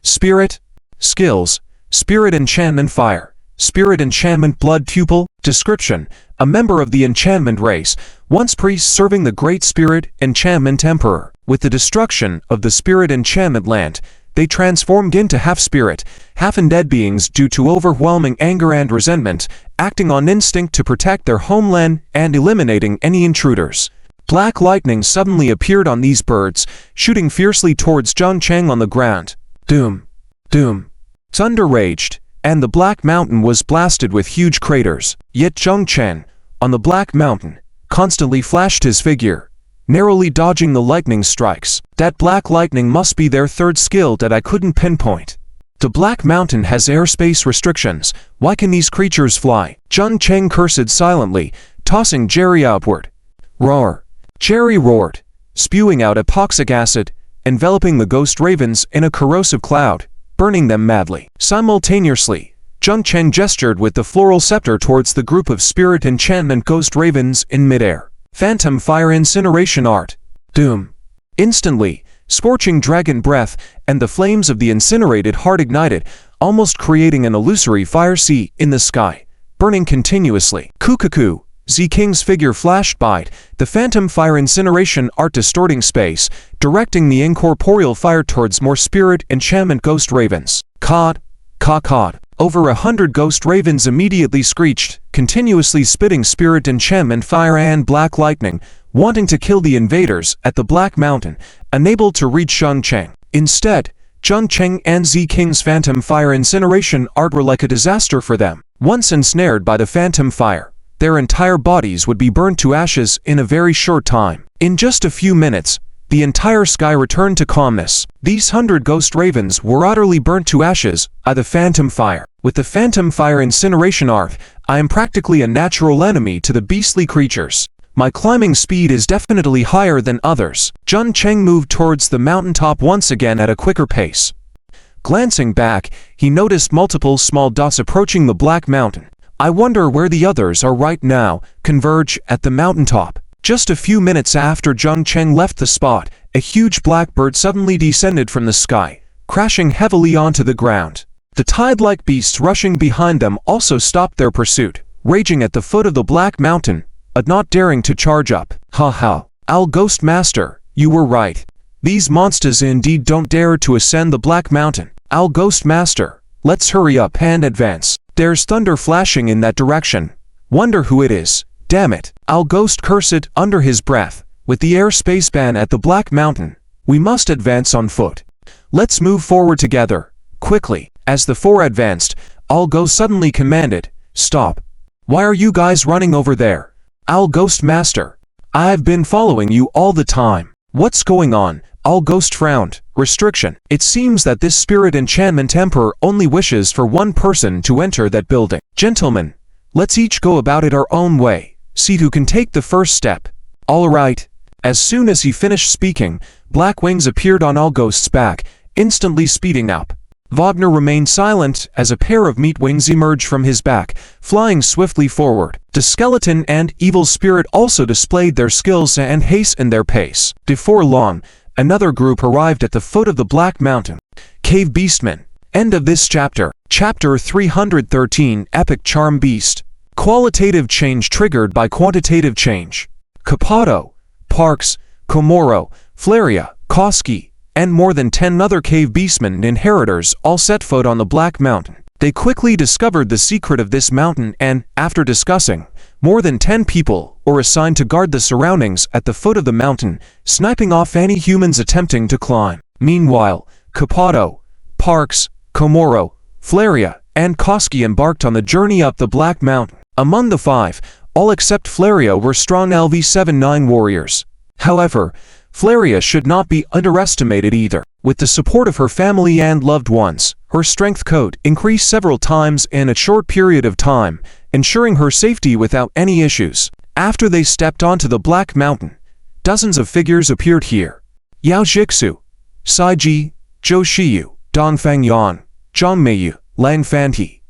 Spirit: Skills: Spirit Enchantment Fire, Spirit Enchantment Blood Pupil. Description: a member of the enchantment race, once priest serving the Great Spirit Enchantment Emperor. With the destruction of the Spirit Enchantment Land, they transformed into half-spirit, half-undead beings due to overwhelming anger and resentment, acting on instinct to protect their homeland and eliminating any intruders. Black lightning suddenly appeared on these birds, shooting fiercely towards Jun Chang on the ground. Doom! Doom! Thunder raged, and the Black Mountain was blasted with huge craters. Yet Jun Chang, on the Black Mountain, constantly flashed his figure, narrowly dodging the lightning strikes. That black lightning must be their third skill that I couldn't pinpoint. The Black Mountain has airspace restrictions. Why can these creatures fly? Jun Cheng cursed silently, tossing Jerry outward. Roar! Jerry roared, spewing out epoxic acid, enveloping the ghost ravens in a corrosive cloud, burning them madly. Simultaneously, Jun Cheng gestured with the floral scepter towards the group of spirit enchantment ghost ravens in midair. Phantom fire incineration art. Doom. Instantly, scorching dragon breath and the flames of the incinerated heart ignited, almost creating an illusory fire sea in the sky, burning continuously. Kukaku, Z King's figure flashed by, the phantom fire incineration art distorting space, directing the incorporeal fire towards more spirit enchantment ghost ravens. Cod. Caw-cawed. Over 100 ghost ravens immediately screeched, continuously spitting spirit enchantment fire and black lightning, wanting to kill the invaders at the Black Mountain, unable to reach Jun Cheng. Instead, Jun Cheng and Z King's phantom fire incineration art were like a disaster for them. Once ensnared by the phantom fire, their entire bodies would be burned to ashes in a very short time. In just a few minutes, the entire sky returned to calmness. These 100 ghost ravens were utterly burnt to ashes by the phantom fire. With the phantom fire incineration art, I am practically a natural enemy to the beastly creatures. My climbing speed is definitely higher than others. Jun Cheng moved towards the mountaintop once again at a quicker pace. Glancing back, he noticed multiple small dots approaching the Black Mountain. I wonder where the others are right now, converge at the mountaintop. Just a few minutes after Jun Cheng left the spot, a huge blackbird suddenly descended from the sky, crashing heavily onto the ground. The tide-like beasts rushing behind them also stopped their pursuit, raging at the foot of the Black Mountain, but not daring to charge up. Ha ha. Owl Ghost Master, you were right. These monsters indeed don't dare to ascend the Black Mountain. Owl Ghost Master, let's hurry up and advance. There's thunder flashing in that direction. Wonder who it is. Damn it. Owl Ghost cursed under his breath. With the airspace ban at the Black Mountain, we must advance on foot. Let's move forward together, quickly. As the four advanced, Owl Ghost suddenly commanded, "Stop. Why are you guys running over there?" Owl Ghost Master, I've been following you all the time. What's going on? Owl Ghost frowned. Restriction. It seems that this spirit enchantment emperor only wishes for one person to enter that building. Gentlemen, let's each go about it our own way. See who can take the first step. All right. As soon as he finished speaking, black wings appeared on Owl Ghost's back, instantly speeding up. Wagner remained silent as a pair of meat wings emerged from his back, flying swiftly forward. The skeleton and evil spirit also displayed their skills and hastened their pace. Before long, another group arrived at the foot of the Black Mountain. Cave Beastmen. End of this chapter. Chapter 313, Epic Charm Beast. Qualitative change triggered by quantitative change. Capato, Parks, Komoro, Flaria, Koski, and more than 10 other cave beastmen inheritors all set foot on the Black Mountain. They quickly discovered the secret of this mountain and, after discussing, more than 10 people were assigned to guard the surroundings at the foot of the mountain, sniping off any humans attempting to climb. Meanwhile, Capato, Parks, Komoro, Flaria, and Koski embarked on the journey up the Black Mountain. Among the five, all except Flaria were strong LV-79 warriors. However, Flaria should not be underestimated either. With the support of her family and loved ones, her strength code increased several times in a short period of time, ensuring her safety without any issues. After they stepped onto the Black Mountain, dozens of figures appeared here. Yao Jixu, Sai Ji, Zhou Shiyu, Dong Feng Yan, Zhang Meiyu, Lan Fanti,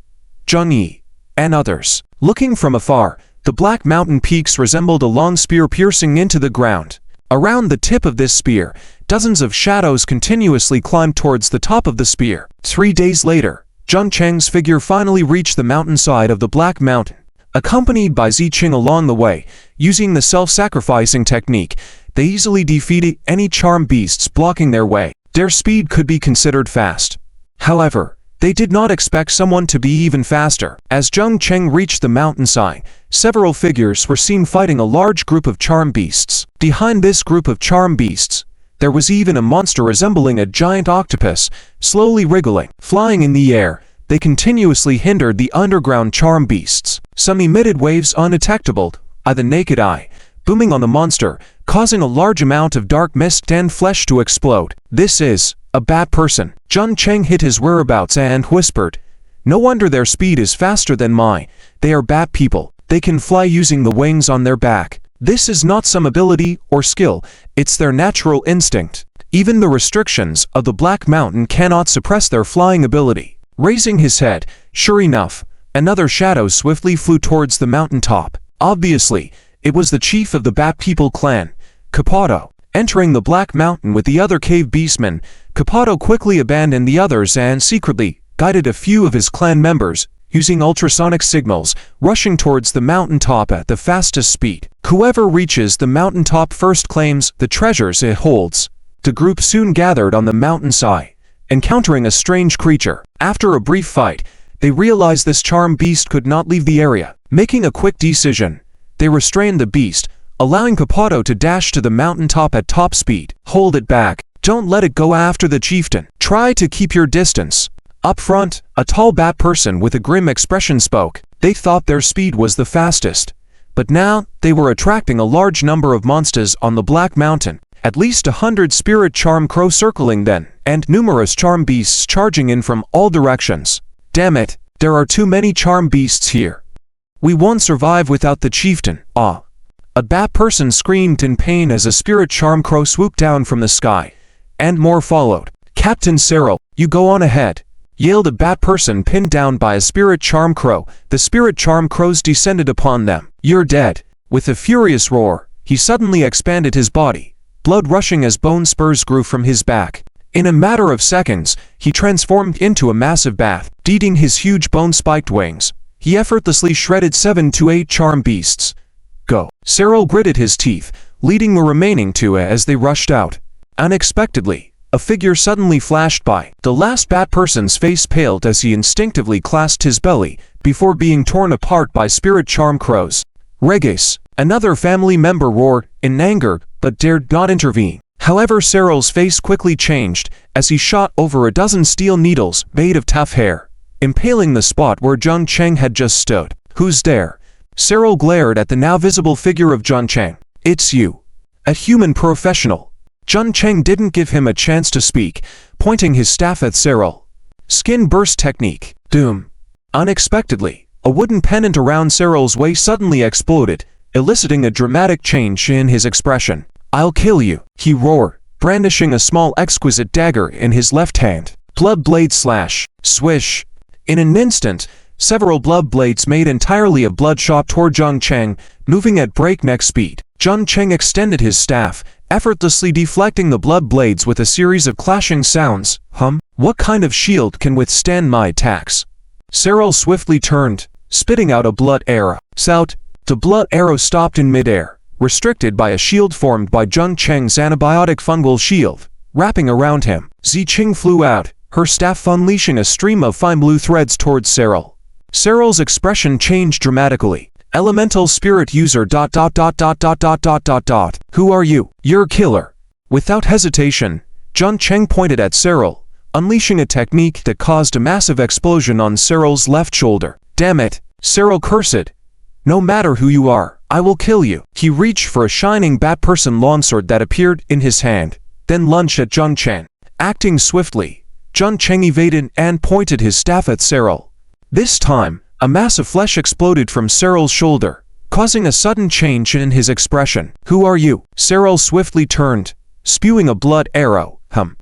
Zheng Yi, and others. Looking from afar, the Black Mountain peaks resembled a long spear piercing into the ground. Around the tip of this spear, dozens of shadows continuously climbed towards the top of the spear. 3 days later, Jun Cheng's figure finally reached the mountainside of the Black Mountain. Accompanied by Zi Qing along the way, using the self-sacrificing technique, they easily defeated any charm beasts blocking their way. Their speed could be considered fast. However, they did not expect someone to be even faster. As Jun Cheng reached the mountainside, several figures were seen fighting a large group of charm beasts. Behind this group of charm beasts, there was even a monster resembling a giant octopus, slowly wriggling. Flying in the air, they continuously hindered the underground charm beasts. Some emitted waves undetectable by the naked eye, booming on the monster, causing a large amount of dark mist and flesh to explode. This is a bat person. Jun Cheng hit his whereabouts and whispered, "No wonder their speed is faster than mine. They are bat people. They can fly using the wings on their back. This is not some ability or skill, it's their natural instinct. Even the restrictions of the Black Mountain cannot suppress their flying ability." Raising his head, sure enough, another shadow swiftly flew towards the mountaintop. Obviously, it was the chief of the Bat People clan, Capato. Entering the Black Mountain with the other cave beastmen, Capato quickly abandoned the others and secretly guided a few of his clan members, using ultrasonic signals, rushing towards the mountaintop at the fastest speed. Whoever reaches the mountaintop first claims the treasures it holds. The group soon gathered on the mountainside, encountering a strange creature. After a brief fight, they realized this charm beast could not leave the area. Making a quick decision, they restrained the beast, allowing Capato to dash to the mountaintop at top speed. "Hold it back. Don't let it go after the chieftain. Try to keep your distance." Up front, a tall bat person with a grim expression spoke. They thought their speed was the fastest, but now they were attracting a large number of monsters on the Black Mountain. At least 100 spirit charm crow circling them, and numerous charm beasts charging in from all directions. "Damn it, there are too many charm beasts here. We won't survive without the chieftain." "Ah!" A bat person screamed in pain as a spirit charm crow swooped down from the sky, and more followed. "Captain Cyril, you go on ahead," yelled a bat person pinned down by a spirit charm crow. The spirit charm crows descended upon them. "You're dead." With a furious roar, he suddenly expanded his body, blood rushing as bone spurs grew from his back. In a matter of seconds, he transformed into a massive bat. Beating his huge bone-spiked wings, he effortlessly shredded 7 to 8 charm beasts. "Go." Cyril gritted his teeth, leading the remaining two as they rushed out. Unexpectedly, a figure suddenly flashed by. The last bat person's face paled as he instinctively clasped his belly, before being torn apart by spirit charm crows. "Regis!" Another family member roared, in anger, but dared not intervene. However, Cyril's face quickly changed, as he shot over a dozen steel needles made of tough hair, impaling the spot where Jun Cheng had just stood. "Who's there?" Cyril glared at the now visible figure of Jun Cheng. "It's you. A human professional." Jun Cheng didn't give him a chance to speak, pointing his staff at Cyril. Skin burst technique. Doom. Unexpectedly, a wooden pennant around Cyril's waist suddenly exploded, eliciting a dramatic change in his expression. "I'll kill you," he roared, brandishing a small exquisite dagger in his left hand. Blood blade slash. Swish. In an instant, several blood blades made entirely of blood shot toward Jun Cheng, moving at breakneck speed. Jun Cheng extended his staff, effortlessly deflecting the blood blades with a series of clashing sounds. What kind of shield can withstand my attacks?" Cyril swiftly turned, spitting out a blood arrow. Sout. The blood arrow stopped in midair, restricted by a shield formed by Jun Cheng's antibiotic fungal shield, wrapping around him. Ziqing flew out, her staff unleashing a stream of fine blue threads towards Cyril. Cyril's expression changed dramatically. "Elemental spirit user ... Who are you?" "You're killer." Without hesitation, Jun Cheng pointed at Cyril, unleashing a technique that caused a massive explosion on Cyril's left shoulder. "Damn it," Cyril cursed. "No matter who you are, I will kill you." He reached for a shining bat person longsword that appeared in his hand, then lunged at Jun Cheng. Acting swiftly, Jun Cheng evaded and pointed his staff at Cyril. This time, a mass of flesh exploded from Cyril's shoulder, causing a sudden change in his expression. "Who are you?" Cyril swiftly turned, spewing a blood arrow.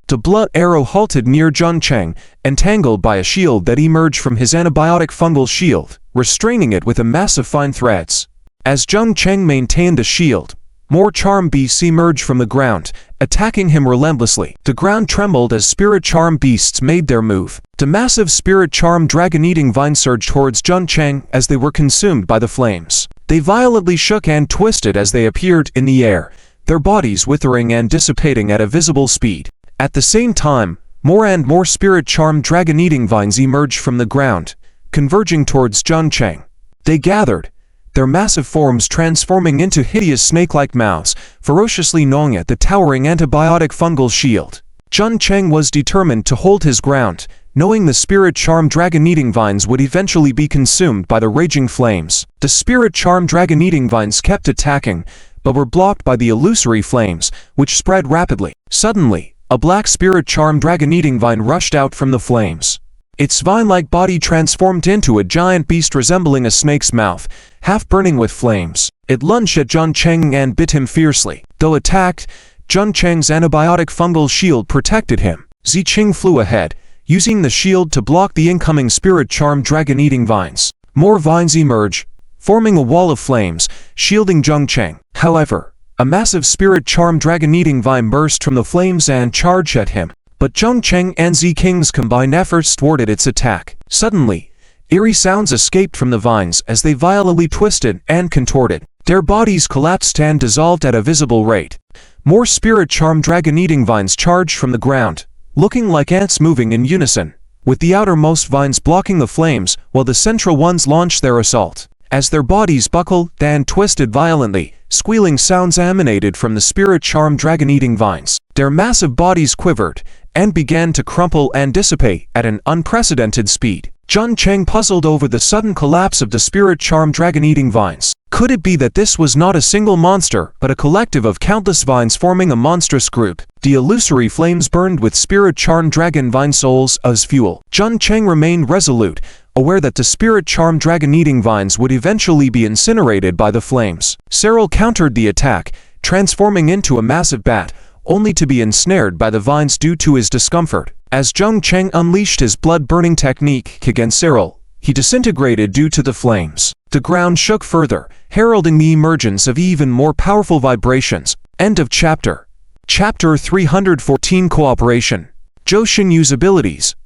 The blood arrow halted near Jun Cheng, entangled by a shield that emerged from his antibiotic fungal shield, restraining it with a mass of fine threads. As Jun Cheng maintained the shield, more charm beasts emerged from the ground, attacking him relentlessly. The ground trembled as spirit charm beasts made their move. The massive spirit charm dragon-eating vines surged towards Jun Cheng as they were consumed by the flames. They violently shook and twisted as they appeared in the air, their bodies withering and dissipating at a visible speed. At the same time, more and more spirit charm dragon-eating vines emerged from the ground, converging towards Jun Cheng. They gathered, their massive forms transforming into hideous snake-like mouths, ferociously gnawing at the towering antibiotic fungal shield. Jun Cheng was determined to hold his ground, knowing the spirit charm dragon-eating vines would eventually be consumed by the raging flames. The spirit charm dragon-eating vines kept attacking, but were blocked by the illusory flames, which spread rapidly. Suddenly, a black spirit charm dragon-eating vine rushed out from the flames. Its vine-like body transformed into a giant beast resembling a snake's mouth, half burning with flames. It lunged at Zhang Cheng and bit him fiercely. Though attacked, Zhang Cheng's antibiotic fungal shield protected him. Ziqing flew ahead, using the shield to block the incoming spirit charm dragon-eating vines. More vines emerge, forming a wall of flames, shielding Zhang Cheng. However, a massive spirit charm dragon-eating vine burst from the flames and charged at him. But Zhang Cheng and Ziking's combined efforts thwarted its attack. Suddenly, eerie sounds escaped from the vines as they violently twisted and contorted. Their bodies collapsed and dissolved at a visible rate. More spirit charm dragon-eating vines charged from the ground, looking like ants moving in unison, with the outermost vines blocking the flames while the central ones launched their assault. As their bodies buckled and twisted violently, squealing sounds emanated from the spirit charm dragon-eating vines. Their massive bodies quivered and began to crumple and dissipate at an unprecedented speed. Zhang Cheng puzzled over the sudden collapse of the spirit charm dragon-eating vines. Could it be that this was not a single monster, but a collective of countless vines forming a monstrous group? The illusory flames burned with spirit charm dragon vine souls as fuel. Zhang Cheng remained resolute, aware that the spirit charm dragon-eating vines would eventually be incinerated by the flames. Cyril countered the attack, transforming into a massive bat, only to be ensnared by the vines due to his discomfort. As Zhang Cheng unleashed his blood-burning technique against Cyril, he disintegrated due to the flames. The ground shook further, heralding the emergence of even more powerful vibrations. End of chapter. Chapter 314 Cooperation. Zhou Xinyu's abilities.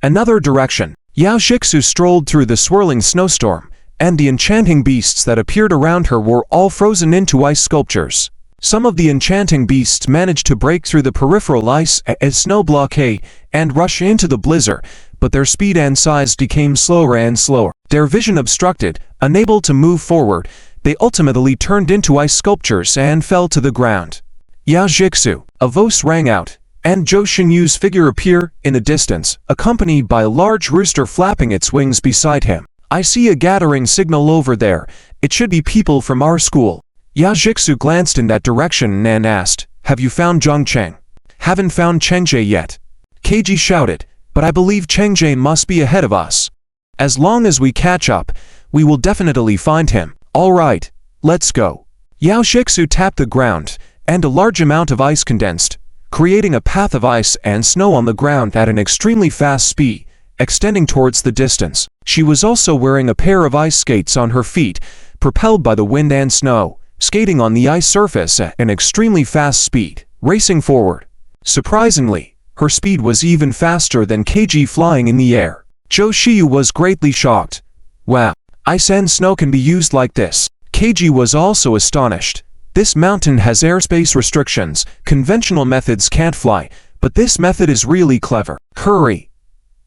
Another direction. Yao Jixu strolled through the swirling snowstorm, and the enchanting beasts that appeared around her were all frozen into ice sculptures. Some of the enchanting beasts managed to break through the peripheral ice as snow blockade and rush into the blizzard, but their speed and size became slower and slower. Their vision obstructed, unable to move forward, they ultimately turned into ice sculptures and fell to the ground. Yao Jixu, a voice rang out, and Zhou Xinyu's figure appeared in the distance, accompanied by a large rooster flapping its wings beside him. I see a gathering signal over there. It should be people from our school. Yao Jixu glanced in that direction and asked, "Have you found Zhang Cheng?" "Haven't found Chengjie yet," Keiji shouted, "but I believe Chengjie must be ahead of us. As long as we catch up, we will definitely find him." "All right, let's go." Yao Jixu tapped the ground, and a large amount of ice condensed, creating a path of ice and snow on the ground at an extremely fast speed, extending towards the distance. She was also wearing a pair of ice skates on her feet, propelled by the wind and snow, skating on the ice surface at an extremely fast speed, racing forward. Surprisingly, her speed was even faster than Keiji flying in the air. Zhou Xiyu was greatly shocked. "Wow, ice and snow can be used like this." Keiji was also astonished. This mountain has airspace restrictions, conventional methods can't fly, but this method is really clever. "Hurry!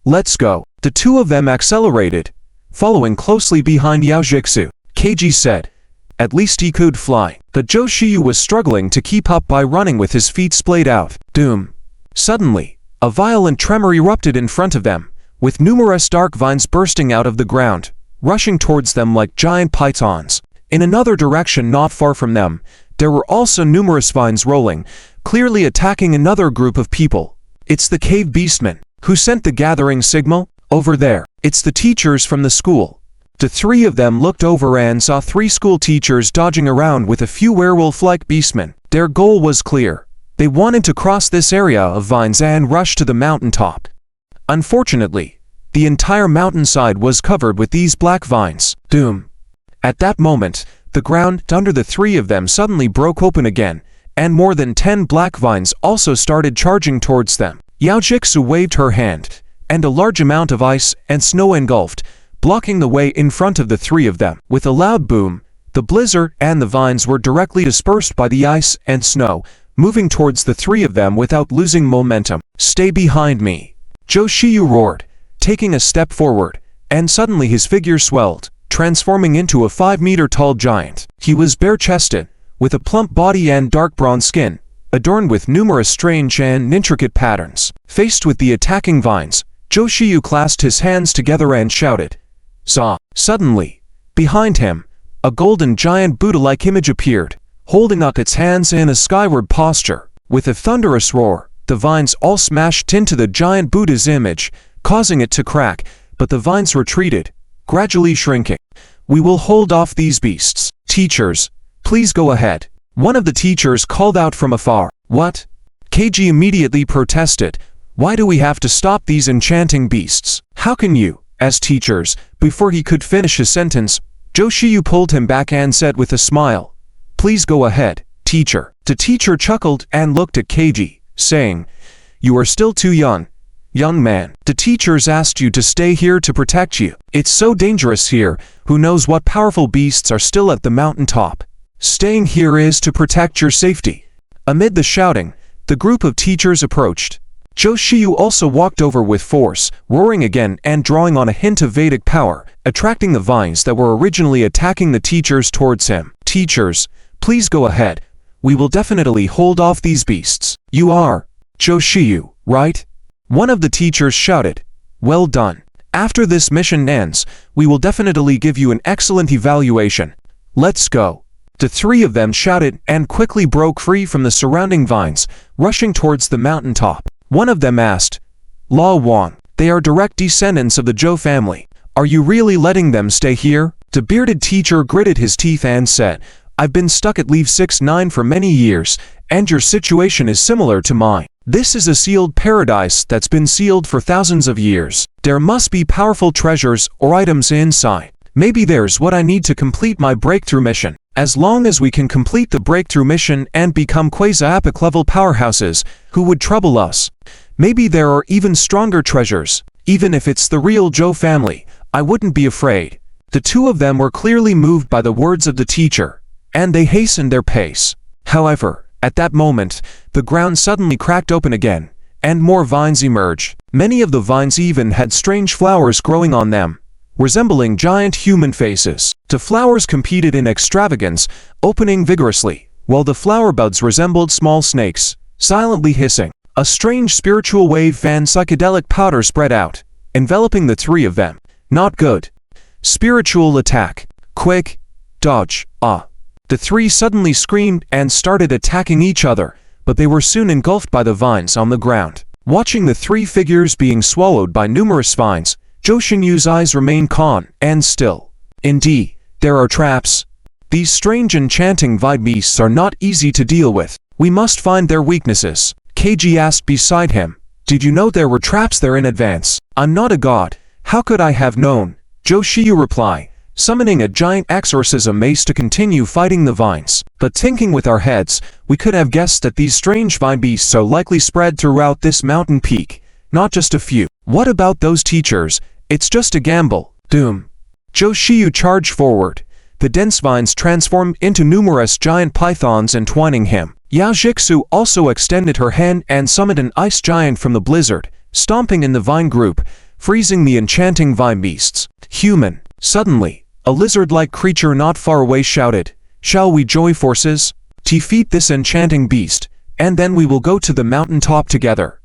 Let's go." The two of them accelerated, following closely behind Yao Jixu. Keiji said, "At least he could fly." But Zhou Xiyu was struggling to keep up by running with his feet splayed out. Doom! Suddenly, a violent tremor erupted in front of them, with numerous dark vines bursting out of the ground, rushing towards them like giant pythons. In another direction not far from them, there were also numerous vines rolling, clearly attacking another group of people. "It's the cave beastmen." "Who sent the gathering signal?" "Over there." "It's the teachers from the school." The three of them looked over and saw 3 school teachers dodging around with a few werewolf-like beastmen. Their goal was clear. They wanted to cross this area of vines and rush to the mountaintop. Unfortunately, the entire mountainside was covered with these black vines. Doom! At that moment, the ground under the 3 of them suddenly broke open again, and more than 10 black vines also started charging towards them. Yao Jixu waved her hand, and a large amount of ice and snow engulfed, blocking the way in front of the 3 of them. With a loud boom, the blizzard and the vines were directly dispersed by the ice and snow, moving towards the 3 of them without losing momentum. "Stay behind me!" Zhou Xiyu roared, taking a step forward, and suddenly his figure swelled, transforming into a 5-meter-tall giant. He was bare-chested, with a plump body and dark bronze skin, adorned with numerous strange and intricate patterns. Faced with the attacking vines, Zhou Xiyu clasped his hands together and shouted, "Saw!" Suddenly, behind him, a golden giant Buddha-like image appeared, holding up its hands in a skyward posture. With a thunderous roar, the vines all smashed into the giant Buddha's image, causing it to crack, but the vines retreated, gradually shrinking. "We will hold off these beasts. Teachers, please go ahead." One of the teachers called out from afar. "What?" KG immediately protested. "Why do we have to stop these enchanting beasts? How can you, as teachers?" Before he could finish his sentence, Joshiyu pulled him back and said with a smile, "Please go ahead, teacher." The teacher chuckled and looked at KG, saying, "You are still too young, young man. The teachers asked you to stay here to protect you. It's so dangerous here. Who knows what powerful beasts are still at the mountaintop. Staying here is to protect your safety." Amid the shouting, the group of teachers approached. Joshiyu also walked over with force, roaring again and drawing on a hint of Vedic power, attracting the vines that were originally attacking the teachers towards him. "Teachers, please go ahead. We will definitely hold off these beasts." "You are Joshiyu, right?" one of the teachers shouted. "Well done. After this mission ends, we will definitely give you an excellent evaluation. Let's go." The three of them shouted and quickly broke free from the surrounding vines, rushing towards the mountaintop. One of them asked, "La Wang, they are direct descendants of the Zhou family. Are you really letting them stay here?" The bearded teacher gritted his teeth and said, "I've been stuck at Leave 6-9 for many years, and your situation is similar to mine. This is a sealed paradise that's been sealed for thousands of years. There must be powerful treasures or items inside. Maybe there's what I need to complete my breakthrough mission. As long as we can complete the breakthrough mission and become quasi-epic level powerhouses, who would trouble us? Maybe there are even stronger treasures. Even if it's the real Zhou family, I wouldn't be afraid." The two of them were clearly moved by the words of the teacher, and they hastened their pace. However, at that moment, the ground suddenly cracked open again, and more vines emerged. Many of the vines even had strange flowers growing on them, resembling giant human faces. The flowers competed in extravagance, opening vigorously, while the flower buds resembled small snakes, silently hissing. A strange spiritual wave and psychedelic powder spread out, enveloping the three of them. Not good. Spiritual attack. Quick. Dodge. Ah. The three suddenly screamed and started attacking each other, but they were soon engulfed by the vines on the ground. Watching the three figures being swallowed by numerous vines, Joshinyu's eyes remained calm and still. Indeed, there are traps. These strange enchanting vine beasts are not easy to deal with. We must find their weaknesses. KG asked beside him, "Did you know there were traps there in advance?" "I'm not a god. How could I have known?" Joshiyu replied, summoning a giant exorcism mace to continue fighting the vines. "But thinking with our heads, we could have guessed that these strange vine beasts are likely spread throughout this mountain peak, not just a few." "What about those teachers? It's just a gamble." "Doom." Joshiyu charged forward. The dense vines transformed into numerous giant pythons entwining him. Yao Jixu also extended her hand and summoned an ice giant from the blizzard, stomping in the vine group, freezing the enchanting vine beasts. "Human." Suddenly, a lizard-like creature not far away shouted, "Shall we join forces? Defeat this enchanting beast, and then we will go to the mountaintop together."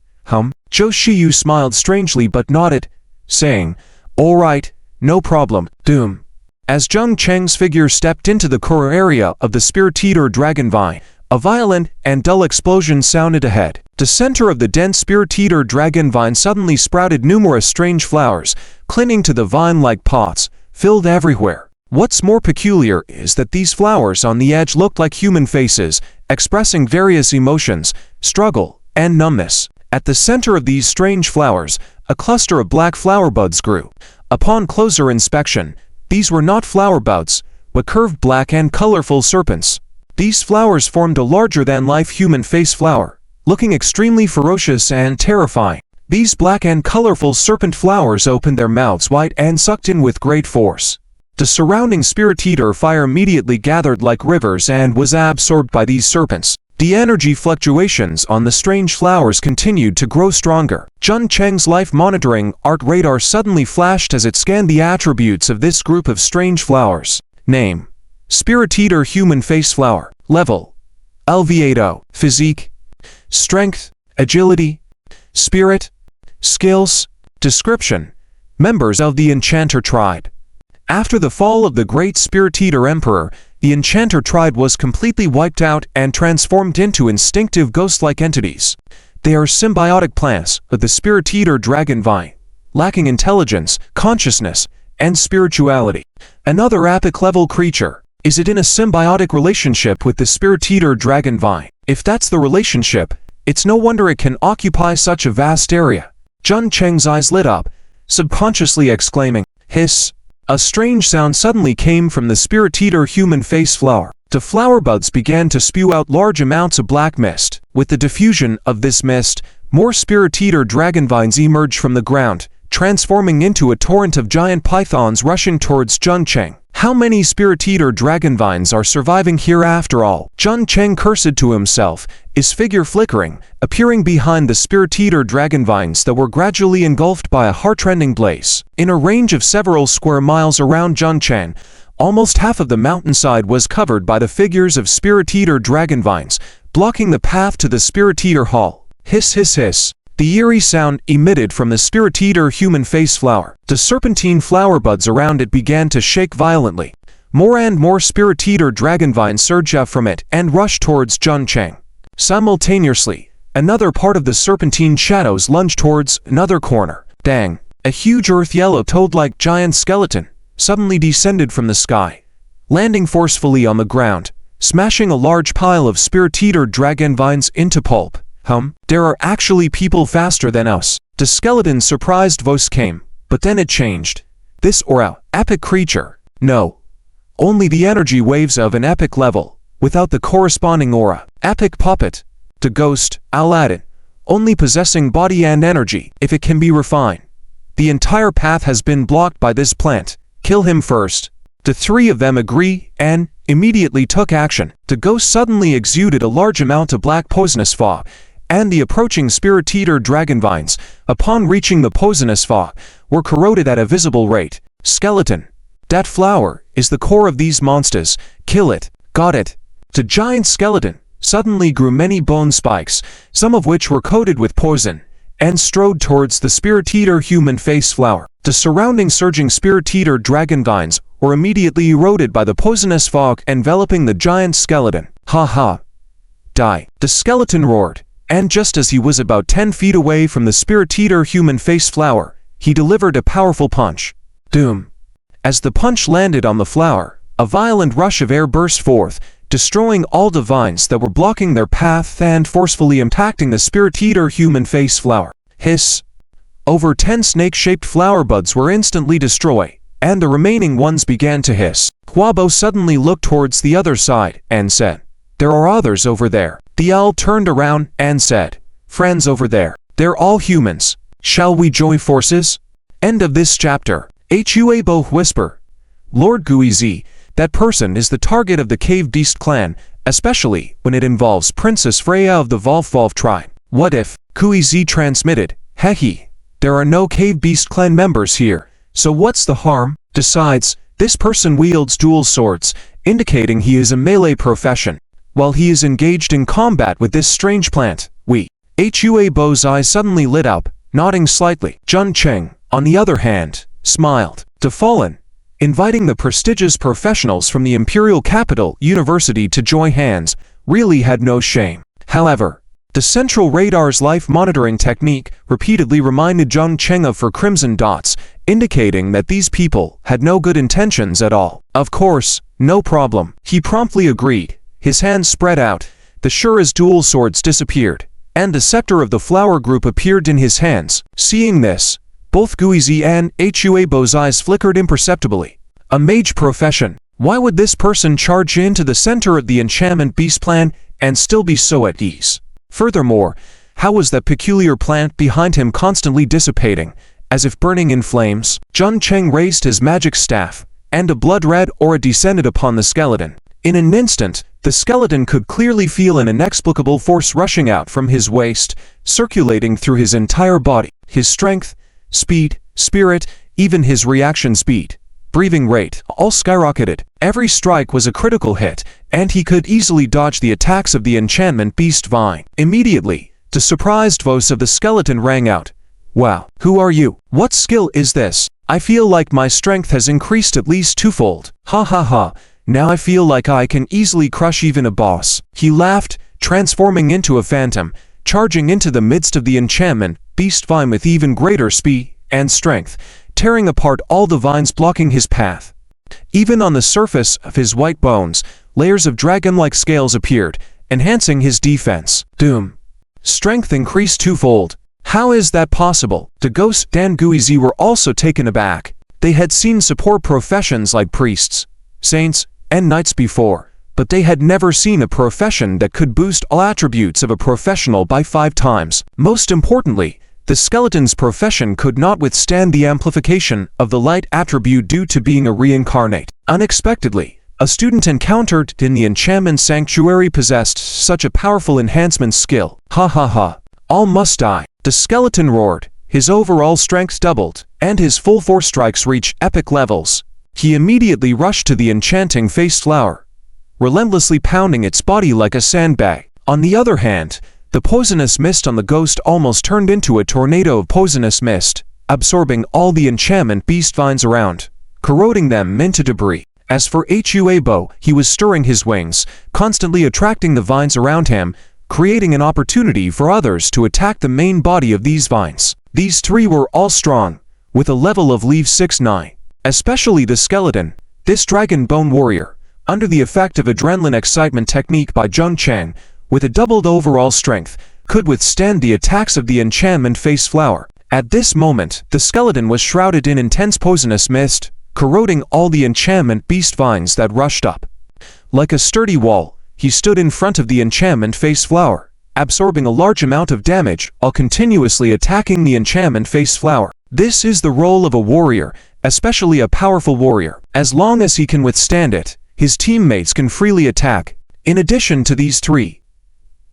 Joshiyu smiled strangely but nodded, saying, "All right, no problem." Doom. As Zheng Cheng's figure stepped into the core area of the Spirit Eater Dragon Vine, a violent and dull explosion sounded ahead. The center of the dense Spirit Eater Dragon Vine suddenly sprouted numerous strange flowers, clinging to the vine like pots, filled everywhere. What's more peculiar is that these flowers on the edge looked like human faces, expressing various emotions, struggle, and numbness. At the center of these strange flowers, a cluster of black flower buds grew. Upon closer inspection, these were not flower buds, but curved black and colorful serpents. These flowers formed a larger-than-life human face flower, looking extremely ferocious and terrifying. These black and colorful serpent flowers opened their mouths wide and sucked in with great force. The surrounding Spirit Eater fire immediately gathered like rivers and was absorbed by these serpents. The energy fluctuations on the strange flowers continued to grow stronger. Zheng Cheng's life monitoring art radar suddenly flashed as it scanned the attributes of this group of strange flowers. Name: Spirit Eater Human Face Flower. Level: Elviado. Physique: Strength, Agility, Spirit. Skills: Description: Members of the Enchanter tribe. After the fall of the great Spirit Eater Emperor, the enchanter tried was completely wiped out and transformed into instinctive ghost-like entities. They are symbiotic plants of the spirit eater dragon vine, lacking intelligence, consciousness, and spirituality. Another epic-level creature. Is it in a symbiotic relationship with the spirit eater dragon vine? If that's the relationship, it's no wonder it can occupy such a vast area. Jun Cheng's eyes lit up, subconsciously exclaiming, "Hiss!" A strange sound suddenly came from the spirit eater human face flower. The flower buds began to spew out large amounts of black mist. With the diffusion of this mist, more spirit eater dragon vines emerged from the ground, transforming into a torrent of giant pythons rushing towards Jun Cheng. How many spirit eater dragon vines are surviving here after all? Jun Cheng cursed to himself, his figure flickering, appearing behind the spirit eater dragon vines that were gradually engulfed by a heart-rending blaze. In a range of several square miles around Jun Cheng, almost half of the mountainside was covered by the figures of spirit eater dragon vines, blocking the path to the spirit eater hall. Hiss hiss hiss. The eerie sound emitted from the spirit eater human face flower. The serpentine flower buds around it began to shake violently. More and more spirit eater dragon vines surged out from it and rushed towards Jun Cheng. Simultaneously, another part of the serpentine shadows lunged towards another corner. Dang! A huge earth yellow toad-like giant skeleton suddenly descended from the sky, landing forcefully on the ground, smashing a large pile of spirit eater dragon vines into pulp. There are actually people faster than us. The skeleton's surprised voice came, but then it changed. This aura, epic creature. No. Only the energy waves of an epic level, without the corresponding aura. Epic puppet. The ghost, Aladdin. Only possessing body and energy, if it can be refined. The entire path has been blocked by this plant. Kill him first. The three of them agree, and immediately took action. The ghost suddenly exuded a large amount of black poisonous fog, and the approaching spirit eater dragon vines, upon reaching the poisonous fog, were corroded at a visible rate. Skeleton. That flower is the core of these monsters. Kill it. Got it. The giant skeleton suddenly grew many bone spikes, some of which were coated with poison, and strode towards the spirit eater human face flower. The surrounding surging spirit eater dragon vines were immediately eroded by the poisonous fog enveloping the giant skeleton. Ha ha. Die. The skeleton roared. And just as he was about 10 feet away from the spirit eater human face flower, he delivered a powerful punch. Doom. As the punch landed on the flower, a violent rush of air burst forth, destroying all the vines that were blocking their path and forcefully impacting the spirit eater human face flower. Hiss. Over 10 snake-shaped flower buds were instantly destroyed, and the remaining ones began to hiss. Huabo suddenly looked towards the other side and said, "There are others over there." The owl turned around and said, "Friends over there. They're all humans. Shall we join forces?" End of this chapter. Huabo whisper. Lord Guizi, that person is the target of the Cave Beast clan, especially when it involves Princess Freya of the Volf tribe. What if? Guizi transmitted, "Hehe. There are no Cave Beast clan members here, so what's the harm? Besides, this person wields dual swords, indicating he is a melee profession. While he is engaged in combat with this strange plant, Huabo's eyes suddenly lit up, nodding slightly. Jun Cheng, on the other hand, smiled. The Fallen, inviting the prestigious professionals from the Imperial Capital University to join hands, really had no shame. However, the Central Radar's life monitoring technique repeatedly reminded Jun Cheng of her crimson dots, indicating that these people had no good intentions at all. Of course, no problem. He promptly agreed. His hands spread out, the Shura's dual swords disappeared, and the scepter of the flower group appeared in his hands. Seeing this, both Guizi and Huabo's eyes flickered imperceptibly. A mage profession. Why would this person charge into the center of the enchantment beast plan and still be so at ease? Furthermore, how was that peculiar plant behind him constantly dissipating, as if burning in flames? Jun Cheng raised his magic staff, and a blood-red aura descended upon the skeleton. In an instant, the skeleton could clearly feel an inexplicable force rushing out from his waist, circulating through his entire body. His strength, speed, spirit, even his reaction speed, breathing rate, all skyrocketed. Every strike was a critical hit, and he could easily dodge the attacks of the enchantment beast vine. Immediately, the surprised voice of the skeleton rang out. "Wow, who are you? What skill is this? I feel like my strength has increased at least twofold." Ha ha ha. Now I feel like I can easily crush even a boss." He laughed, transforming into a phantom, charging into the midst of the enchantment beast vine with even greater speed and strength, tearing apart all the vines blocking his path. Even on the surface of his white bones, layers of dragon-like scales appeared, enhancing his defense. Doom. Strength increased twofold. How is that possible? The ghosts and Guizi were also taken aback. They had seen support professions like priests, saints, and knights before, but they had never seen a profession that could boost all attributes of a professional by 5 times. Most importantly, the skeleton's profession could not withstand the amplification of the light attribute due to being a reincarnate. Unexpectedly, a student encountered in the enchantment sanctuary possessed such a powerful enhancement skill. Ha ha ha. All must die. The skeleton roared. His overall strength doubled, and his full force strikes reached epic levels. He immediately rushed to the enchanting face flower, relentlessly pounding its body like a sandbag. On the other hand, the poisonous mist on the ghost almost turned into a tornado of poisonous mist, absorbing all the enchantment beast vines around, corroding them into debris. As for Huabo, he was stirring his wings, constantly attracting the vines around him, creating an opportunity for others to attack the main body of these vines. These 3 were all strong, with a level of Lev 6-9. Especially the skeleton, this dragon bone warrior, under the effect of adrenaline excitement technique by Zheng Chang, with a doubled overall strength, could withstand the attacks of the enchantment face flower. At this moment, the skeleton was shrouded in intense poisonous mist, corroding all the enchantment beast vines that rushed up. Like a sturdy wall, he stood in front of the enchantment face flower, absorbing a large amount of damage while continuously attacking the enchantment face flower. This is the role of a warrior, especially a powerful warrior. As long as he can withstand it, his teammates can freely attack. In addition to these 3,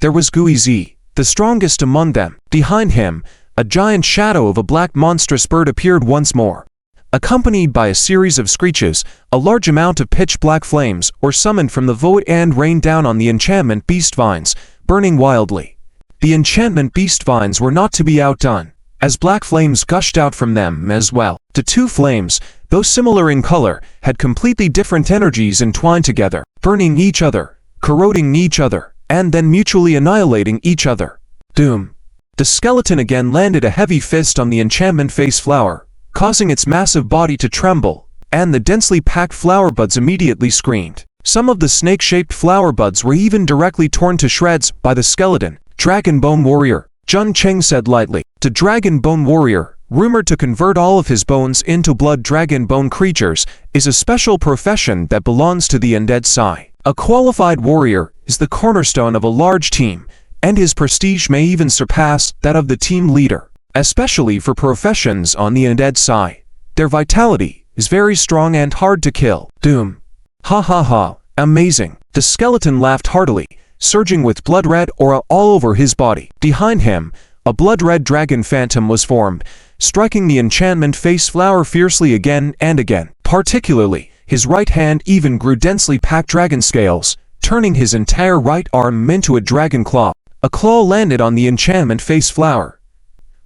there was Guizi, the strongest among them. Behind him, a giant shadow of a black monstrous bird appeared once more. Accompanied by a series of screeches, a large amount of pitch-black flames were summoned from the void and rained down on the enchantment beast vines, burning wildly. The enchantment beast vines were not to be outdone, as black flames gushed out from them as well. The 2 flames, though similar in color, had completely different energies entwined together, burning each other, corroding each other, and then mutually annihilating each other. Doom. The skeleton again landed a heavy fist on the enchantment face flower, causing its massive body to tremble, and the densely packed flower buds immediately screamed. Some of the snake-shaped flower buds were even directly torn to shreds by the skeleton. Dragon Bone Warrior, Zheng Cheng said lightly. The Dragon Bone Warrior, rumored to convert all of his bones into blood dragon bone creatures, is a special profession that belongs to the undead side. A qualified warrior is the cornerstone of a large team, and his prestige may even surpass that of the team leader. Especially for professions on the undead side, their vitality is very strong and hard to kill. Doom. Ha ha ha, amazing. The skeleton laughed heartily, surging with blood-red aura all over his body. Behind him, a blood-red dragon phantom was formed, striking the enchantment face flower fiercely again and again. Particularly, his right hand even grew densely packed dragon scales, turning his entire right arm into a dragon claw. A claw landed on the enchantment face flower,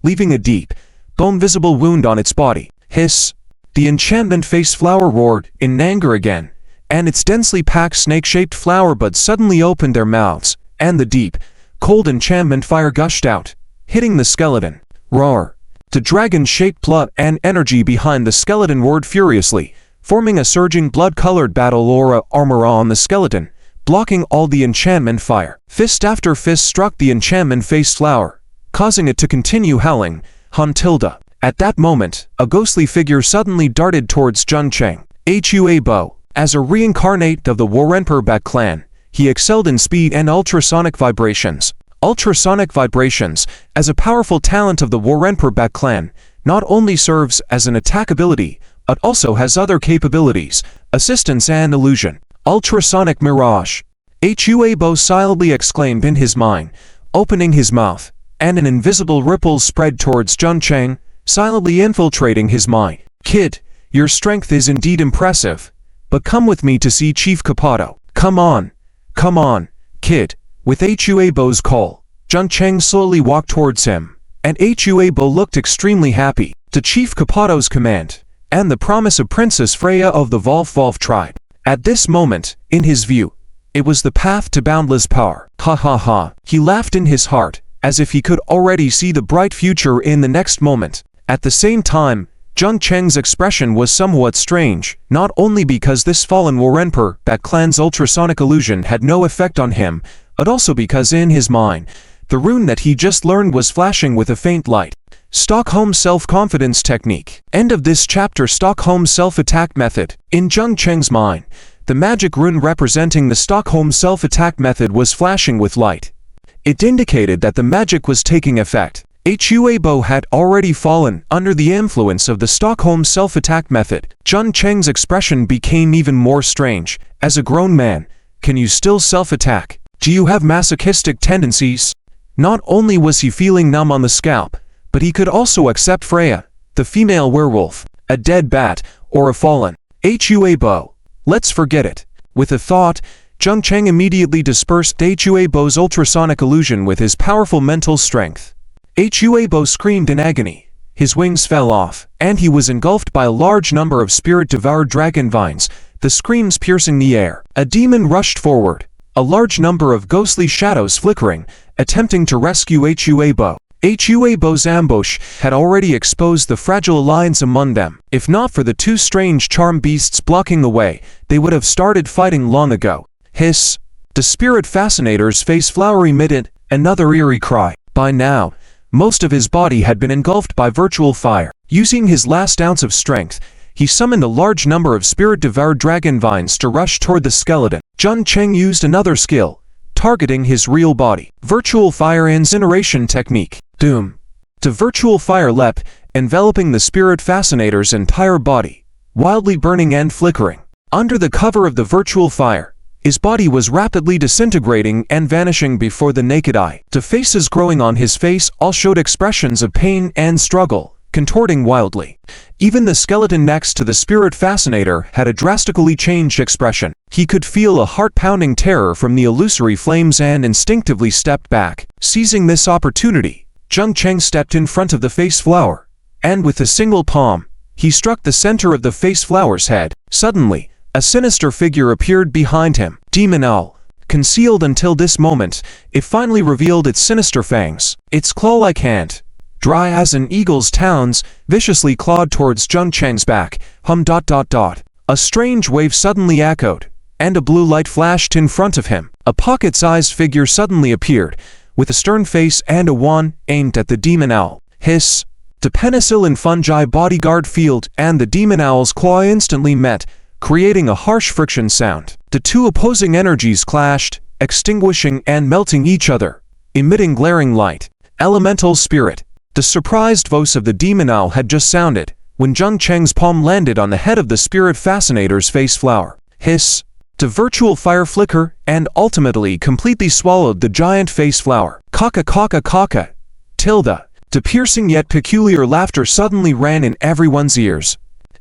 leaving a deep, bone-visible wound on its body. Hiss! The enchantment face flower roared in anger again, and its densely packed snake-shaped flower buds suddenly opened their mouths, and the deep, cold enchantment fire gushed out, hitting the skeleton. Roar! The dragon-shaped blood and energy behind the skeleton roared furiously, forming a surging blood-colored battle aura armor on the skeleton, blocking all the enchantment fire. Fist after fist struck the enchantment face flower, causing it to continue howling, Hun Tilda. At that moment, a ghostly figure suddenly darted towards Zheng Cheng. Huabo. As a reincarnate of the Levi Clan, he excelled in speed and ultrasonic vibrations. Ultrasonic vibrations, as a powerful talent of the Levi Clan, not only serves as an attack ability, but also has other capabilities, assistance and illusion. Ultrasonic mirage. Huabo silently exclaimed in his mind, opening his mouth, and an invisible ripple spread towards Zheng Cheng, silently infiltrating his mind. Kid, your strength is indeed impressive, but come with me to see Chief Capato. Come on, kid. With Huabo's call, Zheng Cheng slowly walked towards him, and Huabo looked extremely happy. To Chief Capato's command, and the promise of Princess Freya of the Volf tribe. At this moment, in his view, it was the path to boundless power. Ha ha ha. He laughed in his heart, as if he could already see the bright future in the next moment. At the same time, Zheng Cheng's expression was somewhat strange, not only because this fallen Warrenper, that clan's ultrasonic illusion had no effect on him, but also because in his mind, the rune that he just learned was flashing with a faint light. Stockholm Self-Confidence Technique. End of this chapter. Stockholm Self-Attack Method. In Zheng Cheng's mind, the magic rune representing the Stockholm Self-Attack Method was flashing with light. It indicated that the magic was taking effect. Huebo had already fallen under the influence of the Stockholm Self-Attack Method. Zheng Cheng's expression became even more strange. As a grown man, can you still self-attack? Do you have masochistic tendencies? Not only was he feeling numb on the scalp, but he could also accept Freya, the female werewolf, a dead bat, or a fallen Huebo. Let's forget it. With a thought, Zheng Cheng immediately dispersed Huebo's ultrasonic illusion with his powerful mental strength. Huebo screamed in agony. His wings fell off, and he was engulfed by a large number of spirit-devoured dragon vines, the screams piercing the air. A demon rushed forward, a large number of ghostly shadows flickering, attempting to rescue Huebo. Huebo's ambush had already exposed the fragile alliance among them. If not for the two strange charm beasts blocking the way, they would have started fighting long ago. Hiss! The spirit fascinator's face flower emitted another eerie cry. By now, most of his body had been engulfed by virtual fire. Using his last ounce of strength, he summoned a large number of spirit-devoured dragon vines to rush toward the skeleton. Zheng Cheng used another skill, targeting his real body. Virtual fire incineration technique. Doom. The virtual fire leapt, enveloping the spirit fascinator's entire body, wildly burning and flickering. Under the cover of the virtual fire, his body was rapidly disintegrating and vanishing before the naked eye. The faces growing on his face all showed expressions of pain and struggle, contorting wildly. Even the skeleton next to the spirit fascinator had a drastically changed expression. He could feel a heart-pounding terror from the illusory flames and instinctively stepped back. Seizing this opportunity, Zheng Cheng stepped in front of the face flower, and with a single palm, he struck the center of the face flower's head. Suddenly, a sinister figure appeared behind him. Demon Owl. Concealed until this moment, it finally revealed its sinister fangs. Its claw-like hand, dry as an eagle's talons, viciously clawed towards Zheng Cheng's back. A strange wave suddenly echoed, and a blue light flashed in front of him. A pocket-sized figure suddenly appeared, with a stern face and a wand aimed at the demon owl. Hiss! The penicillin fungi bodyguard field and the demon owl's claw instantly met, creating a harsh friction sound. The two opposing energies clashed, extinguishing and melting each other, emitting glaring light. Elemental spirit. The surprised voice of the demon owl had just sounded, when Zheng Cheng's palm landed on the head of the spirit fascinator's face flower. Hiss! The virtual fire flicker and ultimately completely swallowed the giant face flower. Kaka. Tilda. The piercing yet peculiar laughter suddenly ran in everyone's ears.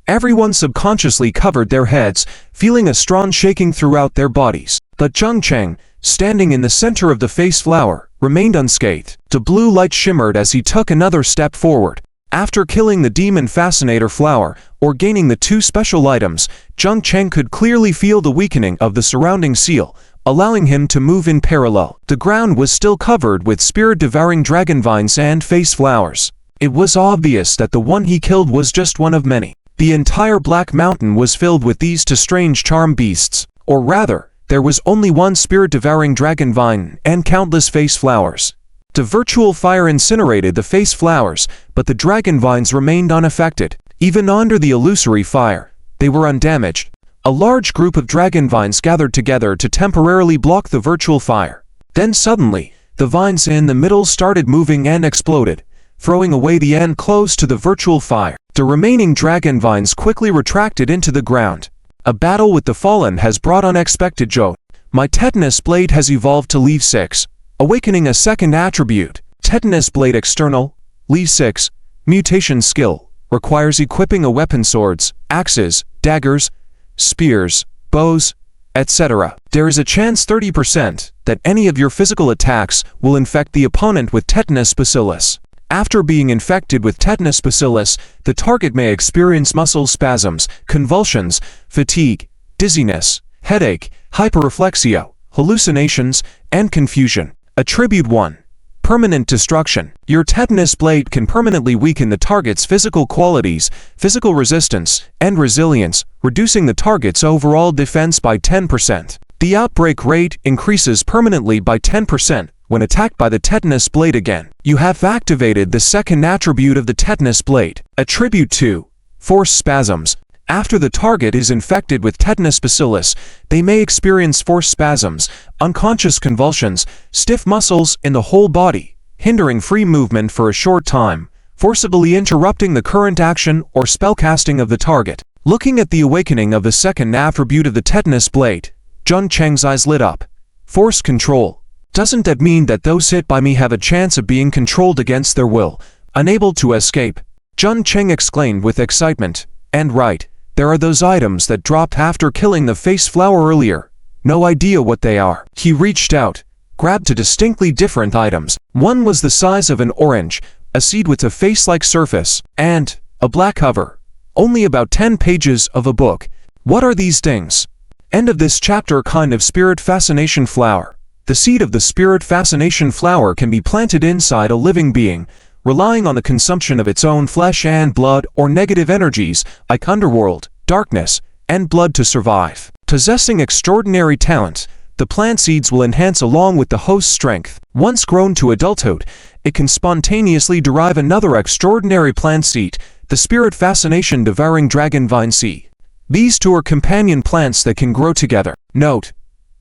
Everyone subconsciously covered their heads, feeling a strong shaking throughout their bodies. But Zheng Cheng, standing in the center of the face flower, remained unscathed. The blue light shimmered as he took another step forward. After killing the demon fascinator flower, or gaining the two special items, Zheng Cheng could clearly feel the weakening of the surrounding seal, allowing him to move in parallel. The ground was still covered with spirit-devouring dragon vines and face flowers. It was obvious that the one he killed was just one of many. The entire Black Mountain was filled with these two strange charm beasts, or rather, there was only one spirit-devouring dragon vine and countless face flowers. The virtual fire incinerated the face flowers, but the dragon vines remained unaffected. Even under the illusory fire, they were undamaged. A large group of dragon vines gathered together to temporarily block the virtual fire. Then suddenly, the vines in the middle started moving and exploded, throwing away the end close to the virtual fire. The remaining dragon vines quickly retracted into the ground. A battle with the fallen has brought unexpected joy. My tetanus blade has evolved to Leave 6, awakening a second attribute. Tetanus blade external, Leave 6, mutation skill, requires equipping a weapon swords, axes, daggers, spears, bows, etc. There is a chance 30% that any of your physical attacks will infect the opponent with tetanus bacillus. After being infected with tetanus bacillus, the target may experience muscle spasms, convulsions, fatigue, dizziness, headache, hyperreflexio, hallucinations, and confusion. Attribute 1. Permanent destruction. Your tetanus blade can permanently weaken the target's physical qualities, physical resistance, and resilience, reducing the target's overall defense by 10%. The outbreak rate increases permanently by 10% when attacked by the tetanus blade again. You have activated the second attribute of the tetanus blade. Attribute 2. Force spasms. After the target is infected with tetanus bacillus, they may experience force spasms, unconscious convulsions, stiff muscles in the whole body, hindering free movement for a short time, forcibly interrupting the current action or spellcasting of the target. Looking at the awakening of the second attribute of the tetanus blade, Jun Cheng's eyes lit up. Force control. Doesn't that mean that those hit by me have a chance of being controlled against their will, unable to escape? Jun Cheng exclaimed with excitement. And right. There are those items that dropped after killing the face flower earlier. No idea what they are. He reached out, grabbed two distinctly different items. One was the size of an orange, a seed with a face-like surface, and a black cover. Only about 10 pages of a book. What are these things? End of this chapter. Kind of spirit fascination flower. The seed of the spirit fascination flower can be planted inside a living being, relying on the consumption of its own flesh and blood or negative energies, like underworld, darkness, and blood to survive. Possessing extraordinary talent, the plant seeds will enhance along with the host's strength. Once grown to adulthood, it can spontaneously derive another extraordinary plant seed, the spirit fascination devouring dragon vine seed. These two are companion plants that can grow together. Note: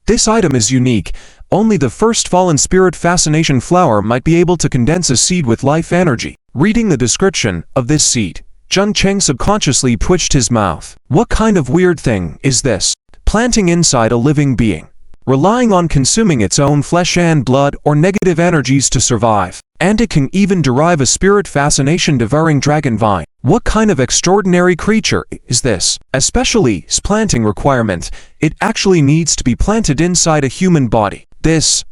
this item is unique. Only the first fallen spirit fascination flower might be able to condense a seed with life energy. Reading the description of this seed, Jun Cheng subconsciously twitched his mouth. What kind of weird thing is this? Planting inside a living being, relying on consuming its own flesh and blood or negative energies to survive. And it can even derive a spirit fascination devouring dragon vine. What kind of extraordinary creature is this? Especially its planting requirement, it actually needs to be planted inside a human body. This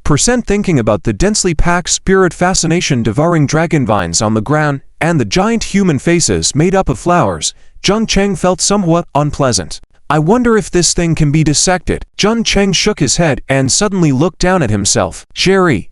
percent thinking about the densely packed spirit fascination devouring dragon vines on the ground and the giant human faces made up of flowers, Jun Cheng felt somewhat unpleasant. I wonder if this thing can be dissected. Jun Cheng shook his head and suddenly looked down at himself. Jerry,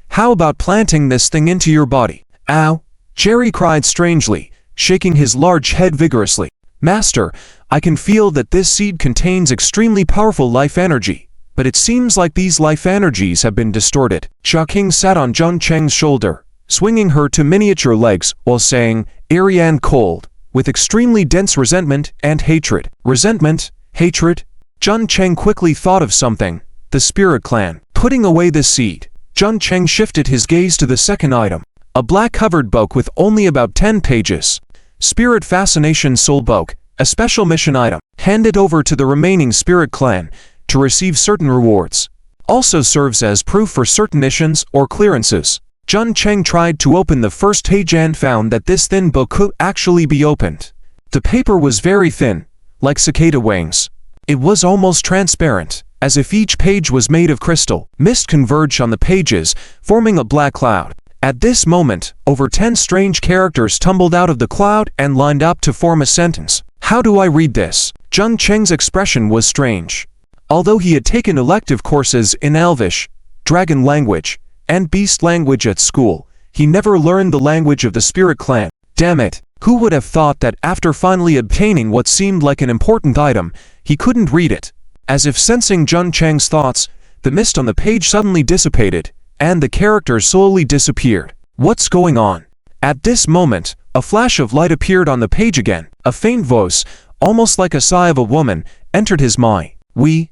how about planting this thing into your body? Ow! Jerry cried strangely, shaking his large head vigorously. Master, I can feel that this seed contains extremely powerful life energy, but it seems like these life energies have been distorted. Xia King sat on Jun Cheng's shoulder, swinging her to miniature legs while saying, airy and cold, with extremely dense resentment and hatred. Resentment? Hatred? Jun Cheng quickly thought of something. The Spirit Clan. Putting away this seed, Jun Cheng shifted his gaze to the second item. A black-covered book with only about 10 pages. Spirit Fascination Soul Book, a special mission item. Hand it over to the remaining Spirit Clan to receive certain rewards. Also serves as proof for certain missions or clearances. Jun Cheng tried to open the first page and found that this thin book could actually be opened. The paper was very thin, like cicada wings. It was almost transparent, as if each page was made of crystal. Mist converged on the pages, forming a black cloud. At this moment, over 10 strange characters tumbled out of the cloud and lined up to form a sentence. How do I read this? Jun Cheng's expression was strange. Although he had taken elective courses in Elvish, Dragon language, and Beast language at school, he never learned the language of the Spirit Clan. Damn it, who would have thought that after finally obtaining what seemed like an important item, he couldn't read it? As if sensing Jun Cheng's thoughts, the mist on the page suddenly dissipated, and the characters slowly disappeared. What's going on? At this moment, a flash of light appeared on the page again. A faint voice, almost like a sigh of a woman, entered his mind. We,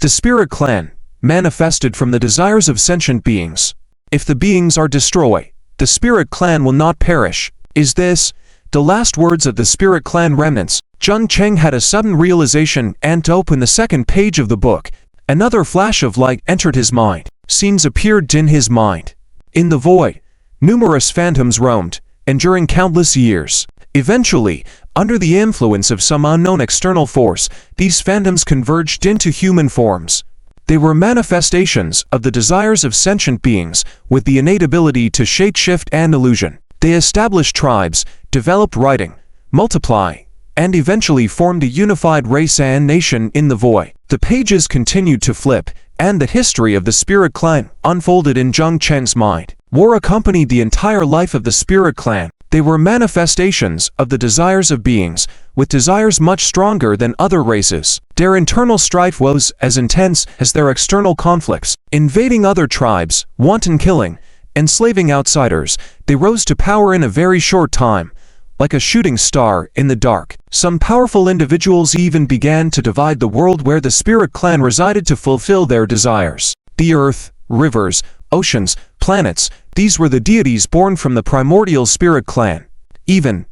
the Spirit Clan, manifested from the desires of sentient beings. If the beings are destroyed, the Spirit Clan will not perish. Is this the last words of the Spirit Clan remnants? Jun Cheng had a sudden realization and opened the second page of the book. Another flash of light entered his mind. Scenes appeared in his mind. In the void, numerous phantoms roamed, enduring countless years. Eventually, under the influence of some unknown external force, these phantoms converged into human forms. They were manifestations of the desires of sentient beings with the innate ability to shapeshift and illusion. They established tribes, developed writing, multiply, and eventually formed a unified race and nation in the void. The pages continued to flip, and the history of the Spirit Clan unfolded in Zheng Cheng's mind. War accompanied the entire life of the Spirit Clan. They were manifestations of the desires of beings, with desires much stronger than other races. Their internal strife was as intense as their external conflicts. Invading other tribes, wanton killing, enslaving outsiders, they rose to power in a very short time, like a shooting star in the dark. Some powerful individuals even began to divide the world where the Spirit Clan resided to fulfill their desires. The earth, rivers, oceans, planets, these were the deities born from the primordial Spirit Clan. Even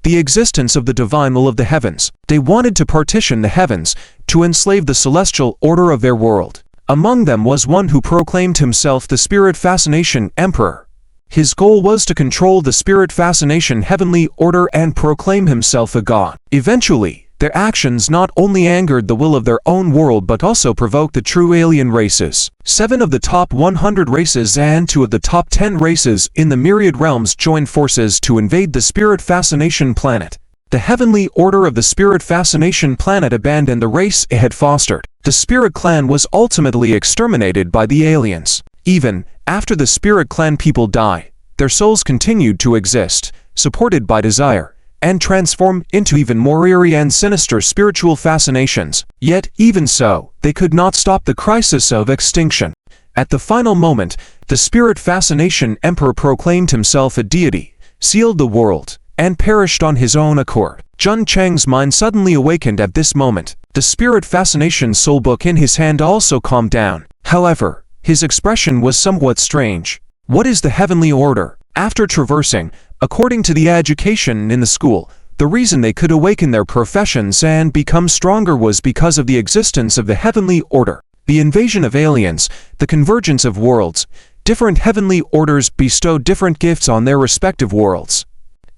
the existence of the divine will of the heavens. They wanted to partition the heavens, to enslave the celestial order of their world. Among them was one who proclaimed himself the Spirit Fascination Emperor. His goal was to control the Spirit Fascination heavenly order and proclaim himself a god. Eventually, their actions not only angered the will of their own world but also provoked the true alien races. 7 of the top 100 races and 2 of the top 10 races in the myriad realms joined forces to invade the Spirit Fascination planet. The heavenly order of the Spirit Fascination planet abandoned the race it had fostered. The Spirit Clan was ultimately exterminated by the aliens. Even after the Spirit Clan people die, their souls continued to exist, supported by desire, and transform into even more eerie and sinister spiritual fascinations. Yet, even so, they could not stop the crisis of extinction. At the final moment, the Spirit Fascination Emperor proclaimed himself a deity, sealed the world, and perished on his own accord. Zheng Cheng's mind suddenly awakened at this moment. The Spirit Fascination soulbook in his hand also calmed down. However, his expression was somewhat strange. What is the heavenly order? After traversing, according to the education in the school, the reason they could awaken their professions and become stronger was because of the existence of the heavenly order. The invasion of aliens, the convergence of worlds, different heavenly orders bestowed different gifts on their respective worlds.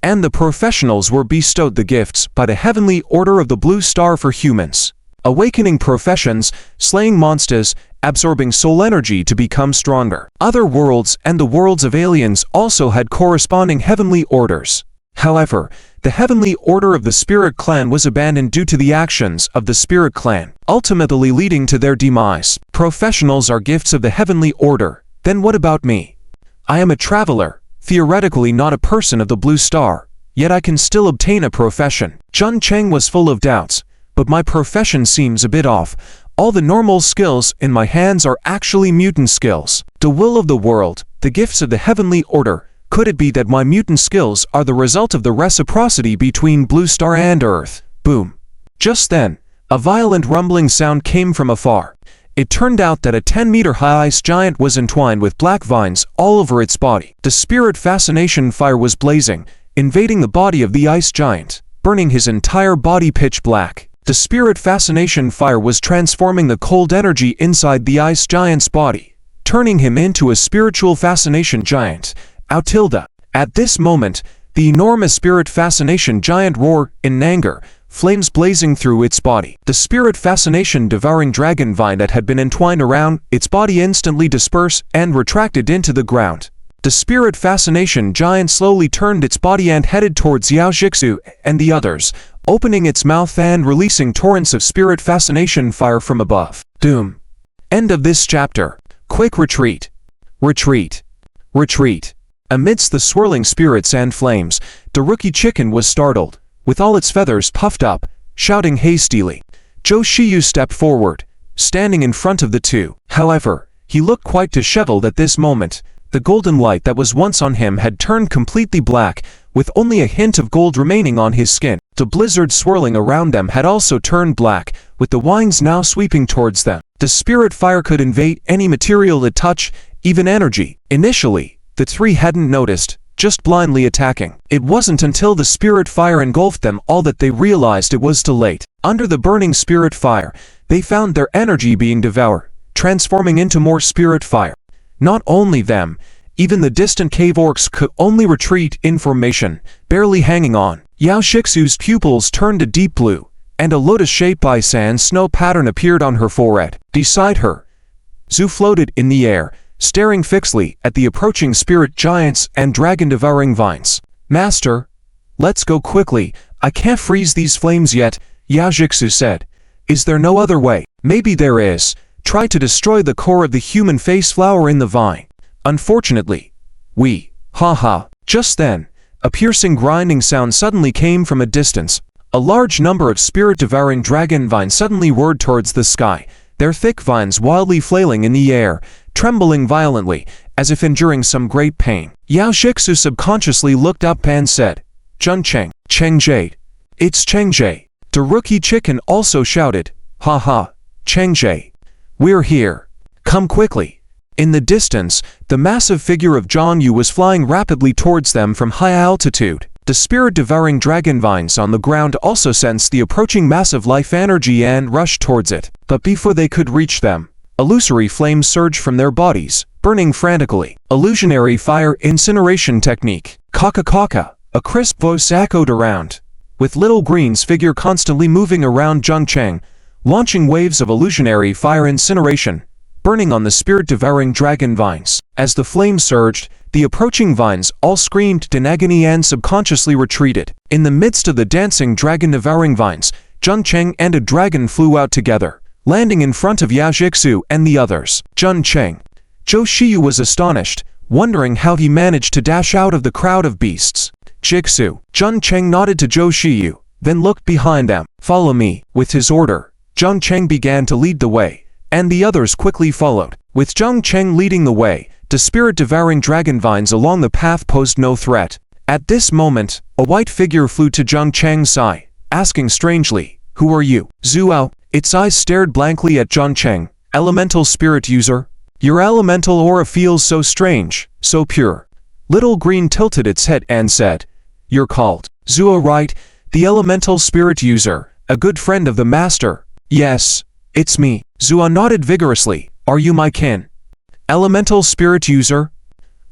And the professionals were bestowed the gifts by the heavenly order of the blue star for humans. Awakening professions, slaying monsters, absorbing soul energy to become stronger. Other worlds and the worlds of aliens also had corresponding heavenly orders. However, the heavenly order of the Spirit Clan was abandoned due to the actions of the Spirit Clan, ultimately leading to their demise. Professionals are gifts of the heavenly order. Then what about me? I am a traveler, theoretically not a person of the blue star, yet I can still obtain a profession. Zheng Cheng was full of doubts. But my profession seems a bit off. All the normal skills in my hands are actually mutant skills. The will of the world, the gifts of the heavenly order. Could it be that my mutant skills are the result of the reciprocity between Blue Star and Earth? Boom. Just then, a violent rumbling sound came from afar. It turned out that a 10-meter-high ice giant was entwined with black vines all over its body. The Spirit Fascination fire was blazing, invading the body of the ice giant, burning his entire body pitch black. The Spirit Fascination fire was transforming the cold energy inside the ice giant's body, turning him into a spiritual fascination giant, Autilda. At this moment, the enormous Spirit Fascination giant roared in anger, flames blazing through its body. The Spirit Fascination devouring dragon vine that had been entwined around its body instantly dispersed and retracted into the ground. The Spirit Fascination giant slowly turned its body and headed towards Yao Jixu and the others, opening its mouth and releasing torrents of Spirit Fascination fire from above. Doom. End of this chapter. Quick retreat. Retreat. Retreat. Amidst the swirling spirits and flames, the rookie chicken was startled, with all its feathers puffed up, shouting hastily. Zhou Shiyu stepped forward, standing in front of the two. However, he looked quite disheveled at this moment. The golden light that was once on him had turned completely black, with only a hint of gold remaining on his skin. The blizzard swirling around them had also turned black, with the winds now sweeping towards them. The spirit fire could invade any material it touched, even energy. Initially, the three hadn't noticed, just blindly attacking. It wasn't until the spirit fire engulfed them all that they realized it was too late. Under the burning spirit fire, they found their energy being devoured, transforming into more spirit fire. Not only them, even the distant cave orcs could only retreat in formation, barely hanging on. Yao Shixu's pupils turned a deep blue, and a lotus-shaped ice and snow pattern appeared on her forehead. Beside her, Zhu floated in the air, staring fixedly at the approaching spirit giants and dragon-devouring vines. Master, let's go quickly. I can't freeze these flames yet, Yao Jixu said. Is there no other way? Maybe there is. Try to destroy the core of the human face flower in the vine. Unfortunately, haha. Just then, a piercing grinding sound suddenly came from a distance. A large number of spirit-devouring dragon vines suddenly whirred towards the sky, their thick vines wildly flailing in the air, trembling violently, as if enduring some great pain. Yao Jixu subconsciously looked up and said, Zheng Cheng, Cheng Jade. It's Cheng Jie. The rookie chicken also shouted, haha, Cheng Jie. We're here. Come quickly. In the distance, the massive figure of Zhang Yu was flying rapidly towards them from high altitude. The spirit-devouring dragon vines on the ground also sensed the approaching massive life energy and rushed towards it. But before they could reach them, illusory flames surged from their bodies, burning frantically. Illusionary fire incineration technique. Kaka kaka, a crisp voice echoed around, with Little Green's figure constantly moving around Zheng Cheng, launching waves of illusionary fire incineration, burning on the spirit-devouring dragon vines. As the flames surged, the approaching vines all screamed in agony and subconsciously retreated. In the midst of the dancing dragon-devouring vines, Zheng Cheng and a dragon flew out together, landing in front of Yao Jixu and the others. Zheng Cheng. Zhou Shiyu was astonished, wondering how he managed to dash out of the crowd of beasts. Jixu. Zheng Cheng nodded to Zhou Shiyu, then looked behind them. Follow me. With his order, Zheng Cheng began to lead the way, and the others quickly followed. With Zheng Cheng leading the way, the spirit-devouring dragon vines along the path posed no threat. At this moment, a white figure flew to Zheng Cheng's side, asking strangely, Who are you? Zuo. Its eyes stared blankly at Zheng Cheng. Elemental spirit user? Your elemental aura feels so strange, so pure. Little Green tilted its head and said, You're called Zuo, right? The elemental spirit user, a good friend of the master. Yes, it's me. Zuo nodded vigorously. Are you my kin? Elemental spirit user?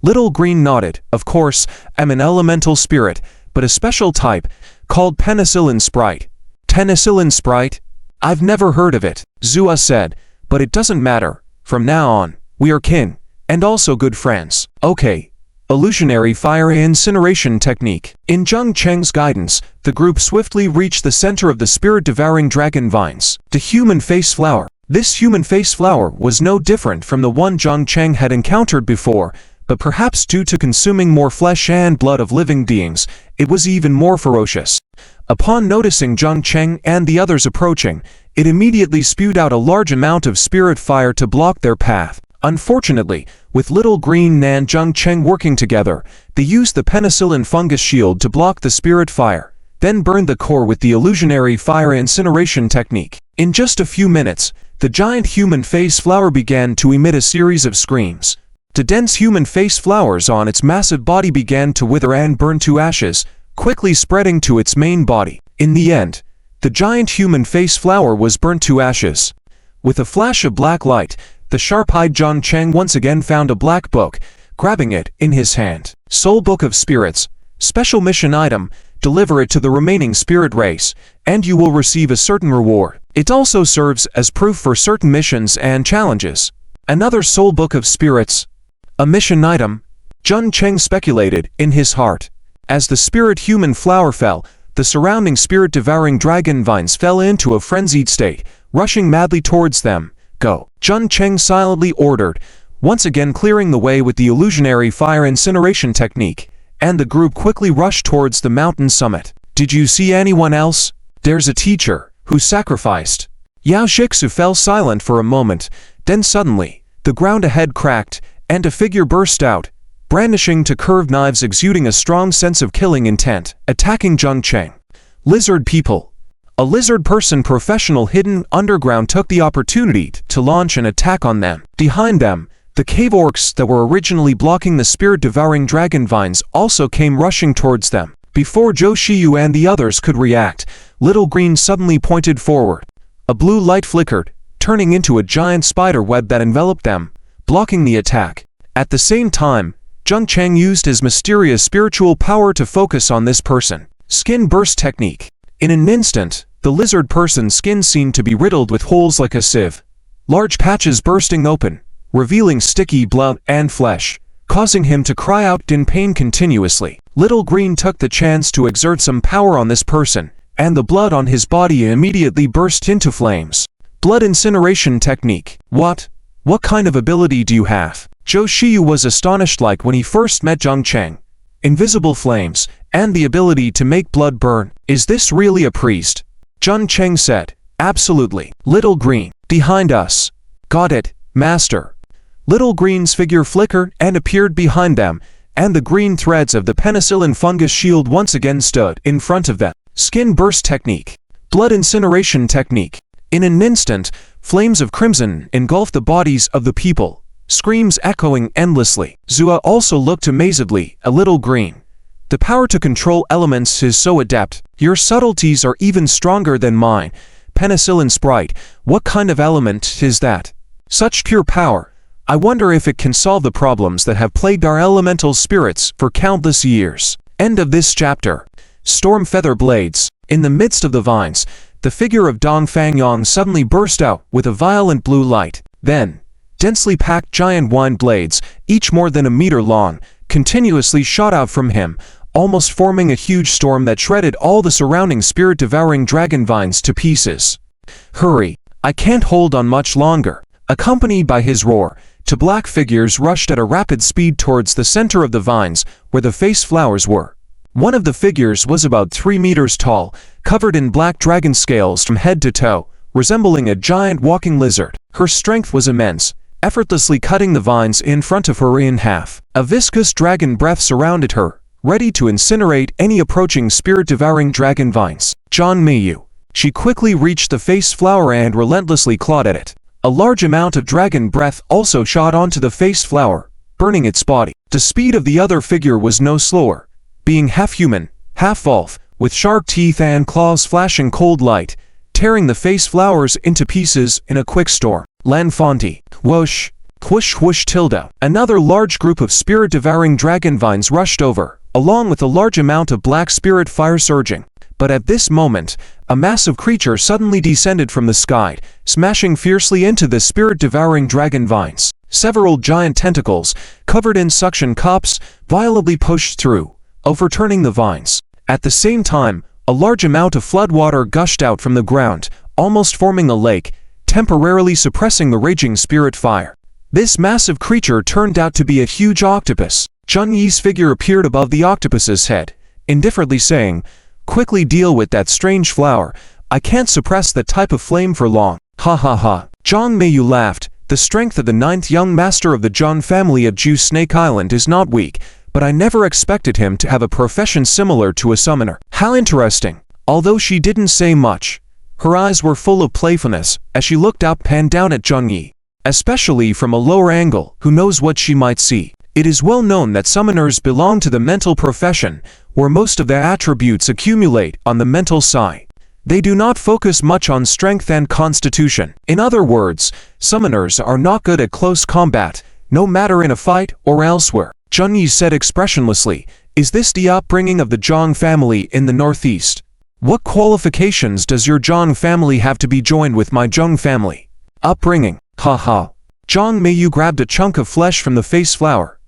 Little Green nodded. Of course, I'm an elemental spirit, but a special type, called penicillin sprite. Penicillin sprite? I've never heard of it, Zuo said, but it doesn't matter. From now on, we are kin, and also good friends. Okay. Illusionary fire incineration technique. In Zheng Cheng's guidance, the group swiftly reached the center of the spirit-devouring dragon vines. The human face flower. This human face flower was no different from the one Zheng Cheng had encountered before, but perhaps due to consuming more flesh and blood of living beings, it was even more ferocious. Upon noticing Zheng Cheng and the others approaching, it immediately spewed out a large amount of spirit fire to block their path. Unfortunately, with Little Green and Zheng Cheng working together, they used the penicillin fungus shield to block the spirit fire, then burned the core with the illusionary fire incineration technique. In just a few minutes, the giant human face flower began to emit a series of screams. The dense human face flowers on its massive body began to wither and burn to ashes, quickly spreading to its main body. In the end, the giant human face flower was burnt to ashes. With a flash of black light, the sharp-eyed Zheng Cheng once again found a black book, grabbing it in his hand. Soul Book of Spirits. Special mission item. Deliver it to the remaining spirit race, and you will receive a certain reward. It also serves as proof for certain missions and challenges. Another Soul Book of Spirits. A mission item. Zheng Cheng speculated in his heart. As the spirit human flower fell, the surrounding spirit-devouring dragon vines fell into a frenzied state, rushing madly towards them. Go. Zheng Cheng silently ordered, once again clearing the way with the illusionary fire incineration technique, and the group quickly rushed towards the mountain summit. Did you see anyone else? There's a teacher, who sacrificed. Yao Jixu fell silent for a moment, then suddenly, the ground ahead cracked, and a figure burst out, brandishing two curved knives exuding a strong sense of killing intent, attacking Zheng Cheng. Lizard people. A lizard person professional hidden underground took the opportunity to launch an attack on them. Behind them, the cave orcs that were originally blocking the spirit-devouring dragon vines also came rushing towards them. Before Zhou Shiyu and the others could react, Little Green suddenly pointed forward. A blue light flickered, turning into a giant spider web that enveloped them, blocking the attack. At the same time, Zheng Cheng used his mysterious spiritual power to focus on this person. Skin burst technique. In an instant, the lizard person's skin seemed to be riddled with holes like a sieve. Large patches bursting open, revealing sticky blood and flesh, causing him to cry out in pain continuously. Little Green took the chance to exert some power on this person, and the blood on his body immediately burst into flames. Blood incineration technique. What kind of ability do you have? Zhou Shiyu was astonished like when he first met Zhang Cheng. Invisible flames, and the ability to make blood burn. Is this really a priest? Zhang Cheng said. Absolutely. Little Green. Behind us. Got it, master. Little Green's figure flickered and appeared behind them, and the green threads of the penicillin fungus shield once again stood in front of them. Skin burst technique. Blood incineration technique. In an instant, flames of crimson engulfed the bodies of the people, screams echoing endlessly. Zua also looked amazedly at Little Green. The power to control elements is so adept. Your subtleties are even stronger than mine. Penicillin sprite, what kind of element is that? Such pure power. I wonder if it can solve the problems that have plagued our elemental spirits for countless years. End of this chapter. Storm feather blades. In the midst of the vines, the figure of Dong Fangyong suddenly burst out with a violent blue light. Then, densely packed giant wine blades, each more than a meter long, continuously shot out from him, almost forming a huge storm that shredded all the surrounding spirit-devouring dragon vines to pieces. Hurry, I can't hold on much longer. Accompanied by his roar, two black figures rushed at a rapid speed towards the center of the vines, where the face flowers were. One of the figures was about 3 meters tall, covered in black dragon scales from head to toe, resembling a giant walking lizard. Her strength was immense, effortlessly cutting the vines in front of her in half. A viscous dragon breath surrounded her, ready to incinerate any approaching spirit-devouring dragon vines. John Mayu. She quickly reached the face flower and relentlessly clawed at it. A large amount of dragon breath also shot onto the face flower, burning its body. The speed of the other figure was no slower. Being half human, half wolf, with sharp teeth and claws flashing cold light, tearing the face flowers into pieces in a quick storm. Lanfonti. Whoosh. Whoosh whoosh tilde. Another large group of spirit-devouring dragon vines rushed over, along with a large amount of black spirit fire surging. But at this moment, a massive creature suddenly descended from the sky, smashing fiercely into the spirit-devouring dragon vines. Several giant tentacles, covered in suction cups, violently pushed through, overturning the vines. At the same time, a large amount of floodwater gushed out from the ground, almost forming a lake, temporarily suppressing the raging spirit fire. This massive creature turned out to be a huge octopus. Zheng Yi's figure appeared above the octopus's head, indifferently saying, "Quickly deal with that strange flower. I can't suppress that type of flame for long." Ha ha ha. Zhang Meiyu laughed. The strength of the 9th young master of the Zhang family of Ju Snake Island is not weak, but I never expected him to have a profession similar to a summoner. How interesting. Although she didn't say much, her eyes were full of playfulness as she looked up and down at Zheng Yi. Especially from a lower angle, who knows what she might see. It is well known that summoners belong to the mental profession, where most of their attributes accumulate on the mental side. They do not focus much on strength and constitution. In other words, summoners are not good at close combat, no matter in a fight or elsewhere. Zheng Yi said expressionlessly, "Is this the upbringing of the Zhang family in the northeast? What qualifications does your Zhang family have to be joined with my Zhang family?" Upbringing. Ha ha. Zhang Meiyu grabbed a chunk of flesh from the face flower,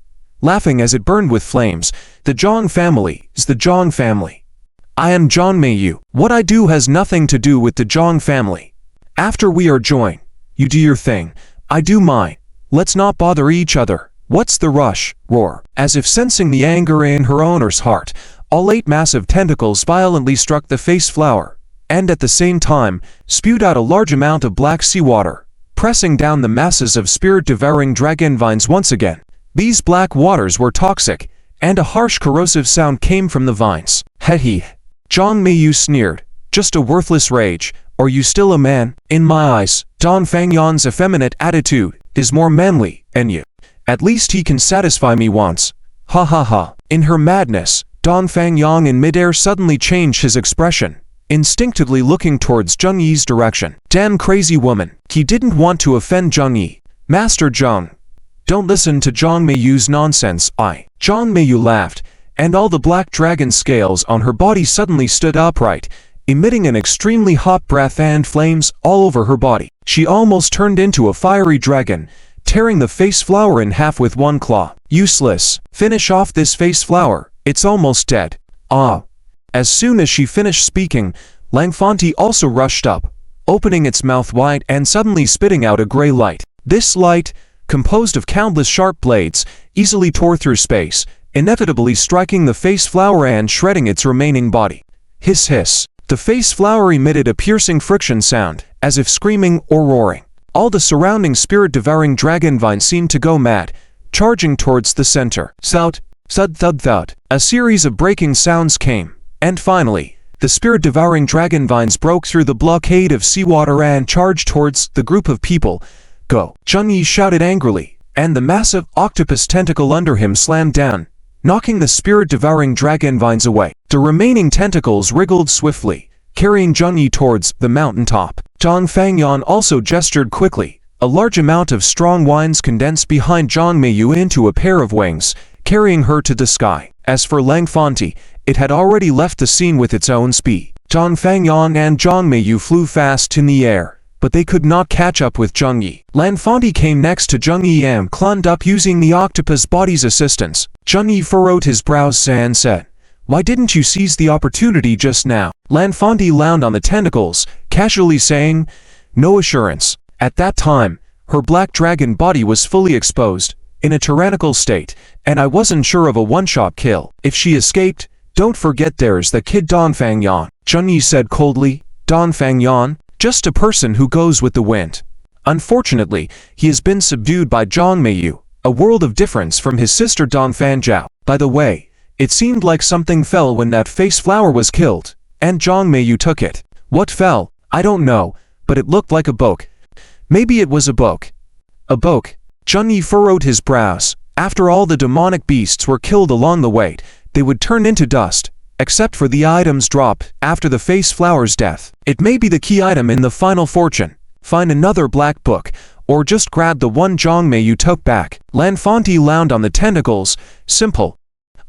laughing as it burned with flames. The Zhang family is the Zhang family. I am Zhang Meiyu. What I do has nothing to do with the Zhang family. After we are joined, you do your thing, I do mine. Let's not bother each other. What's the rush? Roar. As if sensing the anger in her owner's heart, all 8 massive tentacles violently struck the face flower, and at the same time, spewed out a large amount of black seawater, pressing down the masses of spirit-devouring dragon vines once again. These black waters were toxic, and a harsh corrosive sound came from the vines. Hehe. Zhang Meiyu sneered. Just a worthless rage. Are you still a man? In my eyes, Dong Fangyong's effeminate attitude is more manly, and you. At least he can satisfy me once. Ha ha ha. In her madness, Dong Fangyong in midair suddenly changed his expression, instinctively looking towards Zheng Yi's direction. Damn crazy woman. He didn't want to offend Zheng Yi. Master Zheng, don't listen to Zhang Meiyu's nonsense. Zhang Meiyu laughed, and all the black dragon scales on her body suddenly stood upright, emitting an extremely hot breath and flames all over her body. She almost turned into a fiery dragon, tearing the face flower in half with one claw. Useless. Finish off this face flower. It's almost dead. Ah. As soon as she finished speaking, Langfanti also rushed up, opening its mouth wide and suddenly spitting out a gray light. This light, composed of countless sharp blades, easily tore through space, inevitably striking the face flower and shredding its remaining body. Hiss hiss. The face flower emitted a piercing friction sound, as if screaming or roaring. All the surrounding spirit-devouring dragon vines seemed to go mad, charging towards the center. Sout, thud thud thud. A series of breaking sounds came, and finally, the spirit-devouring dragon vines broke through the blockade of seawater and charged towards the group of people. Go! Chun-Yi shouted angrily, and the massive octopus tentacle under him slammed down, knocking the spirit-devouring dragon vines away. The remaining tentacles wriggled swiftly, carrying Chun-Yi towards the mountaintop. Zhang Fangyan also gestured quickly. A large amount of strong winds condensed behind Zhang Meiyu into a pair of wings, carrying her to the sky. As for Langfanti, it had already left the scene with its own speed. Zhang Fangyan and Zhang Meiyu flew fast in the air, but they could not catch up with Zheng-Yi. Langfanti came next to Zheng-Yi and climbed up using the octopus body's assistance. Zheng-Yi furrowed his brows and said, "Why didn't you seize the opportunity just now?" Langfanti lounged on the tentacles, casually saying, "No assurance." At that time, her black dragon body was fully exposed, in a tyrannical state, and I wasn't sure of a one-shot kill. If she escaped, don't forget there's the kid Don Fangyan. Zheng-Yi said coldly. Don Fangyan? Just a person who goes with the wind. Unfortunately, he has been subdued by Zhang Meiyu, a world of difference from his sister Don Fanjiao. By the way, it seemed like something fell when that face flower was killed, and Zhang Meiyu took it. What fell? I don't know, but it looked like a book. Maybe it was a book. A book? Chun-Yi furrowed his brows. After all the demonic beasts were killed along the way, they would turn into dust, except for the items dropped after the face flower's death. It may be the key item in the final fortune. Find another black book, or just grab the one Zhang Meiyu took back. Langfanti lounged on the tentacles. Simple.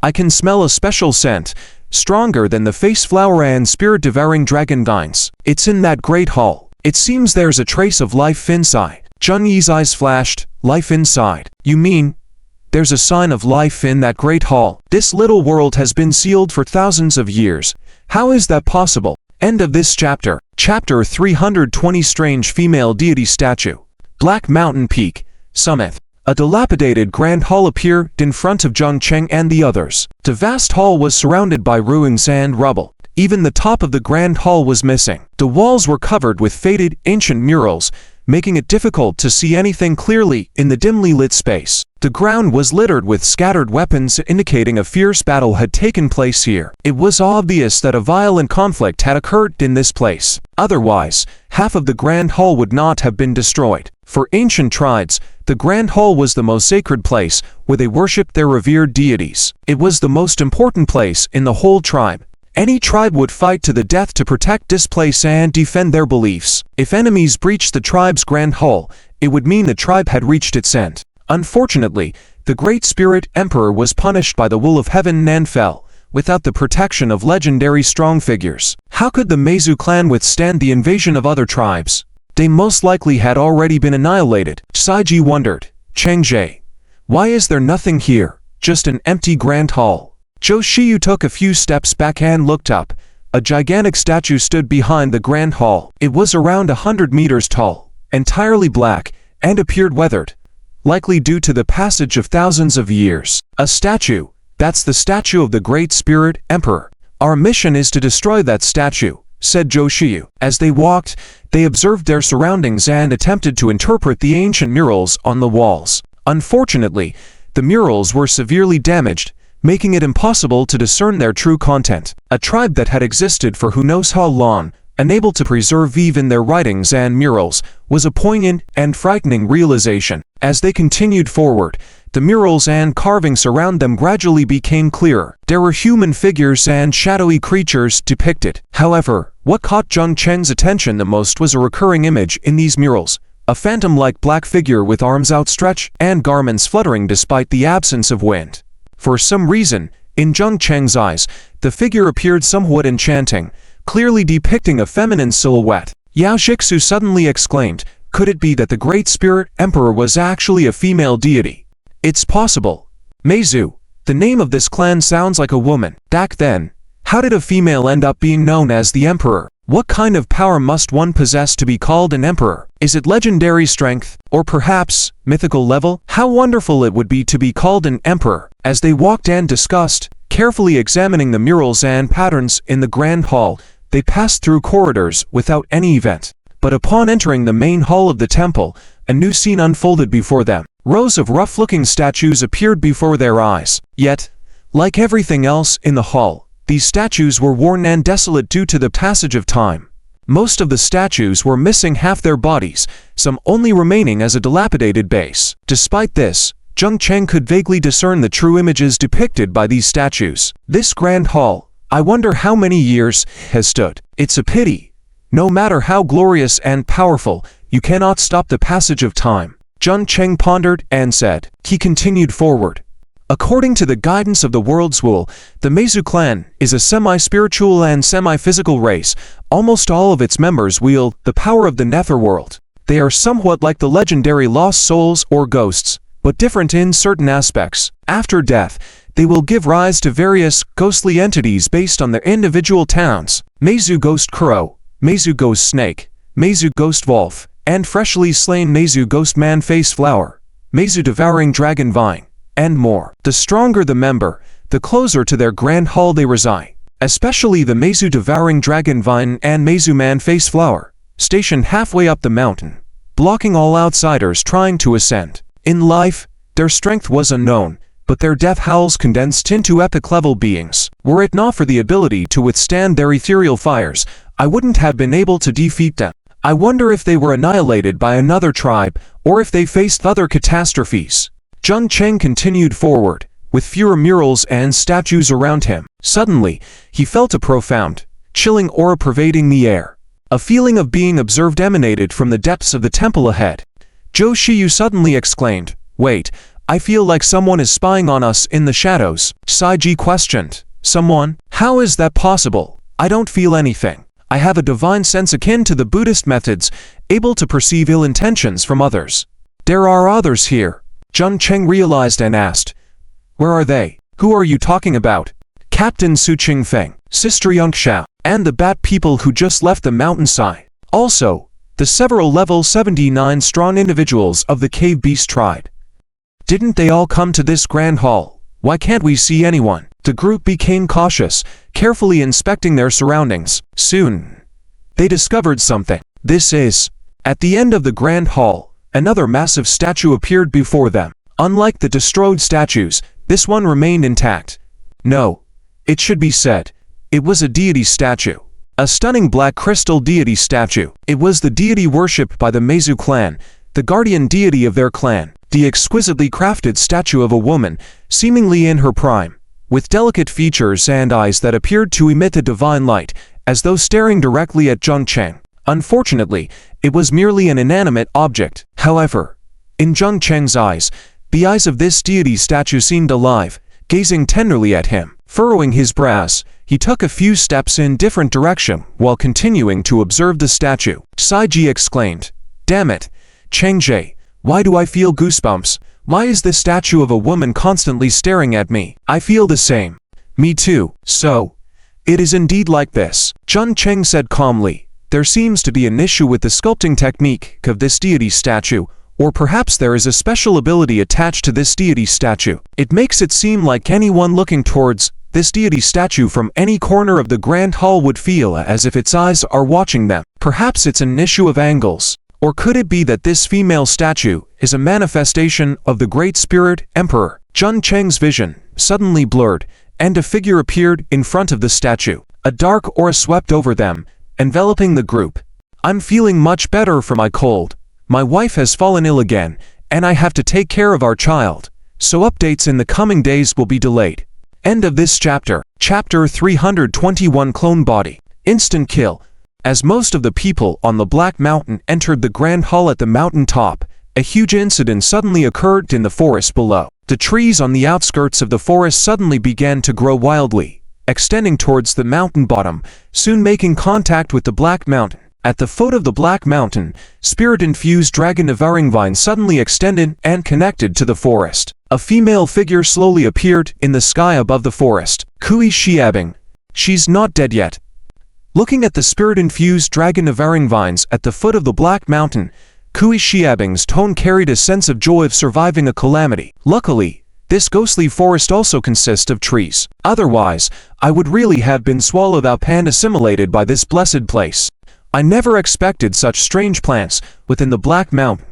I can smell a special scent, stronger than the face flower and spirit-devouring dragon vines. It's in that great hall. It seems there's a trace of life inside. Chun-Yi's eyes flashed. Life inside? You mean there's a sign of life in that great hall? This little world has been sealed for thousands of years. How is that possible? End of this chapter. Chapter 320. Strange female deity statue. Black Mountain Peak, Summit. A dilapidated grand hall appeared in front of Zheng Cheng and the others. The vast hall was surrounded by ruins and rubble. Even the top of the grand hall was missing. The walls were covered with faded, ancient murals, making it difficult to see anything clearly in the dimly lit space. The ground was littered with scattered weapons, indicating a fierce battle had taken place here. It was obvious that a violent conflict had occurred in this place. Otherwise, half of the grand hall would not have been destroyed. For ancient tribes, the grand hall was the most sacred place where they worshipped their revered deities. It was the most important place in the whole tribe. Any tribe would fight to the death to protect this place and defend their beliefs. If enemies breached the tribe's grand hall, it would mean the tribe had reached its end. Unfortunately, the Great Spirit Emperor was punished by the will of heaven and fell, without the protection of legendary strong figures. How could the Meizu clan withstand the invasion of other tribes? They most likely had already been annihilated. Saiji wondered. Chengzhe. Why is there nothing here? Just an empty grand hall. Zhou Shiyu took a few steps back and looked up. A gigantic statue stood behind the grand hall. It was around 100 meters tall, entirely black, and appeared weathered, likely due to the passage of thousands of years. A statue. That's the statue of the Great Spirit Emperor. Our mission is to destroy that statue, said Zhou Shiyu. As they walked, they observed their surroundings and attempted to interpret the ancient murals on the walls. Unfortunately, the murals were severely damaged, making it impossible to discern their true content. A tribe that had existed for who knows how long, unable to preserve even their writings and murals, was a poignant and frightening realization. As they continued forward, the murals and carvings around them gradually became clearer. There were human figures and shadowy creatures depicted. However, what caught Zheng Cheng's attention the most was a recurring image in these murals. A phantom-like black figure with arms outstretched and garments fluttering despite the absence of wind. For some reason, in Zheng Cheng's eyes, the figure appeared somewhat enchanting, clearly depicting a feminine silhouette. Yao Jixu suddenly exclaimed, Could it be that the Great Spirit Emperor was actually a female deity? It's possible. Meizu, the name of this clan sounds like a woman. Back then, how did a female end up being known as the Emperor? What kind of power must one possess to be called an emperor? Is it legendary strength, or perhaps mythical level? How wonderful it would be to be called an emperor. As they walked and discussed, carefully examining the murals and patterns in the grand hall, they passed through corridors without any event. But upon entering the main hall of the temple, a new scene unfolded before them. Rows of rough-looking statues appeared before their eyes. Yet, like everything else in the hall, these statues were worn and desolate due to the passage of time. Most of the statues were missing half their bodies, some only remaining as a dilapidated base. Despite this, Zheng Cheng could vaguely discern the true images depicted by these statues. This grand hall, I wonder how many years, has stood. It's a pity. No matter how glorious and powerful, you cannot stop the passage of time. Zheng Cheng pondered and said. He continued forward. According to the guidance of the world's wool, the Meizu clan is a semi-spiritual and semi-physical race. Almost all of its members wield the power of the netherworld. They are somewhat like the legendary lost souls or ghosts, but different in certain aspects. After death, they will give rise to various ghostly entities based on their individual towns. Meizu Ghost Crow, Meizu Ghost Snake, Meizu Ghost Wolf, and freshly slain Meizu Ghost Man Face Flower, Meizu Devouring Dragon Vine, and more. The stronger the member, the closer to their grand hall they reside. Especially the Meizu Devouring Dragon Vine and Meizu Man Face Flower, stationed halfway up the mountain, blocking all outsiders trying to ascend. In life, their strength was unknown, but their death howls condensed into epic-level beings. Were it not for the ability to withstand their ethereal fires, I wouldn't have been able to defeat them. I wonder if they were annihilated by another tribe, or if they faced other catastrophes. Zheng Cheng continued forward, with fewer murals and statues around him. Suddenly, he felt a profound, chilling aura pervading the air. A feeling of being observed emanated from the depths of the temple ahead. Zhou Shiyu suddenly exclaimed, "Wait, I feel like someone is spying on us in the shadows." Saiji questioned, "Someone? How is that possible? I don't feel anything. I have a divine sense akin to the Buddhist methods, able to perceive ill intentions from others." "There are others here," Zheng Cheng realized and asked. "Where are they? Who are you talking about?" "Captain Su Qingfeng, Sister Yongxiao, and the Bat people who just left the mountainside. Also, the several level 79 strong individuals of the Cave Beast tribe. Didn't they all come to this grand hall? Why can't we see anyone?" The group became cautious, carefully inspecting their surroundings. Soon, they discovered something. This is, at the end of the grand hall, another massive statue appeared before them. Unlike the destroyed statues, this one remained intact. No, it should be said, it was a deity statue. A stunning black crystal deity statue. It was the deity worshipped by the Meizu clan, the guardian deity of their clan. The exquisitely crafted statue of a woman, seemingly in her prime, with delicate features and eyes that appeared to emit a divine light, as though staring directly at Zheng Cheng. Unfortunately, it was merely an inanimate object. However, in Zheng Cheng's eyes, the eyes of this deity statue seemed alive, gazing tenderly at him. Furrowing his brows, he took a few steps in different direction while continuing to observe the statue. Saiji exclaimed, "Damn it, Chengzhe, why do I feel goosebumps? Why is this statue of a woman constantly staring at me? I feel the same." "Me too." "So, it is indeed like this," Zheng Cheng said calmly. "There seems to be an issue with the sculpting technique of this deity statue, or perhaps there is a special ability attached to this deity statue. It makes it seem like anyone looking towards this deity statue from any corner of the grand hall would feel as if its eyes are watching them. Perhaps it's an issue of angles. Or could it be that this female statue is a manifestation of the Great Spirit Emperor?" Zheng Cheng's vision suddenly blurred, and a figure appeared in front of the statue. A dark aura swept over them, enveloping the group. "I'm feeling much better for my cold. My wife has fallen ill again, and I have to take care of our child, so updates in the coming days will be delayed." End of this chapter. Chapter 321 Clone Body. Instant kill. As most of the people on the Black Mountain entered the grand hall at the mountain top, a huge incident suddenly occurred in the forest below. The trees on the outskirts of the forest suddenly began to grow wildly, extending towards the mountain bottom, soon making contact with the Black Mountain. At the foot of the Black Mountain, spirit-infused dragon-devouring vines suddenly extended and connected to the forest. A female figure slowly appeared in the sky above the forest. Kui Xiabing. She's not dead yet. Looking at the spirit-infused dragon-devouring vines at the foot of the Black Mountain, Kui Xiabing's tone carried a sense of joy of surviving a calamity. Luckily, this ghostly forest also consists of trees. Otherwise, I would really have been swallowed up and assimilated by this blessed place. I never expected such strange plants within the Black Mountain.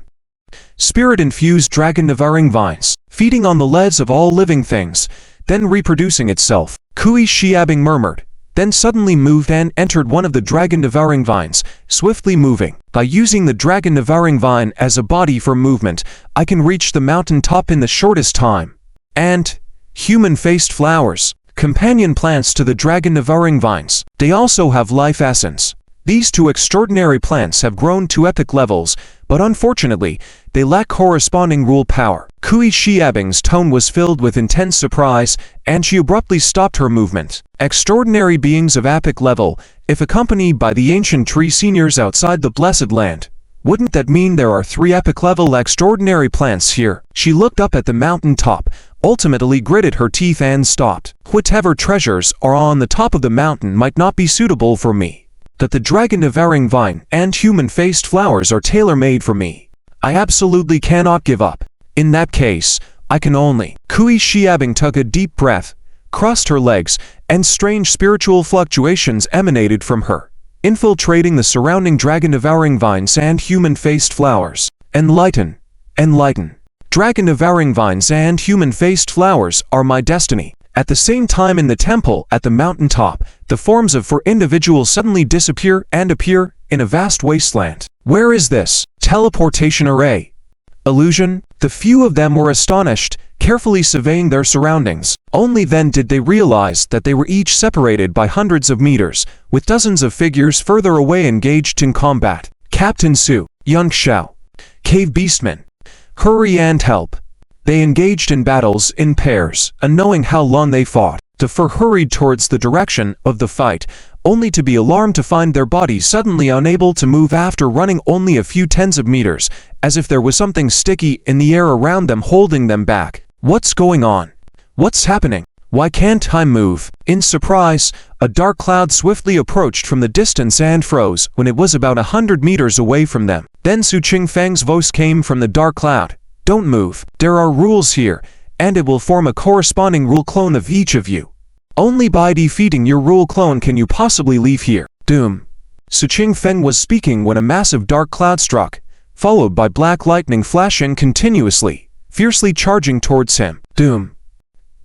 Spirit-infused dragon-devouring vines, feeding on the leaves of all living things, then reproducing itself. Kui Xiabing murmured, then suddenly moved and entered one of the dragon-devouring vines, swiftly moving. By using the dragon-devouring vine as a body for movement, I can reach the mountain top in the shortest time. And human-faced flowers, companion plants to the dragon-devouring vines. They also have life essence. These two extraordinary plants have grown to epic levels, but unfortunately, they lack corresponding rule power. Kui Xiabing's tone was filled with intense surprise, and she abruptly stopped her movement. Extraordinary beings of epic level, if accompanied by the ancient tree seniors outside the Blessed Land. Wouldn't that mean there are 3 epic-level extraordinary plants here? She looked up at the mountain top, ultimately gritted her teeth and stopped. Whatever treasures are on the top of the mountain might not be suitable for me. That the dragon-devouring vine and human-faced flowers are tailor-made for me. I absolutely cannot give up. In that case, I can only. Kui Xiabing took a deep breath, crossed her legs, and strange spiritual fluctuations emanated from her, infiltrating the surrounding dragon-devouring vines and human-faced flowers. Enlighten. Enlighten. Dragon-devouring vines and human-faced flowers are my destiny. At the same time in the temple at the mountaintop, the forms of 4 individuals suddenly disappear and appear in a vast wasteland. Where is this teleportation array? Illusion? The few of them were astonished, carefully surveying their surroundings. Only then did they realize that they were each separated by hundreds of meters, with dozens of figures further away engaged in combat. Captain Su, Young Xiao, Cave Beastmen, hurry and help. They engaged in battles in pairs, and knowing how long they fought, the 4 hurried towards the direction of the fight, only to be alarmed to find their bodies suddenly unable to move after running only a few tens of meters, as if there was something sticky in the air around them holding them back. What's going on? What's happening? Why can't I move? In surprise, a dark cloud swiftly approached from the distance and froze when it was about 100 meters away from them. Then Su Qingfeng's voice came from the dark cloud. Don't move. There are rules here, and it will form a corresponding rule clone of each of you. Only by defeating your rule clone can you possibly leave here. Doom. Su Qingfeng was speaking when a massive dark cloud struck, followed by black lightning flashing continuously, fiercely charging towards him. Doom.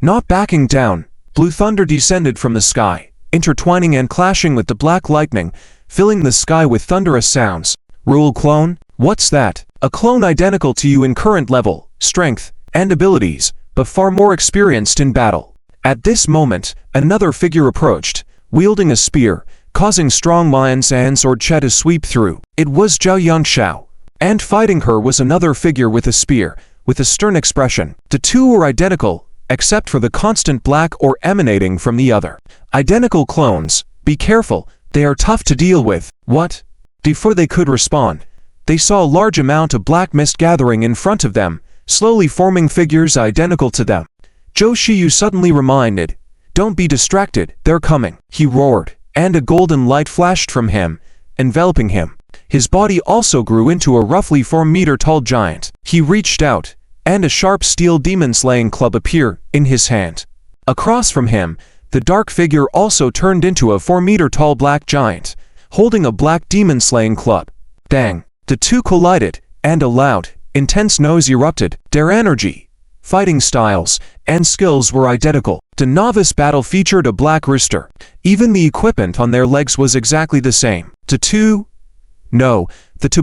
Not backing down, blue thunder descended from the sky, intertwining and clashing with the black lightning, filling the sky with thunderous sounds. Rule clone? What's that? A clone identical to you in current level, strength, and abilities, but far more experienced in battle. At this moment, another figure approached, wielding a spear, causing strong minds and sword to sweep through. It was Zhao Yangshao, and fighting her was another figure with a spear, with a stern expression. The two were identical, except for the constant black ore emanating from the other. Identical clones, be careful, they are tough to deal with. What? Before they could respond, they saw a large amount of black mist gathering in front of them, slowly forming figures identical to them. Zhou Shiyu suddenly reminded, "Don't be distracted, they're coming," he roared, and a golden light flashed from him, enveloping him. His body also grew into a roughly 4-meter-tall giant. He reached out, and a sharp steel demon-slaying club appeared in his hand. Across from him, the dark figure also turned into a 4-meter-tall black giant, holding a black demon-slaying club. Bang! The two collided, and a loud, intense noise erupted. Their energy, fighting styles, and skills were identical. The novice battle featured a black rooster. Even the equipment on their legs was exactly the same. The two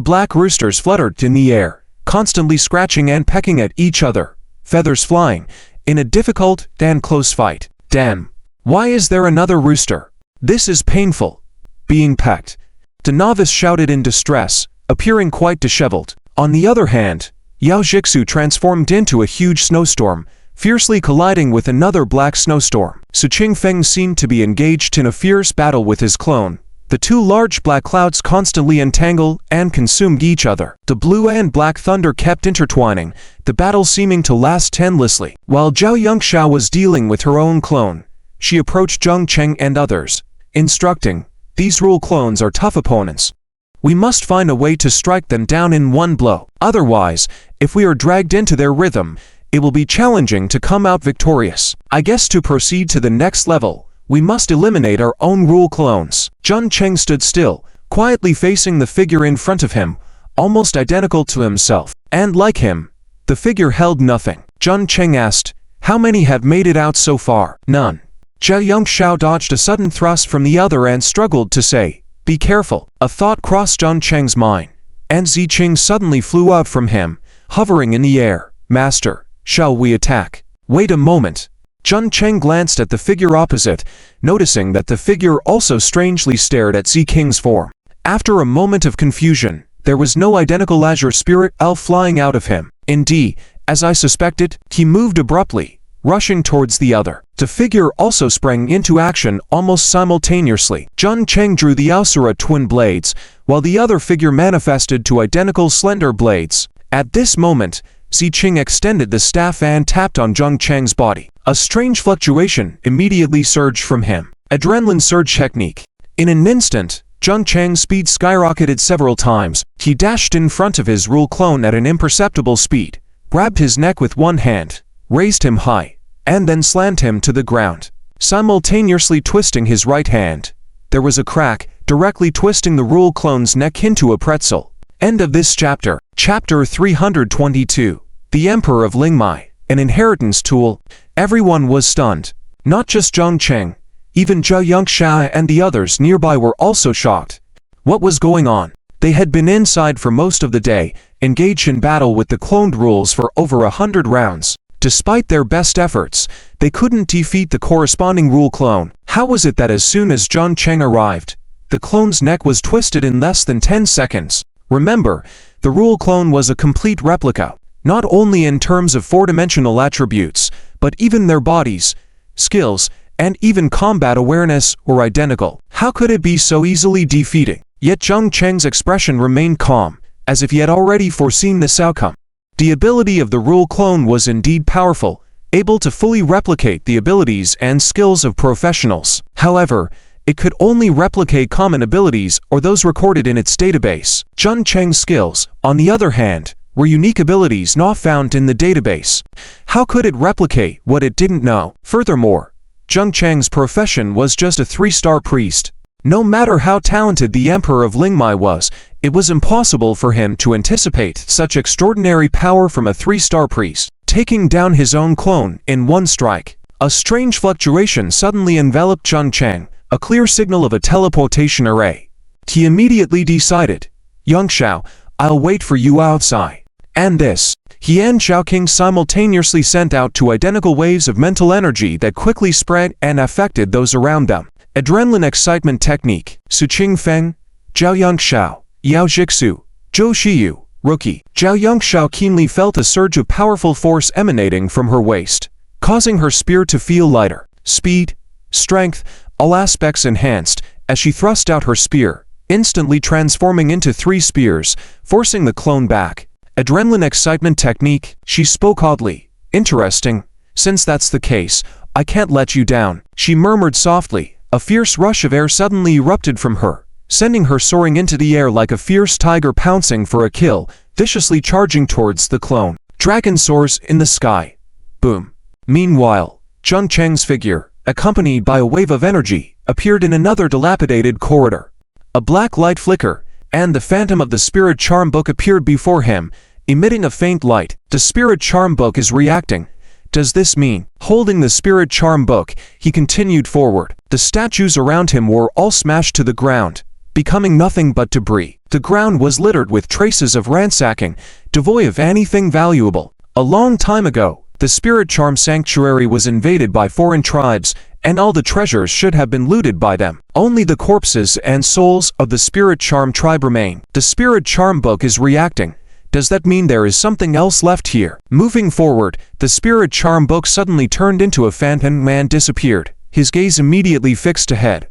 black roosters fluttered in the air, constantly scratching and pecking at each other, feathers flying, in a difficult and close fight. Damn! Why is there another rooster? This is painful. Being pecked. The novice shouted in distress, appearing quite disheveled. On the other hand, Yao Jixu transformed into a huge snowstorm, fiercely colliding with another black snowstorm. Su Qingfeng seemed to be engaged in a fierce battle with his clone, The two large black clouds constantly entangled and consumed each other. The blue and black thunder kept intertwining, the battle seeming to last endlessly. While Zhao Yongxiao was dealing with her own clone, she approached Zheng Cheng and others, instructing, "These rule clones are tough opponents. We must find a way to strike them down in one blow. Otherwise, if we are dragged into their rhythm, it will be challenging to come out victorious. I guess to proceed to the next level, we must eliminate our own rule clones." Zheng Cheng stood still, quietly facing the figure in front of him, almost identical to himself. And like him, the figure held nothing. Zheng Cheng asked, "How many have made it out so far?" "None." Zhao Yongxiao dodged a sudden thrust from the other and struggled to say, "Be careful." A thought crossed Zheng Cheng's mind, and Ziqing suddenly flew out from him, hovering in the air. "Master, shall we attack?" "Wait a moment." Zheng Cheng glanced at the figure opposite, noticing that the figure also strangely stared at Ziking's form. After a moment of confusion, there was no identical azure spirit elf flying out of him. Indeed, as I suspected, he moved abruptly, rushing towards the other. The figure also sprang into action almost simultaneously. Zheng Cheng drew the Ausura twin blades, while the other figure manifested to identical slender blades. At this moment, Ziqing extended the staff and tapped on Zheng Cheng's body. A strange fluctuation immediately surged from him. Adrenaline surge technique. In an instant, Zheng Cheng's speed skyrocketed several times. He dashed in front of his rule clone at an imperceptible speed, grabbed his neck with one hand, raised him high, and then slammed him to the ground, simultaneously twisting his right hand. There was a crack, directly twisting the rule clone's neck into a pretzel. End of this chapter. Chapter 322. The Emperor of Lingmai, an inheritance tool. Everyone was stunned. Not just Zheng Cheng, even Zhao Yongxiao and the others nearby were also shocked. What was going on? They had been inside for most of the day, engaged in battle with the cloned rules for over 100 rounds. Despite their best efforts, they couldn't defeat the corresponding rule clone. How was it that as soon as Zheng Cheng arrived, the clone's neck was twisted in less than 10 seconds? Remember, the rule clone was a complete replica, not only in terms of four-dimensional attributes, but even their bodies, skills, and even combat awareness were identical. How could it be so easily defeated? Yet Zheng Cheng's expression remained calm, as if he had already foreseen this outcome. The ability of the rule clone was indeed powerful, able to fully replicate the abilities and skills of professionals. However, it could only replicate common abilities or those recorded in its database. Zheng Cheng's skills, on the other hand, were unique abilities not found in the database. How could it replicate what it didn't know? Furthermore, Zheng Cheng's profession was just a 3-star priest. No matter how talented the Emperor of Lingmai was, it was impossible for him to anticipate such extraordinary power from a 3-star priest, taking down his own clone in one strike. A strange fluctuation suddenly enveloped Zheng Cheng, a clear signal of a teleportation array. He immediately decided, "Yongxiao, I'll wait for you outside." And this, he and Xiaoqing simultaneously sent out two identical waves of mental energy that quickly spread and affected those around them. Adrenaline excitement technique. Su Qingfeng, Zhao Yongxiao, Yao Jixu, Zhou Shiyu, Rookie. Zhao Yongxiao keenly felt a surge of powerful force emanating from her waist, causing her spear to feel lighter. Speed, strength, all aspects enhanced as she thrust out her spear, instantly transforming into 3 spears, forcing the clone back. Adrenaline excitement technique. She spoke oddly. "Interesting. Since that's the case, I can't let you down," she murmured softly. A fierce rush of air suddenly erupted from her, sending her soaring into the air like a fierce tiger pouncing for a kill, viciously charging towards the clone. Dragon soars in the sky. Boom. Meanwhile, Zheng Cheng's figure, accompanied by a wave of energy, appeared in another dilapidated corridor. A black light flickered, and the phantom of the Spirit Charm Book appeared before him, emitting a faint light. The Spirit Charm Book is reacting. Does this mean? Holding the Spirit Charm Book, he continued forward. The statues around him were all smashed to the ground, becoming nothing but debris. The ground was littered with traces of ransacking, devoid of anything valuable. A long time ago, the Spirit Charm Sanctuary was invaded by foreign tribes, and all the treasures should have been looted by them. Only the corpses and souls of the Spirit Charm tribe remain. The Spirit Charm Book is reacting. Does that mean there is something else left here? Moving forward, the Spirit Charm Book suddenly turned into a phantom and disappeared. His gaze immediately fixed ahead.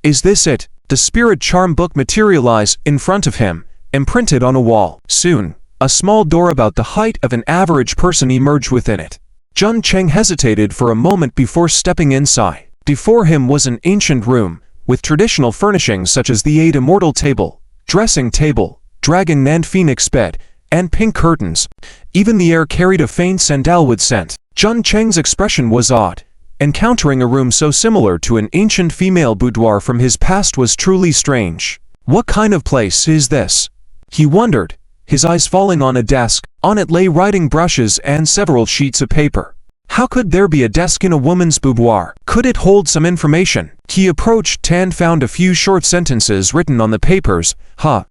Is this it? The spirit charm book materialized in front of him, imprinted on a wall. Soon, a small door about the height of an average person emerged within it. Jun Cheng hesitated for a moment before stepping inside. Before him was an ancient room, with traditional furnishings such as the 8 immortal table, dressing table, dragon and phoenix bed, and pink curtains. Even the air carried a faint sandalwood scent. Jun Cheng's expression was odd. Encountering a room so similar to an ancient female boudoir from his past was truly strange. What kind of place is this? He wondered, his eyes falling on a desk. On it lay writing brushes and several sheets of paper. How could there be a desk in a woman's boudoir? Could it hold some information? He approached and found a few short sentences written on the papers.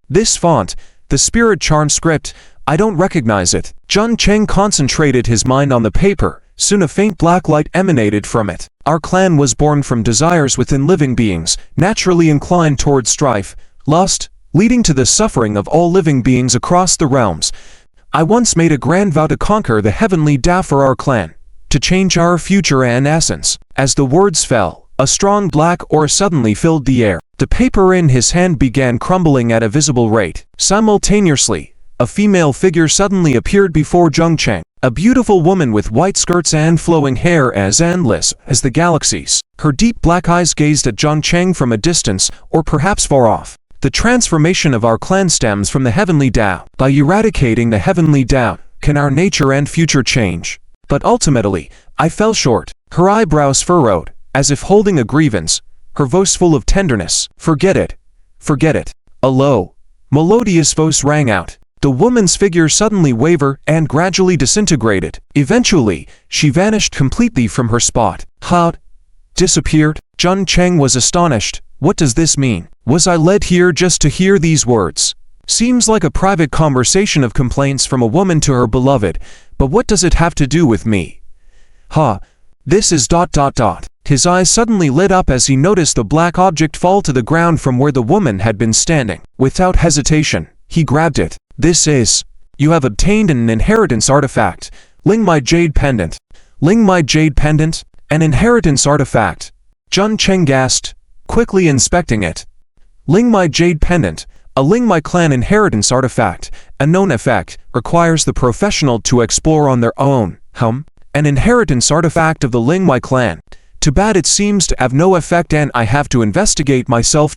This font, the spirit charm script, I don't recognize it. Jun Cheng concentrated his mind on the paper. Soon a faint black light emanated from it. Our clan was born from desires within living beings, naturally inclined towards strife, lust, leading to the suffering of all living beings across the realms. I once made a grand vow to conquer the heavenly Tao for our clan, to change our future and essence. As the words fell, a strong black aura suddenly filled the air. The paper in his hand began crumbling at a visible rate. Simultaneously, a female figure suddenly appeared before Jun Cheng. A beautiful woman with white skirts and flowing hair as endless as the galaxies. Her deep black eyes gazed at Jun Cheng from a distance, or perhaps far off. The transformation of our clan stems from the heavenly Tao. By eradicating the heavenly Tao, can our nature and future change? But ultimately, I fell short. Her eyebrows furrowed, as if holding a grievance, her voice full of tenderness. Forget it. Forget it. A low, melodious voice rang out. The woman's figure suddenly wavered and gradually disintegrated. Eventually, she vanished completely from her spot. Disappeared? Jun Cheng was astonished. What does this mean? Was I led here just to hear these words? Seems like a private conversation of complaints from a woman to her beloved, but what does it have to do with me? This is ... His eyes suddenly lit up as he noticed the black object fall to the ground from where the woman had been standing. Without hesitation, he grabbed it. This is... You have obtained an inheritance artifact. Lingmai Jade Pendant. Lingmai Jade Pendant? An inheritance artifact. Jun Cheng gasped, quickly inspecting it. Lingmai Jade Pendant, a Levi Clan inheritance artifact, a known effect, requires the professional to explore on their own. An inheritance artifact of the Levi Clan. Too bad it seems to have no effect and I have to investigate myself.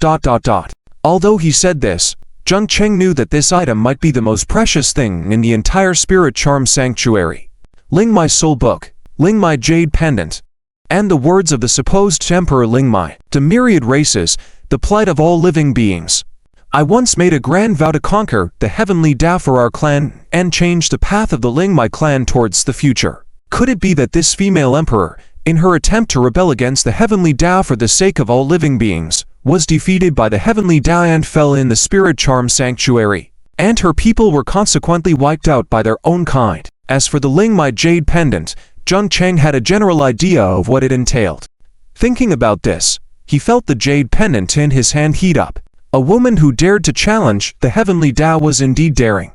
Although he said this, Jun Cheng knew that this item might be the most precious thing in the entire Spirit Charm Sanctuary. Lingmai Soul Book, Lingmai Jade Pendant, and the words of the supposed Emperor Lingmai, the myriad races, the plight of all living beings. I once made a grand vow to conquer the heavenly Tao for our clan and change the path of the Levi Clan towards the future. Could it be that this female emperor, in her attempt to rebel against the heavenly Tao for the sake of all living beings, was defeated by the heavenly Tao and fell in the Spirit Charm Sanctuary, and her people were consequently wiped out by their own kind? As for the Lingmai Jade Pendant, Jun Cheng had a general idea of what it entailed. Thinking about this, he felt the jade pendant in his hand heat up. A woman who dared to challenge the heavenly Tao was indeed daring.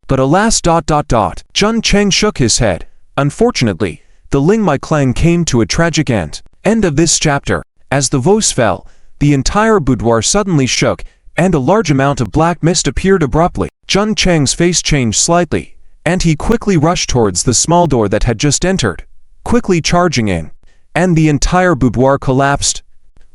But alas... Jun Cheng shook his head. Unfortunately, the Lingmai Clan came to a tragic end. End of this chapter. As the voice fell, the entire boudoir suddenly shook, and a large amount of black mist appeared abruptly. Jun Cheng's face changed slightly, and he quickly rushed towards the small door that had just entered, quickly charging in, and the entire boudoir collapsed.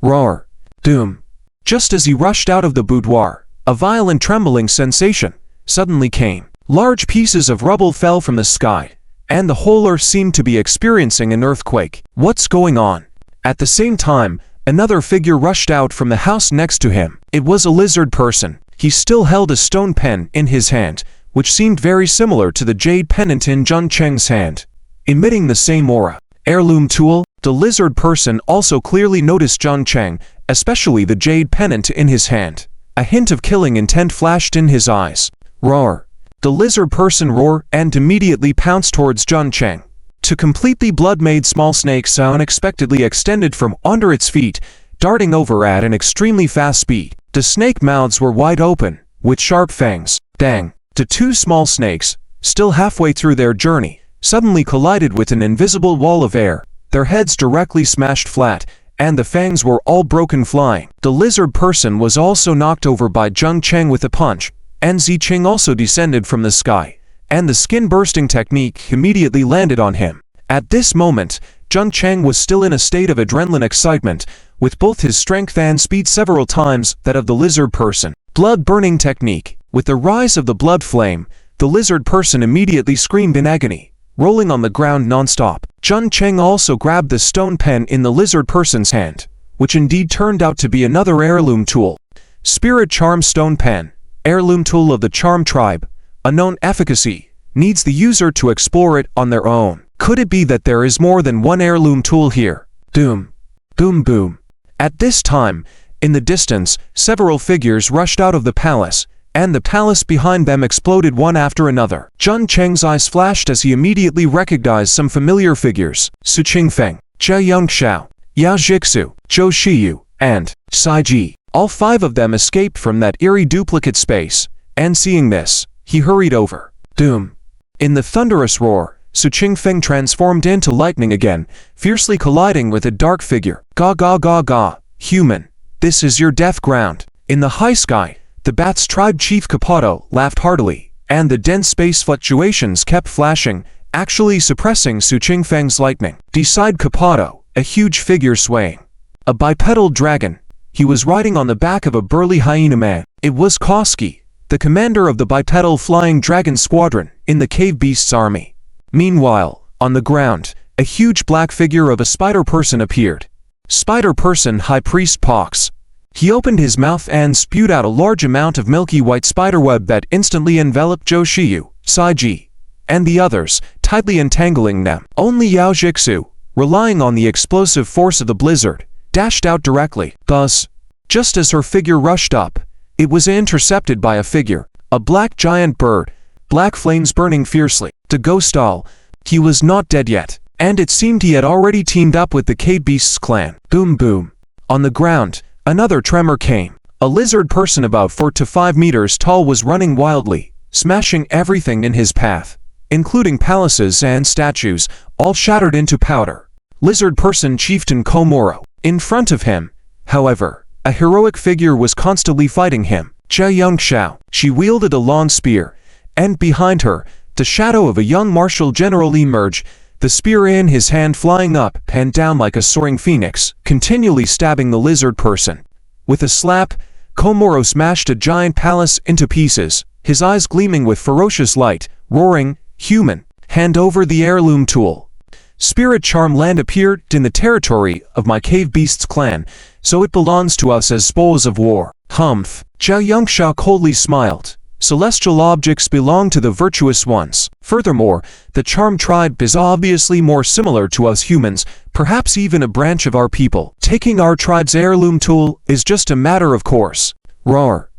Roar. Doom. Just as he rushed out of the boudoir, a violent trembling sensation suddenly came. Large pieces of rubble fell from the sky, and the whole earth seemed to be experiencing an earthquake. What's going on? At the same time, another figure rushed out from the house next to him. It was a lizard person. He still held a stone pen in his hand, which seemed very similar to the jade pendant in Jun Cheng's hand, emitting the same aura. Heirloom tool? The lizard person also clearly noticed Jun Cheng, especially the jade pendant in his hand. A hint of killing intent flashed in his eyes. Roar. The lizard person roared and immediately pounced towards Jun Cheng. To completely blood-made small snakes unexpectedly extended from under its feet, darting over at an extremely fast speed. The snake mouths were wide open, with sharp fangs. Dang. The two small snakes, still halfway through their journey, suddenly collided with an invisible wall of air. Their heads directly smashed flat, and the fangs were all broken flying. The lizard person was also knocked over by Zhang Cheng with a punch, and Ziqing also descended from the sky, and the skin-bursting technique immediately landed on him. At this moment, Zhang Cheng was still in a state of adrenaline excitement, with both his strength and speed several times that of the lizard person. Blood-burning technique. With the rise of the blood flame, the lizard person immediately screamed in agony, rolling on the ground non-stop. Zhang Cheng also grabbed the stone pen in the lizard person's hand, which indeed turned out to be another heirloom tool. Spirit Charm Stone Pen, heirloom tool of the Charm tribe, unknown efficacy, needs the user to explore it on their own. Could it be that there is more than one heirloom tool here? Doom. Boom boom. At this time, in the distance, several figures rushed out of the palace, and the palace behind them exploded one after another. Zhang Cheng's eyes flashed as he immediately recognized some familiar figures: Su Qingfeng, Jia Yongxiao, Yao Jixu, Zhou Shiyu, and Sai Ji. All five of them escaped from that eerie duplicate space, and seeing this, he hurried over. Doom. In the thunderous roar, Su Qingfeng transformed into lightning again, fiercely colliding with a dark figure. Ga ga ga ga, human, this is your death ground. In the high sky, the Bats tribe chief Kapato laughed heartily, and the dense space fluctuations kept flashing, actually suppressing Su Qingfeng's lightning. Beside Kapato, a huge figure swaying. A bipedal dragon. He was riding on the back of a burly hyena man. It was Koski, the commander of the bipedal flying dragon squadron in the cave beasts army. Meanwhile, on the ground, a huge black figure of a spider person appeared. Spider person High Priest Pox. He opened his mouth and spewed out a large amount of milky white spiderweb that instantly enveloped Zhou Shiyu, Sai Ji, and the others, tightly entangling them. Only Yao Jixu, relying on the explosive force of the blizzard, dashed out directly. Thus, just as her figure rushed up, it was intercepted by a figure, a black giant bird, black flames burning fiercely. To Ghostal, he was not dead yet, and it seemed he had already teamed up with the Cave Beasts clan. Boom boom. On the ground, another tremor came. A lizard person about 4 to 5 meters tall was running wildly, smashing everything in his path, including palaces and statues, all shattered into powder. Lizard person Chieftain Komoro. In front of him, however, a heroic figure was constantly fighting him. Jia Yongxiao. She wielded a long spear, and behind her, the shadow of a young martial general emerged, the spear in his hand flying up and down like a soaring phoenix, continually stabbing the lizard person. With a slap, Komoro smashed a giant palace into pieces, his eyes gleaming with ferocious light, roaring, "Human, hand over the heirloom tool." Spirit Charm Land appeared in the territory of my Cave Beasts clan, so it belongs to us as spoils of war. Humph. Jia Yongxiao coldly smiled. Celestial objects belong to the virtuous ones. Furthermore, the Charm tribe is obviously more similar to us humans, perhaps even a branch of our people. Taking our tribe's heirloom tool is just a matter of course. Roar.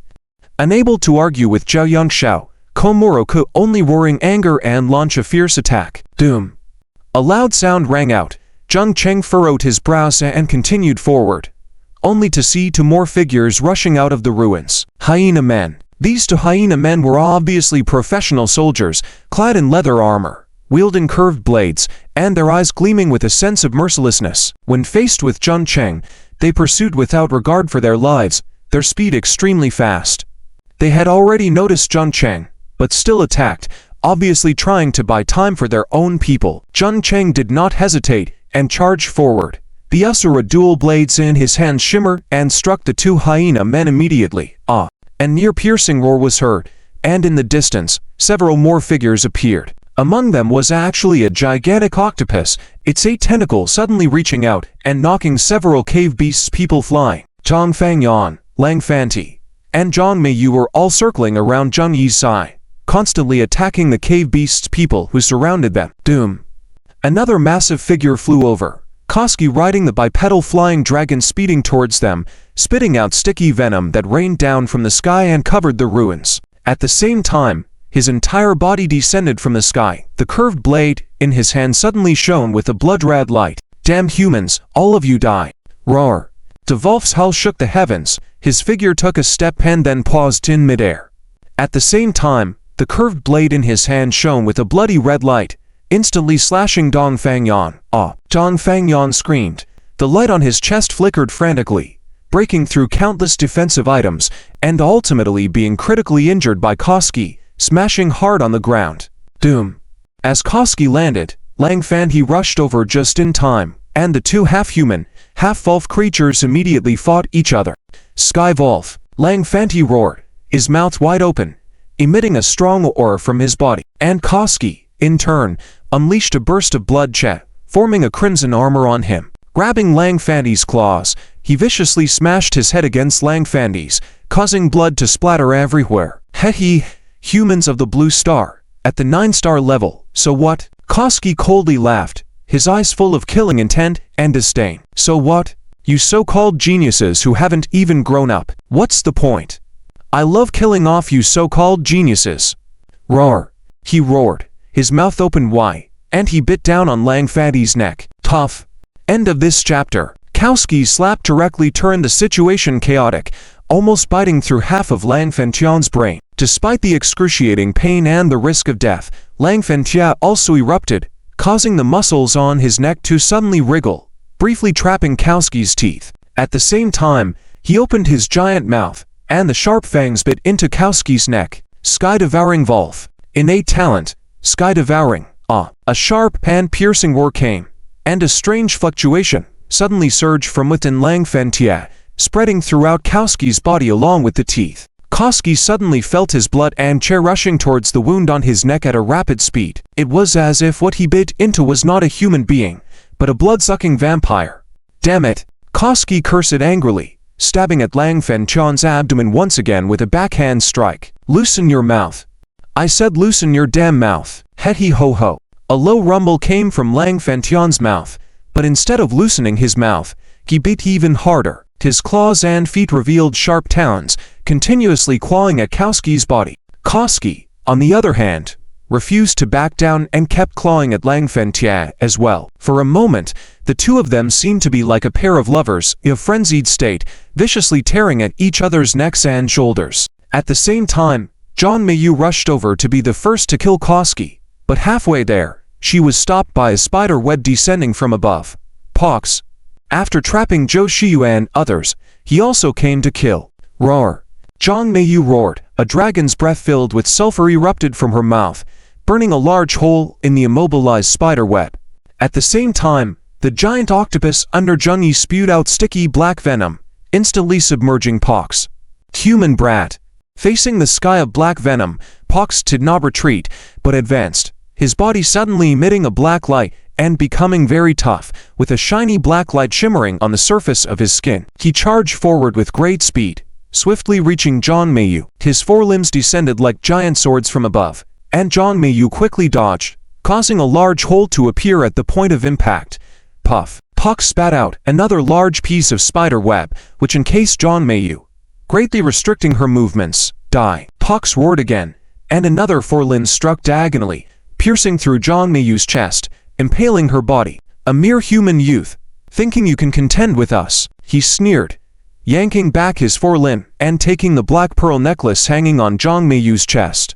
Unable to argue with Jia Yongxiao, Komoro could only roar in anger and launch a fierce attack. Doom. A loud sound rang out. Zhang Cheng furrowed his brows and continued forward, only to see two more figures rushing out of the ruins. Hyena men. These two hyena men were obviously professional soldiers, clad in leather armor, wielding curved blades, and their eyes gleaming with a sense of mercilessness. When faced with Zhang Cheng, they pursued without regard for their lives, their speed extremely fast. They had already noticed Zhang Cheng, but still attacked, obviously trying to buy time for their own people. Zhang Cheng did not hesitate and charged forward. The Asura dual blades in his hands shimmered and struck the two hyena men immediately. A near-piercing roar was heard, and in the distance, several more figures appeared. Among them was actually a gigantic octopus, its 8 tentacles suddenly reaching out and knocking several cave beasts people flying. Zhang Fangyan, Lang Fanti, and Zhang Meiyu were all circling around Zhang Yi's side, constantly attacking the cave beasts people who surrounded them. Doom. Another massive figure flew over, Koski riding the bipedal flying dragon speeding towards them, spitting out sticky venom that rained down from the sky and covered the ruins. At the same time, his entire body descended from the sky. The curved blade in his hand suddenly shone with a blood-red light. Damn humans, all of you die. Roar. Devolf's howl shook the heavens, his figure took a step and then paused in midair. At the same time, the curved blade in his hand shone with a bloody red light, instantly slashing Dong Fangyan. Dong Fangyan screamed, The light on his chest flickered frantically, breaking through countless defensive items, and ultimately being critically injured by Koski, smashing hard on the ground. Doom. As Koski landed, Lang Fanti rushed over just in time, and the two half-human, half-wolf creatures immediately fought each other. Sky Wolf. Lang Fanti roared, his mouth wide open, emitting a strong aura from his body, and Koski, in turn, unleashed a burst of bloodshed, forming a crimson armor on him. Grabbing Lang Fanti's claws, he viciously smashed his head against Lang Fanti's, causing blood to splatter everywhere. Hehe, humans of the Blue Star, at the 9-star level, so what? Koski coldly laughed, his eyes full of killing intent and disdain. So what? You so-called geniuses who haven't even grown up. What's the point? I love killing off you so-called geniuses. Roar. He roared, his mouth open wide, and he bit down on Lang Fanti's neck. Tough. End of this chapter. Koski's slap directly turned the situation chaotic, almost biting through half of Lang Fantian's brain. Despite the excruciating pain and the risk of death, Lang Fantia also erupted, causing the muscles on his neck to suddenly wriggle, briefly trapping Koski's teeth. At the same time, he opened his giant mouth, and the sharp fangs bit into Koski's neck. Sky-devouring Wolf. Innate talent. Sky-devouring. A sharp, pan-piercing roar came, and a strange fluctuation suddenly surged from within Lang Fantia, spreading throughout Koski's body along with the teeth. Koski suddenly felt his blood and chair rushing towards the wound on his neck at a rapid speed. It was as if what he bit into was not a human being, but a blood-sucking vampire. Damn it! Koski cursed angrily, stabbing at Lang Fantian's abdomen once again with a backhand strike. Loosen your mouth. I said loosen your damn mouth. He ho ho. A low rumble came from Lang Fantian's mouth, but instead of loosening his mouth, he bit even harder. His claws and feet revealed sharp talons, continuously clawing at Koski's body. Koski, on the other hand, refused to back down and kept clawing at Lang Fantia as well. For a moment, the two of them seemed to be like a pair of lovers in a frenzied state, viciously tearing at each other's necks and shoulders. At the same time, John Mayu rushed over to be the first to kill Koski, but halfway there, she was stopped by a spider web descending from above. Pox. After trapping Zhou Shiyu and others, he also came to kill. Roar. Zhang Meiyu roared, a dragon's breath filled with sulfur erupted from her mouth, burning a large hole in the immobilized spider web. At the same time, the giant octopus under Zheng Yi spewed out sticky black venom, instantly submerging Pox. Human brat. Facing the sky of black venom, Pox did not retreat, but advanced, his body suddenly emitting a black light and becoming very tough, with a shiny black light shimmering on the surface of his skin. He charged forward with great speed, swiftly reaching Zhang Meiyu. His forelimbs descended like giant swords from above, and Zhang Meiyu quickly dodged, causing a large hole to appear at the point of impact. Puff. Pox spat out another large piece of spider web, which encased Zhang Meiyu, greatly restricting her movements. Die. Pox roared again, and another forelimb struck diagonally, piercing through Zhang Meiyu's chest, impaling her body. A mere human youth, thinking you can contend with us, he sneered, yanking back his forelimb and taking the black pearl necklace hanging on Zhang Meiyu's chest.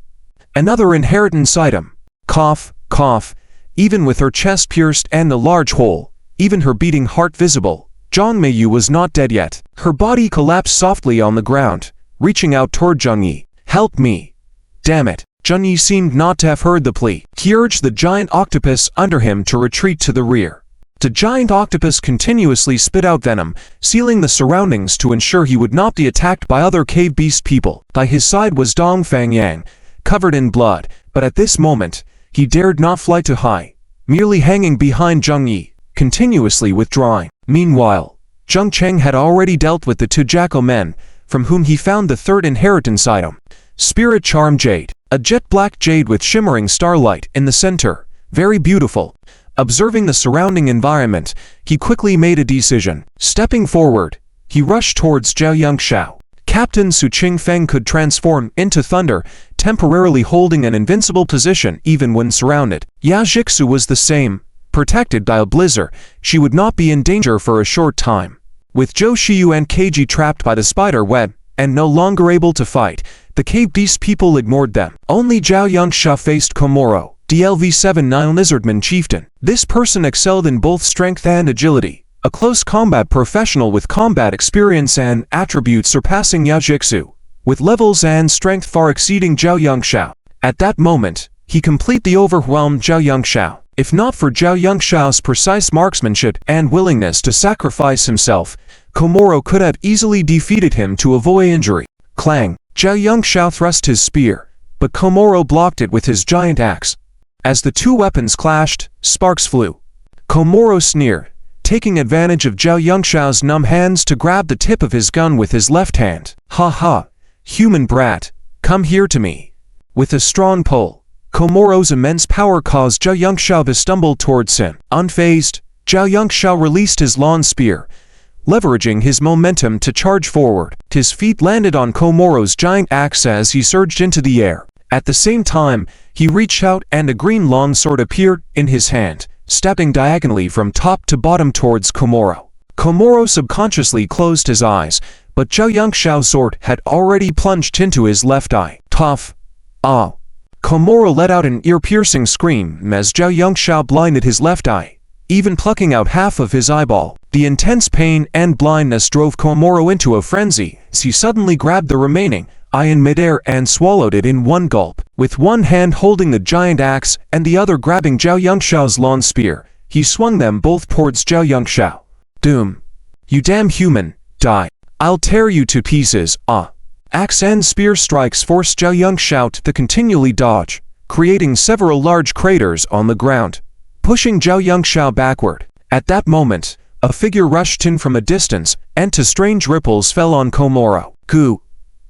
Another inheritance item. Cough, cough. Even with her chest pierced and the large hole, even her beating heart visible, Zhang Meiyu was not dead yet. Her body collapsed softly on the ground, reaching out toward Zheng Yi. Help me. Damn it. Zheng Yi seemed not to have heard the plea. He urged the giant octopus under him to retreat to the rear. The giant octopus continuously spit out venom, sealing the surroundings to ensure he would not be attacked by other cave beast people. By his side was Dong Fangyang, covered in blood, but at this moment, he dared not fly too high, merely hanging behind Zheng Yi, continuously withdrawing. Meanwhile, Zheng Cheng had already dealt with the two jackal men, from whom he found the third inheritance item. Spirit Charm Jade. A jet-black jade with shimmering starlight in the center, very beautiful. Observing the surrounding environment, he quickly made a decision. Stepping forward, he rushed towards Zhao Yangshao. Captain Su Qingfeng could transform into thunder, temporarily holding an invincible position even when surrounded. Ya Jixu was the same. Protected by a blizzard, she would not be in danger for a short time. With Zhou Shiyu and Keiji trapped by the spider web, and no longer able to fight, the cave beast people ignored them. Only Zhao Yangsha faced Komoro, DLV-7 Nile Lizardman chieftain. This person excelled in both strength and agility, a close combat professional with combat experience and attributes surpassing Yao Jixu, with levels and strength far exceeding Zhao Yongxiao. At that moment, he completely overwhelmed Zhao Yongxiao. If not for Zhao Yongxiao's precise marksmanship and willingness to sacrifice himself, Komoro could have easily defeated him to avoid injury. Clang! Zhao Yongxiao thrust his spear, but Komoro blocked it with his giant axe. As the two weapons clashed, sparks flew. Komoro sneered, taking advantage of Zhao Yongxiao's numb hands to grab the tip of his gun with his left hand. Ha ha! Human brat, come here to me. With a strong pull, Komoro's immense power caused Zhao Yongxiao to stumble towards him. Unfazed, Zhao Yongxiao released his long spear, leveraging his momentum to charge forward. His feet landed on Komoro's giant axe as he surged into the air. At the same time, he reached out and a green longsword appeared in his hand, stabbing diagonally from top to bottom towards Komoro. Komoro subconsciously closed his eyes, but Zhao Yongxiao's sword had already plunged into his left eye. Tough. Ah! Komoro let out an ear-piercing scream as Zhao Yongxiao blinded his left eye, even plucking out half of his eyeball. The intense pain and blindness drove Komoro into a frenzy as he suddenly grabbed the remaining eye in midair and swallowed it in one gulp. With one hand holding the giant axe and the other grabbing Zhao Yongxiao's long spear, he swung them both towards Zhao Yongxiao. Doom! You damn human, die! I'll tear you to pieces, ah! Axe and spear strikes forced Zhao Yongxiao to continually dodge, creating several large craters on the ground, pushing Zhao Yongxiao backward. At that moment, a figure rushed in from a distance, and two strange ripples fell on Komoro. Goo!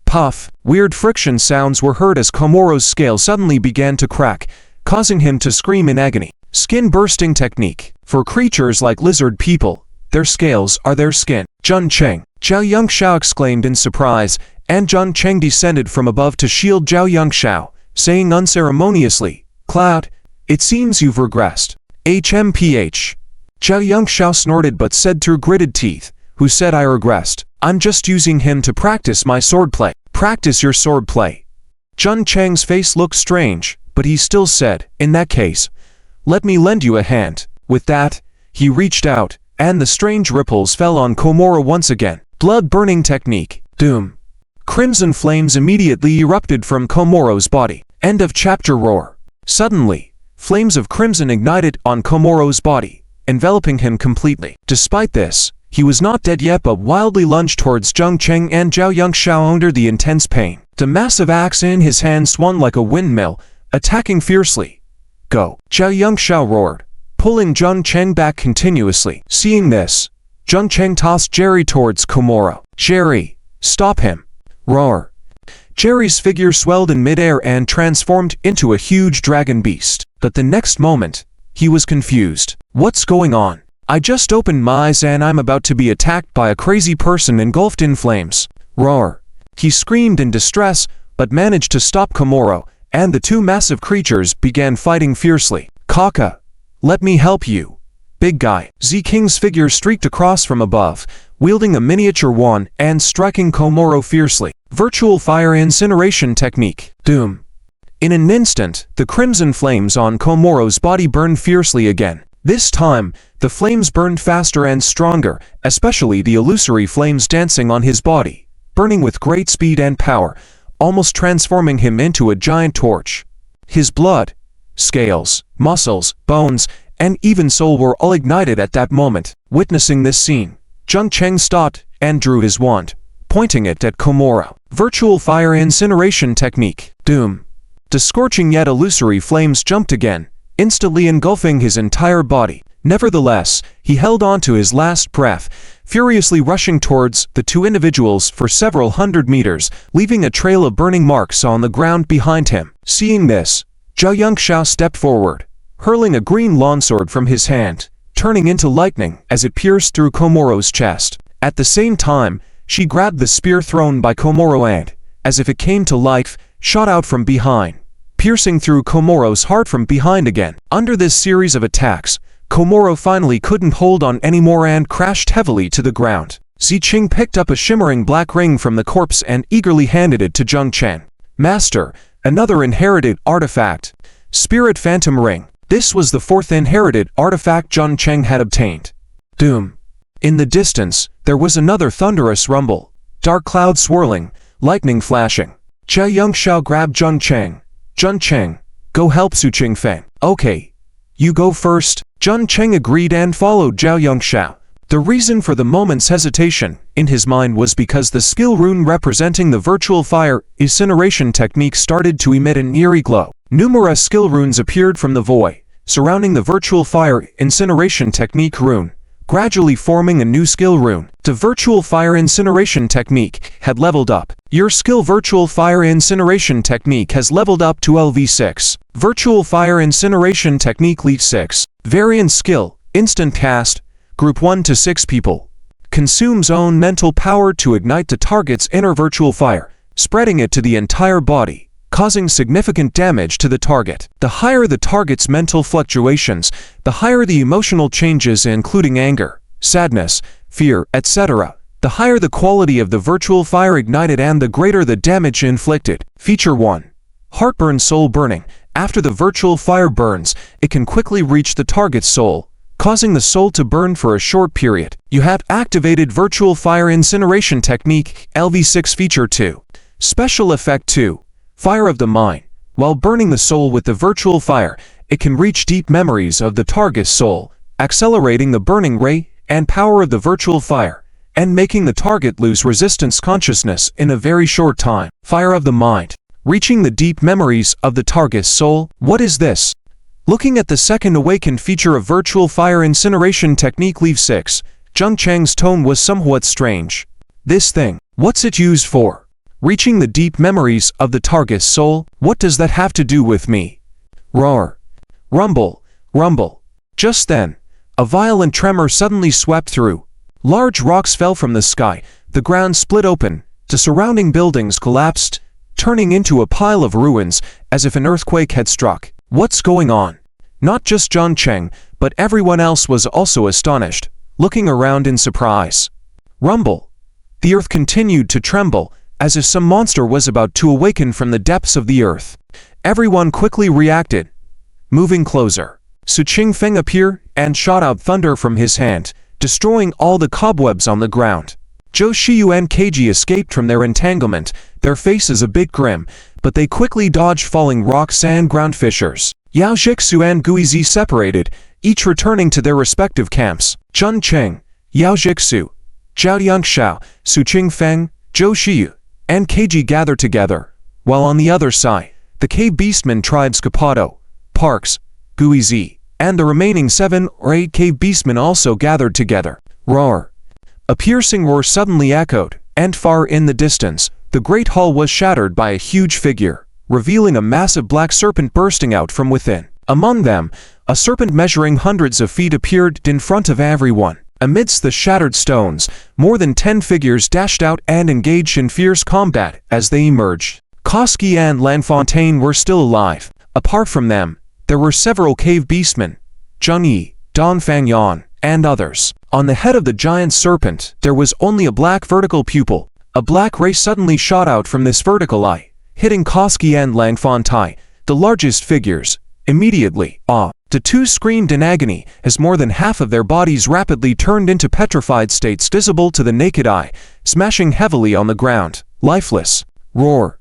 Puff! Weird friction sounds were heard as Komoro's scale suddenly began to crack, causing him to scream in agony. Skin-bursting technique. For creatures like lizard people, their scales are their skin. Jun Cheng! Zhao Yongxiao exclaimed in surprise, and Jun Cheng descended from above to shield Zhao Yongxiao, saying unceremoniously, Cloud, it seems you've regressed. HMPH. Zhao Yongxiao snorted but said through gritted teeth, Who said I regressed? I'm just using him to practice my swordplay. Practice your swordplay. Jun Cheng's face looked strange, but he still said, In that case, let me lend you a hand. With that, he reached out, and the strange ripples fell on Komoro once again. Blood-burning technique. Doom. Crimson flames immediately erupted from Komoro's body. End of chapter. Roar. Suddenly, flames of crimson ignited on Komoro's body, enveloping him completely. Despite this, he was not dead yet but wildly lunged towards Jun Cheng and Zhao Yongxiao under the intense pain. The massive axe in his hand swung like a windmill, attacking fiercely. Go! Zhao Yongxiao roared, pulling Jun Cheng back continuously. Seeing this, Jun Cheng tossed Jerry towards Komoro. Jerry, stop him! Roar! Jerry's figure swelled in midair and transformed into a huge dragon beast. But the next moment, he was confused. What's going on? I just opened my eyes and I'm about to be attacked by a crazy person engulfed in flames. Roar! He screamed in distress, but managed to stop Komoro, and the two massive creatures began fighting fiercely. Kaka! Let me help you. Big guy. Z King's figure streaked across from above, wielding a miniature wand and striking Komoro fiercely. Virtual fire incineration technique. Doom. In an instant, the crimson flames on Komoro's body burned fiercely again. This time, the flames burned faster and stronger, especially the illusory flames dancing on his body, burning with great speed and power, almost transforming him into a giant torch. His blood, scales, muscles, bones, and even soul were all ignited at that moment. Witnessing this scene, Jun Cheng stopped and drew his wand, pointing it at Komoro. Virtual fire incineration technique. Doom. The scorching yet illusory flames jumped again, instantly engulfing his entire body. Nevertheless, he held on to his last breath, furiously rushing towards the two individuals for several hundred meters, leaving a trail of burning marks on the ground behind him. Seeing this, Zhao Yongxiao stepped forward, hurling a green longsword from his hand, turning into lightning as it pierced through Komoro's chest. At the same time, she grabbed the spear thrown by Komoro and, as if it came to life, shot out from behind, piercing through Komoro's heart from behind again. Under this series of attacks, Komoro finally couldn't hold on anymore and crashed heavily to the ground. Ziqing picked up a shimmering black ring from the corpse and eagerly handed it to Jun Cheng. Master, another inherited artifact. Spirit Phantom Ring. This was the fourth inherited artifact Jun Cheng had obtained. Doom. In the distance, there was another thunderous rumble. Dark clouds swirling, lightning flashing. Jia Yongxiao grabbed Zheng Cheng. Zheng Cheng, go help Su Qingfeng. Okay. You go first. Zheng Cheng agreed and followed Zhao Yongxiao. The reason for the moment's hesitation in his mind was because the skill rune representing the virtual fire incineration technique started to emit an eerie glow. Numerous skill runes appeared from the void, surrounding the virtual fire incineration technique rune, gradually forming a new skill rune. The virtual fire incineration technique had leveled up. Your skill virtual fire incineration technique has leveled up to LV6. Virtual fire incineration technique Lead 6. Variant skill, instant cast, group 1 to 6 people. Consumes own mental power to ignite the target's inner virtual fire, spreading it to the entire body, causing significant damage to the target. The higher the target's mental fluctuations, the higher the emotional changes including anger, sadness, fear, etc., the higher the quality of the virtual fire ignited and the greater the damage inflicted. Feature 1. Heartburn soul burning. After the virtual fire burns, it can quickly reach the target's soul, causing the soul to burn for a short period. You have activated Virtual Fire Incineration Technique, LV6 Feature 2. Special Effect 2. Fire of the Mind. While burning the soul with the virtual fire, it can reach deep memories of the target's soul, accelerating the burning rate and power of the virtual fire, and making the target lose resistance consciousness in a very short time. Fire of the Mind. Reaching the deep memories of the target's soul. What is this? Looking at the second awakened feature of Virtual Fire Incineration Technique Leave 6, Zheng Cheng's tone was somewhat strange. This thing, what's it used for? Reaching the deep memories of the target's soul? What does that have to do with me? Roar. Rumble. Rumble. Just then, a violent tremor suddenly swept through. Large rocks fell from the sky, the ground split open, the surrounding buildings collapsed, turning into a pile of ruins as if an earthquake had struck. What's going on? Not just Zheng Cheng, but everyone else was also astonished, looking around in surprise. Rumble. The earth continued to tremble, as if some monster was about to awaken from the depths of the earth. Everyone quickly reacted, moving closer. Su Qingfeng appeared and shot out thunder from his hand, destroying all the cobwebs on the ground. Zhou Shiyu and Keiji escaped from their entanglement, their faces a bit grim, but they quickly dodged falling rocks and ground fissures. Yao Jixu and Guizi separated, each returning to their respective camps. Zheng Cheng, Yao Jixu, Zhao Yongxiao, Su Qingfeng, Zhou Shiyu, and Keiji gathered together, while on the other side, the cave beastmen tribes Kapato, Parks, Guizi, and the remaining 7 or 8 cave beastmen also gathered together. Roar. A piercing roar suddenly echoed, and far in the distance, the great hall was shattered by a huge figure, revealing a massive black serpent bursting out from within. Among them, a serpent measuring hundreds of feet appeared in front of everyone. Amidst the shattered stones, more than 10 figures dashed out and engaged in fierce combat as they emerged. Koski and Lanfontaine were still alive. Apart from them, there were several cave beastmen, Zheng Yi, Don Fangyan, and others. On the head of the giant serpent, there was only a black vertical pupil. A black ray suddenly shot out from this vertical eye, hitting Koski and Langfontai, the largest figures. Immediately, the two screamed in agony as more than half of their bodies rapidly turned into petrified states visible to the naked eye, smashing heavily on the ground, lifeless. Roar.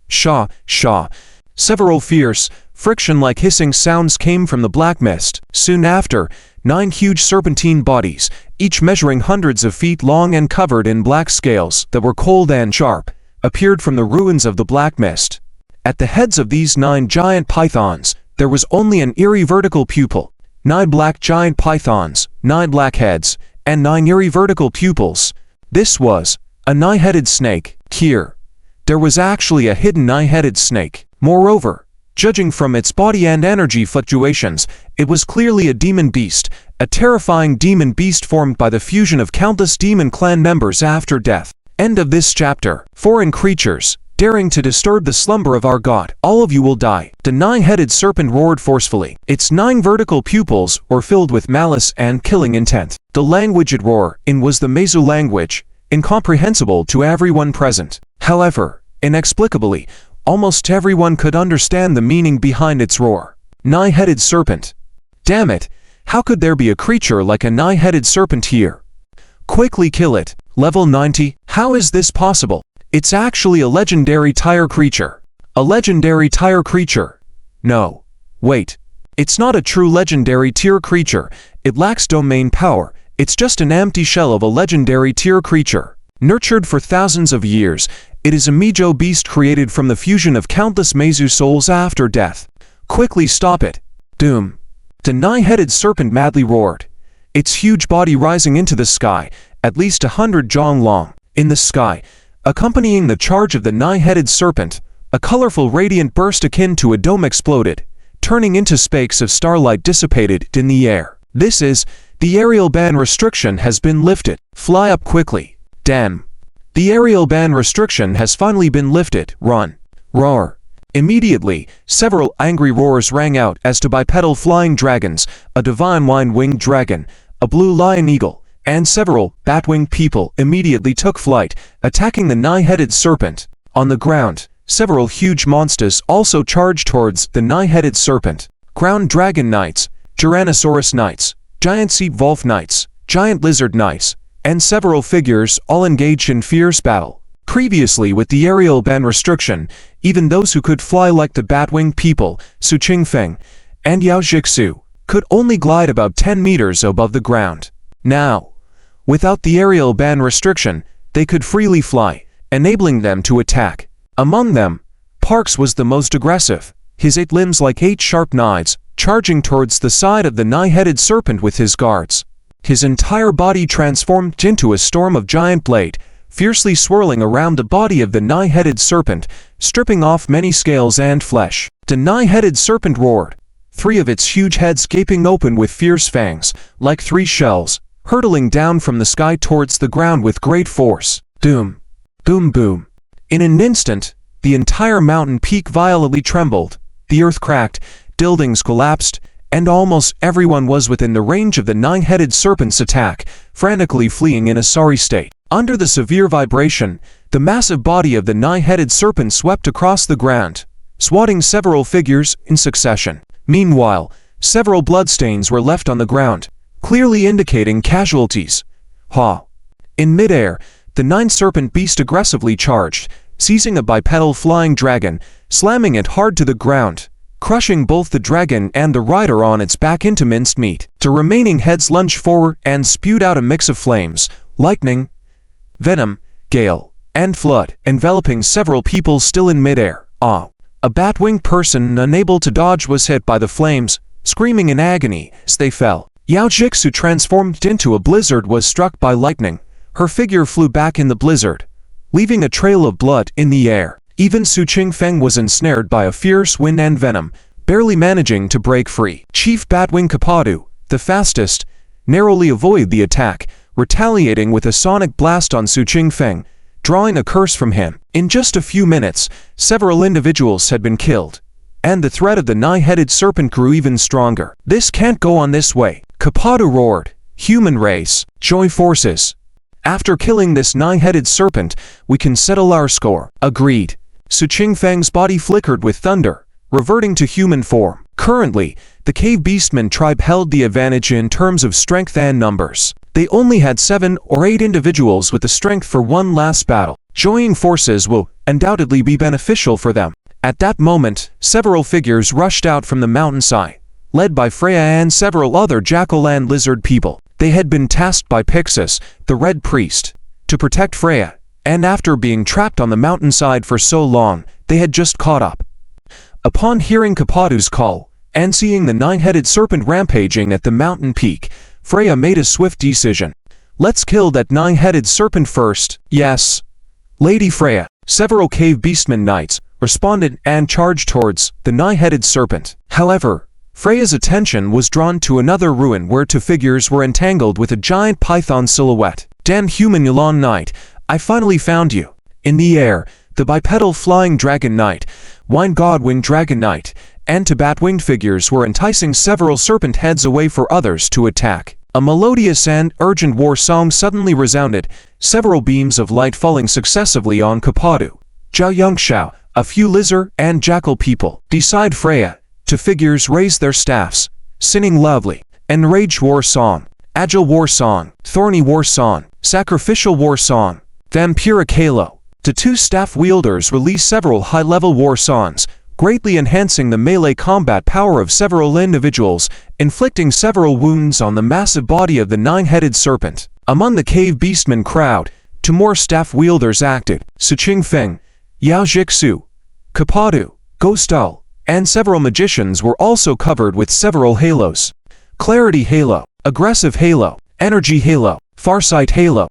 Shaw, shaw. Several fierce, friction-like hissing sounds came from the black mist. Soon after, 9 huge serpentine bodies, each measuring hundreds of feet long and covered in black scales that were cold and sharp, appeared from the ruins of the black mist. At the heads of these 9 giant pythons, there was only an eerie vertical pupil. 9 black giant pythons, 9 black heads, and 9 eerie vertical pupils. This was a 9-headed snake. Here, there was actually a hidden 9-headed snake. Moreover, judging from its body and energy fluctuations, it was clearly a demon beast, a terrifying demon beast formed by the fusion of countless demon clan members after death. End of this chapter. Foreign creatures, daring to disturb the slumber of our god, all of you will die. The 9-headed serpent roared forcefully. Its 9 vertical pupils were filled with malice and killing intent. The language it roared in was the Mezu language, incomprehensible to everyone present. However, inexplicably, almost everyone could understand the meaning behind its roar. 9-headed serpent. Damn it, how could there be a creature like a 9-headed serpent here? Quickly kill it. Level 90. How is this possible? It's actually a legendary tier creature. A legendary tier creature. No. Wait. It's not a true legendary tier creature. It lacks domain power. It's just an empty shell of a legendary tier creature. Nurtured for thousands of years, it is a Mijo beast created from the fusion of countless Meizu souls after death. Quickly stop it. Doom. The nine-headed serpent madly roared, its huge body rising into the sky, at least 100 jong long. In the sky, accompanying the charge of the nine-headed serpent, a colorful radiant burst akin to a dome exploded, turning into spakes of starlight dissipated in the air. This is, the aerial ban restriction has been lifted. Fly up quickly. Damn. The aerial ban restriction has finally been lifted. Run. Roar. Immediately, several angry roars rang out as to bipedal flying dragons, a divine wine-winged dragon, a blue lion eagle, and several bat-winged people immediately took flight, attacking the nine-headed serpent. On the ground, several huge monsters also charged towards the nine-headed serpent. Ground dragon knights, Tyrannosaurus knights, giant sea wolf knights, giant lizard knights, and several figures all engaged in fierce battle. Previously, with the aerial ban restriction, even those who could fly like the bat-winged people, Su Qingfeng, and Yao Jixu, could only glide about 10 meters above the ground. Now, without the aerial ban restriction, they could freely fly, enabling them to attack. Among them, Parks was the most aggressive, his 8 limbs like 8 sharp knives, charging towards the side of the nine-headed serpent with his guards. His entire body transformed into a storm of giant blade, fiercely swirling around the body of the nine-headed serpent, stripping off many scales and flesh. The nine-headed serpent roared, 3 of its huge heads gaping open with fierce fangs, like 3 shells, hurtling down from the sky towards the ground with great force. Doom. Boom boom. In an instant, the entire mountain peak violently trembled, the earth cracked, buildings collapsed, and almost everyone was within the range of the nine-headed serpent's attack, frantically fleeing in a sorry state. Under the severe vibration, the massive body of the nine-headed serpent swept across the ground, swatting several figures in succession. Meanwhile, several bloodstains were left on the ground, clearly indicating casualties. Ha! In midair, the nine-serpent beast aggressively charged, seizing a bipedal flying dragon, slamming it hard to the ground, crushing both the dragon and the rider on its back into minced meat. The remaining heads lunged forward and spewed out a mix of flames, lightning, venom, gale, and flood, enveloping several people still in midair. A bat-winged person unable to dodge was hit by the flames, screaming in agony as they fell. Yao Jixu, transformed into a blizzard, was struck by lightning. Her figure flew back in the blizzard, leaving a trail of blood in the air. Even Su Qingfeng was ensnared by a fierce wind and venom, barely managing to break free. Chief Batwing Kapadu, the fastest, narrowly avoided the attack, retaliating with a sonic blast on Su Qingfeng, drawing a curse from him. In just a few minutes, several individuals had been killed, and the threat of the nine-headed serpent grew even stronger. This can't go on this way. Kapadu roared, "Human race, join forces. After killing this nine-headed serpent, we can settle our score." Agreed. Su Qingfeng's body flickered with thunder, reverting to human form. Currently, the Cave Beastmen tribe held the advantage in terms of strength and numbers. They only had 7 or 8 individuals with the strength for one last battle. Joining forces will undoubtedly be beneficial for them. At that moment, several figures rushed out from the mountainside, led by Freya and several other jackal and lizard people. They had been tasked by Pixis, the Red Priest, to protect Freya, and after being trapped on the mountainside for so long, they had just caught up. Upon hearing Kapadu's call, and seeing the nine-headed serpent rampaging at the mountain peak, Freya made a swift decision. "Let's kill that nine-headed serpent first." "Yes, Lady Freya." Several Cave Beastmen knights responded and charged towards the nine-headed serpent. However, Freya's attention was drawn to another ruin where 2 figures were entangled with a giant python silhouette. "Damn human Yulon Knight, I finally found you." In the air, the bipedal flying dragon knight, wine god-winged dragon knight, and 2 bat-winged figures were enticing several serpent heads away for others to attack. A melodious and urgent war song suddenly resounded, several beams of light falling successively on Kapadu, Zhao Yongxiao, a few lizard and jackal people. Beside Freya, 2 figures raised their staffs, singing loudly, enraged war song. Agile War Song, Thorny War Song, Sacrificial War Song, Vampiric Halo. The two staff wielders release several high-level war songs, greatly enhancing the melee combat power of several individuals, inflicting several wounds on the massive body of the nine-headed serpent. Among the cave beastmen crowd, two more staff wielders acted: Su Qingfeng, Yao Jixu, Kapadu, Ghostal, and several magicians were also covered with several halos. Clarity Halo, Aggressive Halo, Energy Halo, Farsight Halo,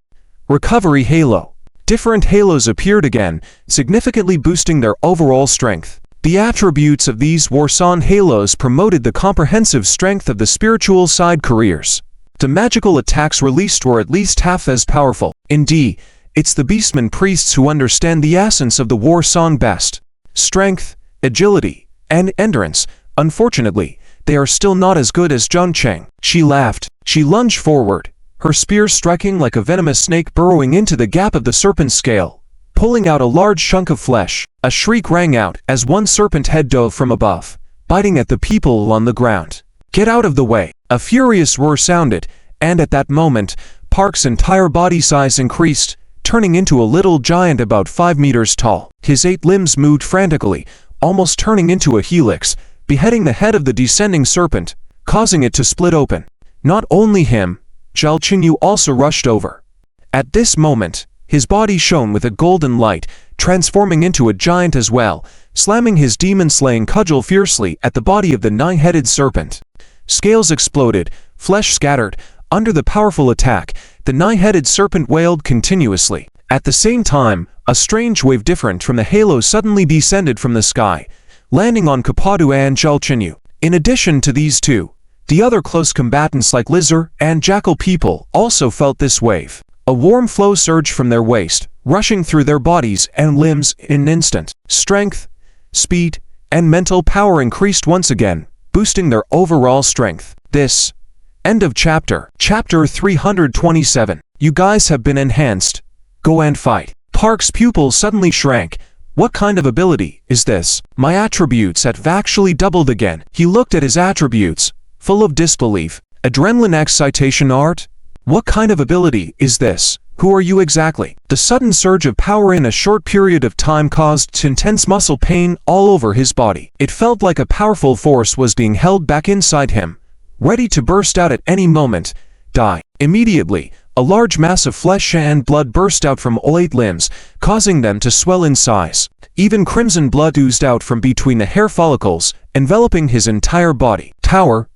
Recovery Halo. Different halos appeared again, significantly boosting their overall strength. The attributes of these Warsong halos promoted the comprehensive strength of the spiritual side careers. The magical attacks released were at least half as powerful. Indeed, it's the Beastmen priests who understand the essence of the war song best. Strength, agility, and endurance. Unfortunately, they are still not as good as Zhang Cheng. She laughed. She lunged forward, her spear striking like a venomous snake burrowing into the gap of the serpent's scale, pulling out a large chunk of flesh. A shriek rang out as one serpent head dove from above, biting at the people on the ground. "Get out of the way!" A furious roar sounded, and at that moment, Park's entire body size increased, turning into a little giant about 5 meters tall. His 8 limbs moved frantically, almost turning into a helix, beheading the head of the descending serpent, causing it to split open. Not only him, Zhao Qingyu also rushed over. At this moment, his body shone with a golden light, transforming into a giant as well, slamming his demon-slaying cudgel fiercely at the body of the nine-headed serpent. Scales exploded, flesh scattered. Under the powerful attack, the nine-headed serpent wailed continuously. At the same time, a strange wave different from the halo suddenly descended from the sky, landing on Kapadu and Zhao Qingyu. In addition to these two, the other close combatants like lizard and jackal people also felt this wave. A warm flow surged from their waist, rushing through their bodies and limbs in an instant. Strength, speed, and mental power increased once again, boosting their overall strength. This. End of chapter. Chapter 327. You guys have been enhanced. Go and fight. Park's pupil suddenly shrank. What kind of ability is this? My attributes have actually doubled again. He looked at his attributes, full of disbelief. Adrenaline excitation art? What kind of ability is this? Who are you exactly? The sudden surge of power in a short period of time caused intense muscle pain all over his body. It felt like a powerful force was being held back inside him, ready to burst out at any moment. Die. Immediately, a large mass of flesh and blood burst out from all 8 limbs, causing them to swell in size. Even crimson blood oozed out from between the hair follicles, enveloping his entire body. Power?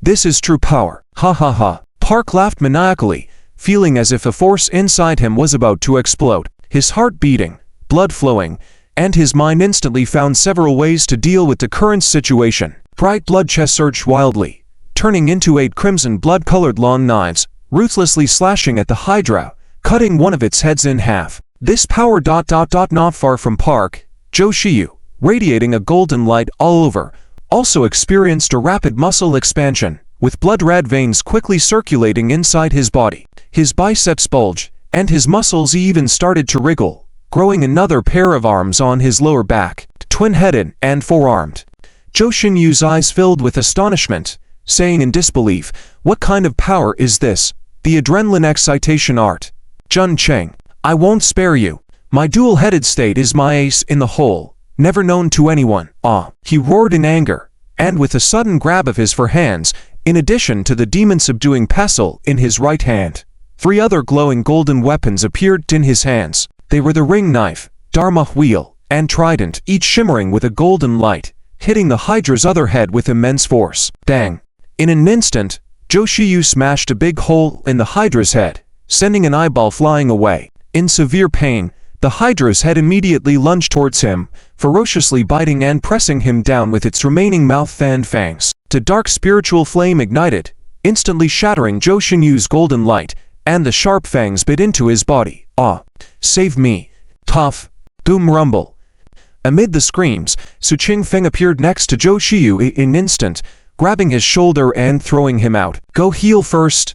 This is true power. Ha ha ha. Park laughed maniacally, feeling as if a force inside him was about to explode. His heart beating, blood flowing, and his mind instantly found several ways to deal with the current situation. Bright blood chest surged wildly, turning into 8 crimson blood-colored long knives, ruthlessly slashing at the Hydra, cutting one of its heads in half. This power ... Not far from Park, Zhou Shiyu, radiating a golden light all over, also experienced a rapid muscle expansion, with blood-red veins quickly circulating inside his body. His biceps bulged, and his muscles even started to wriggle, growing another pair of arms on his lower back, twin-headed and four-armed. Zhou Xinyu's eyes filled with astonishment, saying in disbelief, "What kind of power is this? The adrenaline excitation art? Zhang Cheng, I won't spare you. My dual-headed state is my ace in the hole, never known to anyone." He roared in anger, and with a sudden grab of his forehands, in addition to the demon-subduing pestle in his right hand, 3 other glowing golden weapons appeared in his hands. They were the ring knife, Dharma wheel, and trident, each shimmering with a golden light, hitting the Hydra's other head with immense force. Bang! In an instant, Zhou Shiyu smashed a big hole in the Hydra's head, sending an eyeball flying away. In severe pain, the Hydra's head immediately lunged towards him, ferociously biting and pressing him down with its remaining mouth and fangs. The dark spiritual flame ignited, instantly shattering Zhou Xinyu's golden light, and the sharp fangs bit into his body. Save me! Puff! Boom rumble! Amid the screams, Su Qingfeng appeared next to Zhou Shiyu in an instant, grabbing his shoulder and throwing him out. "Go heal first."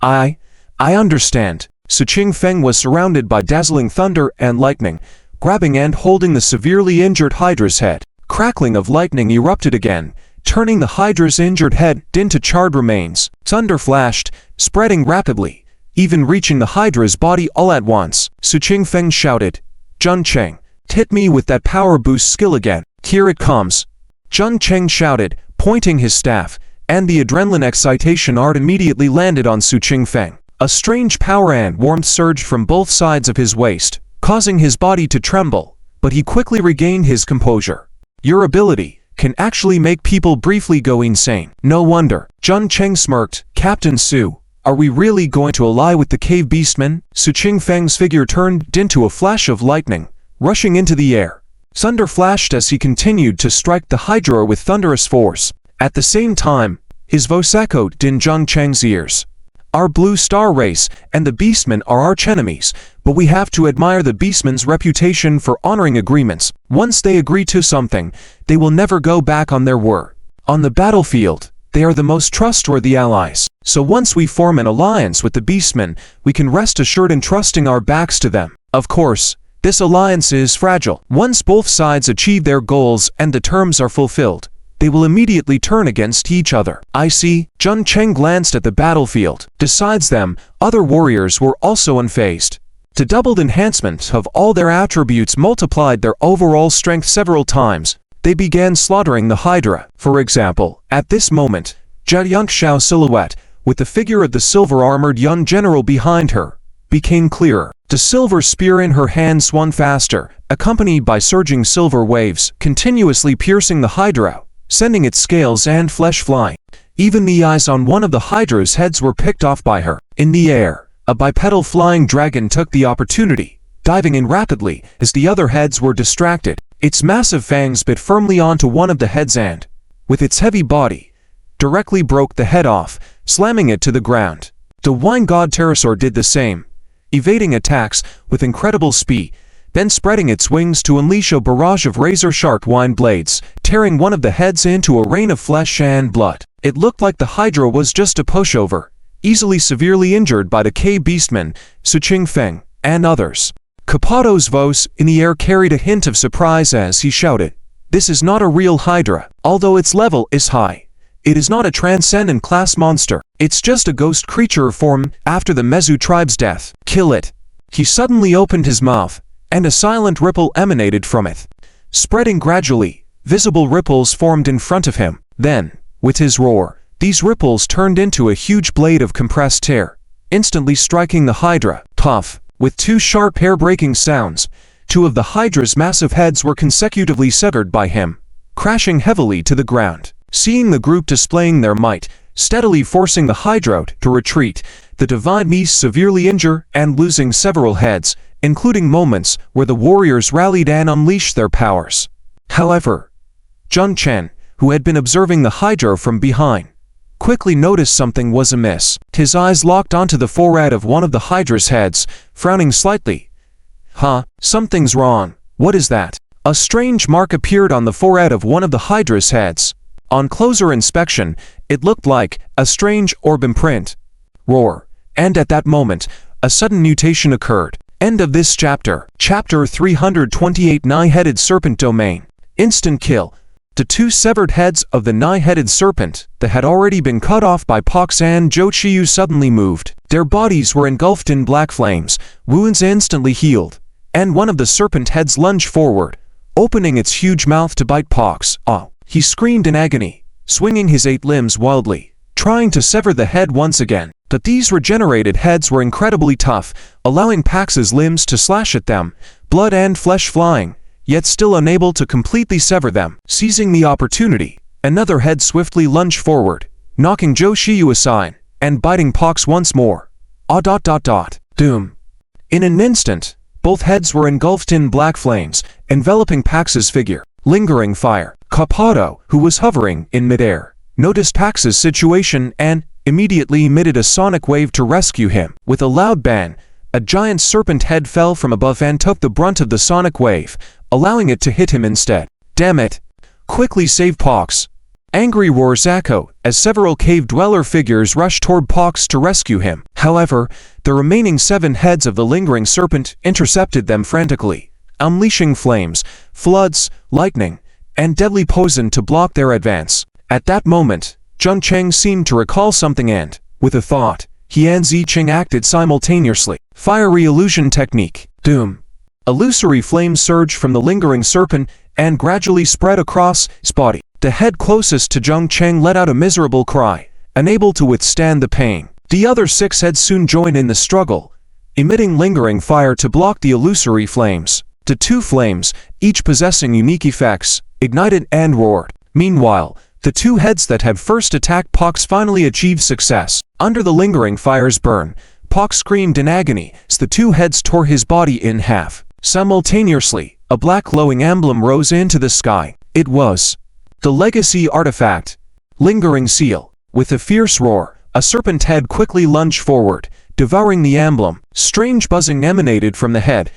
I understand." Su Qingfeng was surrounded by dazzling thunder and lightning, grabbing and holding the severely injured Hydra's head. Crackling of lightning erupted again, turning the Hydra's injured head into charred remains. Thunder flashed, spreading rapidly, even reaching the Hydra's body all at once. Su Qingfeng shouted, "Jun Cheng, hit me with that power boost skill again. Here it comes." Jun Cheng shouted, pointing his staff, and the adrenaline excitation art immediately landed on Su Qingfeng. A strange power and warmth surged from both sides of his waist, causing his body to tremble, but he quickly regained his composure. "Your ability can actually make people briefly go insane. No wonder." Jun Cheng smirked. "Captain Su, are we really going to ally with the cave beastmen?" Su Qingfeng's figure turned into a flash of lightning, rushing into the air. Thunder flashed as he continued to strike the Hydra with thunderous force. At the same time, his voice echoed in Jun Cheng's ears. "Our Blue Star race and the Beastmen are archenemies, but we have to admire the Beastmen's reputation for honoring agreements. Once they agree to something, they will never go back on their word. On the battlefield, they are the most trustworthy allies. So once we form an alliance with the Beastmen, we can rest assured in trusting our backs to them. Of course, this alliance is fragile. Once both sides achieve their goals and the terms are fulfilled, they will immediately turn against each other." "I see." Jun Cheng glanced at the battlefield. Besides them, other warriors were also unfazed. The doubled enhancement of all their attributes multiplied their overall strength several times. They began slaughtering the Hydra. For example, at this moment, Jia Yongxiao's silhouette, with the figure of the silver-armored young general behind her, became clearer. The silver spear in her hand swung faster, accompanied by surging silver waves, continuously piercing the Hydra, sending its scales and flesh flying. Even the eyes on one of the Hydra's heads were picked off by her. In the air, a bipedal flying dragon took the opportunity, diving in rapidly as the other heads were distracted. Its massive fangs bit firmly onto one of the heads and, with its heavy body, directly broke the head off, slamming it to the ground. The wine god pterosaur did the same, evading attacks with incredible speed, then spreading its wings to unleash a barrage of razor-sharp wine blades, tearing one of the heads into a rain of flesh and blood. It looked like the Hydra was just a pushover, easily severely injured by the cave beastmen, Su Qingfeng, and others. Capato's voice in the air carried a hint of surprise as he shouted, "This is not a real Hydra. Although its level is high, it is not a transcendent class monster. It's just a ghost creature formed after the Mezu tribe's death. Kill it." He suddenly opened his mouth, and a silent ripple emanated from it. Spreading gradually, visible ripples formed in front of him. Then, with his roar, these ripples turned into a huge blade of compressed air, instantly striking the Hydra. Puff! With two sharp hair-breaking sounds, two of the Hydra's massive heads were consecutively severed by him, crashing heavily to the ground. Seeing the group displaying their might, steadily forcing the Hydra to retreat, the divine beast severely injured and losing several heads, including moments where the warriors rallied and unleashed their powers. However, Jun Cheng, who had been observing the Hydra from behind, quickly noticed something was amiss. His eyes locked onto the forehead of one of the Hydra's heads, frowning slightly. "Huh, something's wrong. What is that?" A strange mark appeared on the forehead of one of the Hydra's heads. On closer inspection, it looked like a strange orb imprint. Roar. And at that moment, a sudden mutation occurred. End of this chapter. Chapter 328, Nine-Headed Serpent Domain. Instant kill. The two severed heads of the nine-headed serpent that had already been cut off by Pox and Zhou Qiyu suddenly moved. Their bodies were engulfed in black flames, wounds instantly healed, and one of the serpent heads lunged forward, opening its huge mouth to bite Pox. "Oh!" He screamed in agony, swinging his 8 limbs wildly, trying to sever the head once again. But these regenerated heads were incredibly tough, allowing Pax's limbs to slash at them, blood and flesh flying, yet still unable to completely sever them. Seizing the opportunity, another head swiftly lunged forward, knocking Zhou Qiyu aside, and biting Pox once more. Doom. In an instant, both heads were engulfed in black flames, enveloping Pax's figure. Lingering fire. Capato, who was hovering in midair, noticed Pax's situation and immediately emitted a sonic wave to rescue him. With a loud bang, a giant serpent head fell from above and took the brunt of the sonic wave, allowing it to hit him instead. "Damn it! Quickly save Pox!" Angry roars echo as several cave dweller figures rushed toward Pox to rescue him. However, the remaining 7 heads of the lingering serpent intercepted them frantically, unleashing flames, floods, lightning, and deadly poison to block their advance. At that moment, Jun Cheng seemed to recall something and, with a thought, he and Zicheng acted simultaneously. Fiery illusion technique. Doom. Illusory flames surged from the lingering serpent and gradually spread across his body. The head closest to Zhang Cheng let out a miserable cry, unable to withstand the pain. The other 6 heads soon joined in the struggle, emitting lingering fire to block the illusory flames. The 2 flames, each possessing unique effects, ignited and roared. Meanwhile, the 2 heads that had first attacked Pox finally achieved success. Under the lingering fire's burn, Pox screamed in agony as the 2 heads tore his body in half. Simultaneously, a black glowing emblem rose into the sky. It was the legacy artifact, Lingering Seal. With a fierce roar, a serpent head quickly lunged forward, devouring the emblem. Strange buzzing emanated from the head,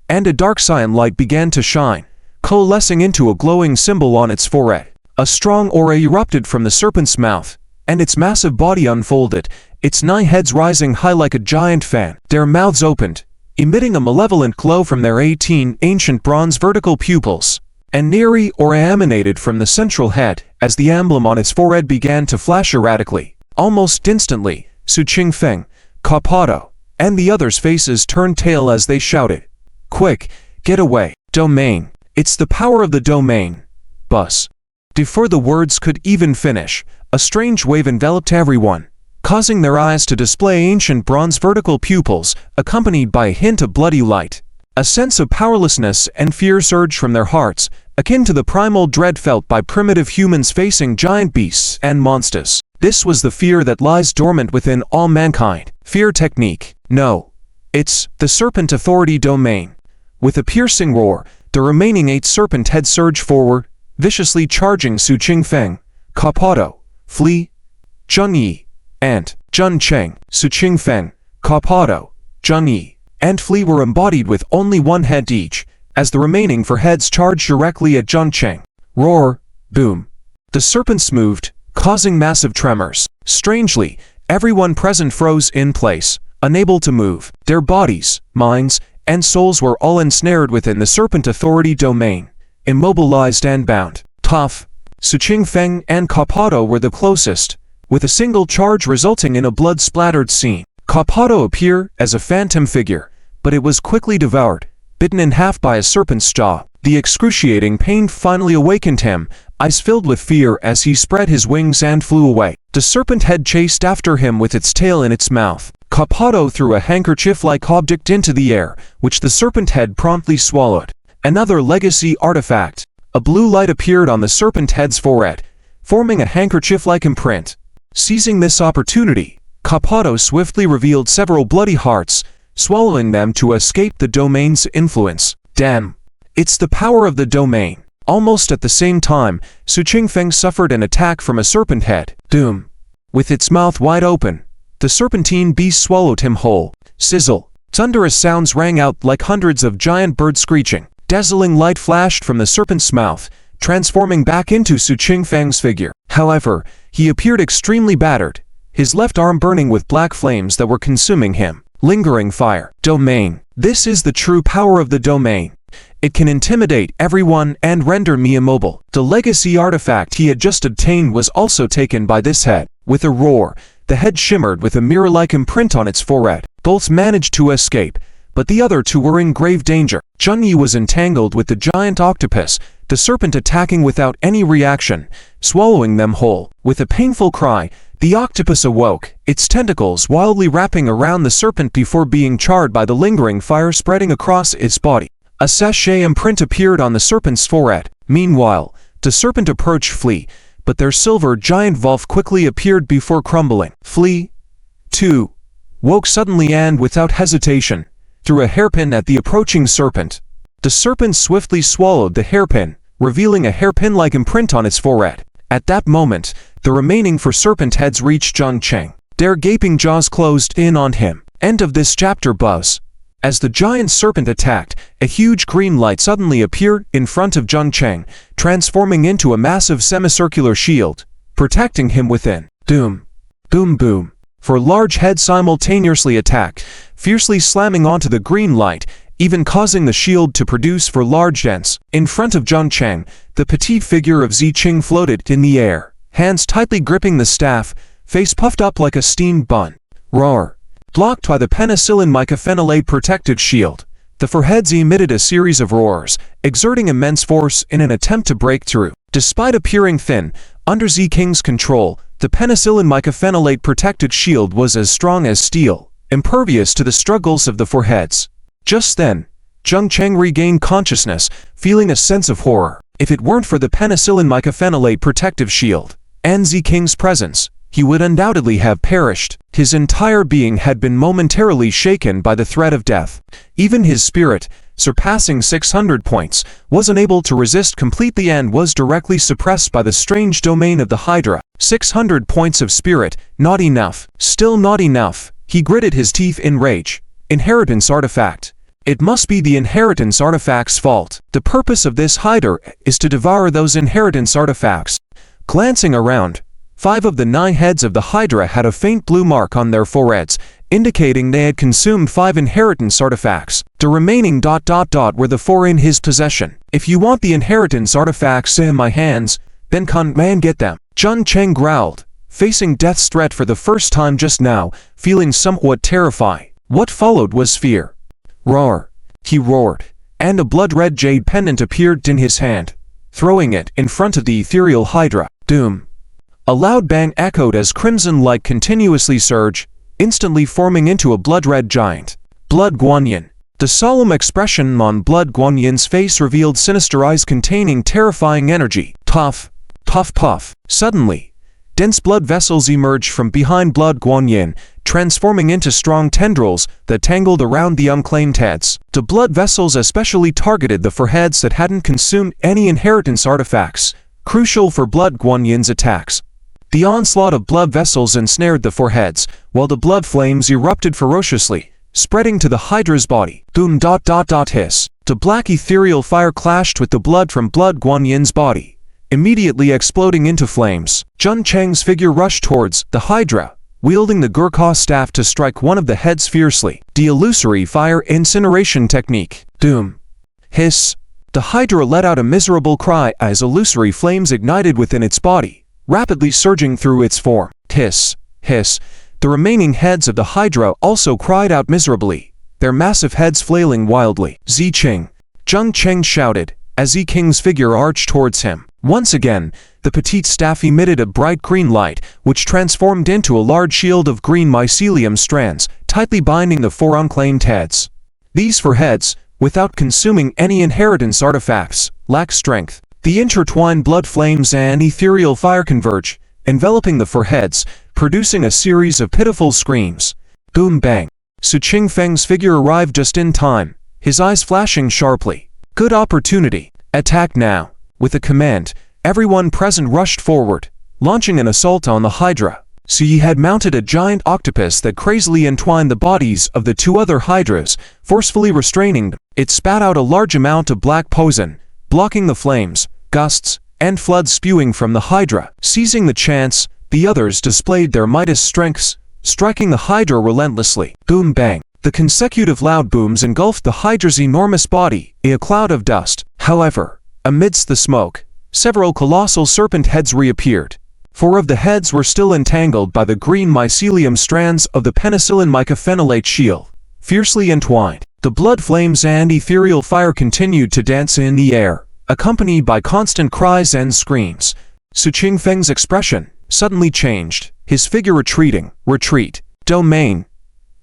and a dark cyan light began to shine, coalescing into a glowing symbol on its forehead. A strong aura erupted from the serpent's mouth, and its massive body unfolded, its 9 heads rising high like a giant fan. Their mouths opened, emitting a malevolent glow from their 18 ancient bronze vertical pupils. An eerie aura emanated from the central head as the emblem on its forehead began to flash erratically. Almost instantly, Su Qingfeng, Kapato, and the others' faces turned tail as they shouted, "Quick, get away! Domain! It's the power of the domain!" Buzz. Before the words could even finish, a strange wave enveloped everyone, causing their eyes to display ancient bronze vertical pupils, accompanied by a hint of bloody light. A sense of powerlessness and fear surged from their hearts, akin to the primal dread felt by primitive humans facing giant beasts and monsters. This was the fear that lies dormant within all mankind. Fear technique. No. It's the Serpent Authority domain. With a piercing roar, the remaining 8 serpent heads surged forward, viciously charging Su Qingfeng, Kapato, Fli, Zheng Yi, and Zheng Cheng. Su Qingfeng, Kapato, Zheng Yi, and Fli were embodied with only 1 head each, as the remaining 4 heads charged directly at Zheng Cheng. Roar, boom. The serpents moved, causing massive tremors. Strangely, everyone present froze in place, unable to move. Their bodies, minds, and souls were all ensnared within the Serpent Authority domain, immobilized and bound. Tough. Su Qingfeng and Kapato were the closest, with a single charge resulting in a blood-splattered scene. Kapato appeared as a phantom figure, but it was quickly devoured, bitten in half by a serpent's jaw. The excruciating pain finally awakened him, eyes filled with fear as he spread his wings and flew away. The serpent head chased after him with its tail in its mouth. Kapato threw a handkerchief-like object into the air, which the serpent head promptly swallowed. Another legacy artifact. A blue light appeared on the serpent head's forehead, forming a handkerchief-like imprint. Seizing this opportunity, Kapato swiftly revealed several bloody hearts, swallowing them to escape the domain's influence. Damn. It's the power of the domain. Almost at the same time, Su Qingfeng suffered an attack from a serpent head. Doom. With its mouth wide open, the serpentine beast swallowed him whole. Sizzle. Thunderous sounds rang out like hundreds of giant birds screeching. Dazzling light flashed from the serpent's mouth, transforming back into Su Qingfeng's figure. However, he appeared extremely battered, his left arm burning with black flames that were consuming him. Lingering fire. Domain. This is the true power of the domain. It can intimidate everyone and render me immobile. The legacy artifact he had just obtained was also taken by this head. With a roar, the head shimmered with a mirror-like imprint on its forehead. Both managed to escape, but the other 2 were in grave danger. Zheng Yi was entangled with the giant octopus, the serpent attacking without any reaction, swallowing them whole. With a painful cry, the octopus awoke, its tentacles wildly wrapping around the serpent before being charred by the lingering fire spreading across its body. A sachet imprint appeared on the serpent's forehead. Meanwhile, the serpent approached Fli, but their silver giant Wolf quickly appeared before crumbling. Fli, too, woke suddenly and without hesitation, threw a hairpin at the approaching serpent. The serpent swiftly swallowed the hairpin, revealing a hairpin-like imprint on its forehead. At that moment, the remaining 4 serpent heads reached Zheng Cheng. Their gaping jaws closed in on him. End of this chapter. Buzz. As the giant serpent attacked, a huge green light suddenly appeared in front of Zheng Cheng, transforming into a massive semicircular shield, protecting him within. Doom. Boom boom. 4 large heads simultaneously attacked, fiercely slamming onto the green light, even causing the shield to produce 4 large dents. In front of Zheng Cheng, the petite figure of Zicheng floated in the air, hands tightly gripping the staff, face puffed up like a steamed bun. Roar. Blocked by the penicillin mycophenolate protective shield, the foreheads emitted a series of roars, exerting immense force in an attempt to break through. Despite appearing thin, under Z King's control, the penicillin mycophenolate protected shield was as strong as steel, impervious to the struggles of the foreheads. Just then, Zheng Cheng regained consciousness, feeling a sense of horror. If it weren't for the penicillin mycophenolate protective shield and Z King's presence, he would undoubtedly have perished. His entire being had been momentarily shaken by the threat of death. Even his spirit, surpassing 600 points, was unable to resist completely and was directly suppressed by the strange domain of the Hydra. 600 points of spirit, not enough. Still not enough. He gritted his teeth in rage. Inheritance artifact. It must be the inheritance artifact's fault. The purpose of this Hydra is to devour those inheritance artifacts. Glancing around, 5 of the 9 heads of the Hydra had a faint blue mark on their foreheads, indicating they had consumed 5 inheritance artifacts. The remaining ... were the 4 in his possession. If you want the inheritance artifacts in my hands, then can't man get them. Zheng Cheng growled, facing death's threat for the first time just now, feeling somewhat terrified. What followed was fear. Roar. He roared, and a blood-red jade pendant appeared in his hand, throwing it in front of the ethereal Hydra. Doom. A loud bang echoed as crimson light continuously surged, instantly forming into a blood-red giant. Blood Guanyin. The solemn expression on Blood Guanyin's face revealed sinister eyes containing terrifying energy. Puff. Puff puff. Suddenly, dense blood vessels emerged from behind Blood Guanyin, transforming into strong tendrils that tangled around the unclaimed heads. The blood vessels especially targeted the foreheads that hadn't consumed any inheritance artifacts, crucial for Blood Guanyin's attacks. The onslaught of blood vessels ensnared the foreheads, while the blood flames erupted ferociously, spreading to the Hydra's body. Boom ... hiss. The black ethereal fire clashed with the blood from Blood Guanyin's body, immediately exploding into flames. Zheng Cheng's figure rushed towards the Hydra, wielding the Gurkha staff to strike one of the heads fiercely. The illusory fire incineration technique. Doom. Hiss. The Hydra let out a miserable cry as illusory flames ignited within its body, rapidly surging through its form. Hiss. Hiss. The remaining heads of the Hydra also cried out miserably, their massive heads flailing wildly. Z Cheng. Zheng Cheng shouted, as Z King's figure arched towards him. Once again, the petite staff emitted a bright green light, which transformed into a large shield of green mycelium strands, tightly binding the 4 unclaimed heads. These 4 heads, without consuming any inheritance artifacts, lack strength. The intertwined blood flames and ethereal fire converge, enveloping the 4 heads, producing a series of pitiful screams. Boom bang. Su Qingfeng's figure arrived just in time, his eyes flashing sharply. Good opportunity. Attack now. With a command, everyone present rushed forward, launching an assault on the Hydra. Su Yi had mounted a giant octopus that crazily entwined the bodies of the 2 other Hydras, forcefully restraining them. It spat out a large amount of black poison, blocking the flames, gusts, and floods spewing from the Hydra. Seizing the chance, the others displayed their mightiest strengths, striking the Hydra relentlessly. Boom bang. The consecutive loud booms engulfed the Hydra's enormous body in a cloud of dust. However, amidst the smoke, several colossal serpent heads reappeared. 4 of the heads were still entangled by the green mycelium strands of the penicillin mycophenolate shield, fiercely entwined. The blood flames and ethereal fire continued to dance in the air, accompanied by constant cries and screams. Su Qingfeng's expression suddenly changed, his figure retreating. Retreat. Domain.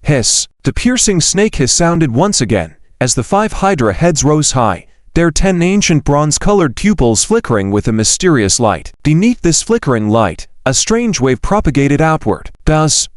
Hiss. The piercing snake hiss sounded once again, as the 5 Hydra heads rose high, their 10 ancient bronze-colored pupils flickering with a mysterious light. Beneath this flickering light, a strange wave propagated outward. Does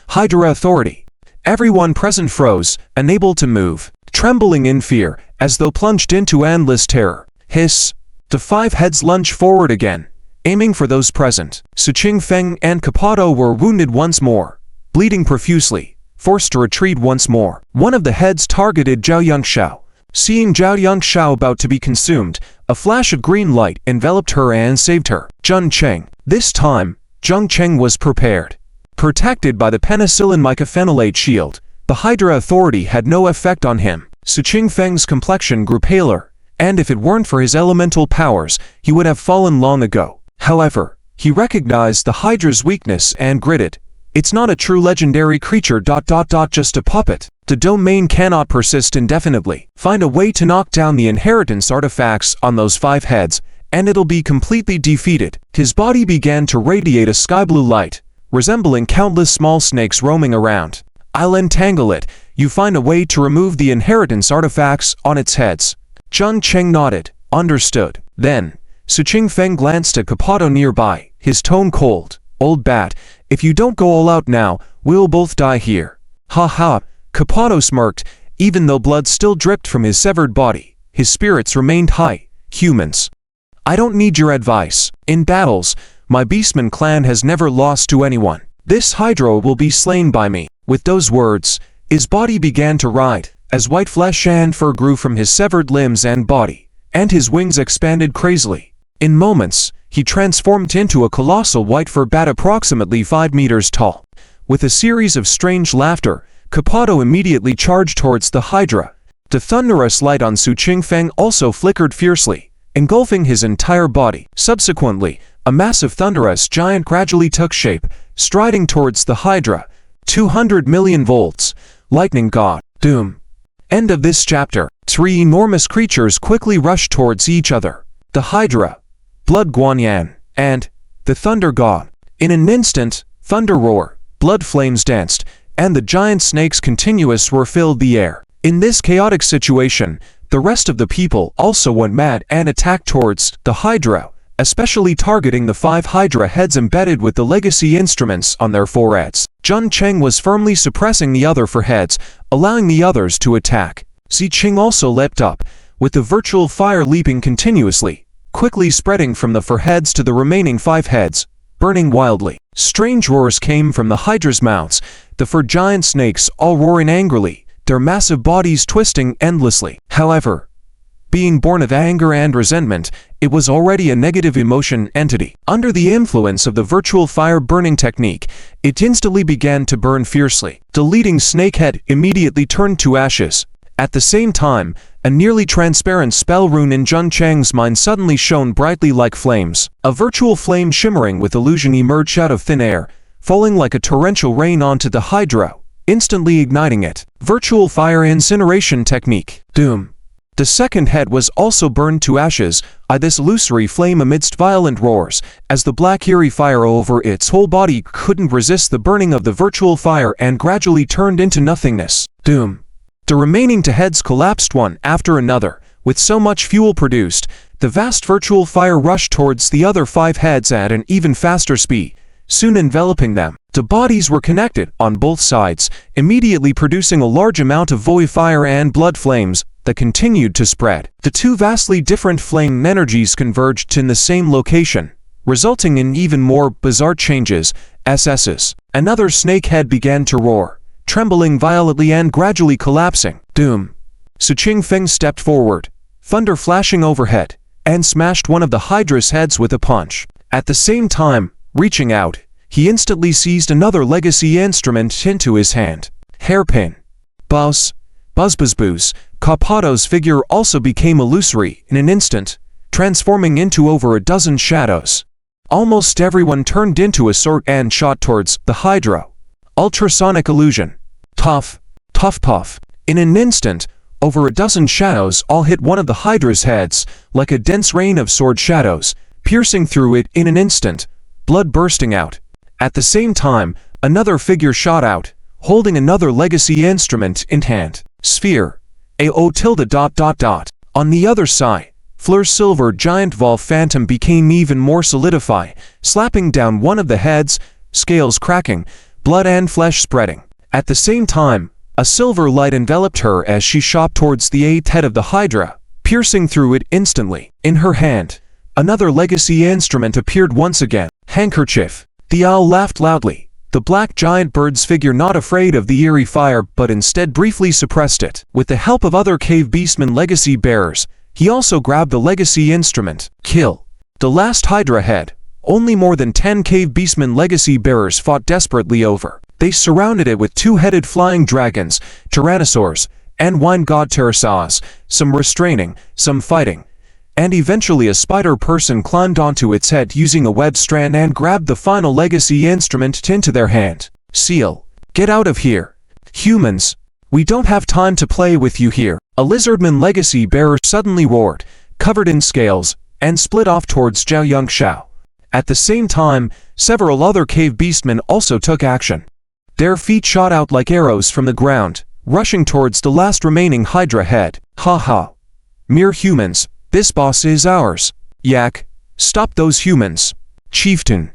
Hydra authority. Everyone present froze, unable to move, trembling in fear, as though plunged into endless terror. Hiss. The 5 heads lunged forward again, aiming for those present. Su Qingfeng and Kapato were wounded once more, bleeding profusely, forced to retreat once more. One of the heads targeted Zhao Yangshao. Seeing Zhao Yangshao about to be consumed, a flash of green light enveloped her and saved her. Zheng Cheng. This time, Zheng Cheng was prepared. Protected by the penicillin mycophenolate shield, the Hydra authority had no effect on him. Su Qingfeng's complexion grew paler, and if it weren't for his elemental powers, he would have fallen long ago. However, he recognized the Hydra's weakness and gritted, It's not a true legendary creature. Just a puppet. The domain cannot persist indefinitely. Find a way to knock down the inheritance artifacts on those 5 heads, and it'll be completely defeated. His body began to radiate a sky blue light, resembling countless small snakes roaming around. I'll entangle it. You find a way to remove the inheritance artifacts on its heads. Zhang Cheng nodded. Understood. Then, Su Qingfeng glanced at Kapato nearby, his tone cold. Old bat, if you don't go all out now, we'll both die here. Ha ha, Kapato smirked. Even though blood still dripped from his severed body, his spirits remained high. Humans. I don't need your advice. In battles, my Beastmen clan has never lost to anyone. This Hydra will be slain by me. With those words, his body began to writhe, as white flesh and fur grew from his severed limbs and body, and his wings expanded crazily. In moments, he transformed into a colossal white fur bat approximately 5 meters tall. With a series of strange laughter, Kapato immediately charged towards the Hydra. The thunderous light on Su Qingfeng also flickered fiercely, engulfing his entire body. Subsequently, a massive thunderous giant gradually took shape, striding towards the Hydra. 200 million volts. Lightning god. Doom. End of this chapter. 3 enormous creatures quickly rushed towards each other. The Hydra, Blood Guanyan, and the Thunder God. In an instant, thunder roar, blood flames danced, and the giant snake's continuous roar filled the air. In this chaotic situation, the rest of the people also went mad and attacked towards the Hydra, especially targeting the 5 Hydra heads embedded with the legacy instruments on their foreheads. Zhang Cheng was firmly suppressing the other 4 heads, allowing the others to attack. Ziqing also leapt up, with the virtual fire leaping continuously, quickly spreading from the 4 heads to the remaining 5 heads, burning wildly. Strange roars came from the Hydra's mouths, the 4 giant snakes all roaring angrily, their massive bodies twisting endlessly. However, being born of anger and resentment, it was already a negative emotion entity. Under the influence of the virtual fire burning technique, it instantly began to burn fiercely. The leading snakehead immediately turned to ashes. At the same time, a nearly transparent spell rune in Zhang Cheng's mind suddenly shone brightly like flames. A virtual flame shimmering with illusion emerged out of thin air, falling like a torrential rain onto the Hydra, instantly igniting it. Virtual fire incineration technique. Doom. The second head was also burned to ashes by this illusory flame amidst violent roars, as the black eerie fire over its whole body couldn't resist the burning of the virtual fire and gradually turned into nothingness. Doom. The remaining 2 heads collapsed one after another. With so much fuel produced, the vast virtual fire rushed towards the other 5 heads at an even faster speed, soon enveloping them. The bodies were connected on both sides, immediately producing a large amount of void fire and blood flames that continued to spread. The 2 vastly different flame energies converged in the same location, resulting in even more bizarre changes. SS's. Another snake head began to roar, trembling violently and gradually collapsing. Doom. Su Qingfeng stepped forward, thunder flashing overhead, and smashed one of the Hydra's heads with a punch. At the same time, reaching out, he instantly seized another legacy instrument into his hand. Hairpin. Buzz. Buzz. Kapato's figure also became illusory in an instant, transforming into over a dozen shadows. Almost everyone turned into a sword and shot towards the Hydra. Ultrasonic illusion. Puff. Puff. In an instant, over a dozen shadows all hit one of the Hydra's heads, like a dense rain of sword shadows, piercing through it in an instant, blood bursting out. At the same time, another figure shot out, holding another legacy instrument in hand. Sphere. AO tilde ... On the other side, Fleur's silver giant Vol Phantom became even more solidified, slapping down one of the heads, scales cracking, blood and flesh spreading. At the same time, a silver light enveloped her as she shot towards the 8th head of the Hydra, piercing through it instantly. In her hand, another legacy instrument appeared once again. Handkerchief. The owl laughed loudly. The black giant bird's figure not afraid of the eerie fire but instead briefly suppressed it. With the help of other cave beastmen legacy bearers, he also grabbed the legacy instrument. Kill. The last Hydra head, only more than 10 cave beastmen legacy bearers fought desperately over. They surrounded it with 2-headed flying dragons, tyrannosaurs, and wine god pterosaurs, some restraining, some fighting. And eventually a spider person climbed onto its head using a web strand and grabbed the final legacy instrument into their hand. Seal, get out of here. Humans, we don't have time to play with you here. A lizardman legacy bearer suddenly roared, covered in scales, and split off towards Zhao Yongxiao. At the same time, several other cave beastmen also took action. Their feet shot out like arrows from the ground, rushing towards the last remaining Hydra head. Ha ha. Mere humans, this boss is ours. Yak, stop those humans. Chieftain,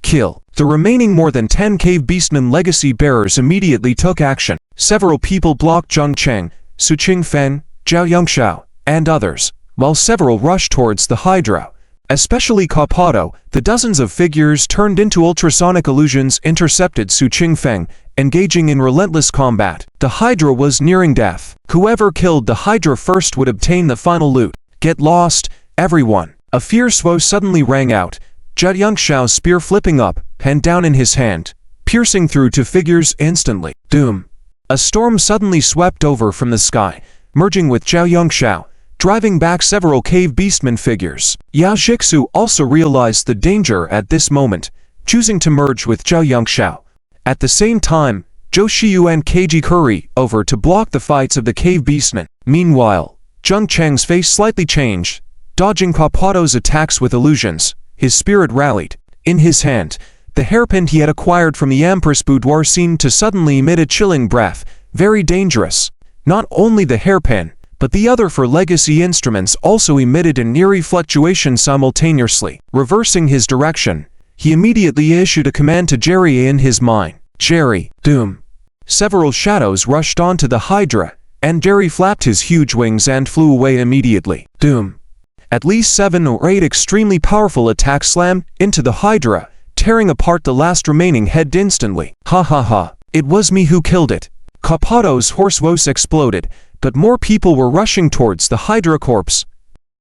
kill. The remaining more than 10 cave beastmen legacy bearers immediately took action. Several people blocked Zheng Cheng, Su Qingfen, Zhao Yongxiao, and others, while several rushed towards the Hydra. Especially Kapato, the dozens of figures turned into ultrasonic illusions intercepted Su Qingfeng, engaging in relentless combat. The Hydra was nearing death. Whoever killed the Hydra first would obtain the final loot. Get lost, everyone. A fierce woe suddenly rang out, Zhao Yongxiao's spear flipping up, pen down in his hand, piercing through two figures instantly. Doom. A storm suddenly swept over from the sky, merging with Zhao Yongxiao, driving back several cave beastmen figures. Yao Jixu also realized the danger at this moment, choosing to merge with Zhao Yongxiao. At the same time, Zhou Xiyu and Keiji Curry over to block the fights of the cave beastmen. Meanwhile, Zheng Cheng's face slightly changed, dodging Kapato's attacks with illusions. His spirit rallied. In his hand, the hairpin he had acquired from the Empress boudoir seemed to suddenly emit a chilling breath, very dangerous. Not only the hairpin, but the other four legacy instruments also emitted an eerie fluctuation simultaneously. Reversing his direction, he immediately issued a command to Jerry in his mind. Jerry, doom. Several shadows rushed onto the Hydra, and Jerry flapped his huge wings and flew away immediately. Doom. At least 7 or 8 extremely powerful attacks slammed into the Hydra, tearing apart the last remaining head instantly. Ha ha ha. It was me who killed it. Kapato's hoarse voice exploded, but more people were rushing towards the Hydra corpse.